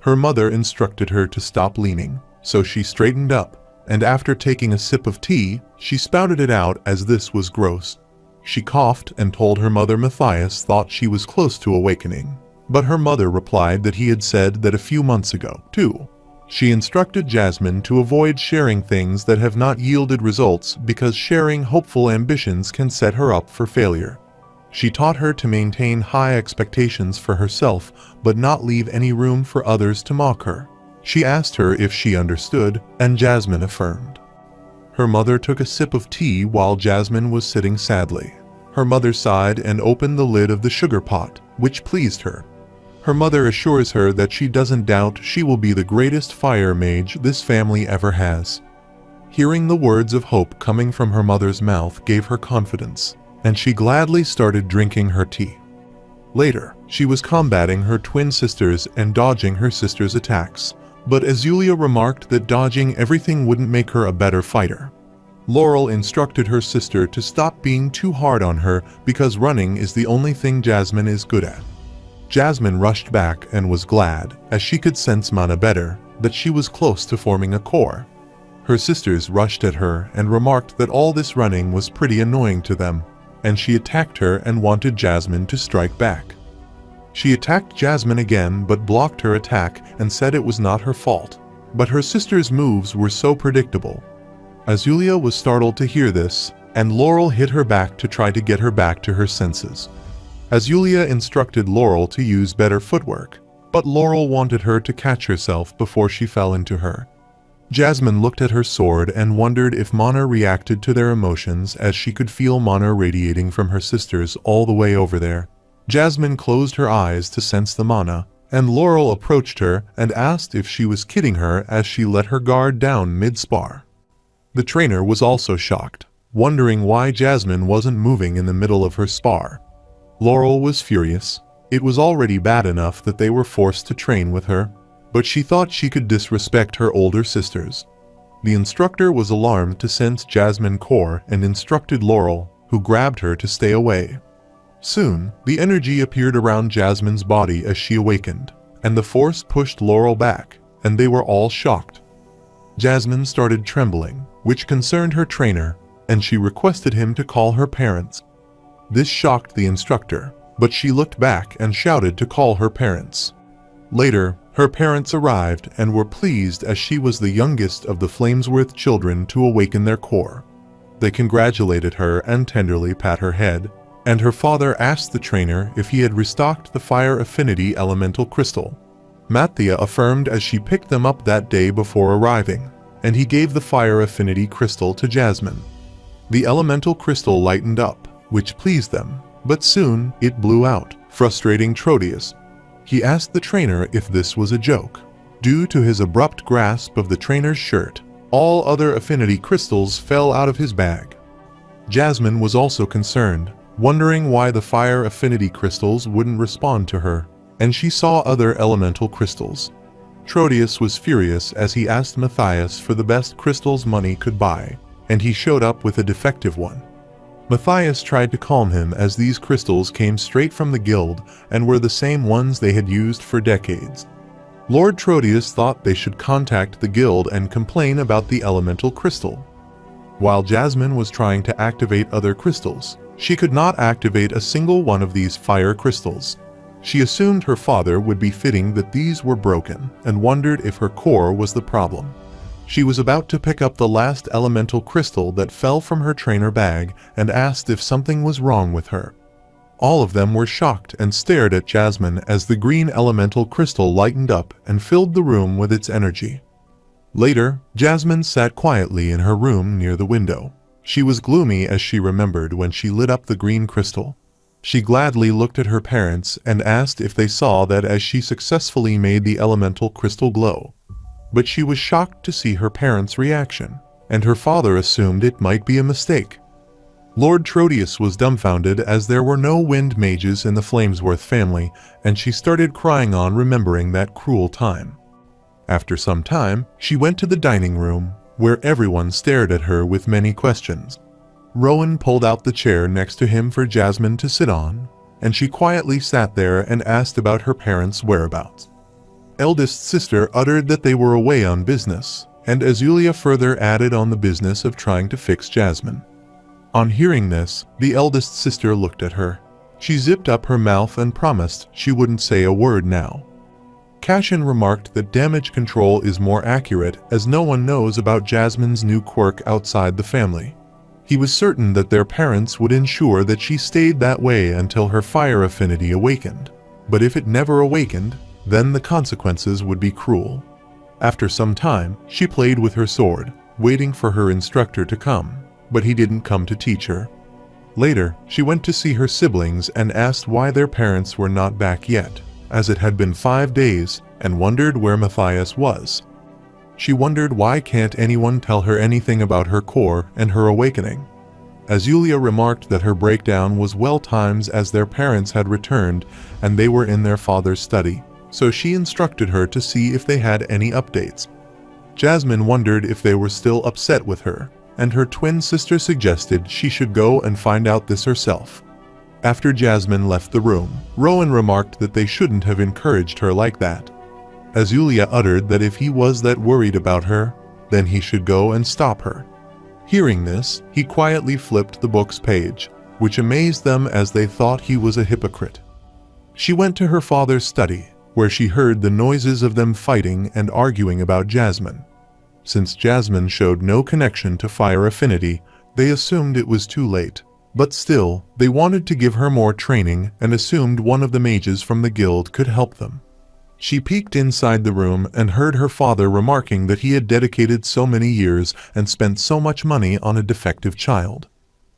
Speaker 1: Her mother instructed her to stop leaning, so she straightened up, and after taking a sip of tea, she spouted it out as this was gross. She coughed and told her mother Matthias thought she was close to awakening, but her mother replied that he had said that a few months ago, too. She instructed Jasmine to avoid sharing things that have not yielded results because sharing hopeful ambitions can set her up for failure. She taught her to maintain high expectations for herself but not leave any room for others to mock her. She asked her if she understood, and Jasmine affirmed. Her mother took a sip of tea while Jasmine was sitting sadly. Her mother sighed and opened the lid of the sugar pot, which pleased her. Her mother assures her that she doesn't doubt she will be the greatest fire mage this family ever has. Hearing the words of hope coming from her mother's mouth gave her confidence, and she gladly started drinking her tea. Later, she was combating her twin sisters and dodging her sister's attacks, but Azulia remarked that dodging everything wouldn't make her a better fighter. Laurel instructed her sister to stop being too hard on her because running is the only thing Jasmine is good at. Jasmine rushed back and was glad, as she could sense mana better, that she was close to forming a core. Her sisters rushed at her and remarked that all this running was pretty annoying to them, and she attacked her and wanted Jasmine to strike back. She attacked Jasmine again but blocked her attack and said it was not her fault, but her sister's moves were so predictable. Azulia was startled to hear this, and Laurel hit her back to try to get her back to her senses. Azulia instructed Laurel to use better footwork, but Laurel wanted her to catch herself before she fell into her. Jasmine looked at her sword and wondered if mana reacted to their emotions as she could feel mana radiating from her sisters all the way over there. Jasmine closed her eyes to sense the mana, and Laurel approached her and asked if she was kidding her as she let her guard down mid-spar. The trainer was also shocked, wondering why Jasmine wasn't moving in the middle of her spar. Laurel was furious. It was already bad enough that they were forced to train with her, but she thought she could disrespect her older sisters. The instructor was alarmed to sense Jasmine core and instructed Laurel, who grabbed her to stay away. Soon, the energy appeared around Jasmine's body as she awakened, and the force pushed Laurel back, and they were all shocked. Jasmine started trembling, which concerned her trainer, and she requested him to call her parents. This shocked the instructor, but she looked back and shouted to call her parents. Later, her parents arrived and were pleased as she was the youngest of the Flamesworth children to awaken their core. They congratulated her and tenderly pat her head, and her father asked the trainer if he had restocked the Fire Affinity Elemental Crystal. Mathia affirmed as she picked them up that day before arriving, and he gave the fire affinity crystal to Jasmine. The elemental crystal lightened up, which pleased them, but soon it blew out, frustrating Trotius. He asked the trainer if this was a joke. Due to his abrupt grasp of the trainer's shirt, all other affinity crystals fell out of his bag. Jasmine was also concerned, wondering why the fire affinity crystals wouldn't respond to her, and she saw other elemental crystals. Trotius was furious as he asked Matthias for the best crystals money could buy, and he showed up with a defective one. Matthias tried to calm him as these crystals came straight from the guild and were the same ones they had used for decades. Lord Trotius thought they should contact the guild and complain about the elemental crystal. While Jasmine was trying to activate other crystals, she could not activate a single one of these fire crystals. She assumed her father would be fitting that these were broken and wondered if her core was the problem. She was about to pick up the last elemental crystal that fell from her trainer bag and asked if something was wrong with her. All of them were shocked and stared at Jasmine as the green elemental crystal lightened up and filled the room with its energy. Later, Jasmine sat quietly in her room near the window. She was gloomy as she remembered when she lit up the green crystal. She gladly looked at her parents and asked if they saw that as she successfully made the elemental crystal glow. But she was shocked to see her parents' reaction, and her father assumed it might be a mistake. Lord Trotius was dumbfounded as there were no wind mages in the Flamesworth family, and she started crying on remembering that cruel time. After some time, she went to the dining room, where everyone stared at her with many questions. Rowan pulled out the chair next to him for Jasmine to sit on, and she quietly sat there and asked about her parents' whereabouts. Eldest sister uttered that they were away on business, and Azulia further added on the business of trying to fix Jasmine. On hearing this, the eldest sister looked at her. She zipped up her mouth and promised she wouldn't say a word now. Cashin remarked that damage control is more accurate as no one knows about Jasmine's new quirk outside the family. He was certain that their parents would ensure that she stayed that way until her fire affinity awakened. But if it never awakened, then the consequences would be cruel. After some time, she played with her sword, waiting for her instructor to come, but he didn't come to teach her. Later, she went to see her siblings and asked why their parents were not back yet, as it had been 5 days, and wondered where Matthias was. She wondered why can't anyone tell her anything about her core and her awakening. Azulia remarked that her breakdown was well timed as their parents had returned and they were in their father's study, so she instructed her to see if they had any updates. Jasmine wondered if they were still upset with her, and her twin sister suggested she should go and find out this herself. After Jasmine left the room, Rowan remarked that they shouldn't have encouraged her like that. Azulia uttered that if he was that worried about her, then he should go and stop her. Hearing this, he quietly flipped the book's page, which amazed them as they thought he was a hypocrite. She went to her father's study, where she heard the noises of them fighting and arguing about Jasmine. Since Jasmine showed no connection to fire affinity, they assumed it was too late. But still, they wanted to give her more training and assumed one of the mages from the guild could help them. She peeked inside the room and heard her father remarking that he had dedicated so many years and spent so much money on a defective child.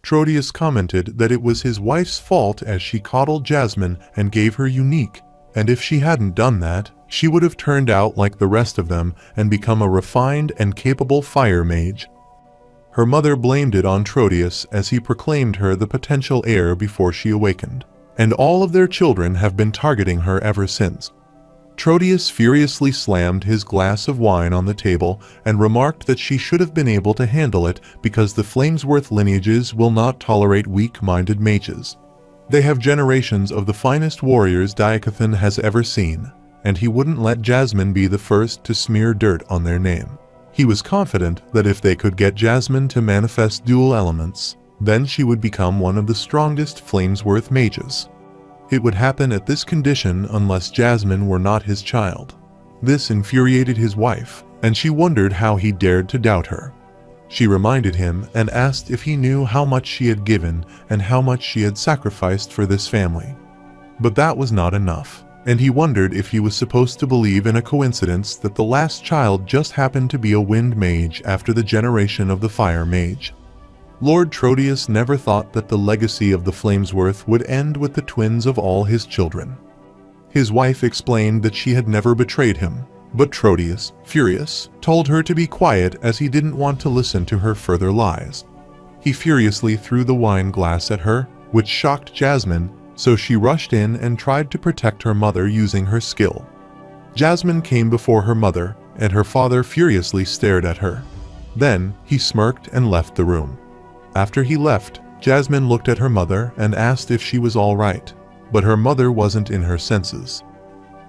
Speaker 1: Trotius commented that it was his wife's fault as she coddled Jasmine and gave her unique, and if she hadn't done that, she would have turned out like the rest of them and become a refined and capable fire mage. Her mother blamed it on Trotius as he proclaimed her the potential heir before she awakened, and all of their children have been targeting her ever since. Trotius furiously slammed his glass of wine on the table and remarked that she should have been able to handle it because the Flamesworth lineages will not tolerate weak-minded mages. They have generations of the finest warriors Diakathan has ever seen, and he wouldn't let Jasmine be the first to smear dirt on their name. He was confident that if they could get Jasmine to manifest dual elements, then she would become one of the strongest Flamesworth mages. It would happen at this condition unless Jasmine were not his child. This infuriated his wife, and she wondered how he dared to doubt her. She reminded him and asked if he knew how much she had given and how much she had sacrificed for this family. But that was not enough. and he wondered if he was supposed to believe in a coincidence that the last child just happened to be a wind mage after the generation of the fire mage. Lord Trotius never thought that the legacy of the Flamesworth would end with the twins of all his children. His wife explained that she had never betrayed him, but Trotius, furious, told her to be quiet as he didn't want to listen to her further lies. He furiously threw the wine glass at her, which shocked Jasmine, so she rushed in and tried to protect her mother using her skill. Jasmine came before her mother, and her father furiously stared at her. Then, he smirked and left the room. After he left, Jasmine looked at her mother and asked if she was all right, but her mother wasn't in her senses.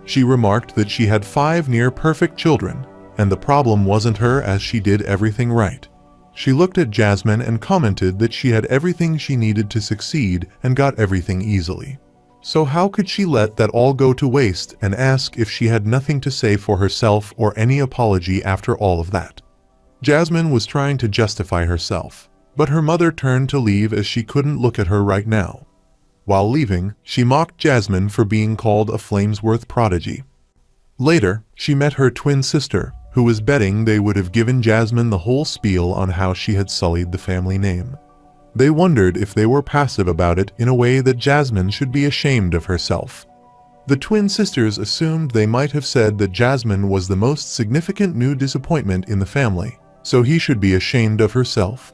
Speaker 1: She remarked that she had 5 near-perfect children, and the problem wasn't her as she did everything right. She looked at Jasmine and commented that she had everything she needed to succeed and got everything easily. So how could she let that all go to waste and ask if she had nothing to say for herself or any apology after all of that? Jasmine was trying to justify herself, but her mother turned to leave as she couldn't look at her right now. While leaving, she mocked Jasmine for being called a Flamesworth prodigy. Later, she met her twin sister, who was betting they would have given Jasmine the whole spiel on how she had sullied the family name. They wondered if they were passive about it in a way that Jasmine should be ashamed of herself. The twin sisters assumed they might have said that Jasmine was the most significant new disappointment in the family, so he should be ashamed of herself.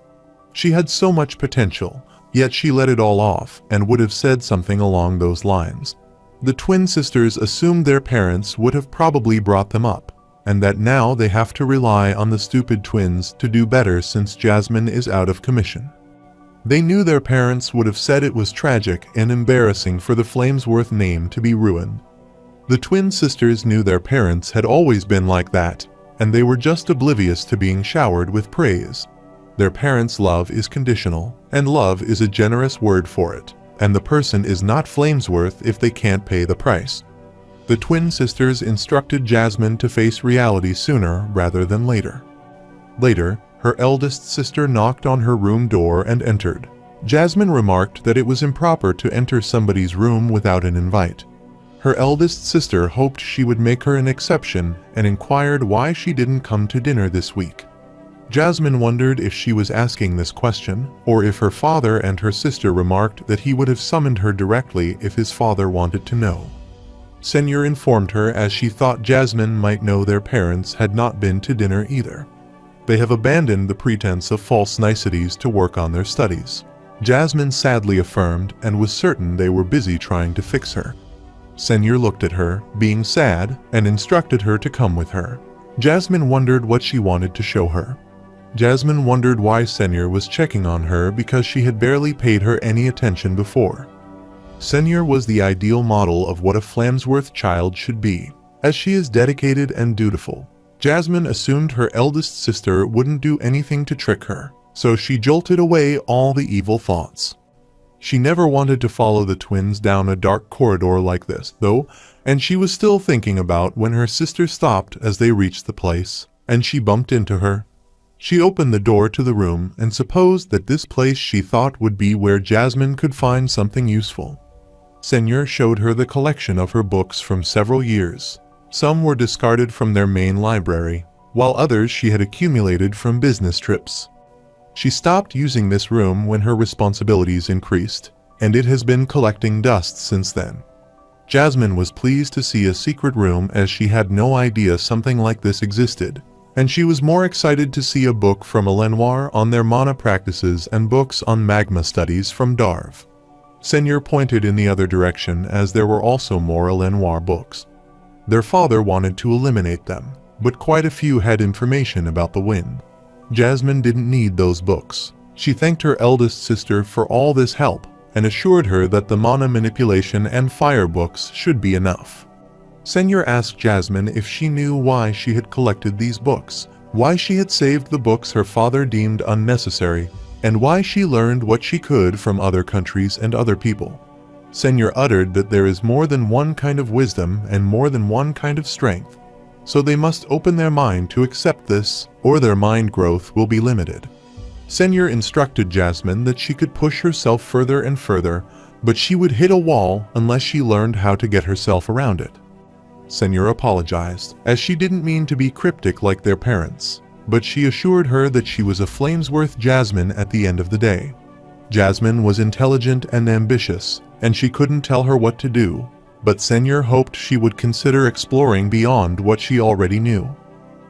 Speaker 1: She had so much potential, yet she let it all off and would have said something along those lines. The twin sisters assumed their parents would have probably brought them up, and that now they have to rely on the stupid twins to do better since Jasmine is out of commission. They knew their parents would have said it was tragic and embarrassing for the Flamesworth name to be ruined. The twin sisters knew their parents had always been like that, and they were just oblivious to being showered with praise. Their parents' love is conditional, and love is a generous word for it, and the person is not Flamesworth if they can't pay the price. The twin sisters instructed Jasmine to face reality sooner rather than later. Later, her eldest sister knocked on her room door and entered. Jasmine remarked that it was improper to enter somebody's room without an invite. Her eldest sister hoped she would make her an exception and inquired why she didn't come to dinner this week. Jasmine wondered if she was asking this question, or if her father and her sister remarked that he would have summoned her directly if his father wanted to know. Senor informed her as she thought Jasmine might know their parents had not been to dinner either. They have abandoned the pretense of false niceties to work on their studies. Jasmine sadly affirmed and was certain they were busy trying to fix her. Senor looked at her, being sad, and instructed her to come with her. Jasmine wondered what she wanted to show her. Jasmine wondered why Senor was checking on her because she had barely paid her any attention before. Senor was the ideal model of what a Flamesworth child should be, as she is dedicated and dutiful. Jasmine assumed her eldest sister wouldn't do anything to trick her, so she jolted away all the evil thoughts. She never wanted to follow the twins down a dark corridor like this, though, and she was still thinking about when her sister stopped as they reached the place, and she bumped into her. She opened the door to the room and supposed that this place she thought would be where Jasmine could find something useful. Senor showed her the collection of her books from several years. Some were discarded from their main library, while others she had accumulated from business trips. She stopped using this room when her responsibilities increased, and it has been collecting dust since then. Jasmine was pleased to see a secret room as she had no idea something like this existed, and she was more excited to see a book from a Lenoir on their mana practices and books on magma studies from Darv. Senor pointed in the other direction as there were also more Lenoir books. Their father wanted to eliminate them, but quite a few had information about the wind. Jasmine didn't need those books. She thanked her eldest sister for all this help and assured her that the mana manipulation and fire books should be enough. Senor asked Jasmine if she knew why she had collected these books, why she had saved the books her father deemed unnecessary, and why she learned what she could from other countries and other people. Senor uttered that there is more than one kind of wisdom and more than one kind of strength, so they must open their mind to accept this, or their mind growth will be limited. Senor instructed Jasmine that she could push herself further and further, but she would hit a wall unless she learned how to get herself around it. Senor apologized, as she didn't mean to be cryptic like their parents, but she assured her that she was a Flamesworth Jasmine at the end of the day. Jasmine was intelligent and ambitious, and she couldn't tell her what to do, but Senor hoped she would consider exploring beyond what she already knew.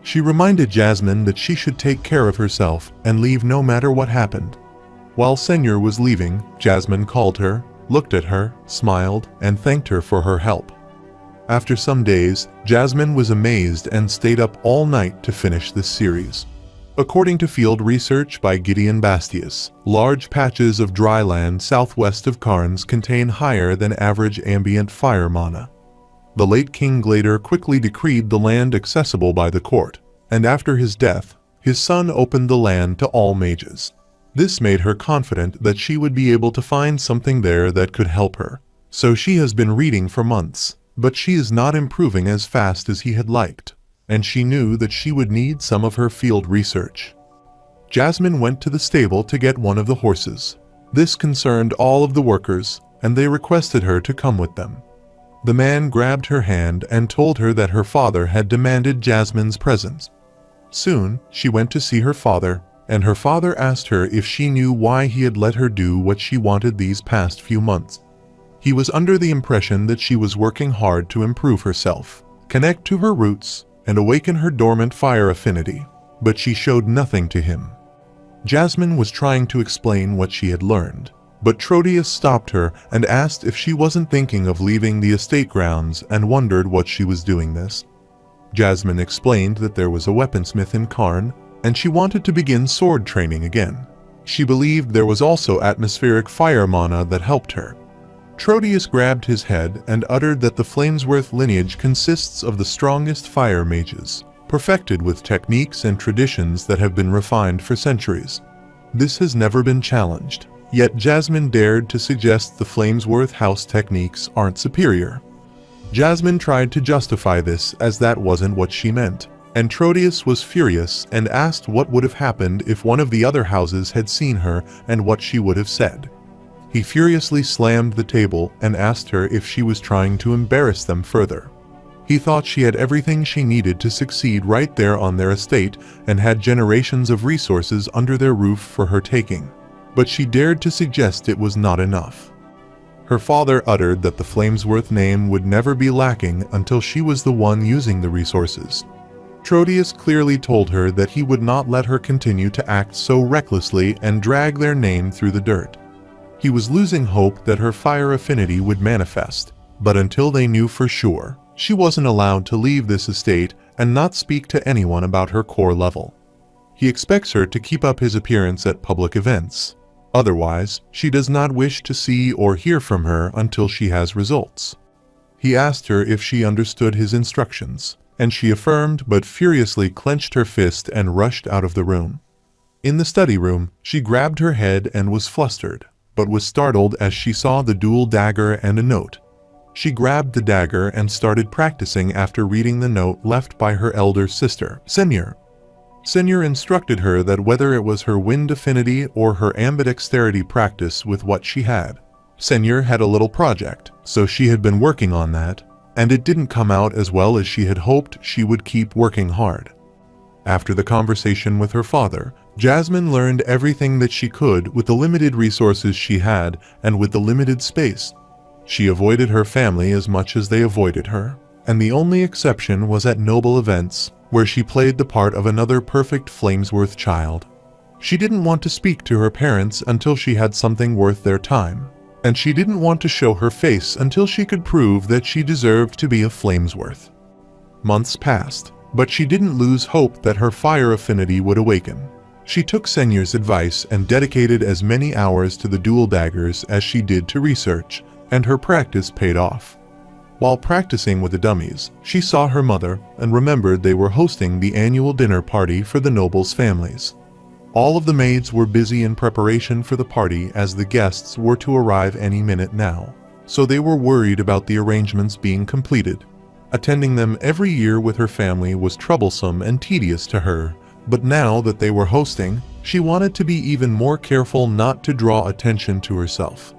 Speaker 1: She reminded Jasmine that she should take care of herself and leave no matter what happened. While Senor was leaving, Jasmine called her, looked at her, smiled, and thanked her for her help. After some days, Jasmine was amazed and stayed up all night to finish this series. According to field research by Gideon Bastius, large patches of dry land southwest of Cairns contain higher than average ambient fire mana. The late King Glader quickly decreed the land accessible by the court, and after his death, his son opened the land to all mages. This made her confident that she would be able to find something there that could help her. So she has been reading for months, but she is not improving as fast as he had liked, and she knew that she would need some of her field research. Jasmine went to the stable to get one of the horses. This concerned all of the workers, and they requested her to come with them. The man grabbed her hand and told her that her father had demanded Jasmine's presence. Soon, she went to see her father, and her father asked her if she knew why he had let her do what she wanted these past few months. He was under the impression that she was working hard to improve herself, connect to her roots, and awaken her dormant fire affinity, but she showed nothing to him. Jasmine was trying to explain what she had learned, but Trotius stopped her and asked if she wasn't thinking of leaving the estate grounds and wondered what she was doing this. Jasmine explained that there was a weaponsmith in Cairn, and she wanted to begin sword training again. She believed there was also atmospheric fire mana that helped her. Trotius grabbed his head and uttered that the Flamesworth lineage consists of the strongest fire mages, perfected with techniques and traditions that have been refined for centuries. This has never been challenged, yet Jasmine dared to suggest the Flamesworth house techniques aren't superior. Jasmine tried to justify this as that wasn't what she meant, and Trotius was furious and asked what would have happened if one of the other houses had seen her and what she would have said. He furiously slammed the table and asked her if she was trying to embarrass them further. He thought she had everything she needed to succeed right there on their estate and had generations of resources under their roof for her taking, but she dared to suggest it was not enough. Her father uttered that the Flamesworth name would never be lacking until she was the one using the resources. Trotius clearly told her that he would not let her continue to act so recklessly and drag their name through the dirt. He was losing hope that her fire affinity would manifest, but until they knew for sure, she wasn't allowed to leave this estate and not speak to anyone about her core level. He expects her to keep up his appearance at public events. Otherwise, she does not wish to see or hear from her until she has results. He asked her if she understood his instructions, and she affirmed but furiously clenched her fist and rushed out of the room. In the study room, she grabbed her head and was flustered, but was startled as she saw the dual dagger and a note. She grabbed the dagger and started practicing after reading the note left by her elder sister, Senor. Senor instructed her that whether it was her wind affinity or her ambidexterity practice with what she had. Senor had a little project, so she had been working on that, and it didn't come out as well as she had hoped. She would keep working hard. After the conversation with her father, Jasmine learned everything that she could with the limited resources she had and with the limited space. She avoided her family as much as they avoided her, and the only exception was at noble events, where she played the part of another perfect Flamesworth child. She didn't want to speak to her parents until she had something worth their time, and she didn't want to show her face until she could prove that she deserved to be a Flamesworth. Months passed, but she didn't lose hope that her fire affinity would awaken. She took Senor's advice and dedicated as many hours to the dual daggers as she did to research, and her practice paid off. While practicing with the dummies, she saw her mother and remembered they were hosting the annual dinner party for the nobles' families. All of the maids were busy in preparation for the party as the guests were to arrive any minute now, so they were worried about the arrangements being completed. Attending them every year with her family was troublesome and tedious to her, but now that they were hosting, she wanted to be even more careful not to draw attention to herself.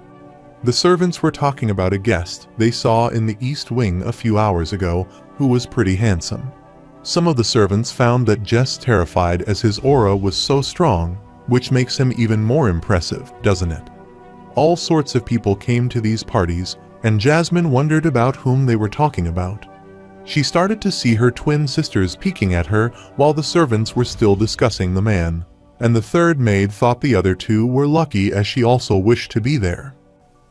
Speaker 1: The servants were talking about a guest they saw in the east wing a few hours ago who was pretty handsome. Some of the servants found that Jess terrified as his aura was so strong, which makes him even more impressive, doesn't it? All sorts of people came to these parties, and Jasmine wondered about whom they were talking about. She started to see her twin sisters peeking at her while the servants were still discussing the man, and the third maid thought the other two were lucky as she also wished to be there.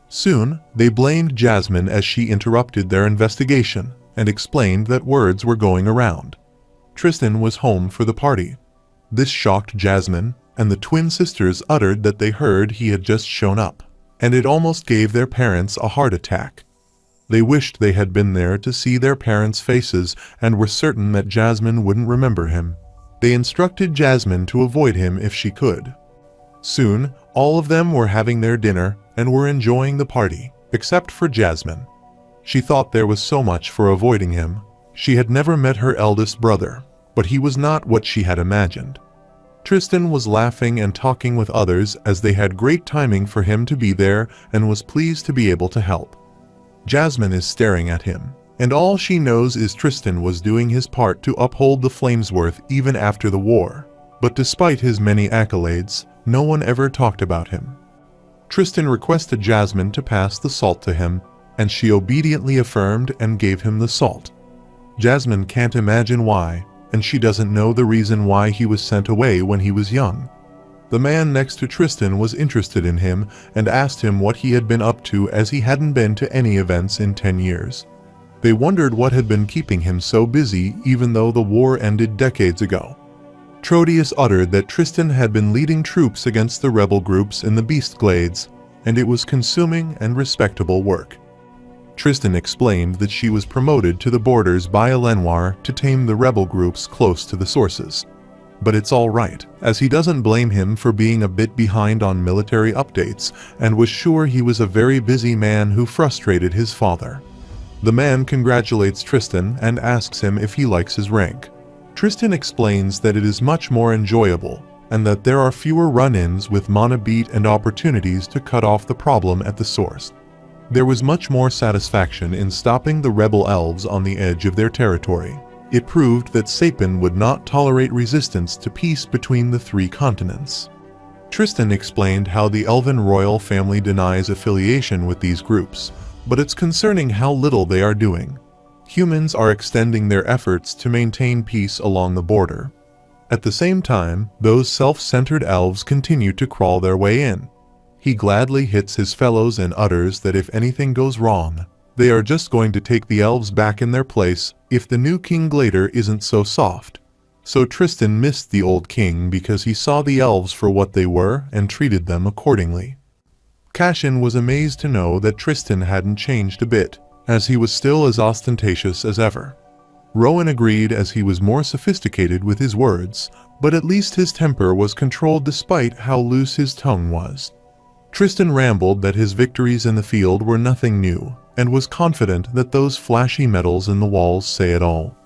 Speaker 1: Soon, they blamed Jasmine as she interrupted their investigation and explained that words were going around. Tristan was home for the party. This shocked Jasmine, and the twin sisters uttered that they heard he had just shown up, and it almost gave their parents a heart attack. They wished they had been there to see their parents' faces and were certain that Jasmine wouldn't remember him. They instructed Jasmine to avoid him if she could. Soon, all of them were having their dinner and were enjoying the party, except for Jasmine. She thought there was so much for avoiding him. She had never met her eldest brother, but he was not what she had imagined. Tristan was laughing and talking with others as they had great timing for him to be there and was pleased to be able to help. Jasmine is staring at him, and all she knows is Tristan was doing his part to uphold the Flamesworth even after the war. But despite his many accolades, no one ever talked about him. Tristan requested Jasmine to pass the salt to him, and she obediently affirmed and gave him the salt. Jasmine can't imagine why, and she doesn't know the reason why he was sent away when he was young. The man next to Tristan was interested in him and asked him what he had been up to as he hadn't been to any events in 10 years. They wondered what had been keeping him so busy even though the war ended decades ago. Trotius uttered that Tristan had been leading troops against the rebel groups in the Beast Glades, and it was consuming and respectable work. Tristan explained that she was promoted to the borders by Lenoir to tame the rebel groups close to the sources. But it's all right, as he doesn't blame him for being a bit behind on military updates and was sure he was a very busy man who frustrated his father. The man congratulates Tristan and asks him if he likes his rank. Tristan explains that it is much more enjoyable and that there are fewer run-ins with mana beat and opportunities to cut off the problem at the source. There was much more satisfaction in stopping the rebel elves on the edge of their territory. It proved that Sapin would not tolerate resistance to peace between the 3 continents. Tristan explained how the elven royal family denies affiliation with these groups, but it's concerning how little they are doing. Humans are extending their efforts to maintain peace along the border. At the same time, those self-centered elves continue to crawl their way in. He gladly hits his fellows and utters that if anything goes wrong, they are just going to take the elves back in their place if the new King Glader isn't so soft. So Tristan missed the old king because he saw the elves for what they were and treated them accordingly. Cashin was amazed to know that Tristan hadn't changed a bit, as he was still as ostentatious as ever. Rowan agreed as he was more sophisticated with his words, but at least his temper was controlled despite how loose his tongue was. Tristan rambled that his victories in the field were nothing new, and was confident that those flashy medals in the walls say it all.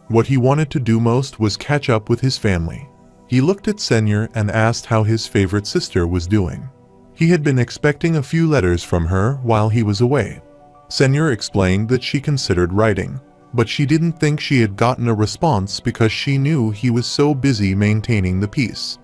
Speaker 1: What he wanted to do most was catch up with his family. He looked at Senyor and asked how his favorite sister was doing. He had been expecting a few letters from her while he was away. Senyor explained that she considered writing, but she didn't think she had gotten a response because she knew he was so busy maintaining the peace.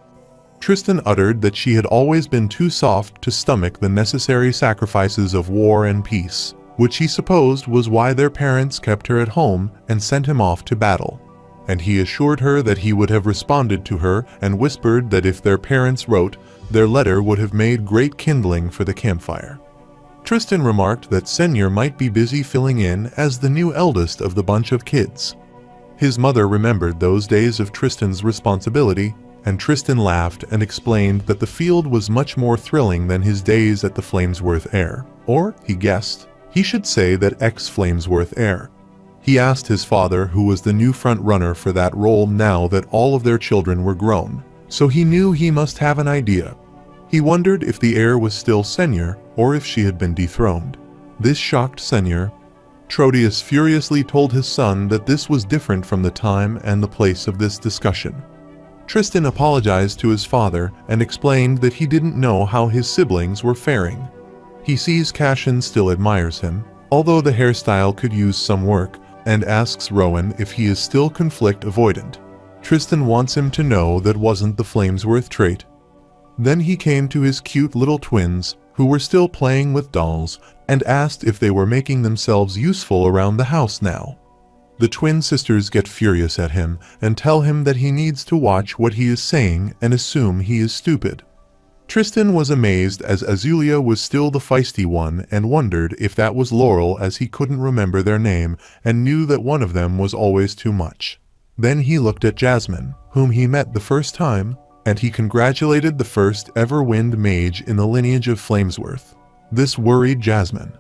Speaker 1: Tristan uttered that she had always been too soft to stomach the necessary sacrifices of war and peace, which he supposed was why their parents kept her at home and sent him off to battle. And he assured her that he would have responded to her and whispered that if their parents wrote, their letter would have made great kindling for the campfire. Tristan remarked that Senyor might be busy filling in as the new eldest of the bunch of kids. His mother remembered those days of Tristan's responsibility, and Tristan laughed and explained that the field was much more thrilling than his days at the Flamesworth Heir. Or, he guessed, he should say that ex-Flamesworth Heir. He asked his father who was the new front-runner for that role now that all of their children were grown, so he knew he must have an idea. He wondered if the heir was still Senyor or if she had been dethroned. This shocked Senyor. Trotius furiously told his son that this was different from the time and the place of this discussion. Tristan apologized to his father and explained that he didn't know how his siblings were faring. He sees Cashin still admires him, although the hairstyle could use some work, and asks Rowan if he is still conflict avoidant. Tristan wants him to know that wasn't the Flamesworth trait. Then he came to his cute little twins, who were still playing with dolls, and asked if they were making themselves useful around the house now. The twin sisters get furious at him and tell him that he needs to watch what he is saying and assume he is stupid. Tristan was amazed as Azulia was still the feisty one and wondered if that was Laurel, as he couldn't remember their name and knew that one of them was always too much. Then he looked at Jasmine, whom he met the first time, and he congratulated the first ever wind mage in the lineage of Flamesworth. This worried Jasmine.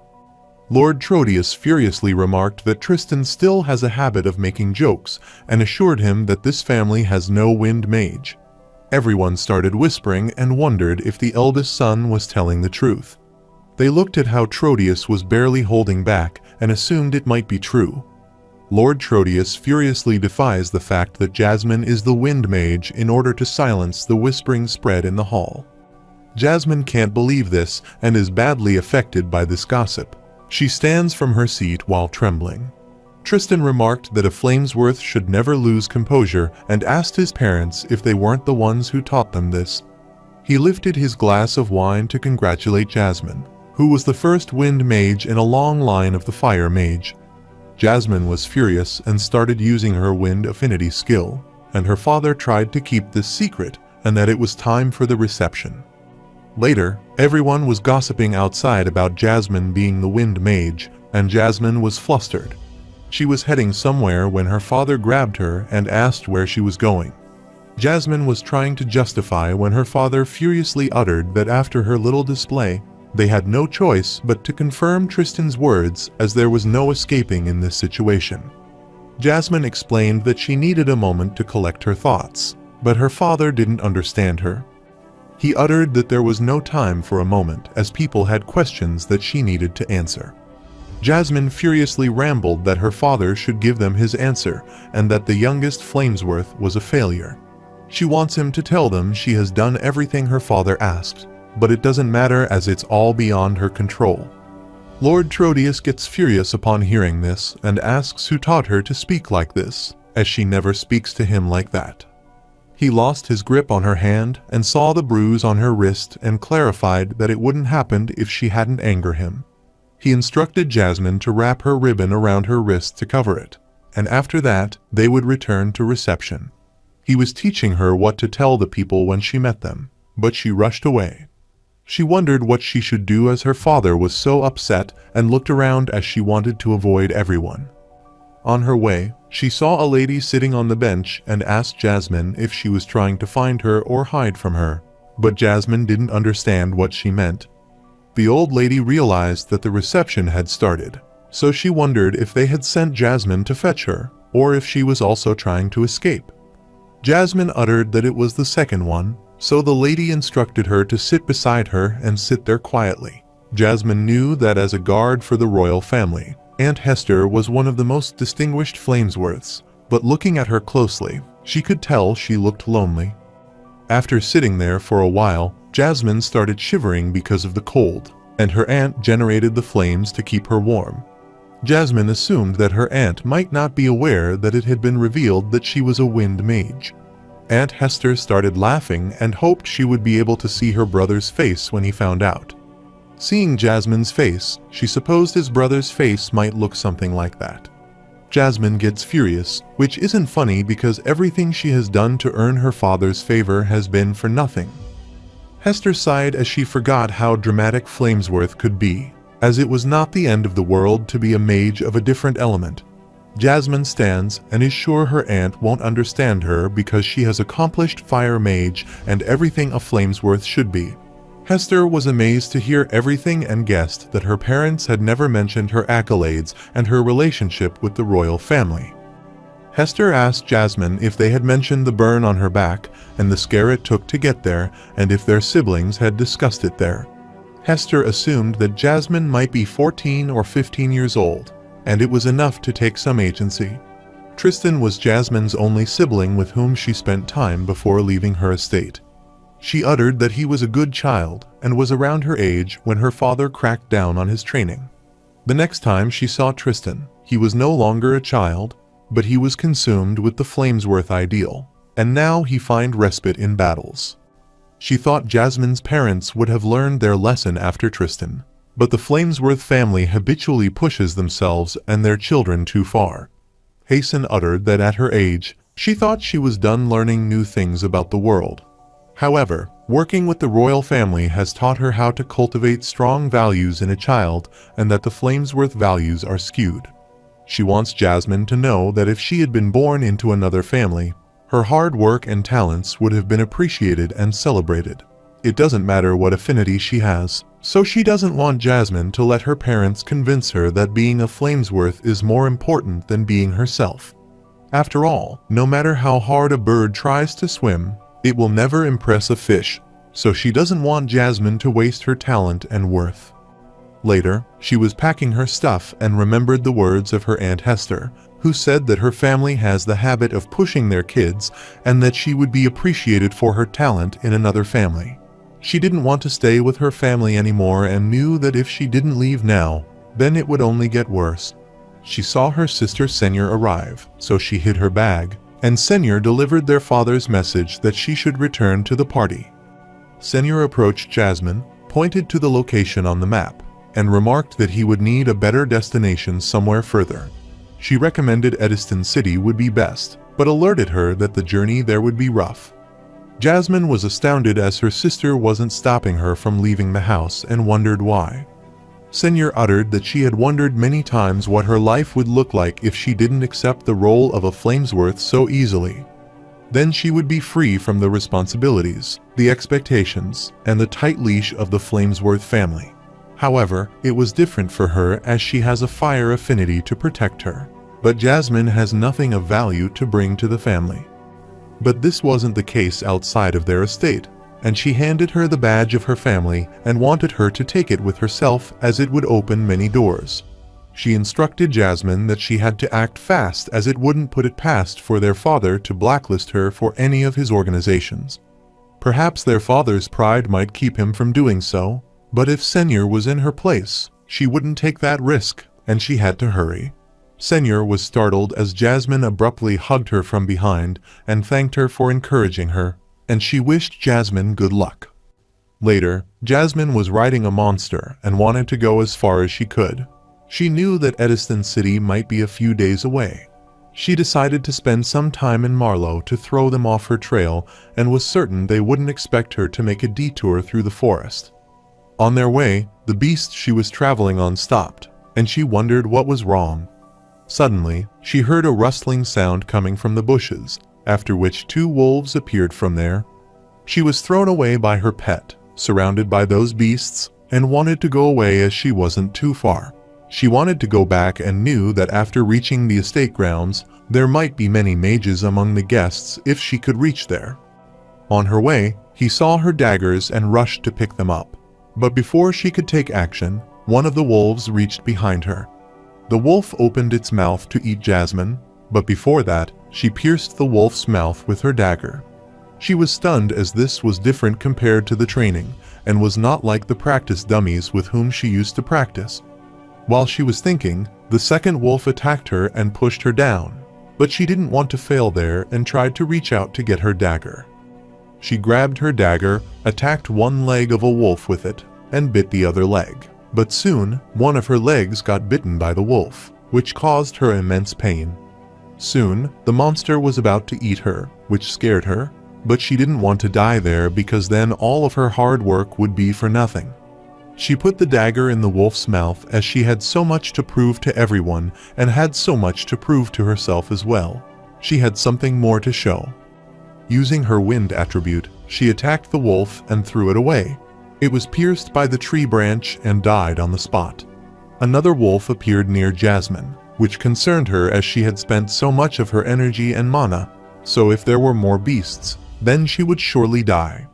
Speaker 1: Lord Trotius furiously remarked that Tristan still has a habit of making jokes and assured him that this family has no wind mage. Everyone started whispering and wondered if the eldest son was telling the truth. They looked at how Trotius was barely holding back and assumed it might be true. Lord Trotius furiously defies the fact that Jasmine is the wind mage in order to silence the whispering spread in the hall. Jasmine can't believe this and is badly affected by this gossip. She stands from her seat while trembling. Tristan remarked that a Flamesworth should never lose composure and asked his parents if they weren't the ones who taught them this. He lifted his glass of wine to congratulate Jasmine, who was the first wind mage in a long line of the fire mage. Jasmine was furious and started using her wind affinity skill, and her father tried to keep this secret and that it was time for the reception. Later, everyone was gossiping outside about Jasmine being the wind mage, and Jasmine was flustered. She was heading somewhere when her father grabbed her and asked where she was going. Jasmine was trying to justify when her father furiously uttered that after her little display, they had no choice but to confirm Tristan's words, as there was no escaping in this situation. Jasmine explained that she needed a moment to collect her thoughts, but her father didn't understand her. He uttered that there was no time for a moment, as people had questions that she needed to answer. Jasmine furiously rambled that her father should give them his answer and that the youngest Flamesworth was a failure. She wants him to tell them she has done everything her father asked, but it doesn't matter as it's all beyond her control. Lord Trotius gets furious upon hearing this and asks who taught her to speak like this, as she never speaks to him like that. He lost his grip on her hand and saw the bruise on her wrist and clarified that it wouldn't happen if she hadn't angered him. He instructed Jasmine to wrap her ribbon around her wrist to cover it, and after that, they would return to reception. He was teaching her what to tell the people when she met them, but she rushed away. She wondered what she should do as her father was so upset and looked around as she wanted to avoid everyone. On her way, she saw a lady sitting on the bench and asked Jasmine if she was trying to find her or hide from her, but Jasmine didn't understand what she meant. The old lady realized that the reception had started, so she wondered if they had sent Jasmine to fetch her, or if she was also trying to escape. Jasmine uttered that it was the second one, so the lady instructed her to sit beside her and sit there quietly. Jasmine knew that as a guard for the royal family, Aunt Hester was one of the most distinguished Flamesworths, but looking at her closely, she could tell she looked lonely. After sitting there for a while, Jasmine started shivering because of the cold, and her aunt generated the flames to keep her warm. Jasmine assumed that her aunt might not be aware that it had been revealed that she was a wind mage. Aunt Hester started laughing and hoped she would be able to see her brother's face when he found out. Seeing Jasmine's face, she supposed his brother's face might look something like that. Jasmine gets furious, which isn't funny because everything she has done to earn her father's favor has been for nothing. Hester sighed as she forgot how dramatic Flamesworth could be, as it was not the end of the world to be a mage of a different element. Jasmine stands and is sure her aunt won't understand her because she has accomplished fire mage and everything a Flamesworth should be. Hester was amazed to hear everything and guessed that her parents had never mentioned her accolades and her relationship with the royal family. Hester asked Jasmine if they had mentioned the burn on her back and the scare it took to get there, and if their siblings had discussed it there. Hester assumed that Jasmine might be 14 or 15 years old, and it was enough to take some agency. Tristan was Jasmine's only sibling with whom she spent time before leaving her estate. She uttered that he was a good child and was around her age when her father cracked down on his training. The next time she saw Tristan, he was no longer a child, but he was consumed with the Flamesworth ideal, and now he find respite in battles. She thought Jasmine's parents would have learned their lesson after Tristan, but the Flamesworth family habitually pushes themselves and their children too far. Hasten uttered that at her age, she thought she was done learning new things about the world. However, working with the royal family has taught her how to cultivate strong values in a child and that the Flamesworth values are skewed. She wants Jasmine to know that if she had been born into another family, her hard work and talents would have been appreciated and celebrated. It doesn't matter what affinity she has, so she doesn't want Jasmine to let her parents convince her that being a Flamesworth is more important than being herself. After all, no matter how hard a bird tries to swim, it will never impress a fish, so she doesn't want Jasmine to waste her talent and worth. Later, she was packing her stuff and remembered the words of her Aunt Hester, who said that her family has the habit of pushing their kids and that she would be appreciated for her talent in another family. She didn't want to stay with her family anymore and knew that if she didn't leave now, then it would only get worse. She saw her sister Senor arrive, so she hid her bag, and Senor delivered their father's message that she should return to the party. Senor approached Jasmine, pointed to the location on the map, and remarked that he would need a better destination somewhere further. She recommended Ediston City would be best, but alerted her that the journey there would be rough. Jasmine was astounded as her sister wasn't stopping her from leaving the house and wondered why. Senor uttered that she had wondered many times what her life would look like if she didn't accept the role of a Flamesworth so easily. Then she would be free from the responsibilities, the expectations, and the tight leash of the Flamesworth family. However, it was different for her as she has a fire affinity to protect her, but Jasmine has nothing of value to bring to the family. But this wasn't the case outside of their estate, and she handed her the badge of her family and wanted her to take it with herself as it would open many doors. She instructed Jasmine that she had to act fast as it wouldn't put it past for their father to blacklist her for any of his organizations. Perhaps their father's pride might keep him from doing so, but if Senor was in her place, she wouldn't take that risk, and she had to hurry. Senor was startled as Jasmine abruptly hugged her from behind and thanked her for encouraging her, and she wished Jasmine good luck. Later, Jasmine was riding a monster and wanted to go as far as she could. She knew that Ediston City might be a few days away. She decided to spend some time in Marlow to throw them off her trail and was certain they wouldn't expect her to make a detour through the forest. On their way, the beast she was traveling on stopped, and she wondered what was wrong. Suddenly, she heard a rustling sound coming from the bushes, after which 2 wolves appeared from there. She was thrown away by her pet, surrounded by those beasts, and wanted to go away as she wasn't too far. She wanted to go back and knew that after reaching the estate grounds, there might be many mages among the guests if she could reach there. On her way, he saw her daggers and rushed to pick them up. But before she could take action, one of the wolves reached behind her. The wolf opened its mouth to eat Jasmine, but before that, she pierced the wolf's mouth with her dagger. She was stunned as this was different compared to the training, and was not like the practice dummies with whom she used to practice. While she was thinking, the second wolf attacked her and pushed her down, but she didn't want to fail there and tried to reach out to get her dagger. She grabbed her dagger, attacked one leg of a wolf with it, and bit the other leg. But soon, one of her legs got bitten by the wolf, which caused her immense pain. Soon, the monster was about to eat her, which scared her, but she didn't want to die there because then all of her hard work would be for nothing. She put the dagger in the wolf's mouth as she had so much to prove to everyone and had so much to prove to herself as well. She had something more to show. Using her wind attribute, she attacked the wolf and threw it away. It was pierced by the tree branch and died on the spot. Another wolf appeared near Jasmine, which concerned her as she had spent so much of her energy and mana, so if there were more beasts, then she would surely die.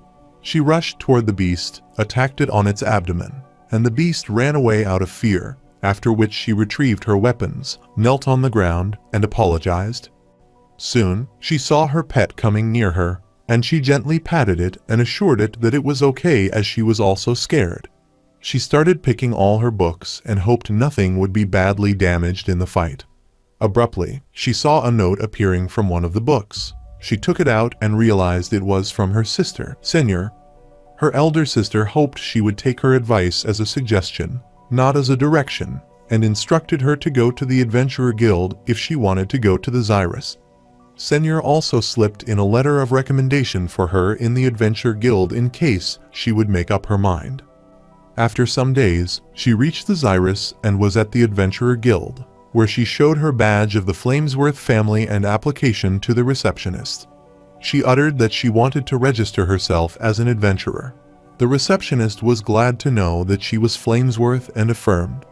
Speaker 1: She rushed toward the beast, attacked it on its abdomen, and the beast ran away out of fear, after which she retrieved her weapons, knelt on the ground, and apologized. Soon, she saw her pet coming near her, and she gently patted it and assured it that it was okay as she was also scared. She started picking all her books and hoped nothing would be badly damaged in the fight. Abruptly, she saw a note appearing from one of the books. She took it out and realized it was from her sister, Senior. Her elder sister hoped she would take her advice as a suggestion, not as a direction, and instructed her to go to the Adventurer Guild if she wanted to go to the Zyrus. Senior also slipped in a letter of recommendation for her in the Adventure Guild in case she would make up her mind. After some days, she reached the Zyrus and was at the Adventurer Guild, where she showed her badge of the Flamesworth family and application to the receptionist. She uttered that she wanted to register herself as an adventurer. The receptionist was glad to know that she was Flamesworth and affirmed.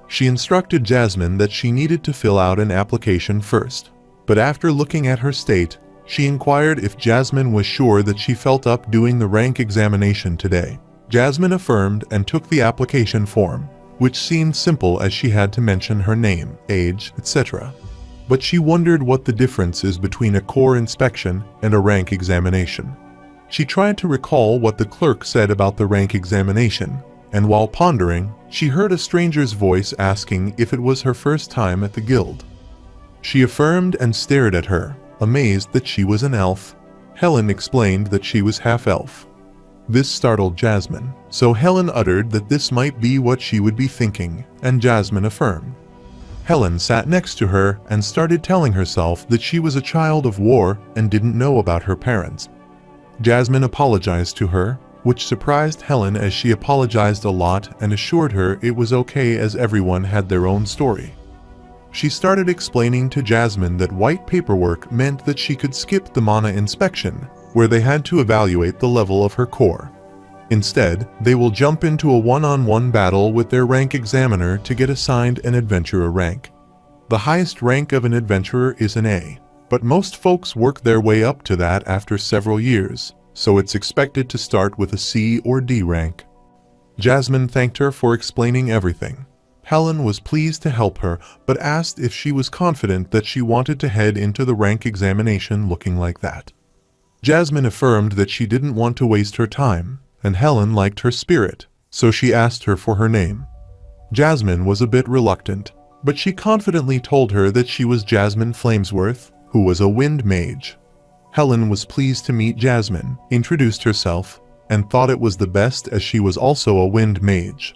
Speaker 1: She instructed Jasmine that she needed to fill out an application first, but after looking at her state, she inquired if Jasmine was sure that she felt up doing the rank examination today. Jasmine affirmed and took the application form, which seemed simple as she had to mention her name, age, etc. But she wondered what the difference is between a core inspection and a rank examination. She tried to recall what the clerk said about the rank examination, and while pondering, she heard a stranger's voice asking if it was her first time at the guild. She affirmed and stared at her, amazed that she was an elf. Helen explained that she was half-elf. This startled Jasmine, so Helen uttered that this might be what she would be thinking, and Jasmine affirmed. Helen sat next to her and started telling herself that she was a child of war and didn't know about her parents. Jasmine apologized to her, which surprised Helen as she apologized a lot and assured her it was okay as everyone had their own story. She started explaining to Jasmine that white paperwork meant that she could skip the mana inspection, where they had to evaluate the level of her core. Instead, they will jump into a one-on-one battle with their rank examiner to get assigned an adventurer rank. The highest rank of an adventurer is an A, but most folks work their way up to that after several years, so it's expected to start with a C or D rank. Jasmine thanked her for explaining everything. Helen was pleased to help her, but asked if she was confident that she wanted to head into the rank examination looking like that. Jasmine affirmed that she didn't want to waste her time, and Helen liked her spirit, so she asked her for her name. Jasmine was a bit reluctant, but she confidently told her that she was Jasmine Flamesworth, who was a wind mage. Helen was pleased to meet Jasmine, introduced herself, and thought it was the best as she was also a wind mage.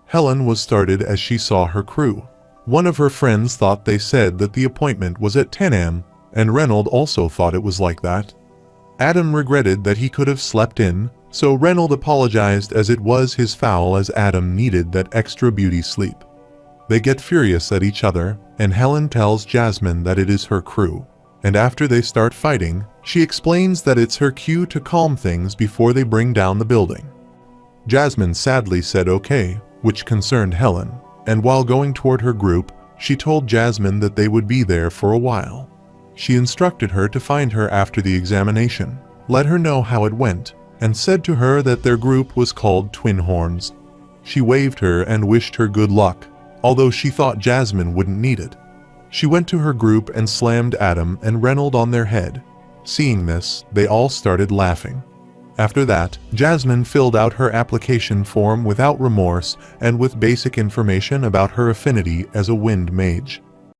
Speaker 1: Helen was startled as she saw her crew. One of her friends thought they said that the appointment was at 10 a.m., and Reynold also thought it was like that. Adam regretted that he could have slept in, so Reynold apologized as it was his foul as Adam needed that extra beauty sleep. They get furious at each other, and Helen tells Jasmine that it is her crew. And after they start fighting, she explains that it's her cue to calm things before they bring down the building. Jasmine sadly said okay, which concerned Helen, and while going toward her group, she told Jasmine that they would be there for a while. She instructed her to find her after the examination, let her know how it went, and said to her that their group was called Twin Horns. She waved her and wished her good luck, although she thought Jasmine wouldn't need it. She went to her group and slammed Adam and Reynold on their head. Seeing this, they all started laughing. After that, Jasmine filled out her application form without remorse and with basic information about her affinity as a wind mage.